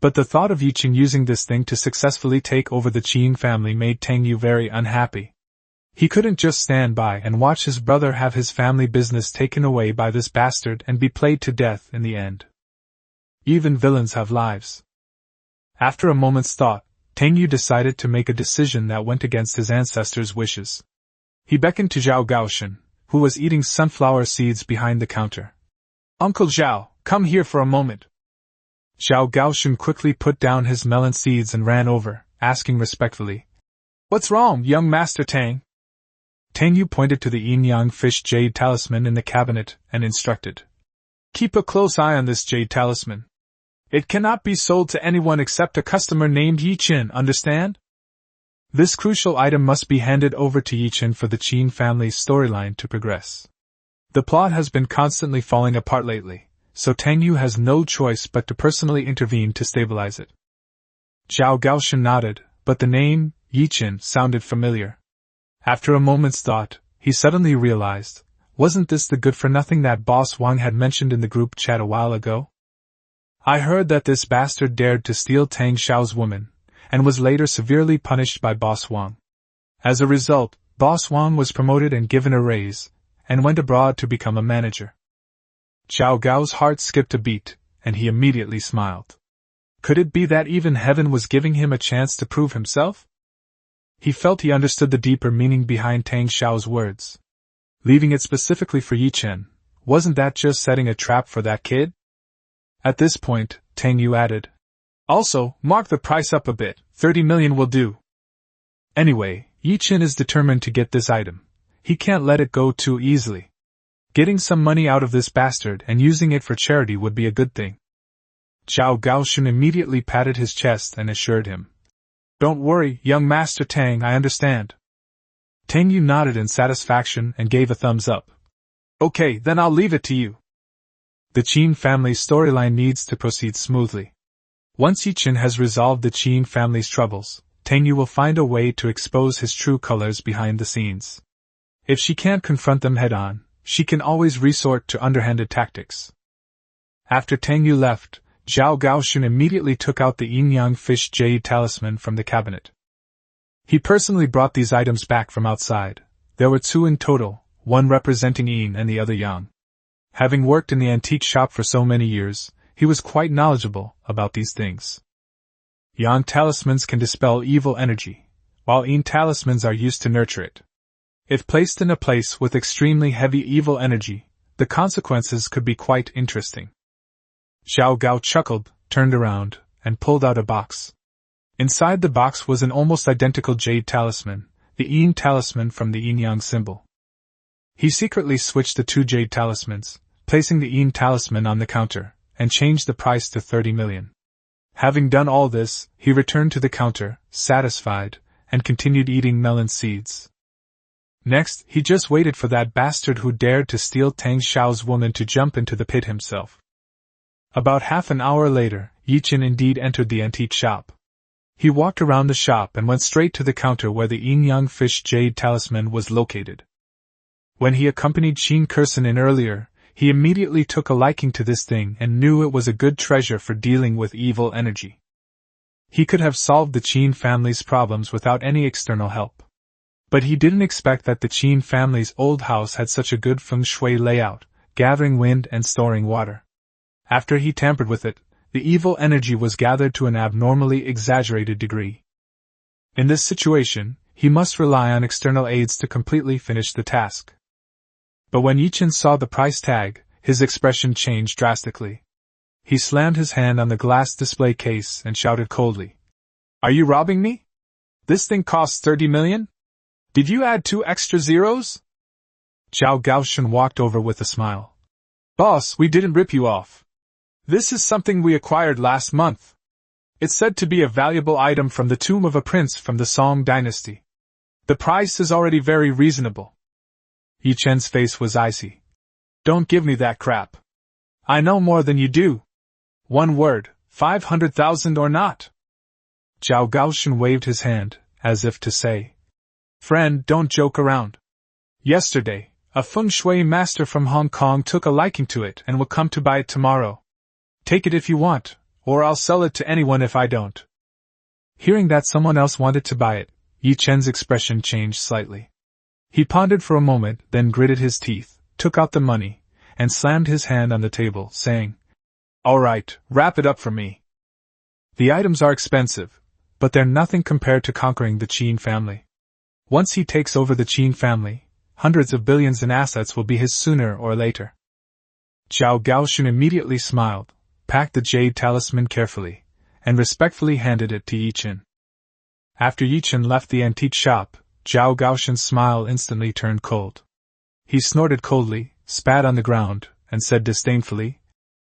But the thought of Ye Chen using this thing to successfully take over the Qin family made Tang Yu very unhappy. He couldn't just stand by and watch his brother have his family business taken away by this bastard and be played to death in the end. Even villains have lives. After a moment's thought, Tang Yu decided to make a decision that went against his ancestors' wishes. He beckoned to Zhao Gaoshan, who was eating sunflower seeds behind the counter. "Uncle Zhao, come here for a moment." Zhao Gaoshan quickly put down his melon seeds and ran over, asking respectfully, "What's wrong, young Master Tang?" Tang Yu pointed to the yin-yang fish jade talisman in the cabinet and instructed, "Keep a close eye on this jade talisman. It cannot be sold to anyone except a customer named Ye Chen, understand? This crucial item must be handed over to Ye Chen for the Qin family's storyline to progress. The plot has been constantly falling apart lately, so Tang Yu has no choice but to personally intervene to stabilize it." Zhao Gaoshan nodded, but the name, Ye Chen, sounded familiar. After a moment's thought, he suddenly realized, wasn't this the good-for-nothing that Boss Wang had mentioned in the group chat a while ago? I heard that this bastard dared to steal Tang Xiao's woman, and was later severely punished by Boss Wang. As a result, Boss Wang was promoted and given a raise, and went abroad to become a manager. Zhao Gao's heart skipped a beat, and he immediately smiled. Could it be that even heaven was giving him a chance to prove himself? He felt he understood the deeper meaning behind Tang Xiao's words. Leaving it specifically for Ye Chen, wasn't that just setting a trap for that kid? At this point, Tang Yu added, "Also, mark the price up a bit, 30 million will do." Anyway, Ye Chen is determined to get this item. He can't let it go too easily. Getting some money out of this bastard and using it for charity would be a good thing. Zhao Gaoshan immediately patted his chest and assured him, "Don't worry, young Master Tang, I understand." Tang Yu nodded in satisfaction and gave a thumbs up. "Okay, then I'll leave it to you." The Qin family's storyline needs to proceed smoothly. Once Ye Chen has resolved the Qin family's troubles, Tang Yu will find a way to expose his true colors behind the scenes. If she can't confront them head-on, she can always resort to underhanded tactics. After Tang Yu left, Zhao Gaoshan immediately took out the yin-yang fish jade talisman from the cabinet. He personally brought these items back from outside. There were two in total, one representing yin and the other yang. Having worked in the antique shop for so many years, he was quite knowledgeable about these things. Yang talismans can dispel evil energy, while yin talismans are used to nurture it. If placed in a place with extremely heavy evil energy, the consequences could be quite interesting. Xiao Gao chuckled, turned around, and pulled out a box. Inside the box was an almost identical jade talisman, the yin talisman from the yin-yang symbol. He secretly switched the two jade talismans, placing the yin talisman on the counter, and changed the price to 30 million. Having done all this, he returned to the counter, satisfied, and continued eating melon seeds. Next, he just waited for that bastard who dared to steal Tang Xiao's woman to jump into the pit himself. About half an hour later, Ye Chen indeed entered the antique shop. He walked around the shop and went straight to the counter where the yin-yang fish jade talisman was located. When he accompanied Qin Kursen in earlier, he immediately took a liking to this thing and knew it was a good treasure for dealing with evil energy. He could have solved the Qin family's problems without any external help. But he didn't expect that the Qin family's old house had such a good feng shui layout, gathering wind and storing water. After he tampered with it, the evil energy was gathered to an abnormally exaggerated degree. In this situation, he must rely on external aids to completely finish the task. But when Ye Chen saw the price tag, his expression changed drastically. He slammed his hand on the glass display case and shouted coldly, "Are you robbing me? This thing costs 30 million? Did you add 2 extra zeros?" Zhao Gaoshan walked over with a smile. "Boss, we didn't rip you off. This is something we acquired last month. It's said to be a valuable item from the tomb of a prince from the Song dynasty. The price is already very reasonable." Ye Chen's face was icy. "Don't give me that crap. I know more than you do. One word, 500,000 or not." Zhao Gaoshan waved his hand, as if to say, "Friend, don't joke around. Yesterday, a feng shui master from Hong Kong took a liking to it and will come to buy it tomorrow. Take it if you want, or I'll sell it to anyone if I don't." Hearing that someone else wanted to buy it, Ye Chen's expression changed slightly. He pondered for a moment, then gritted his teeth, took out the money, and slammed his hand on the table, saying, "All right, wrap it up for me. The items are expensive, but they're nothing compared to conquering the Qin family. Once he takes over the Qin family, hundreds of billions in assets will be his sooner or later." Zhao Gaoshan immediately smiled, packed the jade talisman carefully, and respectfully handed it to Ye Chen. After Ye Chen left the antique shop, Zhao Gaoshan's smile instantly turned cold. He snorted coldly, spat on the ground, and said disdainfully,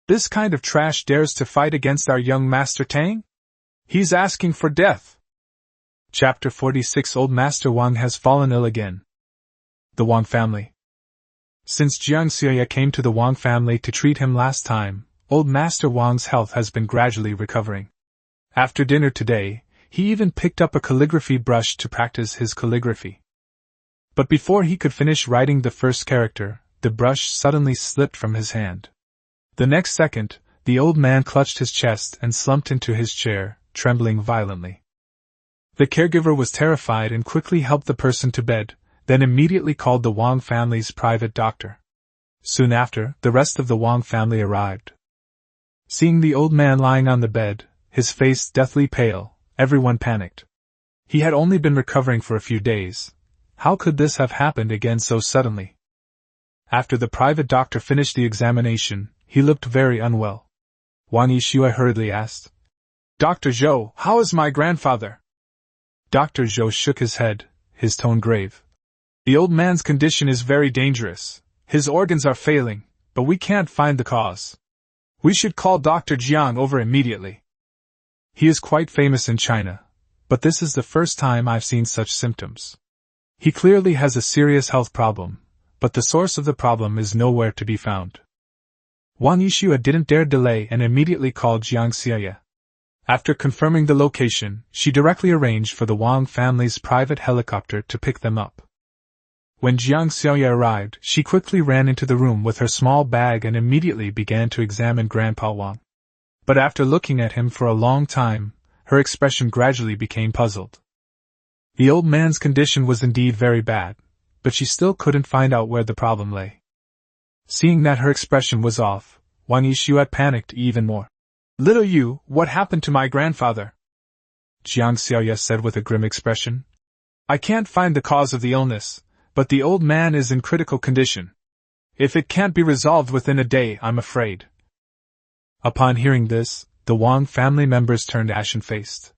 "This kind of trash dares to fight against our young Master Tang? He's asking for death." Chapter 46. Old Master Wang has fallen ill again. The Wang family. Since Jiang Xueye came to the Wang family to treat him last time, Old Master Wang's health has been gradually recovering. After dinner today, he even picked up a calligraphy brush to practice his calligraphy. But before he could finish writing the first character, the brush suddenly slipped from his hand. The next second, the old man clutched his chest and slumped into his chair, trembling violently. The caregiver was terrified and quickly helped the person to bed, then immediately called the Wang family's private doctor. Soon after, the rest of the Wang family arrived. Seeing the old man lying on the bed, his face deathly pale, everyone panicked. He had only been recovering for a few days. How could this have happened again so suddenly? After the private doctor finished the examination, he looked very unwell. Wang Yixue hurriedly asked, "Dr. Zhou, how is my grandfather?" Dr. Zhou shook his head, his tone grave. "The old man's condition is very dangerous. His organs are failing, but we can't find the cause. We should call Dr. Jiang over immediately. He is quite famous in China, but this is the first time I've seen such symptoms. He clearly has a serious health problem, but the source of the problem is nowhere to be found." Wang Yixue didn't dare delay and immediately called Jiang Xueye. After confirming the location, she directly arranged for the Wang family's private helicopter to pick them up. When Jiang Xueye arrived, she quickly ran into the room with her small bag and immediately began to examine Grandpa Wang. But after looking at him for a long time, her expression gradually became puzzled. The old man's condition was indeed very bad, but she still couldn't find out where the problem lay. Seeing that her expression was off, Wang Yixue panicked even more. "Little Yu, what happened to my grandfather?" Jiang Xueye said with a grim expression. "I can't find the cause of the illness, but the old man is in critical condition. If it can't be resolved within a day, I'm afraid." Upon hearing this, the Wang family members turned ashen-faced.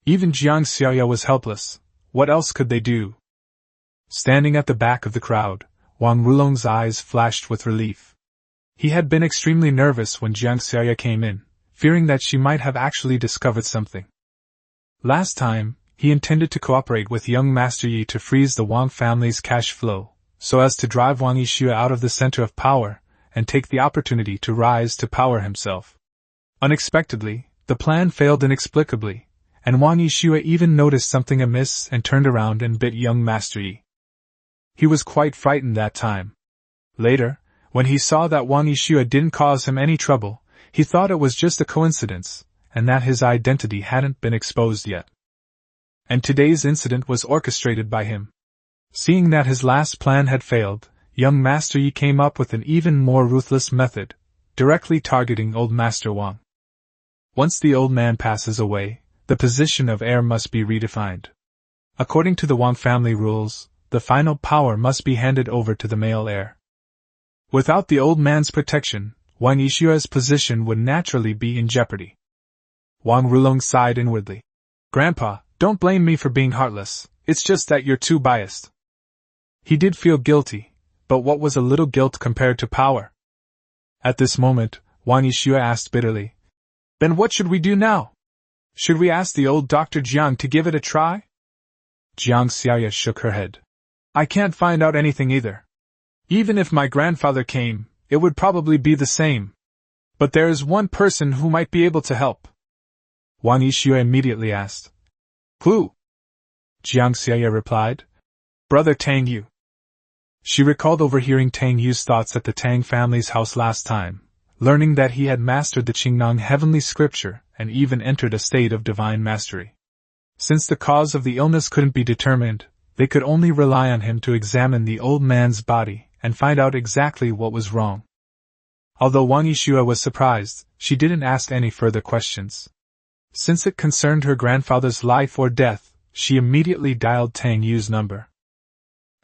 Even Jiang Xiaoya was helpless. What else could they do? Standing at the back of the crowd, Wang Rulong's eyes flashed with relief. He had been extremely nervous when Jiang Xiaoya came in, fearing that she might have actually discovered something. Last time, he intended to cooperate with young Master Yi to freeze the Wang family's cash flow, so as to drive Wang Yixue out of the center of power, and take the opportunity to rise to power himself. Unexpectedly, the plan failed inexplicably, and Wang Yixue even noticed something amiss and turned around and bit young Master Yi. He was quite frightened that time. Later, when he saw that Wang Yixue didn't cause him any trouble, he thought it was just a coincidence, and that his identity hadn't been exposed yet. And today's incident was orchestrated by him. Seeing that his last plan had failed, young Master Yi came up with an even more ruthless method, directly targeting old Master Wang. Once the old man passes away, the position of heir must be redefined. According to the Wang family rules, the final power must be handed over to the male heir. Without the old man's protection, Wang Yixue's position would naturally be in jeopardy. Wang Rulong sighed inwardly. "Grandpa, don't blame me for being heartless, it's just that you're too biased." He did feel guilty, but what was a little guilt compared to power? At this moment, Wang Yixue asked bitterly, "Then what should we do now? Should we ask the old Dr. Jiang to give it a try?" Jiang Xiaoya shook her head. "I can't find out anything either. Even if my grandfather came, it would probably be the same. But there is one person who might be able to help." Wang Yixue immediately asked, "Who?" Jiang Xiaoya replied, "Brother Tang Yu." She recalled overhearing Tang Yu's thoughts at the Tang family's house last time, learning that he had mastered the Qingnong heavenly scripture and even entered a state of divine mastery. Since the cause of the illness couldn't be determined, they could only rely on him to examine the old man's body and find out exactly what was wrong. Although Wang Yixue was surprised, she didn't ask any further questions. Since it concerned her grandfather's life or death, she immediately dialed Tang Yu's number.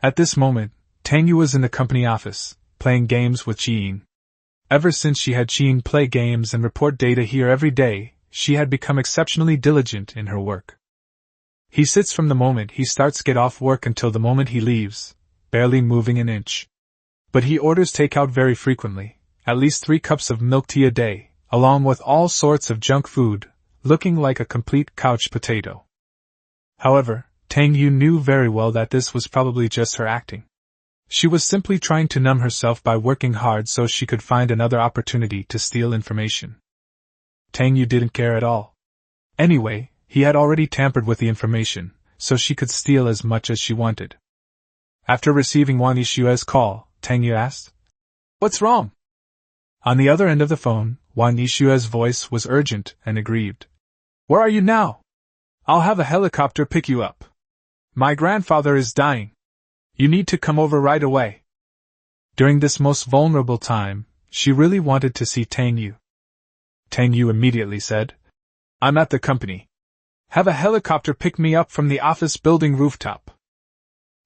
At this moment, Tang Yu was in the company office, playing games with Qiying. Ever since she had Qiying play games and report data here every day, she had become exceptionally diligent in her work. He sits from the moment he starts get off work until the moment he leaves, barely moving an inch. But he orders takeout very frequently, at least 3 cups of milk tea a day, along with all sorts of junk food, looking like a complete couch potato. However, Tang Yu knew very well that this was probably just her acting. She was simply trying to numb herself by working hard so she could find another opportunity to steal information. Tang Yu didn't care at all. Anyway, he had already tampered with the information, so she could steal as much as she wanted. After receiving Wang Yixue's call, Tang Yu asked, "What's wrong?" On the other end of the phone, Wang Yixue's voice was urgent and aggrieved. "Where are you now? I'll have a helicopter pick you up. My grandfather is dying. You need to come over right away." During this most vulnerable time, she really wanted to see Tang Yu. Tang Yu immediately said, "I'm at the company. Have a helicopter pick me up from the office building rooftop."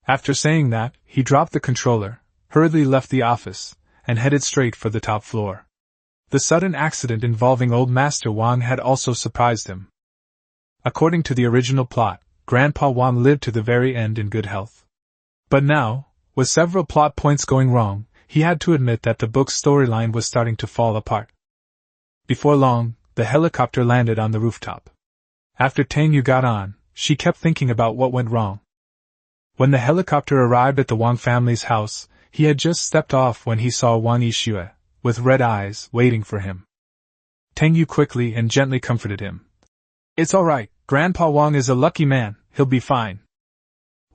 After saying that, he dropped the controller, hurriedly left the office, and headed straight for the top floor. The sudden accident involving old Master Wang had also surprised him. According to the original plot, Grandpa Wang lived to the very end in good health. But now, with several plot points going wrong, he had to admit that the book's storyline was starting to fall apart. Before long, the helicopter landed on the rooftop. After Tang Yu got on, she kept thinking about what went wrong. When the helicopter arrived at the Wang family's house, he had just stepped off when he saw Wang Yixue, with red eyes, waiting for him. Tang Yu quickly and gently comforted him. "It's all right, Grandpa Wang is a lucky man, he'll be fine."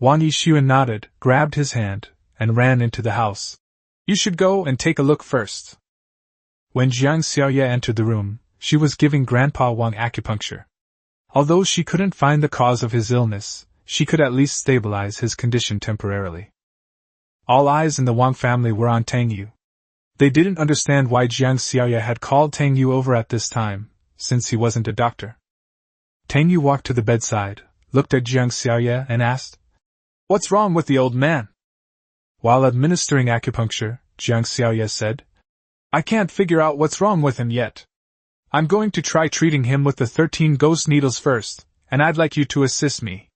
Wang Yixue nodded, grabbed his hand, and ran into the house. "You should go and take a look first." When Jiang Xiaoya entered the room, she was giving Grandpa Wang acupuncture. Although she couldn't find the cause of his illness, she could at least stabilize his condition temporarily. All eyes in the Wang family were on Tang Yu. They didn't understand why Jiang Xiaoya had called Tang Yu over at this time, since he wasn't a doctor. Tang Yu walked to the bedside, looked at Jiang Xiaoya and asked, "What's wrong with the old man?" While administering acupuncture, Jiang Xiaoya said, "I can't figure out what's wrong with him yet. I'm going to try treating him with the 13 ghost needles first, and I'd like you to assist me.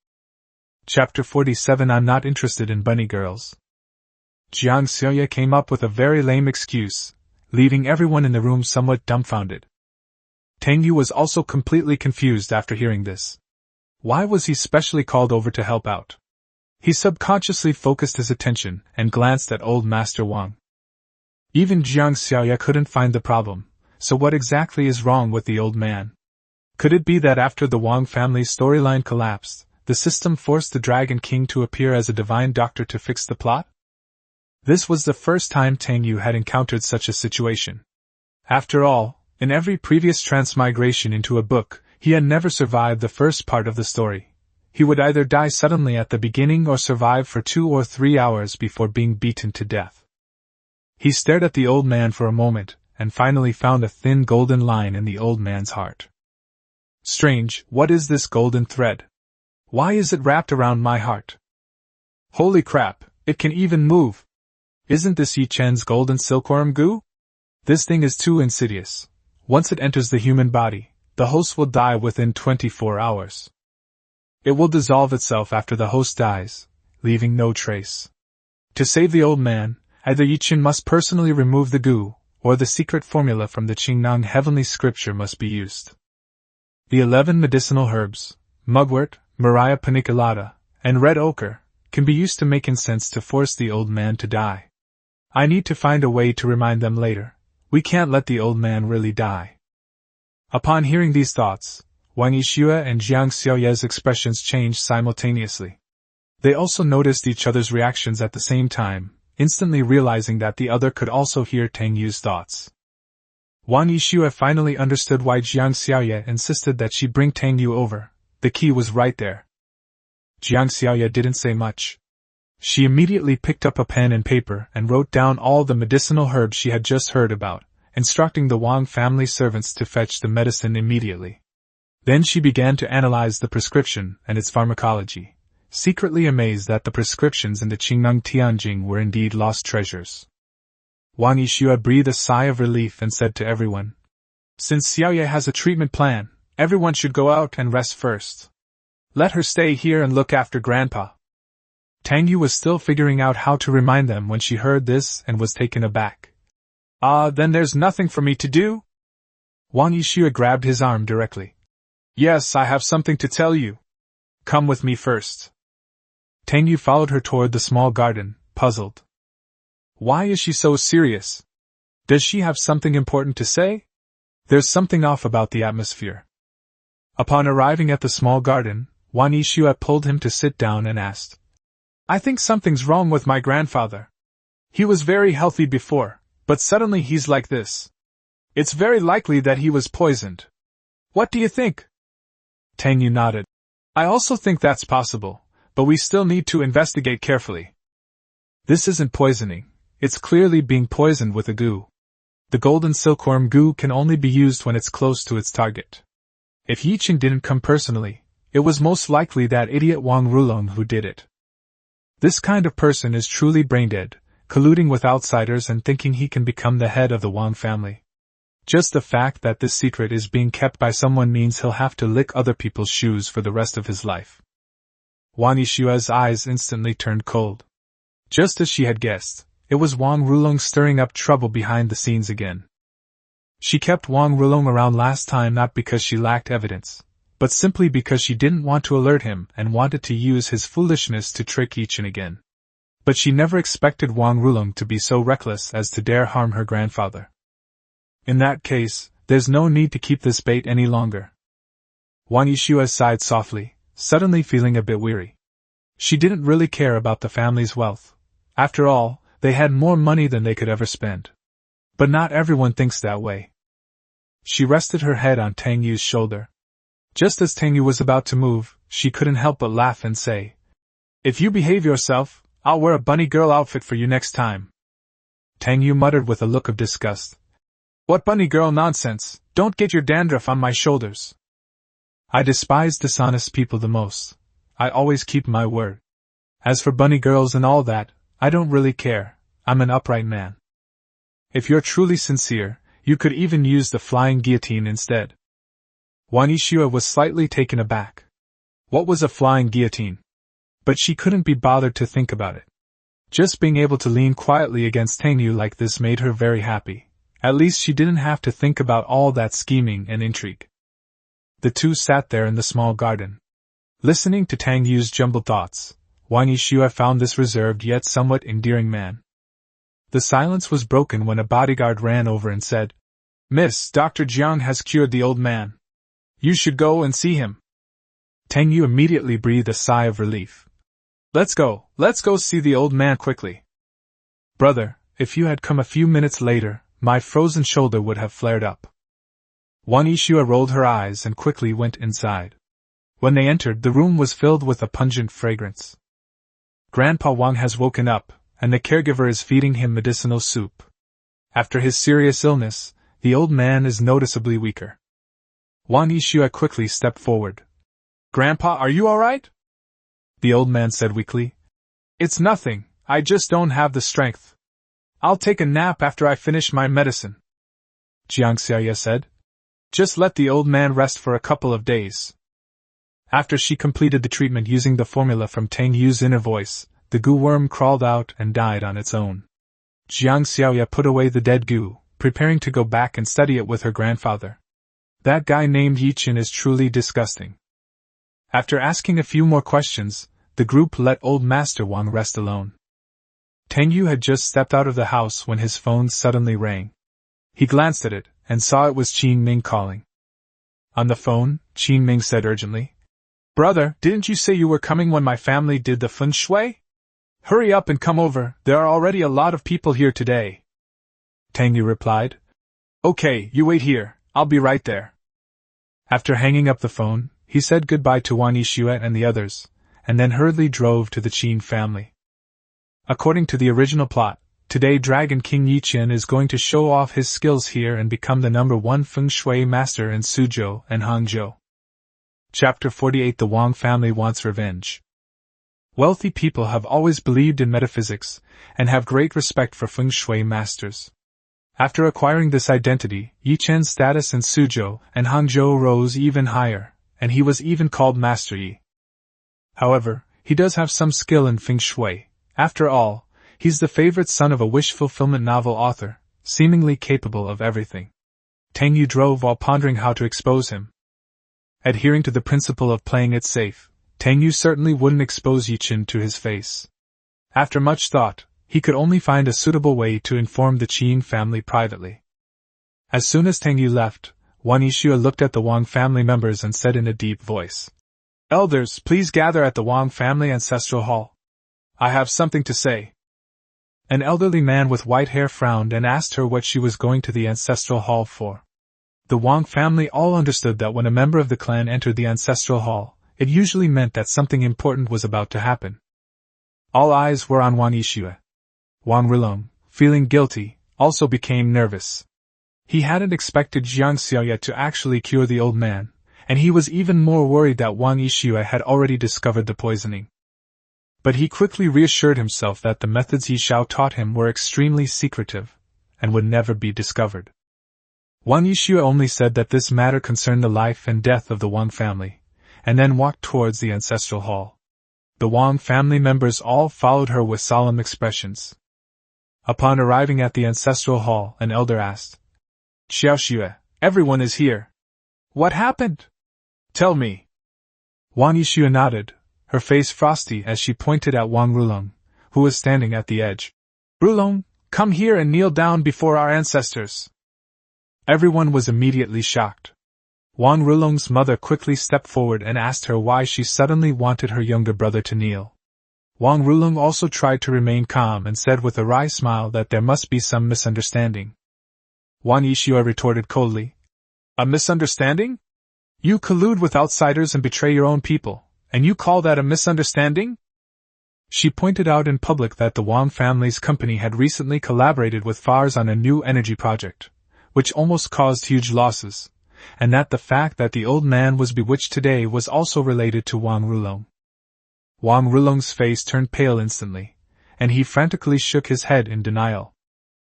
Chapter 47. I'm not interested in bunny girls. Jiang Xiaoye came up with a very lame excuse, leaving everyone in the room somewhat dumbfounded. Tang Yu was also completely confused after hearing this. Why was he specially called over to help out? He subconsciously focused his attention and glanced at old Master Wang. Even Jiang Xiaoye couldn't find the problem, so what exactly is wrong with the old man? Could it be that after the Wang family storyline collapsed, the system forced the Dragon King to appear as a divine doctor to fix the plot? This was the first time Tang Yu had encountered such a situation. After all, in every previous transmigration into a book, he had never survived the first part of the story. He would either die suddenly at the beginning or survive for 2 or 3 hours before being beaten to death. He stared at the old man for a moment, and finally found a thin golden line in the old man's heart. Strange, what is this golden thread? Why is it wrapped around my heart? Holy crap, it can even move! Isn't this Ye Chen's golden silkworm goo? This thing is too insidious. Once it enters the human body, the host will die within 24 hours. It will dissolve itself after the host dies, leaving no trace. To save the old man, either Ye Chen must personally remove the goo, or the secret formula from the Qingnong heavenly scripture must be used. The 11 medicinal herbs, mugwort, Maria paniculata, and red ochre, can be used to make incense to force the old man to die. I need to find a way to remind them later. We can't let the old man really die. Upon hearing these thoughts, Wang Yixue and Jiang Xiaoye's expressions changed simultaneously. They also noticed each other's reactions at the same time, instantly realizing that the other could also hear Tang Yu's thoughts. Wang Yixue finally understood why Jiang Xiaoye insisted that she bring Tang Yu over. The key was right there. Jiang Xiaoye didn't say much. She immediately picked up a pen and paper and wrote down all the medicinal herbs she had just heard about, instructing the Wang family servants to fetch the medicine immediately. Then she began to analyze the prescription and its pharmacology, secretly amazed that the prescriptions in the Qingnong Tianjing were indeed lost treasures. Wang Yixue breathed a sigh of relief and said to everyone, "Since Xiaoye has a treatment plan, everyone should go out and rest first. Let her stay here and look after Grandpa." Tang Yu was still figuring out how to remind them when she heard this and was taken aback. Then there's nothing for me to do?" Wang Yixue grabbed his arm directly. "Yes, I have something to tell you. Come with me first." Tang Yu followed her toward the small garden, puzzled. Why is she so serious? Does she have something important to say? There's something off about the atmosphere. Upon arriving at the small garden, Wang Yixue pulled him to sit down and asked, "I think something's wrong with my grandfather. He was very healthy before, but suddenly he's like this. It's very likely that he was poisoned. What do you think?" Tang Yu nodded. "I also think that's possible, but we still need to investigate carefully. This isn't poisoning, it's clearly being poisoned with a goo. The golden silkworm goo can only be used when it's close to its target. If Ye Chen didn't come personally, it was most likely that idiot Wang Rulong who did it. This kind of person is truly brain-dead, colluding with outsiders and thinking he can become the head of the Wang family. Just the fact that this secret is being kept by someone means he'll have to lick other people's shoes for the rest of his life." Wang Yixue's eyes instantly turned cold. Just as she had guessed, it was Wang Rulong stirring up trouble behind the scenes again. She kept Wang Rulong around last time not because she lacked evidence, but simply because she didn't want to alert him and wanted to use his foolishness to trick Ye Chen again. But she never expected Wang Rulong to be so reckless as to dare harm her grandfather. In that case, there's no need to keep this bait any longer. Wang Yixue sighed softly, suddenly feeling a bit weary. She didn't really care about the family's wealth. After all, they had more money than they could ever spend. But not everyone thinks that way. She rested her head on Tang Yu's shoulder. Just as Tang Yu was about to move, she couldn't help but laugh and say, "If you behave yourself, I'll wear a bunny girl outfit for you next time." Tang Yu muttered with a look of disgust. "What bunny girl nonsense, don't get your dandruff on my shoulders." "I despise dishonest people the most. I always keep my word. As for bunny girls and all that, I don't really care, I'm an upright man. If you're truly sincere, you could even use the flying guillotine instead." Wang Yixue was slightly taken aback. What was a flying guillotine? But she couldn't be bothered to think about it. Just being able to lean quietly against Tang Yu like this made her very happy. At least she didn't have to think about all that scheming and intrigue. The two sat there in the small garden, listening to Tang Yu's jumbled thoughts. Wang Yixue found this reserved yet somewhat endearing man. The silence was broken when a bodyguard ran over and said, "Miss, Dr. Jiang has cured the old man. You should go and see him." Tang Yu immediately breathed a sigh of relief. Let's go see the old man quickly." "Brother, if you had come a few minutes later, my frozen shoulder would have flared up." Wang Yixue rolled her eyes and quickly went inside. When they entered, the room was filled with a pungent fragrance. Grandpa Wang has woken up, and the caregiver is feeding him medicinal soup. After his serious illness, the old man is noticeably weaker. Wang Yixue quickly stepped forward. "Grandpa, are you all right?" The old man said weakly. "It's nothing, I just don't have the strength. I'll take a nap after I finish my medicine." Jiang Xiaoye said. "Just let the old man rest for a couple of days." After she completed the treatment using the formula from Tang Yu's inner voice, the goo worm crawled out and died on its own. Jiang Xiaoye put away the dead goo, preparing to go back and study it with her grandfather. That guy named Ye Chen is truly disgusting. After asking a few more questions, the group let old Master Wang rest alone. Tang Yu had just stepped out of the house when his phone suddenly rang. He glanced at it, and saw it was Qin Ming calling. On the phone, Qin Ming said urgently, "Brother, didn't you say you were coming when my family did the feng shui? Hurry up and come over, there are already a lot of people here today." Tang Yu replied, "Okay, you wait here, I'll be right there." After hanging up the phone, he said goodbye to Wang Yixue and the others, and then hurriedly drove to the Qin family. According to the original plot, today Dragon King Ye Chen is going to show off his skills here and become the #1 feng shui master in Suzhou and Hangzhou. Chapter 48. The Wang family wants revenge. Wealthy people have always believed in metaphysics, and have great respect for feng shui masters. After acquiring this identity, Ye Chen's status in Suzhou and Hangzhou rose even higher, and he was even called Master Yi. However, he does have some skill in feng shui. After all, he's the favorite son of a wish-fulfillment novel author, seemingly capable of everything. Tang Yu drove while pondering how to expose him. Adhering to the principle of playing it safe, Tang Yu certainly wouldn't expose Ye Chen to his face. After much thought, he could only find a suitable way to inform the Qin family privately. As soon as Tang Yu left, Wang Yixue looked at the Wang family members and said in a deep voice, "Elders, please gather at the Wang family ancestral hall. I have something to say." An elderly man with white hair frowned and asked her what she was going to the ancestral hall for. The Wang family all understood that when a member of the clan entered the ancestral hall, it usually meant that something important was about to happen. All eyes were on Wang Yixue. Wang Rilong, feeling guilty, also became nervous. He hadn't expected Jiang Xiaoye to actually cure the old man, and he was even more worried that Wang Yixue had already discovered the poisoning. But he quickly reassured himself that the methods Ye Xiao taught him were extremely secretive, and would never be discovered. Wang Yixue only said that this matter concerned the life and death of the Wang family, and then walked towards the ancestral hall. The Wang family members all followed her with solemn expressions. Upon arriving at the ancestral hall, an elder asked, "Xiaoxue, everyone is here. What happened? Tell me." Wang Yixue nodded, her face frosty as she pointed at Wang Rulong, who was standing at the edge. "Rulong, come here and kneel down before our ancestors." Everyone was immediately shocked. Wang Rulong's mother quickly stepped forward and asked her why she suddenly wanted her younger brother to kneel. Wang Rulong also tried to remain calm and said with a wry smile that there must be some misunderstanding. Wang Yixue retorted coldly, "A misunderstanding? You collude with outsiders and betray your own people, and you call that a misunderstanding?" She pointed out in public that the Wang family's company had recently collaborated with FARS on a new energy project, which almost caused huge losses, and that the fact that the old man was bewitched today was also related to Wang Rulong. Wang Rulong's face turned pale instantly, and he frantically shook his head in denial.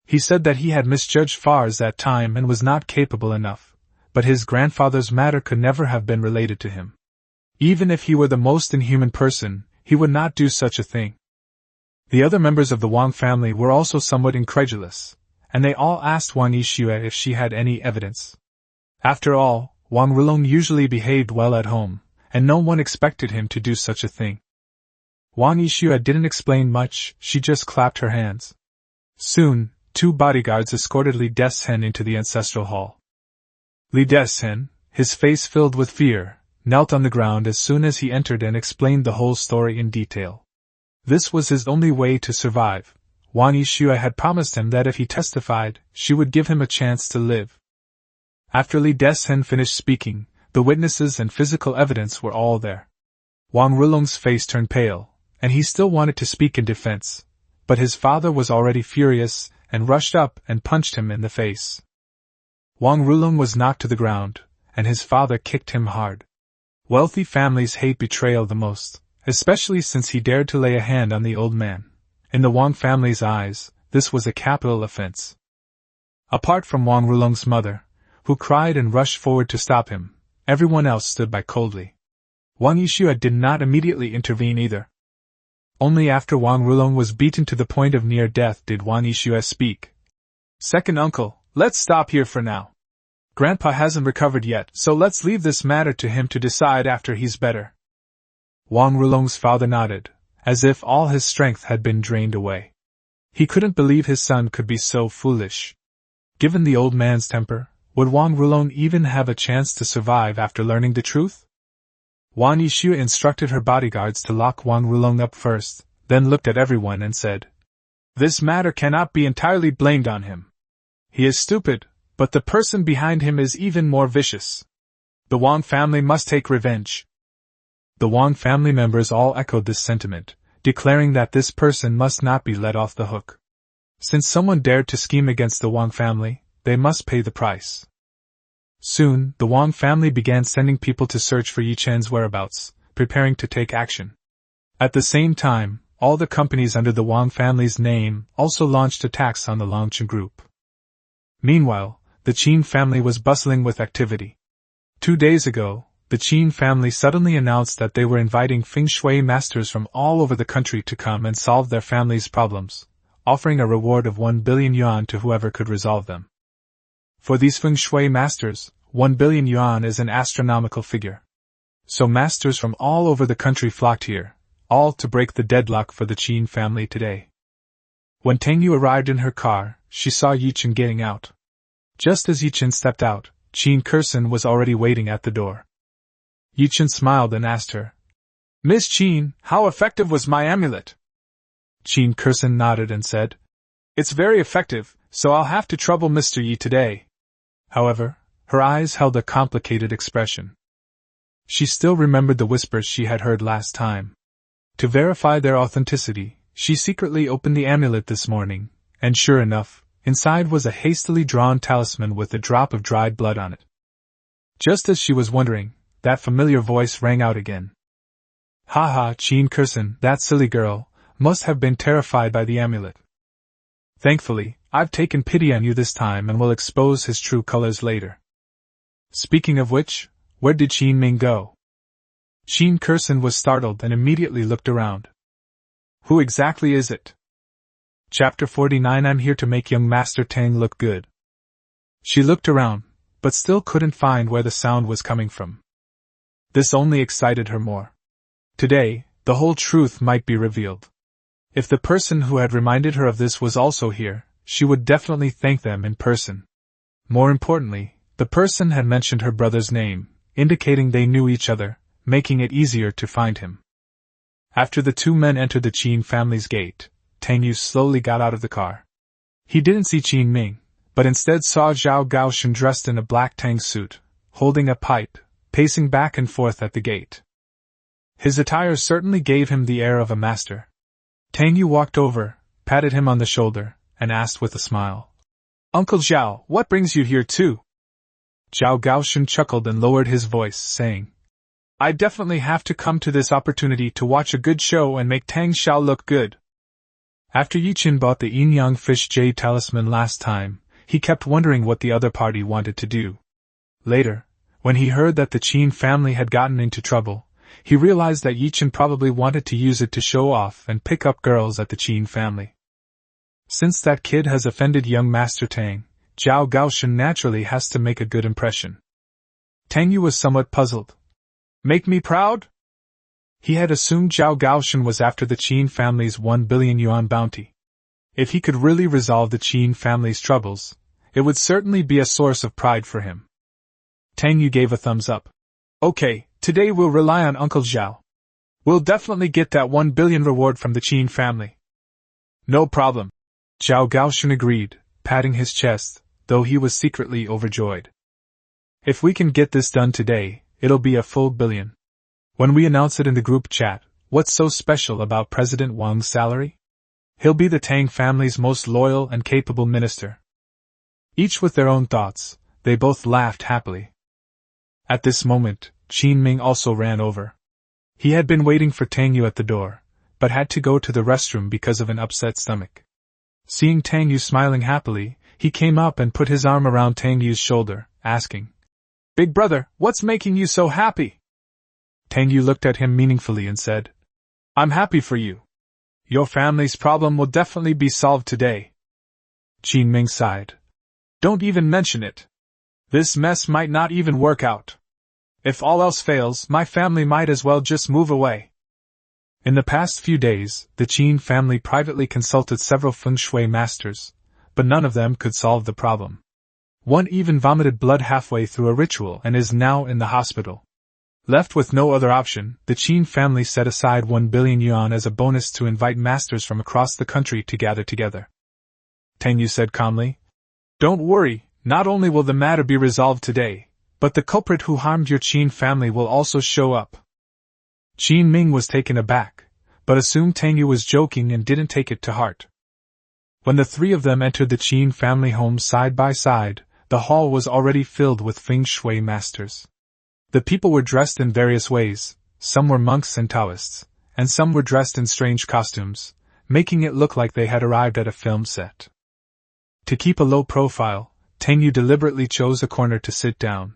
He said that he had misjudged FARS that time and was not capable enough, but his grandfather's matter could never have been related to him. Even if he were the most inhuman person, he would not do such a thing. The other members of the Wang family were also somewhat incredulous, and they all asked Wang Yixue if she had any evidence. After all, Wang Rulong usually behaved well at home, and no one expected him to do such a thing. Wang Yixue didn't explain much, she just clapped her hands. Soon, 2 bodyguards escorted Li Deshen into the ancestral hall. Li Deshen, his face filled with fear, knelt on the ground as soon as he entered and explained the whole story in detail. This was his only way to survive. Wang Yixue had promised him that if he testified, she would give him a chance to live. After Li Deshen finished speaking, the witnesses and physical evidence were all there. Wang Rulong's face turned pale, and he still wanted to speak in defense, but his father was already furious and rushed up and punched him in the face. Wang Rulong was knocked to the ground, and his father kicked him hard. Wealthy families hate betrayal the most, especially since he dared to lay a hand on the old man. In the Wang family's eyes, this was a capital offense. Apart from Wang Rulong's mother, who cried and rushed forward to stop him, everyone else stood by coldly. Wang Yixue did not immediately intervene either. Only after Wang Rulong was beaten to the point of near death did Wang Yixue speak. "Second uncle, let's stop here for now. Grandpa hasn't recovered yet, so let's leave this matter to him to decide after he's better." Wang Rulong's father nodded, as if all his strength had been drained away. He couldn't believe his son could be so foolish. Given the old man's temper, would Wang Rulong even have a chance to survive after learning the truth? Wang Yixue instructed her bodyguards to lock Wang Rulong up first, then looked at everyone and said, "This matter cannot be entirely blamed on him. He is stupid, but the person behind him is even more vicious. The Wang family must take revenge." The Wang family members all echoed this sentiment, declaring that this person must not be let off the hook. Since someone dared to scheme against the Wang family, they must pay the price. Soon, the Wang family began sending people to search for Ye Chen's whereabouts, preparing to take action. At the same time, all the companies under the Wang family's name also launched attacks on the Longchen group. Meanwhile, the Qin family was bustling with activity. 2 days ago, the Qin family suddenly announced that they were inviting feng shui masters from all over the country to come and solve their family's problems, offering a reward of 1 billion yuan to whoever could resolve them. For these feng shui masters, 1 billion yuan is an astronomical figure. So masters from all over the country flocked here, all to break the deadlock for the Qin family today. When Tang Yu arrived in her car, she saw Ye Chen getting out. Just as Ye Chen stepped out, Qin Kursen was already waiting at the door. Ye Chen smiled and asked her, "Miss Qin, how effective was my amulet?" Qin Kursen nodded and said, "It's very effective, so I'll have to trouble Mr. Yi today." However, her eyes held a complicated expression. She still remembered the whispers she had heard last time. To verify their authenticity, she secretly opened the amulet this morning, and sure enough, inside was a hastily drawn talisman with a drop of dried blood on it. Just as she was wondering, that familiar voice rang out again. "Ha ha, Qin Kursen, that silly girl, must have been terrified by the amulet. Thankfully, I've taken pity on you this time and will expose his true colors later." Speaking of which, where did Qin Ming go? Qin Kursen was startled and immediately looked around. "Who exactly is it?" Chapter 49. I'm here to make young Master Tang look good. She looked around, but still couldn't find where the sound was coming from. This only excited her more. Today, the whole truth might be revealed. If the person who had reminded her of this was also here, she would definitely thank them in person. More importantly, the person had mentioned her brother's name, indicating they knew each other, making it easier to find him. After the 2 men entered the Qin family's gate, Tang Yu slowly got out of the car. He didn't see Qin Ming, but instead saw Zhao Gaoshan dressed in a black tang suit, holding a pipe, pacing back and forth at the gate. His attire certainly gave him the air of a master. Tang Yu walked over, patted him on the shoulder, and asked with a smile, "Uncle Zhao, what brings you here too?" Zhao Gaoshan chuckled and lowered his voice, saying, "I definitely have to come to this opportunity to watch a good show and make Tang Xiao look good." After Ye Chen bought the yin-yang fish jade talisman last time, he kept wondering what the other party wanted to do. Later, when he heard that the Qin family had gotten into trouble, he realized that Ye Chen probably wanted to use it to show off and pick up girls at the Qin family. Since that kid has offended young Master Tang, Zhao Gaoshan naturally has to make a good impression. Tang Yu was somewhat puzzled. Make me proud? He had assumed Zhao Gaoshan was after the Qin family's 1 billion yuan bounty. If he could really resolve the Qin family's troubles, it would certainly be a source of pride for him. Tang Yu gave a thumbs up. Okay, today we'll rely on Uncle Zhao. We'll definitely get that 1 billion reward from the Qin family. No problem. Zhao Gaoshan agreed, patting his chest, though he was secretly overjoyed. If we can get this done today, it'll be a full billion. When we announce it in the group chat, what's so special about President Wang's salary? He'll be the Tang family's most loyal and capable minister. Each with their own thoughts, they both laughed happily. At this moment, Qin Ming also ran over. He had been waiting for Tang Yu at the door, but had to go to the restroom because of an upset stomach. Seeing Tang Yu smiling happily, he came up and put his arm around Tang Yu's shoulder, asking, "Big brother, what's making you so happy?" Tang Yu looked at him meaningfully and said, "I'm happy for you. Your family's problem will definitely be solved today." Qin Ming sighed. "Don't even mention it. This mess might not even work out. If all else fails, my family might as well just move away." In the past few days, the Qin family privately consulted several feng shui masters, but none of them could solve the problem. One even vomited blood halfway through a ritual and is now in the hospital. Left with no other option, the Qin family set aside 1 billion yuan as a bonus to invite masters from across the country to gather together. Tang Yu said calmly, "Don't worry, not only will the matter be resolved today, but the culprit who harmed your Qin family will also show up." Qin Ming was taken aback, but assumed Tang Yu was joking and didn't take it to heart. When the three of them entered the Qin family home side by side, the hall was already filled with feng shui masters. The people were dressed in various ways, some were monks and Taoists, and some were dressed in strange costumes, making it look like they had arrived at a film set. To keep a low profile, Tang Yu deliberately chose a corner to sit down.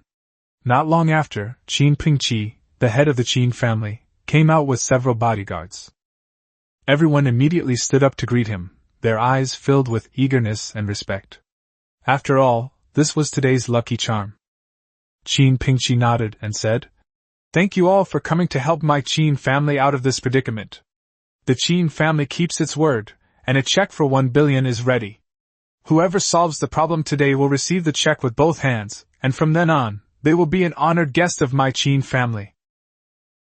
Not long after, Qin Pingqi, the head of the Qin family, came out with several bodyguards. Everyone immediately stood up to greet him, their eyes filled with eagerness and respect. After all, this was today's lucky charm. Qin Pingqi nodded and said, "Thank you all for coming to help my Qin family out of this predicament. The Qin family keeps its word, and a check for 1 billion is ready. Whoever solves the problem today will receive the check with both hands, and from then on, they will be an honored guest of my Qin family."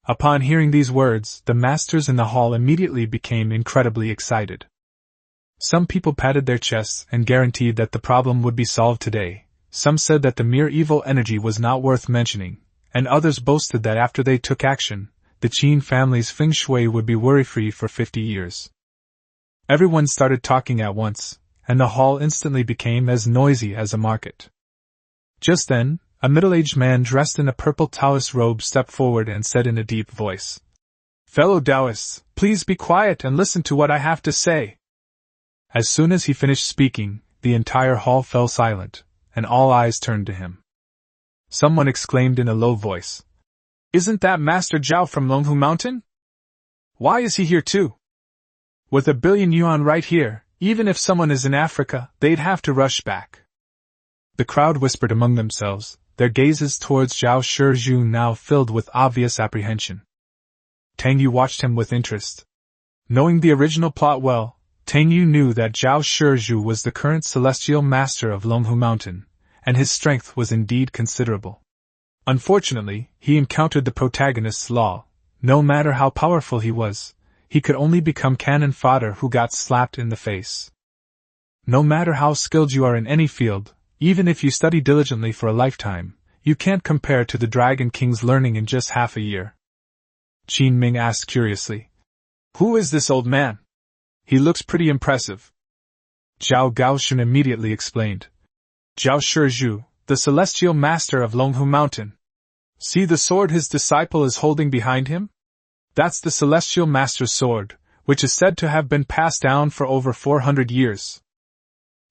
Upon hearing these words, the masters in the hall immediately became incredibly excited. Some people patted their chests and guaranteed that the problem would be solved today. Some said that the mere evil energy was not worth mentioning, and others boasted that after they took action, the Qin family's feng shui would be worry-free for 50 years. Everyone started talking at once, and the hall instantly became as noisy as a market. Just then, a middle-aged man dressed in a purple Taoist robe stepped forward and said in a deep voice, "Fellow Taoists, please be quiet and listen to what I have to say." As soon as he finished speaking, the entire hall fell silent, and all eyes turned to him. Someone exclaimed in a low voice, "Isn't that Master Zhao from Longhu Mountain? Why is he here too? With 1 billion yuan right here, even if someone is in Africa, they'd have to rush back." The crowd whispered among themselves, their gazes towards Zhao Shizhu now filled with obvious apprehension. Tang Yu watched him with interest. Knowing the original plot well, Tang Yu knew that Zhao Shizhu was the current celestial master of Longhu Mountain, and his strength was indeed considerable. Unfortunately, he encountered the protagonist's law. No matter how powerful he was, he could only become cannon fodder who got slapped in the face. No matter how skilled you are in any field, even if you study diligently for a lifetime, you can't compare to the Dragon King's learning in just half a year. Qin Ming asked curiously, "Who is this old man? He looks pretty impressive." Zhao Gaoshan immediately explained, "Zhao Shizhu, the celestial master of Longhu Mountain. See the sword his disciple is holding behind him? That's the celestial master's sword, which is said to have been passed down for over 400 years.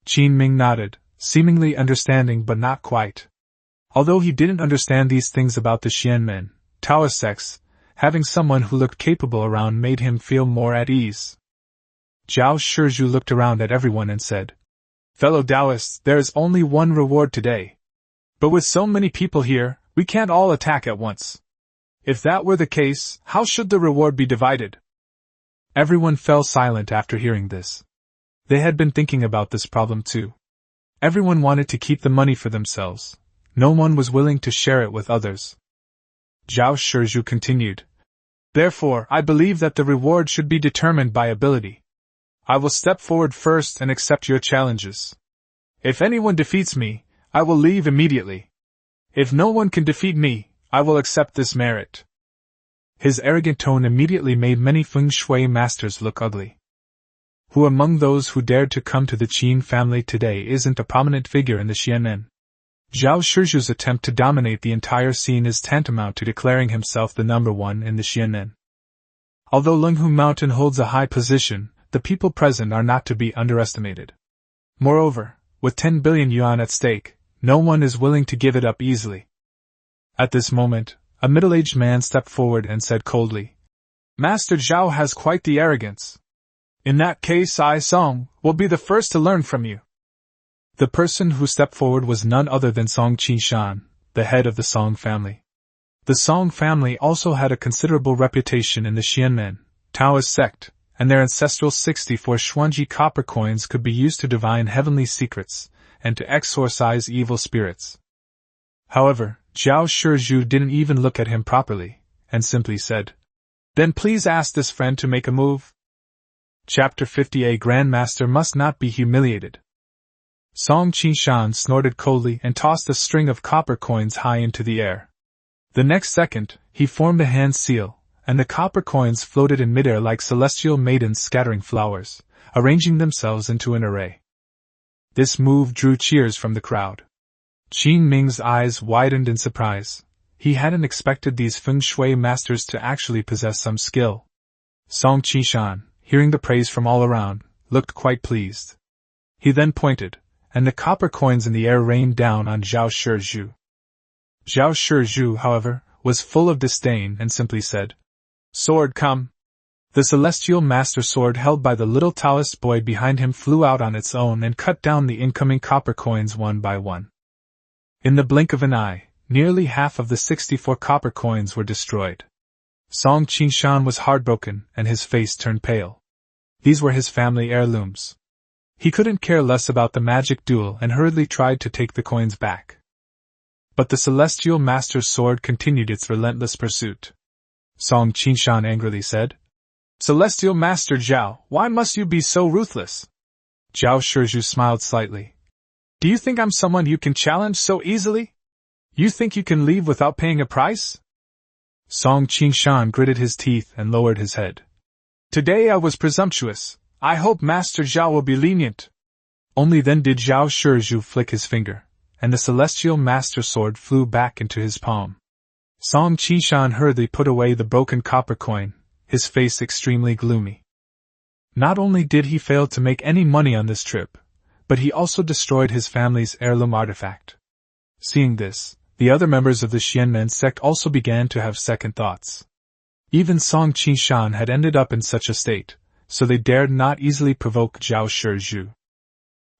Qin Ming nodded, seemingly understanding but not quite. Although he didn't understand these things about the Xianmen, Taoist sects, having someone who looked capable around made him feel more at ease. Zhao Shizhu looked around at everyone and said, "Fellow Taoists, there is only one reward today. But with so many people here, we can't all attack at once. If that were the case, how should the reward be divided?" Everyone fell silent after hearing this. They had been thinking about this problem too. Everyone wanted to keep the money for themselves. No one was willing to share it with others. Zhao Shizhu continued, "Therefore, I believe that the reward should be determined by ability. I will step forward first and accept your challenges. If anyone defeats me, I will leave immediately. If no one can defeat me, I will accept this merit." His arrogant tone immediately made many feng shui masters look ugly. Who among those who dared to come to the Qin family today isn't a prominent figure in the Xianmen? Zhao Shizhu's attempt to dominate the entire scene is tantamount to declaring himself the number one in the Xianmen. Although Linghu Mountain holds a high position, the people present are not to be underestimated. Moreover, with 10 billion yuan at stake, no one is willing to give it up easily. At this moment, a middle-aged man stepped forward and said coldly, "Master Zhao has quite the arrogance. In that case, I, Song, will be the first to learn from you." The person who stepped forward was none other than Song Qingshan, the head of the Song family. The Song family also had a considerable reputation in the Xianmen, Taoist sect, and their ancestral 64 Xuanji copper coins could be used to divine heavenly secrets, and to exorcise evil spirits. However, Zhao Shizhu didn't even look at him properly, and simply said, "Then please ask this friend to make a move." Chapter 50. A Grandmaster must not be humiliated. Song Qingshan snorted coldly and tossed a string of copper coins high into the air. The next second, he formed a hand seal, and the copper coins floated in midair like celestial maidens scattering flowers, arranging themselves into an array. This move drew cheers from the crowd. Qin Ming's eyes widened in surprise. He hadn't expected these feng shui masters to actually possess some skill. Song Qingshan, hearing the praise from all around, looked quite pleased. He then pointed, and the copper coins in the air rained down on Zhao Shizhu. Zhao Shizhu, however, was full of disdain and simply said, "Sword, come." The celestial master sword held by the little Taoist boy behind him flew out on its own and cut down the incoming copper coins one by one. In the blink of an eye, nearly half of the 64 copper coins were destroyed. Song Qingshan was heartbroken and his face turned pale. These were his family heirlooms. He couldn't care less about the magic duel and hurriedly tried to take the coins back. But the celestial master's sword continued its relentless pursuit. Song Qingshan angrily said, "Celestial Master Zhao, why must you be so ruthless?" Zhao Shizhu smiled slightly. "Do you think I'm someone you can challenge so easily? You think you can leave without paying a price?" Song Qingshan gritted his teeth and lowered his head. "Today I was presumptuous. I hope Master Zhao will be lenient." Only then did Zhao Shizhu flick his finger, and the celestial master sword flew back into his palm. Song Qingshan hurriedly put away the broken copper coin, his face extremely gloomy. Not only did he fail to make any money on this trip, but he also destroyed his family's heirloom artifact. Seeing this, the other members of the Xianmen sect also began to have second thoughts. Even Song Qingshan had ended up in such a state, so they dared not easily provoke Zhao Shizhu.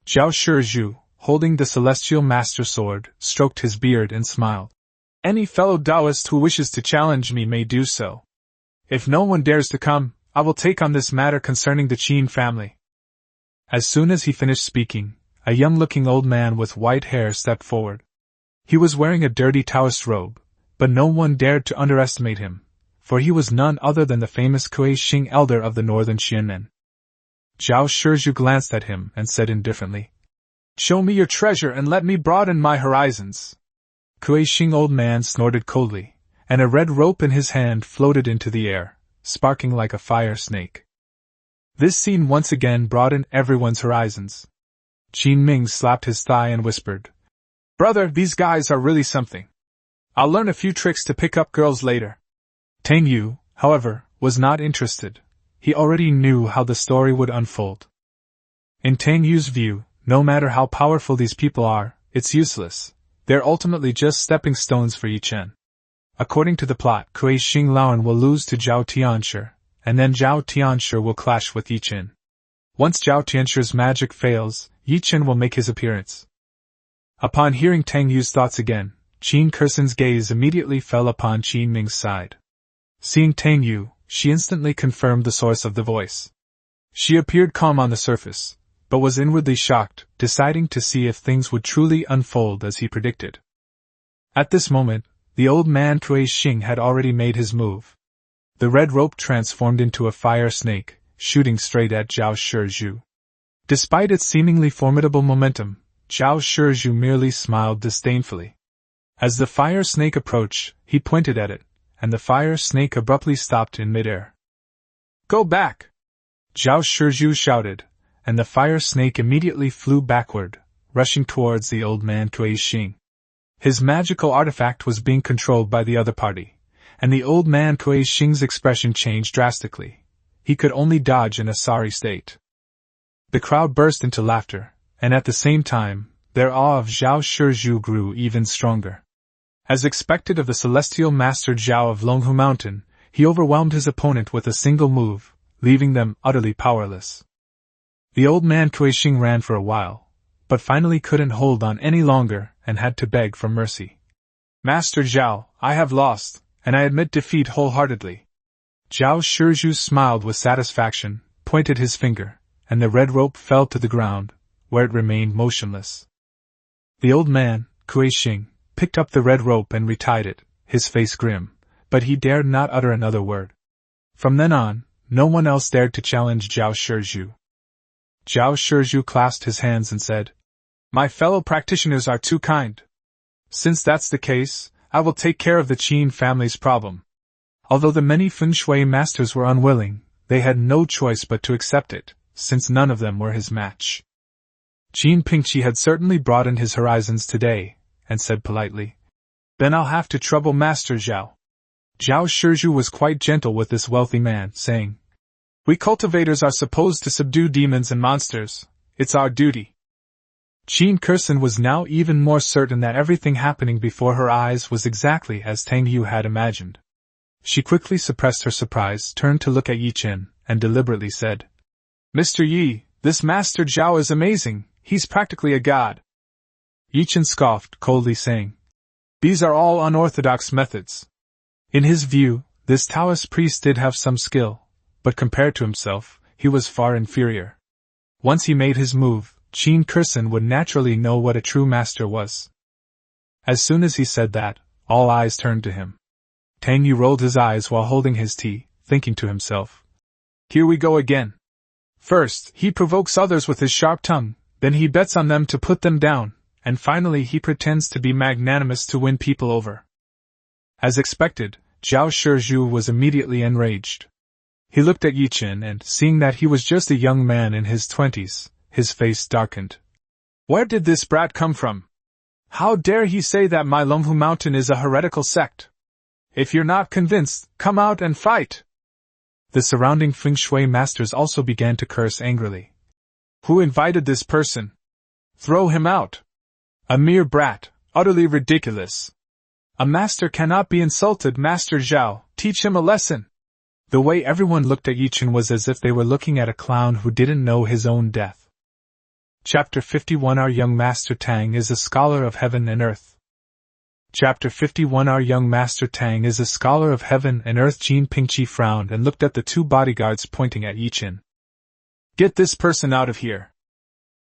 Zhao Shizhu, holding the celestial master sword, stroked his beard and smiled. "Any fellow Taoist who wishes to challenge me may do so. If no one dares to come, I will take on this matter concerning the Qin family." As soon as he finished speaking, a young-looking old man with white hair stepped forward. He was wearing a dirty Taoist robe, but no one dared to underestimate him, for he was none other than the famous Kuei Xing elder of the northern Xianmen. Zhao Shizhu glanced at him and said indifferently, "Show me your treasure and let me broaden my horizons." Kuei Xing old man snorted coldly, and a red rope in his hand floated into the air, sparking like a fire snake. This scene once again broadened everyone's horizons. Qin Ming slapped his thigh and whispered, "Brother, these guys are really something. I'll learn a few tricks to pick up girls later." Tang Yu, however, was not interested. He already knew how the story would unfold. In Tang Yu's view, no matter how powerful these people are, it's useless. They're ultimately just stepping stones for Ye Chen. According to the plot, Kuei Xing Laoan will lose to Zhao Tianshi, and then Zhao Tianshi will clash with Ye Chen. Once Zhao Tianshi's magic fails, Ye Chen will make his appearance. Upon hearing Tang Yu's thoughts again, Qin Kursen's gaze immediately fell upon Qin Ming's side. Seeing Tang Yu, she instantly confirmed the source of the voice. She appeared calm on the surface, but was inwardly shocked, deciding to see if things would truly unfold as he predicted. At this moment, the old man Kuei Xing had already made his move. The red rope transformed into a fire snake, shooting straight at Zhao Shizhu. Despite its seemingly formidable momentum, Zhao Shizhu merely smiled disdainfully. As the fire snake approached, he pointed at it, and the fire snake abruptly stopped in midair. "Go back!" Zhao Shizhu shouted, and the fire snake immediately flew backward, rushing towards the old man Kuei Xing. His magical artifact was being controlled by the other party, and the old man Kuei Xing's expression changed drastically. He could only dodge in a sorry state. The crowd burst into laughter, and at the same time, their awe of Zhao Shizhu grew even stronger. As expected of the celestial master Zhao of Longhu Mountain, he overwhelmed his opponent with a single move, leaving them utterly powerless. The old man Kuei Xing ran for a while, but finally couldn't hold on any longer and had to beg for mercy. "Master Zhao, I have lost, and I admit defeat wholeheartedly." Zhao Shizhu smiled with satisfaction, pointed his finger, and the red rope fell to the ground, where it remained motionless. The old man, Kuei Xing, picked up the red rope and retied it, his face grim, but he dared not utter another word. From then on, no one else dared to challenge Zhao Shizhu. Zhao Shizhu clasped his hands and said, "My fellow practitioners are too kind. Since that's the case, I will take care of the Qin family's problem." Although the many feng shui masters were unwilling, they had no choice but to accept it, since none of them were his match. Qin Pingqi had certainly broadened his horizons today, and said politely, "Then I'll have to trouble Master Zhao." Zhao Shizhu was quite gentle with this wealthy man, saying, "We cultivators are supposed to subdue demons and monsters. It's our duty." Qin Kursen was now even more certain that everything happening before her eyes was exactly as Tang Yu had imagined. She quickly suppressed her surprise, turned to look at Ye Chen, and deliberately said, "Mr. Yi, this Master Zhao is amazing, he's practically a god." Ye Chen scoffed, coldly saying, "These are all unorthodox methods." In his view, this Taoist priest did have some skill, but compared to himself, he was far inferior. Once he made his move, Qin Kursen would naturally know what a true master was. As soon as he said that, all eyes turned to him. Tang Yu rolled his eyes while holding his tea, thinking to himself, "Here we go again. First, he provokes others with his sharp tongue, then he bets on them to put them down, and finally he pretends to be magnanimous to win people over." As expected, Zhao Shizhu was immediately enraged. He looked at Ye Chen and, seeing that he was just a young man in his 20s, his face darkened. "Where did this brat come from? How dare he say that my Longhu Mountain is a heretical sect? If you're not convinced, come out and fight!" The surrounding feng shui masters also began to curse angrily. "Who invited this person? Throw him out! A mere brat, utterly ridiculous! A master cannot be insulted, Master Zhao, teach him a lesson!" The way everyone looked at Ye Chen was as if they were looking at a clown who didn't know his own death. Chapter 51 Our young Master Tang is a scholar of heaven and earth. Chapter 51 Our young Master Tang is a scholar of heaven and earth. Qin Pingqi frowned and looked at the two bodyguards pointing at Ye Chen. "Get this person out of here."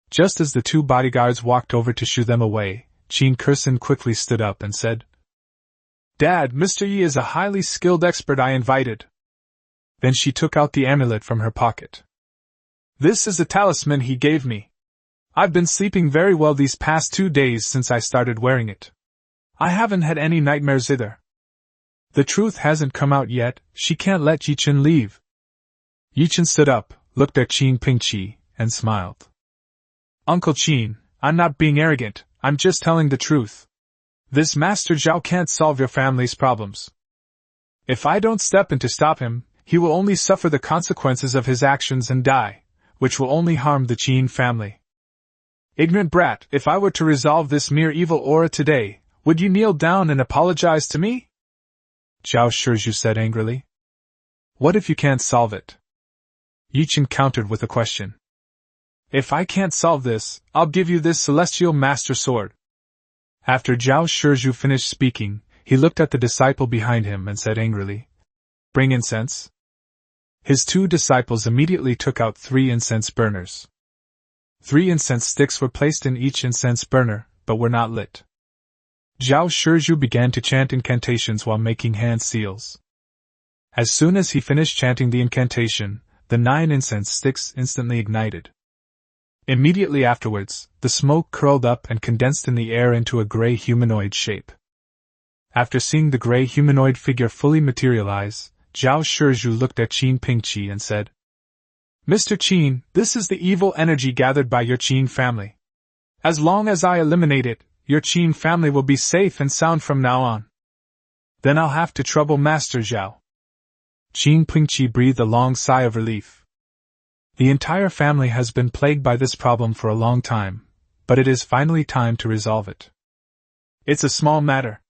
Just as the two bodyguards walked over to shoo them away, Qin Kursen quickly stood up and said, "Dad, Mr. Yi is a highly skilled expert I invited." Then she took out the amulet from her pocket. "This is a talisman he gave me. I've been sleeping very well these past 2 days since I started wearing it. I haven't had any nightmares either. The truth hasn't come out yet, she can't let Ye Chen leave." Ye Chen stood up, looked at Qin Pingqi, and smiled. "Uncle Qin, I'm not being arrogant, I'm just telling the truth. This Master Zhao can't solve your family's problems. If I don't step in to stop him, he will only suffer the consequences of his actions and die, which will only harm the Qin family. Ignorant brat, if I were to resolve this mere evil aura today, would you kneel down and apologize to me?" Zhao Shizhu said angrily. What if you can't solve it? Ye Chen countered with a question. If I can't solve this, I'll give you this celestial master sword. After Zhao Shizhu finished speaking, he looked at the disciple behind him and said angrily, Bring incense. His 2 disciples immediately took out 3 incense burners. 3 incense sticks were placed in each incense burner, but were not lit. Zhao Shizhu began to chant incantations while making hand seals. As soon as he finished chanting the incantation, the 9 incense sticks instantly ignited. Immediately afterwards, the smoke curled up and condensed in the air into a gray humanoid shape. After seeing the gray humanoid figure fully materialize, Zhao Shizhu looked at Qin Pingqi and said, Mr. Qin, this is the evil energy gathered by your Qin family. As long as I eliminate it, your Qin family will be safe and sound from now on. Then I'll have to trouble Master Zhao. Qin Pingqi breathed a long sigh of relief. The entire family has been plagued by this problem for a long time, but it is finally time to resolve it. It's a small matter.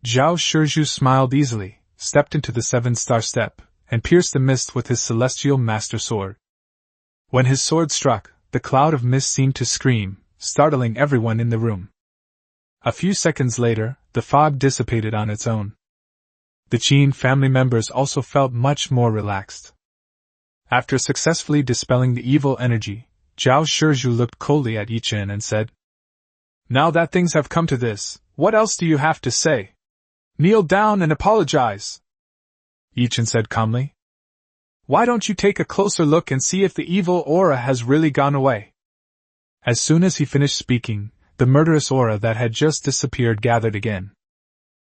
Zhao Shizhu smiled easily, stepped into the 7-star step, and pierced the mist with his celestial master sword. When his sword struck, the cloud of mist seemed to scream, startling everyone in the room. A few seconds later, the fog dissipated on its own. The Qin family members also felt much more relaxed. After successfully dispelling the evil energy, Zhao Shizhu looked coldly at Ye Chen and said, Now that things have come to this, what else do you have to say? Kneel down and apologize. Ye Chen said calmly. Why don't you take a closer look and see if the evil aura has really gone away? As soon as he finished speaking, the murderous aura that had just disappeared gathered again.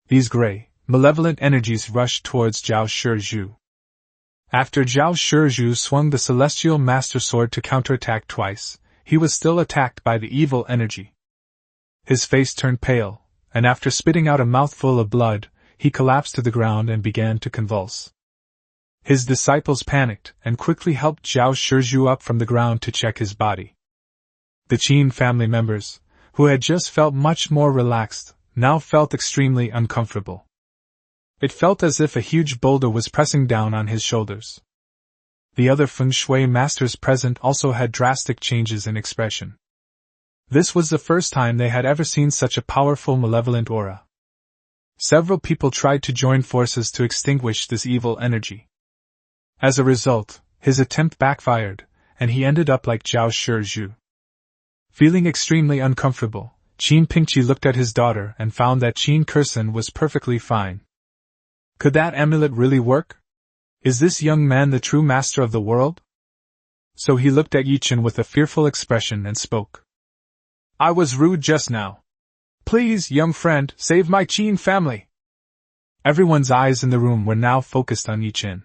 These gray, malevolent energies rushed towards Zhao Shizhu. After Zhao Shizhu swung the celestial master sword to counterattack twice, he was still attacked by the evil energy. His face turned pale, and after spitting out a mouthful of blood, he collapsed to the ground and began to convulse. His disciples panicked and quickly helped Zhao Shizhu up from the ground to check his body. The Qin family members, who had just felt much more relaxed, now felt extremely uncomfortable. It felt as if a huge boulder was pressing down on his shoulders. The other feng shui masters present also had drastic changes in expression. This was the first time they had ever seen such a powerful malevolent aura. Several people tried to join forces to extinguish this evil energy. As a result, his attempt backfired, and he ended up like Zhao Shizhu. Feeling extremely uncomfortable, Qin Pingqi looked at his daughter and found that Qin Kursen was perfectly fine. Could that amulet really work? Is this young man the true master of the world? So he looked at Ye Chen with a fearful expression and spoke. I was rude just now. Please, young friend, save my Qin family. Everyone's eyes in the room were now focused on Ye Chen.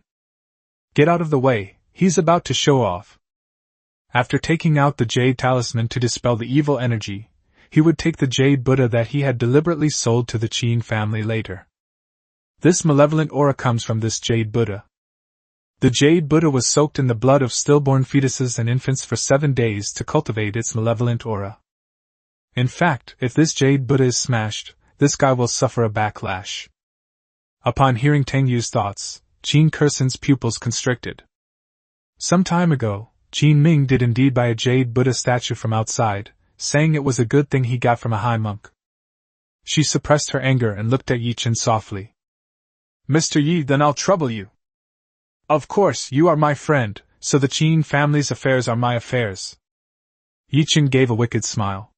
Get out of the way, he's about to show off. After taking out the jade talisman to dispel the evil energy, he would take the jade Buddha that he had deliberately sold to the Qin family later. This malevolent aura comes from this jade Buddha. The jade Buddha was soaked in the blood of stillborn fetuses and infants for 7 days to cultivate its malevolent aura. In fact, if this jade Buddha is smashed, this guy will suffer a backlash. Upon hearing Teng Yu's thoughts, Qin Kursen's pupils constricted. Some time ago, Qin Ming did indeed buy a jade Buddha statue from outside, saying it was a good thing he got from a high monk. She suppressed her anger and looked at Ye Chen softly. Mr. Yi, then I'll trouble you. Of course, you are my friend, so the Qin family's affairs are my affairs. Ye Chen gave a wicked smile.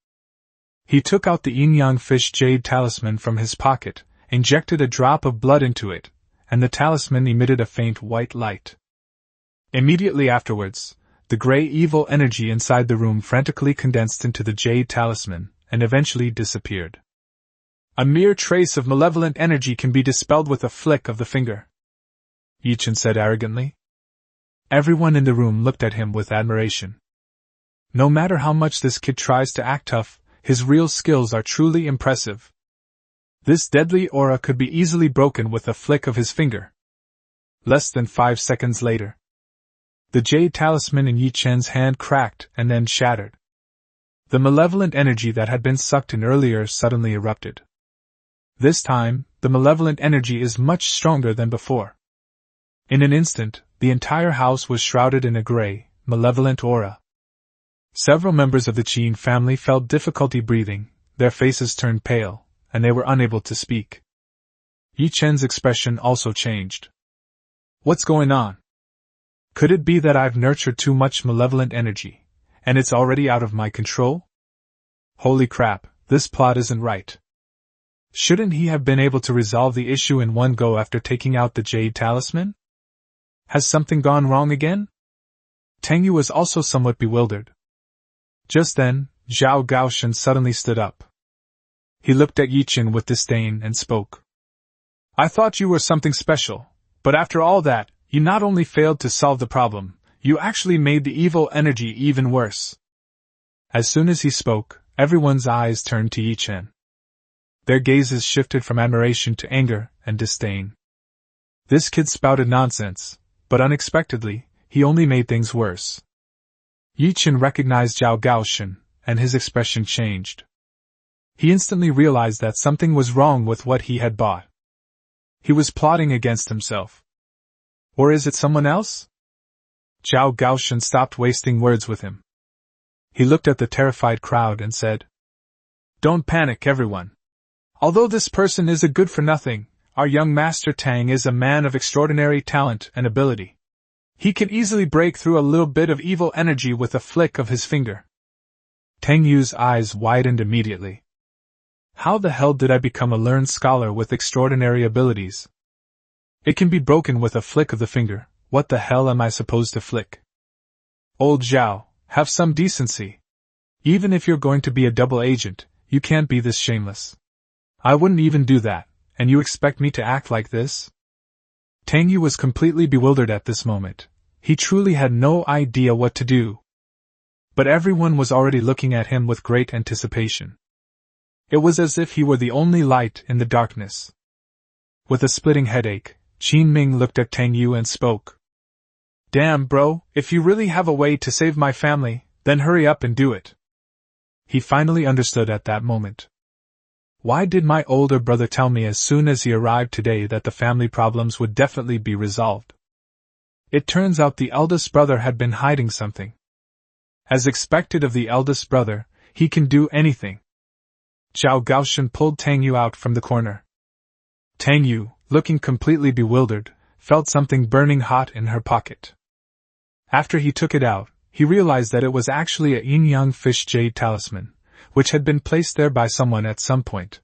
He took out the yin-yang fish jade talisman from his pocket, injected a drop of blood into it, and the talisman emitted a faint white light. Immediately afterwards, the gray evil energy inside the room frantically condensed into the jade talisman, and eventually disappeared. A mere trace of malevolent energy can be dispelled with a flick of the finger, Ye Chen said arrogantly. Everyone in the room looked at him with admiration. No matter how much this kid tries to act tough, his real skills are truly impressive. This deadly aura could be easily broken with a flick of his finger. Less than 5 seconds later, the jade talisman in Ye Chen's hand cracked and then shattered. The malevolent energy that had been sucked in earlier suddenly erupted. This time, the malevolent energy is much stronger than before. In an instant, the entire house was shrouded in a gray, malevolent aura. Several members of the Chen family felt difficulty breathing, their faces turned pale, and they were unable to speak. Ye Chen's expression also changed. What's going on? Could it be that I've nurtured too much malevolent energy, and it's already out of my control? Holy crap, this plot isn't right. Shouldn't he have been able to resolve the issue in one go after taking out the jade talisman? Has something gone wrong again? Tang Yu was also somewhat bewildered. Just then, Zhao Gaoshan suddenly stood up. He looked at Ye Chen with disdain and spoke. I thought you were something special, but after all that, you not only failed to solve the problem, you actually made the evil energy even worse. As soon as he spoke, everyone's eyes turned to Ye Chen. Their gazes shifted from admiration to anger and disdain. This kid spouted nonsense, but unexpectedly, he only made things worse. Ye Chen recognized Zhao Gaoshan, and his expression changed. He instantly realized that something was wrong with what he had bought. He was plotting against himself. Or is it someone else? Zhao Gaoshan stopped wasting words with him. He looked at the terrified crowd and said, Don't panic, everyone. Although this person is a good-for-nothing, our young Master Tang is a man of extraordinary talent and ability. He can easily break through a little bit of evil energy with a flick of his finger. Tang Yu's eyes widened immediately. How the hell did I become a learned scholar with extraordinary abilities? It can be broken with a flick of the finger. What the hell am I supposed to flick? Old Zhao, have some decency. Even if you're going to be a double agent, you can't be this shameless. I wouldn't even do that, and you expect me to act like this? Tang Yu was completely bewildered at this moment. He truly had no idea what to do. But everyone was already looking at him with great anticipation. It was as if he were the only light in the darkness. With a splitting headache, Qin Ming looked at Tang Yu and spoke. Damn, bro, if you really have a way to save my family, then hurry up and do it. He finally understood at that moment. Why did my older brother tell me as soon as he arrived today that the family problems would definitely be resolved? It turns out the eldest brother had been hiding something. As expected of the eldest brother, he can do anything. Zhao Gaoshan pulled Tang Yu out from the corner. Tang Yu, looking completely bewildered, felt something burning hot in her pocket. After he took it out, he realized that it was actually a yin-yang fish jade talisman, which had been placed there by someone at some point.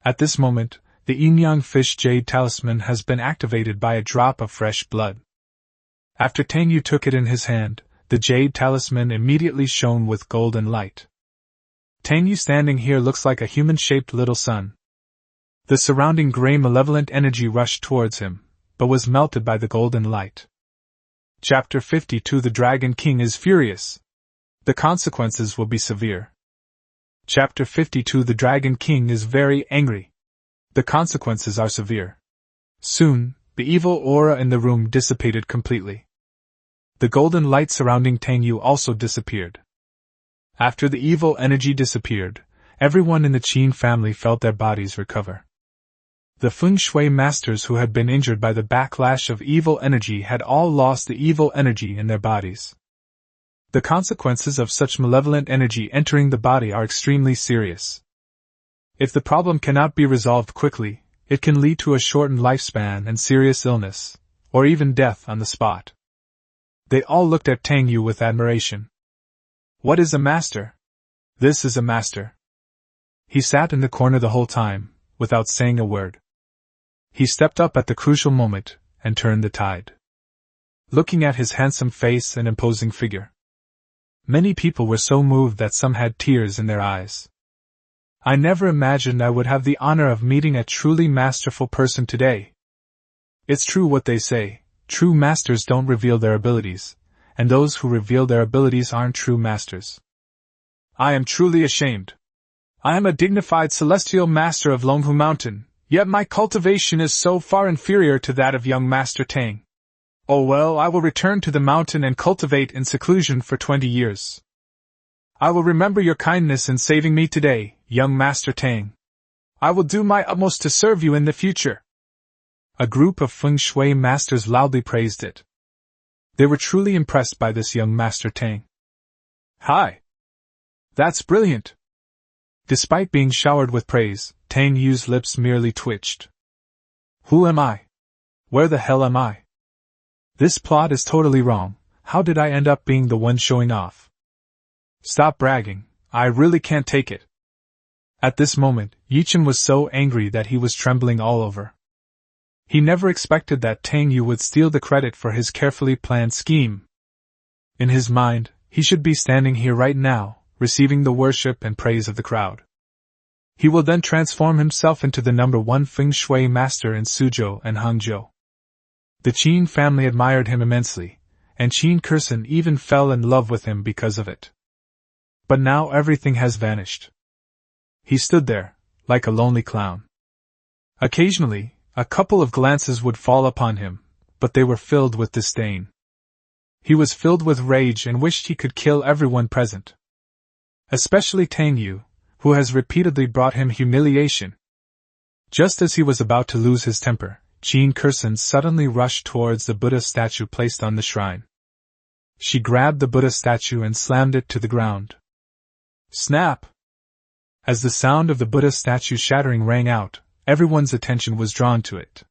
At this moment, the yin-yang fish jade talisman has been activated by a drop of fresh blood. After Tang Yu took it in his hand, the jade talisman immediately shone with golden light. Tang Yu standing here looks like a human-shaped little sun. The surrounding gray malevolent energy rushed towards him, but was melted by the golden light. Chapter 52 The Dragon King is furious. The consequences will be severe. Chapter 52 The Dragon King is very angry. The consequences are severe. Soon, the evil aura in the room dissipated completely. The golden light surrounding Tang Yu also disappeared. After the evil energy disappeared, everyone in the Qin family felt their bodies recover. The feng shui masters who had been injured by the backlash of evil energy had all lost the evil energy in their bodies. The consequences of such malevolent energy entering the body are extremely serious. If the problem cannot be resolved quickly, it can lead to a shortened lifespan and serious illness, or even death on the spot. They all looked at Tang Yu with admiration. What is a master? This is a master. He sat in the corner the whole time, without saying a word. He stepped up at the crucial moment, and turned the tide. Looking at his handsome face and imposing figure, many people were so moved that some had tears in their eyes. I never imagined I would have the honor of meeting a truly masterful person today. It's true what they say, true masters don't reveal their abilities, and those who reveal their abilities aren't true masters. I am truly ashamed. I am a dignified celestial master of Longhu Mountain, yet my cultivation is so far inferior to that of young Master Tang. Oh well, I will return to the mountain and cultivate in seclusion for 20 years. I will remember your kindness in saving me today, young Master Tang. I will do my utmost to serve you in the future. A group of feng shui masters loudly praised it. They were truly impressed by this young master Tang. Hi! That's brilliant! Despite being showered with praise, Tang Yu's lips merely twitched. Who am I? Where the hell am I? This plot is totally wrong. How did I end up being the one showing off? Stop bragging, I really can't take it. At this moment, Ye Chen was so angry that he was trembling all over. He never expected that Tang Yu would steal the credit for his carefully planned scheme. In his mind, he should be standing here right now, receiving the worship and praise of the crowd. He will then transform himself into the #1 feng shui master in Suzhou and Hangzhou. The Qin family admired him immensely, and Qin Kursen even fell in love with him because of it. But now everything has vanished. He stood there, like a lonely clown. Occasionally, a couple of glances would fall upon him, but they were filled with disdain. He was filled with rage and wished he could kill everyone present. Especially Tang Yu, who has repeatedly brought him humiliation. Just as he was about to lose his temper, Qin Kursen suddenly rushed towards the Buddha statue placed on the shrine. She grabbed the Buddha statue and slammed it to the ground. Snap! As the sound of the Buddha statue shattering rang out, everyone's attention was drawn to it.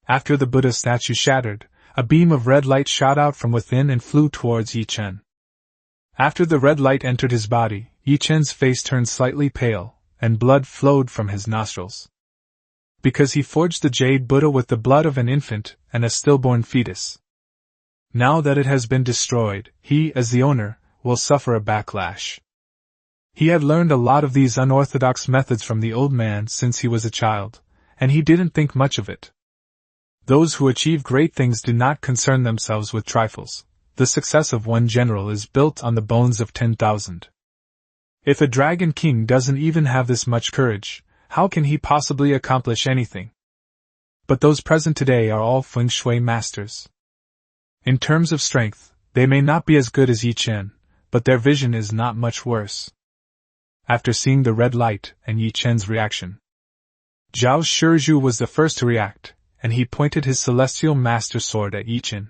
After the Buddha statue shattered, a beam of red light shot out from within and flew towards Ye Chen. After the red light entered his body, Ye Chen's face turned slightly pale, and blood flowed from his nostrils. Because he forged the jade Buddha with the blood of an infant and a stillborn fetus. Now that it has been destroyed, he, as the owner, will suffer a backlash. He had learned a lot of these unorthodox methods from the old man since he was a child, and he didn't think much of it. Those who achieve great things do not concern themselves with trifles. The success of one general is built on the bones of 10,000. If a dragon king doesn't even have this much courage, how can he possibly accomplish anything? But those present today are all feng shui masters. In terms of strength, they may not be as good as Ye Chen, but their vision is not much worse. After seeing the red light and Ye Chen's reaction, Zhao Shizhu was the first to react, and he pointed his celestial master sword at Ye Chen.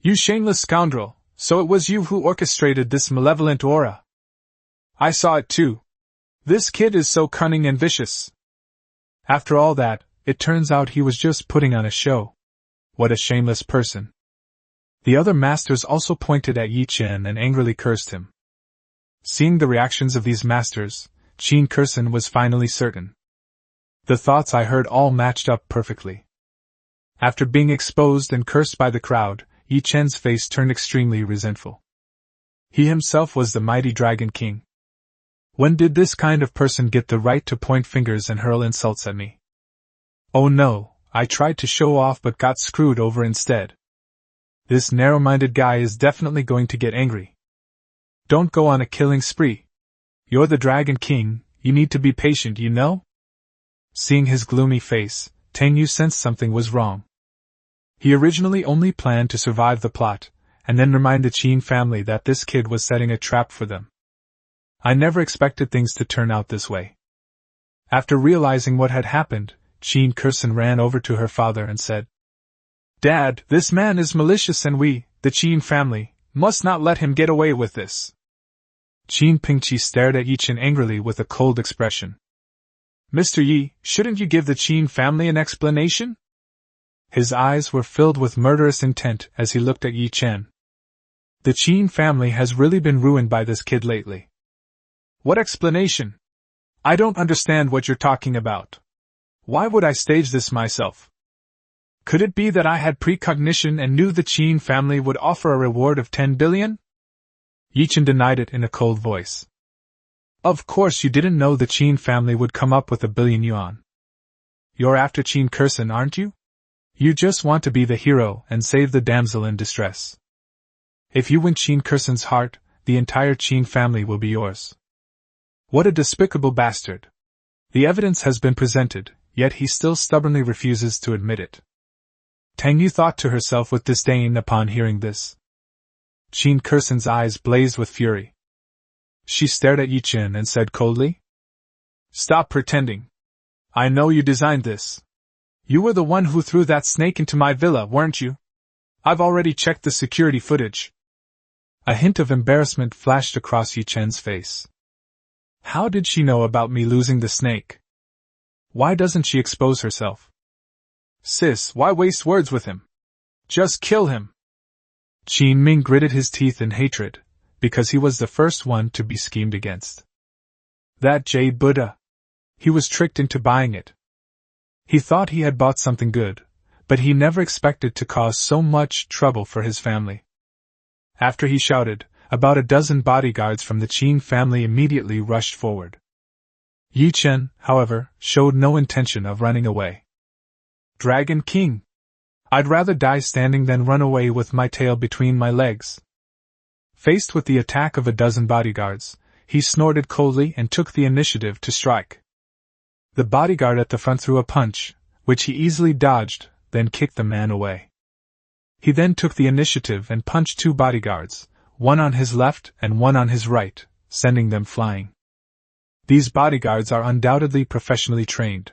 You shameless scoundrel, so it was you who orchestrated this malevolent aura. I saw it too. This kid is so cunning and vicious. After all that, it turns out he was just putting on a show. What a shameless person. The other masters also pointed at Ye Chen and angrily cursed him. Seeing the reactions of these masters, Qin Kursen was finally certain. The thoughts I heard all matched up perfectly. After being exposed and cursed by the crowd, Ye Chen's face turned extremely resentful. He himself was the mighty Dragon King. When did this kind of person get the right to point fingers and hurl insults at me? Oh no, I tried to show off but got screwed over instead. This narrow-minded guy is definitely going to get angry. Don't go on a killing spree. You're the Dragon King, you need to be patient, you know? Seeing his gloomy face, Tang Yu sensed something was wrong. He originally only planned to survive the plot, and then remind the Qin family that this kid was setting a trap for them. I never expected things to turn out this way. After realizing what had happened, Qin Kursen ran over to her father and said, Dad, this man is malicious and we, the Qin family, must not let him get away with this. Qin Pingqi stared at Ye Chen angrily with a cold expression. Mr. Yi, shouldn't you give the Qin family an explanation? His eyes were filled with murderous intent as he looked at Ye Chen. The Qin family has really been ruined by this kid lately. What explanation? I don't understand what you're talking about. Why would I stage this myself? Could it be that I had precognition and knew the Qin family would offer a reward of 10 billion? Ye Chen denied it in a cold voice. Of course you didn't know the Qin family would come up with 1 billion yuan. You're after Qin Kursen, aren't you? You just want to be the hero and save the damsel in distress. If you win Qin Kursen's heart, the entire Qin family will be yours. What a despicable bastard. The evidence has been presented, yet he still stubbornly refuses to admit it. Tang Yu thought to herself with disdain upon hearing this. Qin Kursen's eyes blazed with fury. She stared at Ye Chen and said coldly, Stop pretending, I know you designed this. You were the one who threw that snake into my villa, weren't you? I've already checked the security footage. A hint of embarrassment flashed across Ye Chen's face. How did she know about me losing the snake? Why doesn't she expose herself? Sis, why waste words with him? Just kill him. Qin Ming gritted his teeth in hatred, because he was the first one to be schemed against. That jade Buddha. He was tricked into buying it. He thought he had bought something good, but he never expected to cause so much trouble for his family. After he shouted, about a dozen bodyguards from the Qin family immediately rushed forward. Ye Chen, however, showed no intention of running away. Dragon King! I'd rather die standing than run away with my tail between my legs. Faced with the attack of a dozen bodyguards, he snorted coldly and took the initiative to strike. The bodyguard at the front threw a punch, which he easily dodged, then kicked the man away. He then took the initiative and punched two bodyguards, one on his left and one on his right, sending them flying. These bodyguards are undoubtedly professionally trained.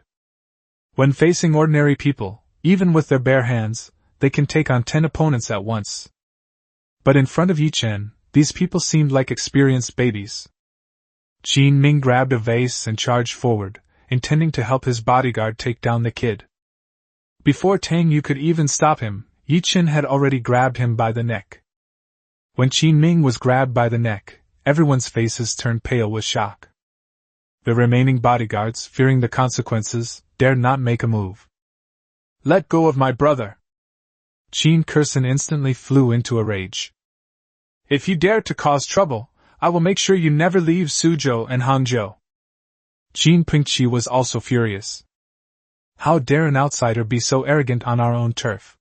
When facing ordinary people, even with their bare hands, they can take on 10 opponents at once. But in front of Ye Chen, these people seemed like experienced babies. Qin Ming grabbed a vase and charged forward, intending to help his bodyguard take down the kid. Before Tang Yu could even stop him, Ye Chen had already grabbed him by the neck. When Qin Ming was grabbed by the neck, everyone's faces turned pale with shock. The remaining bodyguards, fearing the consequences, dared not make a move. Let go of my brother! Qin Kursen instantly flew into a rage. If you dare to cause trouble, I will make sure you never leave Suzhou and Hangzhou. Qin Pingqi was also furious. How dare an outsider be so arrogant on our own turf?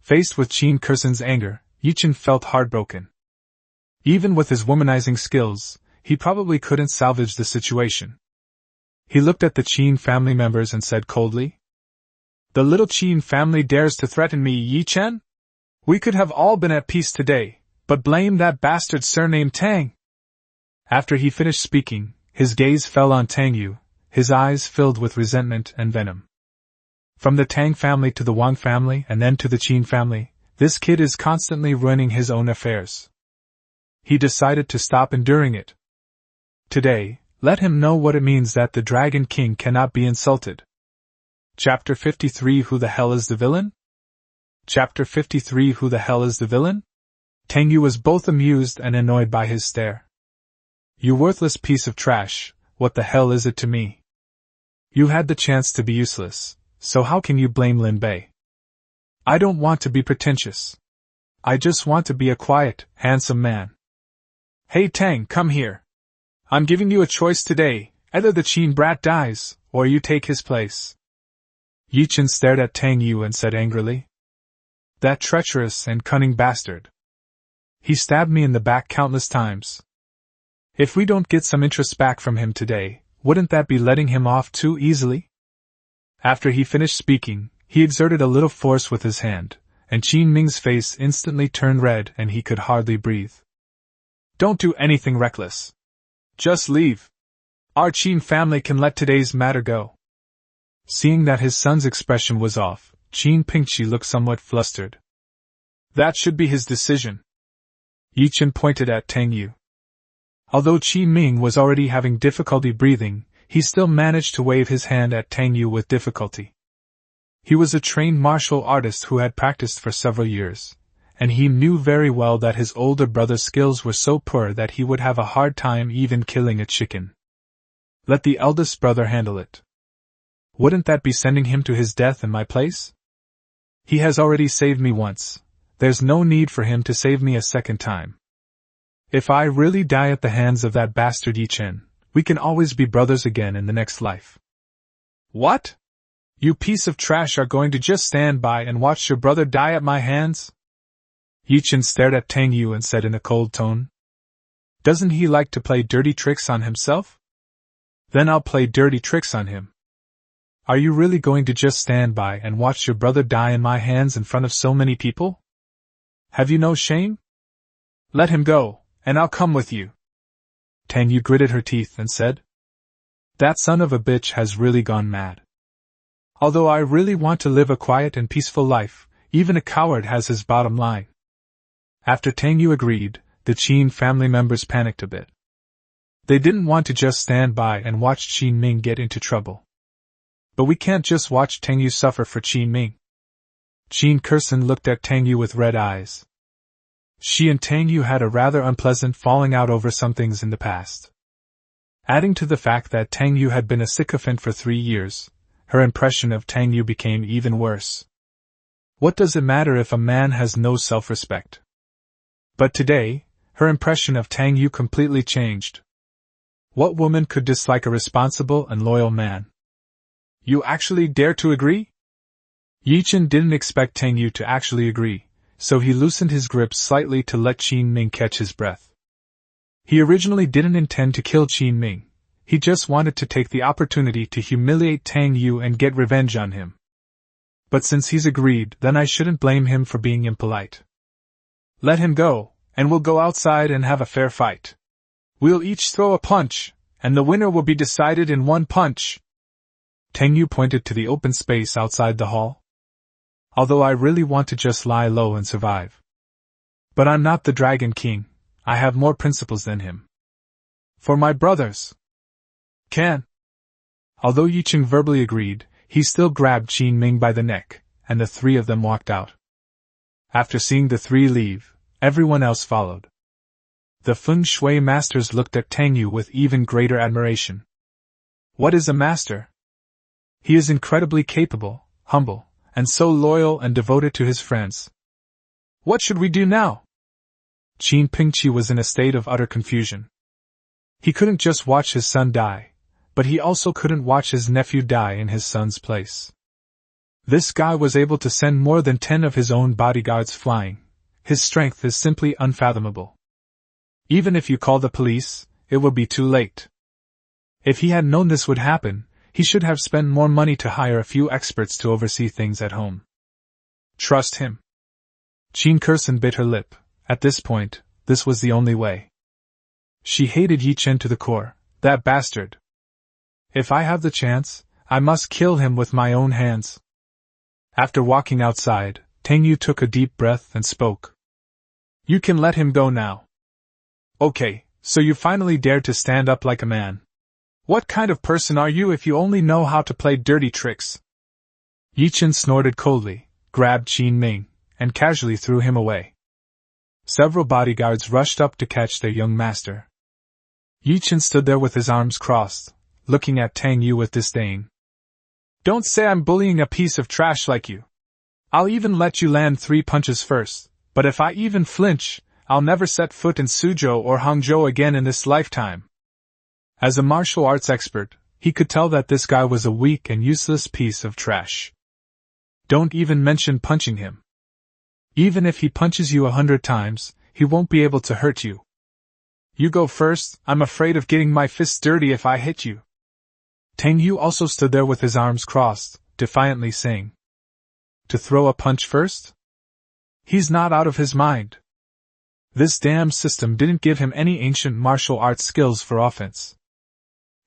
Faced with Qin Kursen's anger, Ye Chen felt heartbroken. Even with his womanizing skills, he probably couldn't salvage the situation. He looked at the Qin family members and said coldly, The little Qin family dares to threaten me, Ye Chen? We could have all been at peace today, but blame that bastard surnamed Tang. After he finished speaking, his gaze fell on Tang Yu, his eyes filled with resentment and venom. From the Tang family to the Wang family and then to the Qin family, this kid is constantly ruining his own affairs. He decided to stop enduring it. Today, let him know what it means that the Dragon King cannot be insulted. Chapter 53 Who the hell is the villain? Chapter 53 Who the hell is the villain? Tang Yu was both amused and annoyed by his stare. You worthless piece of trash, what the hell is it to me? You had the chance to be useless, so how can you blame Lin Bei? I don't want to be pretentious. I just want to be a quiet, handsome man. Hey Tang, come here. I'm giving you a choice today, either the Qin brat dies, or you take his place. Ye Chen stared at Tang Yu and said angrily, That treacherous and cunning bastard. He stabbed me in the back countless times. If we don't get some interest back from him today, wouldn't that be letting him off too easily? After he finished speaking, he exerted a little force with his hand, and Qin Ming's face instantly turned red and he could hardly breathe. Don't do anything reckless. Just leave. Our Qin family can let today's matter go. Seeing that his son's expression was off, Qin Pingqi looked somewhat flustered. That should be his decision. Ye Chen pointed at Tang Yu. Although Qin Ming was already having difficulty breathing, he still managed to wave his hand at Tang Yu with difficulty. He was a trained martial artist who had practiced for several years, and he knew very well that his older brother's skills were so poor that he would have a hard time even killing a chicken. Let the eldest brother handle it. Wouldn't that be sending him to his death in my place? He has already saved me once. There's no need for him to save me a second time. If I really die at the hands of that bastard Ye Chen, we can always be brothers again in the next life. What? You piece of trash are going to just stand by and watch your brother die at my hands? Ye Chen stared at Tang Yu and said in a cold tone. Doesn't he like to play dirty tricks on himself? Then I'll play dirty tricks on him. Are you really going to just stand by and watch your brother die in my hands in front of so many people? Have you no shame? Let him go, and I'll come with you. Tang Yu gritted her teeth and said. That son of a bitch has really gone mad. Although I really want to live a quiet and peaceful life, even a coward has his bottom line. After Tang Yu agreed, the Qin family members panicked a bit. They didn't want to just stand by and watch Qin Ming get into trouble. But we can't just watch Tang Yu suffer for Qin Ming. Qin Kursen looked at Tang Yu with red eyes. She and Tang Yu had a rather unpleasant falling out over some things in the past. Adding to the fact that Tang Yu had been a sycophant for 3 years, her impression of Tang Yu became even worse. What does it matter if a man has no self-respect? But today, her impression of Tang Yu completely changed. What woman could dislike a responsible and loyal man? You actually dare to agree? Ye Chen didn't expect Tang Yu to actually agree, so he loosened his grip slightly to let Qin Ming catch his breath. He originally didn't intend to kill Qin Ming, he just wanted to take the opportunity to humiliate Tang Yu and get revenge on him. But since he's agreed, then I shouldn't blame him for being impolite. Let him go, and we'll go outside and have a fair fight. We'll each throw a punch, and the winner will be decided in one punch. Tang Yu pointed to the open space outside the hall. Although I really want to just lie low and survive. But I'm not the Dragon King, I have more principles than him. For my brothers. Can. Although Ye Chen verbally agreed, he still grabbed Qin Ming by the neck, and the 3 of them walked out. After seeing the 3 leave, everyone else followed. The Feng Shui masters looked at Tang Yu with even greater admiration. What is a master? He is incredibly capable, humble, and so loyal and devoted to his friends. What should we do now? Qin Pingqi was in a state of utter confusion. He couldn't just watch his son die, but he also couldn't watch his nephew die in his son's place. This guy was able to send more than 10 of his own bodyguards flying. His strength is simply unfathomable. Even if you call the police, it will be too late. If he had known this would happen, he should have spent more money to hire a few experts to oversee things at home. Trust him. Qin Kursen bit her lip. At this point, this was the only way. She hated Ye Chen to the core, that bastard. If I have the chance, I must kill him with my own hands. After walking outside, Tang Yu took a deep breath and spoke. You can let him go now. Okay, so you finally dared to stand up like a man. What kind of person are you if you only know how to play dirty tricks? Ye Chen snorted coldly, grabbed Qin Ming, and casually threw him away. Several bodyguards rushed up to catch their young master. Ye Chen stood there with his arms crossed, looking at Tang Yu with disdain. Don't say I'm bullying a piece of trash like you. I'll even let you land 3 punches first, but if I even flinch, I'll never set foot in Suzhou or Hangzhou again in this lifetime. As a martial arts expert, he could tell that this guy was a weak and useless piece of trash. Don't even mention punching him. Even if he punches you 100 times, he won't be able to hurt you. You go first, I'm afraid of getting my fists dirty if I hit you. Tang Yu also stood there with his arms crossed, defiantly saying. To throw a punch first? He's not out of his mind. This damn system didn't give him any ancient martial arts skills for offense.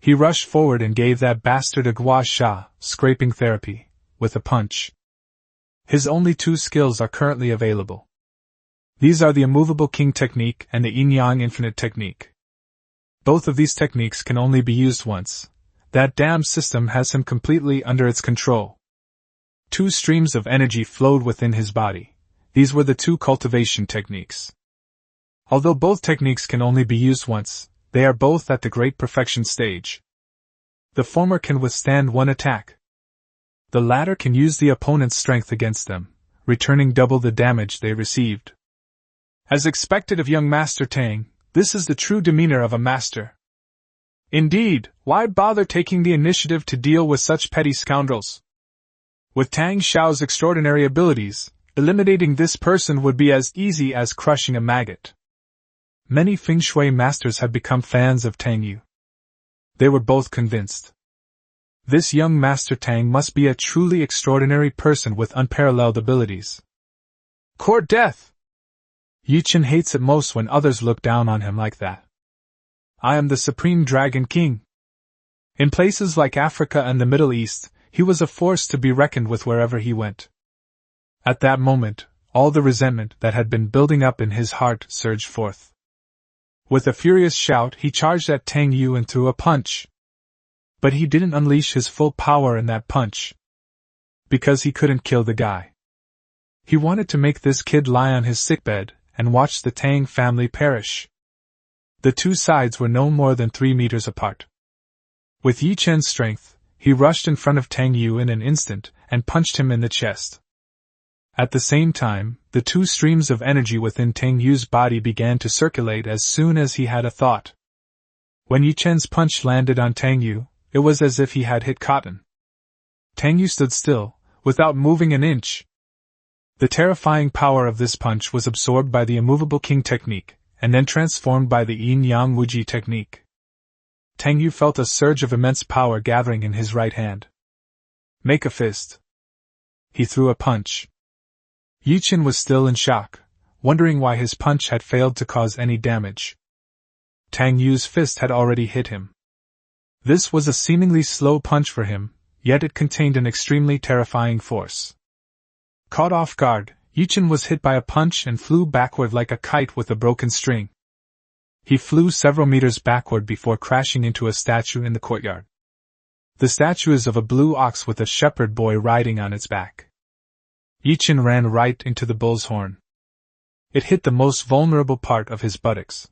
He rushed forward and gave that bastard a gua sha, scraping therapy, with a punch. His only 2 skills are currently available. These are the immovable king technique and the yin-yang infinite technique. Both of these techniques can only be used once. That damn system has him completely under its control. 2 streams of energy flowed within his body. These were the 2 cultivation techniques. Although both techniques can only be used once, they are both at the great perfection stage. The former can withstand 1 attack. The latter can use the opponent's strength against them, returning double the damage they received. As expected of young Master Tang, this is the true demeanor of a master. Indeed, why bother taking the initiative to deal with such petty scoundrels? With Tang Xiao's extraordinary abilities, eliminating this person would be as easy as crushing a maggot. Many Feng Shui masters had become fans of Tang Yu. They were both convinced. This young Master Tang must be a truly extraordinary person with unparalleled abilities. Court death! Ye Chen hates it most when others look down on him like that. I am the Supreme Dragon King. In places like Africa and the Middle East, he was a force to be reckoned with wherever he went. At that moment, all the resentment that had been building up in his heart surged forth. With a furious shout, he charged at Tang Yu and threw a punch. But he didn't unleash his full power in that punch. Because he couldn't kill the guy. He wanted to make this kid lie on his sickbed and watch the Tang family perish. The two sides were no more than 3 meters apart. With Ye Chen's strength, he rushed in front of Tang Yu in an instant and punched him in the chest. At the same time, the two streams of energy within Tang Yu's body began to circulate as soon as he had a thought. When Ye Chen's punch landed on Tang Yu, it was as if he had hit cotton. Tang Yu stood still, without moving an inch. The terrifying power of this punch was absorbed by the immovable king technique, and then transformed by the yin-yang wuji technique. Tang Yu felt a surge of immense power gathering in his right hand. Make a fist. He threw a punch. Ye Chen was still in shock, wondering why his punch had failed to cause any damage. Tang Yu's fist had already hit him. This was a seemingly slow punch for him, yet it contained an extremely terrifying force. Caught off guard, Ye Chen was hit by a punch and flew backward like a kite with a broken string. He flew several meters backward before crashing into a statue in the courtyard. The statue is of a blue ox with a shepherd boy riding on its back. Ye Chen ran right into the bull's horn. It hit the most vulnerable part of his buttocks.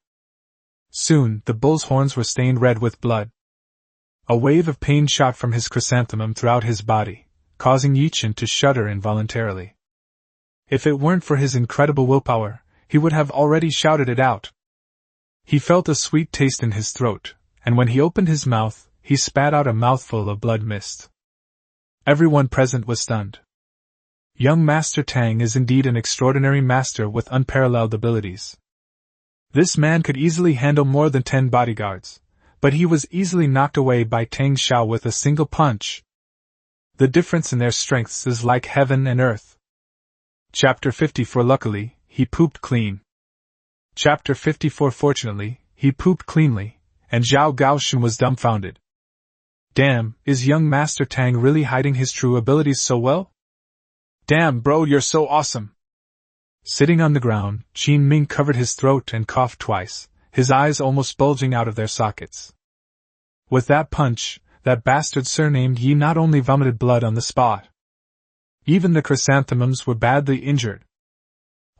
Soon, the bull's horns were stained red with blood. A wave of pain shot from his chrysanthemum throughout his body, causing Ye Chen to shudder involuntarily. If it weren't for his incredible willpower, he would have already shouted it out. He felt a sweet taste in his throat, and when he opened his mouth, he spat out a mouthful of blood mist. Everyone present was stunned. Young Master Tang is indeed an extraordinary master with unparalleled abilities. This man could easily handle more than 10 bodyguards, but he was easily knocked away by Tang Xiao with a single punch. The difference in their strengths is like heaven and earth. Chapter 54. Luckily, he pooped clean. Chapter 54. Fortunately, he pooped cleanly, and Zhao Gaoshan was dumbfounded. Damn, is young Master Tang really hiding his true abilities so well? Damn, bro, you're so awesome! Sitting on the ground, Qin Ming covered his throat and coughed twice, his eyes almost bulging out of their sockets. With that punch, that bastard surnamed Yi not only vomited blood on the spot. Even the chrysanthemums were badly injured.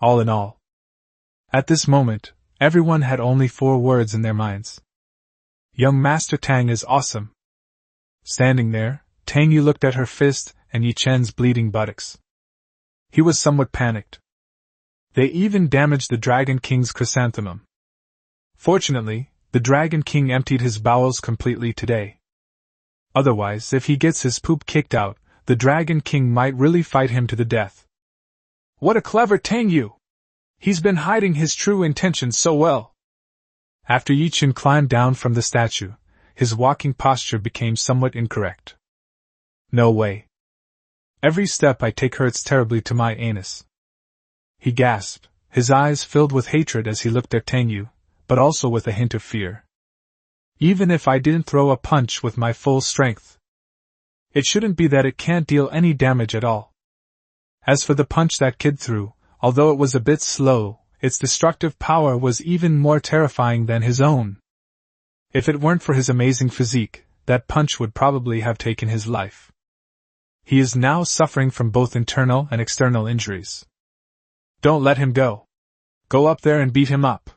All in all. At this moment, everyone had only 4 words in their minds. Young Master Tang is awesome. Standing there, Tang Yu looked at her fist and Ye Chen's bleeding buttocks. He was somewhat panicked. They even damaged the Dragon King's chrysanthemum. Fortunately, the Dragon King emptied his bowels completely today. Otherwise, if he gets his poop kicked out, the Dragon King might really fight him to the death. What a clever Tang Yu! He's been hiding his true intentions so well. After Ye Chen climbed down from the statue, his walking posture became somewhat incorrect. No way. Every step I take hurts terribly to my anus. He gasped, his eyes filled with hatred as he looked at Tang Yu, but also with a hint of fear. Even if I didn't throw a punch with my full strength, it shouldn't be that it can't deal any damage at all. As for the punch that kid threw, although it was a bit slow, its destructive power was even more terrifying than his own. If it weren't for his amazing physique, that punch would probably have taken his life. He is now suffering from both internal and external injuries. Don't let him go. Go up there and beat him up.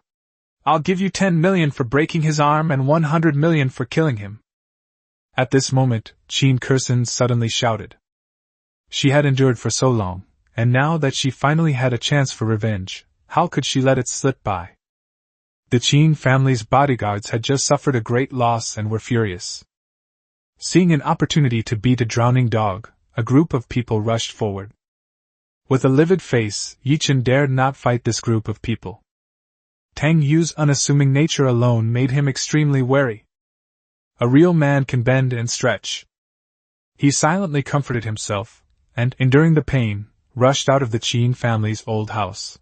I'll give you 10 million for breaking his arm and 100 million for killing him. At this moment, Qin Kursen suddenly shouted. She had endured for so long, and now that she finally had a chance for revenge, how could she let it slip by? The Qin family's bodyguards had just suffered a great loss and were furious. Seeing an opportunity to beat a drowning dog, a group of people rushed forward. With a livid face, Ye Chen dared not fight this group of people. Tang Yu's unassuming nature alone made him extremely wary. A real man can bend and stretch. He silently comforted himself, and, enduring the pain, rushed out of the Qin family's old house.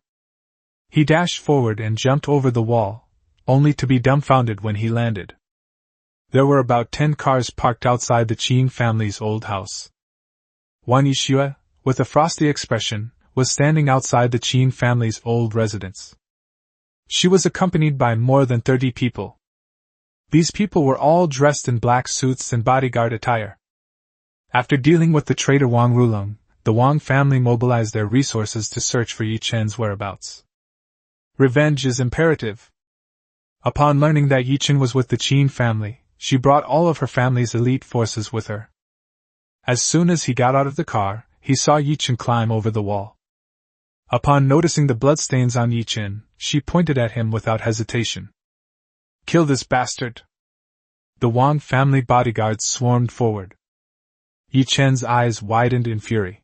He dashed forward and jumped over the wall, only to be dumbfounded when he landed. There were about 10 cars parked outside the Qin family's old house. Wang Yixue, with a frosty expression, was standing outside the Qin family's old residence. She was accompanied by more than 30 people. These people were all dressed in black suits and bodyguard attire. After dealing with the traitor Wang Rulong, the Wang family mobilized their resources to search for Ye Chen's whereabouts. Revenge is imperative. Upon learning that Ye Chen was with the Qin family, she brought all of her family's elite forces with her. As soon as he got out of the car, he saw Ye Chen climb over the wall. Upon noticing the bloodstains on Ye Chen, she pointed at him without hesitation. "Kill this bastard!" The Wang family bodyguards swarmed forward. Ye Chen's eyes widened in fury.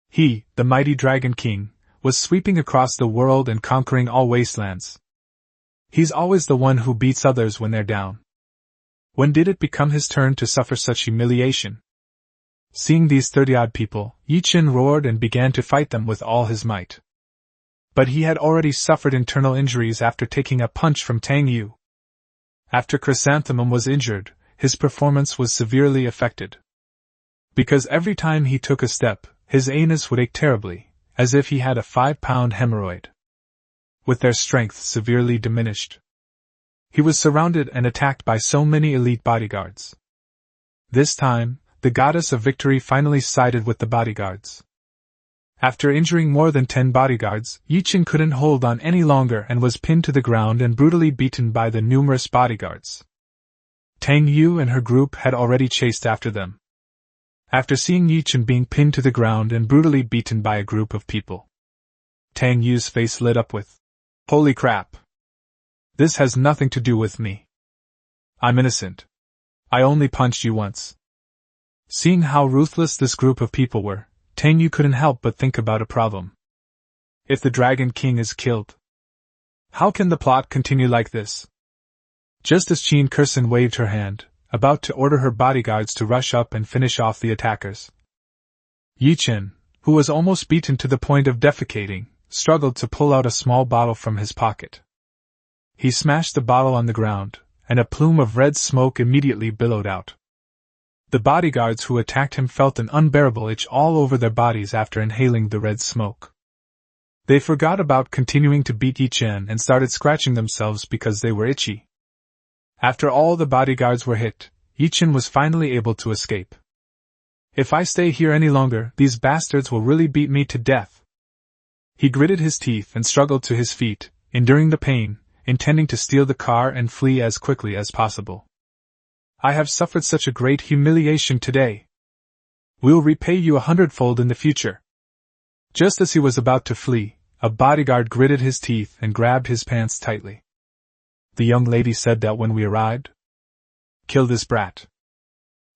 He, the mighty Dragon King, was sweeping across the world and conquering all wastelands. He's always the one who beats others when they're down. When did it become his turn to suffer such humiliation? Seeing these 30-odd people, Ye Chen roared and began to fight them with all his might. But he had already suffered internal injuries after taking a punch from Tang Yu. After Chrysanthemum was injured, his performance was severely affected. Because every time he took a step, his anus would ache terribly, as if he had a 5-pound hemorrhoid. With their strength severely diminished, he was surrounded and attacked by so many elite bodyguards. This time, the goddess of victory finally sided with the bodyguards. After injuring more than 10 bodyguards, Ye Chen couldn't hold on any longer and was pinned to the ground and brutally beaten by the numerous bodyguards. Tang Yu and her group had already chased after them. After seeing Ye Chen being pinned to the ground and brutally beaten by a group of people, Tang Yu's face lit up with, "Holy crap! This has nothing to do with me. I'm innocent. I only punched you once." Seeing how ruthless this group of people were, Tang Yu couldn't help but think about a problem. If the Dragon King is killed, how can the plot continue like this? Just as Qin Kursen waved her hand, about to order her bodyguards to rush up and finish off the attackers, Ye Chen, who was almost beaten to the point of defecating, struggled to pull out a small bottle from his pocket. He smashed the bottle on the ground, and a plume of red smoke immediately billowed out. The bodyguards who attacked him felt an unbearable itch all over their bodies after inhaling the red smoke. They forgot about continuing to beat Ye Chen and started scratching themselves because they were itchy. After all the bodyguards were hit, Ye Chen was finally able to escape. "If I stay here any longer, these bastards will really beat me to death." He gritted his teeth and struggled to his feet, enduring the pain, intending to steal the car and flee as quickly as possible. "I have suffered such a great humiliation today. We'll repay you 100-fold in the future." Just as he was about to flee, a bodyguard gritted his teeth and grabbed his pants tightly. "The young lady said that when we arrived. Kill this brat.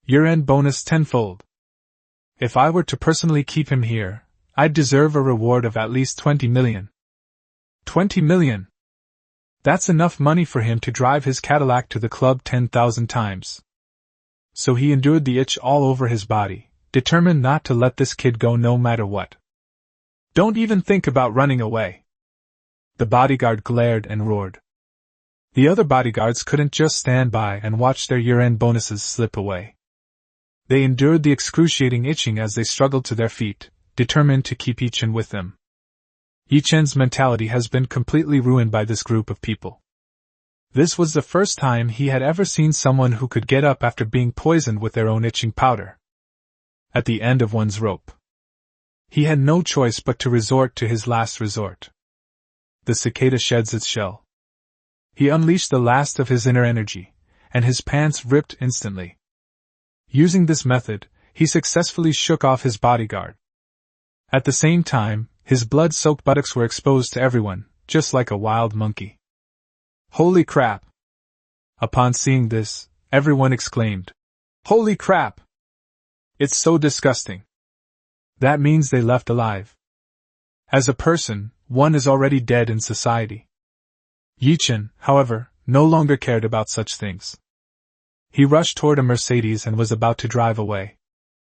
Year-end bonus 10-fold. If I were to personally keep him here, I'd deserve a reward of at least 20 million. 20 million! That's enough money for him to drive his Cadillac to the club 10,000 times. So he endured the itch all over his body, determined not to let this kid go no matter what. "Don't even think about running away." The bodyguard glared and roared. The other bodyguards couldn't just stand by and watch their year-end bonuses slip away. They endured the excruciating itching as they struggled to their feet, determined to keep Ye Chen with them. Ye Chen's mentality has been completely ruined by this group of people. This was the first time he had ever seen someone who could get up after being poisoned with their own itching powder. At the end of one's rope, he had no choice but to resort to his last resort. The cicada sheds its shell. He unleashed the last of his inner energy, and his pants ripped instantly. Using this method, he successfully shook off his bodyguard. At the same time, his blood-soaked buttocks were exposed to everyone, just like a wild monkey. "Holy crap!" Upon seeing this, everyone exclaimed, "Holy crap! It's so disgusting." That means they left alive. As a person, one is already dead in society. Ye Chen, however, no longer cared about such things. He rushed toward a Mercedes and was about to drive away.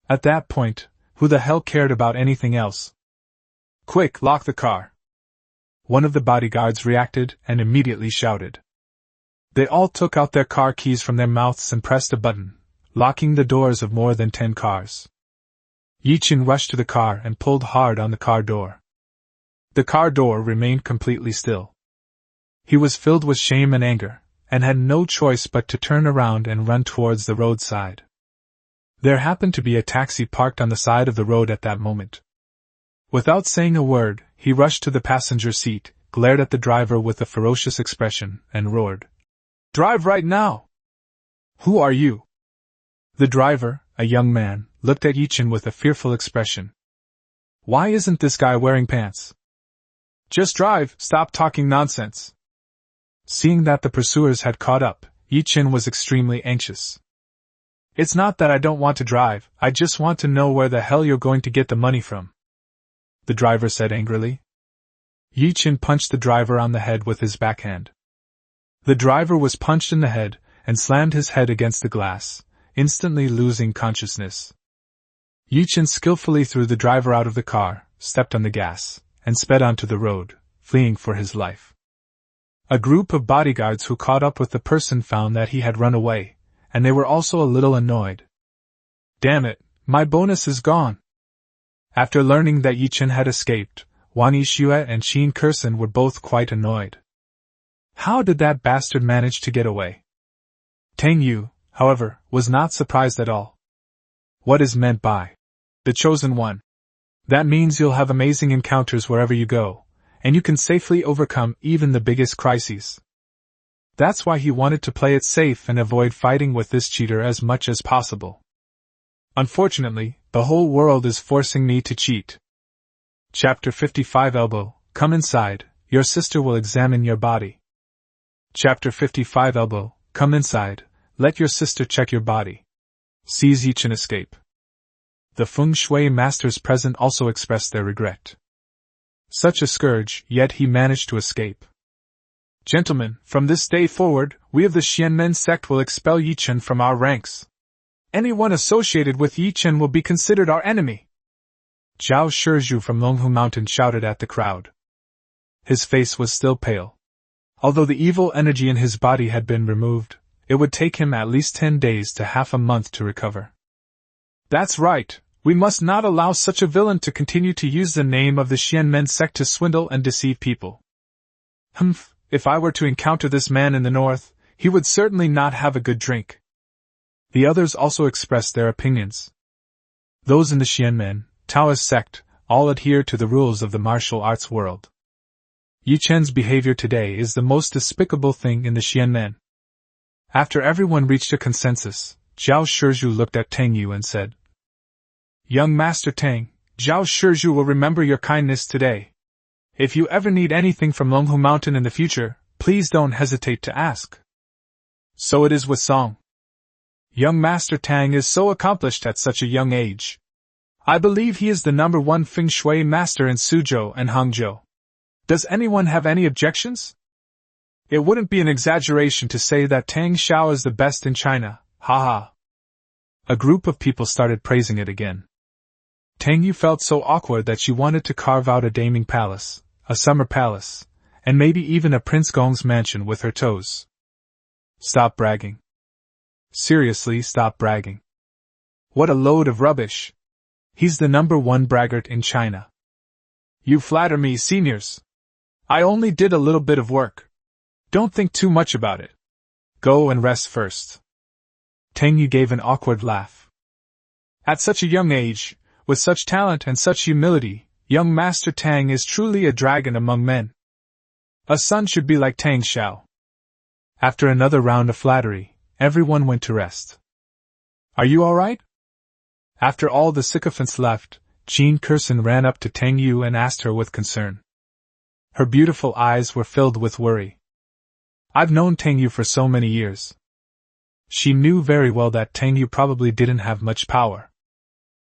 At that point, who the hell cared about anything else? "Quick, lock the car!" One of the bodyguards reacted and immediately shouted. They all took out their car keys from their mouths and pressed a button, locking the doors of more than 10 cars. Ye Chen rushed to the car and pulled hard on the car door. The car door remained completely still. He was filled with shame and anger, and had no choice but to turn around and run towards the roadside. There happened to be a taxi parked on the side of the road at that moment. Without saying a word, he rushed to the passenger seat, glared at the driver with a ferocious expression, and roared, "Drive right now! Who are you?" The driver, a young man, looked at Ye Chen with a fearful expression. "Why isn't this guy wearing pants?" "Just drive, stop talking nonsense." Seeing that the pursuers had caught up, Ye Chen was extremely anxious. "It's not that I don't want to drive, I just want to know where the hell you're going to get the money from," the driver said angrily. Ye Chen punched the driver on the head with his backhand. The driver was punched in the head, and slammed his head against the glass, instantly losing consciousness. Ye Chen skillfully threw the driver out of the car, stepped on the gas, and sped onto the road, fleeing for his life. A group of bodyguards who caught up with the person found that he had run away, and they were also a little annoyed. "Damn it, my bonus is gone!" After learning that Ye Chen had escaped, Wang Yixue and Qin Kursen were both quite annoyed. How did that bastard manage to get away? Tang Yu, however, was not surprised at all. What is meant by the chosen one? That means you'll have amazing encounters wherever you go, and you can safely overcome even the biggest crises. That's why he wanted to play it safe and avoid fighting with this cheater as much as possible. Unfortunately, the whole world is forcing me to cheat. Chapter 55 Elbow, come inside, your sister will examine your body. Chapter 55 Elbow, come inside, let your sister check your body. Sees Ye Chen escape. The feng shui masters present also expressed their regret. Such a scourge, yet he managed to escape. Gentlemen, from this day forward, we of the Xianmen sect will expel Ye Chen from our ranks. Anyone associated with Ye Chen will be considered our enemy. Zhao Shizhu from Longhu Mountain shouted at the crowd. His face was still pale. Although the evil energy in his body had been removed, it would take him at least 10 days to half a month to recover. That's right, we must not allow such a villain to continue to use the name of the Xianmen sect to swindle and deceive people. Humph, if I were to encounter this man in the north, he would certainly not have a good drink. The others also expressed their opinions. Those in the Xianmen, Taoist sect, all adhere to the rules of the martial arts world. Ye Chen's behavior today is the most despicable thing in the Xianmen. After everyone reached a consensus, Zhao Shizhu looked at Tang Yu and said, Young Master Tang, Zhao Shizhu will remember your kindness today. If you ever need anything from Longhu Mountain in the future, please don't hesitate to ask. So it is with Song. Young Master Tang is so accomplished at such a young age. I believe he is the #1 feng shui master in Suzhou and Hangzhou. Does anyone have any objections? It wouldn't be an exaggeration to say that Tang Xiao is the best in China, haha. A group of people started praising it again. Tang Yu felt so awkward that she wanted to carve out a daming palace, a summer palace, and maybe even a Prince Gong's mansion with her toes. Stop bragging. Seriously, stop bragging. What a load of rubbish. He's the #1 braggart in China. You flatter me, seniors. I only did a little bit of work. Don't think too much about it. Go and rest first. Tang Yu gave an awkward laugh. At such a young age, with such talent and such humility, young Master Tang is truly a dragon among men. A son should be like Tang Xiao. After another round of flattery, everyone went to rest. Are you all right? After all the sycophants left, Qin Kursen ran up to Tang Yu and asked her with concern. Her beautiful eyes were filled with worry. I've known Tang Yu for so many years. She knew very well that Tang Yu probably didn't have much power.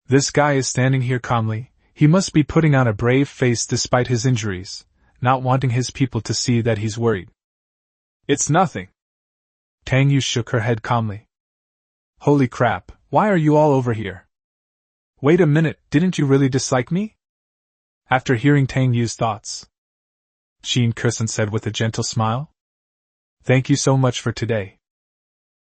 This guy is standing here calmly, he must be putting on a brave face despite his injuries, not wanting his people to see that he's worried. It's nothing. Tang Yu shook her head calmly. Holy crap, why are you all over here? Wait a minute, didn't you really dislike me? After hearing Tang Yu's thoughts, Qin Kursen said with a gentle smile. Thank you so much for today.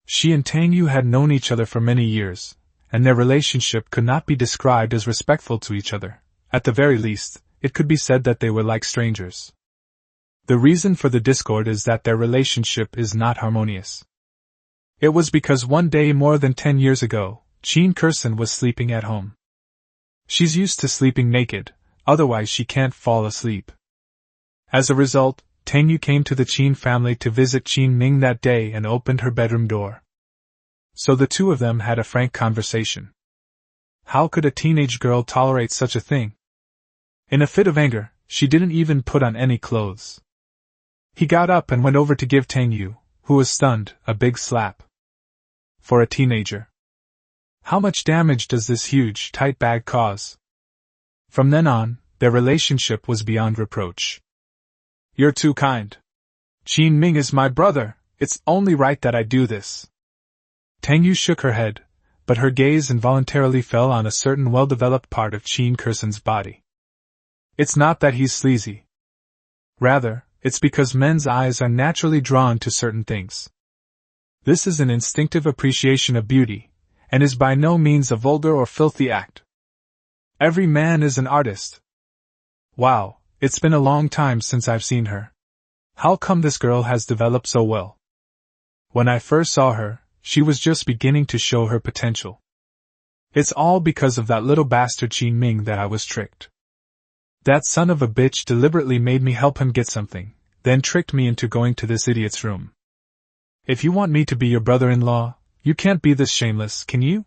She and Tang Yu had known each other for many years, and their relationship could not be described as respectful to each other. At the very least, it could be said that they were like strangers. The reason for the discord is that their relationship is not harmonious. It was because one day more than 10 years ago, Qin Kursen was sleeping at home. She's used to sleeping naked, otherwise she can't fall asleep. As a result, Tang Yu came to the Qin family to visit Qin Ming that day and opened her bedroom door. So the two of them had a frank conversation. How could a teenage girl tolerate such a thing? In a fit of anger, she didn't even put on any clothes. He got up and went over to give Tang Yu, who was stunned, a big slap. For a teenager. How much damage does this huge, tight bag cause? From then on, their relationship was beyond reproach. You're too kind. Qin Ming is my brother, it's only right that I do this. Tang Yu shook her head, but her gaze involuntarily fell on a certain well-developed part of Qin Kursen's body. It's not that he's sleazy. Rather, it's because men's eyes are naturally drawn to certain things. This is an instinctive appreciation of beauty, and is by no means a vulgar or filthy act. Every man is an artist. Wow, it's been a long time since I've seen her. How come this girl has developed so well? When I first saw her, she was just beginning to show her potential. It's all because of that little bastard Qin Ming that I was tricked. That son of a bitch deliberately made me help him get something, then tricked me into going to this idiot's room. If you want me to be your brother-in-law, you can't be this shameless, can you?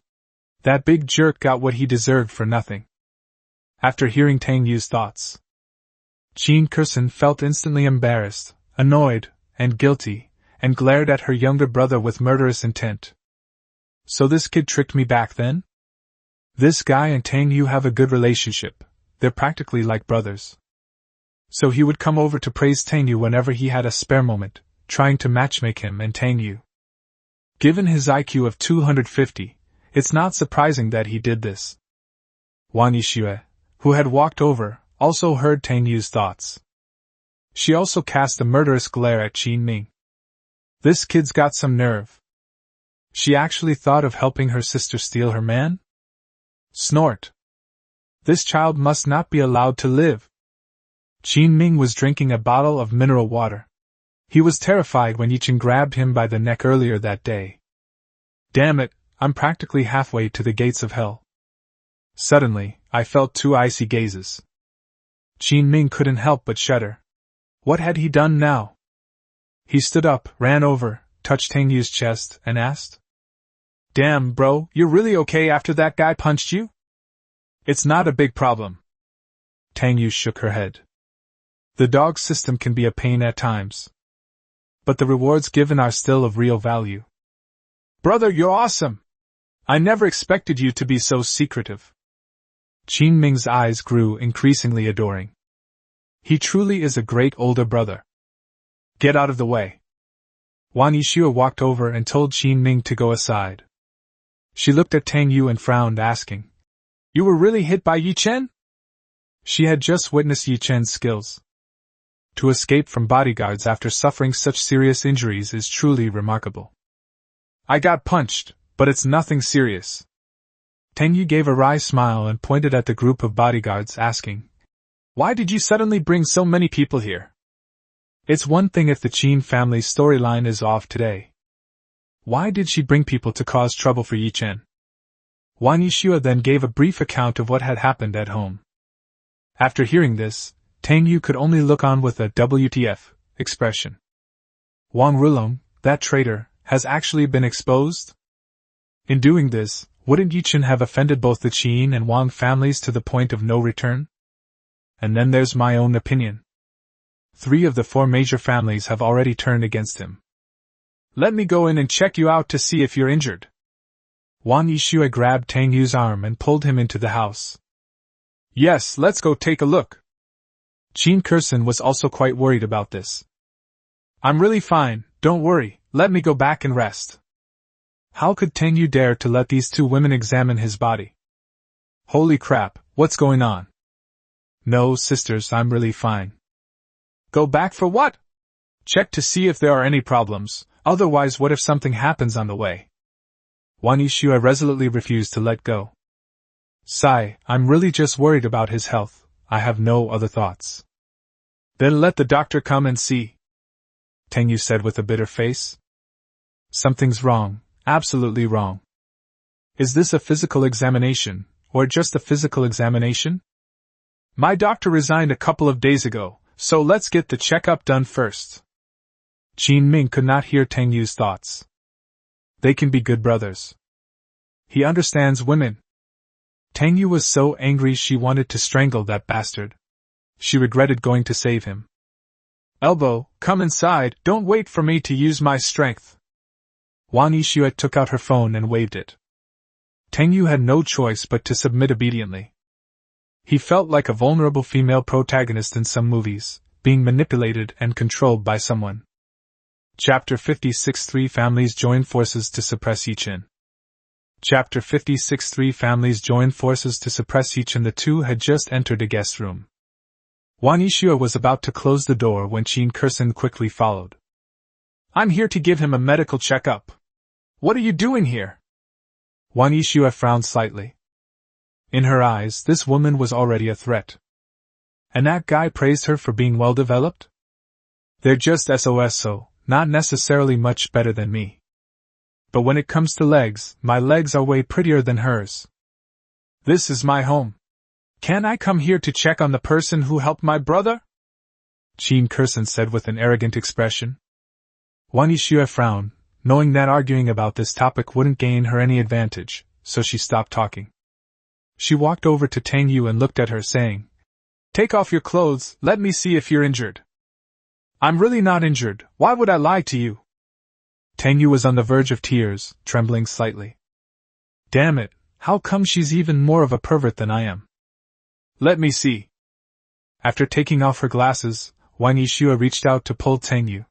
That big jerk got what he deserved for nothing. After hearing Tang Yu's thoughts, Qin Kursen felt instantly embarrassed, annoyed, and guilty, and glared at her younger brother with murderous intent. So this kid tricked me back then? This guy and Tang Yu have a good relationship, they're practically like brothers. So he would come over to praise Tang Yu whenever he had a spare moment, trying to matchmake him and Tang Yu. Given his IQ of 250, it's not surprising that he did this. Wang Yixue, who had walked over, also heard Tang Yu's thoughts. She also cast a murderous glare at Qin Ming. This kid's got some nerve. She actually thought of helping her sister steal her man? Snort. This child must not be allowed to live. Qin Ming was drinking a bottle of mineral water. He was terrified when Ye Chen grabbed him by the neck earlier that day. Damn it, I'm practically halfway to the gates of hell. Suddenly, I felt two icy gazes. Qin Ming couldn't help but shudder. What had he done now? He stood up, ran over, touched Tang Yu's chest, and asked, Damn, bro, you're really okay after that guy punched you? It's not a big problem. Tang Yu shook her head. The dog system can be a pain at times. But the rewards given are still of real value. Brother, you're awesome! I never expected you to be so secretive. Qin Ming's eyes grew increasingly adoring. He truly is a great older brother. Get out of the way. Wang Yixue walked over and told Qin Ming to go aside. She looked at Tang Yu and frowned, asking, You were really hit by Ye Chen? She had just witnessed Ye Chen's skills. To escape from bodyguards after suffering such serious injuries is truly remarkable. I got punched, but it's nothing serious. Tang Yu gave a wry smile and pointed at the group of bodyguards, asking, Why did you suddenly bring so many people here? It's one thing if the Qin family's storyline is off today. Why did she bring people to cause trouble for Ye Chen? Wang Yixue then gave a brief account of what had happened at home. After hearing this, Tang Yu could only look on with a WTF expression. Wang Rulong, that traitor, has actually been exposed? In doing this, wouldn't Ye Chen have offended both the Qin and Wang families to the point of no return? And then there's my own opinion. 3 of the 4 major families have already turned against him. Let me go in and check you out to see if you're injured. Wang Yixue grabbed Tang Yu's arm and pulled him into the house. Yes, let's go take a look. Qin Kursen was also quite worried about this. I'm really fine, don't worry, let me go back and rest. How could Tang Yu dare to let these 2 women examine his body? Holy crap, what's going on? No, sisters, I'm really fine. Go back for what? Check to see if there are any problems, otherwise what if something happens on the way? Wang Yixue resolutely refused to let go. Sigh, I'm really just worried about his health, I have no other thoughts. Then let the doctor come and see. Tang Yu said with a bitter face. Something's wrong, absolutely wrong. Is this a physical examination, or just a physical examination? My doctor resigned a couple of days ago, so let's get the checkup done first. Qin Ming could not hear Tang Yu's thoughts. They can be good brothers. He understands women. Tang Yu was so angry she wanted to strangle that bastard. She regretted going to save him. Elbow, come inside, don't wait for me to use my strength. Wang Yixue took out her phone and waved it. Tang Yu had no choice but to submit obediently. He felt like a vulnerable female protagonist in some movies, being manipulated and controlled by someone. Chapter 56 3 Families Join Forces to Suppress Ye Chen. Chapter 56 3 Families Join Forces to Suppress Ye Chen. The two had just entered a guest room. Wang Yixue was about to close the door when Qin Kersen quickly followed. I'm here to give him a medical checkup. What are you doing here? Wang Yixue frowned slightly. In her eyes, this woman was already a threat. And that guy praised her for being well developed? They're just SOSO, not necessarily much better than me. But when it comes to legs, my legs are way prettier than hers. This is my home. Can I come here to check on the person who helped my brother? Qin Kersen said with an arrogant expression. Wang Yixue frowned, knowing that arguing about this topic wouldn't gain her any advantage, so she stopped talking. She walked over to Tang Yu and looked at her, saying, Take off your clothes, let me see if you're injured. I'm really not injured, why would I lie to you? Tang Yu was on the verge of tears, trembling slightly. Damn it, how come she's even more of a pervert than I am? Let me see. After taking off her glasses, Wang Yixue reached out to pull Tang Yu.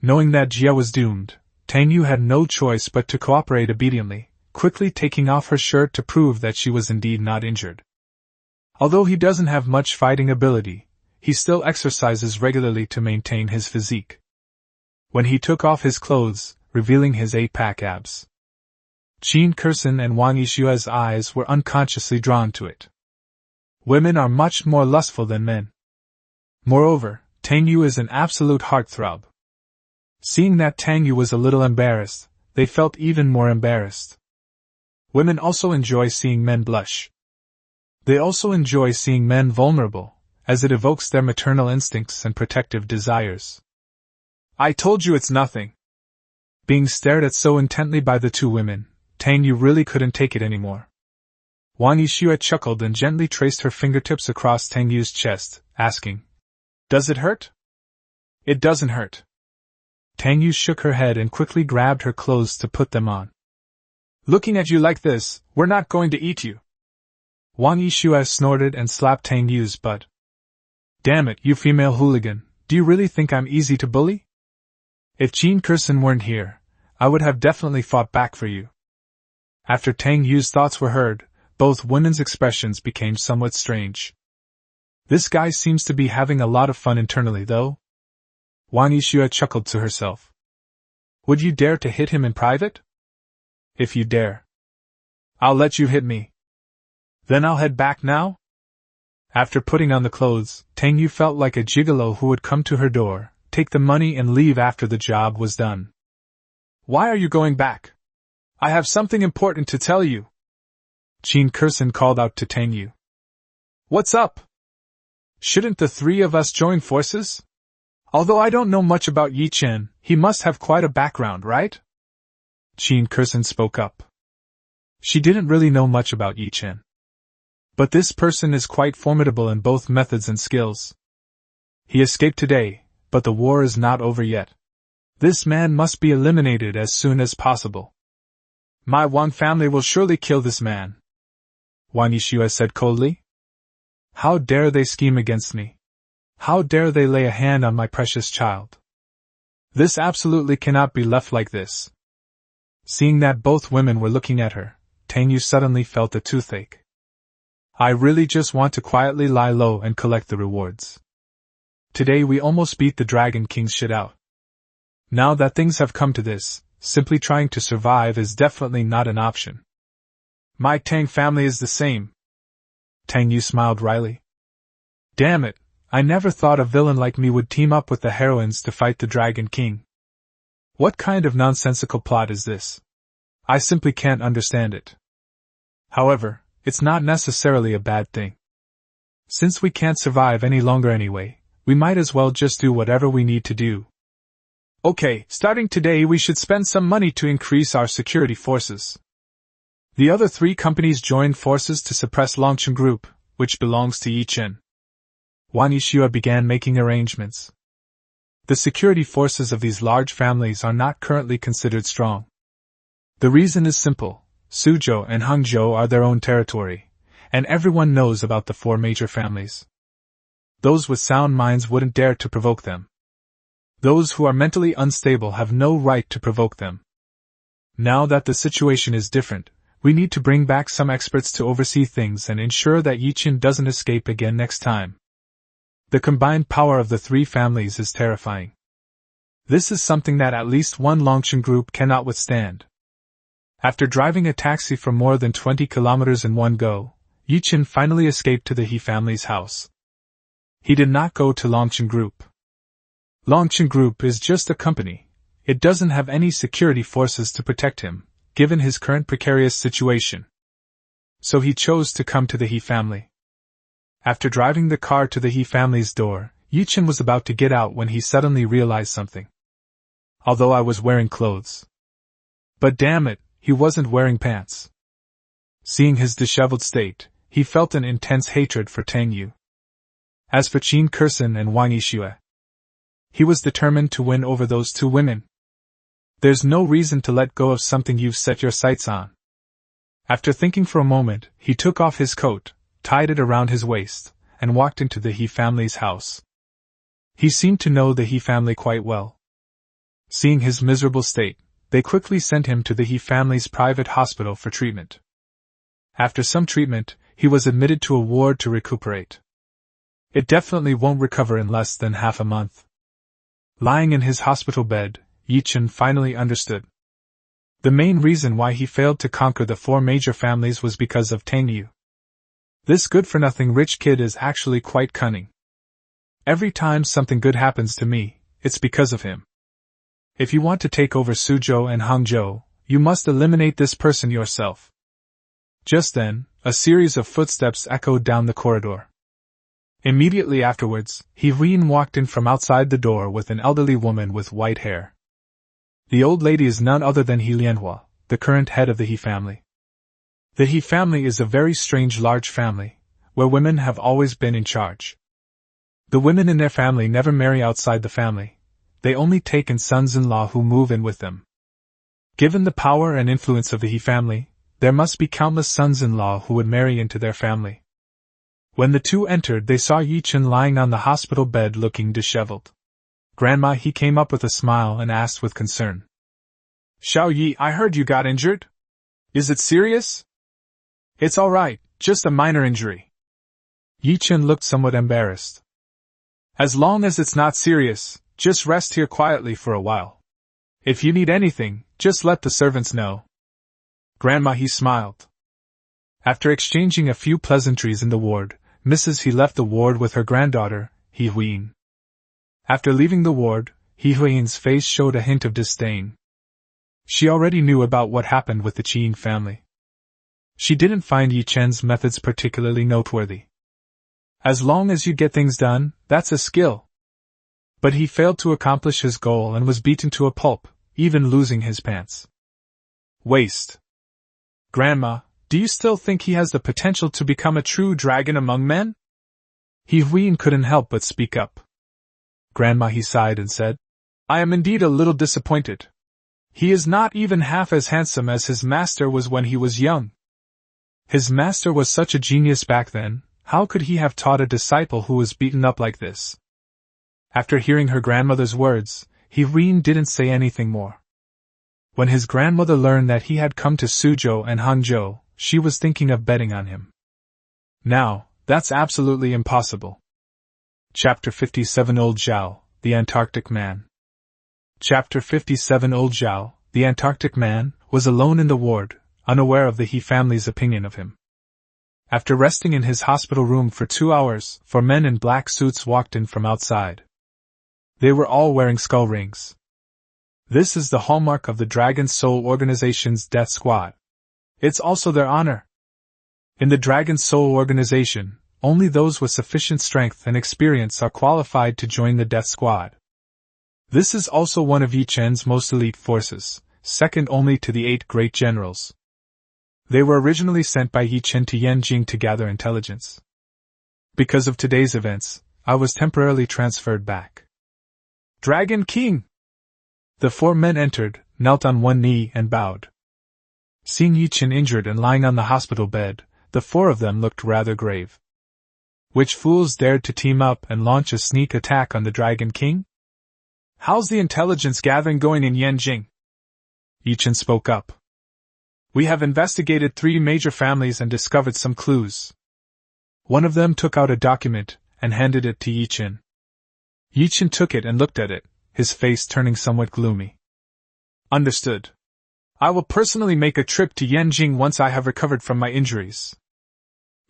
Knowing that Jia was doomed, Tang Yu had no choice but to cooperate obediently, quickly taking off her shirt to prove that she was indeed not injured. Although he doesn't have much fighting ability, he still exercises regularly to maintain his physique. When he took off his clothes, revealing his 8-pack abs, Qin Kersen and Wang Yixue's eyes were unconsciously drawn to it. Women are much more lustful than men. Moreover, Tang Yu is an absolute heartthrob. Seeing that Tang Yu was a little embarrassed, they felt even more embarrassed. Women also enjoy seeing men blush. They also enjoy seeing men vulnerable, as it evokes their maternal instincts and protective desires. I told you it's nothing. Being stared at so intently by the two women, Tang Yu really couldn't take it anymore. Wang Yixue chuckled and gently traced her fingertips across Tang Yu's chest, asking, Does it hurt? It doesn't hurt. Tang Yu shook her head and quickly grabbed her clothes to put them on. Looking at you like this, we're not going to eat you. Wang Yixue snorted and slapped Tang Yu's butt. Damn it, you female hooligan, do you really think I'm easy to bully? If Qin Kersen weren't here, I would have definitely fought back for you. After Tang Yu's thoughts were heard, both women's expressions became somewhat strange. This guy seems to be having a lot of fun internally, though. Wang Yixue chuckled to herself. Would you dare to hit him in private? If you dare, I'll let you hit me. Then I'll head back now? After putting on the clothes, Tang Yu felt like a gigolo who would come to her door, take the money and leave after the job was done. Why are you going back? I have something important to tell you. Qin Kersen called out to Tang Yu. What's up? Shouldn't the three of us join forces? Although I don't know much about Ye Chen, he must have quite a background, right? Qin Kersen spoke up. She didn't really know much about Ye Chen. But this person is quite formidable in both methods and skills. He escaped today, but the war is not over yet. This man must be eliminated as soon as possible. My Wang family will surely kill this man, Wang Yixue said coldly. How dare they scheme against me? How dare they lay a hand on my precious child? This absolutely cannot be left like this. Seeing that both women were looking at her, Tang Yu suddenly felt a toothache. I really just want to quietly lie low and collect the rewards. Today we almost beat the Dragon King's shit out. Now that things have come to this, simply trying to survive is definitely not an option. My Tang family is the same. Tang Yu smiled wryly. Damn it, I never thought a villain like me would team up with the heroines to fight the Dragon King. What kind of nonsensical plot is this? I simply can't understand it. However, it's not necessarily a bad thing. Since we can't survive any longer anyway, we might as well just do whatever we need to do. Okay, starting today we should spend some money to increase our security forces. The other 3 companies joined forces to suppress Longchen Group, which belongs to Ye Chen. Wang Yixue began making arrangements. The security forces of these large families are not currently considered strong. The reason is simple: Suzhou and Hangzhou are their own territory, and everyone knows about the 4 major families. Those with sound minds wouldn't dare to provoke them. Those who are mentally unstable have no right to provoke them. Now that the situation is different, we need to bring back some experts to oversee things and ensure that Ye Chen doesn't escape again next time. The combined power of the 3 families is terrifying. This is something that at least one Longchen group cannot withstand. After driving a taxi for more than 20 kilometers in one go, Ye Chen finally escaped to the He family's house. He did not go to Longchen Group. Longchen Group is just a company. It doesn't have any security forces to protect him, given his current precarious situation. So he chose to come to the He family. After driving the car to the He family's door, Ye Chen was about to get out when he suddenly realized something. Although I was wearing clothes. But damn it, he wasn't wearing pants. Seeing his disheveled state, he felt an intense hatred for Tang Yu. As for Qin Kursen and Wang Yixue, he was determined to win over those 2 women. There's no reason to let go of something you've set your sights on. After thinking for a moment, he took off his coat, tied it around his waist, and walked into the He family's house. He seemed to know the He family quite well. Seeing his miserable state, they quickly sent him to the He family's private hospital for treatment. After some treatment, he was admitted to a ward to recuperate. It definitely won't recover in less than half a month. Lying in his hospital bed, Ye Chen finally understood. The main reason why he failed to conquer the 4 major families was because of Tang Yu. This good-for-nothing rich kid is actually quite cunning. Every time something good happens to me, it's because of him. If you want to take over Suzhou and Hangzhou, you must eliminate this person yourself. Just then, a series of footsteps echoed down the corridor. Immediately afterwards, He Huiyin walked in from outside the door with an elderly woman with white hair. The old lady is none other than He Lianhua, the current head of the He family. The He family is a very strange large family, where women have always been in charge. The women in their family never marry outside the family. They only take in sons-in-law who move in with them. Given the power and influence of the He family, there must be countless sons-in-law who would marry into their family. When the 2 entered, they saw Ye Chen lying on the hospital bed looking disheveled. Grandma He came up with a smile and asked with concern. Xiao Yi, I heard you got injured? Is it serious? It's all right, just a minor injury. Ye Chen looked somewhat embarrassed. As long as it's not serious, just rest here quietly for a while. If you need anything, just let the servants know. Grandma He smiled. After exchanging a few pleasantries in the ward, Mrs. He left the ward with her granddaughter, He Huiyin. After leaving the ward, He Huiyin's face showed a hint of disdain. She already knew about what happened with the Qin family. She didn't find Ye Chen's methods particularly noteworthy. As long as you get things done, that's a skill. But he failed to accomplish his goal and was beaten to a pulp, even losing his pants. Waste. Grandma, do you still think he has the potential to become a true dragon among men? He Huiyin couldn't help but speak up. Grandma He sighed and said, I am indeed a little disappointed. He is not even half as handsome as his master was when he was young. His master was such a genius back then, how could he have taught a disciple who was beaten up like this? After hearing her grandmother's words, He Huiyin didn't say anything more. When his grandmother learned that he had come to Suzhou and Hangzhou, she was thinking of betting on him. Now, that's absolutely impossible. Chapter 57 Old Zhao, the Antarctic Man. Chapter 57 Old Zhao, the Antarctic Man, was alone in the ward, unaware of the He family's opinion of him. After resting in his hospital room for 2 hours, 4 men in black suits walked in from outside. They were all wearing skull rings. This is the hallmark of the Dragon Soul Organization's death squad. It's also their honor. In the Dragon Soul Organization, only those with sufficient strength and experience are qualified to join the death squad. This is also one of Ye Chen's most elite forces, second only to the 8 great generals. They were originally sent by Ye Chen to Yanjing to gather intelligence. Because of today's events, I was temporarily transferred back. Dragon King! The 4 men entered, knelt on one knee and bowed. Seeing Ye Chen injured and lying on the hospital bed, the 4 of them looked rather grave. Which fools dared to team up and launch a sneak attack on the Dragon King? How's the intelligence gathering going in Yanjing? Ye Chen spoke up. We have investigated 3 major families and discovered some clues. One of them took out a document and handed it to Ye Chen. Ye Chen took it and looked at it, his face turning somewhat gloomy. Understood. I will personally make a trip to Yanjing once I have recovered from my injuries.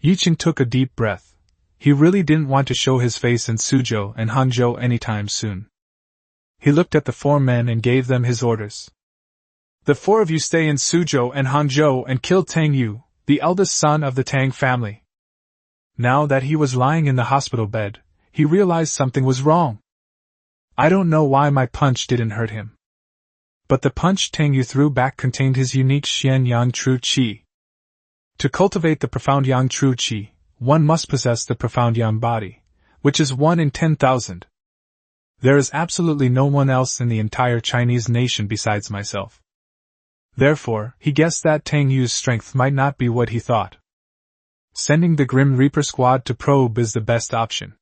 Ye Chen took a deep breath. He really didn't want to show his face in Suzhou and Hangzhou anytime soon. He looked at the 4 men and gave them his orders. The 4 of you stay in Suzhou and Hangzhou and kill Tang Yu, the eldest son of the Tang family. Now that he was lying in the hospital bed, he realized something was wrong. I don't know why my punch didn't hurt him. But the punch Tang Yu threw back contained his unique Xian Yang True Qi. To cultivate the profound Yang True Qi, one must possess the profound Yang body, which is 1 in 10,000. There is absolutely no one else in the entire Chinese nation besides myself. Therefore, he guessed that Tang Yu's strength might not be what he thought. Sending the Grim Reaper squad to probe is the best option.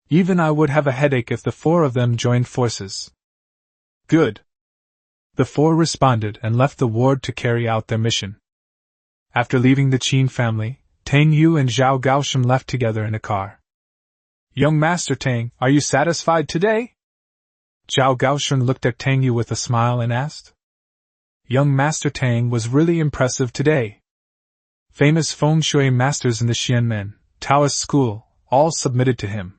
Even I would have a headache if the 4 of them joined forces. Good. The 4 responded and left the ward to carry out their mission. After leaving the Qin family, Tang Yu and Zhao Gaoshun left together in a car. Young Master Tang, are you satisfied today? Zhao Gaoshun looked at Tang Yu with a smile and asked. Young Master Tang was really impressive today. Famous feng shui masters in the Xianmen, Taoist school, all submitted to him.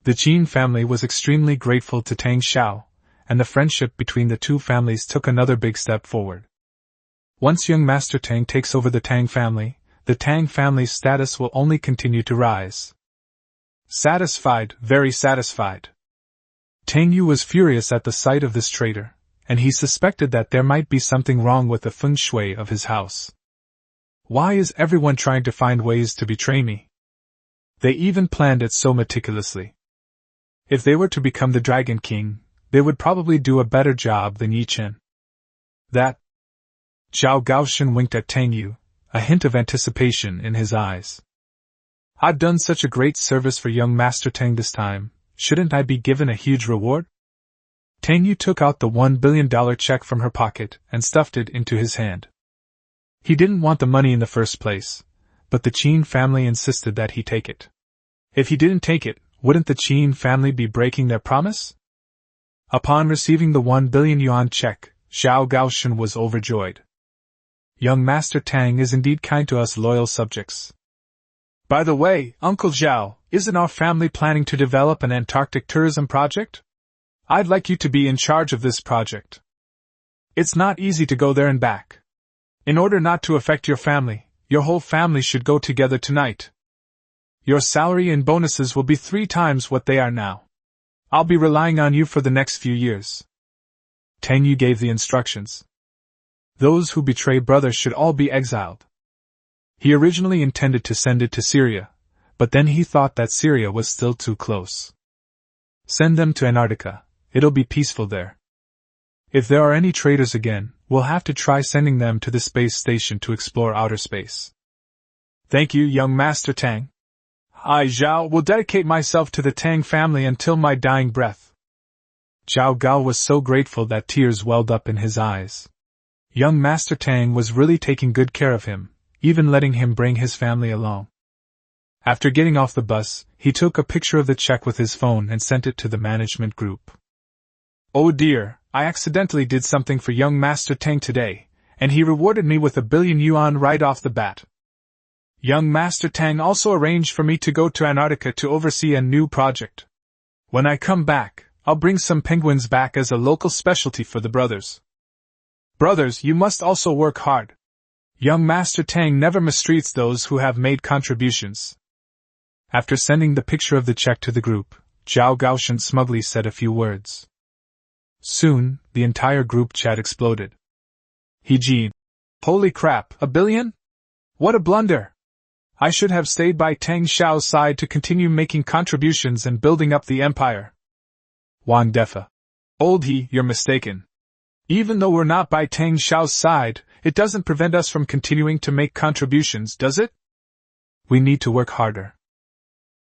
The Qin family was extremely grateful to Tang Xiao, and the friendship between the 2 families took another big step forward. Once young Master Tang takes over the Tang family, the Tang family's status will only continue to rise. Satisfied, very satisfied. Tang Yu was furious at the sight of this traitor, and he suspected that there might be something wrong with the feng shui of his house. Why is everyone trying to find ways to betray me? They even planned it so meticulously. If they were to become the Dragon King, they would probably do a better job than Ye Chen. That. Zhao Gaoshun winked at Tang Yu, a hint of anticipation in his eyes. I've done such a great service for young Master Tang this time, shouldn't I be given a huge reward? Tang Yu took out the $1 billion check from her pocket and stuffed it into his hand. He didn't want the money in the first place, but the Qin family insisted that he take it. If he didn't take it, wouldn't the Qin family be breaking their promise? Upon receiving the 1 billion yuan check, Zhao Gaoshun was overjoyed. Young Master Tang is indeed kind to us loyal subjects. By the way, Uncle Zhao, isn't our family planning to develop an Antarctic tourism project? I'd like you to be in charge of this project. It's not easy to go there and back. In order not to affect your family, your whole family should go together tonight. Your salary and bonuses will be 3 times what they are now. I'll be relying on you for the next few years. Tang Yu gave the instructions. Those who betray brothers should all be exiled. He originally intended to send it to Syria, but then he thought that Syria was still too close. Send them to Antarctica, it'll be peaceful there. If there are any traitors again, we'll have to try sending them to the space station to explore outer space. Thank you, young Master Tang. I, Zhao, will dedicate myself to the Tang family until my dying breath. Zhao Gao was so grateful that tears welled up in his eyes. Young Master Tang was really taking good care of him, even letting him bring his family along. After getting off the bus, he took a picture of the check with his phone and sent it to the management group. "Oh dear, I accidentally did something for young Master Tang today, and he rewarded me with 1,000,000,000 yuan right off the bat. Young Master Tang also arranged for me to go to Antarctica to oversee a new project. When I come back, I'll bring some penguins back as a local specialty for the brothers. Brothers, you must also work hard. Young Master Tang never mistreats those who have made contributions." After sending the picture of the check to the group, Zhao Gaoshan smugly said a few words. Soon, the entire group chat exploded. He Holy crap, 1,000,000,000? What a blunder! I should have stayed by Tang Xiao's side to continue making contributions and building up the empire. Wang Defa. Old He, you're mistaken. Even though we're not by Tang Xiao's side, it doesn't prevent us from continuing to make contributions, does it? We need to work harder.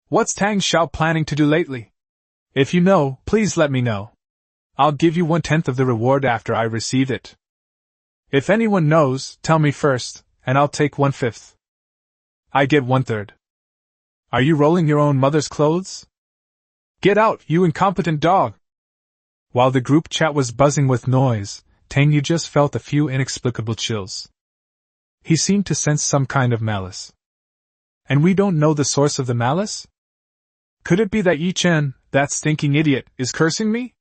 What's Tang Xiao planning to do lately? If you know, please let me know. I'll give you 1/10 of the reward after I receive it. If anyone knows, tell me first, and I'll take 1/5. I get 1/3. Are you rolling your own mother's clothes? Get out, you incompetent dog! While the group chat was buzzing with noise, Tang Yu just felt a few inexplicable chills. He seemed to sense some kind of malice. And we don't know the source of the malice? Could it be that Ye Chen, that stinking idiot, is cursing me?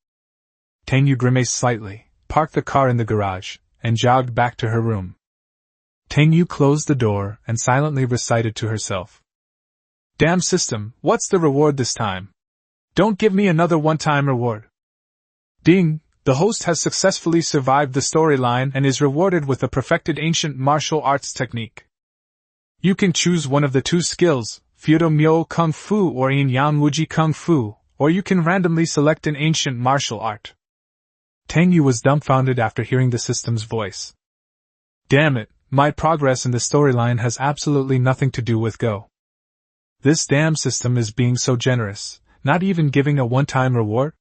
Tang Yu grimaced slightly, parked the car in the garage, and jogged back to her room. Tang Yu closed the door and silently recited to herself. Damn system, what's the reward this time? Don't give me another one-time reward. Ding, the host has successfully survived the storyline and is rewarded with a perfected ancient martial arts technique. You can choose one of the two skills, Fudo Myo Kung Fu or Yin Yang Wuji Kung Fu, or you can randomly select an ancient martial art. Tang Yu was dumbfounded after hearing the system's voice. Damn it, my progress in the storyline has absolutely nothing to do with Go. This damn system is being so generous, not even giving a one-time reward?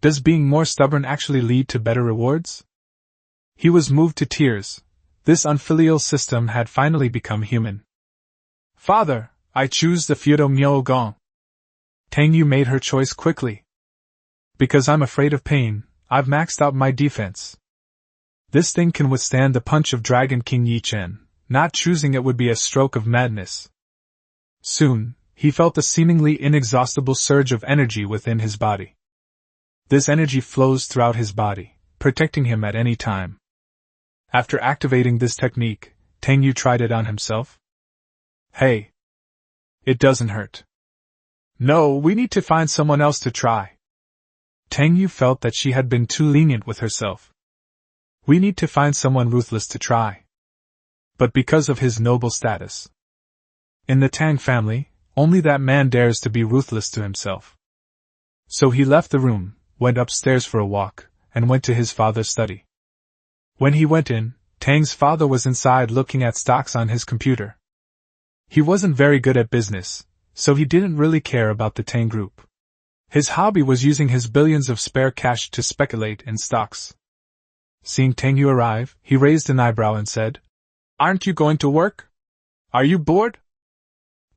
Does being more stubborn actually lead to better rewards? He was moved to tears. This unfilial system had finally become human. Father, I choose the Fudo Myo Gong. Tang Yu made her choice quickly. Because I'm afraid of pain, I've maxed out my defense. This thing can withstand the punch of Dragon King Ye Chen. Not choosing it would be a stroke of madness. Soon, he felt a seemingly inexhaustible surge of energy within his body. This energy flows throughout his body, protecting him at any time. After activating this technique, Tang Yu tried it on himself. Hey! It doesn't hurt. No, we need to find someone else to try. Tang Yu felt that she had been too lenient with herself. We need to find someone ruthless to try. But because of his noble status. In the Tang family, only that man dares to be ruthless to himself. So he left the room, went upstairs for a walk, and went to his father's study. When he went in, Tang's father was inside looking at stocks on his computer. He wasn't very good at business, so he didn't really care about the Tang group. His hobby was using his billions of spare cash to speculate in stocks. Seeing Tang Yu arrive, he raised an eyebrow and said, Aren't you going to work? Are you bored?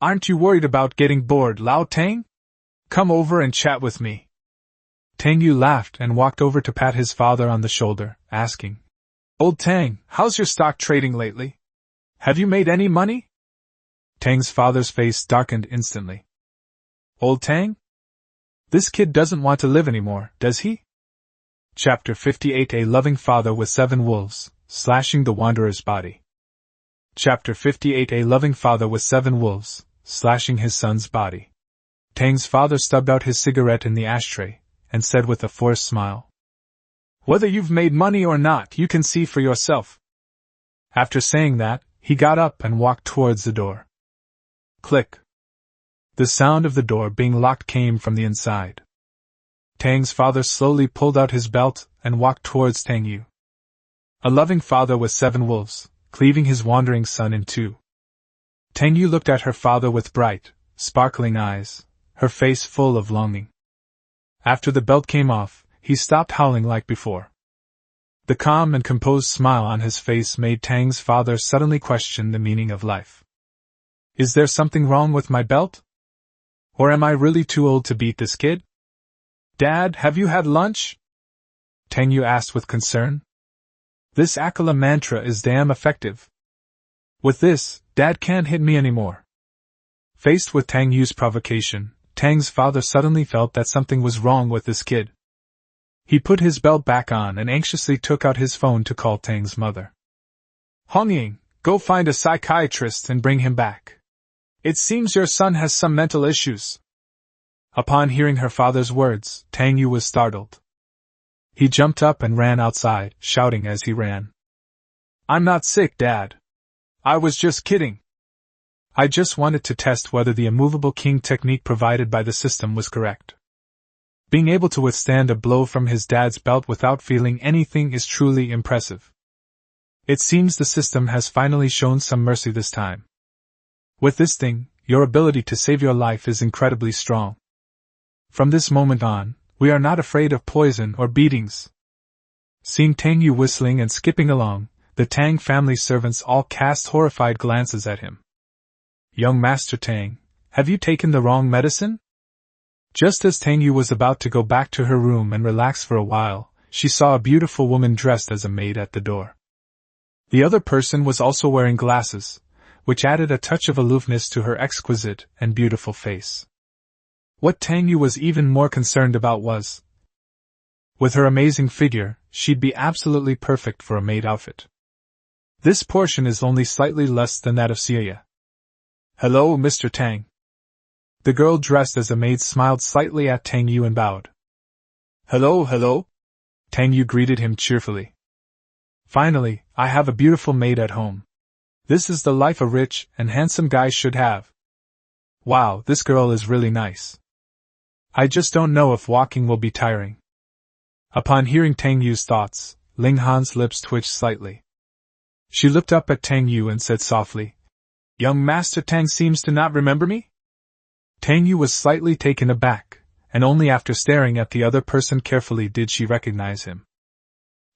Aren't you worried about getting bored, Lao Tang? Come over and chat with me. Tang Yu laughed and walked over to pat his father on the shoulder, asking, Old Tang, how's your stock trading lately? Have you made any money? Tang's father's face darkened instantly. Old Tang? This kid doesn't want to live anymore, does he? Chapter 58 A Loving Father with 7 Wolves, Slashing the Wanderer's Body. Chapter 58 A Loving Father with 7 Wolves, Slashing his son's body. Tang's father stubbed out his cigarette in the ashtray, and said with a forced smile, Whether you've made money or not, you can see for yourself. After saying that, he got up and walked towards the door. Click. The sound of the door being locked came from the inside. Tang's father slowly pulled out his belt and walked towards Tang Yu. A loving father with 7 wolves, cleaving his wandering son in two. Tang Yu looked at her father with bright, sparkling eyes, her face full of longing. After the belt came off, he stopped howling like before. The calm and composed smile on his face made Tang's father suddenly question the meaning of life. Is there something wrong with my belt? Or am I really too old to beat this kid? Dad, have you had lunch? Tang Yu asked with concern. This Akala mantra is damn effective. With this, Dad can't hit me anymore. Faced with Tang Yu's provocation, Tang's father suddenly felt that something was wrong with this kid. He put his belt back on and anxiously took out his phone to call Tang's mother. Hongying, go find a psychiatrist and bring him back. It seems your son has some mental issues. Upon hearing her father's words, Tang Yu was startled. He jumped up and ran outside, shouting as he ran. I'm not sick, Dad. I was just kidding. I just wanted to test whether the immovable king technique provided by the system was correct. Being able to withstand a blow from his dad's belt without feeling anything is truly impressive. It seems the system has finally shown some mercy this time. With this thing, your ability to save your life is incredibly strong. From this moment on, we are not afraid of poison or beatings. Seeing Tang Yu whistling and skipping along, the Tang family servants all cast horrified glances at him. Young Master Tang, have you taken the wrong medicine? Just as Tang Yu was about to go back to her room and relax for a while, she saw a beautiful woman dressed as a maid at the door. The other person was also wearing glasses, which added a touch of aloofness to her exquisite and beautiful face. What Tang Yu was even more concerned about was, with her amazing figure, she'd be absolutely perfect for a maid outfit. This portion is only slightly less than that of Xie. Hello, Mr. Tang. The girl dressed as a maid smiled slightly at Tang Yu and bowed. Hello, hello. Tang Yu greeted him cheerfully. Finally, I have a beautiful maid at home. This is the life a rich and handsome guy should have. Wow, this girl is really nice. I just don't know if walking will be tiring. Upon hearing Tang Yu's thoughts, Ling Han's lips twitched slightly. She looked up at Tang Yu and said softly, Young Master Tang seems to not remember me? Tang Yu was slightly taken aback, and only after staring at the other person carefully did she recognize him.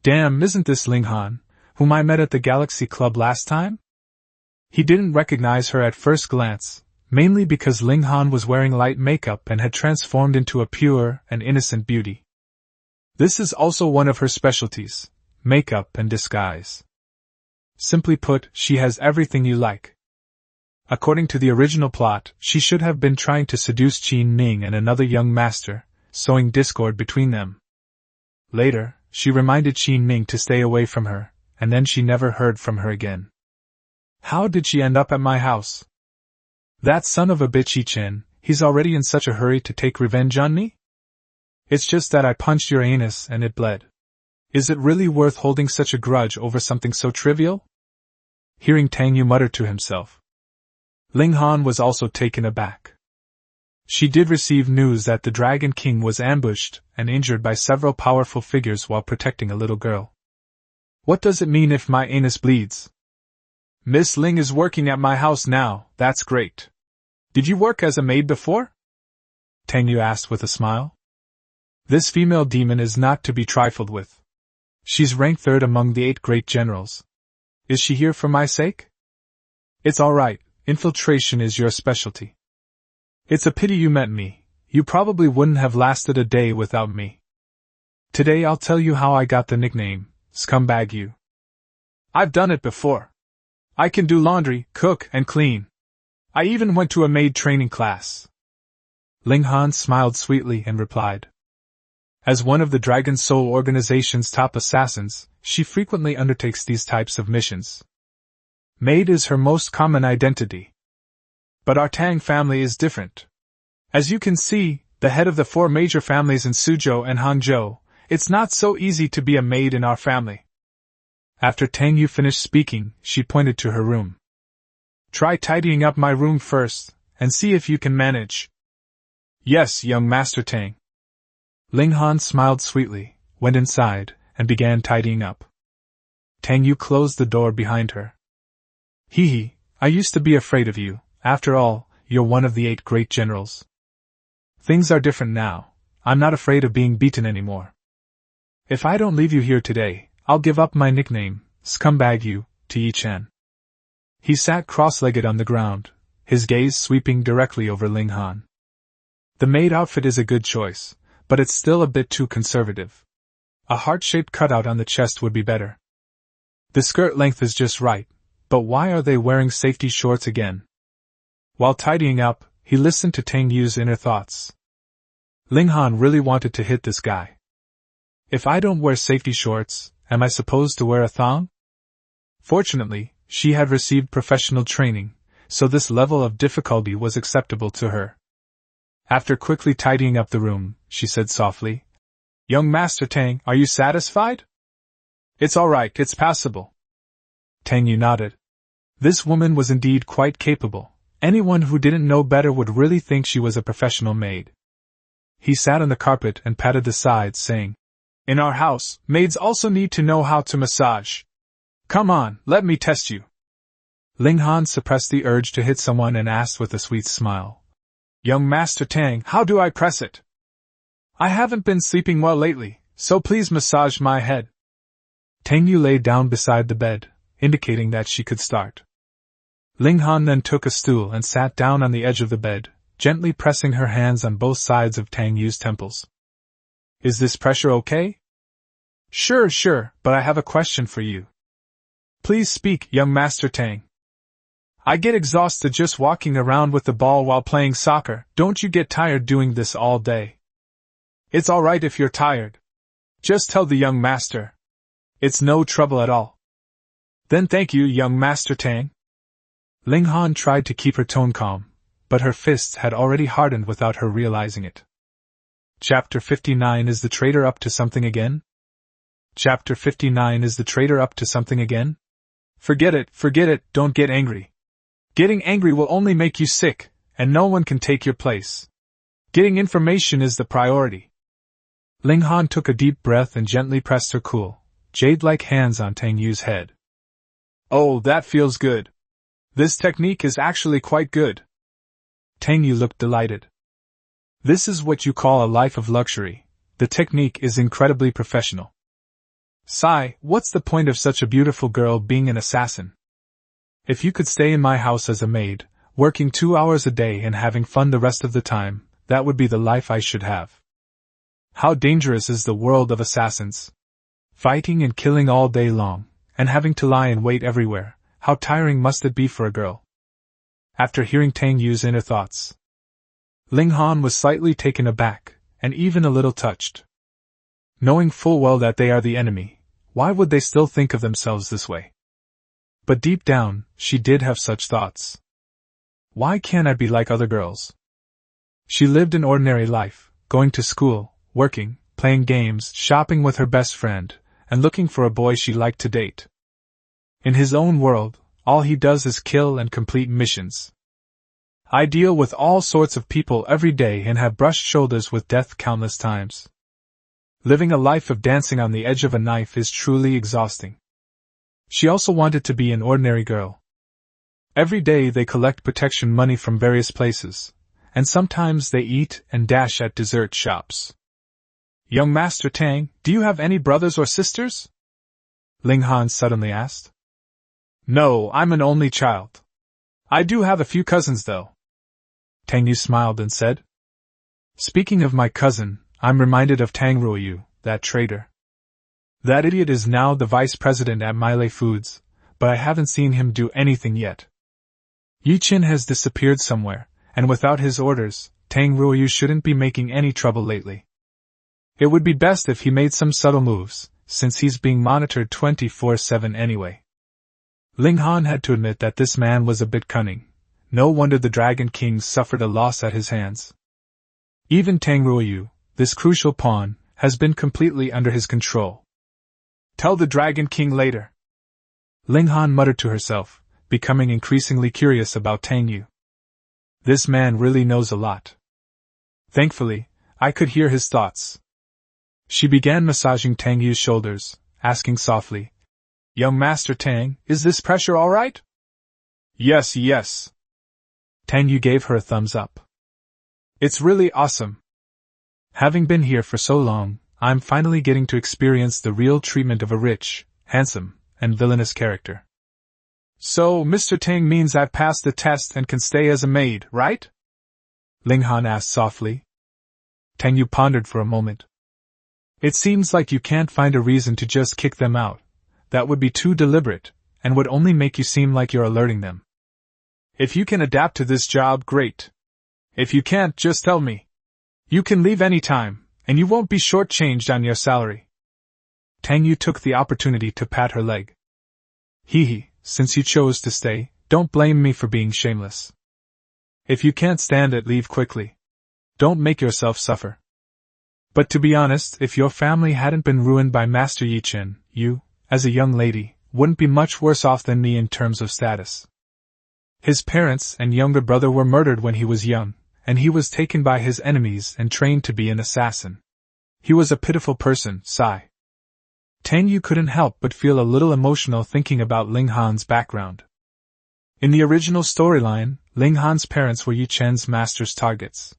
Damn, isn't this Ling Han, whom I met at the Galaxy Club last time? He didn't recognize her at first glance, mainly because Ling Han was wearing light makeup and had transformed into a pure and innocent beauty. This is also one of her specialties, makeup and disguise. Simply put, she has everything you like. According to the original plot, she should have been trying to seduce Qin Ming and another young master, sowing discord between them. Later, she reminded Qin Ming to stay away from her, and then she never heard from her again. How did she end up at my house? That son of a bitch Ye Chen, he's already in such a hurry to take revenge on me? It's just that I punched your anus and it bled. Is it really worth holding such a grudge over something so trivial? Hearing Tang Yu mutter to himself, Ling Han was also taken aback. She did receive news that the Dragon King was ambushed and injured by several powerful figures while protecting a little girl. What does it mean if my anus bleeds? Miss Ling is working at my house now, that's great. Did you work as a maid before? Tang Yu asked with a smile. This female demon is not to be trifled with. She's ranked 3rd among the 8 great generals. Is she here for my sake? It's alright, infiltration is your specialty. It's a pity you met me, you probably wouldn't have lasted a day without me. Today I'll tell you how I got the nickname, Scumbag You. I've done it before. I can do laundry, cook, and clean. I even went to a maid training class. Ling Han smiled sweetly and replied. As one of the Dragon Soul organization's top assassins, she frequently undertakes these types of missions. Maid is her most common identity. But our Tang family is different. As you can see, the head of the 4 major families in Suzhou and Hangzhou, it's not so easy to be a maid in our family. After Tang Yu finished speaking, she pointed to her room. Try tidying up my room first, and see if you can manage. Yes, young Master Tang. Ling Han smiled sweetly, went inside, and began tidying up. Tang Yu closed the door behind her. Hee hee, I used to be afraid of you, after all, you're one of the 8 great generals. Things are different now, I'm not afraid of being beaten anymore. If I don't leave you here today, I'll give up my nickname, Scumbag You, to Ye Chen. He sat cross-legged on the ground, his gaze sweeping directly over Ling Han. The maid outfit is a good choice, but it's still a bit too conservative. A heart-shaped cutout on the chest would be better. The skirt length is just right, but why are they wearing safety shorts again? While tidying up, he listened to Tang Yu's inner thoughts. Ling Han really wanted to hit this guy. If I don't wear safety shorts, am I supposed to wear a thong? Fortunately, she had received professional training, so this level of difficulty was acceptable to her. After quickly tidying up the room, she said softly, "Young Master Tang, are you satisfied?" "It's all right, it's passable." Tang Yu nodded. This woman was indeed quite capable. Anyone who didn't know better would really think she was a professional maid. He sat on the carpet and patted the sides, saying, "In our house, maids also need to know how to massage. Come on, let me test you." Ling Han suppressed the urge to hit someone and asked with a sweet smile, "Young Master Tang, how do I press it? I haven't been sleeping well lately, so please massage my head." Tang Yu lay down beside the bed, indicating that she could start. Ling Han then took a stool and sat down on the edge of the bed, gently pressing her hands on both sides of Tang Yu's temples. "Is this pressure okay?" Sure, but I have a question for you." "Please speak, young Master Tang." "I get exhausted just walking around with the ball while playing soccer. Don't you get tired doing this all day?" "It's all right if you're tired. Just tell the young master. It's no trouble at all." "Then thank you, young Master Tang." Ling Han tried to keep her tone calm, but her fists had already hardened without her realizing it. Chapter 59. Is the traitor up to something again? Chapter 59. Is the traitor up to something again? Forget it, don't get angry. Getting angry will only make you sick, and no one can take your place. Getting information is the priority. Ling Han took a deep breath and gently pressed her cool, jade-like hands on Tang Yu's head. "Oh, that feels good. This technique is actually quite good." Tang Yu looked delighted. "This is what you call a life of luxury. The technique is incredibly professional." "Sigh, what's the point of such a beautiful girl being an assassin? If you could stay in my house as a maid, working 2 hours a day and having fun the rest of the time, that would be the life I should have. How dangerous is the world of assassins? Fighting and killing all day long, and having to lie in wait everywhere. How tiring must it be for a girl?" After hearing Tang Yu's inner thoughts, Ling Han was slightly taken aback, and even a little touched. Knowing full well that they are the enemy, why would they still think of themselves this way? But deep down, she did have such thoughts. Why can't I be like other girls? She lived an ordinary life, going to school, working, playing games, shopping with her best friend, and looking for a boy she liked to date. In his own world, all he does is kill and complete missions. I deal with all sorts of people every day and have brushed shoulders with death countless times. Living a life of dancing on the edge of a knife is truly exhausting. She also wanted to be an ordinary girl. Every day they collect protection money from various places, and sometimes they eat and dash at dessert shops. "Young Master Tang, do you have any brothers or sisters?" Ling Han suddenly asked. "No, I'm an only child. I do have a few cousins though." Tang Yu smiled and said, "Speaking of my cousin, I'm reminded of Tang Ruoyu, that traitor. That idiot is now the vice president at Mile Foods, but I haven't seen him do anything yet. Ye Chen has disappeared somewhere, and without his orders, Tang Ruoyu shouldn't be making any trouble lately. It would be best if he made some subtle moves, since he's being monitored 24/7 anyway." Ling Han had to admit that this man was a bit cunning. No wonder the Dragon King suffered a loss at his hands. Even Tang Ruoyu, this crucial pawn, has been completely under his control. "Tell the Dragon King later," Ling Han muttered to herself, becoming increasingly curious about Tang Yu. This man really knows a lot. Thankfully, I could hear his thoughts. She began massaging Tang Yu's shoulders, asking softly, "Young Master Tang, is this pressure all right?" Yes. Tang Yu gave her a thumbs up. "It's really awesome. Having been here for so long, I'm finally getting to experience the real treatment of a rich, handsome, and villainous character." So, Mr. Tang means I've passed the test and can stay as a maid, right? Ling Han asked softly. Tang Yu pondered for a moment. It seems like you can't find a reason to just kick them out. That would be too deliberate, and would only make you seem like you're alerting them. If you can adapt to this job, great. If you can't, just tell me. You can leave any time, and you won't be shortchanged on your salary. Tang Yu took the opportunity to pat her leg. Hee, since you chose to stay, don't blame me for being shameless. If you can't stand it, leave quickly. Don't make yourself suffer. But to be honest, if your family hadn't been ruined by Master Ye Chen, you, as a young lady, wouldn't be much worse off than me in terms of status. His parents and younger brother were murdered when he was young, and he was taken by his enemies and trained to be an assassin. He was a pitiful person, sigh. Tang Yu couldn't help but feel a little emotional thinking about Ling Han's background. In the original storyline, Ling Han's parents were Ye Chen's master's targets.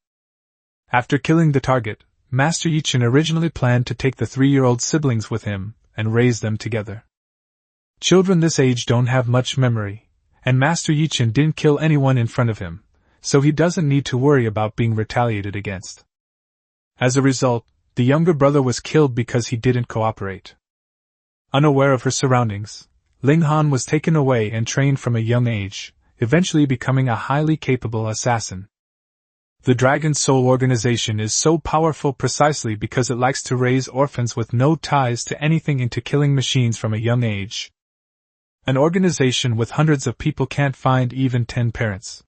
After killing the target, Master Ye Chen originally planned to take the 3-year-old siblings with him and raise them together. Children this age don't have much memory, and Master Ye Chen didn't kill anyone in front of him, so he doesn't need to worry about being retaliated against. As a result, the younger brother was killed because he didn't cooperate. Unaware of her surroundings, Ling Han was taken away and trained from a young age, eventually becoming a highly capable assassin. The Dragon Soul organization is so powerful precisely because it likes to raise orphans with no ties to anything into killing machines from a young age. An organization with hundreds of people can't find even 10 parents.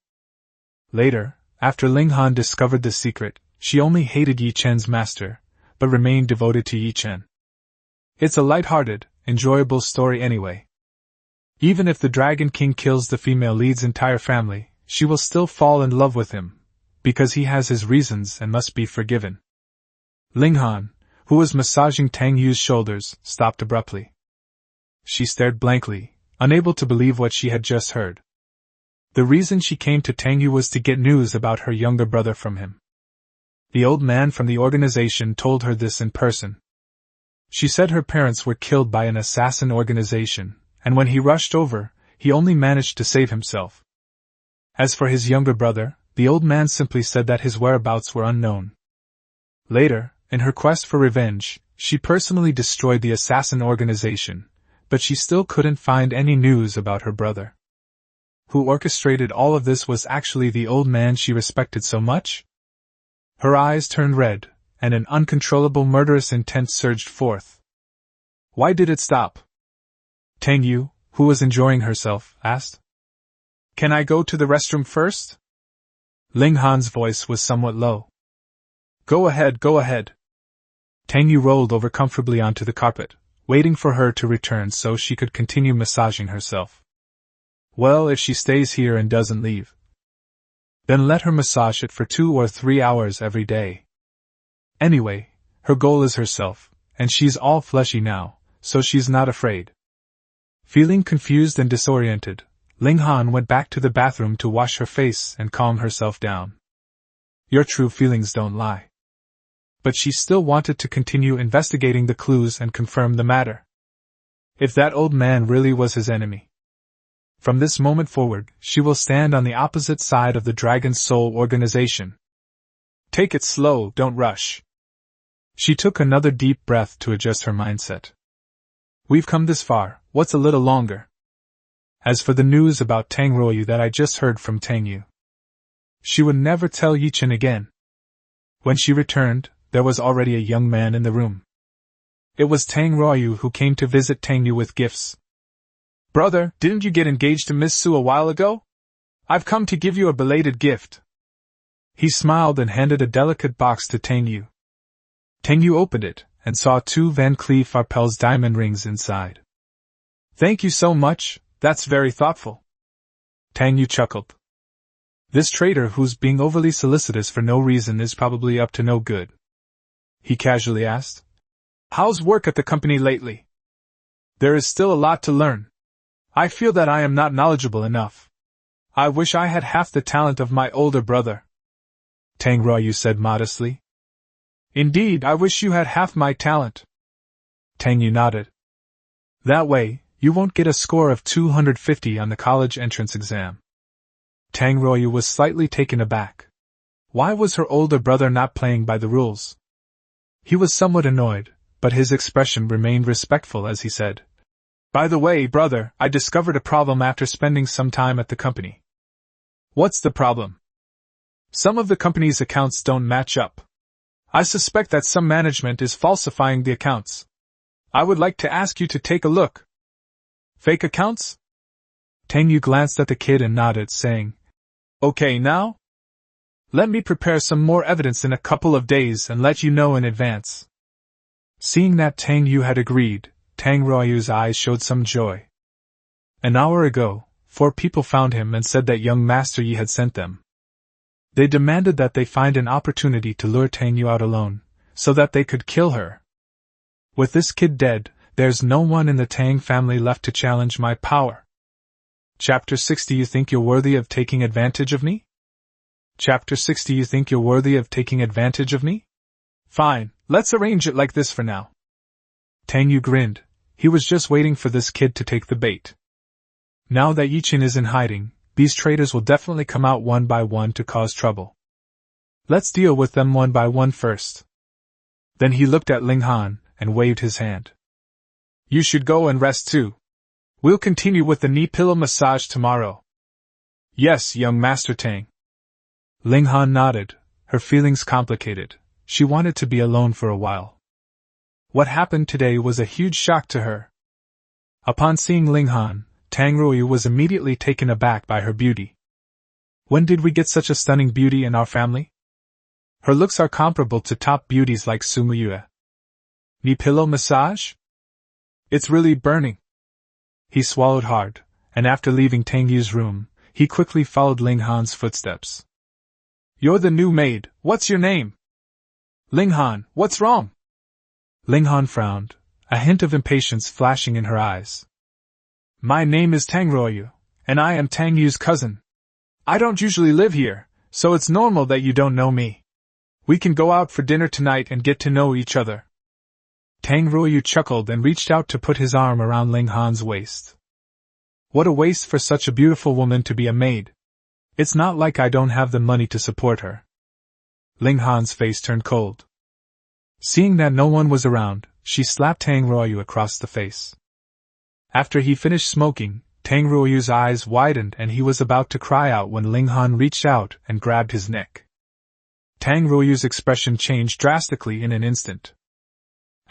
Later, after Ling Han discovered the secret, she only hated Ye Chen's master, but remained devoted to Ye Chen. It's a light-hearted, enjoyable story anyway. Even if the Dragon King kills the female lead's entire family, she will still fall in love with him, because he has his reasons and must be forgiven. Ling Han, who was massaging Tang Yu's shoulders, stopped abruptly. She stared blankly, unable to believe what she had just heard. The reason she came to Tang Yu was to get news about her younger brother from him. The old man from the organization told her this in person. She said her parents were killed by an assassin organization, and when he rushed over, he only managed to save himself. As for his younger brother, the old man simply said that his whereabouts were unknown. Later, in her quest for revenge, she personally destroyed the assassin organization, but she still couldn't find any news about her brother. Who orchestrated all of this was actually the old man she respected so much? Her eyes turned red, and an uncontrollable murderous intent surged forth. Why did it stop? Tang Yu, who was enjoying herself, asked. Can I go to the restroom first? Ling Han's voice was somewhat low. Go ahead, go ahead. Tang Yu rolled over comfortably onto the carpet, waiting for her to return so she could continue massaging herself. Well, if she stays here and doesn't leave, then let her massage it for 2 or 3 hours every day. Anyway, her goal is herself, and she's all fleshy now, so she's not afraid. Feeling confused and disoriented, Ling Han went back to the bathroom to wash her face and calm herself down. Your true feelings don't lie. But she still wanted to continue investigating the clues and confirm the matter. If that old man really was his enemy, from this moment forward, she will stand on the opposite side of the Dragon Soul organization. Take it slow, don't rush. She took another deep breath to adjust her mindset. We've come this far, what's a little longer? As for the news about Tang Ruoyu that I just heard from Tang Yu, she would never tell Ye Chen again. When she returned, there was already a young man in the room. It was Tang Ruoyu who came to visit Tang Yu with gifts. Brother, didn't you get engaged to Miss Su a while ago? I've come to give you a belated gift. He smiled and handed a delicate box to Tang Yu. Tang Yu opened it, and saw 2 Van Cleef Arpels diamond rings inside. Thank you so much, that's very thoughtful. Tang Yu chuckled. This trader who's being overly solicitous for no reason is probably up to no good. He casually asked. How's work at the company lately? There is still a lot to learn. I feel that I am not knowledgeable enough. I wish I had half the talent of my older brother. Tang Ruoyu said modestly. Indeed, I wish you had half my talent. Tang Yu nodded. That way, you won't get a score of 250 on the college entrance exam. Tang Ruoyu was slightly taken aback. Why was her older brother not playing by the rules? He was somewhat annoyed, but his expression remained respectful as he said, "By the way, brother, I discovered a problem after spending some time at the company." "What's the problem?" "Some of the company's accounts don't match up. I suspect that some management is falsifying the accounts. I would like to ask you to take a look." "Fake accounts?" Tang Yu glanced at the kid and nodded, saying, "Okay now? Let me prepare some more evidence in a couple of days and let you know in advance." Seeing that Tang Yu had agreed, Tang Ruoyu's eyes showed some joy. An hour ago, 4 people found him and said that young Master Yi had sent them. They demanded that they find an opportunity to lure Tang Yu out alone, so that they could kill her. With this kid dead, there's no one in the Tang family left to challenge my power. Chapter 60. You think you're worthy of taking advantage of me? Chapter 60. You think you're worthy of taking advantage of me? Fine, let's arrange it like this for now. Tang Yu grinned. He was just waiting for this kid to take the bait. Now that Ye Chen is in hiding, these traitors will definitely come out one by one to cause trouble. Let's deal with them one by one first. Then he looked at Ling Han and waved his hand. You should go and rest too. We'll continue with the knee pillow massage tomorrow. Yes, young Master Tang. Ling Han nodded, her feelings complicated. She wanted to be alone for a while. What happened today was a huge shock to her. Upon seeing Ling Han, Tang Ruoyu was immediately taken aback by her beauty. When did we get such a stunning beauty in our family? Her looks are comparable to top beauties like Su Muyue. Knee pillow massage? It's really burning. He swallowed hard, and after leaving Tang Yu's room, he quickly followed Ling Han's footsteps. You're the new maid, what's your name? Ling Han, what's wrong? Ling Han frowned, a hint of impatience flashing in her eyes. My name is Tang Ruoyu, and I am Tang Yu's cousin. I don't usually live here, so it's normal that you don't know me. We can go out for dinner tonight and get to know each other. Tang Ruoyu chuckled and reached out to put his arm around Ling Han's waist. What a waste for such a beautiful woman to be a maid. It's not like I don't have the money to support her. Ling Han's face turned cold. Seeing that no one was around, she slapped Tang Ruoyu across the face. After he finished smoking, Tang Ruoyu's eyes widened and he was about to cry out when Ling Han reached out and grabbed his neck. Tang Ruoyu's expression changed drastically in an instant.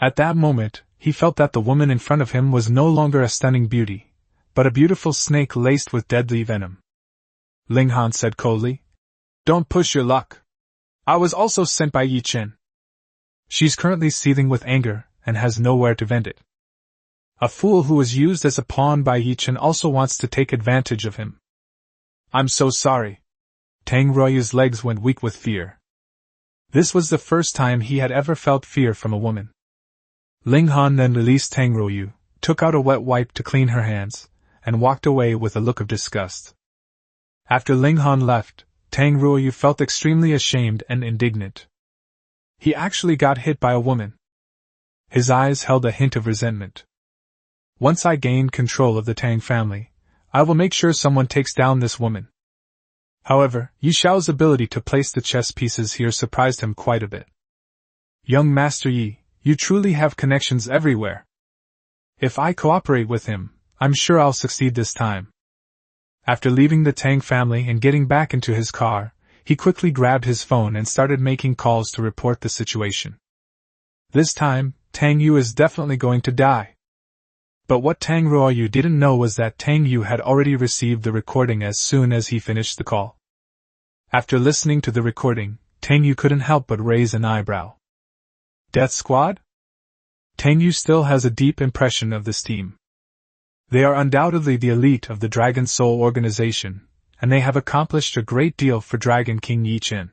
At that moment, he felt that the woman in front of him was no longer a stunning beauty, but a beautiful snake laced with deadly venom. Ling Han said coldly, Don't push your luck. I was also sent by Ye Chen. She's currently seething with anger and has nowhere to vent it. A fool who was used as a pawn by Ye Chen also wants to take advantage of him. I'm so sorry. Tang Ruoyu's legs went weak with fear. This was the first time he had ever felt fear from a woman. Ling Han then released Tang Ruoyu, took out a wet wipe to clean her hands, and walked away with a look of disgust. After Ling Han left, Tang Ruoyu felt extremely ashamed and indignant. He actually got hit by a woman. His eyes held a hint of resentment. Once I gain control of the Tang family, I will make sure someone takes down this woman. However, Yi Xiao's ability to place the chess pieces here surprised him quite a bit. Young Master Yi, you truly have connections everywhere. If I cooperate with him, I'm sure I'll succeed this time. After leaving the Tang family and getting back into his car, he quickly grabbed his phone and started making calls to report the situation. This time, Tang Yu is definitely going to die. But what Tang Ruoyu didn't know was that Tang Yu had already received the recording as soon as he finished the call. After listening to the recording, Tang Yu couldn't help but raise an eyebrow. Death Squad? Tang Yu still has a deep impression of this team. They are undoubtedly the elite of the Dragon Soul organization, and they have accomplished a great deal for Dragon King Ye Chen.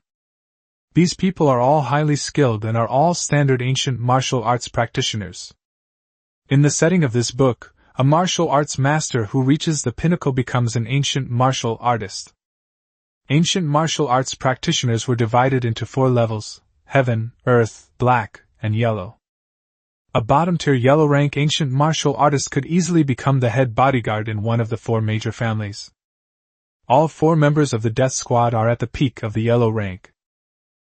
These people are all highly skilled and are all standard ancient martial arts practitioners. In the setting of this book, a martial arts master who reaches the pinnacle becomes an ancient martial artist. Ancient martial arts practitioners were divided into 4 levels: Heaven, Earth, Black, and Yellow. A bottom-tier yellow-rank ancient martial artist could easily become the head bodyguard in one of the 4 major families. All 4 members of the death squad are at the peak of the yellow rank.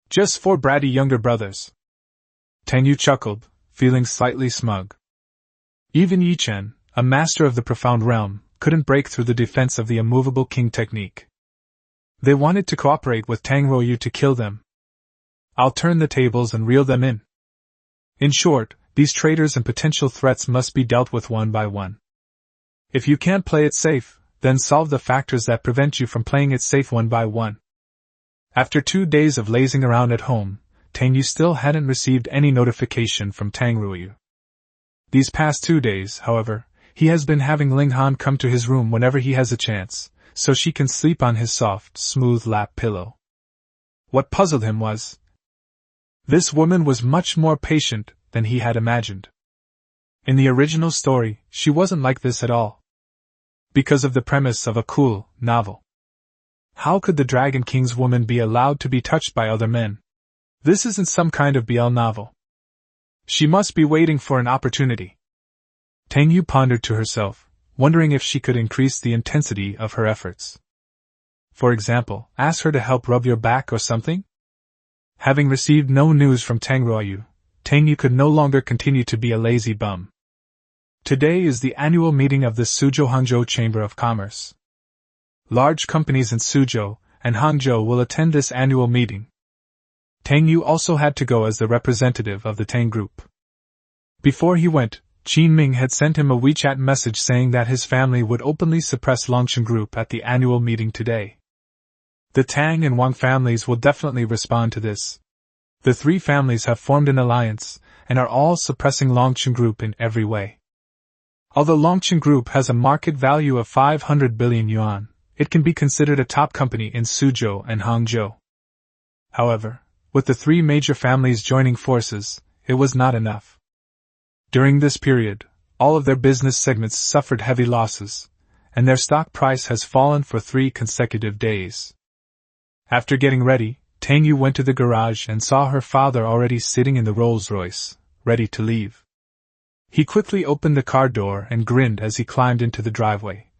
Just 4 bratty younger brothers. Tang Yu chuckled, feeling slightly smug. Even Ye Chen, a master of the profound realm, couldn't break through the defense of the immovable king technique. They wanted to cooperate with Tang Ruoyu to kill them. I'll turn the tables and reel them in. In short, these traitors and potential threats must be dealt with one by one. If you can't play it safe, then solve the factors that prevent you from playing it safe one by one. After 2 days of lazing around at home, Tang Yu still hadn't received any notification from Tang Ruoyu. These past 2 days, however, he has been having Ling Han come to his room whenever he has a chance, so she can sleep on his soft, smooth lap pillow. What puzzled him was, this woman was much more patient than he had imagined. In the original story, she wasn't like this at all. Because of the premise of a cool novel. How could the Dragon King's woman be allowed to be touched by other men? This isn't some kind of BL novel. She must be waiting for an opportunity. Tang Yu pondered to herself, wondering if she could increase the intensity of her efforts. For example, ask her to help rub your back or something? Having received no news from Tang Ruoyu, Tang Yu could no longer continue to be a lazy bum. Today is the annual meeting of the Suzhou Hangzhou Chamber of Commerce. Large companies in Suzhou and Hangzhou will attend this annual meeting. Tang Yu also had to go as the representative of the Tang Group. Before he went, Qin Ming had sent him a WeChat message saying that his family would openly suppress Longchen Group at the annual meeting today. The Tang and Wang families will definitely respond to this. The 3 families have formed an alliance, and are all suppressing Longchen Group in every way. Although Longchen Group has a market value of 500 billion yuan, it can be considered a top company in Suzhou and Hangzhou. However, with the 3 major families joining forces, it was not enough. During this period, all of their business segments suffered heavy losses, and their stock price has fallen for 3 consecutive days. After getting ready, Tang Yu went to the garage and saw her father already sitting in the Rolls-Royce, ready to leave. He quickly opened the car door and grinned as he climbed into the driveway.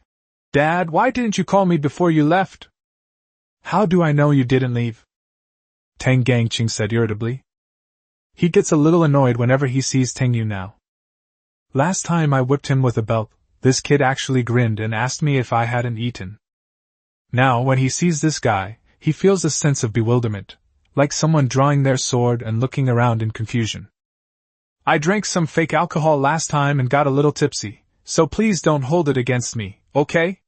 "Dad, why didn't you call me before you left?" "How do I know you didn't leave?" Tang Gangqing said irritably. He gets a little annoyed whenever he sees Tang Yu now. "Last time I whipped him with a belt, this kid actually grinned and asked me if I hadn't eaten. Now when he sees this guy, he feels a sense of bewilderment, like someone drawing their sword and looking around in confusion. I drank some fake alcohol last time and got a little tipsy, so please don't hold it against me, okay?"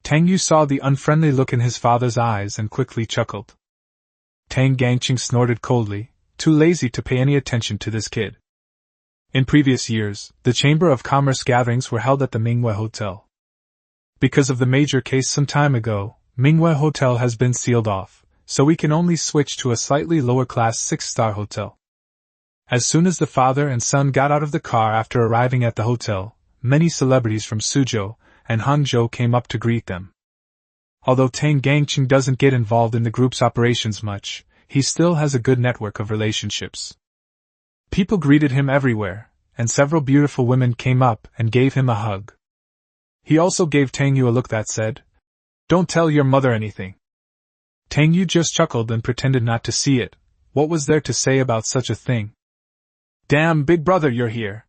Tang Yu saw the unfriendly look in his father's eyes and quickly chuckled. Tang Gangqing snorted coldly, too lazy to pay any attention to this kid. In previous years, the Chamber of Commerce gatherings were held at the Manhwa Hotel. Because of the major case some time ago, Manhwa Hotel has been sealed off, so we can only switch to a slightly lower-class 6-star hotel. As soon as the father and son got out of the car after arriving at the hotel, many celebrities from Suzhou and Hangzhou came up to greet them. Although Tang Gangqing doesn't get involved in the group's operations much, he still has a good network of relationships. People greeted him everywhere, and several beautiful women came up and gave him a hug. He also gave Tang Yu a look that said, "Don't tell your mother anything." Tang Yu just chuckled and pretended not to see it. What was there to say about such a thing? "Damn, big brother, you're here."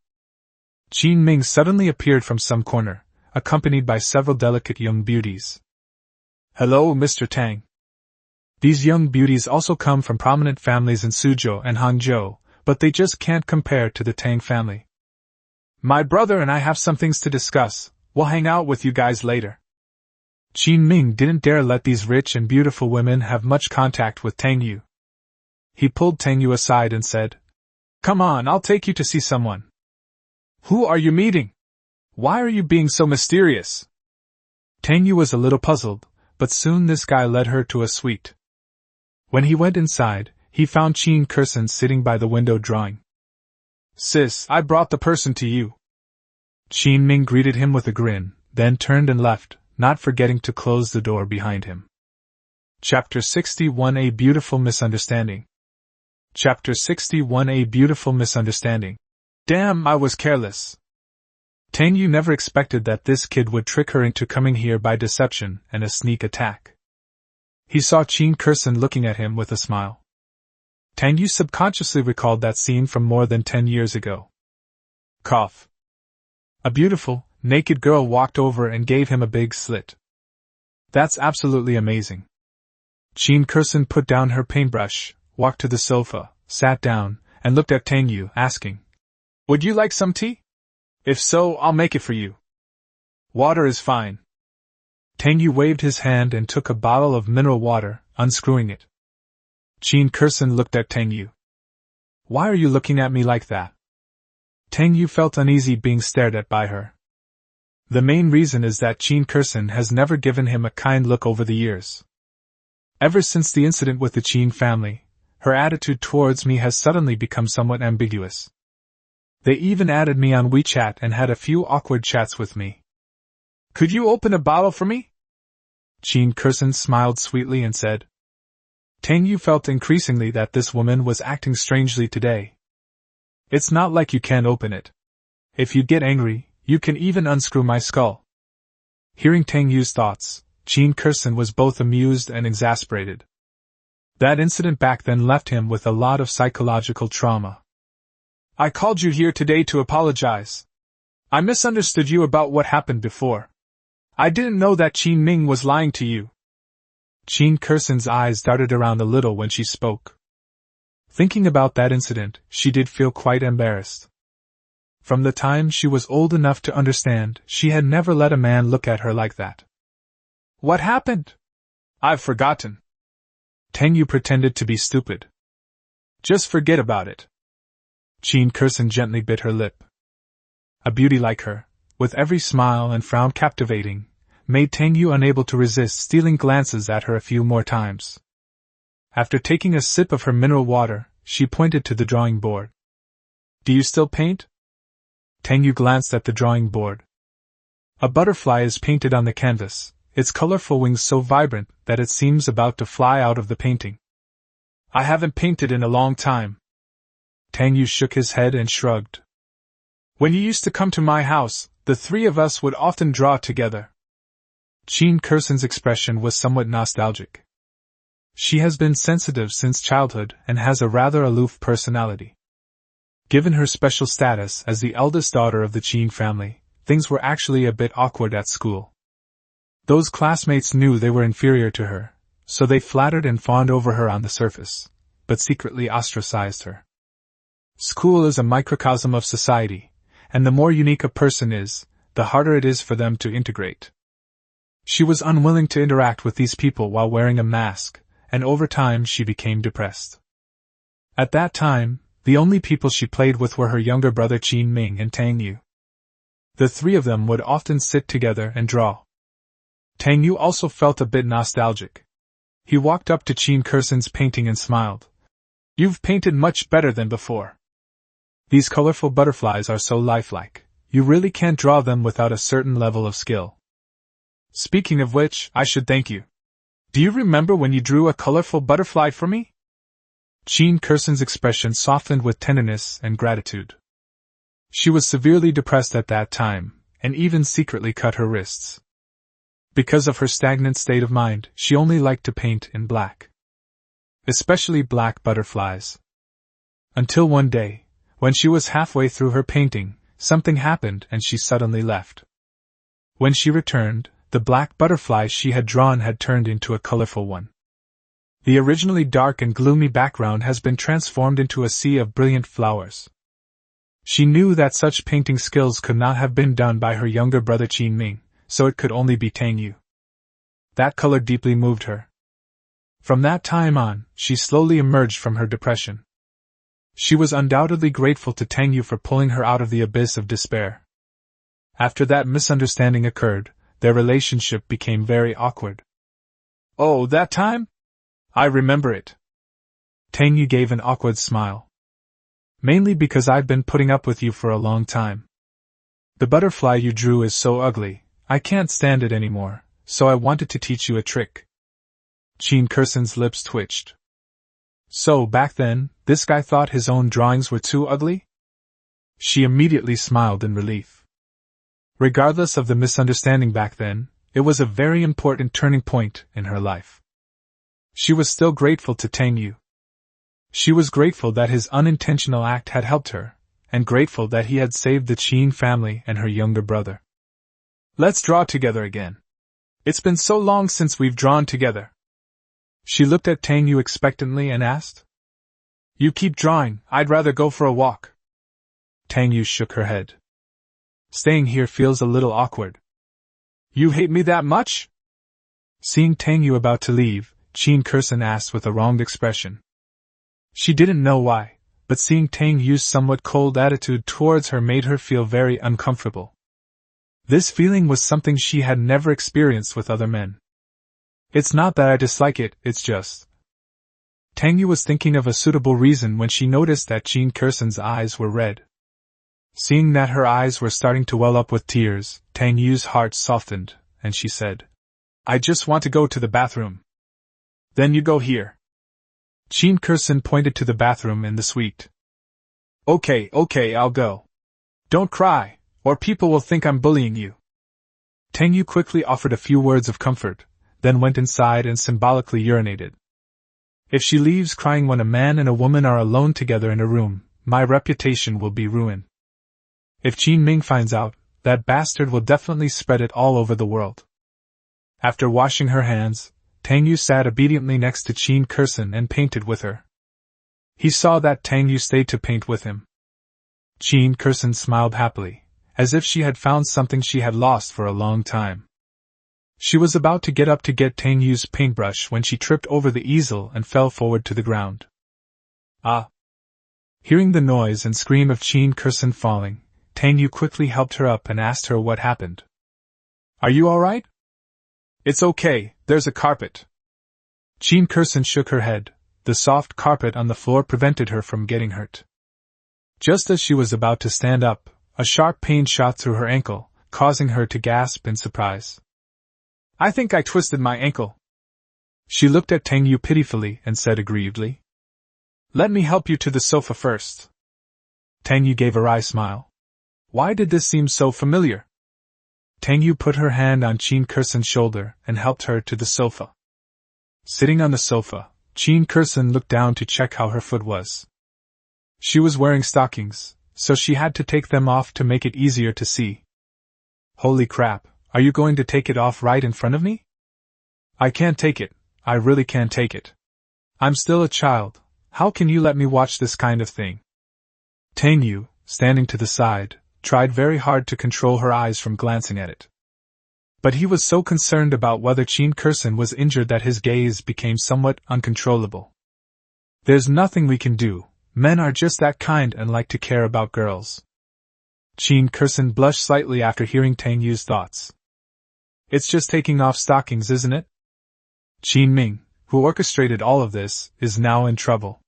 Qin Ming suddenly appeared from some corner, accompanied by several delicate young beauties. "Hello, Mr. Tang." These young beauties also come from prominent families in Suzhou and Hangzhou, but they just can't compare to the Tang family. "My brother and I have some things to discuss. We'll hang out with you guys later." Qin Ming didn't dare let these rich and beautiful women have much contact with Tang Yu. He pulled Tang Yu aside and said, "Come on, I'll take you to see someone." "Who are you meeting? Why are you being so mysterious?" Tang Yu was a little puzzled, but soon this guy led her to a suite. When he went inside, he found Qin Kursen sitting by the window drawing. "Sis, I brought the person to you." Qin Ming greeted him with a grin, then turned and left, not forgetting to close the door behind him. Chapter 61: A Beautiful Misunderstanding. Chapter 61: A Beautiful Misunderstanding. Damn, I was careless. Tang Yu never expected that this kid would trick her into coming here by deception and a sneak attack. He saw Qin Kursen looking at him with a smile. Tang Yu subconsciously recalled that scene from more than 10 years ago. Cough. A beautiful, naked girl walked over and gave him a big slit. That's absolutely amazing. Qin Kursen put down her paintbrush, walked to the sofa, sat down, and looked at Tang Yu, asking, "Would you like some tea? If so, I'll make it for you." "Water is fine." Tang Yu waved his hand and took a bottle of mineral water, unscrewing it. Qin Kursen looked at Tang Yu. "Why are you looking at me like that?" Tang Yu felt uneasy being stared at by her. The main reason is that Qin Kursen has never given him a kind look over the years. Ever since the incident with the Qin family, her attitude towards me has suddenly become somewhat ambiguous. They even added me on WeChat and had a few awkward chats with me. "Could you open a bottle for me?" Qin Kursen smiled sweetly and said. Tang Yu felt increasingly that this woman was acting strangely today. "It's not like you can't open it. If you get angry, you can even unscrew my skull." Hearing Tang Yu's thoughts, Qin Kursen was both amused and exasperated. That incident back then left him with a lot of psychological trauma. "I called you here today to apologize. I misunderstood you about what happened before. I didn't know that Qin Ming was lying to you." Qin Kursen's eyes darted around a little when she spoke. Thinking about that incident, she did feel quite embarrassed. From the time she was old enough to understand, she had never let a man look at her like that. "What happened?" "I've forgotten." Tang Yu pretended to be stupid. "Just forget about it." Qin Kursen gently bit her lip. A beauty like her, with every smile and frown captivating, made Tang Yu unable to resist stealing glances at her a few more times. After taking a sip of her mineral water, she pointed to the drawing board. "Do you still paint?" Tang Yu glanced at the drawing board. A butterfly is painted on the canvas, its colorful wings so vibrant that it seems about to fly out of the painting. "I haven't painted in a long time." Tang Yu shook his head and shrugged. "When you used to come to my house, the three of us would often draw together." Qin Kursen's expression was somewhat nostalgic. She has been sensitive since childhood and has a rather aloof personality. Given her special status as the eldest daughter of the Qin family, things were actually a bit awkward at school. Those classmates knew they were inferior to her, so they flattered and fawned over her on the surface, but secretly ostracized her. School is a microcosm of society, and the more unique a person is, the harder it is for them to integrate. She was unwilling to interact with these people while wearing a mask, and over time she became depressed. At that time, the only people she played with were her younger brother Qin Ming and Tang Yu. The three of them would often sit together and draw. Tang Yu also felt a bit nostalgic. He walked up to Qin Kursen's painting and smiled. "You've painted much better than before. These colorful butterflies are so lifelike, you really can't draw them without a certain level of skill. Speaking of which, I should thank you. Do you remember when you drew a colorful butterfly for me?" Qin Kursen's expression softened with tenderness and gratitude. She was severely depressed at that time, and even secretly cut her wrists. Because of her stagnant state of mind, she only liked to paint in black. Especially black butterflies. Until one day, when she was halfway through her painting, something happened and she suddenly left. When she returned, the black butterfly she had drawn had turned into a colorful one. The originally dark and gloomy background has been transformed into a sea of brilliant flowers. She knew that such painting skills could not have been done by her younger brother Qin Ming, so it could only be Tang Yu. That color deeply moved her. From that time on, she slowly emerged from her depression. She was undoubtedly grateful to Tang Yu for pulling her out of the abyss of despair. After that misunderstanding occurred, their relationship became very awkward. "Oh, that time? I remember it." Tang Yu gave an awkward smile. "Mainly because I've been putting up with you for a long time. The butterfly you drew is so ugly, I can't stand it anymore, so I wanted to teach you a trick." Qin Kursen's lips twitched. So back then, this guy thought his own drawings were too ugly? She immediately smiled in relief. Regardless of the misunderstanding back then, it was a very important turning point in her life. She was still grateful to Tang Yu. She was grateful that his unintentional act had helped her, and grateful that he had saved the Qin family and her younger brother. Let's draw together again. It's been so long since we've drawn together. She looked at Tang Yu expectantly and asked. You keep drawing, I'd rather go for a walk. Tang Yu shook her head. Staying here feels a little awkward. You hate me that much? Seeing Tang Yu about to leave, Qin Kursen asked with a wronged expression. She didn't know why, but seeing Tang Yu's somewhat cold attitude towards her made her feel very uncomfortable. This feeling was something she had never experienced with other men. It's not that I dislike it, it's just. Tang Yu was thinking of a suitable reason when she noticed that Qin Kursen's eyes were red. Seeing that her eyes were starting to well up with tears, Tang Yu's heart softened, and she said, I just want to go to the bathroom. Then you go here. Qin Kursen pointed to the bathroom in the suite. Okay, I'll go. Don't cry, or people will think I'm bullying you. Tang Yu quickly offered a few words of comfort, then went inside and symbolically urinated. If she leaves crying when a man and a woman are alone together in a room, my reputation will be ruined. If Qin Ming finds out, that bastard will definitely spread it all over the world. After washing her hands, Tang Yu sat obediently next to Qin Kursen and painted with her. He saw that Tang Yu stayed to paint with him. Qin Kursen smiled happily, as if she had found something she had lost for a long time. She was about to get up to get Tang Yu's paintbrush when she tripped over the easel and fell forward to the ground. Ah! Hearing the noise and scream of Qin Kursen falling, Tang Yu quickly helped her up and asked her what happened. Are you alright? It's okay, there's a carpet. Qin Kursen shook her head. The soft carpet on the floor prevented her from getting hurt. Just as she was about to stand up, a sharp pain shot through her ankle, causing her to gasp in surprise. I think I twisted my ankle. She looked at Tang Yu pitifully and said aggrievedly. Let me help you to the sofa first. Tang Yu gave a wry smile. Why did this seem so familiar? Tang Yu put her hand on Qin Kursen's shoulder and helped her to the sofa. Sitting on the sofa, Qin Kursen looked down to check how her foot was. She was wearing stockings, so she had to take them off to make it easier to see. Holy crap, are you going to take it off right in front of me? I can't take it, I really can't take it. I'm still a child, how can you let me watch this kind of thing? Tang Yu, standing to the side, tried very hard to control her eyes from glancing at it. But he was so concerned about whether Qin Kursen was injured that his gaze became somewhat uncontrollable. There's nothing we can do, men are just that kind and like to care about girls. Qin Kursen blushed slightly after hearing Tang Yu's thoughts. It's just taking off stockings, isn't it? Qin Ming, who orchestrated all of this, is now in trouble.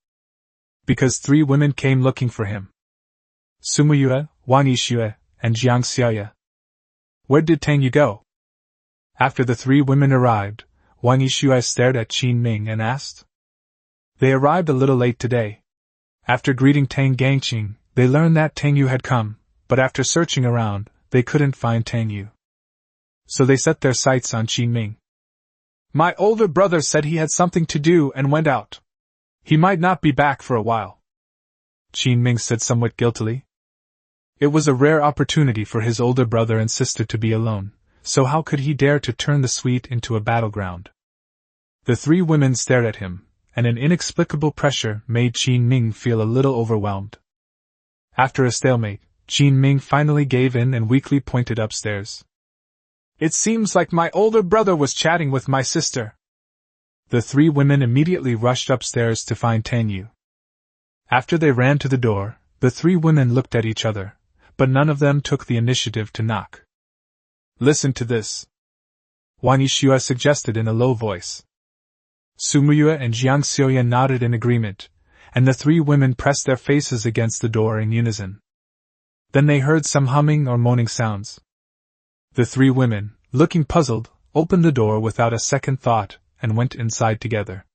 Because 3 women came looking for him. Su Muyue, Wang Yixue, and Jiang Xiaoye. Where did Tang Yu go? After the 3 women arrived, Wang Yixue stared at Qin Ming and asked. They arrived a little late today. After greeting Tang Gangqing, they learned that Tang Yu had come, but after searching around, they couldn't find Tang Yu. So they set their sights on Qin Ming. My older brother said he had something to do and went out. He might not be back for a while. Qin Ming said somewhat guiltily. It was a rare opportunity for his older brother and sister to be alone, so how could he dare to turn the suite into a battleground? The 3 women stared at him, and an inexplicable pressure made Qin Ming feel a little overwhelmed. After a stalemate, Qin Ming finally gave in and weakly pointed upstairs. It seems like my older brother was chatting with my sister. The 3 women immediately rushed upstairs to find Tang Yu. After they ran to the door, the 3 women looked at each other, but none of them took the initiative to knock. Listen to this. Wang Yixue suggested in a low voice. Su Muyue and Jiang Xiaoye nodded in agreement, and the 3 women pressed their faces against the door in unison. Then they heard some humming or moaning sounds. The 3 women, looking puzzled, opened the door without a second thought, and went inside together.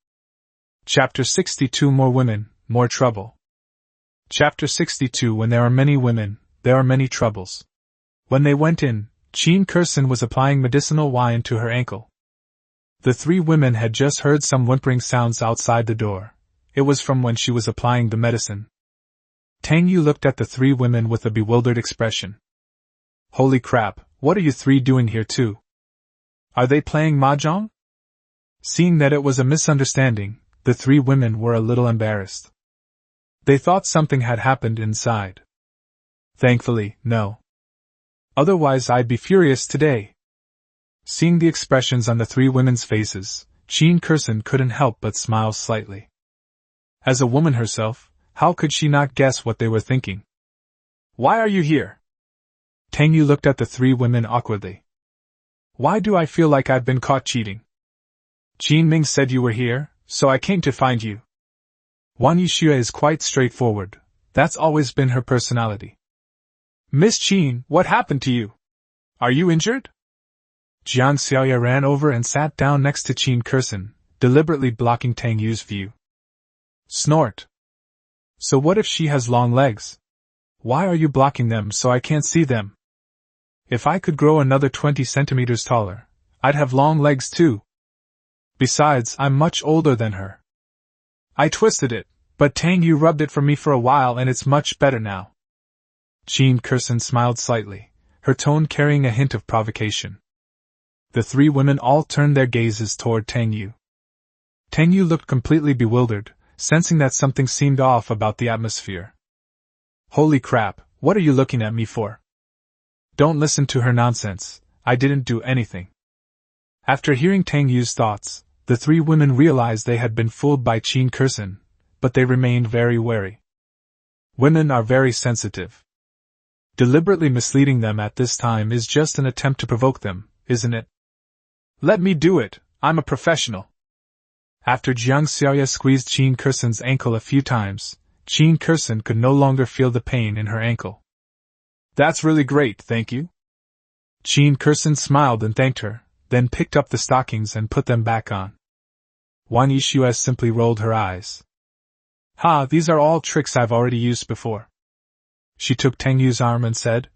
Chapter 62 More Women, More Trouble. Chapter 62. When there are many women, there are many troubles. When they went in, Jean Curson was applying medicinal wine to her ankle. The three women had just heard some whimpering sounds outside the door. It was from when she was applying the medicine. Tang Yu looked at the three women with a bewildered expression. Holy crap, what are you three doing here too? Are they playing mahjong? Seeing that it was a misunderstanding, the three women were a little embarrassed. They thought something had happened inside. Thankfully, no. Otherwise I'd be furious today. Seeing the expressions on the three women's faces, Jean Curson couldn't help but smile slightly. As a woman herself, how could she not guess what they were thinking? Why are you here? Tang Yu looked at the three women awkwardly. Why do I feel like I've been caught cheating? Jin Ming said you were here, so I came to find you. Wang Yixue is quite straightforward. That's always been her personality. Miss Jean, what happened to you? Are you injured? Jiang Xiaoya ran over and sat down next to Jean Curson, deliberately blocking Tang Yu's view. Snort. So what if she has long legs? Why are you blocking them so I can't see them? If I could grow another 20 centimeters taller, I'd have long legs too. Besides, I'm much older than her. I twisted it, but Tang Yu rubbed it for me for a while and it's much better now. Jean Curson smiled slightly, her tone carrying a hint of provocation. The three women all turned their gazes toward Tang Yu. Tang Yu looked completely bewildered, sensing that something seemed off about the atmosphere. Holy crap, what are you looking at me for? Don't listen to her nonsense, I didn't do anything. After hearing Tang Yu's thoughts, the three women realized they had been fooled by Jean Curson, but they remained very wary. Women are very sensitive. Deliberately misleading them at this time is just an attempt to provoke them, isn't it? Let me do it, I'm a professional. After Jiang Xiaoya squeezed Jean Curson's ankle a few times, Jean Curson could no longer feel the pain in her ankle. That's really great, thank you. Jean Curson smiled and thanked her, then picked up the stockings and put them back on. Wang Yixue simply rolled her eyes. Ha, these are all tricks I've already used before. She took Tang Yu's arm and said,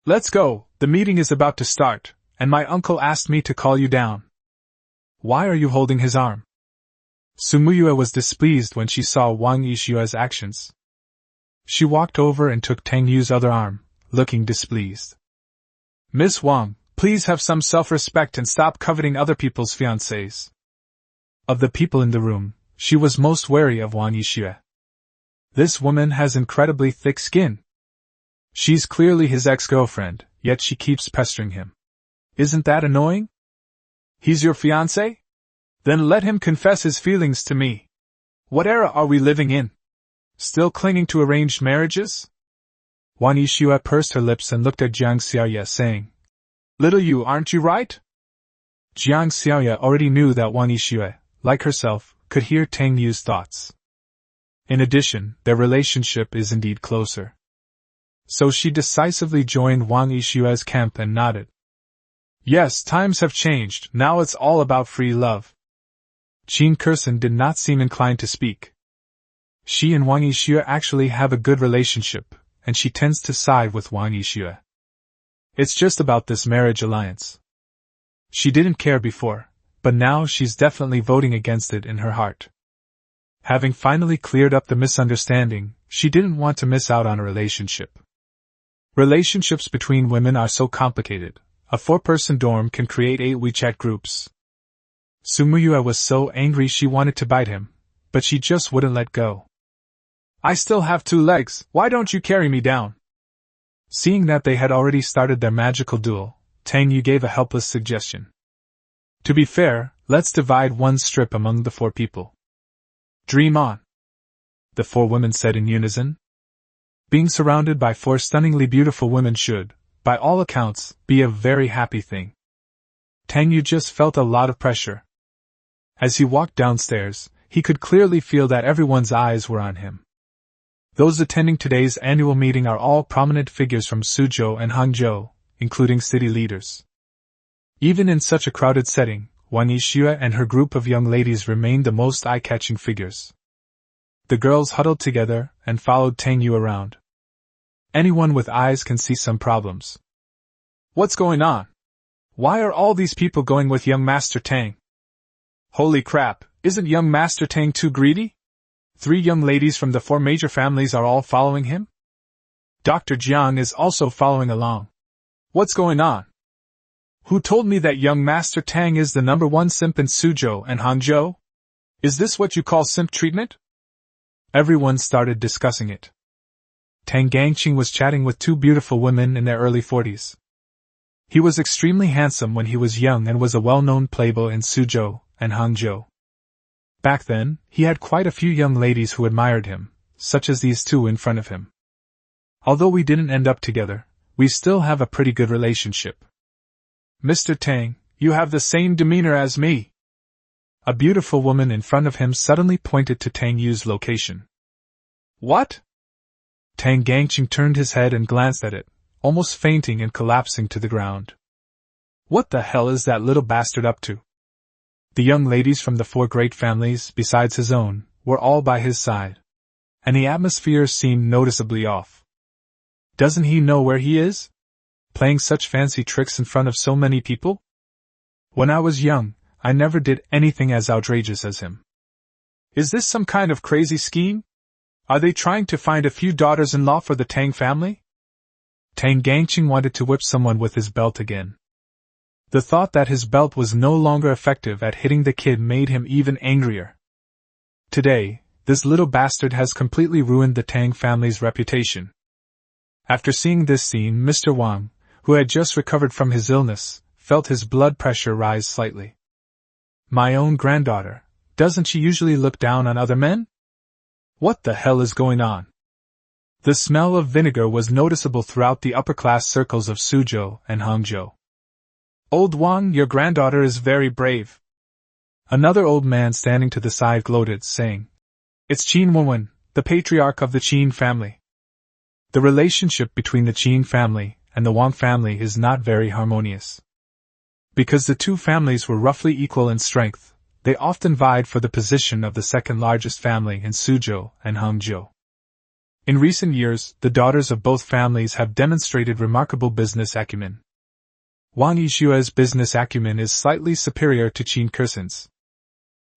Let's go, the meeting is about to start, and my uncle asked me to call you down. Why are you holding his arm? Su Muyue was displeased when she saw Wang Yixue's actions. She walked over and took Tang Yu's other arm, looking displeased. Miss Wang, please have some self-respect and stop coveting other people's fiancés. Of the people in the room, she was most wary of Wang Yixue. This woman has incredibly thick skin. She's clearly his ex-girlfriend, yet she keeps pestering him. Isn't that annoying? He's your fiancé? Then let him confess his feelings to me. What era are we living in? Still clinging to arranged marriages? Wang Yixue pursed her lips and looked at Jiang Xiaoya, saying, Little you, aren't you right? Jiang Xiaoya already knew that Wang Yixue, like herself, could hear Tang Yu's thoughts. In addition, their relationship is indeed closer. So she decisively joined Wang Yixue's camp and nodded. Yes, times have changed, now it's all about free love. Jean Curson did not seem inclined to speak. She and Wang Yixue actually have a good relationship, and she tends to side with Wang Yixue. It's just about this marriage alliance. She didn't care before, but now she's definitely voting against it in her heart. Having finally cleared up the misunderstanding, she didn't want to miss out on a relationship. Relationships between women are so complicated. A 4-person dorm can create 8 WeChat groups. Su Muyue was so angry she wanted to bite him, but she just wouldn't let go. I still have 2 legs, why don't you carry me down? Seeing that they had already started their magical duel, Tang Yu gave a helpless suggestion. To be fair, let's divide one strip among the 4 people. Dream on. The 4 women said in unison. Being surrounded by 4 stunningly beautiful women should, by all accounts, be a very happy thing. Tang Yu just felt a lot of pressure. As he walked downstairs, he could clearly feel that everyone's eyes were on him. Those attending today's annual meeting are all prominent figures from Suzhou and Hangzhou, including city leaders. Even in such a crowded setting, Wang Yixue and her group of young ladies remained the most eye-catching figures. The girls huddled together and followed Tang Yu around. Anyone with eyes can see some problems. What's going on? Why are all these people going with young Master Tang? Holy crap, isn't young Master Tang too greedy? 3 young ladies from the 4 major families are all following him? Dr. Jiang is also following along. What's going on? Who told me that young Master Tang is the #1 simp in Suzhou and Hangzhou? Is this what you call simp treatment? Everyone started discussing it. Tang Gangqing was chatting with 2 beautiful women in their early 40s. He was extremely handsome when he was young and was a well-known playboy in Suzhou and Hangzhou. Back then, he had quite a few young ladies who admired him, such as these 2 in front of him. Although we didn't end up together, we still have a pretty good relationship. Mr. Tang, you have the same demeanor as me. A beautiful woman in front of him suddenly pointed to Tang Yu's location. What? Tang Gangqing turned his head and glanced at it, almost fainting and collapsing to the ground. What the hell is that little bastard up to? The young ladies from the 4 great families, besides his own, were all by his side. And the atmosphere seemed noticeably off. Doesn't he know where he is? Playing such fancy tricks in front of so many people? When I was young, I never did anything as outrageous as him. Is this some kind of crazy scheme? Are they trying to find a few daughters-in-law for the Tang family? Tang Gangqing wanted to whip someone with his belt again. The thought that his belt was no longer effective at hitting the kid made him even angrier. Today, this little bastard has completely ruined the Tang family's reputation. After seeing this scene, Mr. Wang, who had just recovered from his illness, felt his blood pressure rise slightly. My own granddaughter, doesn't she usually look down on other men? What the hell is going on? The smell of vinegar was noticeable throughout the upper-class circles of Suzhou and Hangzhou. Old Wang, your granddaughter is very brave. Another old man standing to the side gloated, saying, It's Qin Wenwen, the patriarch of the Qin family. The relationship between the Qin family and the Wang family is not very harmonious. Because the 2 families were roughly equal in strength, they often vied for the position of the second largest family in Suzhou and Hangzhou. In recent years, the daughters of both families have demonstrated remarkable business acumen. Wang Yixue's business acumen is slightly superior to Qin Kerson's.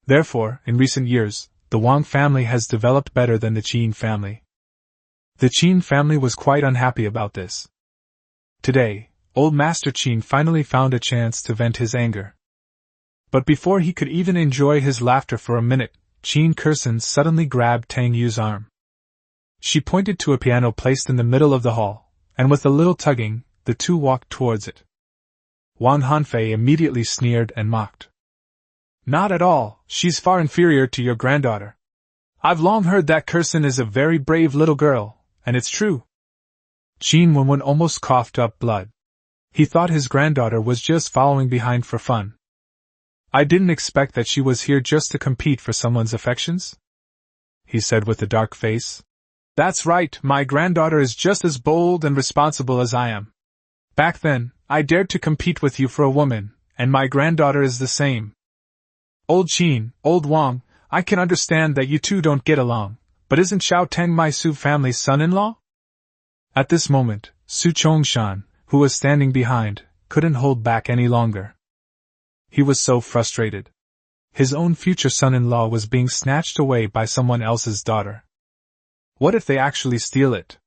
Therefore, in recent years, the Wang family has developed better than the Qin family. The Qin family was quite unhappy about this. Today, old Master Qin finally found a chance to vent his anger. But before he could even enjoy his laughter for a minute, Qin Kerson suddenly grabbed Tang Yu's arm. She pointed to a piano placed in the middle of the hall, and with a little tugging, the 2 walked towards it. Wang Hanfei immediately sneered and mocked. Not at all, she's far inferior to your granddaughter. I've long heard that Kerson is a very brave little girl, and it's true. Qin Wenwen almost coughed up blood. He thought his granddaughter was just following behind for fun. I didn't expect that she was here just to compete for someone's affections, he said with a dark face. That's right, my granddaughter is just as bold and responsible as I am. Back then, I dared to compete with you for a woman, and my granddaughter is the same. Old Qin, old Wang, I can understand that you 2 don't get along, but isn't Xiao Teng my Su family's son-in-law? At this moment, Su Chongshan, who was standing behind, couldn't hold back any longer. He was so frustrated. His own future son-in-law was being snatched away by someone else's daughter. What if they actually steal it?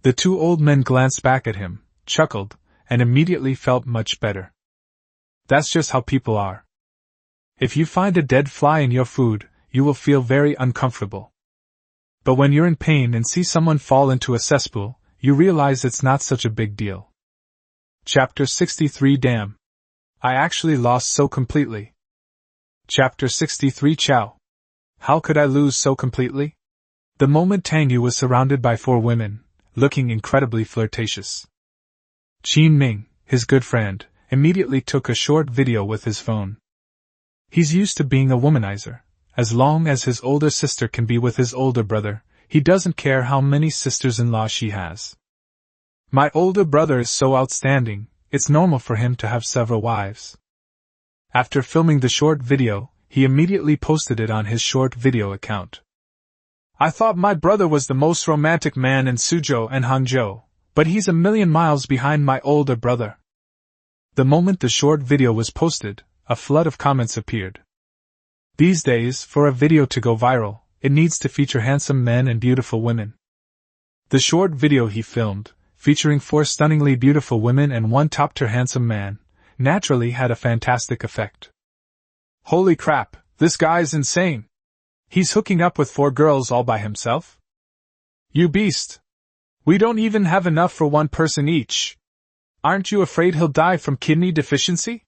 The 2 old men glanced back at him, chuckled, and immediately felt much better. That's just how people are. If you find a dead fly in your food, you will feel very uncomfortable. But when you're in pain and see someone fall into a cesspool, you realize it's not such a big deal. Chapter 63 Damn! I actually lost so completely. Chapter 63 Chow! How could I lose so completely? The moment Tang Yu was surrounded by 4 women, looking incredibly flirtatious. Qin Ming, his good friend, immediately took a short video with his phone. He's used to being a womanizer. As long as his older sister can be with his older brother, he doesn't care how many sisters-in-law she has. My older brother is so outstanding, it's normal for him to have several wives. After filming the short video, he immediately posted it on his short video account. I thought my brother was the most romantic man in Suzhou and Hangzhou, but he's a million miles behind my older brother. The moment the short video was posted, a flood of comments appeared. These days, for a video to go viral, it needs to feature handsome men and beautiful women. The short video he filmed, featuring 4 stunningly beautiful women and 1 top-tier handsome man, naturally had a fantastic effect. Holy crap, this guy's insane! He's hooking up with 4 girls all by himself? You beast! We don't even have enough for 1 person each. Aren't you afraid he'll die from kidney deficiency?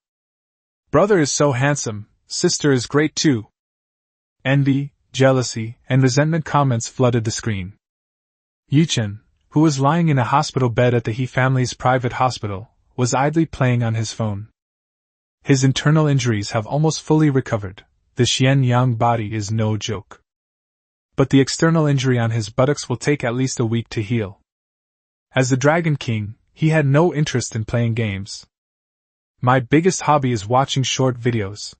Brother is so handsome, sister is great too. Envy, jealousy, and resentment comments flooded the screen. Ye Chen, who was lying in a hospital bed at the He family's private hospital, was idly playing on his phone. His internal injuries have almost fully recovered. The Xian-Yang body is no joke. But the external injury on his buttocks will take at least a week to heal. As the Dragon King, he had no interest in playing games. My biggest hobby is watching short videos.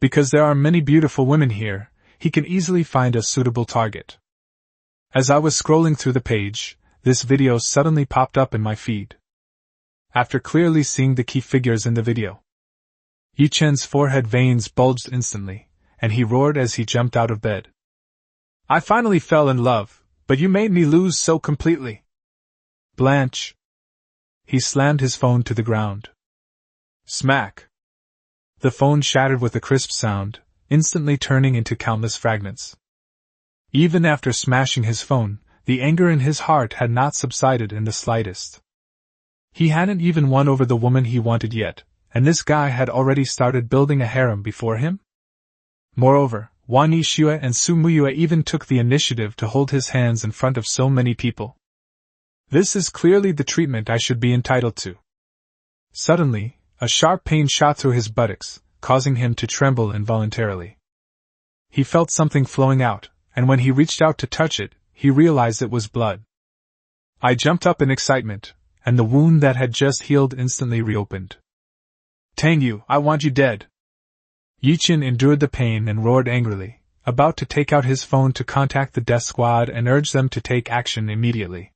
Because there are many beautiful women here, he can easily find a suitable target. As I was scrolling through the page, this video suddenly popped up in my feed. After clearly seeing the key figures in the video, Ye Chen's forehead veins bulged instantly, and he roared as he jumped out of bed. I finally fell in love, but you made me lose so completely. Blanche. He slammed his phone to the ground. Smack. The phone shattered with a crisp sound, instantly turning into countless fragments. Even after smashing his phone, the anger in his heart had not subsided in the slightest. He hadn't even won over the woman he wanted yet, and this guy had already started building a harem before him? Moreover, Wang Yixue and Su Muyue even took the initiative to hold his hands in front of so many people. This is clearly the treatment I should be entitled to. Suddenly, a sharp pain shot through his buttocks, causing him to tremble involuntarily. He felt something flowing out, and when he reached out to touch it, he realized it was blood. I jumped up in excitement, and the wound that had just healed instantly reopened. Tang Yu, I want you dead. Ye Chen endured the pain and roared angrily, about to take out his phone to contact the death squad and urge them to take action immediately.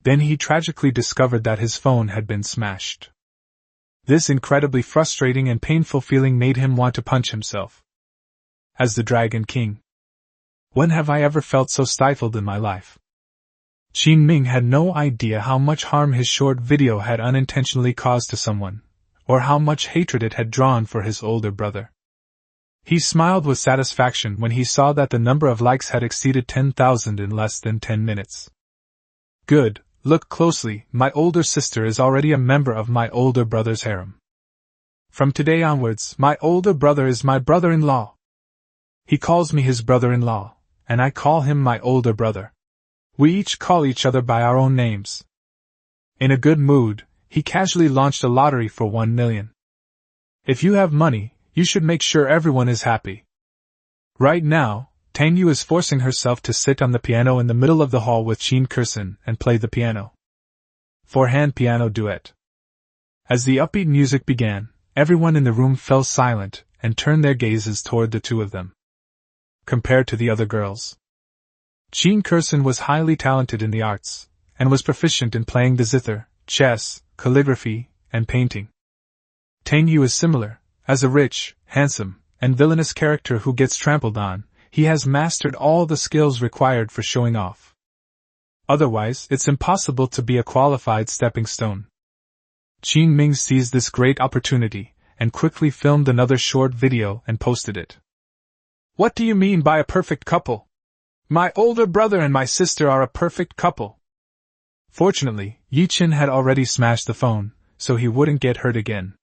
Then he tragically discovered that his phone had been smashed. This incredibly frustrating and painful feeling made him want to punch himself. As the Dragon King, when have I ever felt so stifled in my life? Qin Ming had no idea how much harm his short video had unintentionally caused to someone, or how much hatred it had drawn for his older brother. He smiled with satisfaction when he saw that the number of likes had exceeded 10,000 in less than 10 minutes. Good, look closely, my older sister is already a member of my older brother's harem. From today onwards, my older brother is my brother-in-law. He calls me his brother-in-law, and I call him my older brother. We each call each other by our own names. In a good mood, he casually launched a lottery for 1 million. If you have money, you should make sure everyone is happy. Right now, Tang Yu is forcing herself to sit on the piano in the middle of the hall with Qin Kursen and play the piano. 4-hand piano duet. As the upbeat music began, everyone in the room fell silent and turned their gazes toward the two of them. Compared to the other girls, Qin Kursen was highly talented in the arts, and was proficient in playing the zither, chess, calligraphy, and painting. Tang Yu is similar. As a rich, handsome, and villainous character who gets trampled on, he has mastered all the skills required for showing off. Otherwise, it's impossible to be a qualified stepping stone. Qin Ming seized this great opportunity, and quickly filmed another short video and posted it. What do you mean by a perfect couple? My older brother and my sister are a perfect couple. Fortunately, Ye Chen had already smashed the phone, so he wouldn't get hurt again.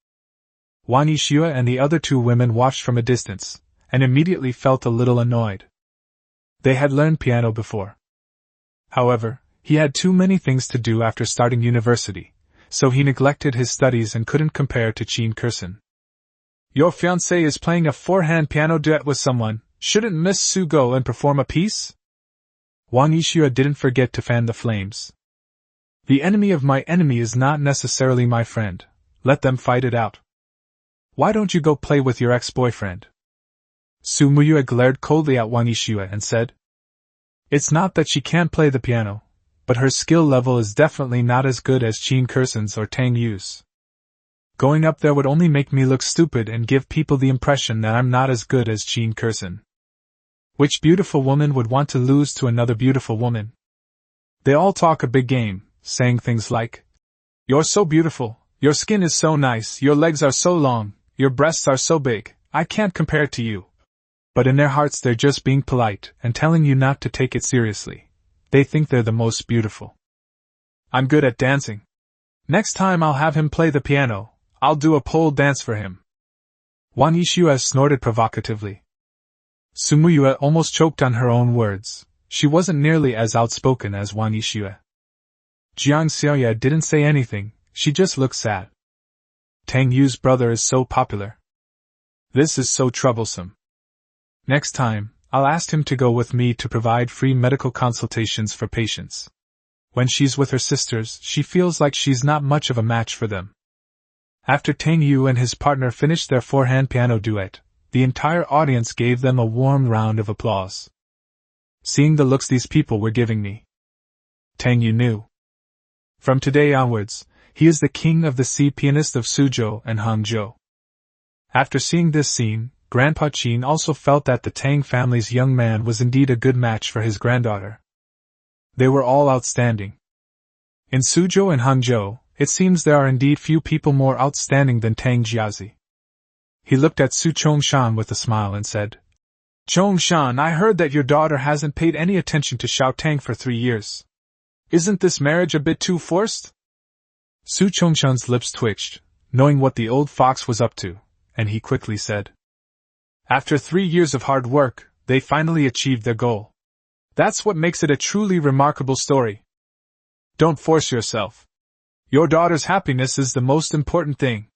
Wang Yixue and the other 2 women watched from a distance, and immediately felt a little annoyed. They had learned piano before. However, he had too many things to do after starting university, so he neglected his studies and couldn't compare to Qin Kursen. Your fiancée is playing a 4-hand piano duet with someone, shouldn't Miss Su go and perform a piece? Wang Yixue didn't forget to fan the flames. The enemy of my enemy is not necessarily my friend, let them fight it out. Why don't you go play with your ex-boyfriend? Su Muyue glared coldly at Wang Yixue and said. It's not that she can't play the piano, but her skill level is definitely not as good as Qin Kursen's or Tang Yu's. Going up there would only make me look stupid and give people the impression that I'm not as good as Qin Kursen. Which beautiful woman would want to lose to another beautiful woman? They all talk a big game, saying things like, "You're so beautiful, your skin is so nice, your legs are so long, your breasts are so big, I can't compare to you." But in their hearts they're just being polite and telling you not to take it seriously. They think they're the most beautiful. I'm good at dancing. Next time I'll have him play the piano, I'll do a pole dance for him. Wang Yixue snorted provocatively. Su Muyue almost choked on her own words. She wasn't nearly as outspoken as Wang Yixue. Jiang Xiaoye didn't say anything, she just looked sad. Tang Yu's brother is so popular. This is so troublesome. Next time, I'll ask him to go with me to provide free medical consultations for patients. When she's with her sisters, she feels like she's not much of a match for them. After Tang Yu and his partner finished their four-hand piano duet, the entire audience gave them a warm round of applause. Seeing the looks these people were giving me, Tang Yu knew. From today onwards, he is the king of the sea pianist of Suzhou and Hangzhou. After seeing this scene, Grandpa Qin also felt that the Tang family's young man was indeed a good match for his granddaughter. They were all outstanding. In Suzhou and Hangzhou, it seems there are indeed few people more outstanding than Tang Jiazi. He looked at Su Chongshan with a smile and said, "Chongshan, I heard that your daughter hasn't paid any attention to Xiao Tang for 3 years. Isn't this marriage a bit too forced?" Su Chongshan's lips twitched, knowing what the old fox was up to, and he quickly said, "After 3 years of hard work, they finally achieved their goal. That's what makes it a truly remarkable story. Don't force yourself. Your daughter's happiness is the most important thing.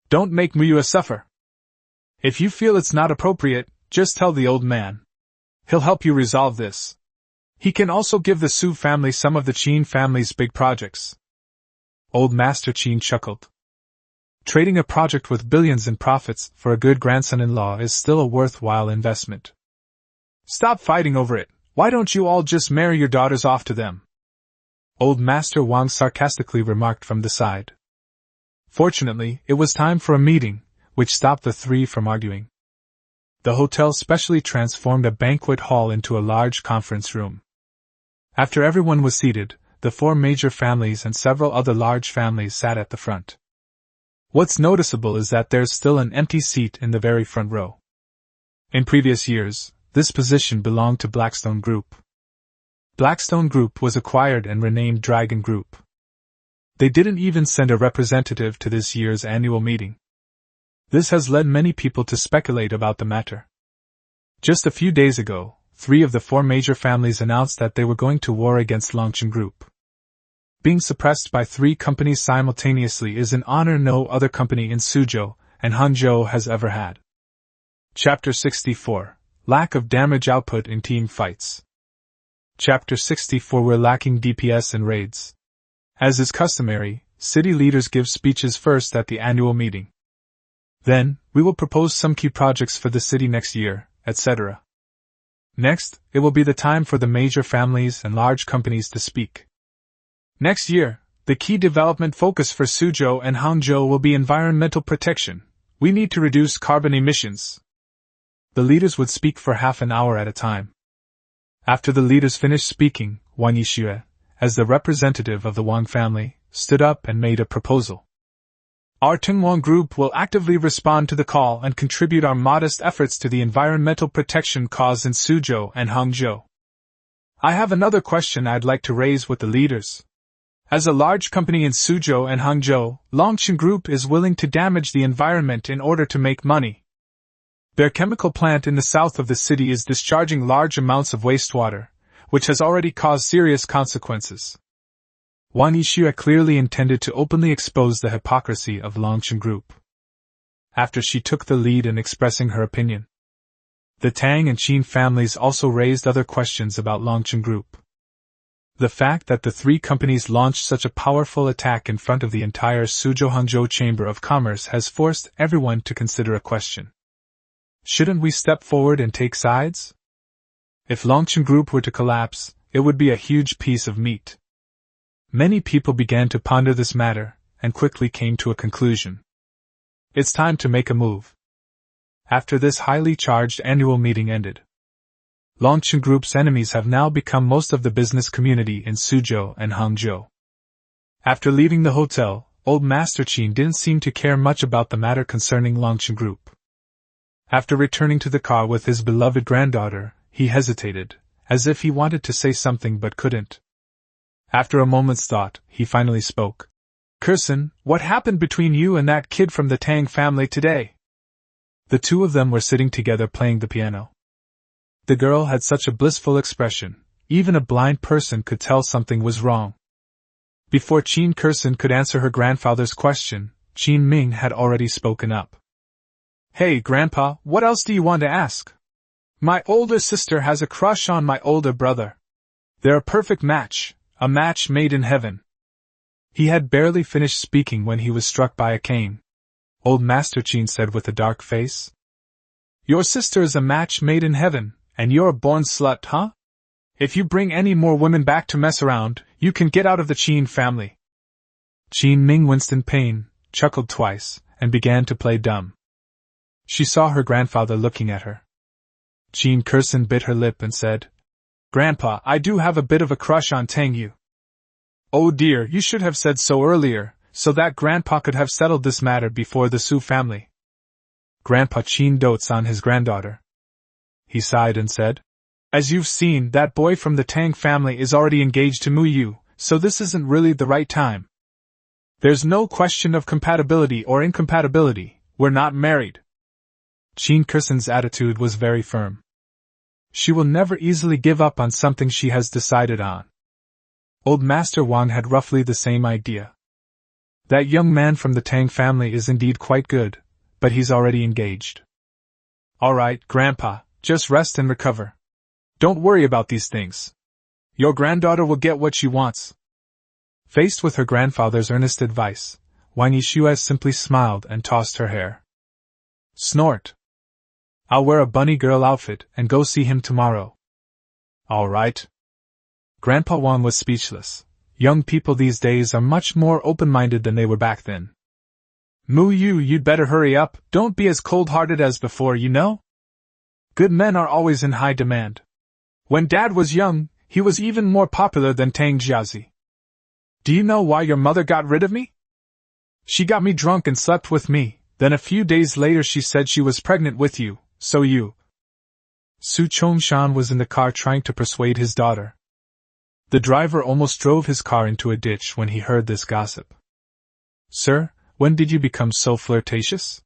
Don't make Muyue suffer. If you feel it's not appropriate, just tell the old man. He'll help you resolve this. He can also give the Su family some of the Qin family's big projects." Old Master Qin chuckled. Trading a project with billions in profits for a good grandson-in-law is still a worthwhile investment. "Stop fighting over it. Why don't you all just marry your daughters off to them?" Old Master Wang sarcastically remarked from the side. Fortunately, it was time for a meeting, which stopped the three from arguing. The hotel specially transformed a banquet hall into a large conference room. After everyone was seated, the 4 major families and several other large families sat at the front. What's noticeable is that there's still an empty seat in the very front row. In previous years, this position belonged to Blackstone Group. Blackstone Group was acquired and renamed Dragon Group. They didn't even send a representative to this year's annual meeting. This has led many people to speculate about the matter. Just a few days ago, 3 of the 4 major families announced that they were going to war against Longchen Group. Being suppressed by 3 companies simultaneously is an honor no other company in Suzhou and Hangzhou has ever had. Chapter 64. Lack of damage output in team fights. Chapter 64. We're lacking DPS in raids. As is customary, city leaders give speeches first at the annual meeting. Then, we will propose some key projects for the city next year, etc. Next, it will be the time for the major families and large companies to speak. Next year, the key development focus for Suzhou and Hangzhou will be environmental protection. We need to reduce carbon emissions. The leaders would speak for half an hour at a time. After the leaders finished speaking, Wang Yixue, as the representative of the Wang family, stood up and made a proposal. Our Tengwang Group will actively respond to the call and contribute our modest efforts to the environmental protection cause in Suzhou and Hangzhou. I have another question I'd like to raise with the leaders. As a large company in Suzhou and Hangzhou, Longchen Group is willing to damage the environment in order to make money. Their chemical plant in the south of the city is discharging large amounts of wastewater, which has already caused serious consequences. Wang Yixue clearly intended to openly expose the hypocrisy of Longchen Group. After she took the lead in expressing her opinion, the Tang and Qin families also raised other questions about Longchen Group. The fact that the 3 companies launched such a powerful attack in front of the entire Suzhou-Hangzhou Chamber of Commerce has forced everyone to consider a question. Shouldn't we step forward and take sides? If Longchen Group were to collapse, it would be a huge piece of meat. Many people began to ponder this matter, and quickly came to a conclusion. It's time to make a move. After this highly charged annual meeting ended, Longchen Group's enemies have now become most of the business community in Suzhou and Hangzhou. After leaving the hotel, old Master Qin didn't seem to care much about the matter concerning Longchen Group. After returning to the car with his beloved granddaughter, he hesitated, as if he wanted to say something but couldn't. After a moment's thought, he finally spoke. "Kurson, what happened between you and that kid from the Tang family today?" The two of them were sitting together playing the piano. The girl had such a blissful expression, even a blind person could tell something was wrong. Before Qin Kurson could answer her grandfather's question, Qin Ming had already spoken up. "Hey, Grandpa, what else do you want to ask? My older sister has a crush on my older brother. They're a perfect match, a match made in heaven." He had barely finished speaking when he was struck by a cane. Old Master Qin said with a dark face. "Your sister is a match made in heaven, and you're a born slut, huh? If you bring any more women back to mess around, you can get out of the Qin family." Qin Ming winced in pain, chuckled twice, and began to play dumb. She saw her grandfather looking at her. Qin Kurson bit her lip and said, "Grandpa, I do have a bit of a crush on Tang Yu." "Oh dear, you should have said so earlier, so that Grandpa could have settled this matter before the Su family." Grandpa Qin dotes on his granddaughter. He sighed and said, "As you've seen, that boy from the Tang family is already engaged to Muyue, so this isn't really the right time. There's no question of compatibility or incompatibility, we're not married." Qin Kurson's attitude was very firm. She will never easily give up on something she has decided on. Old Master Wang had roughly the same idea. That young man from the Tang family is indeed quite good, but he's already engaged. "All right, Grandpa, just rest and recover. Don't worry about these things. Your granddaughter will get what she wants." Faced with her grandfather's earnest advice, Wang Yixue simply smiled and tossed her hair. "Snort. I'll wear a bunny girl outfit and go see him tomorrow." "All right." Grandpa Wang was speechless. Young people these days are much more open-minded than they were back then. "Muyue, you'd better hurry up, don't be as cold-hearted as before, you know? Good men are always in high demand. When Dad was young, he was even more popular than Tang Jiazi. Do you know why your mother got rid of me? She got me drunk and slept with me, then a few days later she said she was pregnant with you, so you—" Su Chongshan was in the car trying to persuade his daughter. The driver almost drove his car into a ditch when he heard this gossip. "Sir, when did you become so flirtatious?"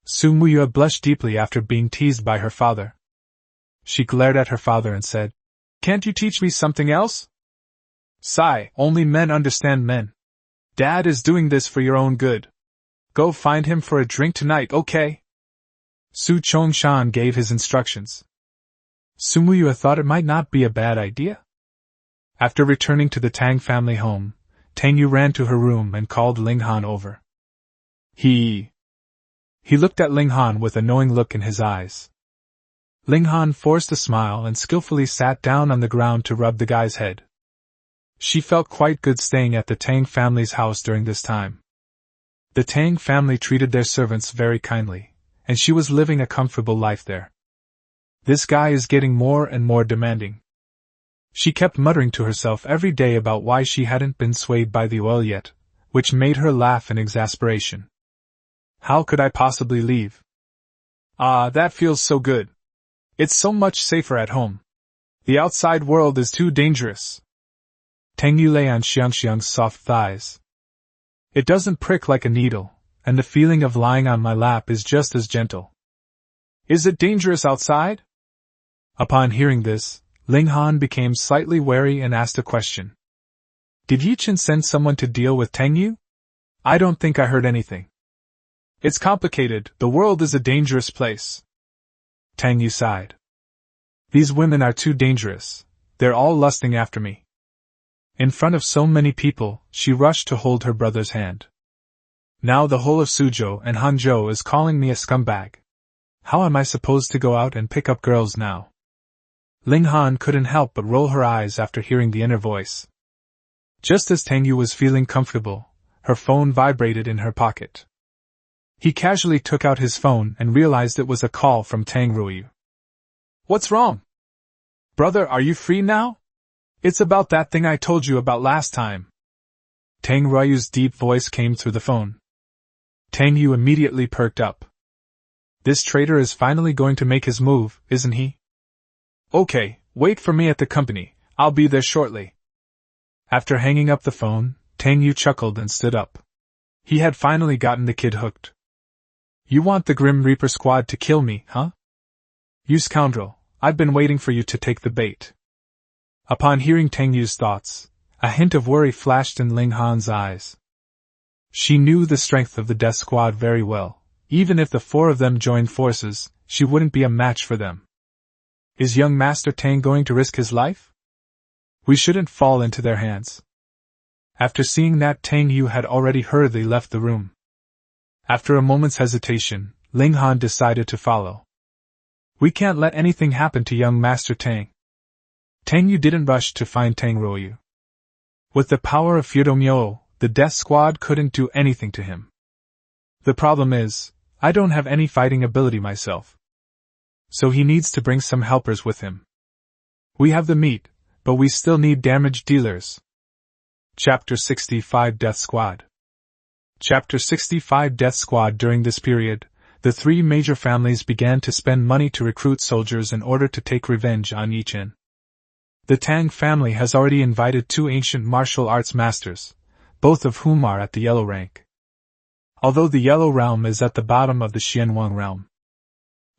Su Muyue blushed deeply after being teased by her father. She glared at her father and said, "Can't you teach me something else?" "Sigh, only men understand men. Dad is doing this for your own good. Go find him for a drink tonight, okay?" Su Chongshan gave his instructions. Su Muyue thought it might not be a bad idea. After returning to the Tang family home, Tang Yu ran to her room and called Ling Han over. He looked at Ling Han with a knowing look in his eyes. Ling Han forced a smile and skillfully sat down on the ground to rub the guy's head. She felt quite good staying at the Tang family's house during this time. The Tang family treated their servants very kindly, and she was living a comfortable life there. This guy is getting more and more demanding. She kept muttering to herself every day about why she hadn't been swayed by the oil yet, which made her laugh in exasperation. How could I possibly leave? Ah, that feels so good. It's so much safer at home. The outside world is too dangerous. Tang Yu lay on Xiangxiang's soft thighs. It doesn't prick like a needle, and the feeling of lying on my lap is just as gentle. Is it dangerous outside? Upon hearing this, Ling Han became slightly wary and asked a question. Did Ye Chen send someone to deal with Tang Yu? I don't think I heard anything. It's complicated, the world is a dangerous place. Tang Yu sighed. These women are too dangerous, they're all lusting after me. In front of so many people, she rushed to hold her brother's hand. Now the whole of Suzhou and Hangzhou is calling me a scumbag. How am I supposed to go out and pick up girls now? Ling Han couldn't help but roll her eyes after hearing the inner voice. Just as Tang Yu was feeling comfortable, her phone vibrated in her pocket. He casually took out his phone and realized it was a call from Tang Ruoyu. What's wrong? Brother, are you free now? It's about that thing I told you about last time. Tang Ruoyu's deep voice came through the phone. Tang Yu immediately perked up. This traitor is finally going to make his move, isn't he? Okay, wait for me at the company, I'll be there shortly. After hanging up the phone, Tang Yu chuckled and stood up. He had finally gotten the kid hooked. You want the Grim Reaper squad to kill me, huh? You scoundrel, I've been waiting for you to take the bait. Upon hearing Tang Yu's thoughts, a hint of worry flashed in Ling Han's eyes. She knew the strength of the Death Squad very well. Even if the four of them joined forces, she wouldn't be a match for them. Is young Master Tang going to risk his life? We shouldn't fall into their hands. After seeing that, Tang Yu had already hurriedly left the room. After a moment's hesitation, Ling Han decided to follow. We can't let anything happen to young Master Tang. Tang Yu didn't rush to find Tang Ruoyu. With the power of Fudomyo, the Death Squad couldn't do anything to him. The problem is, I don't have any fighting ability myself. So he needs to bring some helpers with him. We have the meat, but we still need damage dealers. Chapter 65 Death Squad. Chapter 65 Death Squad. During this period, the three major families began to spend money to recruit soldiers in order to take revenge on Ye Chen. The Tang family has already invited 2 ancient martial arts masters, both of whom are at the yellow rank. Although the yellow realm is at the bottom of the Xianwang realm.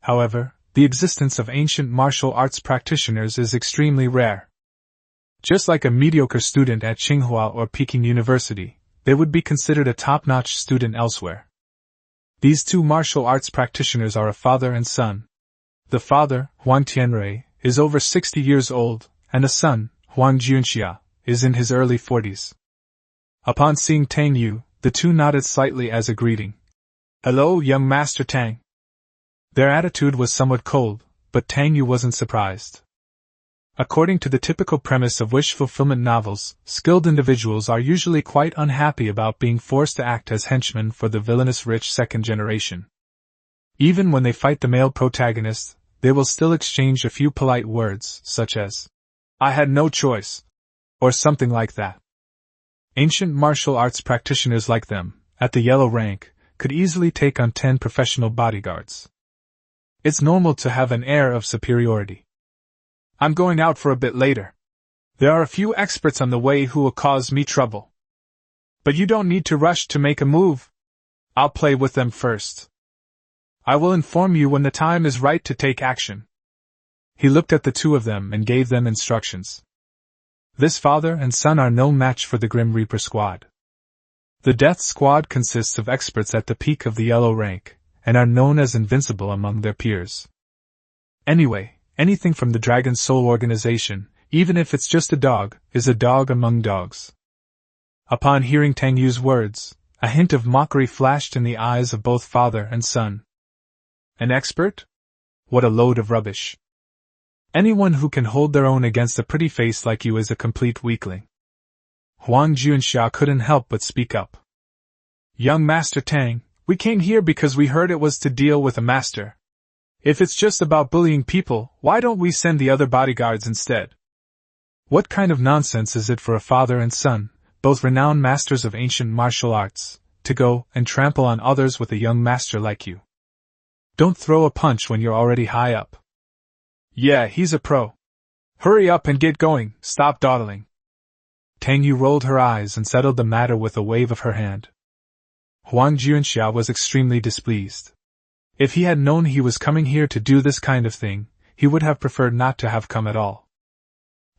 However, the existence of ancient martial arts practitioners is extremely rare. Just like a mediocre student at Tsinghua or Peking University, they would be considered a top-notch student elsewhere. These 2 martial arts practitioners are a father and son. The father, Huang Tianrui, is over 60 years old, and the son, Huang Junxia, is in his early 40s. Upon seeing Tang Yu, the 2 nodded slightly as a greeting. Hello, young Master Tang. Their attitude was somewhat cold, but Tang Yu wasn't surprised. According to the typical premise of wish fulfillment novels, skilled individuals are usually quite unhappy about being forced to act as henchmen for the villainous rich second generation. Even when they fight the male protagonist, they will still exchange a few polite words, such as, I had no choice, or something like that. Ancient martial arts practitioners like them, at the yellow rank, could easily take on 10 professional bodyguards. It's normal to have an air of superiority. I'm going out for a bit later. There are a few experts on the way who will cause me trouble. But you don't need to rush to make a move. I'll play with them first. I will inform you when the time is right to take action. He looked at the 2 of them and gave them instructions. This father and son are no match for the Grim Reaper squad. The Death Squad consists of experts at the peak of the yellow rank, and are known as invincible among their peers. Anyway, anything from the Dragon Soul organization, even if it's just a dog, is a dog among dogs. Upon hearing Tang Yu's words, a hint of mockery flashed in the eyes of both father and son. An expert? What a load of rubbish. Anyone who can hold their own against a pretty face like you is a complete weakling. Huang Junxia couldn't help but speak up. Young Master Tang, we came here because we heard it was to deal with a master. If it's just about bullying people, why don't we send the other bodyguards instead? What kind of nonsense is it for a father and son, both renowned masters of ancient martial arts, to go and trample on others with a young master like you? Don't throw a punch when you're already high up. Yeah, he's a pro. Hurry up and get going, stop dawdling. Tang Yu rolled her eyes and settled the matter with a wave of her hand. Huang Junxia was extremely displeased. If he had known he was coming here to do this kind of thing, he would have preferred not to have come at all.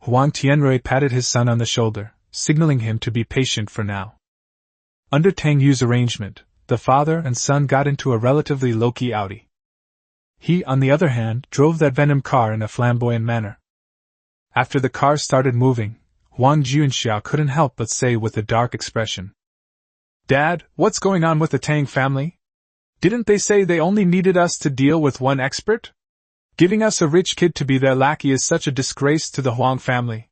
Huang Tianrui patted his son on the shoulder, signaling him to be patient for now. Under Tang Yu's arrangement, the father and son got into a relatively low-key Audi. He, on the other hand, drove that Venom car in a flamboyant manner. After the car started moving, Huang Junxia couldn't help but say with a dark expression, Dad, what's going on with the Tang family? Didn't they say they only needed us to deal with 1 expert? Giving us a rich kid to be their lackey is such a disgrace to the Huang family.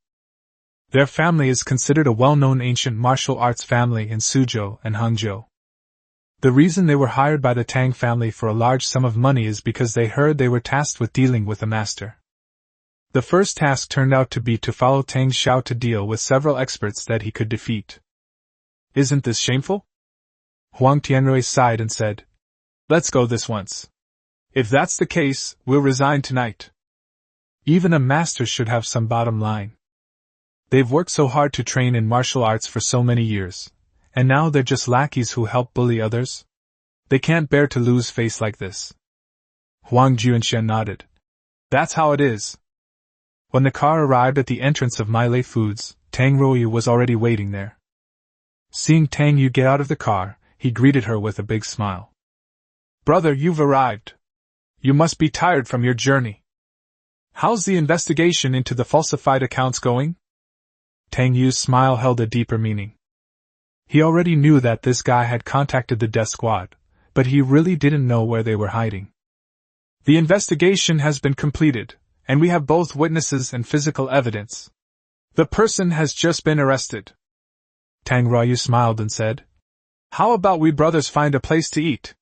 Their family is considered a well-known ancient martial arts family in Suzhou and Hangzhou. The reason they were hired by the Tang family for a large sum of money is because they heard they were tasked with dealing with a master. The first task turned out to be to follow Tang Xiao to deal with several experts that he could defeat. Isn't this shameful? Huang Tianrui sighed and said, "Let's go this once. If that's the case, we'll resign tonight." Even a master should have some bottom line. They've worked so hard to train in martial arts for so many years, and now they're just lackeys who help bully others? They can't bear to lose face like this. Huang Junshen nodded. That's how it is. When the car arrived at the entrance of Miley Foods, Tang Ruoyu was already waiting there. Seeing Tang Yu get out of the car, he greeted her with a big smile. "Brother, you've arrived. You must be tired from your journey. How's the investigation into the falsified accounts going?" Tang Yu's smile held a deeper meaning. He already knew that this guy had contacted the death squad, but he really didn't know where they were hiding. "The investigation has been completed, and we have both witnesses and physical evidence. The person has just been arrested." Tang Ruoyu smiled and said, "How about we brothers find a place to eat?"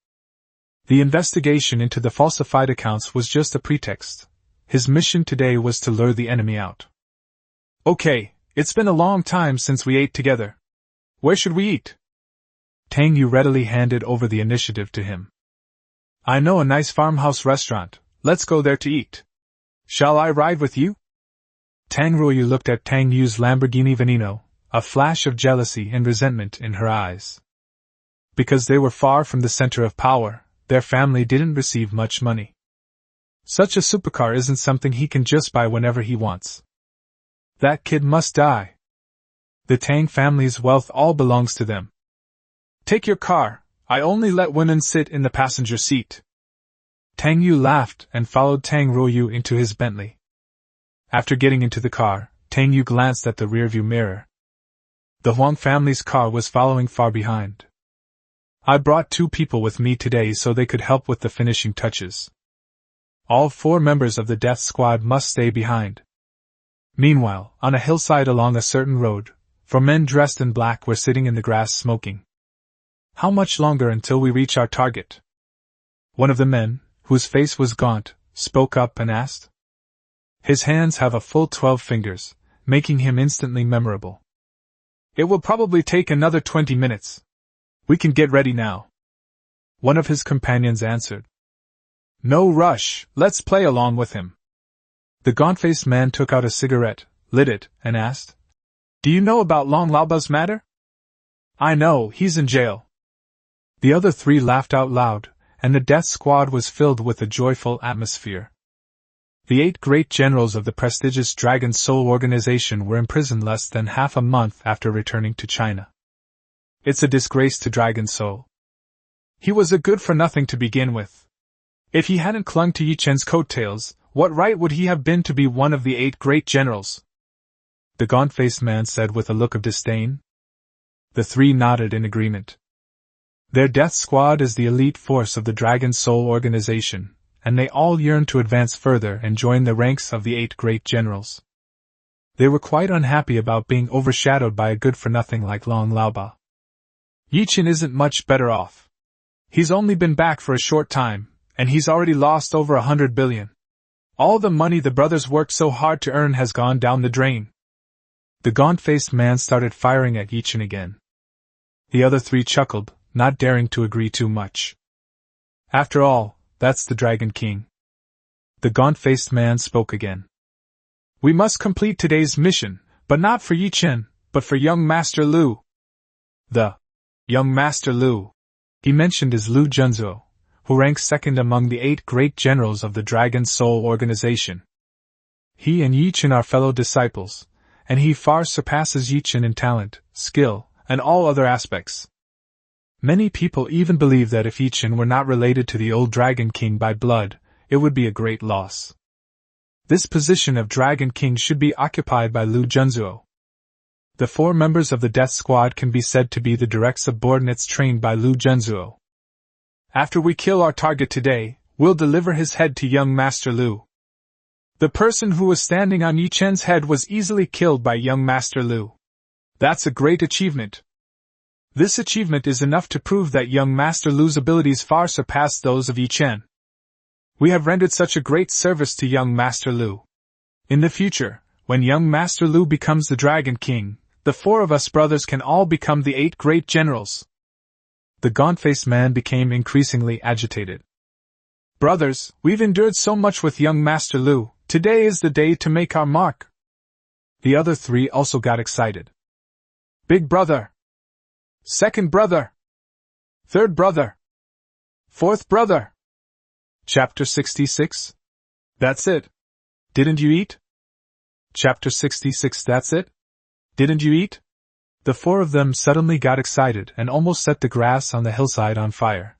The investigation into the falsified accounts was just a pretext. His mission today was to lure the enemy out. "Okay, it's been a long time since we ate together. Where should we eat?" Tang Yu readily handed over the initiative to him. "I know a nice farmhouse restaurant, let's go there to eat. Shall I ride with you?" Tang Ruoyu looked at Tang Yu's Lamborghini Veneno, a flash of jealousy and resentment in her eyes. Because they were far from the center of power, their family didn't receive much money. Such a supercar isn't something he can just buy whenever he wants. That kid must die. The Tang family's wealth all belongs to them. "Take your car, I only let women sit in the passenger seat." Tang Yu laughed and followed Tang Ruoyu into his Bentley. After getting into the car, Tang Yu glanced at the rearview mirror. The Huang family's car was following far behind. "I brought 2 people with me today so they could help with the finishing touches. All 4 members of the death squad must stay behind." Meanwhile, on a hillside along a certain road, 4 men dressed in black were sitting in the grass smoking. "How much longer until we reach our target?" One of the men, whose face was gaunt, spoke up and asked. His hands have a full 12 fingers, making him instantly memorable. "It will probably take another 20 minutes. We can get ready now." One of his companions answered. "No rush, let's play along with him." The gaunt-faced man took out a cigarette, lit it, and asked, "Do you know about Long Laoba's matter?" "I know, he's in jail." The other 3 laughed out loud, and the death squad was filled with a joyful atmosphere. The 8 great generals of the prestigious Dragon Soul organization were imprisoned less than half a month after returning to China. It's a disgrace to Dragon Soul. He was a good-for-nothing to begin with. If he hadn't clung to Ye Chen's coattails, what right would he have been to be one of the 8 great generals? The gaunt-faced man said with a look of disdain. The 3 nodded in agreement. Their death squad is the elite force of the Dragon Soul organization, and they all yearned to advance further and join the ranks of the 8 great generals. They were quite unhappy about being overshadowed by a good-for-nothing like Long Laoba. Ye Chen isn't much better off. He's only been back for a short time, and he's already lost over 100 billion. All the money the brothers worked so hard to earn has gone down the drain. The gaunt-faced man started firing at Ye Chen again. The other 3 chuckled, not daring to agree too much. After all, that's the Dragon King. The gaunt-faced man spoke again. "We must complete today's mission, but not for Ye Chen, but for young Master Lu." The young Master Lu he mentioned is Lu Junzuo, who ranks second among the 8 great generals of the Dragon Soul organization. He and Ye Chen are fellow disciples, and he far surpasses Ye Chen in talent, skill, and all other aspects. Many people even believe that if Ye Chen were not related to the old Dragon King by blood, it would be a great loss. This position of Dragon King should be occupied by Lu Junzuo. The 4 members of the death squad can be said to be the direct subordinates trained by Lu Junzuo. After we kill our target today, we'll deliver his head to young Master Lu. The person who was standing on Ye Chen's head was easily killed by young Master Lu. That's a great achievement. This achievement is enough to prove that young Master Lu's abilities far surpass those of Ye Chen. We have rendered such a great service to young Master Lu. In the future, when young Master Lu becomes the Dragon King, the 4 of us brothers can all become the 8 great generals. The gaunt-faced man became increasingly agitated. Brothers, we've endured so much with young Master Lu, today is the day to make our mark. The other 3 also got excited. Big brother. Second brother. Third brother. Fourth brother. Chapter 66? That's it. Didn't you eat? Chapter 66. That's it? Didn't you eat? The 4 of them suddenly got excited and almost set the grass on the hillside on fire.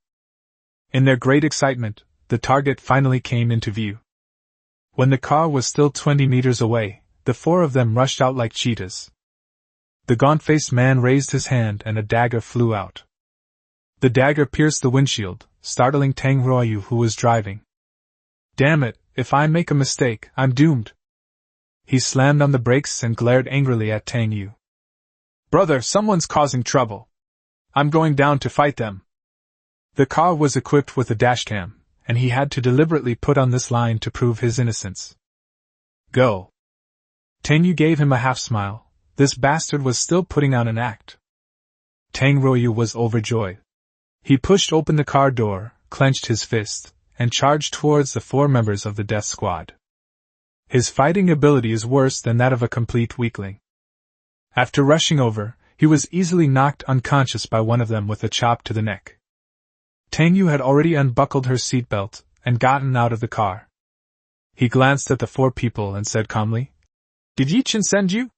In their great excitement, the target finally came into view. When the car was still 20 meters away, the 4 of them rushed out like cheetahs. The gaunt-faced man raised his hand and a dagger flew out. The dagger pierced the windshield, startling Tang Ruoyu, who was driving. Damn it, if I make a mistake, I'm doomed. He slammed on the brakes and glared angrily at Tang Yu. Brother, someone's causing trouble. I'm going down to fight them. The car was equipped with a dashcam, and he had to deliberately put on this line to prove his innocence. Go. Tang Yu gave him a half-smile. This bastard was still putting on an act. Tang Ruoyu was overjoyed. He pushed open the car door, clenched his fist, and charged towards the 4 members of the death squad. His fighting ability is worse than that of a complete weakling. After rushing over, he was easily knocked unconscious by one of them with a chop to the neck. Tang Yu had already unbuckled her seatbelt and gotten out of the car. He glanced at the 4 people and said calmly, Did Ye Chen send you?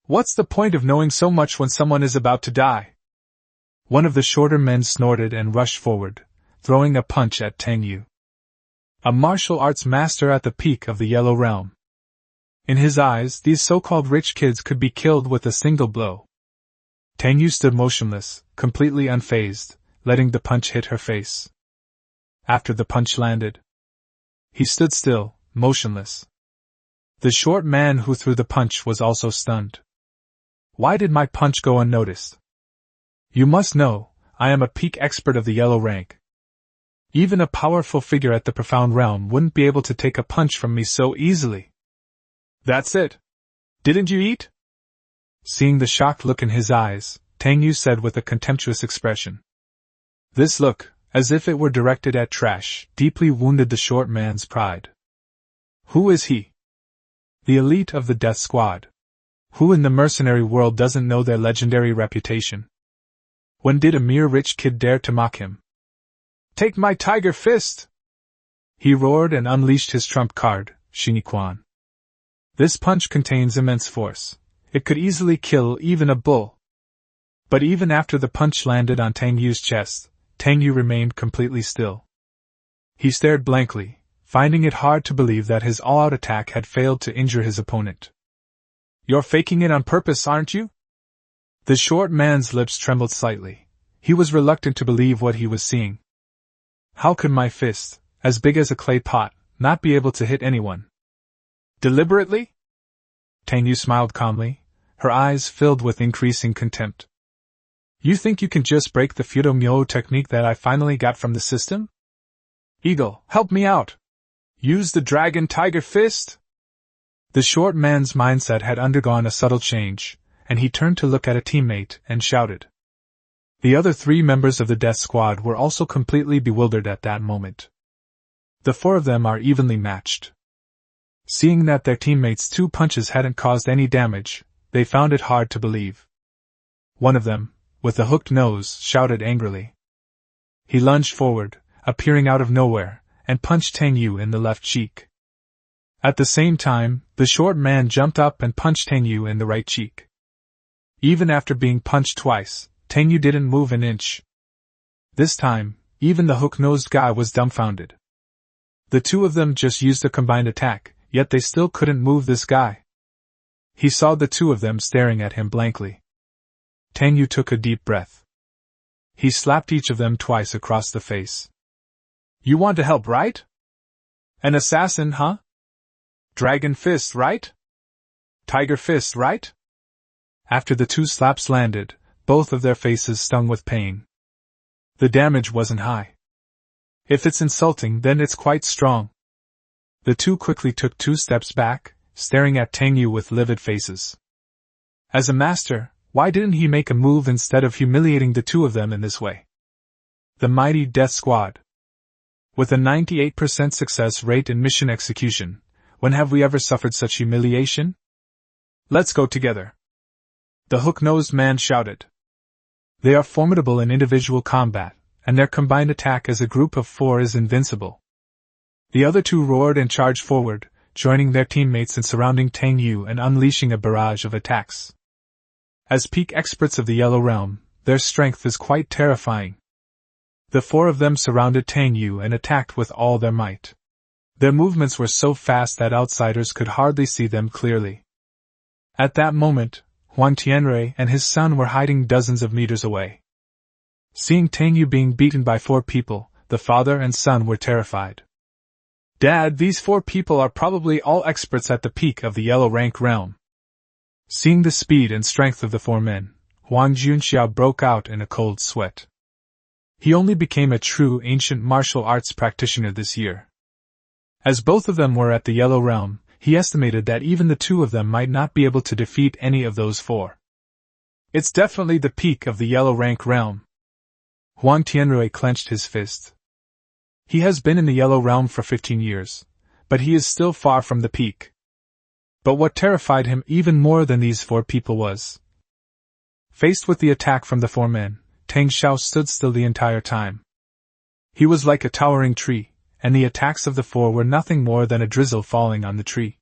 What's the point of knowing so much when someone is about to die? One of the shorter men snorted and rushed forward, throwing a punch at Tang Yu. A martial arts master at the peak of the Yellow Realm. In his eyes, these so-called rich kids could be killed with a single blow. Tang Yu stood motionless, completely unfazed, letting the punch hit her face. After the punch landed, he stood still, motionless. The short man who threw the punch was also stunned. Why did my punch go unnoticed? You must know, I am a peak expert of the yellow rank. Even a powerful figure at the profound realm wouldn't be able to take a punch from me so easily. That's it. Didn't you eat? Seeing the shocked look in his eyes, Tang Yu said with a contemptuous expression. This look, as if it were directed at trash, deeply wounded the short man's pride. Who is he? The elite of the death squad. Who in the mercenary world doesn't know their legendary reputation? When did a mere rich kid dare to mock him? Take my tiger fist! He roared and unleashed his trump card, Xiniquan. This punch contains immense force. It could easily kill even a bull. But even after the punch landed on Tang Yu's chest, Tang Yu remained completely still. He stared blankly, finding it hard to believe that his all-out attack had failed to injure his opponent. You're faking it on purpose, aren't you? The short man's lips trembled slightly. He was reluctant to believe what he was seeing. How could my fist, as big as a clay pot, not be able to hit anyone? Deliberately? Tang Yu smiled calmly, her eyes filled with increasing contempt. You think you can just break the Fudo Myo technique that I finally got from the system? Eagle, help me out! Use the Dragon Tiger Fist! The short man's mindset had undergone a subtle change, and he turned to look at a teammate and shouted. The other 3 members of the death squad were also completely bewildered at that moment. The 4 of them are evenly matched. Seeing that their teammates' 2 punches hadn't caused any damage, they found it hard to believe. One of them, with a hooked nose, shouted angrily. He lunged forward, appearing out of nowhere, and punched Tang Yu in the left cheek. At the same time, the short man jumped up and punched Tang Yu in the right cheek. Even after being punched twice, Tang Yu didn't move an inch. This time, even the hook-nosed guy was dumbfounded. The 2 of them just used a combined attack, yet they still couldn't move this guy. He saw the 2 of them staring at him blankly. Tang Yu took a deep breath. He slapped each of them twice across the face. You want to help, right? An assassin, huh? Dragon fist, right? Tiger fist, right? After the two slaps landed, both of their faces stung with pain. The damage wasn't high. If it's insulting, then it's quite strong. The two quickly took 2 steps back, staring at Tang Yu with livid faces. As a master, why didn't he make a move instead of humiliating the two of them in this way? The mighty Death Squad. With a 98% success rate in mission execution, when have we ever suffered such humiliation? Let's go together. The hook-nosed man shouted. They are formidable in individual combat, and their combined attack as a group of 4 is invincible. The other two roared and charged forward, joining their teammates in surrounding Tang Yu and unleashing a barrage of attacks. As peak experts of the Yellow Realm, their strength is quite terrifying. The 4 of them surrounded Tang Yu and attacked with all their might. Their movements were so fast that outsiders could hardly see them clearly. At that moment, Huang Tianrui and his son were hiding dozens of meters away. Seeing Tang Yu being beaten by 4 people, the father and son were terrified. Dad, these 4 people are probably all experts at the peak of the Yellow Rank realm. Seeing the speed and strength of the 4 men, Huang Junxiao broke out in a cold sweat. He only became a true ancient martial arts practitioner this year. As both of them were at the Yellow Realm, he estimated that even the 2 of them might not be able to defeat any of those 4. It's definitely the peak of the Yellow Rank realm. Huang Tianrui clenched his fist. He has been in the Yellow Realm for 15 years, but he is still far from the peak. But what terrified him even more than these 4 people was. Faced with the attack from the 4 men, Tang Xiao stood still the entire time. He was like a towering tree, and the attacks of the 4 were nothing more than a drizzle falling on the tree.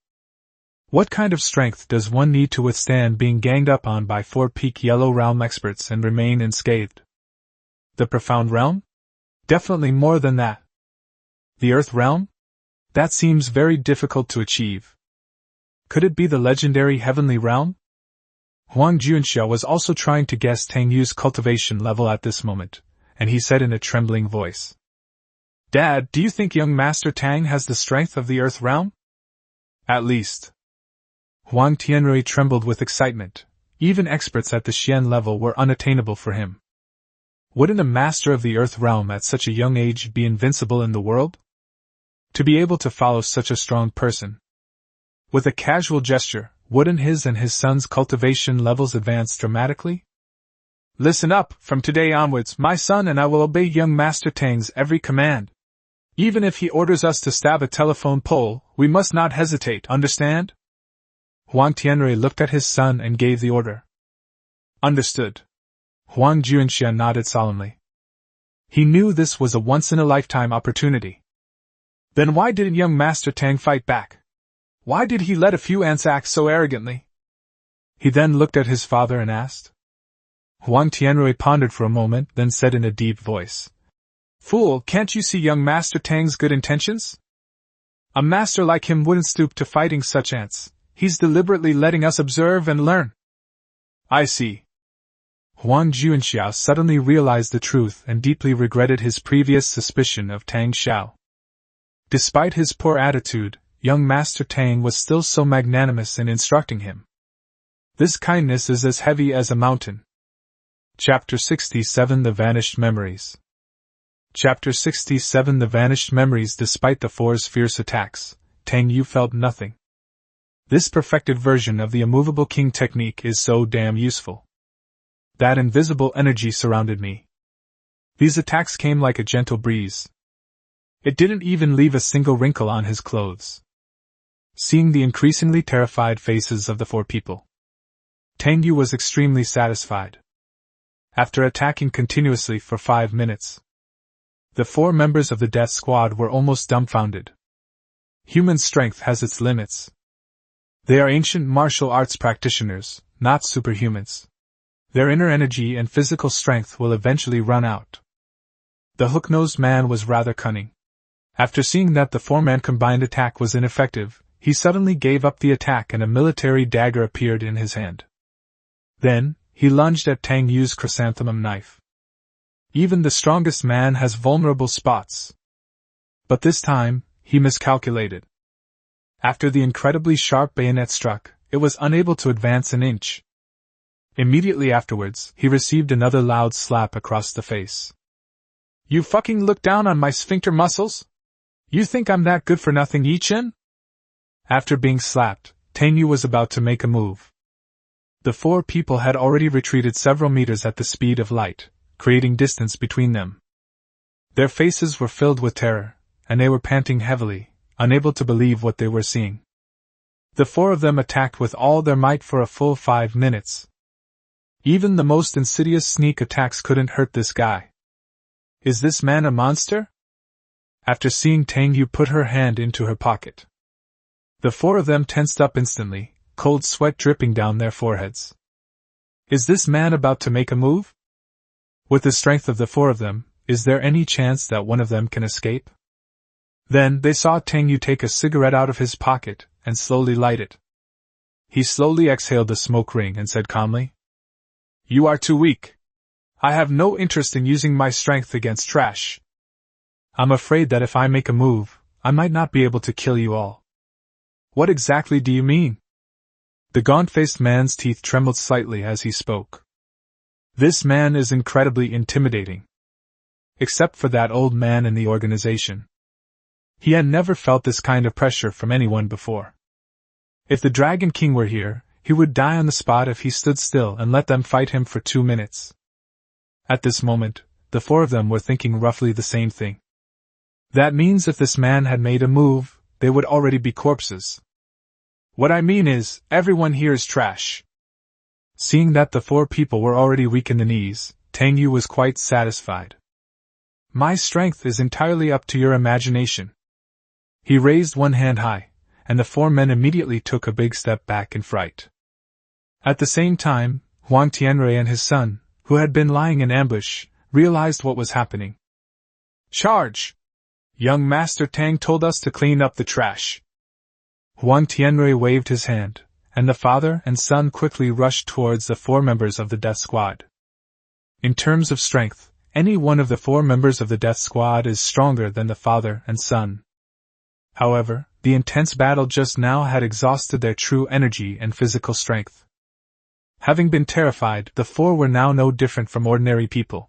What kind of strength does one need to withstand being ganged up on by 4 peak Yellow Realm experts and remain unscathed? The Profound Realm? Definitely more than that. The Earth Realm? That seems very difficult to achieve. Could it be the legendary Heavenly Realm? Huang Junxiao was also trying to guess Tang Yu's cultivation level at this moment, and he said in a trembling voice. Dad, do you think young Master Tang has the strength of the Earth Realm? At least. Huang Tianrui trembled with excitement. Even experts at the Xian level were unattainable for him. Wouldn't a master of the Earth Realm at such a young age be invincible in the world? To be able to follow such a strong person. With a casual gesture, wouldn't his and his son's cultivation levels advance dramatically? Listen up, from today onwards, my son and I will obey young Master Tang's every command. Even if he orders us to stab a telephone pole, we must not hesitate, understand? Huang Tianrui looked at his son and gave the order. Understood. Huang Junxian nodded solemnly. He knew this was a once-in-a-lifetime opportunity. Then why didn't young Master Tang fight back? Why did he let a few ants act so arrogantly? He then looked at his father and asked. Huang Tianrui pondered for a moment, then said in a deep voice. Fool, can't you see young Master Tang's good intentions? A master like him wouldn't stoop to fighting such ants. He's deliberately letting us observe and learn. I see. Huang Junxiao suddenly realized the truth and deeply regretted his previous suspicion of Tang Xiao. Despite his poor attitude, young Master Tang was still so magnanimous in instructing him. This kindness is as heavy as a mountain. Chapter 67 The Vanished Memories. Chapter 67 The Vanished Memories. Despite the 4's fierce attacks, Tang Yu felt nothing. This perfected version of the immovable king technique is so damn useful. That invisible energy surrounded me. These attacks came like a gentle breeze. It didn't even leave a single wrinkle on his clothes. Seeing the increasingly terrified faces of the 4 people, Tang Yu was extremely satisfied. After attacking continuously for 5 minutes, the 4 members of the Death Squad were almost dumbfounded. Human strength has its limits. They are ancient martial arts practitioners, not superhumans. Their inner energy and physical strength will eventually run out. The hook-nosed man was rather cunning. After seeing that the 4-man combined attack was ineffective, he suddenly gave up the attack and a military dagger appeared in his hand. Then, he lunged at Tang Yu's chrysanthemum knife. Even the strongest man has vulnerable spots. But this time, he miscalculated. After the incredibly sharp bayonet struck, it was unable to advance an inch. Immediately afterwards, he received another loud slap across the face. You fucking look down on my sphincter muscles? You think I'm that good for nothing, Ye Chen? After being slapped, Tang Yu was about to make a move. The four people had already retreated several meters at the speed of light, creating distance between them. Their faces were filled with terror, and they were panting heavily, unable to believe what they were seeing. The four of them attacked with all their might for a full 5 minutes. Even the most insidious sneak attacks couldn't hurt this guy. Is this man a monster? After seeing Tang Yu put her hand into her pocket, the four of them tensed up instantly, cold sweat dripping down their foreheads. Is this man about to make a move? With the strength of the four of them, is there any chance that one of them can escape? Then they saw Tang Yu take a cigarette out of his pocket and slowly light it. He slowly exhaled the smoke ring and said calmly, You are too weak. I have no interest in using my strength against trash. I'm afraid that if I make a move, I might not be able to kill you all. What exactly do you mean? The gaunt-faced man's teeth trembled slightly as he spoke. This man is incredibly intimidating. Except for that old man in the organization. He had never felt this kind of pressure from anyone before. If the Dragon King were here, he would die on the spot if he stood still and let them fight him for 2 minutes. At this moment, the four of them were thinking roughly the same thing. That means if this man had made a move, they would already be corpses. What I mean is, everyone here is trash. Seeing that the four people were already weak in the knees, Tang Yu was quite satisfied. My strength is entirely up to your imagination. He raised one hand high, and the four men immediately took a big step back in fright. At the same time, Huang Tianrui and his son, who had been lying in ambush, realized what was happening. Charge! Young Master Tang told us to clean up the trash. Huang Tianrui waved his hand, and the father and son quickly rushed towards the 4 members of the death squad. In terms of strength, any one of the 4 members of the death squad is stronger than the father and son. However, the intense battle just now had exhausted their true energy and physical strength. Having been terrified, the 4 were now no different from ordinary people.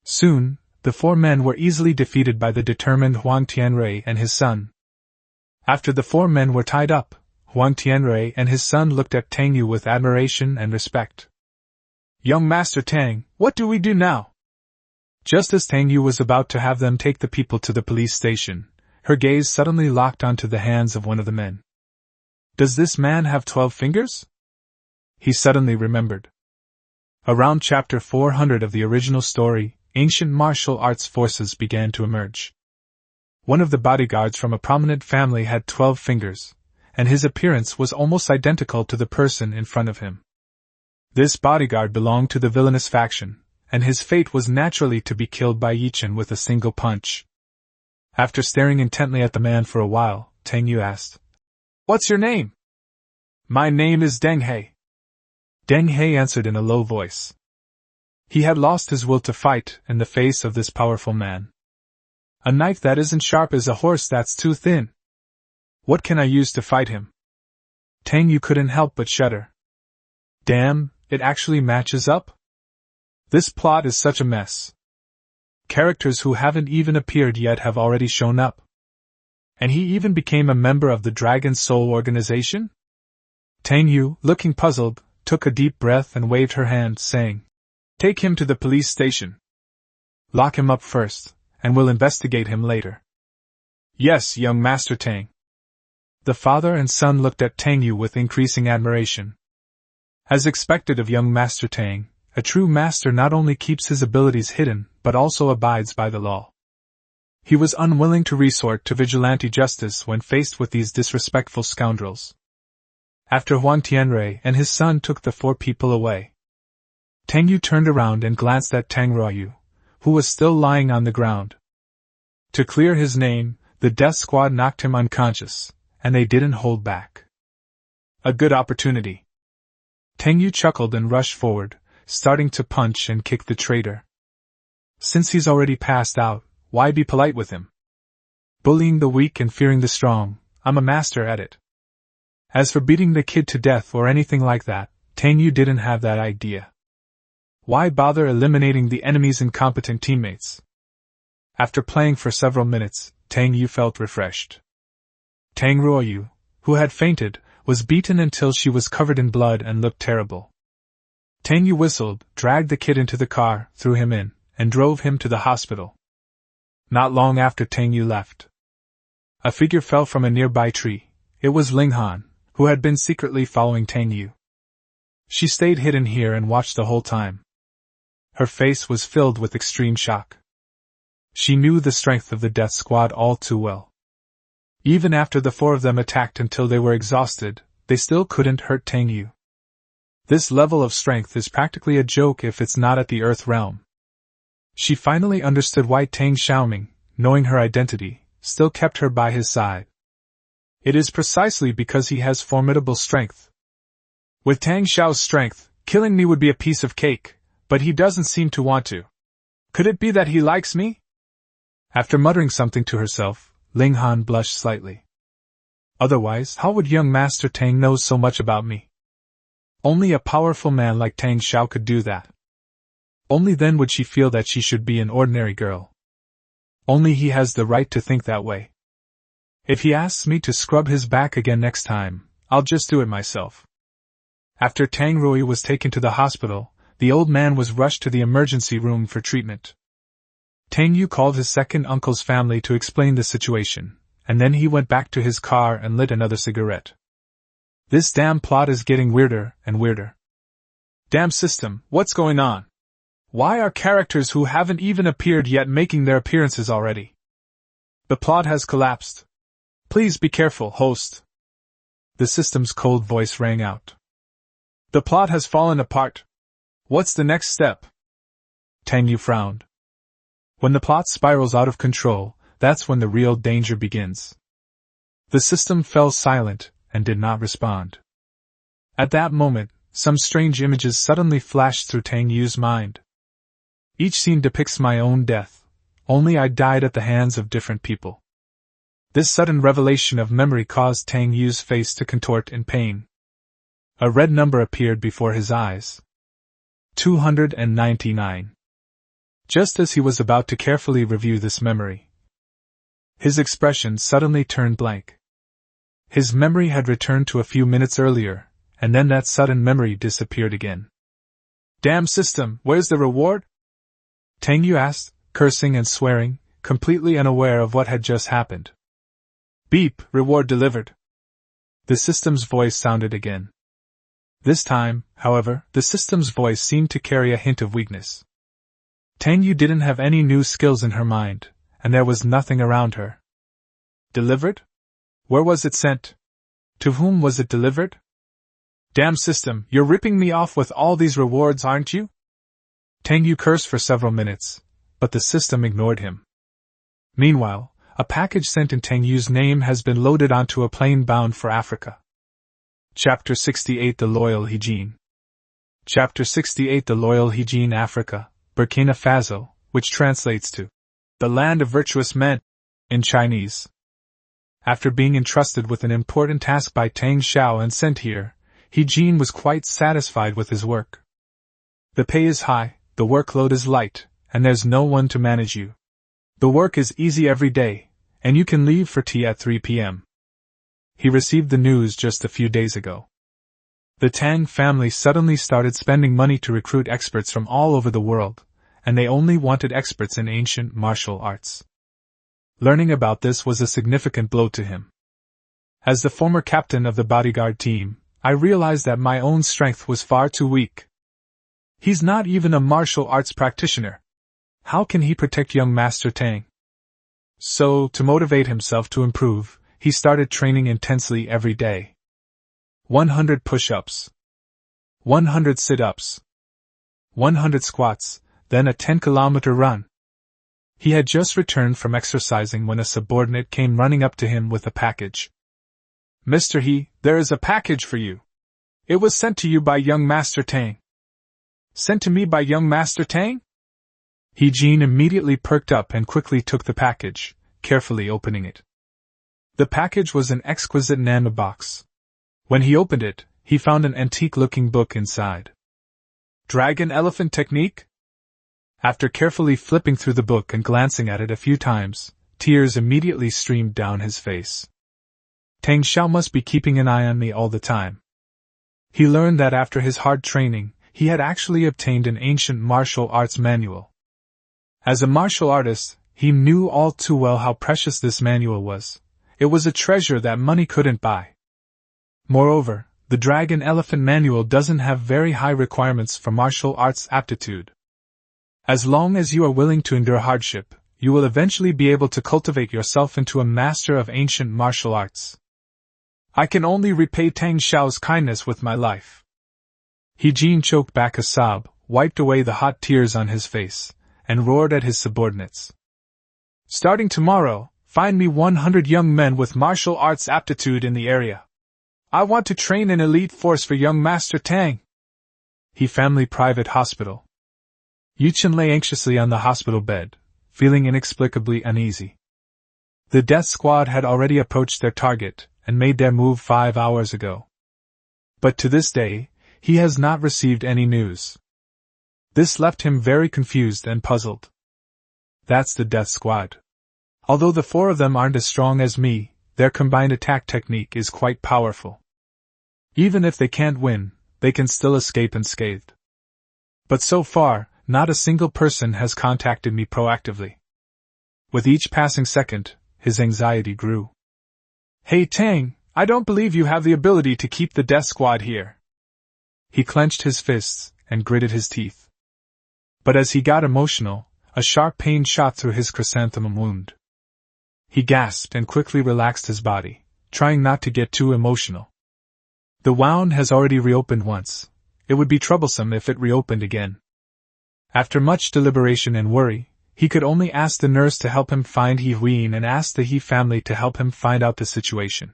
Soon, the 4 men were easily defeated by the determined Huang Tianrui and his son. After the 4 men were tied up, Huang Tianrui and his son looked at Tang Yu with admiration and respect. Young Master Tang, what do we do now? Just as Tang Yu was about to have them take the people to the police station, her gaze suddenly locked onto the hands of one of the men. Does this man have 12 fingers? He suddenly remembered. Around chapter 400 of the original story, ancient martial arts forces began to emerge. One of the bodyguards from a prominent family had 12 fingers, and his appearance was almost identical to the person in front of him. This bodyguard belonged to the villainous faction, and his fate was naturally to be killed by Ye Chen with a single punch. After staring intently at the man for a while, Tang Yu asked, What's your name? My name is Deng He. Deng He answered in a low voice. He had lost his will to fight in the face of this powerful man. A knife that isn't sharp is a horse that's too thin. What can I use to fight him? Tang Yu couldn't help but shudder. Damn, it actually matches up? This plot is such a mess. Characters who haven't even appeared yet have already shown up. And he even became a member of the Dragon Soul organization? Tang Yu, looking puzzled, took a deep breath and waved her hand, saying, Take him to the police station. Lock him up first, and we'll investigate him later. Yes, young Master Tang. The father and son looked at Tang Yu with increasing admiration. As expected of young Master Tang, a true master not only keeps his abilities hidden, but also abides by the law. He was unwilling to resort to vigilante justice when faced with these disrespectful scoundrels. After Huang Tianrui and his son took the 4 people away, Tang Yu turned around and glanced at Tang Ruoyu, who was still lying on the ground. To clear his name, the death squad knocked him unconscious, and they didn't hold back. A good opportunity. Tang Yu chuckled and rushed forward, starting to punch and kick the traitor. Since he's already passed out, why be polite with him? Bullying the weak and fearing the strong, I'm a master at it. As for beating the kid to death or anything like that, Tang Yu didn't have that idea. Why bother eliminating the enemy's incompetent teammates? After playing for several minutes, Tang Yu felt refreshed. Tang Ruoyu, who had fainted, was beaten until she was covered in blood and looked terrible. Tang Yu whistled, dragged the kid into the car, threw him in, and drove him to the hospital. Not long after Tang Yu left, a figure fell from a nearby tree. It was Ling Han, who had been secretly following Tang Yu. She stayed hidden here and watched the whole time. Her face was filled with extreme shock. She knew the strength of the death squad all too well. Even after the four of them attacked until they were exhausted, they still couldn't hurt Tang Yu. This level of strength is practically a joke if it's not at the Earth realm. She finally understood why Tang Xiaoming, knowing her identity, still kept her by his side. It is precisely because he has formidable strength. With Tang Xiao's strength, killing me would be a piece of cake, but he doesn't seem to want to. Could it be that he likes me? After muttering something to herself, Ling Han blushed slightly. Otherwise, how would young Master Tang know so much about me? Only a powerful man like Tang Xiao could do that. Only then would she feel that she should be an ordinary girl. Only he has the right to think that way. If he asks me to scrub his back again next time, I'll just do it myself. After Tang Rui was taken to the hospital, the old man was rushed to the emergency room for treatment. Tang Yu called his second uncle's family to explain the situation, and then he went back to his car and lit another cigarette. This damn plot is getting weirder and weirder. Damn system, what's going on? Why are characters who haven't even appeared yet making their appearances already? The plot has collapsed. Please be careful, host. The system's cold voice rang out. The plot has fallen apart. What's the next step? Tang Yu frowned. When the plot spirals out of control, that's when the real danger begins. The system fell silent and did not respond. At that moment, some strange images suddenly flashed through Tang Yu's mind. Each scene depicts my own death, only I died at the hands of different people. This sudden revelation of memory caused Tang Yu's face to contort in pain. A red number appeared before his eyes. 299. Just as he was about to carefully review this memory, his expression suddenly turned blank. His memory had returned to a few minutes earlier, and then that sudden memory disappeared again. Damn system, where's the reward? Tang Yu asked, cursing and swearing, completely unaware of what had just happened. Beep, reward delivered. The system's voice sounded again. This time, however, the system's voice seemed to carry a hint of weakness. Tang Yu didn't have any new skills in her mind, and there was nothing around her. Delivered? Where was it sent? To whom was it delivered? Damn system, you're ripping me off with all these rewards, aren't you? Tang Yu cursed for several minutes, but the system ignored him. Meanwhile, a package sent in Tang Yu's name has been loaded onto a plane bound for Africa. Chapter 68 The Loyal Hygiene. Chapter 68 The Loyal Hygiene Africa, Burkina Faso, which translates to the land of virtuous men, in Chinese. After being entrusted with an important task by Tang Xiao and sent here, Hygiene was quite satisfied with his work. The pay is high, the workload is light, and there's no one to manage you. The work is easy every day, and you can leave for tea at 3 p.m. He received the news just a few days ago. The Tang family suddenly started spending money to recruit experts from all over the world, and they only wanted experts in ancient martial arts. Learning about this was a significant blow to him. As the former captain of the bodyguard team, I realized that my own strength was far too weak. He's not even a martial arts practitioner. How can he protect young Master Tang? So, to motivate himself to improve, he started training intensely every day. 100 push-ups. 100 sit-ups. 100 squats, then a 10-kilometer run. He had just returned from exercising when a subordinate came running up to him with a package. Mr. He, there is a package for you. It was sent to you by young Master Tang. Sent to me by young Master Tang? Hygiene immediately perked up and quickly took the package, carefully opening it. The package was an exquisite enamel box. When he opened it, he found an antique-looking book inside. Dragon Elephant Technique? After carefully flipping through the book and glancing at it a few times, tears immediately streamed down his face. Tang Xiao must be keeping an eye on me all the time. He learned that after his hard training, he had actually obtained an ancient martial arts manual. As a martial artist, he knew all too well how precious this manual was. It was a treasure that money couldn't buy. Moreover, the Dragon Elephant Manual doesn't have very high requirements for martial arts aptitude. As long as you are willing to endure hardship, you will eventually be able to cultivate yourself into a master of ancient martial arts. I can only repay Tang Xiao's kindness with my life. He Jin choked back a sob, wiped away the hot tears on his face, and roared at his subordinates. Starting tomorrow, find me 100 young men with martial arts aptitude in the area. I want to train an elite force for young Master Tang. He Family Private Hospital. Ye Chen lay anxiously on the hospital bed, feeling inexplicably uneasy. The death squad had already approached their target and made their move 5 hours ago. But to this day, he has not received any news. This left him very confused and puzzled. That's the death squad. Although the 4 of them aren't as strong as me, their combined attack technique is quite powerful. Even if they can't win, they can still escape unscathed. But so far, not a single person has contacted me proactively. With each passing second, his anxiety grew. Hey Tang, I don't believe you have the ability to keep the death squad here. He clenched his fists and gritted his teeth. But as he got emotional, a sharp pain shot through his chrysanthemum wound. He gasped and quickly relaxed his body, trying not to get too emotional. The wound has already reopened once. It would be troublesome if it reopened again. After much deliberation and worry, he could only ask the nurse to help him find He Huyin and ask the He family to help him find out the situation.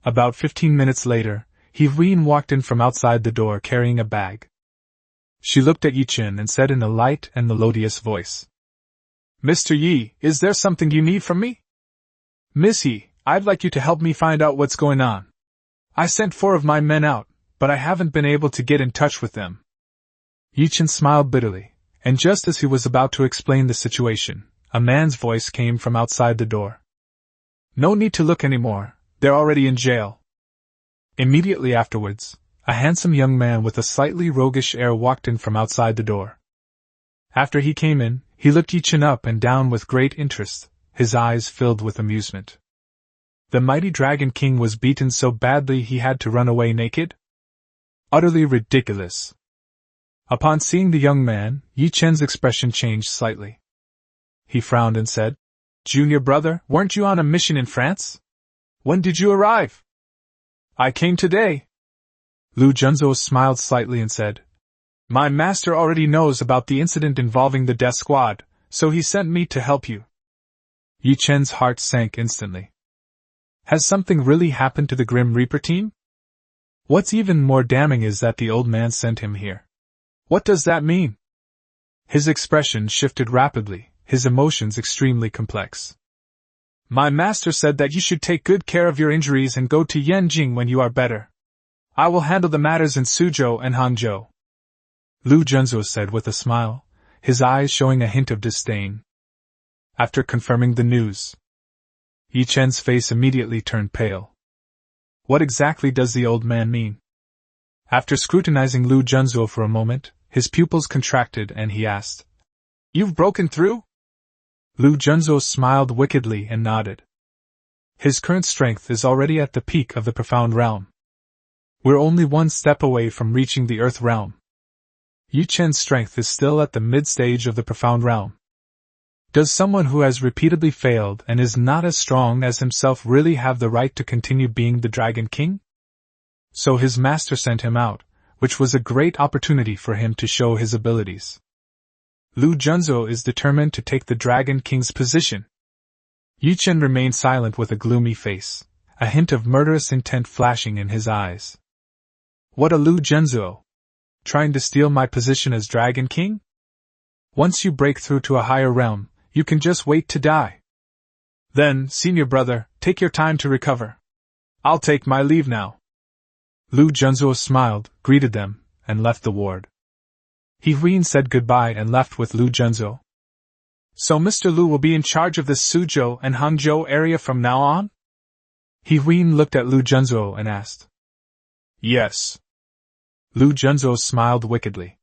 About 15 minutes later, He Huyin walked in from outside the door carrying a bag. She looked at Ye Chen and said in a light and melodious voice, Mr. Yi, is there something you need from me? Miss Yi, I'd like you to help me find out what's going on. I sent 4 of my men out, but I haven't been able to get in touch with them. Ye Chen smiled bitterly, and just as he was about to explain the situation, a man's voice came from outside the door. No need to look anymore, they're already in jail. Immediately afterwards, a handsome young man with a slightly roguish air walked in from outside the door. After he came in, he looked Ye Chen up and down with great interest, his eyes filled with amusement. The mighty Dragon King was beaten so badly he had to run away naked? Utterly ridiculous. Upon seeing the young man, Ye Chen's expression changed slightly. He frowned and said, Junior brother, weren't you on a mission in France? When did you arrive? I came today. Lu Junzhou smiled slightly and said, My master already knows about the incident involving the death squad, so he sent me to help you. Ye Chen's heart sank instantly. Has something really happened to the Grim Reaper team? What's even more damning is that the old man sent him here. What does that mean? His expression shifted rapidly, his emotions extremely complex. My master said that you should take good care of your injuries and go to Yanjing when you are better. I will handle the matters in Suzhou and Hangzhou. Lu Junzhou said with a smile, his eyes showing a hint of disdain. After confirming the news, Ye Chen's face immediately turned pale. What exactly does the old man mean? After scrutinizing Lu Junzhou for a moment, his pupils contracted and he asked, You've broken through? Lu Junzhou smiled wickedly and nodded. His current strength is already at the peak of the profound realm. We're only 1 step away from reaching the earth realm. Ye Chen's strength is still at the mid-stage of the profound realm. Does someone who has repeatedly failed and is not as strong as himself really have the right to continue being the Dragon King? So his master sent him out, which was a great opportunity for him to show his abilities. Lu Junzhou is determined to take the Dragon King's position. Ye Chen remained silent with a gloomy face, a hint of murderous intent flashing in his eyes. What a Lu Junzhou! Trying to steal my position as Dragon King? Once you break through to a higher realm, you can just wait to die. Then, senior brother, take your time to recover. I'll take my leave now. Lu Junzuo smiled, greeted them, and left the ward. He Huin said goodbye and left with Lu Junzuo. So Mr. Lu will be in charge of this Suzhou and Hangzhou area from now on? He Huin looked at Lu Junzuo and asked. Yes. Lu Junzuo smiled wickedly.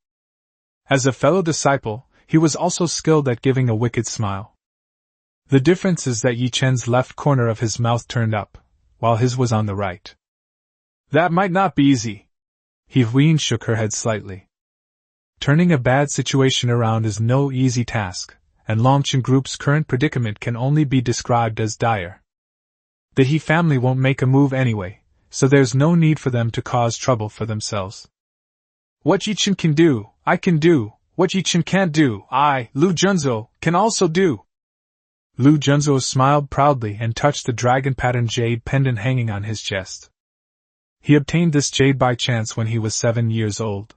As a fellow disciple, he was also skilled at giving a wicked smile. The difference is that Ye Chen's left corner of his mouth turned up, while his was on the right. That might not be easy. He Huin shook her head slightly. Turning a bad situation around is no easy task, and Longchen Group's current predicament can only be described as dire. The He family won't make a move anyway, so there's no need for them to cause trouble for themselves. What Ye Chen can do, I can do. What Ye Chen can't do, I, Lu Junzuo, can also do. Lu Junzuo smiled proudly and touched the dragon-patterned jade pendant hanging on his chest. He obtained this jade by chance when he was 7 years old.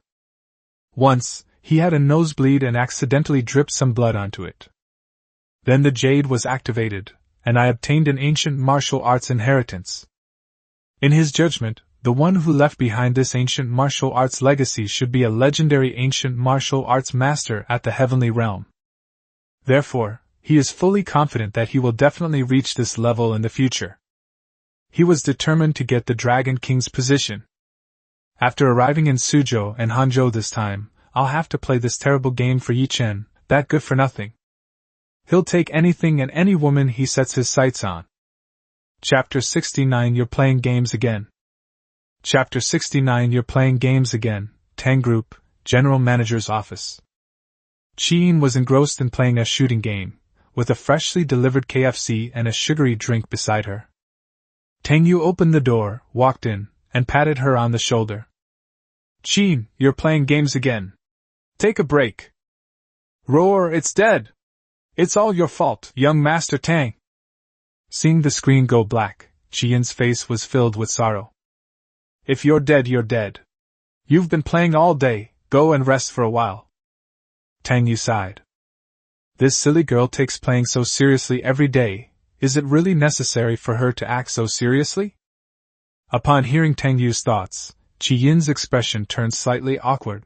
Once, he had a nosebleed and accidentally dripped some blood onto it. Then the jade was activated, and I obtained an ancient martial arts inheritance. In his judgment, the one who left behind this ancient martial arts legacy should be a legendary ancient martial arts master at the heavenly realm. Therefore, he is fully confident that he will definitely reach this level in the future. He was determined to get the Dragon King's position. After arriving in Suzhou and Hangzhou this time, I'll have to play this terrible game for Ye Chen, that good for nothing. He'll take anything and any woman he sets his sights on. Chapter 69 You're playing games again. Chapter 69 You're playing games again, Tang Group, General Manager's office. Qin was engrossed in playing a shooting game, with a freshly delivered KFC and a sugary drink beside her. Tang Yu opened the door, walked in, and patted her on the shoulder. Qin, you're playing games again. Take a break. Roar, it's dead. It's all your fault, young Master Tang. Seeing the screen go black, Qian's face was filled with sorrow. If you're dead, you're dead. You've been playing all day, go and rest for a while. Tang Yu sighed. This silly girl takes playing so seriously every day, is it really necessary for her to act so seriously? Upon hearing Tang Yu's thoughts, Qi-yin's expression turned slightly awkward.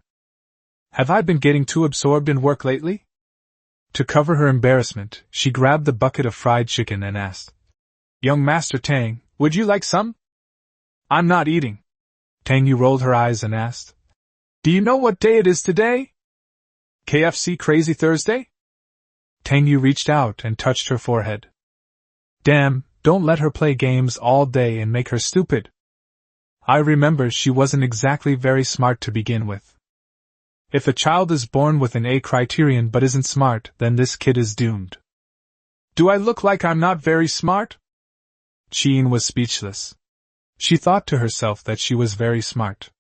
Have I been getting too absorbed in work lately? To cover her embarrassment, she grabbed the bucket of fried chicken and asked, Young Master Tang, would you like some? I'm not eating. Tang Yu rolled her eyes and asked, Do you know what day it is today? KFC Crazy Thursday? Tang Yu reached out and touched her forehead. Damn, don't let her play games all day and make her stupid. I remember she wasn't exactly very smart to begin with. If a child is born with an A criterion but isn't smart, then this kid is doomed. Do I look like I'm not very smart? Qin was speechless. She thought to herself that she was very smart.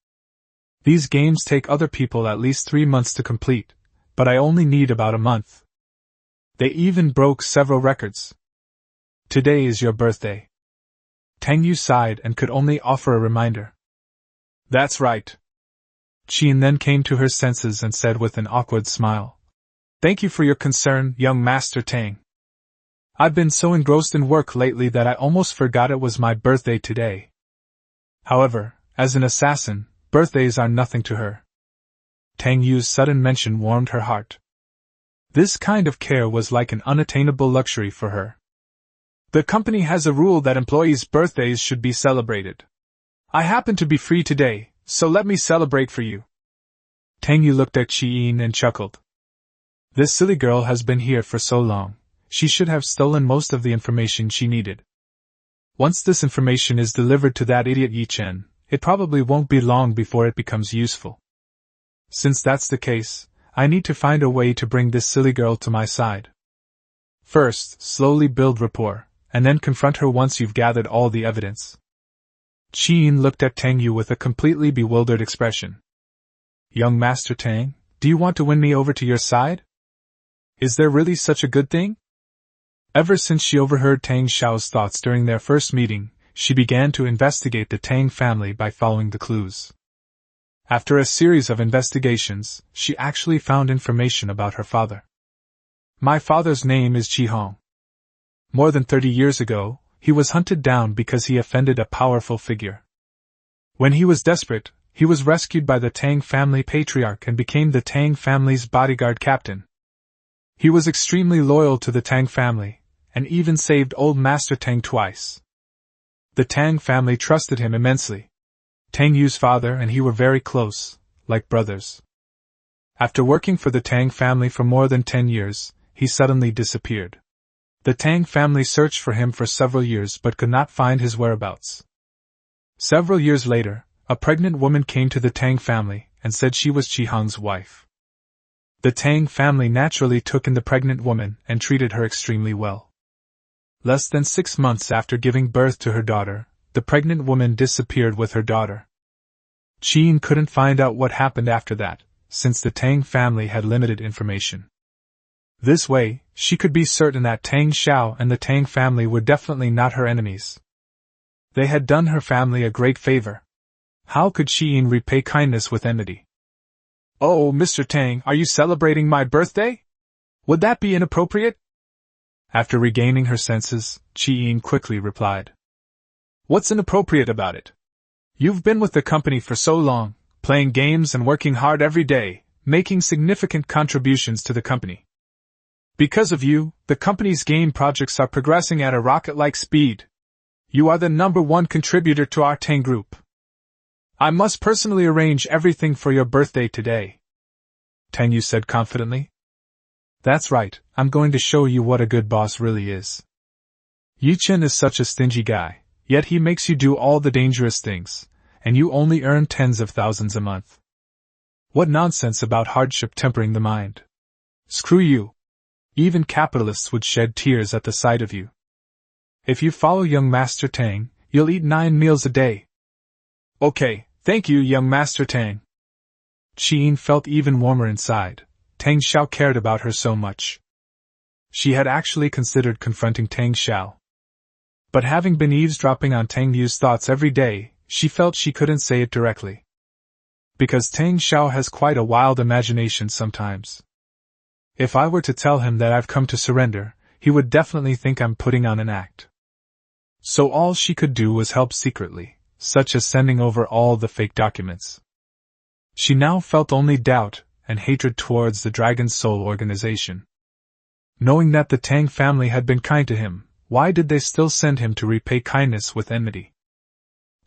These games take other people at least 3 months to complete, but I only need about a month. They even broke several records. Today is your birthday. Tang Yu sighed and could only offer a reminder. That's right. Qin then came to her senses and said with an awkward smile, Thank you for your concern, young Master Tang. I've been so engrossed in work lately that I almost forgot it was my birthday today. However, as an assassin, birthdays are nothing to her. Tang Yu's sudden mention warmed her heart. This kind of care was like an unattainable luxury for her. The company has a rule that employees' birthdays should be celebrated. I happen to be free today, so let me celebrate for you. Tang Yu looked at Qi-yin and chuckled. This silly girl has been here for so long, she should have stolen most of the information she needed. Once this information is delivered to that idiot Ye Chen, it probably won't be long before it becomes useful. Since that's the case, I need to find a way to bring this silly girl to my side. First, slowly build rapport, and then confront her once you've gathered all the evidence. Qi-yin looked at Tang Yu with a completely bewildered expression. Young Master Tang, do you want to win me over to your side? Is there really such a good thing? Ever since she overheard Tang Xiao's thoughts during their first meeting, she began to investigate the Tang family by following the clues. After a series of investigations, she actually found information about her father. My father's name is Suhang. More than 30 years ago, he was hunted down because he offended a powerful figure. When he was desperate, he was rescued by the Tang family patriarch and became the Tang family's bodyguard captain. He was extremely loyal to the Tang family, and even saved old Master Tang twice. The Tang family trusted him immensely. Tang Yu's father and he were very close, like brothers. After working for the Tang family for more than 10 years, he suddenly disappeared. The Tang family searched for him for several years but could not find his whereabouts. Several years later, a pregnant woman came to the Tang family and said she was Suhang's wife. The Tang family naturally took in the pregnant woman and treated her extremely well. Less than 6 months after giving birth to her daughter, the pregnant woman disappeared with her daughter. Qin couldn't find out what happened after that, since the Tang family had limited information. This way, she could be certain that Tang Xiao and the Tang family were definitely not her enemies. They had done her family a great favor. How could Qin repay kindness with enmity? "Oh, Mr. Tang, are you celebrating my birthday? Would that be inappropriate?" After regaining her senses, Qin quickly replied. "What's inappropriate about it? You've been with the company for so long, playing games and working hard every day, making significant contributions to the company. Because of you, the company's game projects are progressing at a rocket-like speed. You are the #1 contributor to our Tang group. I must personally arrange everything for your birthday today," Tang Yu said confidently. "That's right, I'm going to show you what a good boss really is. Ye Chen is such a stingy guy, yet he makes you do all the dangerous things, and you only earn tens of thousands a month. What nonsense about hardship tempering the mind. Screw you. Even capitalists would shed tears at the sight of you. If you follow young Master Tang, you'll eat 9 meals a day." "Okay, thank you, young Master Tang." Qin felt even warmer inside. Tang Xiao cared about her so much. She had actually considered confronting Tang Xiao. But having been eavesdropping on Tang Yu's thoughts every day, she felt she couldn't say it directly. Because Tang Xiao has quite a wild imagination sometimes. If I were to tell him that I've come to surrender, he would definitely think I'm putting on an act. So all she could do was help secretly, such as sending over all the fake documents. She now felt only doubt and hatred towards the Dragon Soul organization. Knowing that the Tang family had been kind to him, why did they still send him to repay kindness with enmity?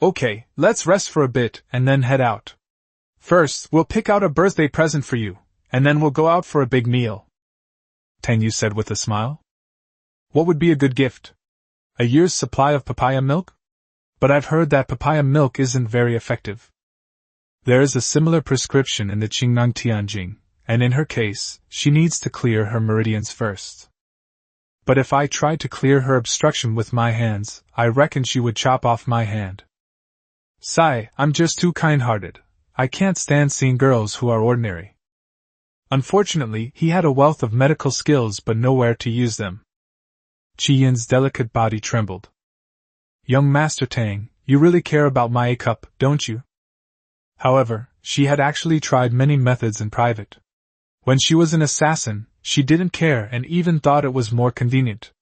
"Okay, let's rest for a bit and then head out. First, we'll pick out a birthday present for you, and then we'll go out for a big meal," Tang Yu said with a smile. "What would be a good gift? A year's supply of papaya milk? But I've heard that papaya milk isn't very effective." There is a similar prescription in the Qingnang Tianjing, and in her case, she needs to clear her meridians first. But if I tried to clear her obstruction with my hands, I reckon she would chop off my hand. Sigh, I'm just too kind-hearted. I can't stand seeing girls who are ordinary. Unfortunately, he had a wealth of medical skills but nowhere to use them. Qiyin's delicate body trembled. "Young Master Tang, you really care about my A-cup, don't you?" However, she had actually tried many methods in private. When she was an assassin, she didn't care and even thought it was more convenient.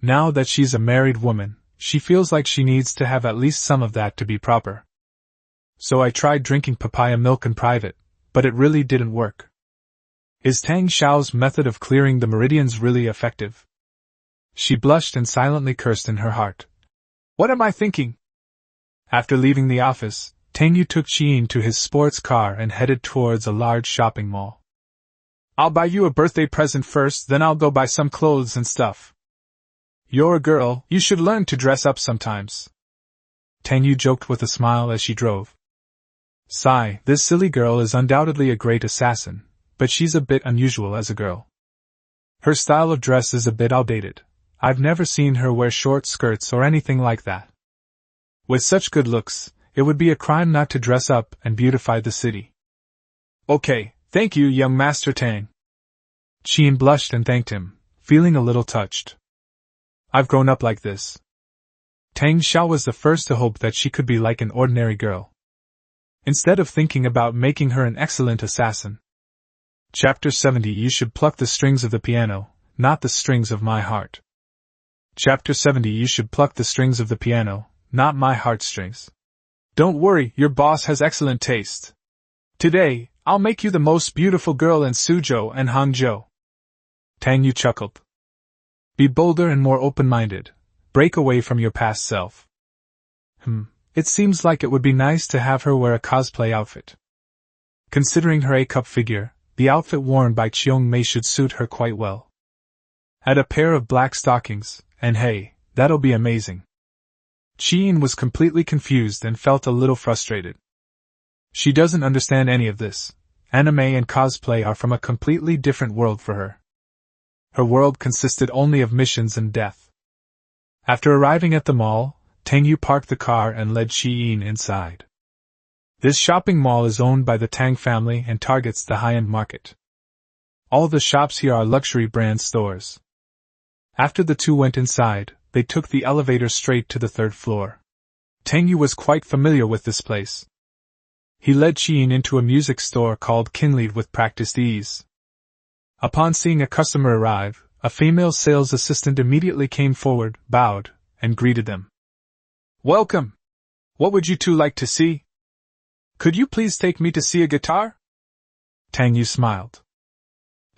Now that she's a married woman, she feels like she needs to have at least some of that to be proper. "So I tried drinking papaya milk in private, but it really didn't work. Is Tang Xiao's method of clearing the meridians really effective?" She blushed and silently cursed in her heart. "What am I thinking?" After leaving the office, Tang Yu took Qin to his sports car and headed towards a large shopping mall. "I'll buy you a birthday present first, then I'll go buy some clothes and stuff. You're a girl, you should learn to dress up sometimes," Tang Yu joked with a smile as she drove. Sigh, this silly girl is undoubtedly a great assassin, but she's a bit unusual as a girl. Her style of dress is a bit outdated. I've never seen her wear short skirts or anything like that. With such good looks, it would be a crime not to dress up and beautify the city. "Okay, thank you, young Master Tang." Qin blushed and thanked him, feeling a little touched. "I've grown up like this." Tang Xiao was the first to hope that she could be like an ordinary girl, instead of thinking about making her an excellent assassin. Chapter 70. You should pluck the strings of the piano, not the strings of my heart. Chapter 70. You should pluck the strings of the piano, not my heartstrings. Don't worry, your boss has excellent taste. Today, I'll make you the most beautiful girl in Suzhou and Hangzhou. Tang Yu chuckled. Be bolder and more open-minded. Break away from your past self. It seems like it would be nice to have her wear a cosplay outfit. Considering her A-cup figure, the outfit worn by Chiang Mei should suit her quite well. Add a pair of black stockings, and hey, that'll be amazing. Qin was completely confused and felt a little frustrated. She doesn't understand any of this. Anime and cosplay are from a completely different world for her. Her world consisted only of missions and death. After arriving at the mall, Tang Yu parked the car and led Qin inside. This shopping mall is owned by the Tang family and targets the high-end market. All the shops here are luxury brand stores. After the two went inside, they took the elevator straight to the third floor. Tang Yu was quite familiar with this place. He led Qin into a music store called Kinlead with practiced ease. Upon seeing a customer arrive, a female sales assistant immediately came forward, bowed, and greeted them. Welcome! What would you two like to see? Could you please take me to see a guitar? Tang Yu smiled.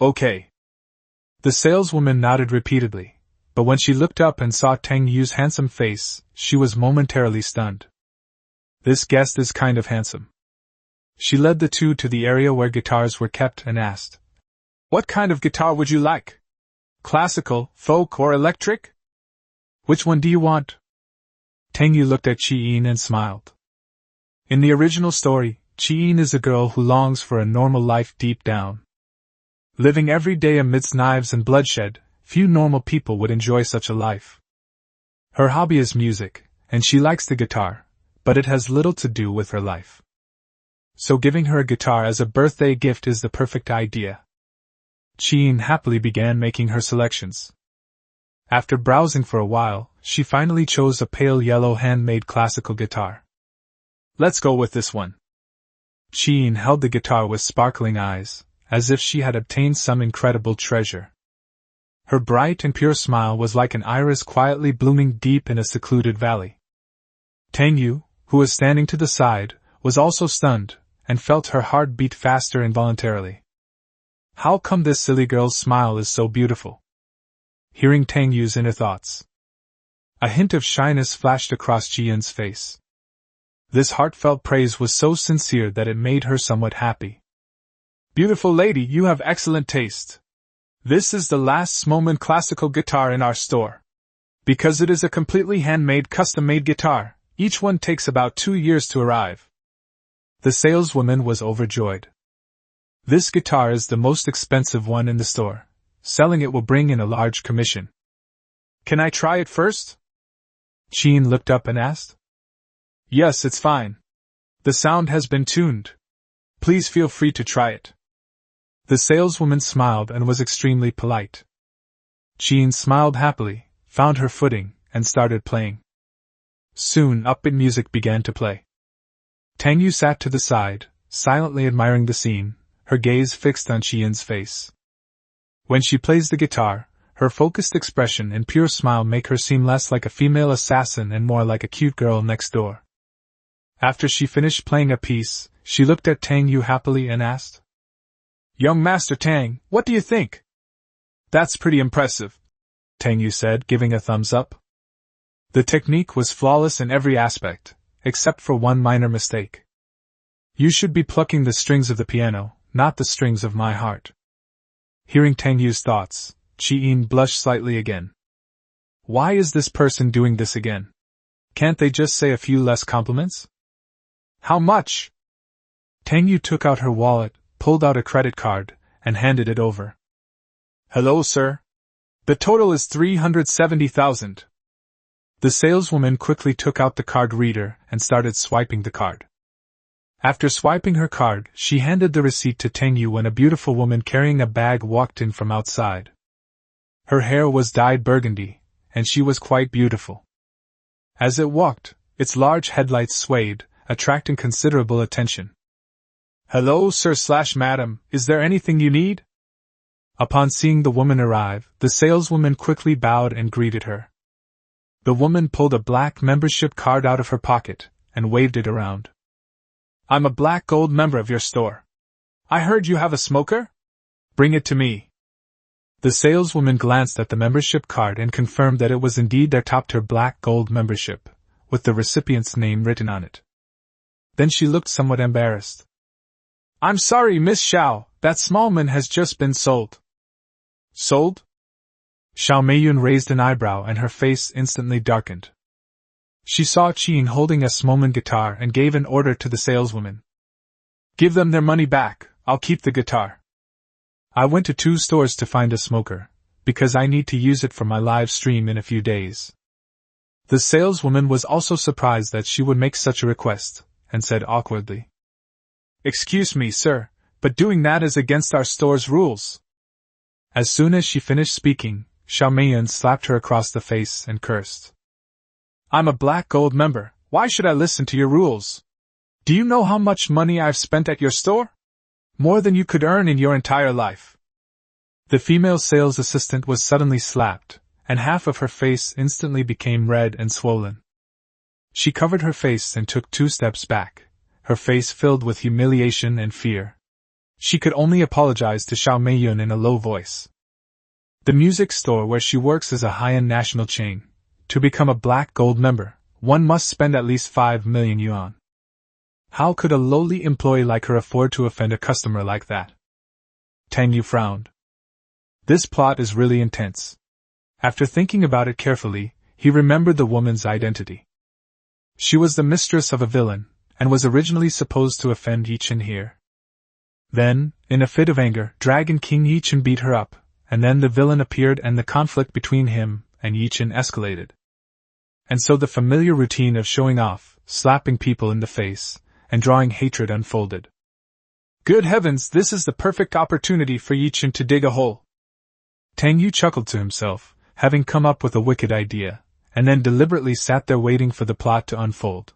Okay. The saleswoman nodded repeatedly, but when she looked up and saw Tang Yu's handsome face, she was momentarily stunned. This guest is kind of handsome. She led the two to the area where guitars were kept and asked, What kind of guitar would you like? Classical, folk, or electric? Which one do you want? Tang Yu looked at Qin and smiled. In the original story, Qin is a girl who longs for a normal life deep down. Living every day amidst knives and bloodshed, few normal people would enjoy such a life. Her hobby is music, and she likes the guitar, but it has little to do with her life. So giving her a guitar as a birthday gift is the perfect idea. Qin happily began making her selections. After browsing for a while, she finally chose a pale yellow handmade classical guitar. Let's go with this one. Qin held the guitar with sparkling eyes, as if she had obtained some incredible treasure. Her bright and pure smile was like an iris quietly blooming deep in a secluded valley. Tang Yu, who was standing to the side, was also stunned, and felt her heart beat faster involuntarily. How come this silly girl's smile is so beautiful? Hearing Tang Yu's inner thoughts, a hint of shyness flashed across Jian's face. This heartfelt praise was so sincere that it made her somewhat happy. Beautiful lady, you have excellent taste. This is the last moment classical guitar in our store. Because it is a completely handmade custom-made guitar, each one takes about 2 years to arrive. The saleswoman was overjoyed. This guitar is the most expensive one in the store. Selling it will bring in a large commission. Can I try it first? Qin looked up and asked. Yes, it's fine. The sound has been tuned. Please feel free to try it. The saleswoman smiled and was extremely polite. Qin smiled happily, found her footing, and started playing. Soon upbeat music began to play. Tang Yu sat to the side, silently admiring the scene, her gaze fixed on Qian's face. When she plays the guitar, her focused expression and pure smile make her seem less like a female assassin and more like a cute girl next door. After she finished playing a piece, she looked at Tang Yu happily and asked, Young Master Tang, what do you think? That's pretty impressive, Tang Yu said, giving a thumbs up. The technique was flawless in every aspect, except for one minor mistake. You should be plucking the strings of the piano, not the strings of my heart. Hearing Tang Yu's thoughts, Qin blushed slightly again. Why is this person doing this again? Can't they just say a few less compliments? How much? Tang Yu took out her wallet, pulled out a credit card, and handed it over. Hello, sir. The total is 370,000. The saleswoman quickly took out the card reader and started swiping the card. After swiping her card, she handed the receipt to Tang Yu when a beautiful woman carrying a bag walked in from outside. Her hair was dyed burgundy, and she was quite beautiful. As it walked, its large headlights swayed, attracting considerable attention. Hello, sir/madam, is there anything you need? Upon seeing the woman arrive, the saleswoman quickly bowed and greeted her. The woman pulled a black membership card out of her pocket and waved it around. I'm a black gold member of your store. I heard you have a smoker? Bring it to me. The saleswoman glanced at the membership card and confirmed that it was indeed their top-tier black gold membership, with the recipient's name written on it. Then she looked somewhat embarrassed. I'm sorry, Miss Xiao, that smallman has just been sold. Sold? Xiao Meiyun raised an eyebrow and her face instantly darkened. She saw Qing holding a smallman guitar and gave an order to the saleswoman. Give them their money back, I'll keep the guitar. I went to 2 stores to find a smoker, because I need to use it for my live stream in a few days. The saleswoman was also surprised that she would make such a request, and said awkwardly. Excuse me, sir, but doing that is against our store's rules. As soon as she finished speaking, Xiao Meiyun slapped her across the face and cursed. I'm a black gold member, why should I listen to your rules? Do you know how much money I've spent at your store? More than you could earn in your entire life. The female sales assistant was suddenly slapped, and half of her face instantly became red and swollen. She covered her face and took 2 steps back, her face filled with humiliation and fear. She could only apologize to Xiao Meiyun in a low voice. The music store where she works is a high-end national chain. To become a black gold member, one must spend at least 5 million yuan. How could a lowly employee like her afford to offend a customer like that? Tang Yu frowned. This plot is really intense. After thinking about it carefully, he remembered the woman's identity. She was the mistress of a villain, and was originally supposed to offend Ye Chen here. Then, in a fit of anger, Dragon King Ye Chen beat her up, and then the villain appeared and the conflict between him and Ye Chen escalated. And so the familiar routine of showing off, slapping people in the face, and drawing hatred unfolded. Good heavens, this is the perfect opportunity for Ye Chen to dig a hole. Tang Yu chuckled to himself, having come up with a wicked idea, and then deliberately sat there waiting for the plot to unfold.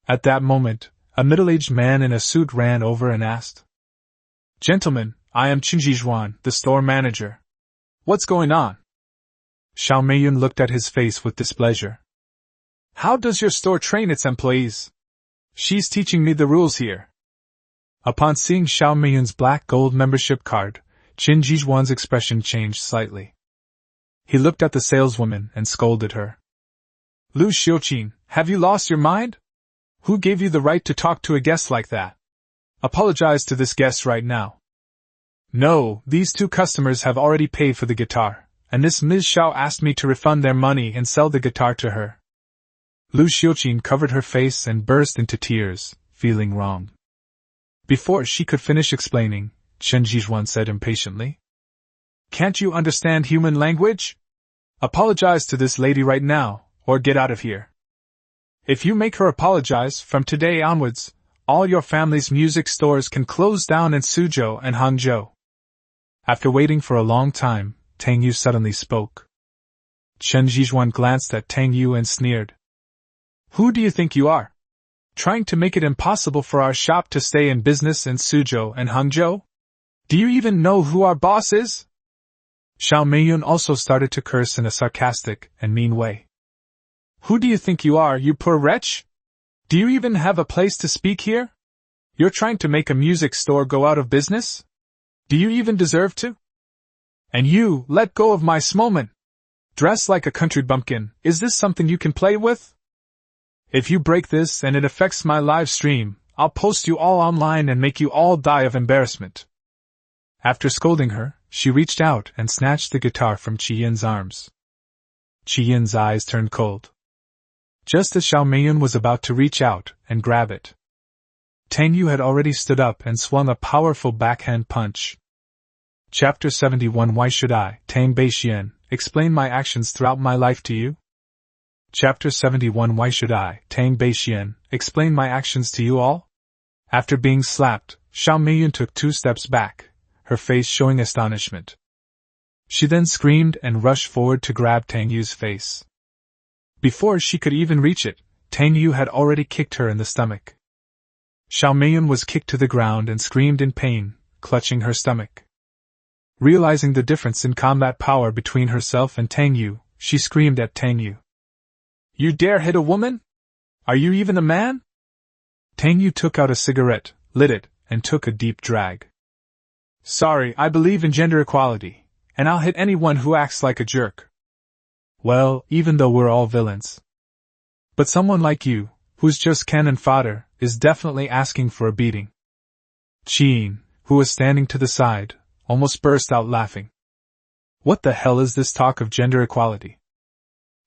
At that moment, a middle-aged man in a suit ran over and asked, Gentlemen, I am Qin Jizhuan, the store manager. What's going on? Xiao Meiyun looked at his face with displeasure. How does your store train its employees? She's teaching me the rules here. Upon seeing Xiao Meiyun's black gold membership card, Qin Jizhuan's expression changed slightly. He looked at the saleswoman and scolded her. Lu Xiuqin, have you lost your mind? Who gave you the right to talk to a guest like that? Apologize to this guest right now. No, these 2 customers have already paid for the guitar, and this Ms. Xiao asked me to refund their money and sell the guitar to her. Lu Xiuqin covered her face and burst into tears, feeling wronged. Before she could finish explaining, Qin Jizhuan said impatiently. Can't you understand human language? Apologize to this lady right now, or get out of here. If you make her apologize, from today onwards, all your family's music stores can close down in Suzhou and Hangzhou. After waiting for a long time, Tang Yu suddenly spoke. Qin Jizhuan glanced at Tang Yu and sneered. Who do you think you are? Trying to make it impossible for our shop to stay in business in Suzhou and Hangzhou? Do you even know who our boss is? Xiao Meiyun also started to curse in a sarcastic and mean way. Who do you think you are, you poor wretch? Do you even have a place to speak here? You're trying to make a music store go out of business? Do you even deserve to? And you, let go of my smallman. Dress like a country bumpkin, is this something you can play with? If you break this and it affects my live stream, I'll post you all online and make you all die of embarrassment. After scolding her, she reached out and snatched the guitar from Qi Yin's arms. Qi Yin's eyes turned cold. Just as Xiao Meiyun was about to reach out and grab it, Tang Yu had already stood up and swung a powerful backhand punch. Chapter 71 Why should I, Tang Beixian, explain my actions throughout my life to you? Chapter 71 Why should I, Tang Beixian, explain my actions to you all? After being slapped, Xiao Meiyun took 2 steps back, her face showing astonishment. She then screamed and rushed forward to grab Tang Yu's face. Before she could even reach it, Tang Yu had already kicked her in the stomach. Xiao Meiyun was kicked to the ground and screamed in pain, clutching her stomach. Realizing the difference in combat power between herself and Tang Yu, she screamed at Tang Yu. You dare hit a woman? Are you even a man? Tang Yu took out a cigarette, lit it, and took a deep drag. Sorry, I believe in gender equality, and I'll hit anyone who acts like a jerk. Well, even though we're all villains. But someone like you, who's just cannon fodder, is definitely asking for a beating. Qin, who was standing to the side, almost burst out laughing. What the hell is this talk of gender equality?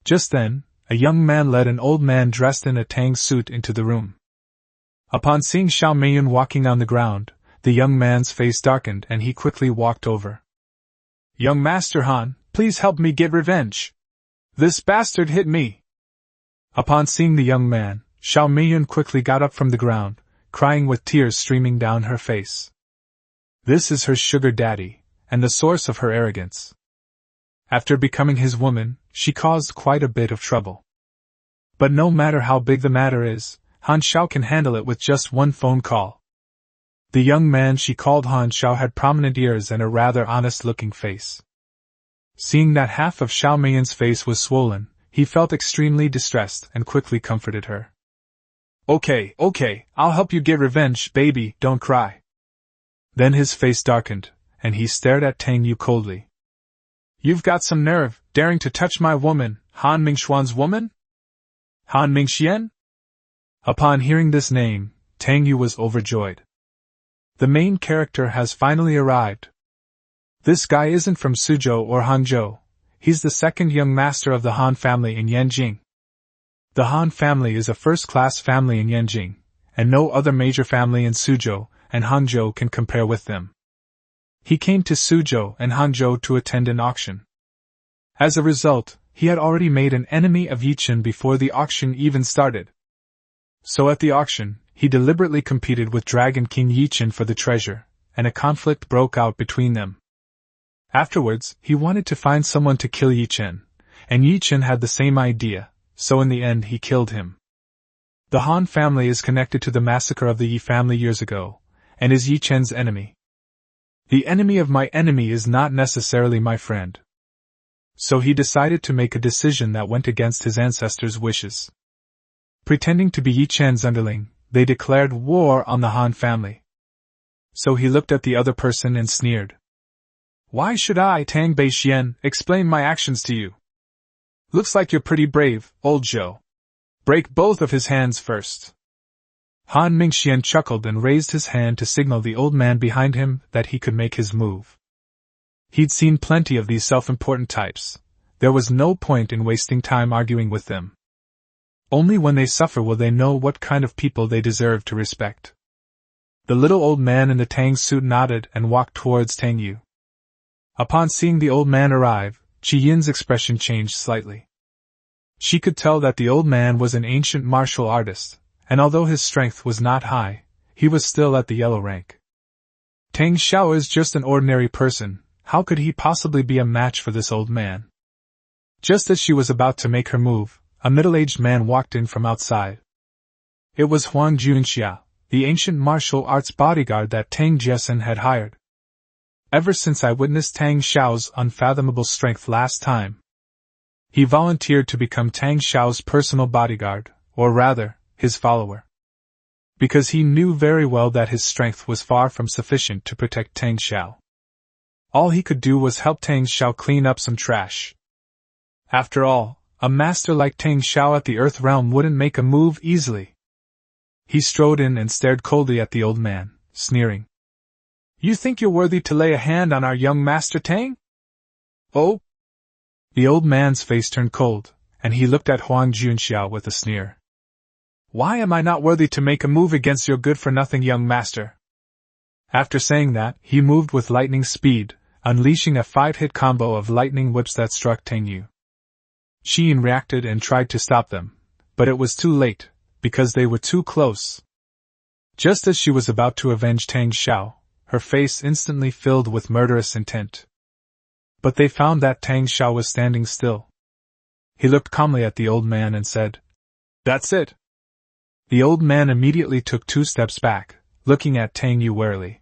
Just then, a young man led an old man dressed in a Tang suit into the room. Upon seeing Xiao Meiyun walking on the ground, the young man's face darkened and he quickly walked over. Young Master Han, please help me get revenge. This bastard hit me. Upon seeing the young man, Xiao Meiyun quickly got up from the ground, crying with tears streaming down her face. This is her sugar daddy, and the source of her arrogance. After becoming his woman, she caused quite a bit of trouble. But no matter how big the matter is, Han Xiao can handle it with just one phone call. The young man she called Han Xiao had prominent ears and a rather honest-looking face. Seeing that half of Xiao Meiyun's face was swollen, he felt extremely distressed and quickly comforted her. Okay, I'll help you get revenge, baby, don't cry. Then his face darkened, and he stared at Tang Yu coldly. You've got some nerve, daring to touch my woman, Han Mingxuan's woman? Han Mingxian? Upon hearing this name, Tang Yu was overjoyed. The main character has finally arrived. This guy isn't from Suzhou or Hangzhou, he's the second young master of the Han family in Yanjing. The Han family is a first-class family in Yanjing, and no other major family in Suzhou and Hangzhou can compare with them. He came to Suzhou and Hangzhou to attend an auction. As a result, he had already made an enemy of Ye Chen before the auction even started. So at the auction, he deliberately competed with Dragon King Ye Chen for the treasure, and a conflict broke out between them. Afterwards, he wanted to find someone to kill Ye Chen, and Ye Chen had the same idea, so in the end he killed him. The Han family is connected to the massacre of the Yi family years ago, and is Ye Chen's enemy. The enemy of my enemy is not necessarily my friend. So he decided to make a decision that went against his ancestors' wishes. Pretending to be Ye Chen's underling, they declared war on the Han family. So he looked at the other person and sneered. Why should I, Tang Beixian, explain my actions to you? Looks like you're pretty brave, old Zhou. Break both of his hands first. Han Mingxian chuckled and raised his hand to signal the old man behind him that he could make his move. He'd seen plenty of these self-important types. There was no point in wasting time arguing with them. Only when they suffer will they know what kind of people they deserve to respect. The little old man in the Tang suit nodded and walked towards Tang Yu. Upon seeing the old man arrive, Qi Yin's expression changed slightly. She could tell that the old man was an ancient martial artist, and although his strength was not high, he was still at the yellow rank. Tang Xiao is just an ordinary person, how could he possibly be a match for this old man? Just as she was about to make her move, a middle-aged man walked in from outside. It was Huang Junxia, the ancient martial arts bodyguard that Tang Jiesen had hired. Ever since I witnessed Tang Xiao's unfathomable strength last time, he volunteered to become Tang Xiao's personal bodyguard, or rather, his follower. Because he knew very well that his strength was far from sufficient to protect Tang Xiao. All he could do was help Tang Xiao clean up some trash. After all, a master like Tang Xiao at the Earth Realm wouldn't make a move easily. He strode in and stared coldly at the old man, sneering. You think you're worthy to lay a hand on our young master Tang? Oh? The old man's face turned cold, and he looked at Huang Junxiao with a sneer. Why am I not worthy to make a move against your good-for-nothing young master? After saying that, he moved with lightning speed, unleashing a 5-hit combo of lightning whips that struck Tang Yu. Xiyin reacted and tried to stop them, but it was too late, because they were too close. Just as she was about to avenge Tang Xiao, her face instantly filled with murderous intent. But they found that Tang Xiao was standing still. He looked calmly at the old man and said, That's it. The old man immediately took 2 steps back, looking at Tang Yu warily.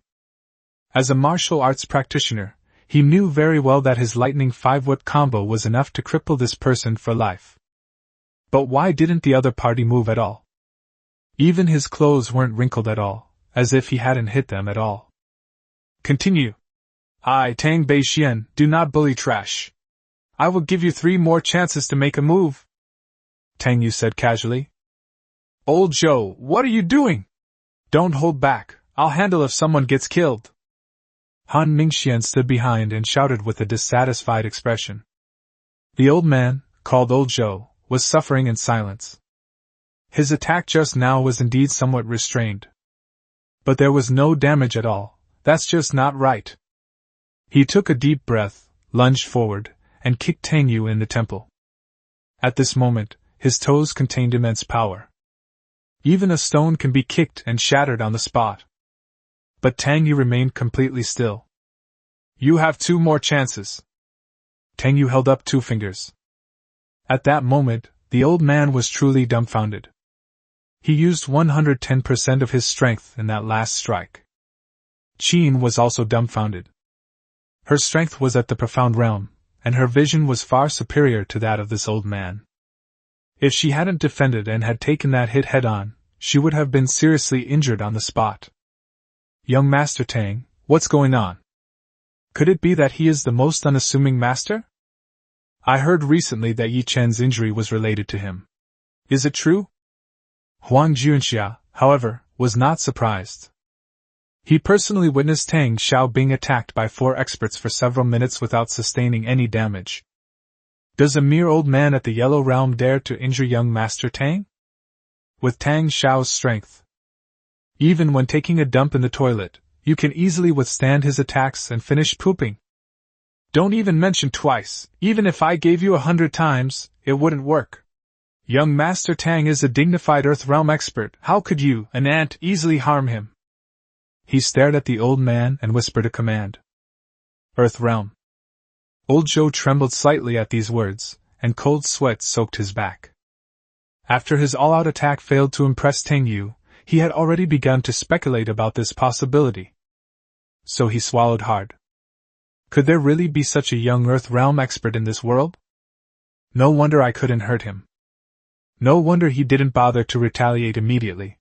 As a martial arts practitioner, he knew very well that his lightning 5-whip combo was enough to cripple this person for life. But why didn't the other party move at all? Even his clothes weren't wrinkled at all, as if he hadn't hit them at all. Continue. I, Tang Beixian, do not bully trash. I will give you 3 more chances to make a move. Tang Yu said casually. Old Joe, what are you doing? Don't hold back, I'll handle if someone gets killed. Han Mingxian stood behind and shouted with a dissatisfied expression. The old man, called Old Joe, was suffering in silence. His attack just now was indeed somewhat restrained. But there was no damage at all. That's just not right. He took a deep breath, lunged forward, and kicked Tang Yu in the temple. At this moment, his toes contained immense power. Even a stone can be kicked and shattered on the spot. But Tang Yu remained completely still. You have 2 more chances. Tang Yu held up 2 fingers. At that moment, the old man was truly dumbfounded. He used 110% of his strength in that last strike. Qin was also dumbfounded. Her strength was at the profound realm, and her vision was far superior to that of this old man. If she hadn't defended and had taken that hit head-on, she would have been seriously injured on the spot. Young Master Tang, what's going on? Could it be that he is the most unassuming master? I heard recently that Ye Chen's injury was related to him. Is it true? Huang Junxia, however, was not surprised. He personally witnessed Tang Xiao being attacked by 4 experts for several minutes without sustaining any damage. Does a mere old man at the Yellow Realm dare to injure young Master Tang? With Tang Xiao's strength, even when taking a dump in the toilet, you can easily withstand his attacks and finish pooping. Don't even mention twice, even if I gave you 100 times, it wouldn't work. Young Master Tang is a dignified Earth Realm expert, how could you, an ant, easily harm him? He stared at the old man and whispered a command. Earth Realm. Old Joe trembled slightly at these words, and cold sweat soaked his back. After his all-out attack failed to impress Tang Yu, he had already begun to speculate about this possibility. So he swallowed hard. Could there really be such a young Earth Realm expert in this world? No wonder I couldn't hurt him. No wonder he didn't bother to retaliate immediately.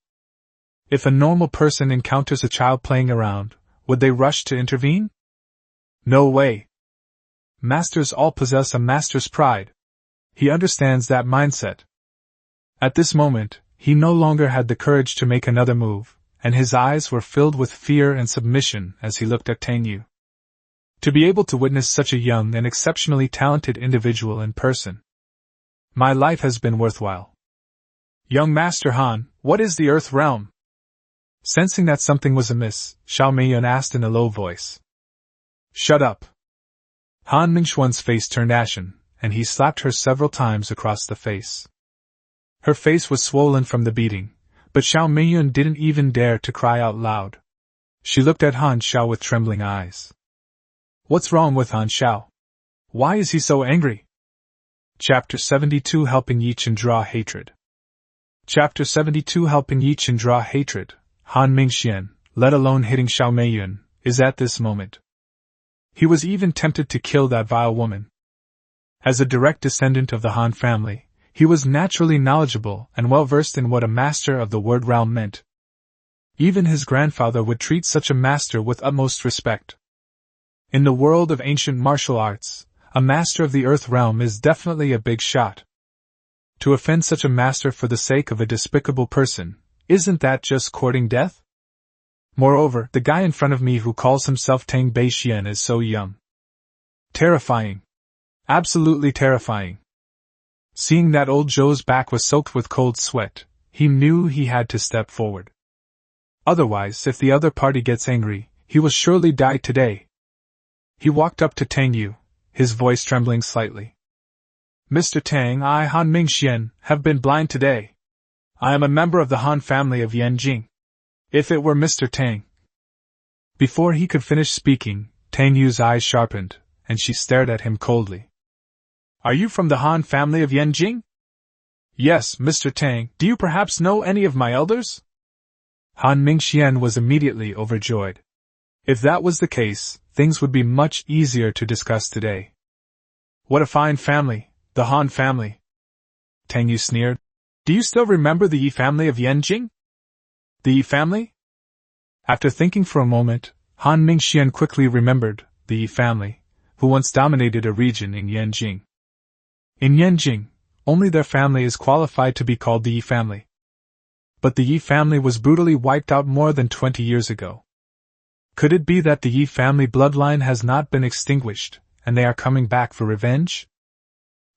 If a normal person encounters a child playing around, would they rush to intervene? No way. Masters all possess a master's pride. He understands that mindset. At this moment, he no longer had the courage to make another move, and his eyes were filled with fear and submission as he looked at Tang Yu. To be able to witness such a young and exceptionally talented individual in person. My life has been worthwhile. Young Master Han, what is the Earth Realm? Sensing that something was amiss, Xiao Meiyun asked in a low voice. Shut up. Han Mingxuan's face turned ashen, and he slapped her several times across the face. Her face was swollen from the beating, but Xiao Meiyun didn't even dare to cry out loud. She looked at Han Xiao with trembling eyes. What's wrong with Han Xiao? Why is he so angry? Chapter 72 Helping Ye Chen Draw Hatred. Chapter 72 Helping Ye Chen Draw Hatred. Han Mingxian, let alone hitting Xiao Meiyun, is at this moment. He was even tempted to kill that vile woman. As a direct descendant of the Han family, he was naturally knowledgeable and well-versed in what a master of the word realm meant. Even his grandfather would treat such a master with utmost respect. In the world of ancient martial arts, a master of the earth realm is definitely a big shot. To offend such a master for the sake of a despicable person, isn't that just courting death? Moreover, the guy in front of me who calls himself Tang Beixian is so young. Terrifying. Absolutely terrifying. Seeing that old Joe's back was soaked with cold sweat, he knew he had to step forward. Otherwise, if the other party gets angry, he will surely die today. He walked up to Tang Yu, his voice trembling slightly. Mr. Tang, I, Han Mingxian, have been blind today. I am a member of the Han family of Yanjing. If it were Mr. Tang. Before he could finish speaking, Tang Yu's eyes sharpened, and she stared at him coldly. Are you from the Han family of Yanjing? Yes, Mr. Tang. Do you perhaps know any of my elders? Han Mingxian was immediately overjoyed. If that was the case, things would be much easier to discuss today. What a fine family, the Han family. Tang Yu sneered. Do you still remember the Yi family of Yanjing? The Yi family? After thinking for a moment, Han Mingxian quickly remembered the Yi family, who once dominated a region in Yanjing. In Yanjing, only their family is qualified to be called the Yi family. But the Yi family was brutally wiped out more than 20 years ago. Could it be that the Yi family bloodline has not been extinguished, and they are coming back for revenge?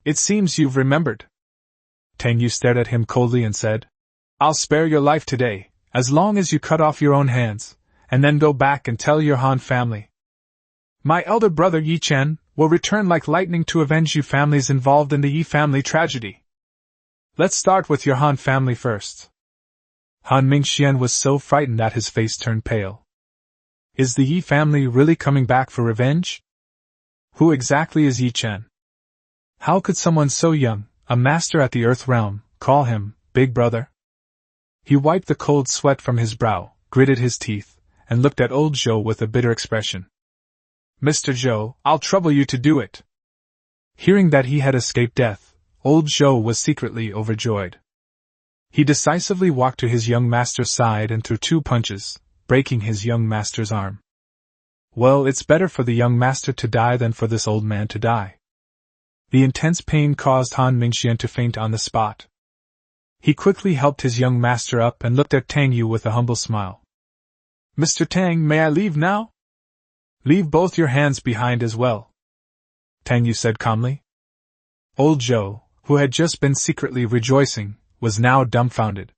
It seems you've remembered. Tang Yu stared at him coldly and said, I'll spare your life today, as long as you cut off your own hands, and then go back and tell your Han family. My elder brother Ye Chen will return like lightning to avenge you families involved in the Yi family tragedy. Let's start with your Han family first. Han Mingxian was so frightened that his face turned pale. Is the Yi family really coming back for revenge? Who exactly is Ye Chen? How could someone so young, a master at the Earth realm, call him Big Brother? He wiped the cold sweat from his brow, gritted his teeth, and looked at old Zhou with a bitter expression. Mr. Zhou, I'll trouble you to do it. Hearing that he had escaped death, old Zhou was secretly overjoyed. He decisively walked to his young master's side and threw 2 punches, breaking his young master's arm. Well, it's better for the young master to die than for this old man to die. The intense pain caused Han Mingxian to faint on the spot. He quickly helped his young master up and looked at Tang Yu with a humble smile. Mr. Tang, may I leave now? Leave both your hands behind as well, Tang Yu said calmly. Old Zhou, who had just been secretly rejoicing, was now dumbfounded.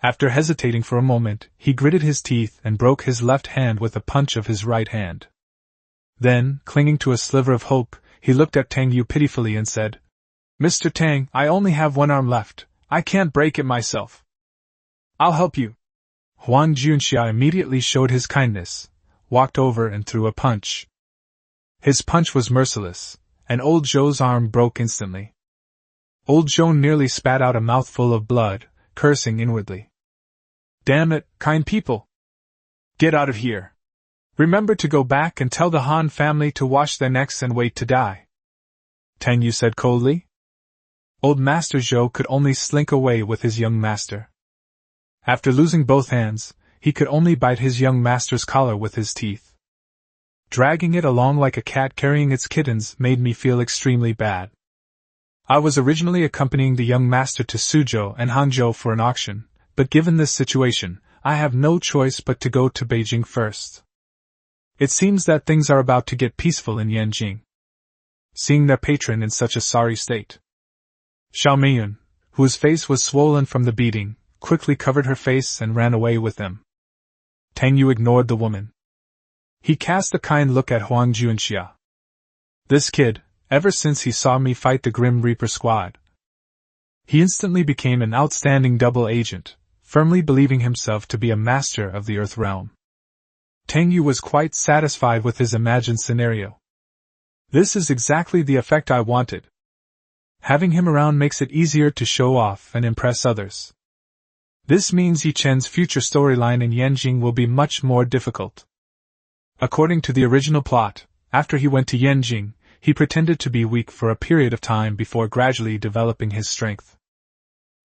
After hesitating for a moment, he gritted his teeth and broke his left hand with a punch of his right hand. Then, clinging to a sliver of hope, he looked at Tang Yu pitifully and said, Mr. Tang, I only have one arm left. I can't break it myself. I'll help you. Huang Junxia immediately showed his kindness, walked over and threw a punch. His punch was merciless, and old Zhou's arm broke instantly. Old Zhou nearly spat out a mouthful of blood, cursing inwardly. Damn it, kind people! Get out of here! Remember to go back and tell the Han family to wash their necks and wait to die. Tang Yu said coldly. Old Master Zhou could only slink away with his young master. After losing both hands, he could only bite his young master's collar with his teeth. Dragging it along like a cat carrying its kittens made me feel extremely bad. I was originally accompanying the young master to Suzhou and Hangzhou for an auction, but given this situation, I have no choice but to go to Beijing first. It seems that things are about to get peaceful in Yanjing. Seeing their patron in such a sorry state, Xiao Meiyun, whose face was swollen from the beating, quickly covered her face and ran away with them. Tang Yu ignored the woman. He cast a kind look at Huang Junxia. This kid, ever since he saw me fight the Grim Reaper squad, he instantly became an outstanding double agent, firmly believing himself to be a master of the Earth realm. Tang Yu was quite satisfied with his imagined scenario. This is exactly the effect I wanted. Having him around makes it easier to show off and impress others. This means Ye Chen's future storyline in Yanjing will be much more difficult. According to the original plot, after he went to Yanjing, he pretended to be weak for a period of time before gradually developing his strength.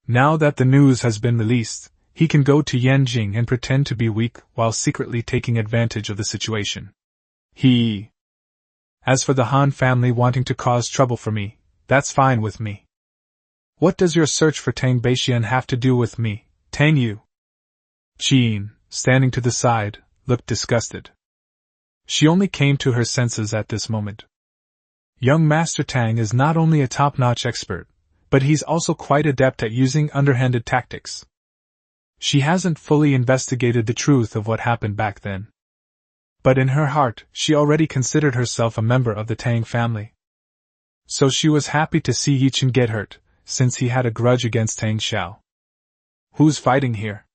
Now that the news has been released, he can go to Yanjing and pretend to be weak while secretly taking advantage of the situation. As for the Han family wanting to cause trouble for me, that's fine with me. What does your search for Tang Beixian have to do with me, Tang Yu? Jean, standing to the side, looked disgusted. She only came to her senses at this moment. Young Master Tang is not only a top-notch expert, but he's also quite adept at using underhanded tactics. She hasn't fully investigated the truth of what happened back then. But in her heart, she already considered herself a member of the Tang family. So she was happy to see Ye Chen get hurt, since he had a grudge against Tang Xiao. Who's fighting here?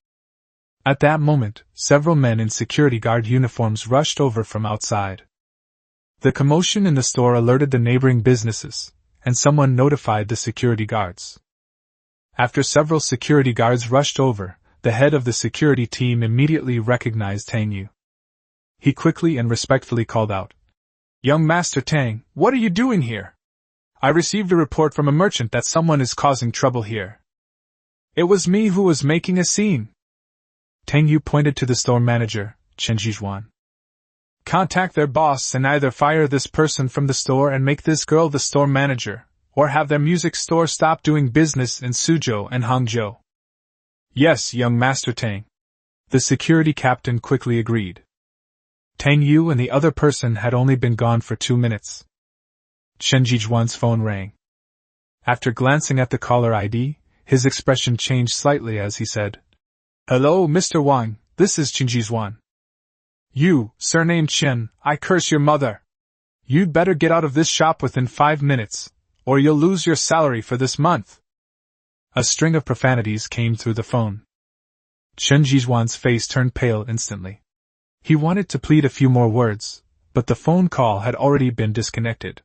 At that moment, several men in security guard uniforms rushed over from outside. The commotion in the store alerted the neighboring businesses, and someone notified the security guards. After several security guards rushed over, the head of the security team immediately recognized Tang Yu. He quickly and respectfully called out, "Young Master Tang, what are you doing here? I received a report from a merchant that someone is causing trouble here. It was me who was making a scene. Tang Yu pointed to the store manager, Chen Jizhuan. Contact their boss and either fire this person from the store and make this girl the store manager, or have their music store stop doing business in Suzhou and Hangzhou. Yes, young Master Tang. The security captain quickly agreed. Tang Yu and the other person had only been gone for 2 minutes. Chen Jizhuan's phone rang. After glancing at the caller ID, his expression changed slightly as he said, "Hello, Mr. Wang, this is Chen Jizhuan. You, surnamed Chen, I curse your mother. You'd better get out of this shop within 5 minutes, or you'll lose your salary for this month." A string of profanities came through the phone. Chen Jizhuan's face turned pale instantly. He wanted to plead a few more words, but the phone call had already been disconnected.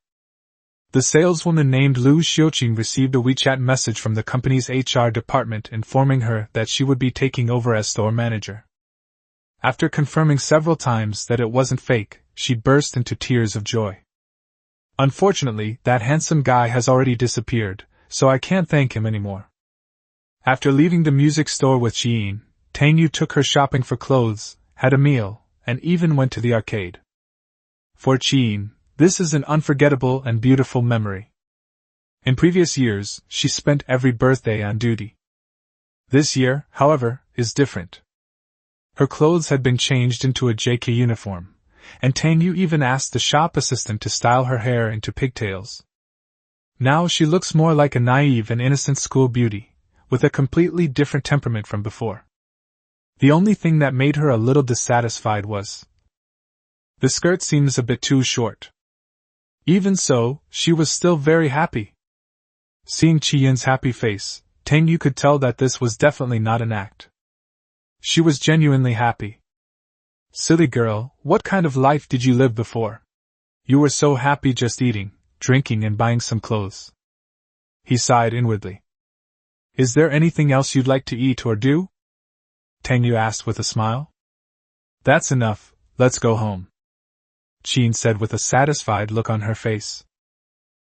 The saleswoman named Lu Xiuqing received a WeChat message from the company's HR department informing her that she would be taking over as store manager. After confirming several times that it wasn't fake, she burst into tears of joy. Unfortunately, that handsome guy has already disappeared, so I can't thank him anymore. After leaving the music store with Jiyin, Tang Yu took her shopping for clothes, had a meal, and even went to the arcade. For Jiyin, this is an unforgettable and beautiful memory. In previous years, she spent every birthday on duty. This year, however, is different. Her clothes had been changed into a JK uniform, and Tang Yu even asked the shop assistant to style her hair into pigtails. Now she looks more like a naive and innocent school beauty, with a completely different temperament from before. The only thing that made her a little dissatisfied was the skirt seems a bit too short. Even so, she was still very happy. Seeing Qiyin's happy face, Tang Yu could tell that this was definitely not an act. She was genuinely happy. Silly girl, what kind of life did you live before? You were so happy just eating, drinking and buying some clothes. He sighed inwardly. Is there anything else you'd like to eat or do? Tang Yu asked with a smile. That's enough, let's go home. Qin said with a satisfied look on her face.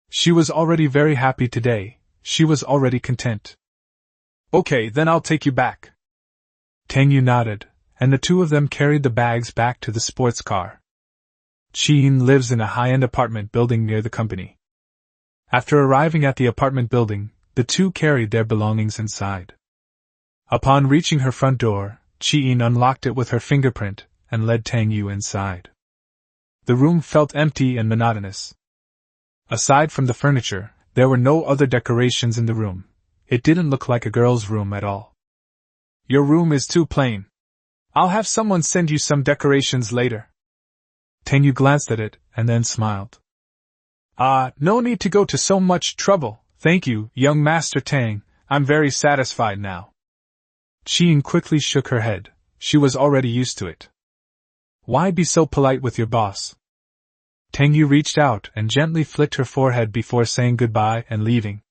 She was already very happy today, she was already content. Okay, then I'll take you back. Tang Yu nodded, and the two of them carried the bags back to the sports car. Qin lives in a high-end apartment building near the company. After arriving at the apartment building, the two carried their belongings inside. Upon reaching her front door, Qin unlocked it with her fingerprint and led Tang Yu inside. The room felt empty and monotonous. Aside from the furniture, there were no other decorations in the room. It didn't look like a girl's room at all. Your room is too plain. I'll have someone send you some decorations later. Tang Yu glanced at it and then smiled. No need to go to so much trouble, thank you, young Master Tang, I'm very satisfied now. Qin quickly shook her head, she was already used to it. Why be so polite with your boss? Tang Yu reached out and gently flicked her forehead before saying goodbye and leaving.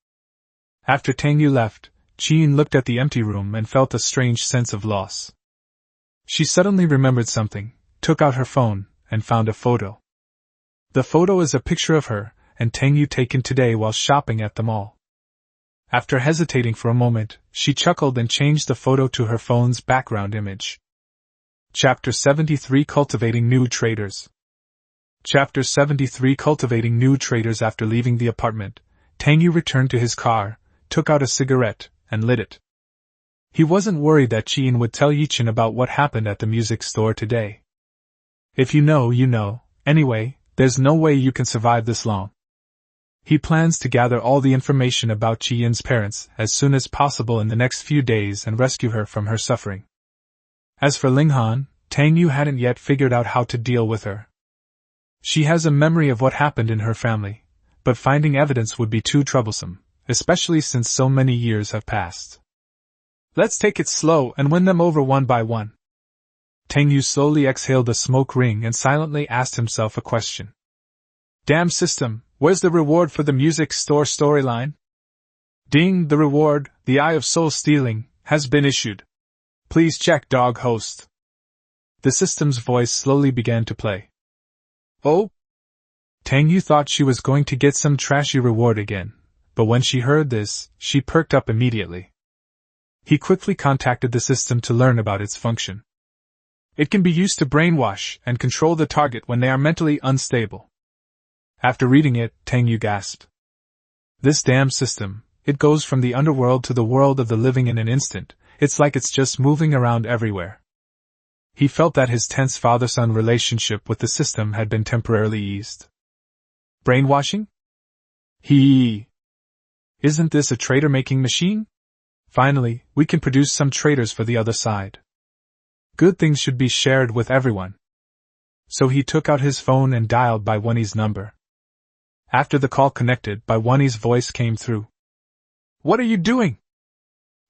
After Tang Yu left, Qin looked at the empty room and felt a strange sense of loss. She suddenly remembered something, took out her phone, and found a photo. The photo is a picture of her and Tang Yu taken today while shopping at the mall. After hesitating for a moment, she chuckled and changed the photo to her phone's background image. Chapter 73 Cultivating New Traders. Chapter 73 Cultivating New Traders. After leaving the apartment, Tang Yu returned to his car, took out a cigarette, and lit it. He wasn't worried that Qin would tell Ye Chen about what happened at the music store today. If you know, you know. Anyway, there's no way you can survive this long. He plans to gather all the information about Qiyin's parents as soon as possible in the next few days and rescue her from her suffering. As for Linghan, Tang Yu hadn't yet figured out how to deal with her. She has a memory of what happened in her family, but finding evidence would be too troublesome, especially since so many years have passed. Let's take it slow and win them over one by one. Tang Yu slowly exhaled a smoke ring and silently asked himself a question. Damn system, where's the reward for the music store storyline? Ding, the reward, the Eye of Soul Stealing, has been issued. Please check, dog host. The system's voice slowly began to play. Oh? Tang Yu thought she was going to get some trashy reward again, but when she heard this, she perked up immediately. He quickly contacted the system to learn about its function. It can be used to brainwash and control the target when they are mentally unstable. After reading it, Tang Yu gasped. This damn system, it goes from the underworld to the world of the living in an instant. It's like it's just moving around everywhere. He felt that his tense father-son relationship with the system had been temporarily eased. Brainwashing? Isn't this a traitor-making machine? Finally, we can produce some traitors for the other side. Good things should be shared with everyone. So he took out his phone and dialed Bai Wenyi's number. After the call connected, Bai Wenyi's voice came through. What are you doing?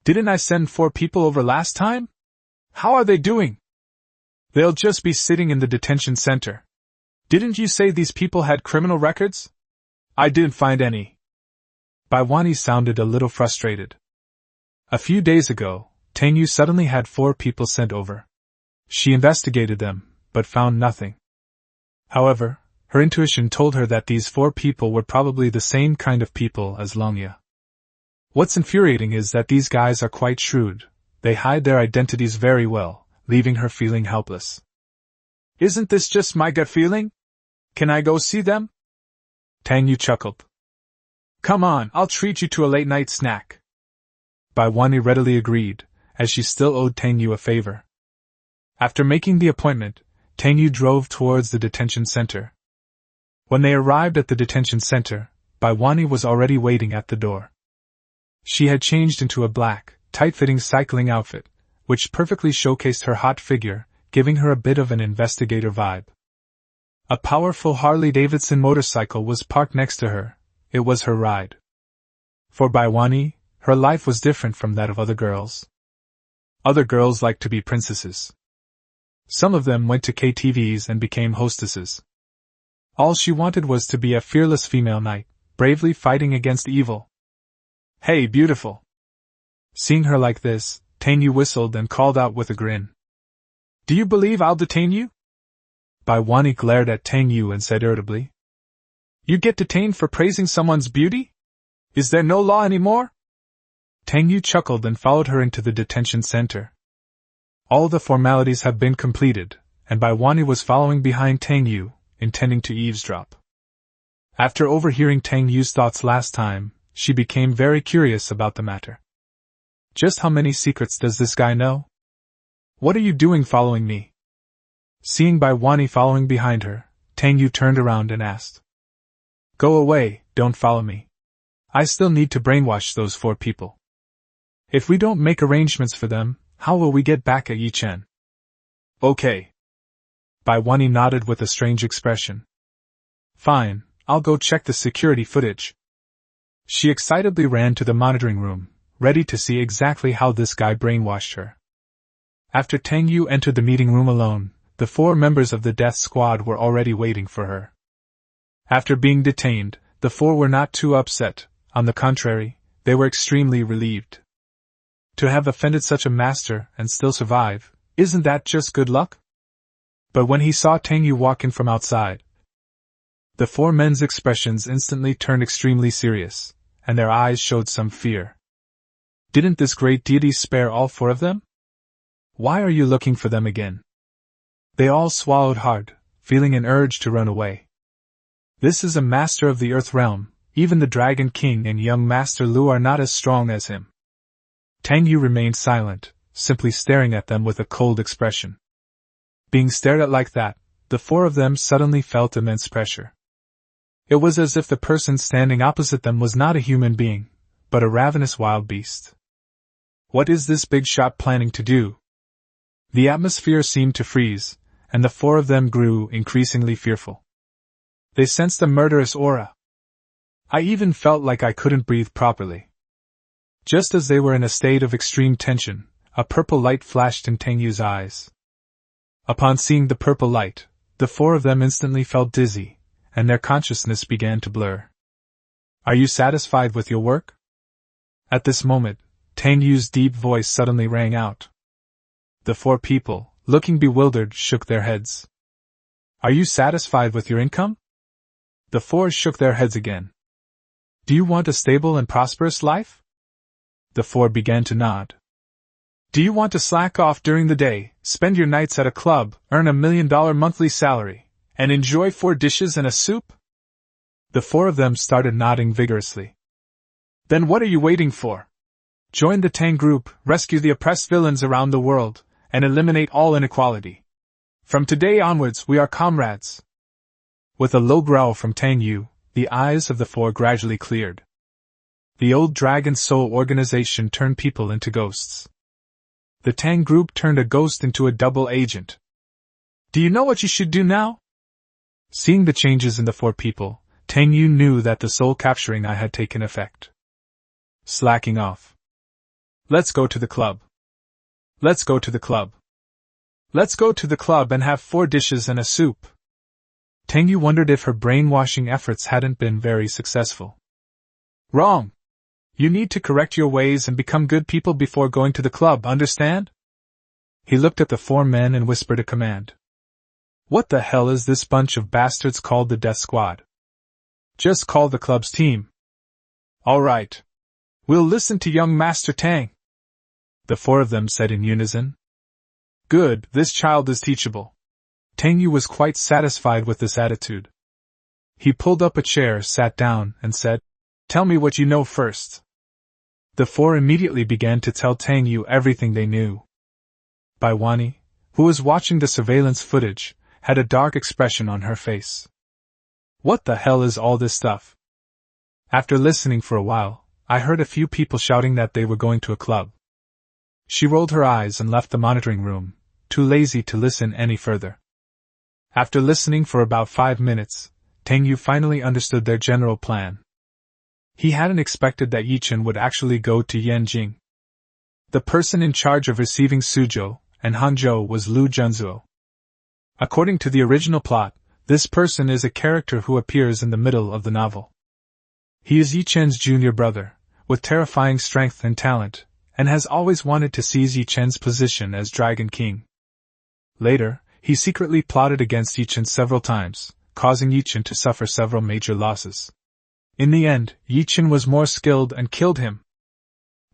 Didn't I send 4 people over last time? How are they doing? They'll just be sitting in the detention center. Didn't you say these people had criminal records? I didn't find any. Bai Wenyi sounded a little frustrated. A few days ago, Tang Yu suddenly had 4 people sent over. She investigated them, but found nothing. However, her intuition told her that these 4 people were probably the same kind of people as Longya. What's infuriating is that these guys are quite shrewd. They hide their identities very well, leaving her feeling helpless. Isn't this just my gut feeling? Can I go see them? Tang Yu chuckled. Come on, I'll treat you to a late-night snack. Bai Wenyi readily agreed, as she still owed Tang Yu a favor. After making the appointment, Tang Yu drove towards the detention center. When they arrived at the detention center, Bai Wenyi was already waiting at the door. She had changed into a black, tight-fitting cycling outfit, which perfectly showcased her hot figure, giving her a bit of an investigator vibe. A powerful Harley-Davidson motorcycle was parked next to her. It was her ride. For Bai Wenyi, her life was different from that of other girls. Other girls liked to be princesses. Some of them went to KTVs and became hostesses. All she wanted was to be a fearless female knight, bravely fighting against evil. Hey, beautiful! Seeing her like this, Tang Yu whistled and called out with a grin. Do you believe I'll detain you? Bai Wenyi glared at Tang Yu and said irritably. You get detained for praising someone's beauty? Is there no law anymore? Tang Yu chuckled and followed her into the detention center. All the formalities have been completed, and Bai Wenyi was following behind Tang Yu, intending to eavesdrop. After overhearing Tang Yu's thoughts last time, she became very curious about the matter. Just how many secrets does this guy know? What are you doing following me? Seeing Bai Wenyi following behind her, Tang Yu turned around and asked. Go away, don't follow me. I still need to brainwash those 4 people. If we don't make arrangements for them, how will we get back at Ye Chen? Okay. Bai Wenyi nodded with a strange expression. Fine, I'll go check the security footage. She excitedly ran to the monitoring room, ready to see exactly how this guy brainwashed her. After Tang Yu entered the meeting room alone, the 4 members of the death squad were already waiting for her. After being detained, the 4 were not too upset. On the contrary, they were extremely relieved. To have offended such a master and still survive, isn't that just good luck? But when he saw Tang Yu walk in from outside, the 4 men's expressions instantly turned extremely serious, and their eyes showed some fear. Didn't this great deity spare all 4 of them? Why are you looking for them again? They all swallowed hard, feeling an urge to run away. This is a master of the Earth Realm. Even the Dragon King and young Master Lu are not as strong as him. Tang Yu remained silent, simply staring at them with a cold expression. Being stared at like that, the 4 of them suddenly felt immense pressure. It was as if the person standing opposite them was not a human being, but a ravenous wild beast. What is this big shot planning to do? The atmosphere seemed to freeze, and the 4 of them grew increasingly fearful. They sensed a murderous aura. I even felt like I couldn't breathe properly. Just as they were in a state of extreme tension, a purple light flashed in Tang Yu's eyes. Upon seeing the purple light, the 4 of them instantly felt dizzy, and their consciousness began to blur. Are you satisfied with your work? At this moment, Tang Yu's deep voice suddenly rang out. The 4 people, looking bewildered, shook their heads. Are you satisfied with your income? The four shook their heads again. Do you want a stable and prosperous life? The four began to nod. Do you want to slack off during the day, spend your nights at a club, earn $1 million monthly salary, and enjoy 4 dishes and a soup? The four of them started nodding vigorously. Then what are you waiting for? Join the Tang group, rescue the oppressed villains around the world, and eliminate all inequality. From today onwards we are comrades. With a low growl from Tang Yu, the eyes of the four gradually cleared. The old Dragon Soul organization turned people into ghosts. The Tang group turned a ghost into a double agent. Do you know what you should do now? Seeing the changes in the four people, Tang Yu knew that the soul capturing eye had taken effect. Slacking off. Let's go to the club. Let's go to the club. Let's go to the club and have 4 dishes and a soup. Tang Yu wondered if her brainwashing efforts hadn't been very successful. Wrong. You need to correct your ways and become good people before going to the club, understand? He looked at the 4 men and whispered a command. What the hell is this bunch of bastards called the Death Squad? Just call the club's team. All right. We'll listen to young Master Tang. The 4 of them said in unison. Good, this child is teachable. Tang Yu was quite satisfied with this attitude. He pulled up a chair, sat down, and said, Tell me what you know first. The 4 immediately began to tell Tang Yu everything they knew. Bai Wani, who was watching the surveillance footage, had a dark expression on her face. What the hell is all this stuff? After listening for a while, I heard a few people shouting that they were going to a club. She rolled her eyes and left the monitoring room, too lazy to listen any further. After listening for about 5 minutes, Tang Yu finally understood their general plan. He hadn't expected that Ye Chen would actually go to Yanjing. The person in charge of receiving Suzhou and Hangzhou was Lu Junzuo. According to the original plot, this person is a character who appears in the middle of the novel. He is Ye Chen's junior brother, with terrifying strength and talent, and has always wanted to seize Ye Chen's position as Dragon King. Later, he secretly plotted against Ye Chen several times, causing Ye Chen to suffer several major losses. In the end, Ye Chen was more skilled and killed him.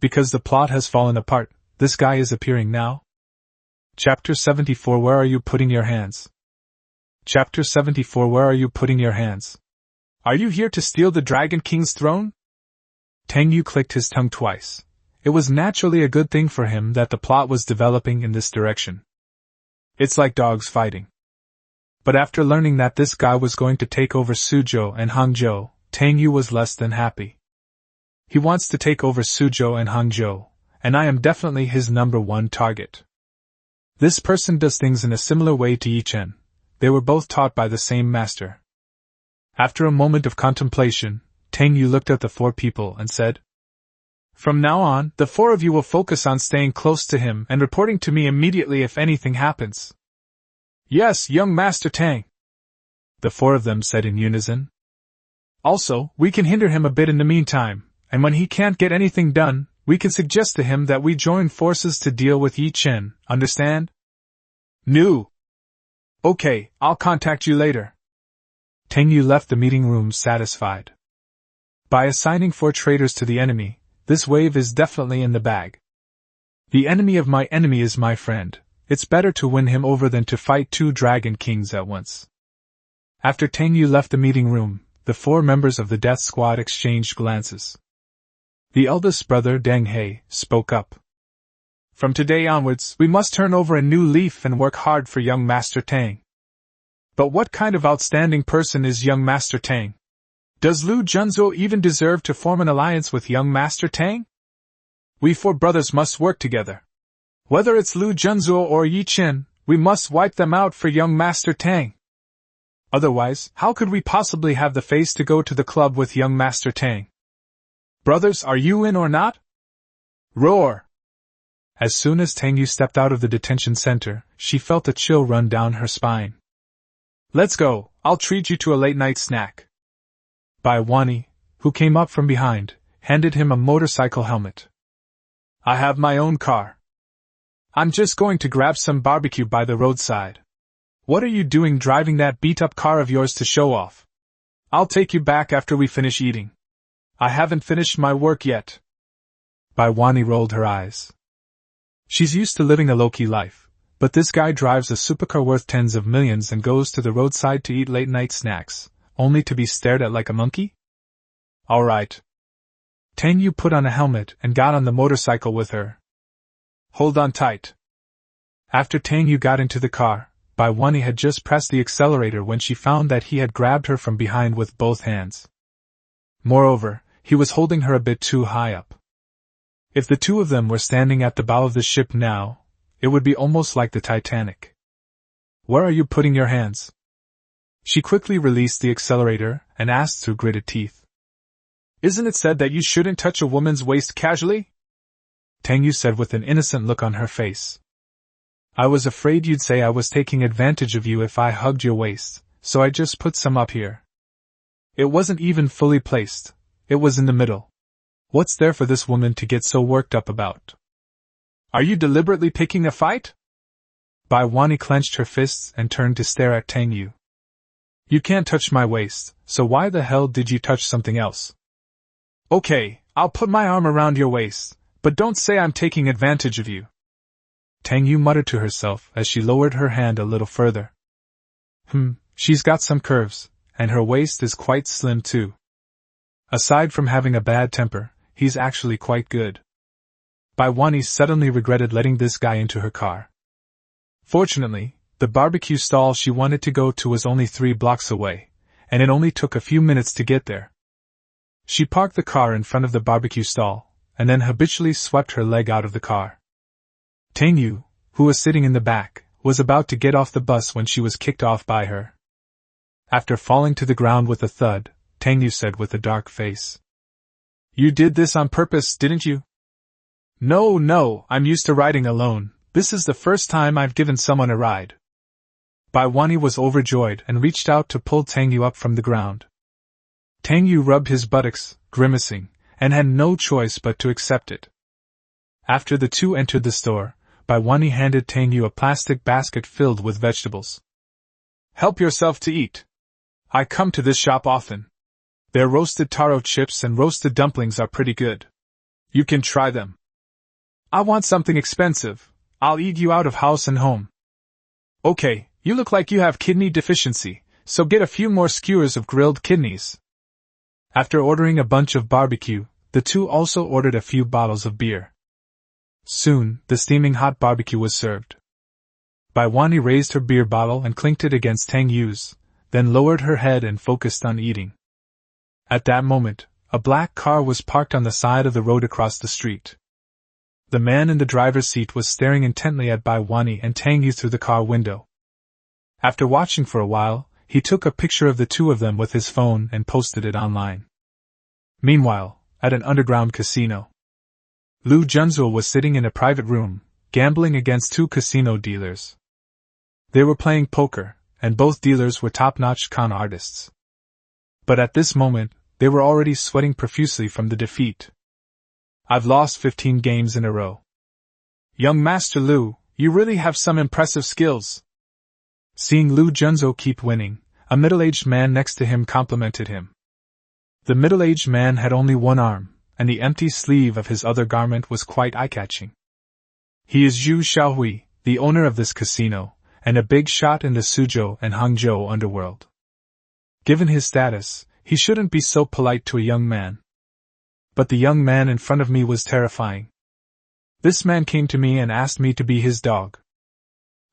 Because the plot has fallen apart, this guy is appearing now? Chapter 74 Where are you putting your hands? Chapter 74 Where are you putting your hands? Are you here to steal the Dragon King's throne? Tang Yu clicked his tongue twice. It was naturally a good thing for him that the plot was developing in this direction. It's like dogs fighting. But after learning that this guy was going to take over Suzhou and Hangzhou, Tang Yu was less than happy. He wants to take over Suzhou and Hangzhou, and I am definitely his number 1 target. This person does things in a similar way to Ye Chen. They were both taught by the same master. After a moment of contemplation, Tang Yu looked at the 4 people and said, From now on, the 4 of you will focus on staying close to him and reporting to me immediately if anything happens. Yes, young Master Tang. The 4 of them said in unison. Also, we can hinder him a bit in the meantime, and when he can't get anything done, we can suggest to him that we join forces to deal with Ye Chen, understand? No. Okay, I'll contact you later. Tang Yu left the meeting room satisfied. By assigning 4 traitors to the enemy, this wave is definitely in the bag. The enemy of my enemy is my friend. It's better to win him over than to fight 2 Dragon Kings at once. After Tang Yu left the meeting room, the 4 members of the Death Squad exchanged glances. The eldest brother, Deng He, spoke up. From today onwards, we must turn over a new leaf and work hard for young Master Tang. But what kind of outstanding person is young Master Tang? Does Lu Junzuo even deserve to form an alliance with young Master Tang? We 4 brothers must work together. Whether it's Lu Junzuo or Ye Chen, we must wipe them out for young Master Tang. Otherwise, how could we possibly have the face to go to the club with young Master Tang? Brothers, are you in or not? Roar! As soon as Tang Yu stepped out of the detention center, she felt a chill run down her spine. Let's go, I'll treat you to a late-night snack. Bai Wani, who came up from behind, handed him a motorcycle helmet. I have my own car. I'm just going to grab some barbecue by the roadside. What are you doing driving that beat-up car of yours to show off? I'll take you back after we finish eating. I haven't finished my work yet. Bai Wani rolled her eyes. She's used to living a low-key life, but this guy drives a supercar worth tens of millions and goes to the roadside to eat late-night snacks, only to be stared at like a monkey? All right. Tang Yu put on a helmet and got on the motorcycle with her. Hold on tight. After Tang Yu got into the car, Bai Wani had just pressed the accelerator when she found that he had grabbed her from behind with both hands. Moreover, he was holding her a bit too high up. If the two of them were standing at the bow of the ship now, it would be almost like the Titanic. Where are you putting your hands? She quickly released the accelerator and asked through gritted teeth. Isn't it said that you shouldn't touch a woman's waist casually? Tang Yu said with an innocent look on her face. I was afraid you'd say I was taking advantage of you if I hugged your waist, so I just put some up here. It wasn't even fully placed, it was in the middle. What's there for this woman to get so worked up about? Are you deliberately picking a fight? Bai Wani clenched her fists and turned to stare at Tang Yu. You can't touch my waist, so why the hell did you touch something else? Okay, I'll put my arm around your waist, but don't say I'm taking advantage of you. Tang Yu muttered to herself as she lowered her hand a little further. She's got some curves, and her waist is quite slim too. Aside from having a bad temper, he's actually quite good. Bai Wani suddenly regretted letting this guy into her car. Fortunately, the barbecue stall she wanted to go to was only 3 blocks away, and it only took a few minutes to get there. She parked the car in front of the barbecue stall, and then habitually swept her leg out of the car. Tang Yu, who was sitting in the back, was about to get off the bus when she was kicked off by her. After falling to the ground with a thud, Tang Yu said with a dark face. You did this on purpose, didn't you? No, I'm used to riding alone. This is the first time I've given someone a ride. Bai Wani was overjoyed and reached out to pull Tang Yu up from the ground. Tang Yu rubbed his buttocks, grimacing, and had no choice but to accept it. After the two entered the store, Bai Wani handed Tang Yu a plastic basket filled with vegetables. Help yourself to eat. I come to this shop often. Their roasted taro chips and roasted dumplings are pretty good. You can try them. I want something expensive. I'll eat you out of house and home. Okay, you look like you have kidney deficiency, so get a few more skewers of grilled kidneys. After ordering a bunch of barbecue, the two also ordered a few bottles of beer. Soon, the steaming hot barbecue was served. Bai Wani raised her beer bottle and clinked it against Tang Yu's, then lowered her head and focused on eating. At that moment, a black car was parked on the side of the road across the street. The man in the driver's seat was staring intently at Bai Wani and Tang Yu through the car window. After watching for a while, he took a picture of the two of them with his phone and posted it online. Meanwhile, at an underground casino, Lu Junzhuo was sitting in a private room, gambling against 2 casino dealers. They were playing poker, and both dealers were top-notch con artists. But at this moment, they were already sweating profusely from the defeat. I've lost 15 games in a row. Young Master Lu, you really have some impressive skills. Seeing Lu Junzhuo keep winning, a middle-aged man next to him complimented him. The middle-aged man had only one arm, and the empty sleeve of his other garment was quite eye-catching. He is Zhu Xiaohui, the owner of this casino, and a big shot in the Suzhou and Hangzhou underworld. Given his status, he shouldn't be so polite to a young man. But the young man in front of me was terrifying. This man came to me and asked me to be his dog.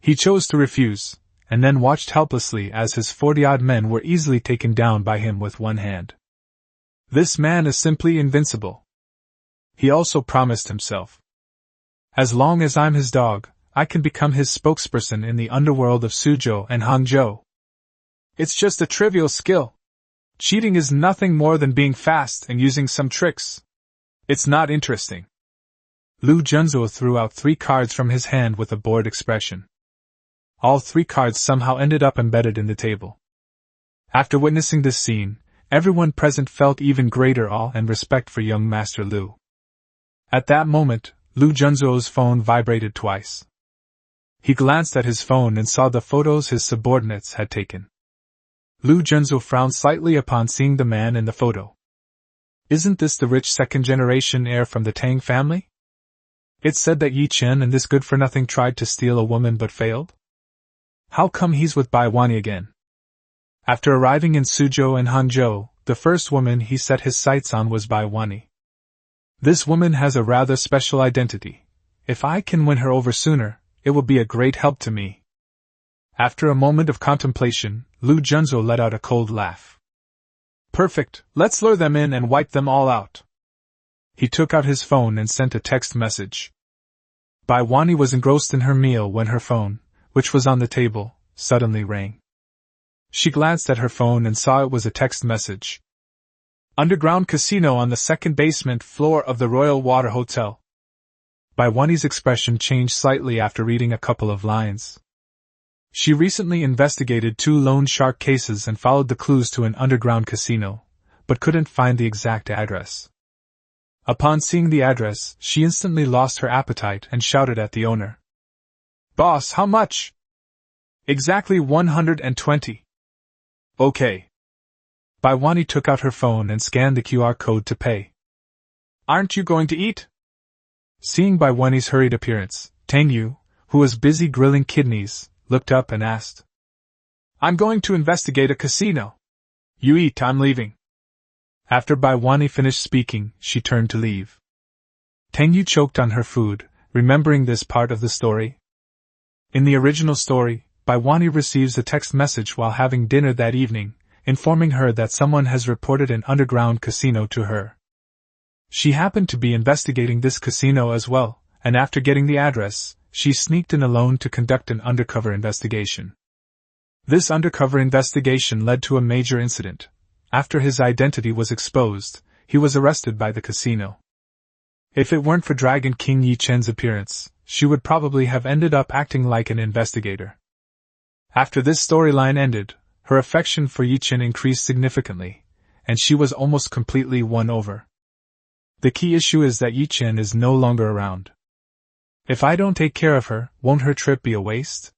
He chose to refuse, and then watched helplessly as his 40-odd men were easily taken down by him with one hand. This man is simply invincible. He also promised himself. As long as I'm his dog, I can become his spokesperson in the underworld of Suzhou and Hangzhou. It's just a trivial skill. Cheating is nothing more than being fast and using some tricks. It's not interesting. Lu Junzhuo threw out 3 cards from his hand with a bored expression. All 3 cards somehow ended up embedded in the table. After witnessing this scene, everyone present felt even greater awe and respect for young Master Lu. At that moment, Lu Junzhuo's phone vibrated twice. He glanced at his phone and saw the photos his subordinates had taken. Lu Junzo frowned slightly upon seeing the man in the photo. Isn't this the rich second-generation heir from the Tang family? It's said that Ye Chen and this good-for-nothing tried to steal a woman but failed? How come he's with Bai Wani again? After arriving in Suzhou and Hangzhou, the first woman he set his sights on was Bai Wani. This woman has a rather special identity. If I can win her over sooner, it will be a great help to me. After a moment of contemplation, Lu Junzo let out a cold laugh. Perfect, let's lure them in and wipe them all out. He took out his phone and sent a text message. Bai Wani was engrossed in her meal when her phone, which was on the table, suddenly rang. She glanced at her phone and saw it was a text message. Underground casino on the second basement floor of the Royal Water Hotel. Bai Wani's expression changed slightly after reading a couple of lines. She recently investigated 2 loan shark cases and followed the clues to an underground casino, but couldn't find the exact address. Upon seeing the address, she instantly lost her appetite and shouted at the owner. Boss, how much? Exactly 120. Okay. Bai Wani took out her phone and scanned the QR code to pay. Aren't you going to eat? Seeing Bai Wani's hurried appearance, Tang Yu, who was busy grilling kidneys, looked up and asked. I'm going to investigate a casino. You eat, I'm leaving. After Bai Wani finished speaking, she turned to leave. Tang Yu choked on her food, remembering this part of the story. In the original story, Bai Wani receives a text message while having dinner that evening, informing her that someone has reported an underground casino to her. She happened to be investigating this casino as well, and after getting the address, she sneaked in alone to conduct an undercover investigation. This undercover investigation led to a major incident. After his identity was exposed, he was arrested by the casino. If it weren't for Dragon King Ye Chen's appearance, she would probably have ended up acting like an investigator. After this storyline ended, her affection for Ye Chen increased significantly, and she was almost completely won over. The key issue is that Ye Chen is no longer around. If I don't take care of her, won't her trip be a waste?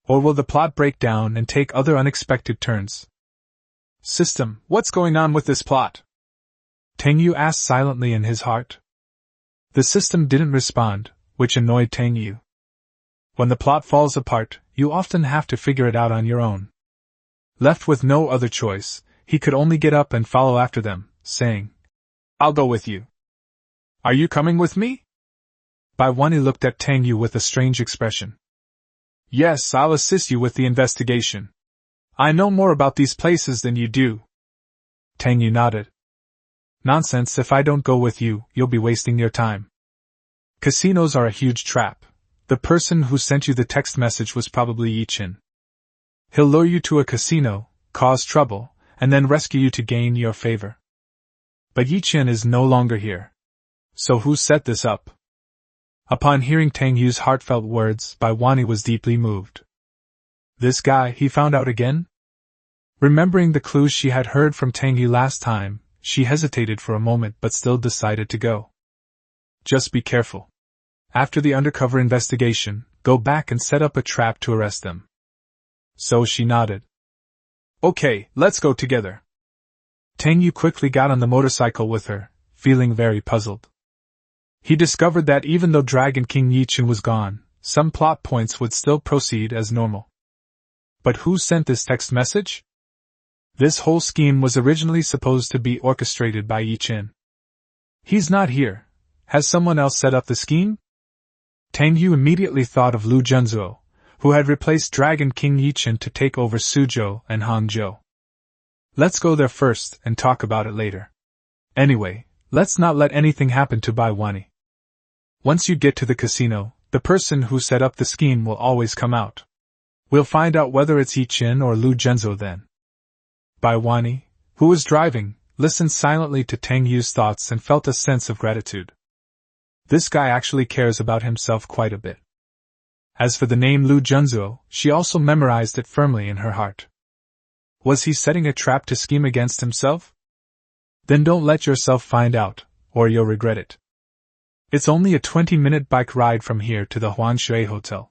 Or will the plot break down and take other unexpected turns? System, what's going on with this plot? Tang Yu asked silently in his heart. The system didn't respond, which annoyed Tang Yu. When the plot falls apart, you often have to figure it out on your own. Left with no other choice, he could only get up and follow after them, saying, I'll go with you. Are you coming with me? Bai Wani looked at Tang Yu with a strange expression. Yes, I'll assist you with the investigation. I know more about these places than you do. Tang Yu nodded. Nonsense, if I don't go with you, you'll be wasting your time. Casinos are a huge trap. The person who sent you the text message was probably Ye Chen. He'll lure you to a casino, cause trouble, and then rescue you to gain your favor. But Ye Chen is no longer here. So who set this up? Upon hearing Tang Yu's heartfelt words, Bai Wani was deeply moved. This guy, he found out again? Remembering the clues she had heard from Tang Yu last time, she hesitated for a moment but still decided to go. Just be careful. After the undercover investigation, go back and set up a trap to arrest them. So she nodded. Okay, let's go together. Tang Yu quickly got on the motorcycle with her, feeling very puzzled. He discovered that even though Dragon King Ye Chen was gone, some plot points would still proceed as normal. But who sent this text message? This whole scheme was originally supposed to be orchestrated by Ye Chen. He's not here. Has someone else set up the scheme? Tang Yu immediately thought of Lu Junzo, who had replaced Dragon King Ye Chen to take over Suzhou and Hangzhou. Let's go there first and talk about it later. Anyway, let's not let anything happen to Bai Wani. Once you get to the casino, the person who set up the scheme will always come out. We'll find out whether it's Ye Chen or Lu Junzo then. Bai Wani, who was driving, listened silently to Tang Yu's thoughts and felt a sense of gratitude. This guy actually cares about himself quite a bit. As for the name Lu Junzo, she also memorized it firmly in her heart. Was he setting a trap to scheme against himself? Then don't let yourself find out, or you'll regret it. It's only a 20-minute bike ride from here to the Huanshui Hotel.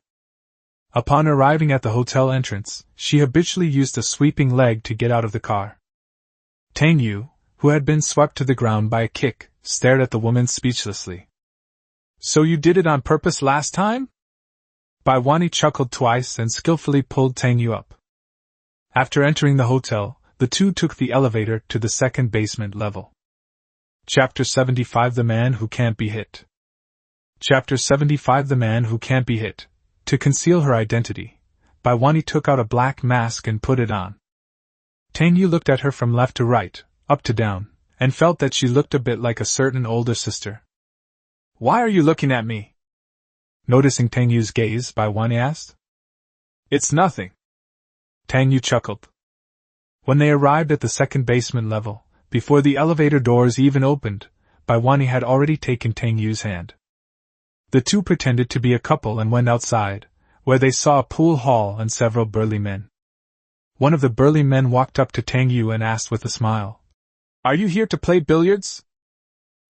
Upon arriving at the hotel entrance, she habitually used a sweeping leg to get out of the car. Tang Yu, who had been swept to the ground by a kick, stared at the woman speechlessly. So you did it on purpose last time? Bai Wani chuckled twice and skillfully pulled Tang Yu up. After entering the hotel, the two took the elevator to the second basement level. Chapter 75: The Man Who Can't Be Hit. Chapter 75: The Man Who Can't Be Hit. To conceal her identity, Bai Wani took out a black mask and put it on. Tang Yu looked at her from left to right, up to down, and felt that she looked a bit like a certain older sister. Why are you looking at me? Noticing Tang Yu's gaze, Bai Wani asked. It's nothing. Tang Yu chuckled. When they arrived at the second basement level, before the elevator doors even opened, Bai Wani had already taken Tang Yu's hand. The two pretended to be a couple and went outside, where they saw a pool hall and several burly men. One of the burly men walked up to Tang Yu and asked with a smile, Are you here to play billiards?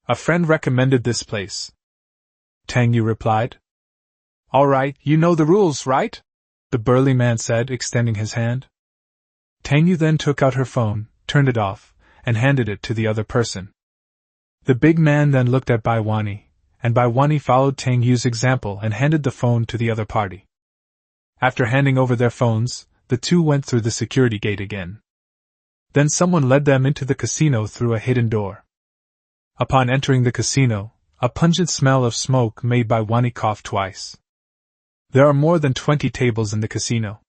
A friend recommended this place. Tang Yu replied. All right, you know the rules, right? The burly man said, extending his hand. Tang Yu then took out her phone, turned it off, and handed it to the other person. The big man then looked at Bai Wani, and Bai Wani followed Tang Yu's example and handed the phone to the other party. After handing over their phones, the two went through the security gate again. Then someone led them into the casino through a hidden door. Upon entering the casino, a pungent smell of smoke made Bai Wani cough twice. There are more than 20 tables in the casino.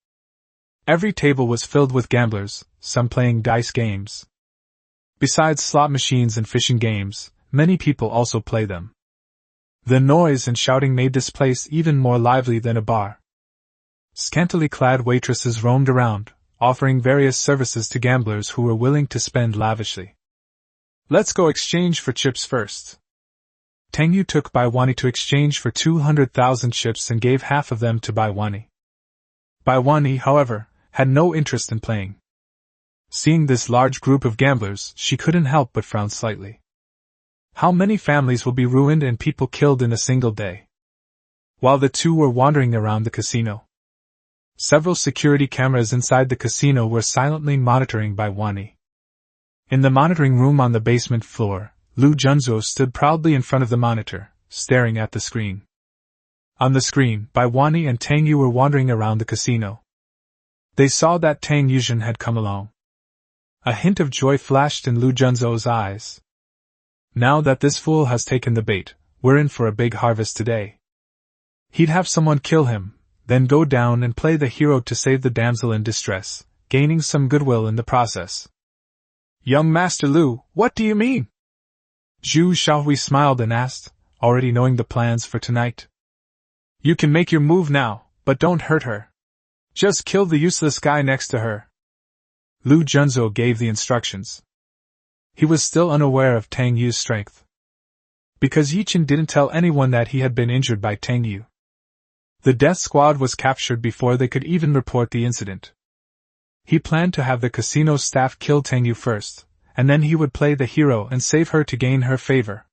Every table was filled with gamblers, some playing dice games. Besides slot machines and fishing games, many people also play them. The noise and shouting made this place even more lively than a bar. Scantily clad waitresses roamed around, offering various services to gamblers who were willing to spend lavishly. Let's go exchange for chips first. Tang Yu took Bai Wani to exchange for 200,000 chips and gave half of them to Bai Wani. Bai Wani, however, had no interest in playing. Seeing this large group of gamblers, she couldn't help but frown slightly. How many families will be ruined and people killed in a single day? While the two were wandering around the casino, several security cameras inside the casino were silently monitoring Bai Wani. In the monitoring room on the basement floor, Lu Junzhou stood proudly in front of the monitor, staring at the screen. On the screen, Bai Wani and Tang Yu were wandering around the casino. They saw that Tang Yuzhen had come along. A hint of joy flashed in Lu Junzhou's eyes. Now that this fool has taken the bait, we're in for a big harvest today. He'd have someone kill him, then go down and play the hero to save the damsel in distress, gaining some goodwill in the process. Young Master Lu, what do you mean? Zhu Shaohui smiled and asked, already knowing the plans for tonight. You can make your move now, but don't hurt her. Just kill the useless guy next to her. Lu Junzhou gave the instructions. He was still unaware of Tang Yu's strength. Because Ye Chen didn't tell anyone that he had been injured by Tang Yu. The death squad was captured before they could even report the incident. He planned to have the casino staff kill Tang Yu first, and then he would play the hero and save her to gain her favor.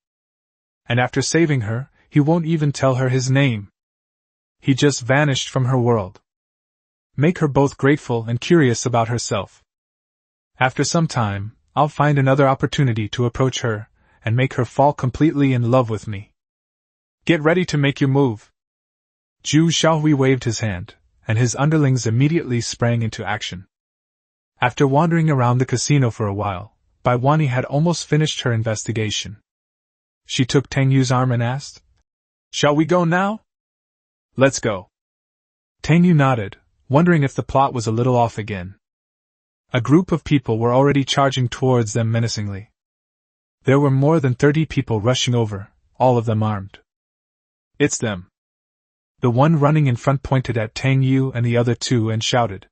And after saving her, he won't even tell her his name. He just vanished from her world. Make her both grateful and curious about herself. After some time, I'll find another opportunity to approach her, and make her fall completely in love with me. Get ready to make your move. Zhu Shaohui waved his hand, and his underlings immediately sprang into action. After wandering around the casino for a while, Bai Wani had almost finished her investigation. She took Tang Yu's arm and asked, Shall we go now? Let's go. Tang Yu nodded, wondering if the plot was a little off again. A group of people were already charging towards them menacingly. There were more than 30 people rushing over, all of them armed. It's them. The one running in front pointed at Tang Yu and the other two and shouted.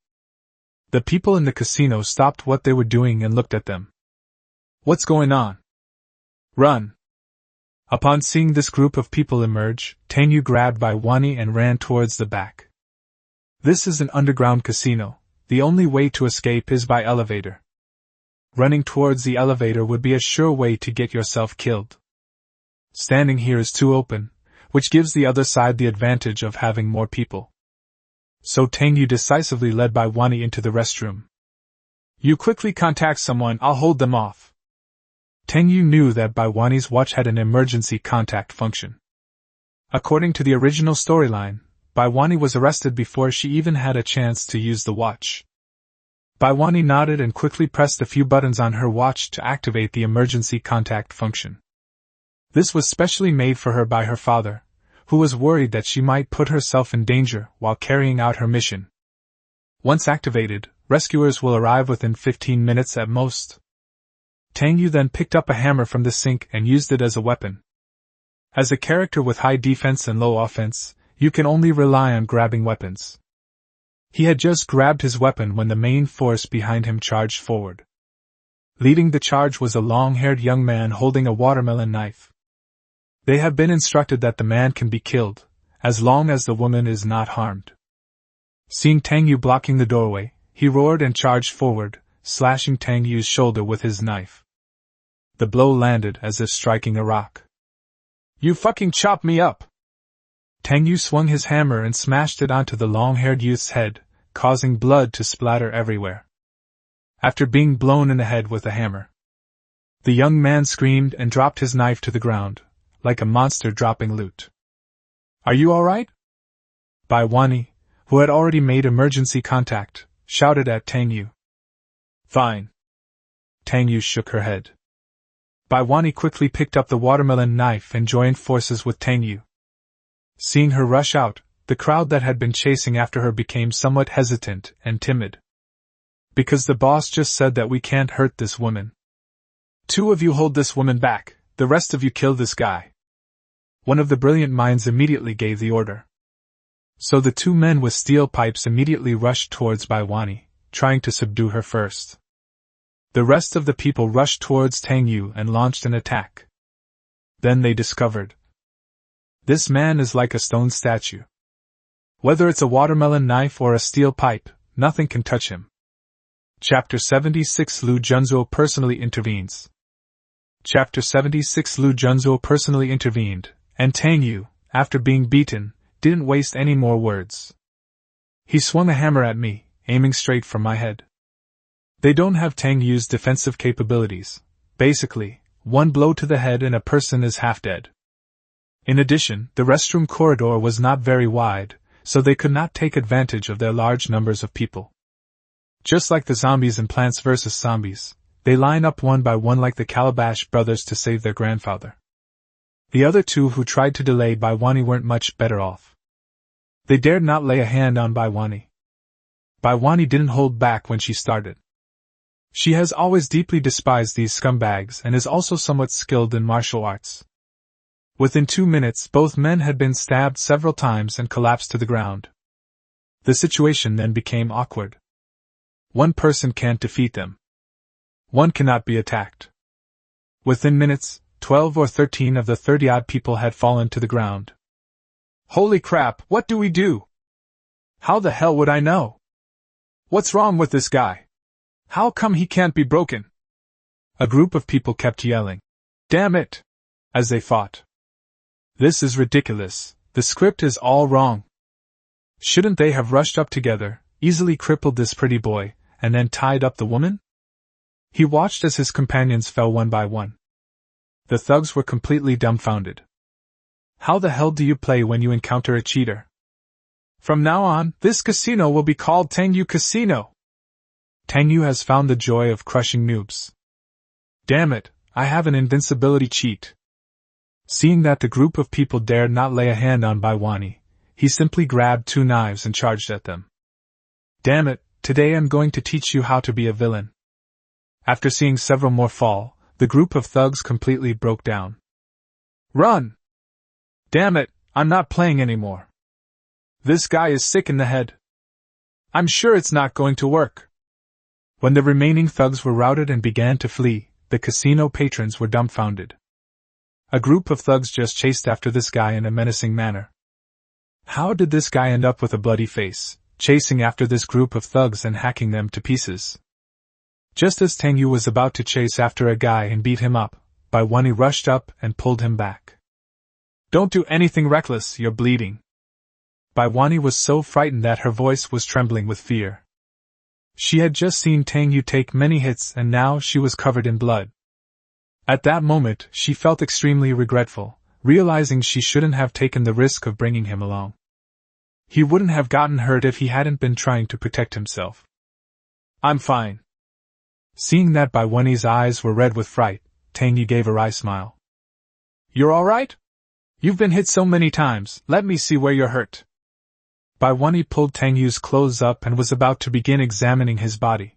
The people in the casino stopped what they were doing and looked at them. What's going on? Run! Upon seeing this group of people emerge, Tang Yu grabbed Bai Wani and ran towards the back. This is an underground casino. The only way to escape is by elevator. Running towards the elevator would be a sure way to get yourself killed. Standing here is too open, which gives the other side the advantage of having more people. So Tang Yu decisively led Bai Wani into the restroom. You quickly contact someone, I'll hold them off. Tang Yu knew that Bai Wani's watch had an emergency contact function. According to the original storyline, Bai Wani was arrested before she even had a chance to use the watch. Bai Wani nodded and quickly pressed a few buttons on her watch to activate the emergency contact function. This was specially made for her by her father, who was worried that she might put herself in danger while carrying out her mission. Once activated, rescuers will arrive within 15 minutes at most. Tang Yu then picked up a hammer from the sink and used it as a weapon. As a character with high defense and low offense, you can only rely on grabbing weapons. He had just grabbed his weapon when the main force behind him charged forward. Leading the charge was a long-haired young man holding a watermelon knife. They have been instructed that the man can be killed, as long as the woman is not harmed. Seeing Tang Yu blocking the doorway, he roared and charged forward, slashing Tang Yu's shoulder with his knife. The blow landed as if striking a rock. You fucking chop me up! Tang Yu swung his hammer and smashed it onto the long-haired youth's head, causing blood to splatter everywhere. After being blown in the head with a hammer, the young man screamed and dropped his knife to the ground, like a monster dropping loot. Are you alright? Bai Wani, who had already made emergency contact, shouted at Tang Yu. Fine. Tang Yu shook her head. Bai Wani quickly picked up the watermelon knife and joined forces with Tang Yu. Seeing her rush out, the crowd that had been chasing after her became somewhat hesitant and timid. Because the boss just said that we can't hurt this woman. 2 of you hold this woman back, the rest of you kill this guy. One of the brilliant minds immediately gave the order. So the 2 men with steel pipes immediately rushed towards Bai Wani, trying to subdue her first. The rest of the people rushed towards Tang Yu and launched an attack. Then they discovered. This man is like a stone statue. Whether it's a watermelon knife or a steel pipe, nothing can touch him. Chapter 76 Lu Junzuo personally intervenes. Chapter 76 Lu Junzuo personally intervened, and Tang Yu, after being beaten, didn't waste any more words. He swung a hammer at me, aiming straight for my head. They don't have Tang Yu's defensive capabilities. Basically, 1 blow to the head and a person is half dead. In addition, the restroom corridor was not very wide, so they could not take advantage of their large numbers of people. Just like the zombies in Plants vs. Zombies, they line up one by one like the Calabash brothers to save their grandfather. The other 2 who tried to delay Bai Wani weren't much better off. They dared not lay a hand on Bai Wani. Bai Wani didn't hold back when she started. She has always deeply despised these scumbags and is also somewhat skilled in martial arts. Within 2 minutes, both men had been stabbed several times and collapsed to the ground. The situation then became awkward. 1 person can't defeat them. 1 cannot be attacked. Within minutes, 12 or 13 of the 30-odd people had fallen to the ground. Holy crap, what do we do? How the hell would I know? What's wrong with this guy? How come he can't be broken? A group of people kept yelling, "Damn it!" as they fought. This is ridiculous, the script is all wrong. Shouldn't they have rushed up together, easily crippled this pretty boy, and then tied up the woman? He watched as his companions fell one by one. The thugs were completely dumbfounded. How the hell do you play when you encounter a cheater? From now on, this casino will be called Tang Yu Casino. Tang Yu has found the joy of crushing noobs. Damn it, I have an invincibility cheat. Seeing that the group of people dared not lay a hand on Bai Wani, he simply grabbed 2 knives and charged at them. Damn it, today I'm going to teach you how to be a villain. After seeing several more fall, the group of thugs completely broke down. Run! Damn it, I'm not playing anymore. This guy is sick in the head. I'm sure it's not going to work. When the remaining thugs were routed and began to flee, the casino patrons were dumbfounded. A group of thugs just chased after this guy in a menacing manner. How did this guy end up with a bloody face, chasing after this group of thugs and hacking them to pieces? Just as Tang Yu was about to chase after a guy and beat him up, Bai Wani rushed up and pulled him back. Don't do anything reckless, you're bleeding. Baiwani was so frightened that her voice was trembling with fear. She had just seen Tang Yu take many hits and now she was covered in blood. At that moment, she felt extremely regretful, realizing she shouldn't have taken the risk of bringing him along. He wouldn't have gotten hurt if he hadn't been trying to protect himself. I'm fine. Seeing that Baiwani's eyes were red with fright, Tang Yu gave a wry smile. You're all right? You've been hit so many times, let me see where you're hurt. Baiwani pulled Tang Yu's clothes up and was about to begin examining his body.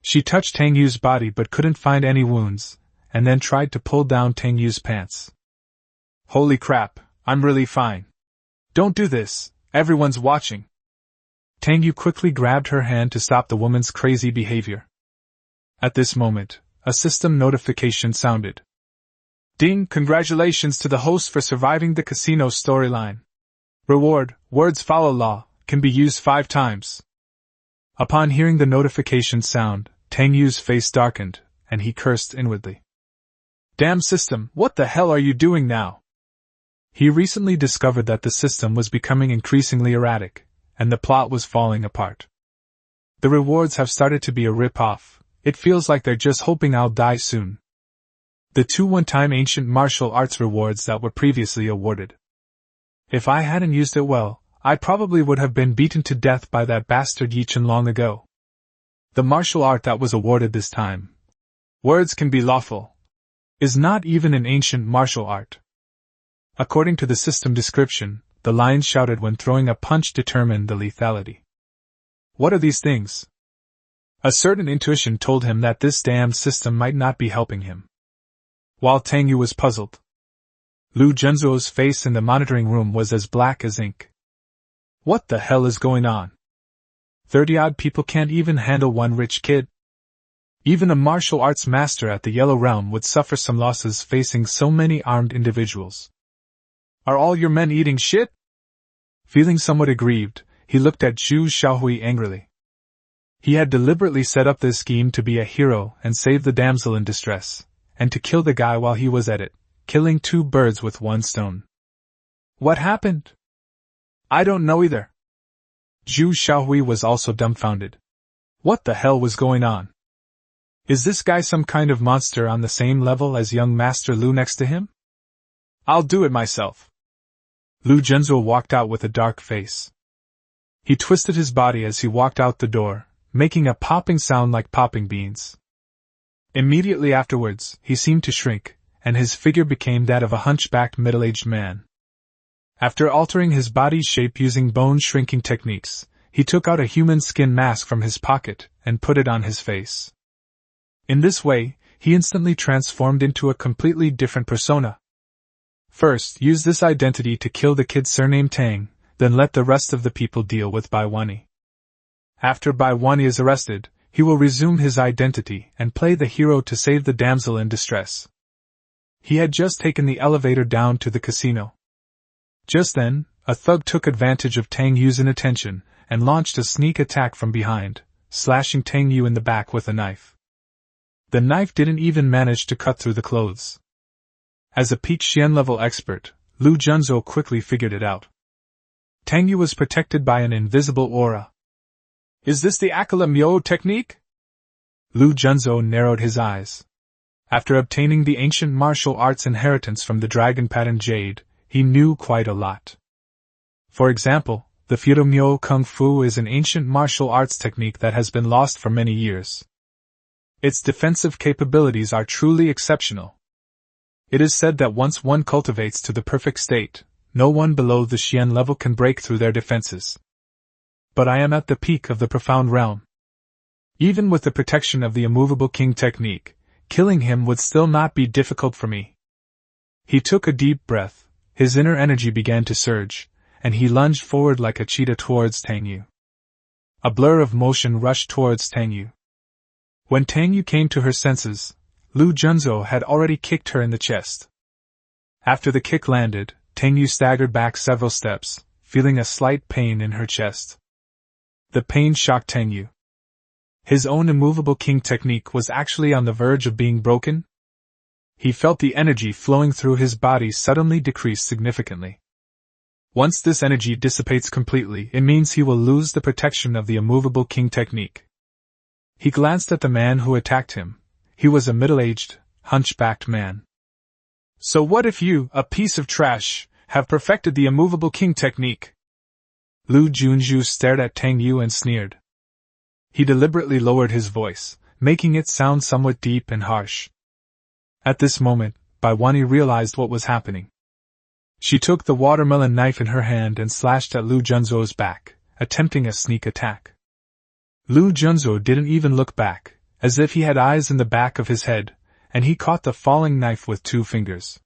She touched Tang Yu's body but couldn't find any wounds, and then tried to pull down Tang Yu's pants. Holy crap, I'm really fine. Don't do this, everyone's watching. Tang Yu quickly grabbed her hand to stop the woman's crazy behavior. At this moment, a system notification sounded. Ding! Congratulations to the host for surviving the casino storyline. Reward, words follow law, can be used 5 times. Upon hearing the notification sound, Tang Yu's face darkened, and he cursed inwardly. Damn system, what the hell are you doing now? He recently discovered that the system was becoming increasingly erratic, and the plot was falling apart. The rewards have started to be a rip-off, it feels like they're just hoping I'll die soon. The 2 one-time ancient martial arts rewards that were previously awarded. If I hadn't used it well, I probably would have been beaten to death by that bastard Ye Chen long ago. The martial art that was awarded this time, words can be lawful, is not even an ancient martial art. According to the system description, the lion shouted when throwing a punch determined the lethality. What are these things? A certain intuition told him that this damned system might not be helping him. While Tang Yu was puzzled, Lu Junzhuo's face in the monitoring room was as black as ink. What the hell is going on? 30-odd people can't even handle one rich kid? Even a martial arts master at the Yellow Realm would suffer some losses facing so many armed individuals. Are all your men eating shit? Feeling somewhat aggrieved, he looked at Zhu Xiaohui angrily. He had deliberately set up this scheme to be a hero and save the damsel in distress, and to kill the guy while he was at it, killing 2 birds with 1 stone. What happened? I don't know either. Zhu Xiaohui was also dumbfounded. What the hell was going on? Is this guy some kind of monster on the same level as young Master Lu next to him? I'll do it myself. Lu Junzhuo walked out with a dark face. He twisted his body as he walked out the door, making a popping sound like popping beans. Immediately afterwards, he seemed to shrink, and his figure became that of a hunchbacked middle-aged man. After altering his body's shape using bone-shrinking techniques, he took out a human skin mask from his pocket and put it on his face. In this way, he instantly transformed into a completely different persona. First, use this identity to kill the kid surnamed Tang, then let the rest of the people deal with Baiwani. After Baiwani is arrested, he will resume his identity and play the hero to save the damsel in distress. He had just taken the elevator down to the casino. Just then, a thug took advantage of Tang Yu's inattention and launched a sneak attack from behind, slashing Tang Yu in the back with a knife. The knife didn't even manage to cut through the clothes. As a peak Xian level expert, Lu Junzhuo quickly figured it out. Tang Yu was protected by an invisible aura. Is this the Akala Myo technique? Lu Junzhuo narrowed his eyes. After obtaining the ancient martial arts inheritance from the dragon pattern Jade, he knew quite a lot. For example, the Fudo Myo Kung Fu is an ancient martial arts technique that has been lost for many years. Its defensive capabilities are truly exceptional. It is said that once one cultivates to the perfect state, no one below the Xian level can break through their defenses. But I am at the peak of the profound realm. Even with the protection of the immovable king technique, killing him would still not be difficult for me. He took a deep breath, his inner energy began to surge, and he lunged forward like a cheetah towards Tang Yu. A blur of motion rushed towards Tang Yu. When Tang Yu came to her senses, Lu Junzhuo had already kicked her in the chest. After the kick landed, Tang Yu staggered back several steps, feeling a slight pain in her chest. The pain shocked Tang Yu. His own immovable king technique was actually on the verge of being broken. He felt the energy flowing through his body suddenly decrease significantly. Once this energy dissipates completely, it means he will lose the protection of the immovable king technique. He glanced at the man who attacked him. He was a middle-aged, hunchbacked man. So what if you, a piece of trash, have perfected the immovable king technique? Lu Junju stared at Tang Yu and sneered. He deliberately lowered his voice, making it sound somewhat deep and harsh. At this moment, Bai Wani realized what was happening. She took the watermelon knife in her hand and slashed at Lu Junzou's back, attempting a sneak attack. Lu Junzou didn't even look back, as if he had eyes in the back of his head, and he caught the falling knife with 2 fingers.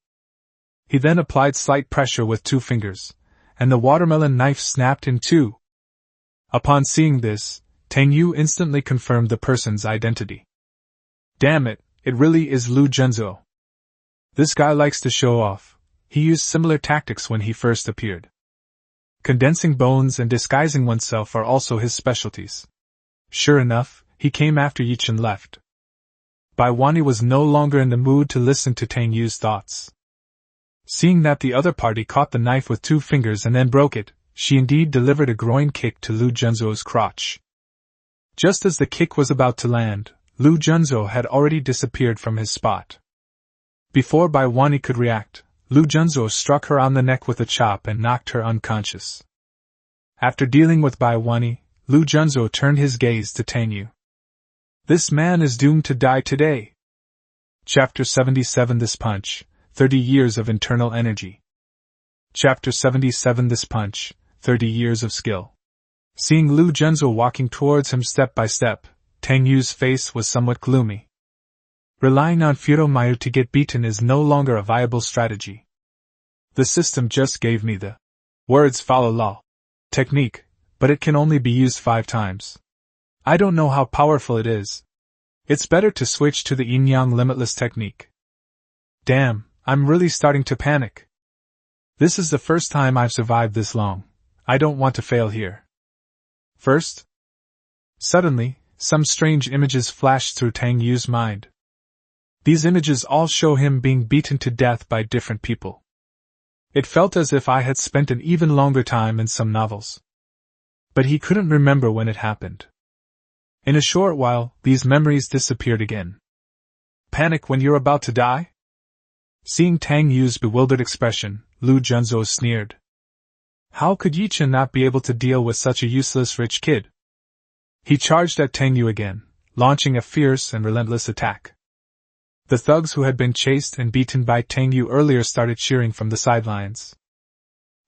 He then applied slight pressure with 2 fingers, and the watermelon knife snapped in 2. Upon seeing this, Tang Yu instantly confirmed the person's identity. Damn it, it really is Lu Junzou. This guy likes to show off. He used similar tactics when he first appeared. Condensing bones and disguising oneself are also his specialties. Sure enough, he came after Ye Chen left. Bai Wani was no longer in the mood to listen to Tang Yu's thoughts. Seeing that the other party caught the knife with 2 fingers and then broke it, she indeed delivered a groin kick to Lu Junzou's crotch. Just as the kick was about to land, Lu Junzou had already disappeared from his spot. Before Bai Wani could react, Lu Junzou struck her on the neck with a chop and knocked her unconscious. After dealing with Bai Wani, Lu Junzou turned his gaze to Tang Yu. This man is doomed to die today. Chapter 77 This Punch, 30 Years of Internal Energy. Chapter 77 This Punch, 30 Years of Skill. Seeing Lu Junzou walking towards him step by step, Tang Yu's face was somewhat gloomy. Relying on Su Muyue to get beaten is no longer a viable strategy. The system just gave me the words follow law technique, but it can only be used 5 times. I don't know how powerful it is. It's better to switch to the yin-yang limitless technique. Damn, I'm really starting to panic. This is the first time I've survived this long. I don't want to fail here. First? Suddenly, some strange images flashed through Tang Yu's mind. These images all show him being beaten to death by different people. It felt as if I had spent an even longer time in some novels. But he couldn't remember when it happened. In a short while, these memories disappeared again. Panic when you're about to die? Seeing Tang Yu's bewildered expression, Lu Junzou sneered. How could Ye Chen not be able to deal with such a useless rich kid? He charged at Tang Yu again, launching a fierce and relentless attack. The thugs who had been chased and beaten by Tang Yu earlier started cheering from the sidelines.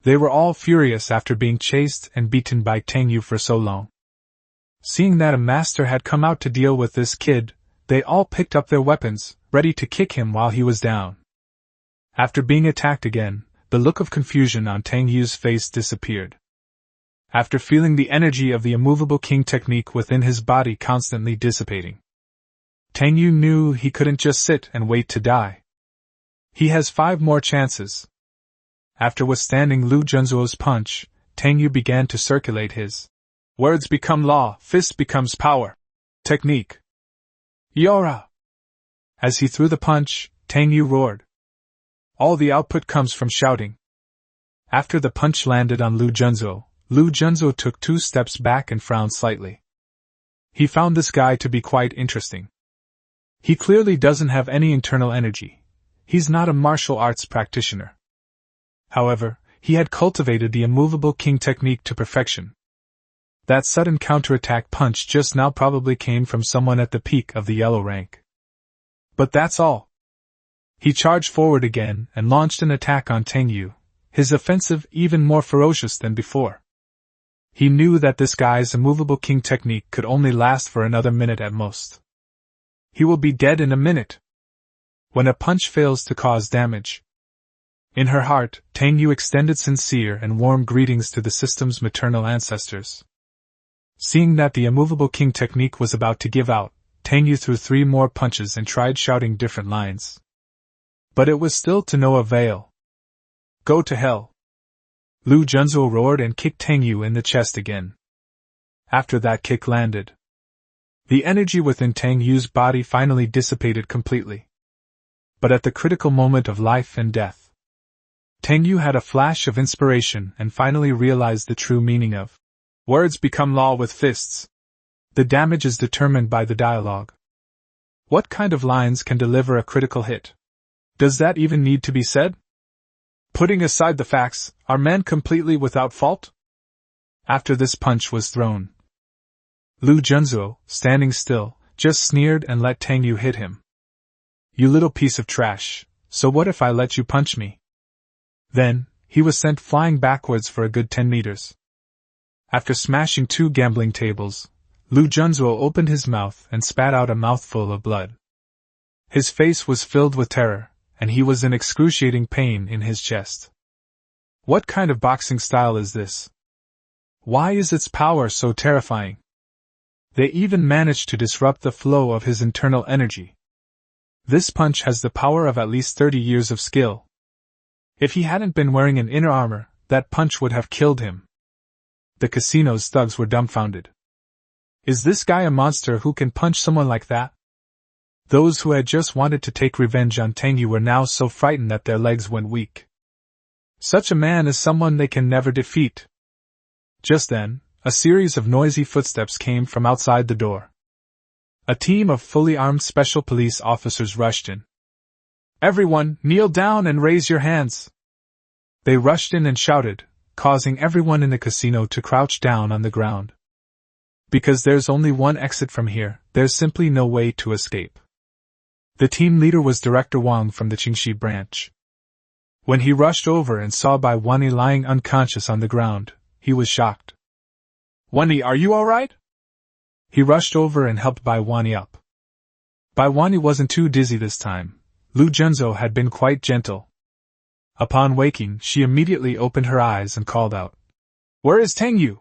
They were all furious after being chased and beaten by Tang Yu for so long. Seeing that a master had come out to deal with this kid, they all picked up their weapons, ready to kick him while he was down. After being attacked again, the look of confusion on Tang Yu's face disappeared. After feeling the energy of the immovable king technique within his body constantly dissipating, Tang Yu knew he couldn't just sit and wait to die. He has 5 more chances. After withstanding Lu Junzou's punch, Tang Yu began to circulate his words become law, fist becomes power technique. Yora! As he threw the punch, Tang Yu roared. All the output comes from shouting. After the punch landed on Lu Junzou took 2 steps back and frowned slightly. He found this guy to be quite interesting. He clearly doesn't have any internal energy. He's not a martial arts practitioner. However, he had cultivated the immovable king technique to perfection. That sudden counterattack punch just now probably came from someone at the peak of the yellow rank. But that's all. He charged forward again and launched an attack on Tang Yu, his offensive even more ferocious than before. He knew that this guy's immovable king technique could only last for another minute at most. He will be dead in a minute. When a punch fails to cause damage. In her heart, Tang Yu extended sincere and warm greetings to the system's maternal ancestors. Seeing that the immovable king technique was about to give out, Tang Yu threw 3 more punches and tried shouting different lines. But it was still to no avail. Go to hell! Lu Junzou roared and kicked Tang Yu in the chest again. After that kick landed, the energy within Tang Yu's body finally dissipated completely. But at the critical moment of life and death, Tang Yu had a flash of inspiration and finally realized the true meaning of words become law with fists. The damage is determined by the dialogue. What kind of lines can deliver a critical hit? Does that even need to be said? Putting aside the facts, are men completely without fault? After this punch was thrown, Lu Junzuo, standing still, just sneered and let Tang Yu hit him. You little piece of trash, so what if I let you punch me? Then, he was sent flying backwards for a good 10 meters. After smashing 2 gambling tables, Lu Junzuo opened his mouth and spat out a mouthful of blood. His face was filled with terror, and he was in excruciating pain in his chest. What kind of boxing style is this? Why is its power so terrifying? They even managed to disrupt the flow of his internal energy. This punch has the power of at least 30 years of skill. If he hadn't been wearing an inner armor, that punch would have killed him. The casino's thugs were dumbfounded. Is this guy a monster who can punch someone like that? Those who had just wanted to take revenge on Tang Yu were now so frightened that their legs went weak. Such a man is someone they can never defeat. Just then, a series of noisy footsteps came from outside the door. A team of fully armed special police officers rushed in. Everyone, kneel down and raise your hands! They rushed in and shouted, causing everyone in the casino to crouch down on the ground. Because there's only one exit from here, there's simply no way to escape. The team leader was Director Wang from the Qingxi branch. When he rushed over and saw Bai Wani lying unconscious on the ground, he was shocked. Wani, are you alright? He rushed over and helped Bai Wani up. Bai Wani wasn't too dizzy this time. Lu Junzuo had been quite gentle. Upon waking, she immediately opened her eyes and called out, Where is Tang Yu?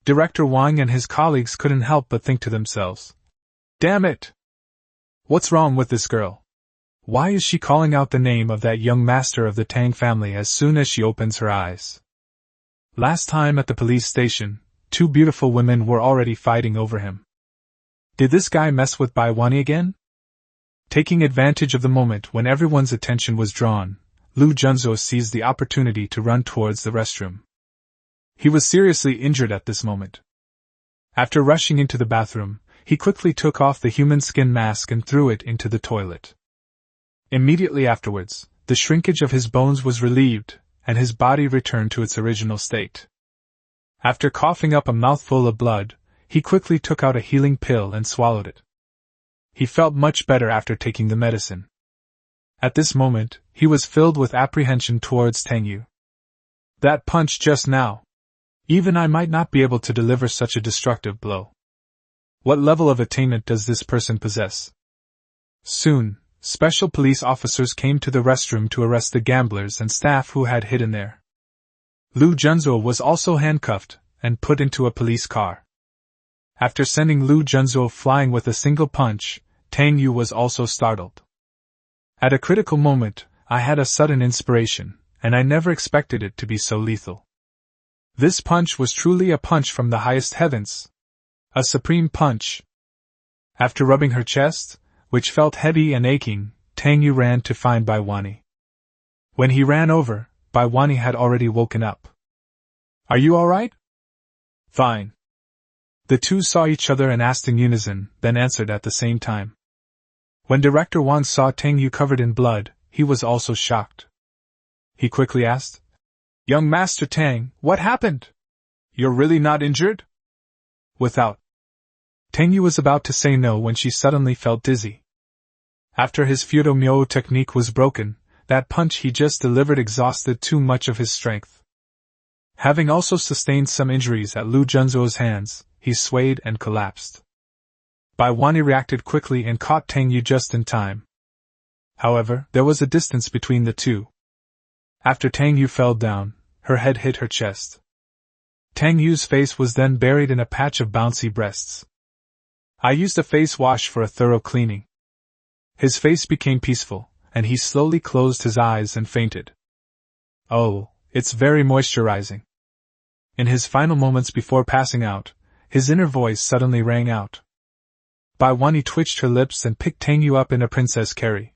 Director Wang and his colleagues couldn't help but think to themselves, Damn it! What's wrong with this girl? Why is she calling out the name of that young master of the Tang family as soon as she opens her eyes? Last time at the police station, 2 beautiful women were already fighting over him. Did this guy mess with Bai Wani again? Taking advantage of the moment when everyone's attention was drawn, Lu Junzuo seized the opportunity to run towards the restroom. He was seriously injured at this moment. After rushing into the bathroom, he quickly took off the human skin mask and threw it into the toilet. Immediately afterwards, the shrinkage of his bones was relieved, and his body returned to its original state. After coughing up a mouthful of blood, he quickly took out a healing pill and swallowed it. He felt much better after taking the medicine. At this moment, he was filled with apprehension towards Tang Yu. That punch just now! Even I might not be able to deliver such a destructive blow. What level of attainment does this person possess? Soon, special police officers came to the restroom to arrest the gamblers and staff who had hidden there. Lu Junzuo was also handcuffed and put into a police car. After sending Lu Junzuo flying with a single punch, Tang Yu was also startled. At a critical moment, I had a sudden inspiration, and I never expected it to be so lethal. This punch was truly a punch from the highest heavens. A supreme punch. After rubbing her chest, which felt heavy and aching, Tang Yu ran to find Bai Wani. When he ran over, Bai Wani had already woken up. Are you alright? Fine. The two saw each other and asked in unison, then answered at the same time. When Director Wang saw Tang Yu covered in blood, he was also shocked. He quickly asked, Young Master Tang, what happened? You're really not injured? Without. Tang Yu was about to say no when she suddenly felt dizzy. After his Fudo Myo technique was broken, that punch he just delivered exhausted too much of his strength. Having also sustained some injuries at Lu Junzuo's hands, he swayed and collapsed. Bai Wani reacted quickly and caught Tang Yu just in time. However, there was a distance between the two. After Tang Yu fell down, her head hit her chest. Tang Yu's face was then buried in a patch of bouncy breasts. I used a face wash for a thorough cleaning. His face became peaceful, and he slowly closed his eyes and fainted. Oh, it's very moisturizing. In his final moments before passing out, his inner voice suddenly rang out. Bai Wani twitched her lips and picked Tang Yu up in a princess carry.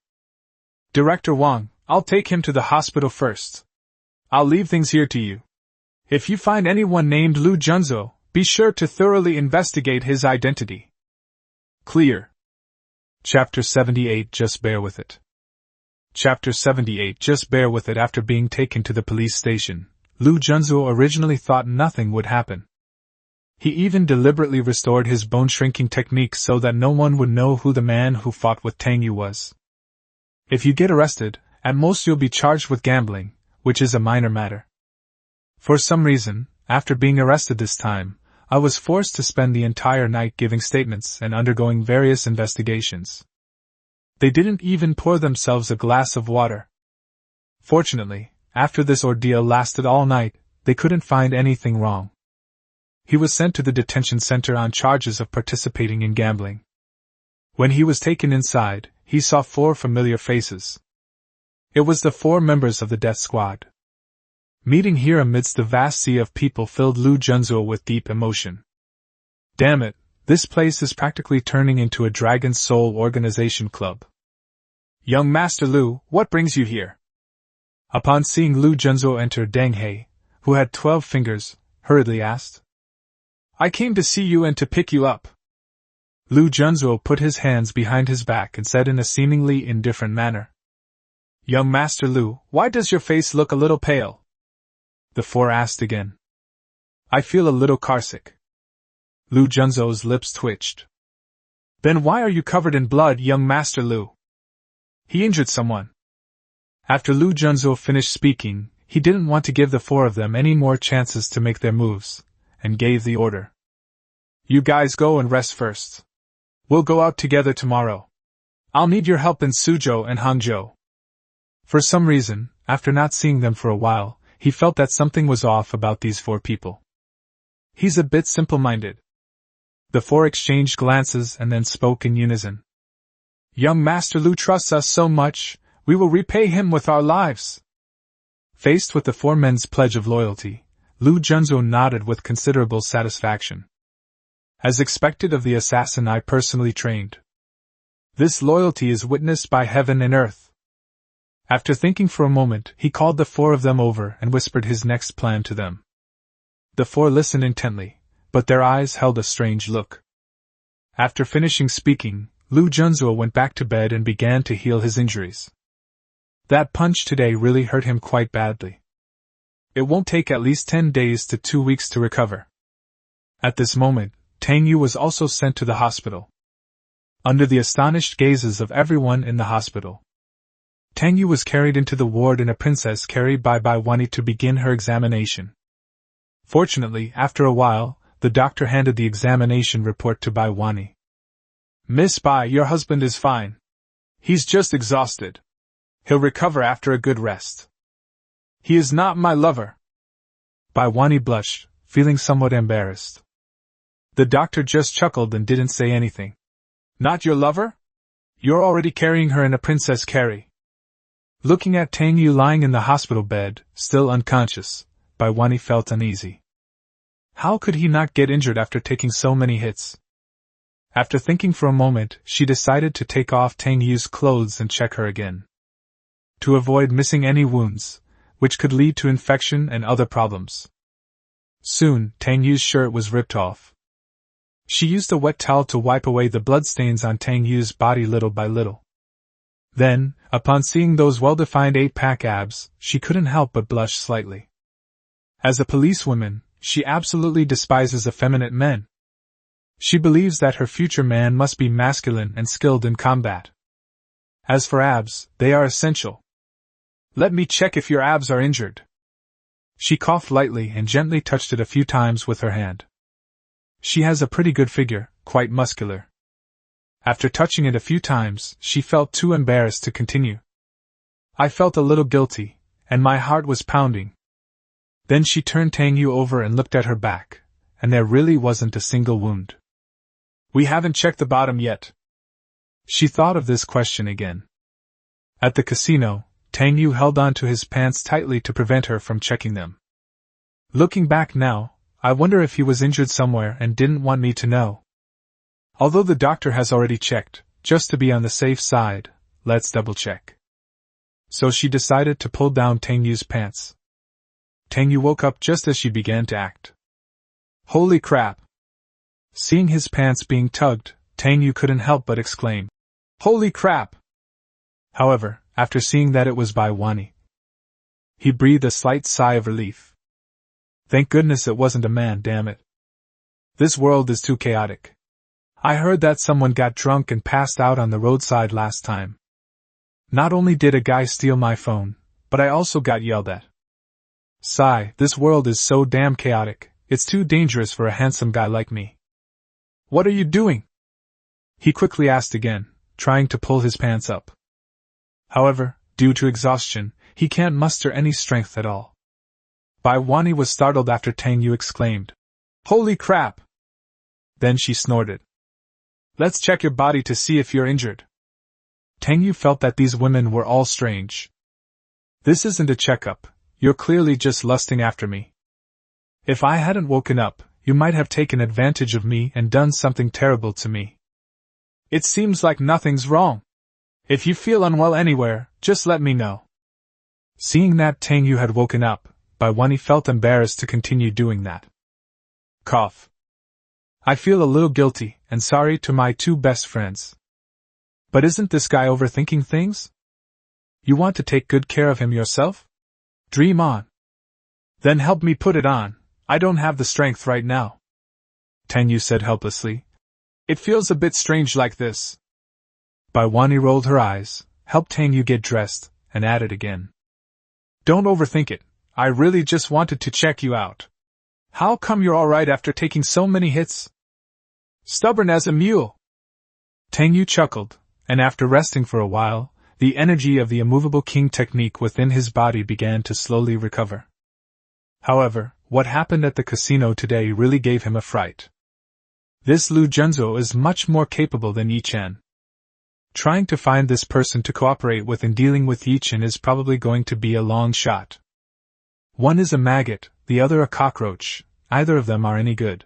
Director Wang, I'll take him to the hospital first. I'll leave things here to you. If you find anyone named Lu Junzo, be sure to thoroughly investigate his identity. Clear. Chapter 78. Just bear with it. Chapter 78. Just bear with it. After being taken to the police station, Lu Junzo originally thought nothing would happen. He even deliberately restored his bone-shrinking technique so that no one would know who the man who fought with Tang Yu was. If you get arrested, at most you'll be charged with gambling, which is a minor matter. For some reason, after being arrested this time, I was forced to spend the entire night giving statements and undergoing various investigations. They didn't even pour themselves a glass of water. Fortunately, after this ordeal lasted all night, they couldn't find anything wrong. He was sent to the detention center on charges of participating in gambling. When he was taken inside, he saw 4 familiar faces. It was the 4 members of the death squad. Meeting here amidst the vast sea of people filled Lu Junzo with deep emotion. Damn it, this place is practically turning into a Dragon Soul organization club. Young Master Lu, what brings you here? Upon seeing Lu Junzo enter, Deng He, who had 12 fingers, hurriedly asked. I came to see you and to pick you up. Lu Junzo put his hands behind his back and said in a seemingly indifferent manner. Young Master Lu, why does your face look a little pale? The 4 asked again. I feel a little carsick. Lu Junzo's lips twitched. Then why are you covered in blood, young Master Lu? He injured someone. After Lu Junzo finished speaking, he didn't want to give the 4 of them any more chances to make their moves, and gave the order. You guys go and rest first. We'll go out together tomorrow. I'll need your help in Suzhou and Hangzhou. For some reason, after not seeing them for a while, he felt that something was off about these 4 people. He's a bit simple-minded. The 4 exchanged glances and then spoke in unison. Young Master Lu trusts us so much, we will repay him with our lives. Faced with the 4 men's pledge of loyalty, Lu Junzo nodded with considerable satisfaction. As expected of the assassin I personally trained. This loyalty is witnessed by heaven and earth. After thinking for a moment, he called the 4 of them over and whispered his next plan to them. The 4 listened intently, but their eyes held a strange look. After finishing speaking, Lu Junzo went back to bed and began to heal his injuries. That punch today really hurt him quite badly. It won't take at least 10 days to 2 weeks to recover. At this moment, Tang Yu was also sent to the hospital. Under the astonished gazes of everyone in the hospital, Tang Yu was carried into the ward and a princess carried by Bai Wani to begin her examination. Fortunately, after a while, the doctor handed the examination report to Bai Wani. Miss Bai, your husband is fine. He's just exhausted. He'll recover after a good rest. He is not my lover. Bai Wani blushed, feeling somewhat embarrassed. The doctor just chuckled and didn't say anything. Not your lover? You're already carrying her in a princess carry. Looking at Tang Yu lying in the hospital bed, still unconscious, Bai Wani felt uneasy. How could he not get injured after taking so many hits? After thinking for a moment, she decided to take off Tang Yu's clothes and check her again. To avoid missing any wounds, which could lead to infection and other problems. Soon, Tang Yu's shirt was ripped off. She used a wet towel to wipe away the bloodstains on Tang Yu's body little by little. Then, upon seeing those well-defined 8-pack abs, she couldn't help but blush slightly. As a policewoman, she absolutely despises effeminate men. She believes that her future man must be masculine and skilled in combat. As for abs, they are essential. Let me check if your abs are injured. She coughed lightly and gently touched it a few times with her hand. She has a pretty good figure, quite muscular. After touching it a few times, she felt too embarrassed to continue. I felt a little guilty, and my heart was pounding. Then she turned Tang Yu over and looked at her back, and there really wasn't a single wound. We haven't checked the bottom yet. She thought of this question again. At the casino, Tang Yu held on to his pants tightly to prevent her from checking them. Looking back now, I wonder if he was injured somewhere and didn't want me to know. Although the doctor has already checked, just to be on the safe side, let's double-check. So she decided to pull down Tang Yu's pants. Tang Yu woke up just as she began to act. Holy crap! Seeing his pants being tugged, Tang Yu couldn't help but exclaim, Holy crap! However, after seeing that it was Bai Wani, he breathed a slight sigh of relief. Thank goodness it wasn't a man, damn it. This world is too chaotic. I heard that someone got drunk and passed out on the roadside last time. Not only did a guy steal my phone, but I also got yelled at. Sigh, this world is so damn chaotic, it's too dangerous for a handsome guy like me. What are you doing? He quickly asked again, trying to pull his pants up. However, due to exhaustion, he can't muster any strength at all. Bai Wani was startled after Tang Yu exclaimed, Holy crap! Then she snorted. Let's check your body to see if you're injured. Tang Yu felt that these women were all strange. This isn't a checkup, you're clearly just lusting after me. If I hadn't woken up, you might have taken advantage of me and done something terrible to me. It seems like nothing's wrong. If you feel unwell anywhere, just let me know. Seeing that Tang Yu had woken up, Bai Wani felt embarrassed to continue doing that. Cough. I feel a little guilty, and sorry to my two best friends. But isn't this guy overthinking things? You want to take good care of him yourself? Dream on. Then help me put it on, I don't have the strength right now. Tang Yu said helplessly. It feels a bit strange like this. Bai Wani rolled her eyes, helped Tang Yu get dressed, and added again. Don't overthink it, I really just wanted to check you out. How come you're alright after taking so many hits? Stubborn as a mule. Tang Yu chuckled, and after resting for a while, the energy of the immovable king technique within his body began to slowly recover. However, what happened at the casino today really gave him a fright. This Lu Junzhou is much more capable than Ye Chen. Trying to find this person to cooperate with in dealing with Ye Chen is probably going to be a long shot. One is a maggot, the other a cockroach, either of them are any good.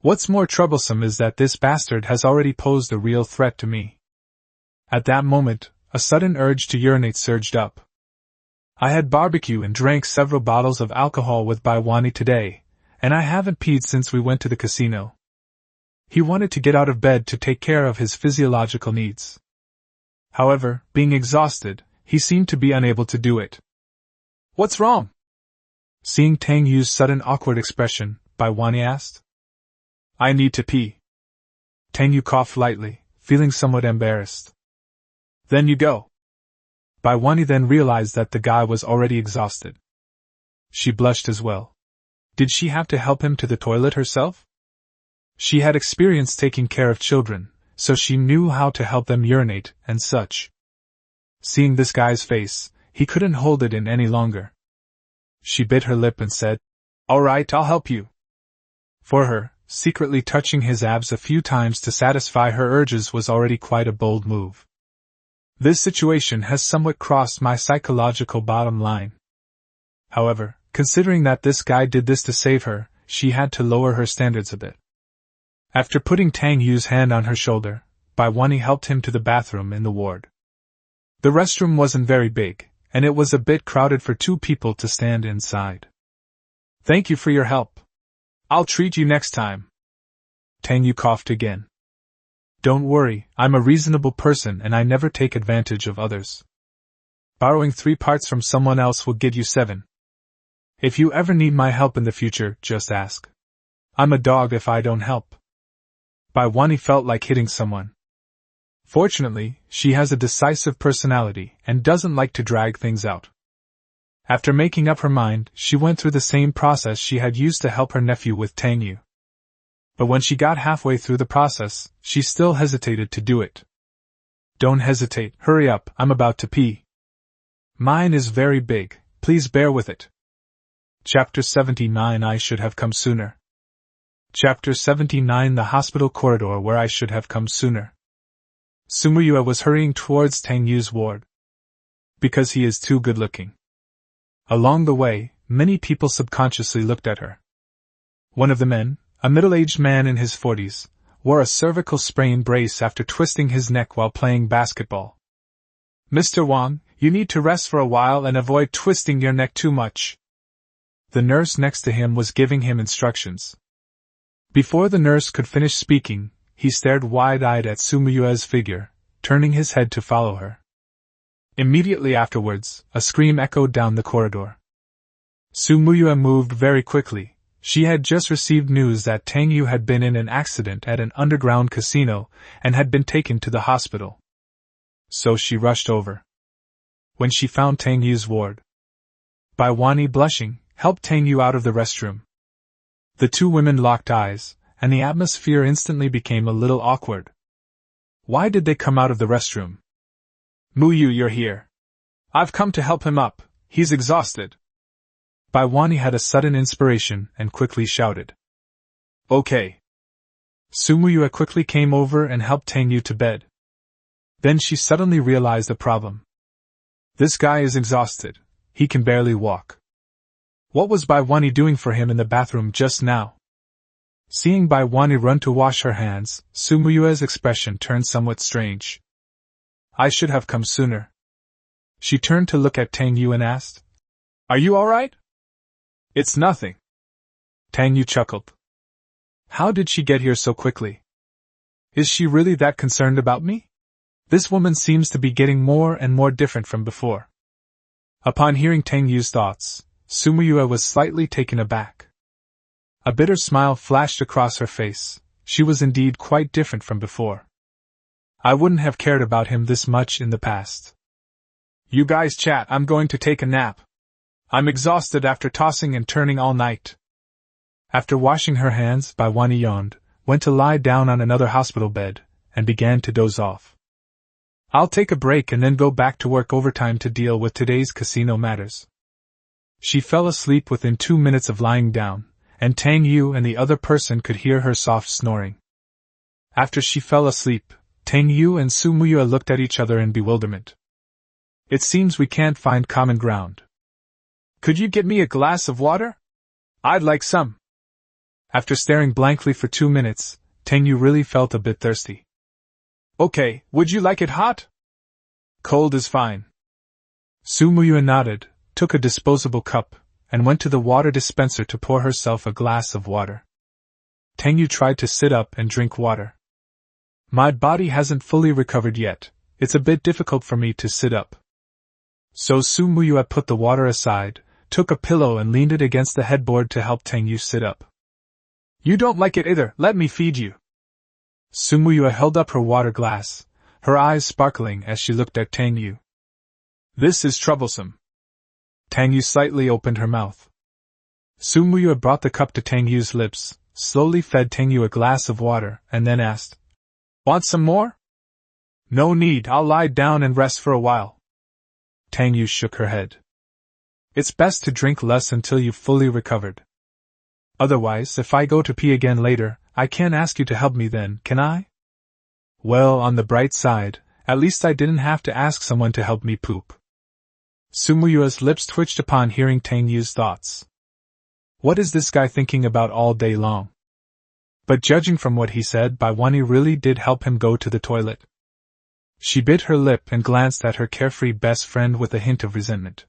What's more troublesome is that this bastard has already posed a real threat to me. At that moment, a sudden urge to urinate surged up. I had barbecue and drank several bottles of alcohol with Bai Wani today, and I haven't peed since we went to the casino. He wanted to get out of bed to take care of his physiological needs. However, being exhausted, he seemed to be unable to do it. What's wrong? Seeing Tang Yu's sudden awkward expression, Bai Wani asked. I need to pee. Tang Yu coughed lightly, feeling somewhat embarrassed. Then you go. Bai Wani then realized that the guy was already exhausted. She blushed as well. Did she have to help him to the toilet herself? She had experience taking care of children, so she knew how to help them urinate and such. Seeing this guy's face, he couldn't hold it in any longer. She bit her lip and said, All right, I'll help you. For her, secretly touching his abs a few times to satisfy her urges was already quite a bold move. This situation has somewhat crossed my psychological bottom line. However, considering that this guy did this to save her, she had to lower her standards a bit. After putting Tang Yu's hand on her shoulder, Bai Wani helped him to the bathroom in the ward. The restroom wasn't very big, and it was a bit crowded for two people to stand inside. Thank you for your help. I'll treat you next time. Tang Yu coughed again. Don't worry, I'm a reasonable person and I never take advantage of others. Borrowing 3 parts from someone else will get you 7. If you ever need my help in the future, just ask. I'm a dog if I don't help. Bai Wani felt like hitting someone. Fortunately, she has a decisive personality and doesn't like to drag things out. After making up her mind, she went through the same process she had used to help her nephew with Tang Yu. But when she got halfway through the process, she still hesitated to do it. Don't hesitate, hurry up, I'm about to pee. Mine is very big, please bear with it. Chapter 79 I should have come sooner. Chapter 79 The hospital corridor where I should have come sooner. Su Muyue was hurrying towards Tang Yu's ward. Because he is too good-looking. Along the way, many people subconsciously looked at her. One of the men, a middle-aged man in his 40s, wore a cervical sprain brace after twisting his neck while playing basketball. Mr. Wang, you need to rest for a while and avoid twisting your neck too much. The nurse next to him was giving him instructions. Before the nurse could finish speaking, he stared wide-eyed at Su Muyue's figure, turning his head to follow her. Immediately afterwards, a scream echoed down the corridor. Su Muyue moved very quickly. She had just received news that Tang Yu had been in an accident at an underground casino and had been taken to the hospital. So she rushed over. When she found Tang Yu's ward, Bai Wani, blushing, helped Tang Yu out of the restroom. The two women locked eyes, and the atmosphere instantly became a little awkward. Why did they come out of the restroom? Muyue, you're here. I've come to help him up, he's exhausted. Bai Wani had a sudden inspiration and quickly shouted. Okay. Su Muyue quickly came over and helped Tang Yu to bed. Then she suddenly realized the problem. This guy is exhausted, he can barely walk. What was Bai Wani doing for him in the bathroom just now? Seeing Bai Wani run to wash her hands, Su Muyue's expression turned somewhat strange. I should have come sooner. She turned to look at Tang Yu and asked, Are you alright? It's nothing. Tang Yu chuckled. How did she get here so quickly? Is she really that concerned about me? This woman seems to be getting more and more different from before. Upon hearing Tang Yu's thoughts, Su Muyue was slightly taken aback. A bitter smile flashed across her face. She was indeed quite different from before. I wouldn't have cared about him this much in the past. You guys chat, I'm going to take a nap. I'm exhausted after tossing and turning all night. After washing her hands, Bai Wani yawned, went to lie down on another hospital bed, and began to doze off. I'll take a break and then go back to work overtime to deal with today's casino matters. She fell asleep within 2 minutes of lying down, and Tang Yu and the other person could hear her soft snoring. After she fell asleep, Tang Yu and Su Muyue looked at each other in bewilderment. It seems we can't find common ground. Could you get me a glass of water? I'd like some. After staring blankly for 2 minutes, Tang Yu really felt a bit thirsty. Okay, would you like it hot? Cold is fine. Su Muyue nodded, took a disposable cup, and went to the water dispenser to pour herself a glass of water. Tang Yu tried to sit up and drink water. My body hasn't fully recovered yet, it's a bit difficult for me to sit up. So Su Muyue put the water aside, took a pillow and leaned it against the headboard to help Tang Yu sit up. You don't like it either, let me feed you. Su Muyue held up her water glass, her eyes sparkling as she looked at Tang Yu. This is troublesome. Tang Yu slightly opened her mouth. Su Muyue brought the cup to Tang Yu's lips, slowly fed Tang Yu a glass of water, and then asked, Want some more? No need, I'll lie down and rest for a while. Tang Yu shook her head. It's best to drink less until you've fully recovered. Otherwise, if I go to pee again later, I can't ask you to help me then, can I? Well, on the bright side, at least I didn't have to ask someone to help me poop. Su Muyue's lips twitched upon hearing Tang Yu's thoughts. What is this guy thinking about all day long? But judging from what he said, Bai Wani really did help him go to the toilet. She bit her lip and glanced at her carefree best friend with a hint of resentment.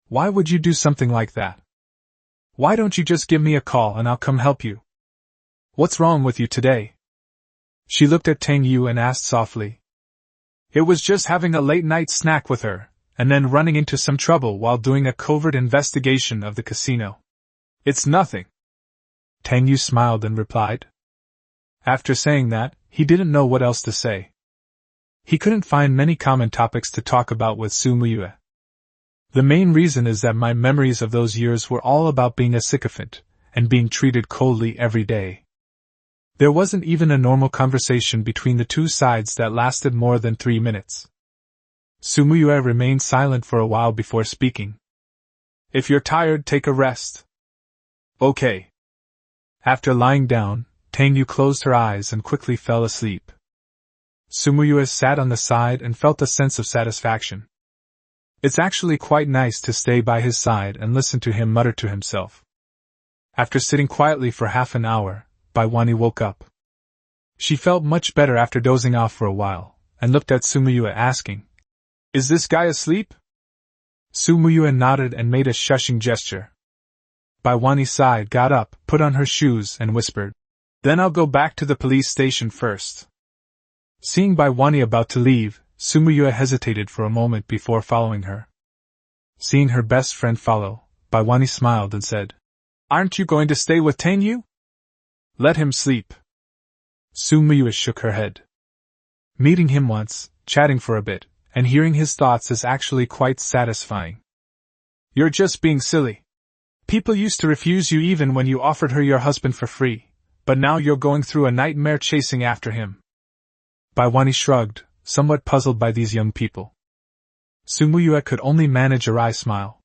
Why would you do something like that? Why don't you just give me a call and I'll come help you? What's wrong with you today? She looked at Tang Yu and asked softly. It was just having a late-night snack with her, and then running into some trouble while doing a covert investigation of the casino. It's nothing. Tang Yu smiled and replied. After saying that, he didn't know what else to say. He couldn't find many common topics to talk about with Su Muyue. The main reason is that my memories of those years were all about being a sycophant, and being treated coldly every day. There wasn't even a normal conversation between the two sides that lasted more than 3 minutes. Su Muyue remained silent for a while before speaking. If you're tired, take a rest. Okay. After lying down, Tang Yu closed her eyes and quickly fell asleep. Su Muyue sat on the side and felt a sense of satisfaction. It's actually quite nice to stay by his side and listen to him mutter to himself. After sitting quietly for half an hour, Bai Wani woke up. She felt much better after dozing off for a while, and looked at Su Muyue asking, Is this guy asleep? Su Muyue nodded and made a shushing gesture. Baiwani sighed, got up, put on her shoes, and whispered, "Then I'll go back to the police station first." Seeing Baiwani about to leave, Su Muyue hesitated for a moment before following her. Seeing her best friend follow, Baiwani smiled and said, "Aren't you going to stay with Tangyu? Let him sleep." Su Muyue shook her head. Meeting him once, chatting for a bit, and hearing his thoughts is actually quite satisfying. "You're just being silly. People used to refuse you even when you offered her your husband for free, but now you're going through a nightmare chasing after him." Baiwani shrugged, somewhat puzzled by these young people. Su Muyue could only manage a wry smile.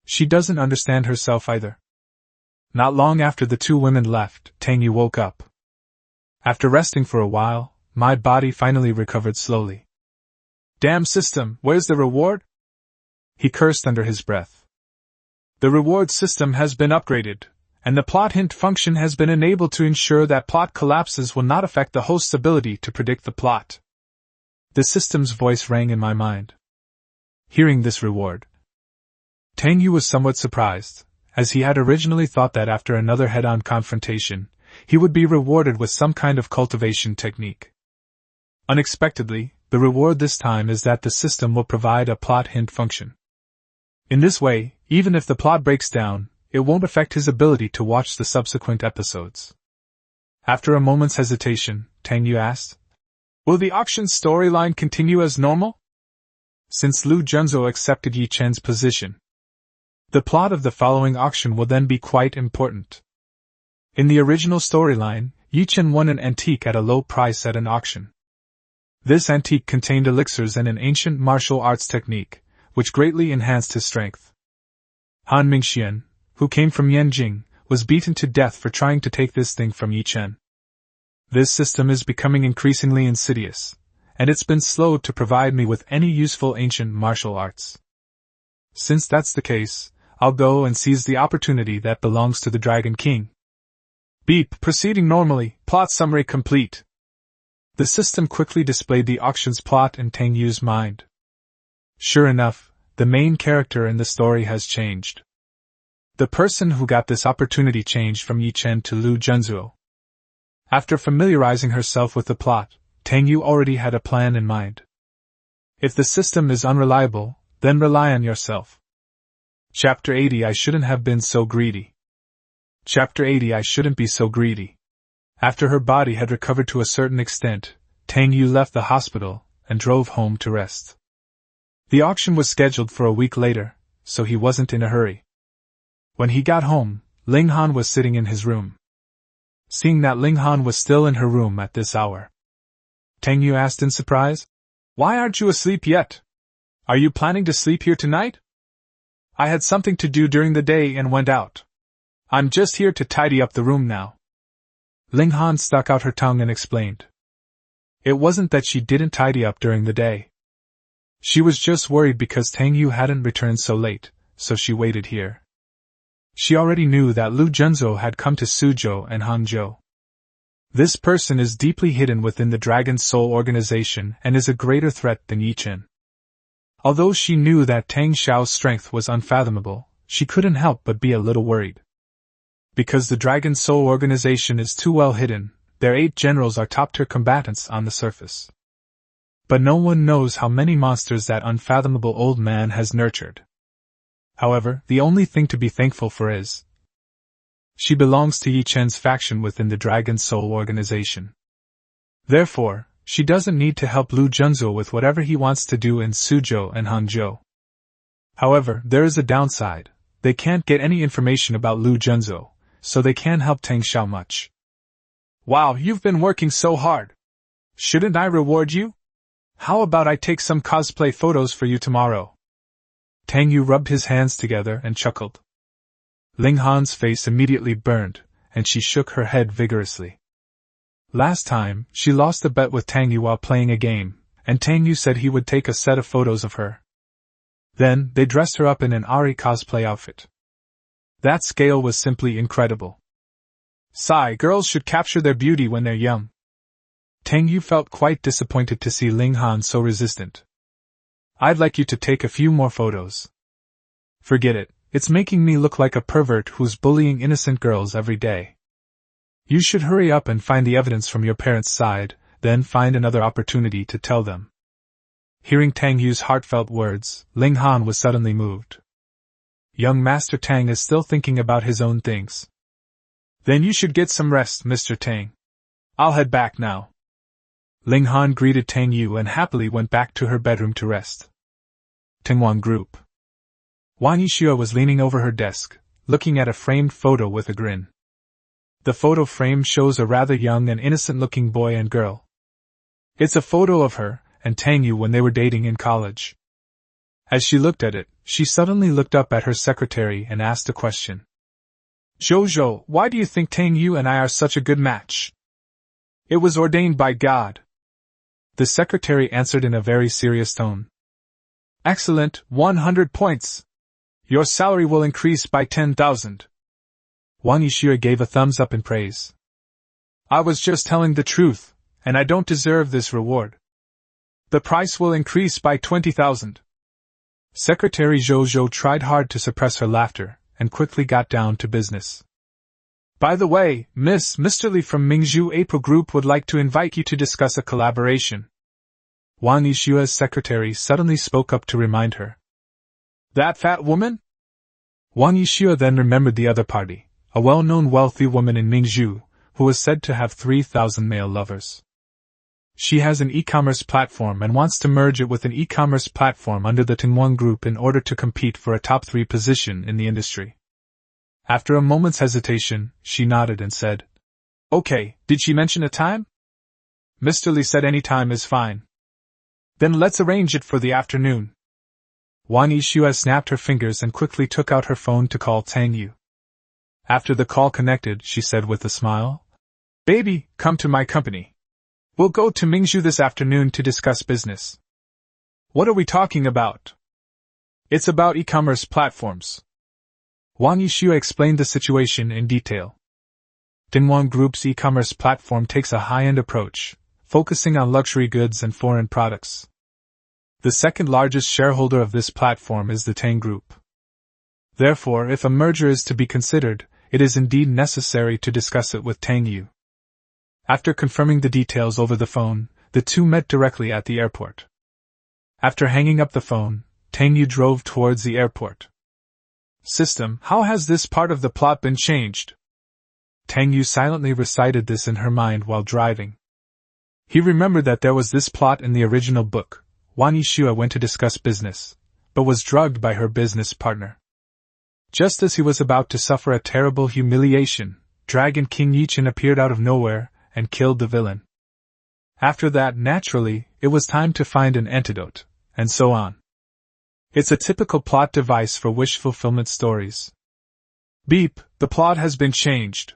She doesn't understand herself either. Not long after the two women left, Tangyu woke up. After resting for a while, my body finally recovered slowly. "Damn system, where's the reward?" he cursed under his breath. "The reward system has been upgraded, and the plot hint function has been enabled to ensure that plot collapses will not affect the host's ability to predict the plot." The system's voice rang in my mind. Hearing this reward, Tangyu was somewhat surprised, as he had originally thought that after another head-on confrontation, he would be rewarded with some kind of cultivation technique. Unexpectedly, the reward this time is that the system will provide a plot hint function. In this way, even if the plot breaks down, it won't affect his ability to watch the subsequent episodes. After a moment's hesitation, Tangyu asked, "Will the auction storyline continue as normal?" Since Lu Junzo accepted Ye Chen's position, the plot of the following auction will then be quite important. In the original storyline, Ye Chen won an antique at a low price at an auction. This antique contained elixirs and an ancient martial arts technique, which greatly enhanced his strength. Han Mingxian, who came from Yanjing, was beaten to death for trying to take this thing from Ye Chen. This system is becoming increasingly insidious, and it's been slow to provide me with any useful ancient martial arts. Since that's the case, I'll go and seize the opportunity that belongs to the Dragon King. Beep, proceeding normally, plot summary complete. The system quickly displayed the auction's plot in Tangyu's mind. Sure enough, the main character in the story has changed. The person who got this opportunity changed from Ye Chen to Lu Junzuo. After familiarizing herself with the plot, Tangyu already had a plan in mind. If the system is unreliable, then rely on yourself. Chapter 80 I shouldn't have been so greedy. Chapter 80 I shouldn't be so greedy. After her body had recovered to a certain extent, Tangyu left the hospital and drove home to rest. The auction was scheduled for a week later, so he wasn't in a hurry. When he got home, Ling Han was sitting in his room. Seeing that Ling Han was still in her room at this hour, Tangyu asked in surprise, "Why aren't you asleep yet? Are you planning to sleep here tonight?" "I had something to do during the day and went out. I'm just here to tidy up the room now." Ling Han stuck out her tongue and explained. It wasn't that she didn't tidy up during the day. She was just worried because Tangyu hadn't returned so late, so she waited here. She already knew that Lu Junzo had come to Suzhou and Hangzhou. This person is deeply hidden within the Dragon Soul organization and is a greater threat than Ye Chen. Although she knew that Tang Xiao's strength was unfathomable, she couldn't help but be a little worried. Because the Dragon Soul organization is too well hidden, their 8 generals are top-tier combatants on the surface. But no one knows how many monsters that unfathomable old man has nurtured. However, the only thing to be thankful for is she belongs to Ye Chen's faction within the Dragon Soul organization. Therefore, she doesn't need to help Lu Junzo with whatever he wants to do in Suzhou and Hangzhou. However, there is a downside. They can't get any information about Lu Junzo, so they can't help Tang Xiao much. "Wow, you've been working so hard. Shouldn't I reward you? How about I take some cosplay photos for you tomorrow?" Tangyu rubbed his hands together and chuckled. Ling Han's face immediately burned, and she shook her head vigorously. Last time, she lost a bet with Tangyu while playing a game, and Tangyu said he would take a set of photos of her. Then, they dressed her up in an Ari cosplay outfit. That scale was simply incredible. Sigh, girls should capture their beauty when they're young. Tangyu felt quite disappointed to see Ling Han so resistant. "I'd like you to take a few more photos." "Forget it, It's making me look like a pervert who's bullying innocent girls every day. You should hurry up and find the evidence from your parents' side, then find another opportunity to tell them. Hearing Tang Yu's heartfelt words, Ling Han was suddenly moved. Young Master Tang is still thinking about his own things. Then you should get some rest, Mr. Tang. I'll head back now. Ling Han greeted Tang Yu and happily went back to her bedroom to rest. Tingwang Group. Wang Yixue was leaning over her desk, looking at a framed photo with a grin. The photo frame shows a rather young and innocent-looking boy and girl. It's a photo of her and Tang Yu when they were dating in college. As she looked at it, she suddenly looked up at her secretary and asked a question. Zhou, why do you think Tang Yu and I are such a good match? It was ordained by God. The secretary answered in a very serious tone. Excellent, 100 points. Your salary will increase by 10,000. Wang Yixue gave a thumbs up in praise. I was just telling the truth, and I don't deserve this reward. The price will increase by 20,000. Secretary Zhou tried hard to suppress her laughter, and quickly got down to business. By the way, Mr. Li from Mingzhu April Group would like to invite you to discuss a collaboration. Wang Yixue's secretary suddenly spoke up to remind her. That fat woman? Wang Yixue then remembered the other party, a well-known wealthy woman in Mingzhu, who was said to have 3,000 male lovers. She has an e-commerce platform and wants to merge it with an e-commerce platform under the Tingwang Group in order to compete for a top 3 position in the industry. After a moment's hesitation, she nodded and said, Okay, did she mention a time? Mr. Li said any time is fine. Then let's arrange it for the afternoon. Wang Yixue snapped her fingers and quickly took out her phone to call Tang Yu. After the call connected, she said with a smile, Baby, come to my company. We'll go to Mingzhu this afternoon to discuss business. What are we talking about? It's about e-commerce platforms. Wang Yixue explained the situation in detail. Tingwang Group's e-commerce platform takes a high-end approach, focusing on luxury goods and foreign products. The second largest shareholder of this platform is the Tang Group. Therefore, if a merger is to be considered, it is indeed necessary to discuss it with Tang Yu. After confirming the details over the phone, the two met directly at the airport. After hanging up the phone, Tang Yu drove towards the airport. System, how has this part of the plot been changed? Tang Yu silently recited this in her mind while driving. He remembered that there was this plot in the original book. Wang Yixue went to discuss business, but was drugged by her business partner. Just as he was about to suffer a terrible humiliation, Dragon King Ye Chen appeared out of nowhere and killed the villain. After that, naturally, it was time to find an antidote, and so on. It's a typical plot device for wish fulfillment stories. Beep, the plot has been changed.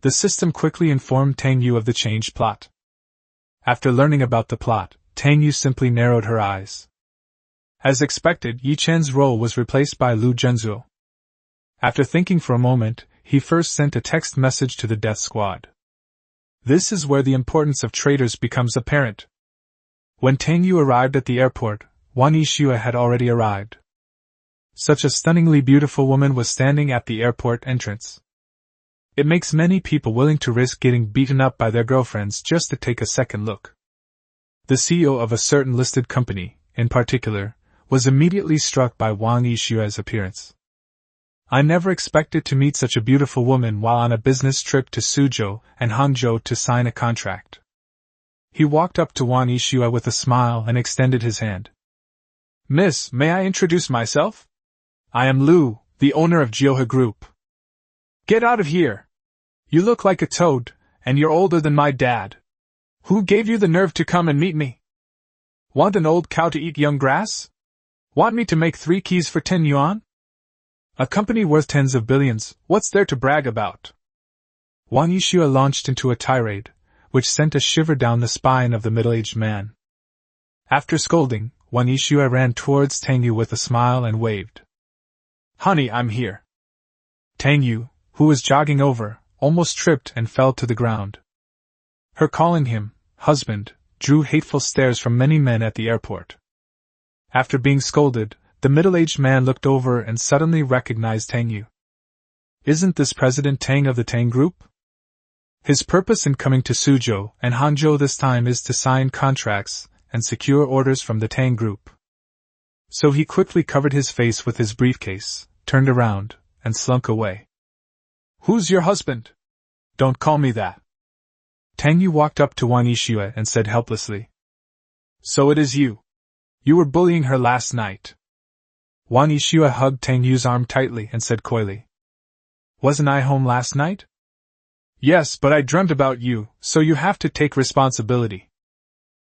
The system quickly informed Tang Yu of the changed plot. After learning about the plot, Tang Yu simply narrowed her eyes. As expected, Ye Chen's role was replaced by Lu Zhenzuo. After thinking for a moment, he first sent a text message to the death squad. This is where the importance of traitors becomes apparent. When Tang Yu arrived at the airport, Wang Yixue had already arrived. Such a stunningly beautiful woman was standing at the airport entrance. It makes many people willing to risk getting beaten up by their girlfriends just to take a second look. The CEO of a certain listed company, in particular, was immediately struck by Wang Yixue's appearance. I never expected to meet such a beautiful woman while on a business trip to Suzhou and Hangzhou to sign a contract. He walked up to Wang Yixue with a smile and extended his hand. Miss, may I introduce myself? I am Lu, the owner of Jiohe Group. Get out of here! You look like a toad, and you're older than my dad. Who gave you the nerve to come and meet me? Want an old cow to eat young grass? Want me to make 3 keys for 10 yuan? A company worth tens of billions, what's there to brag about? Wang Yixue launched into a tirade, which sent a shiver down the spine of the middle-aged man. After scolding, Wang Yixue ran towards Tang Yu with a smile and waved. Honey, I'm here. Tang Yu, who was jogging over, almost tripped and fell to the ground. Her calling him husband drew hateful stares from many men at the airport. After being scolded, The middle-aged man looked over and suddenly recognized Tang Yu. Isn't this President Tang of the Tang Group? His purpose in coming to Suzhou and Hangzhou this time is to sign contracts and secure orders from the Tang Group. So he quickly covered his face with his briefcase, turned around, and slunk away. Who's your husband? Don't call me that. Tang Yu walked up to Wang Yixue and said helplessly. So it is you. You were bullying her last night. Wang Yixue hugged Tang Yu's arm tightly and said coyly. Wasn't I home last night? Yes, but I dreamt about you, so you have to take responsibility.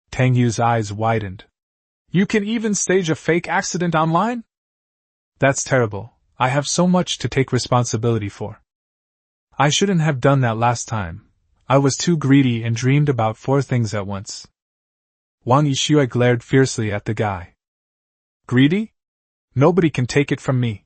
Tang Yu's eyes widened. You can even stage a fake accident online? That's terrible. I have so much to take responsibility for. I shouldn't have done that last time. I was too greedy and dreamed about 4 things at once. Wang Yixue glared fiercely at the guy. Greedy? Nobody can take it from me.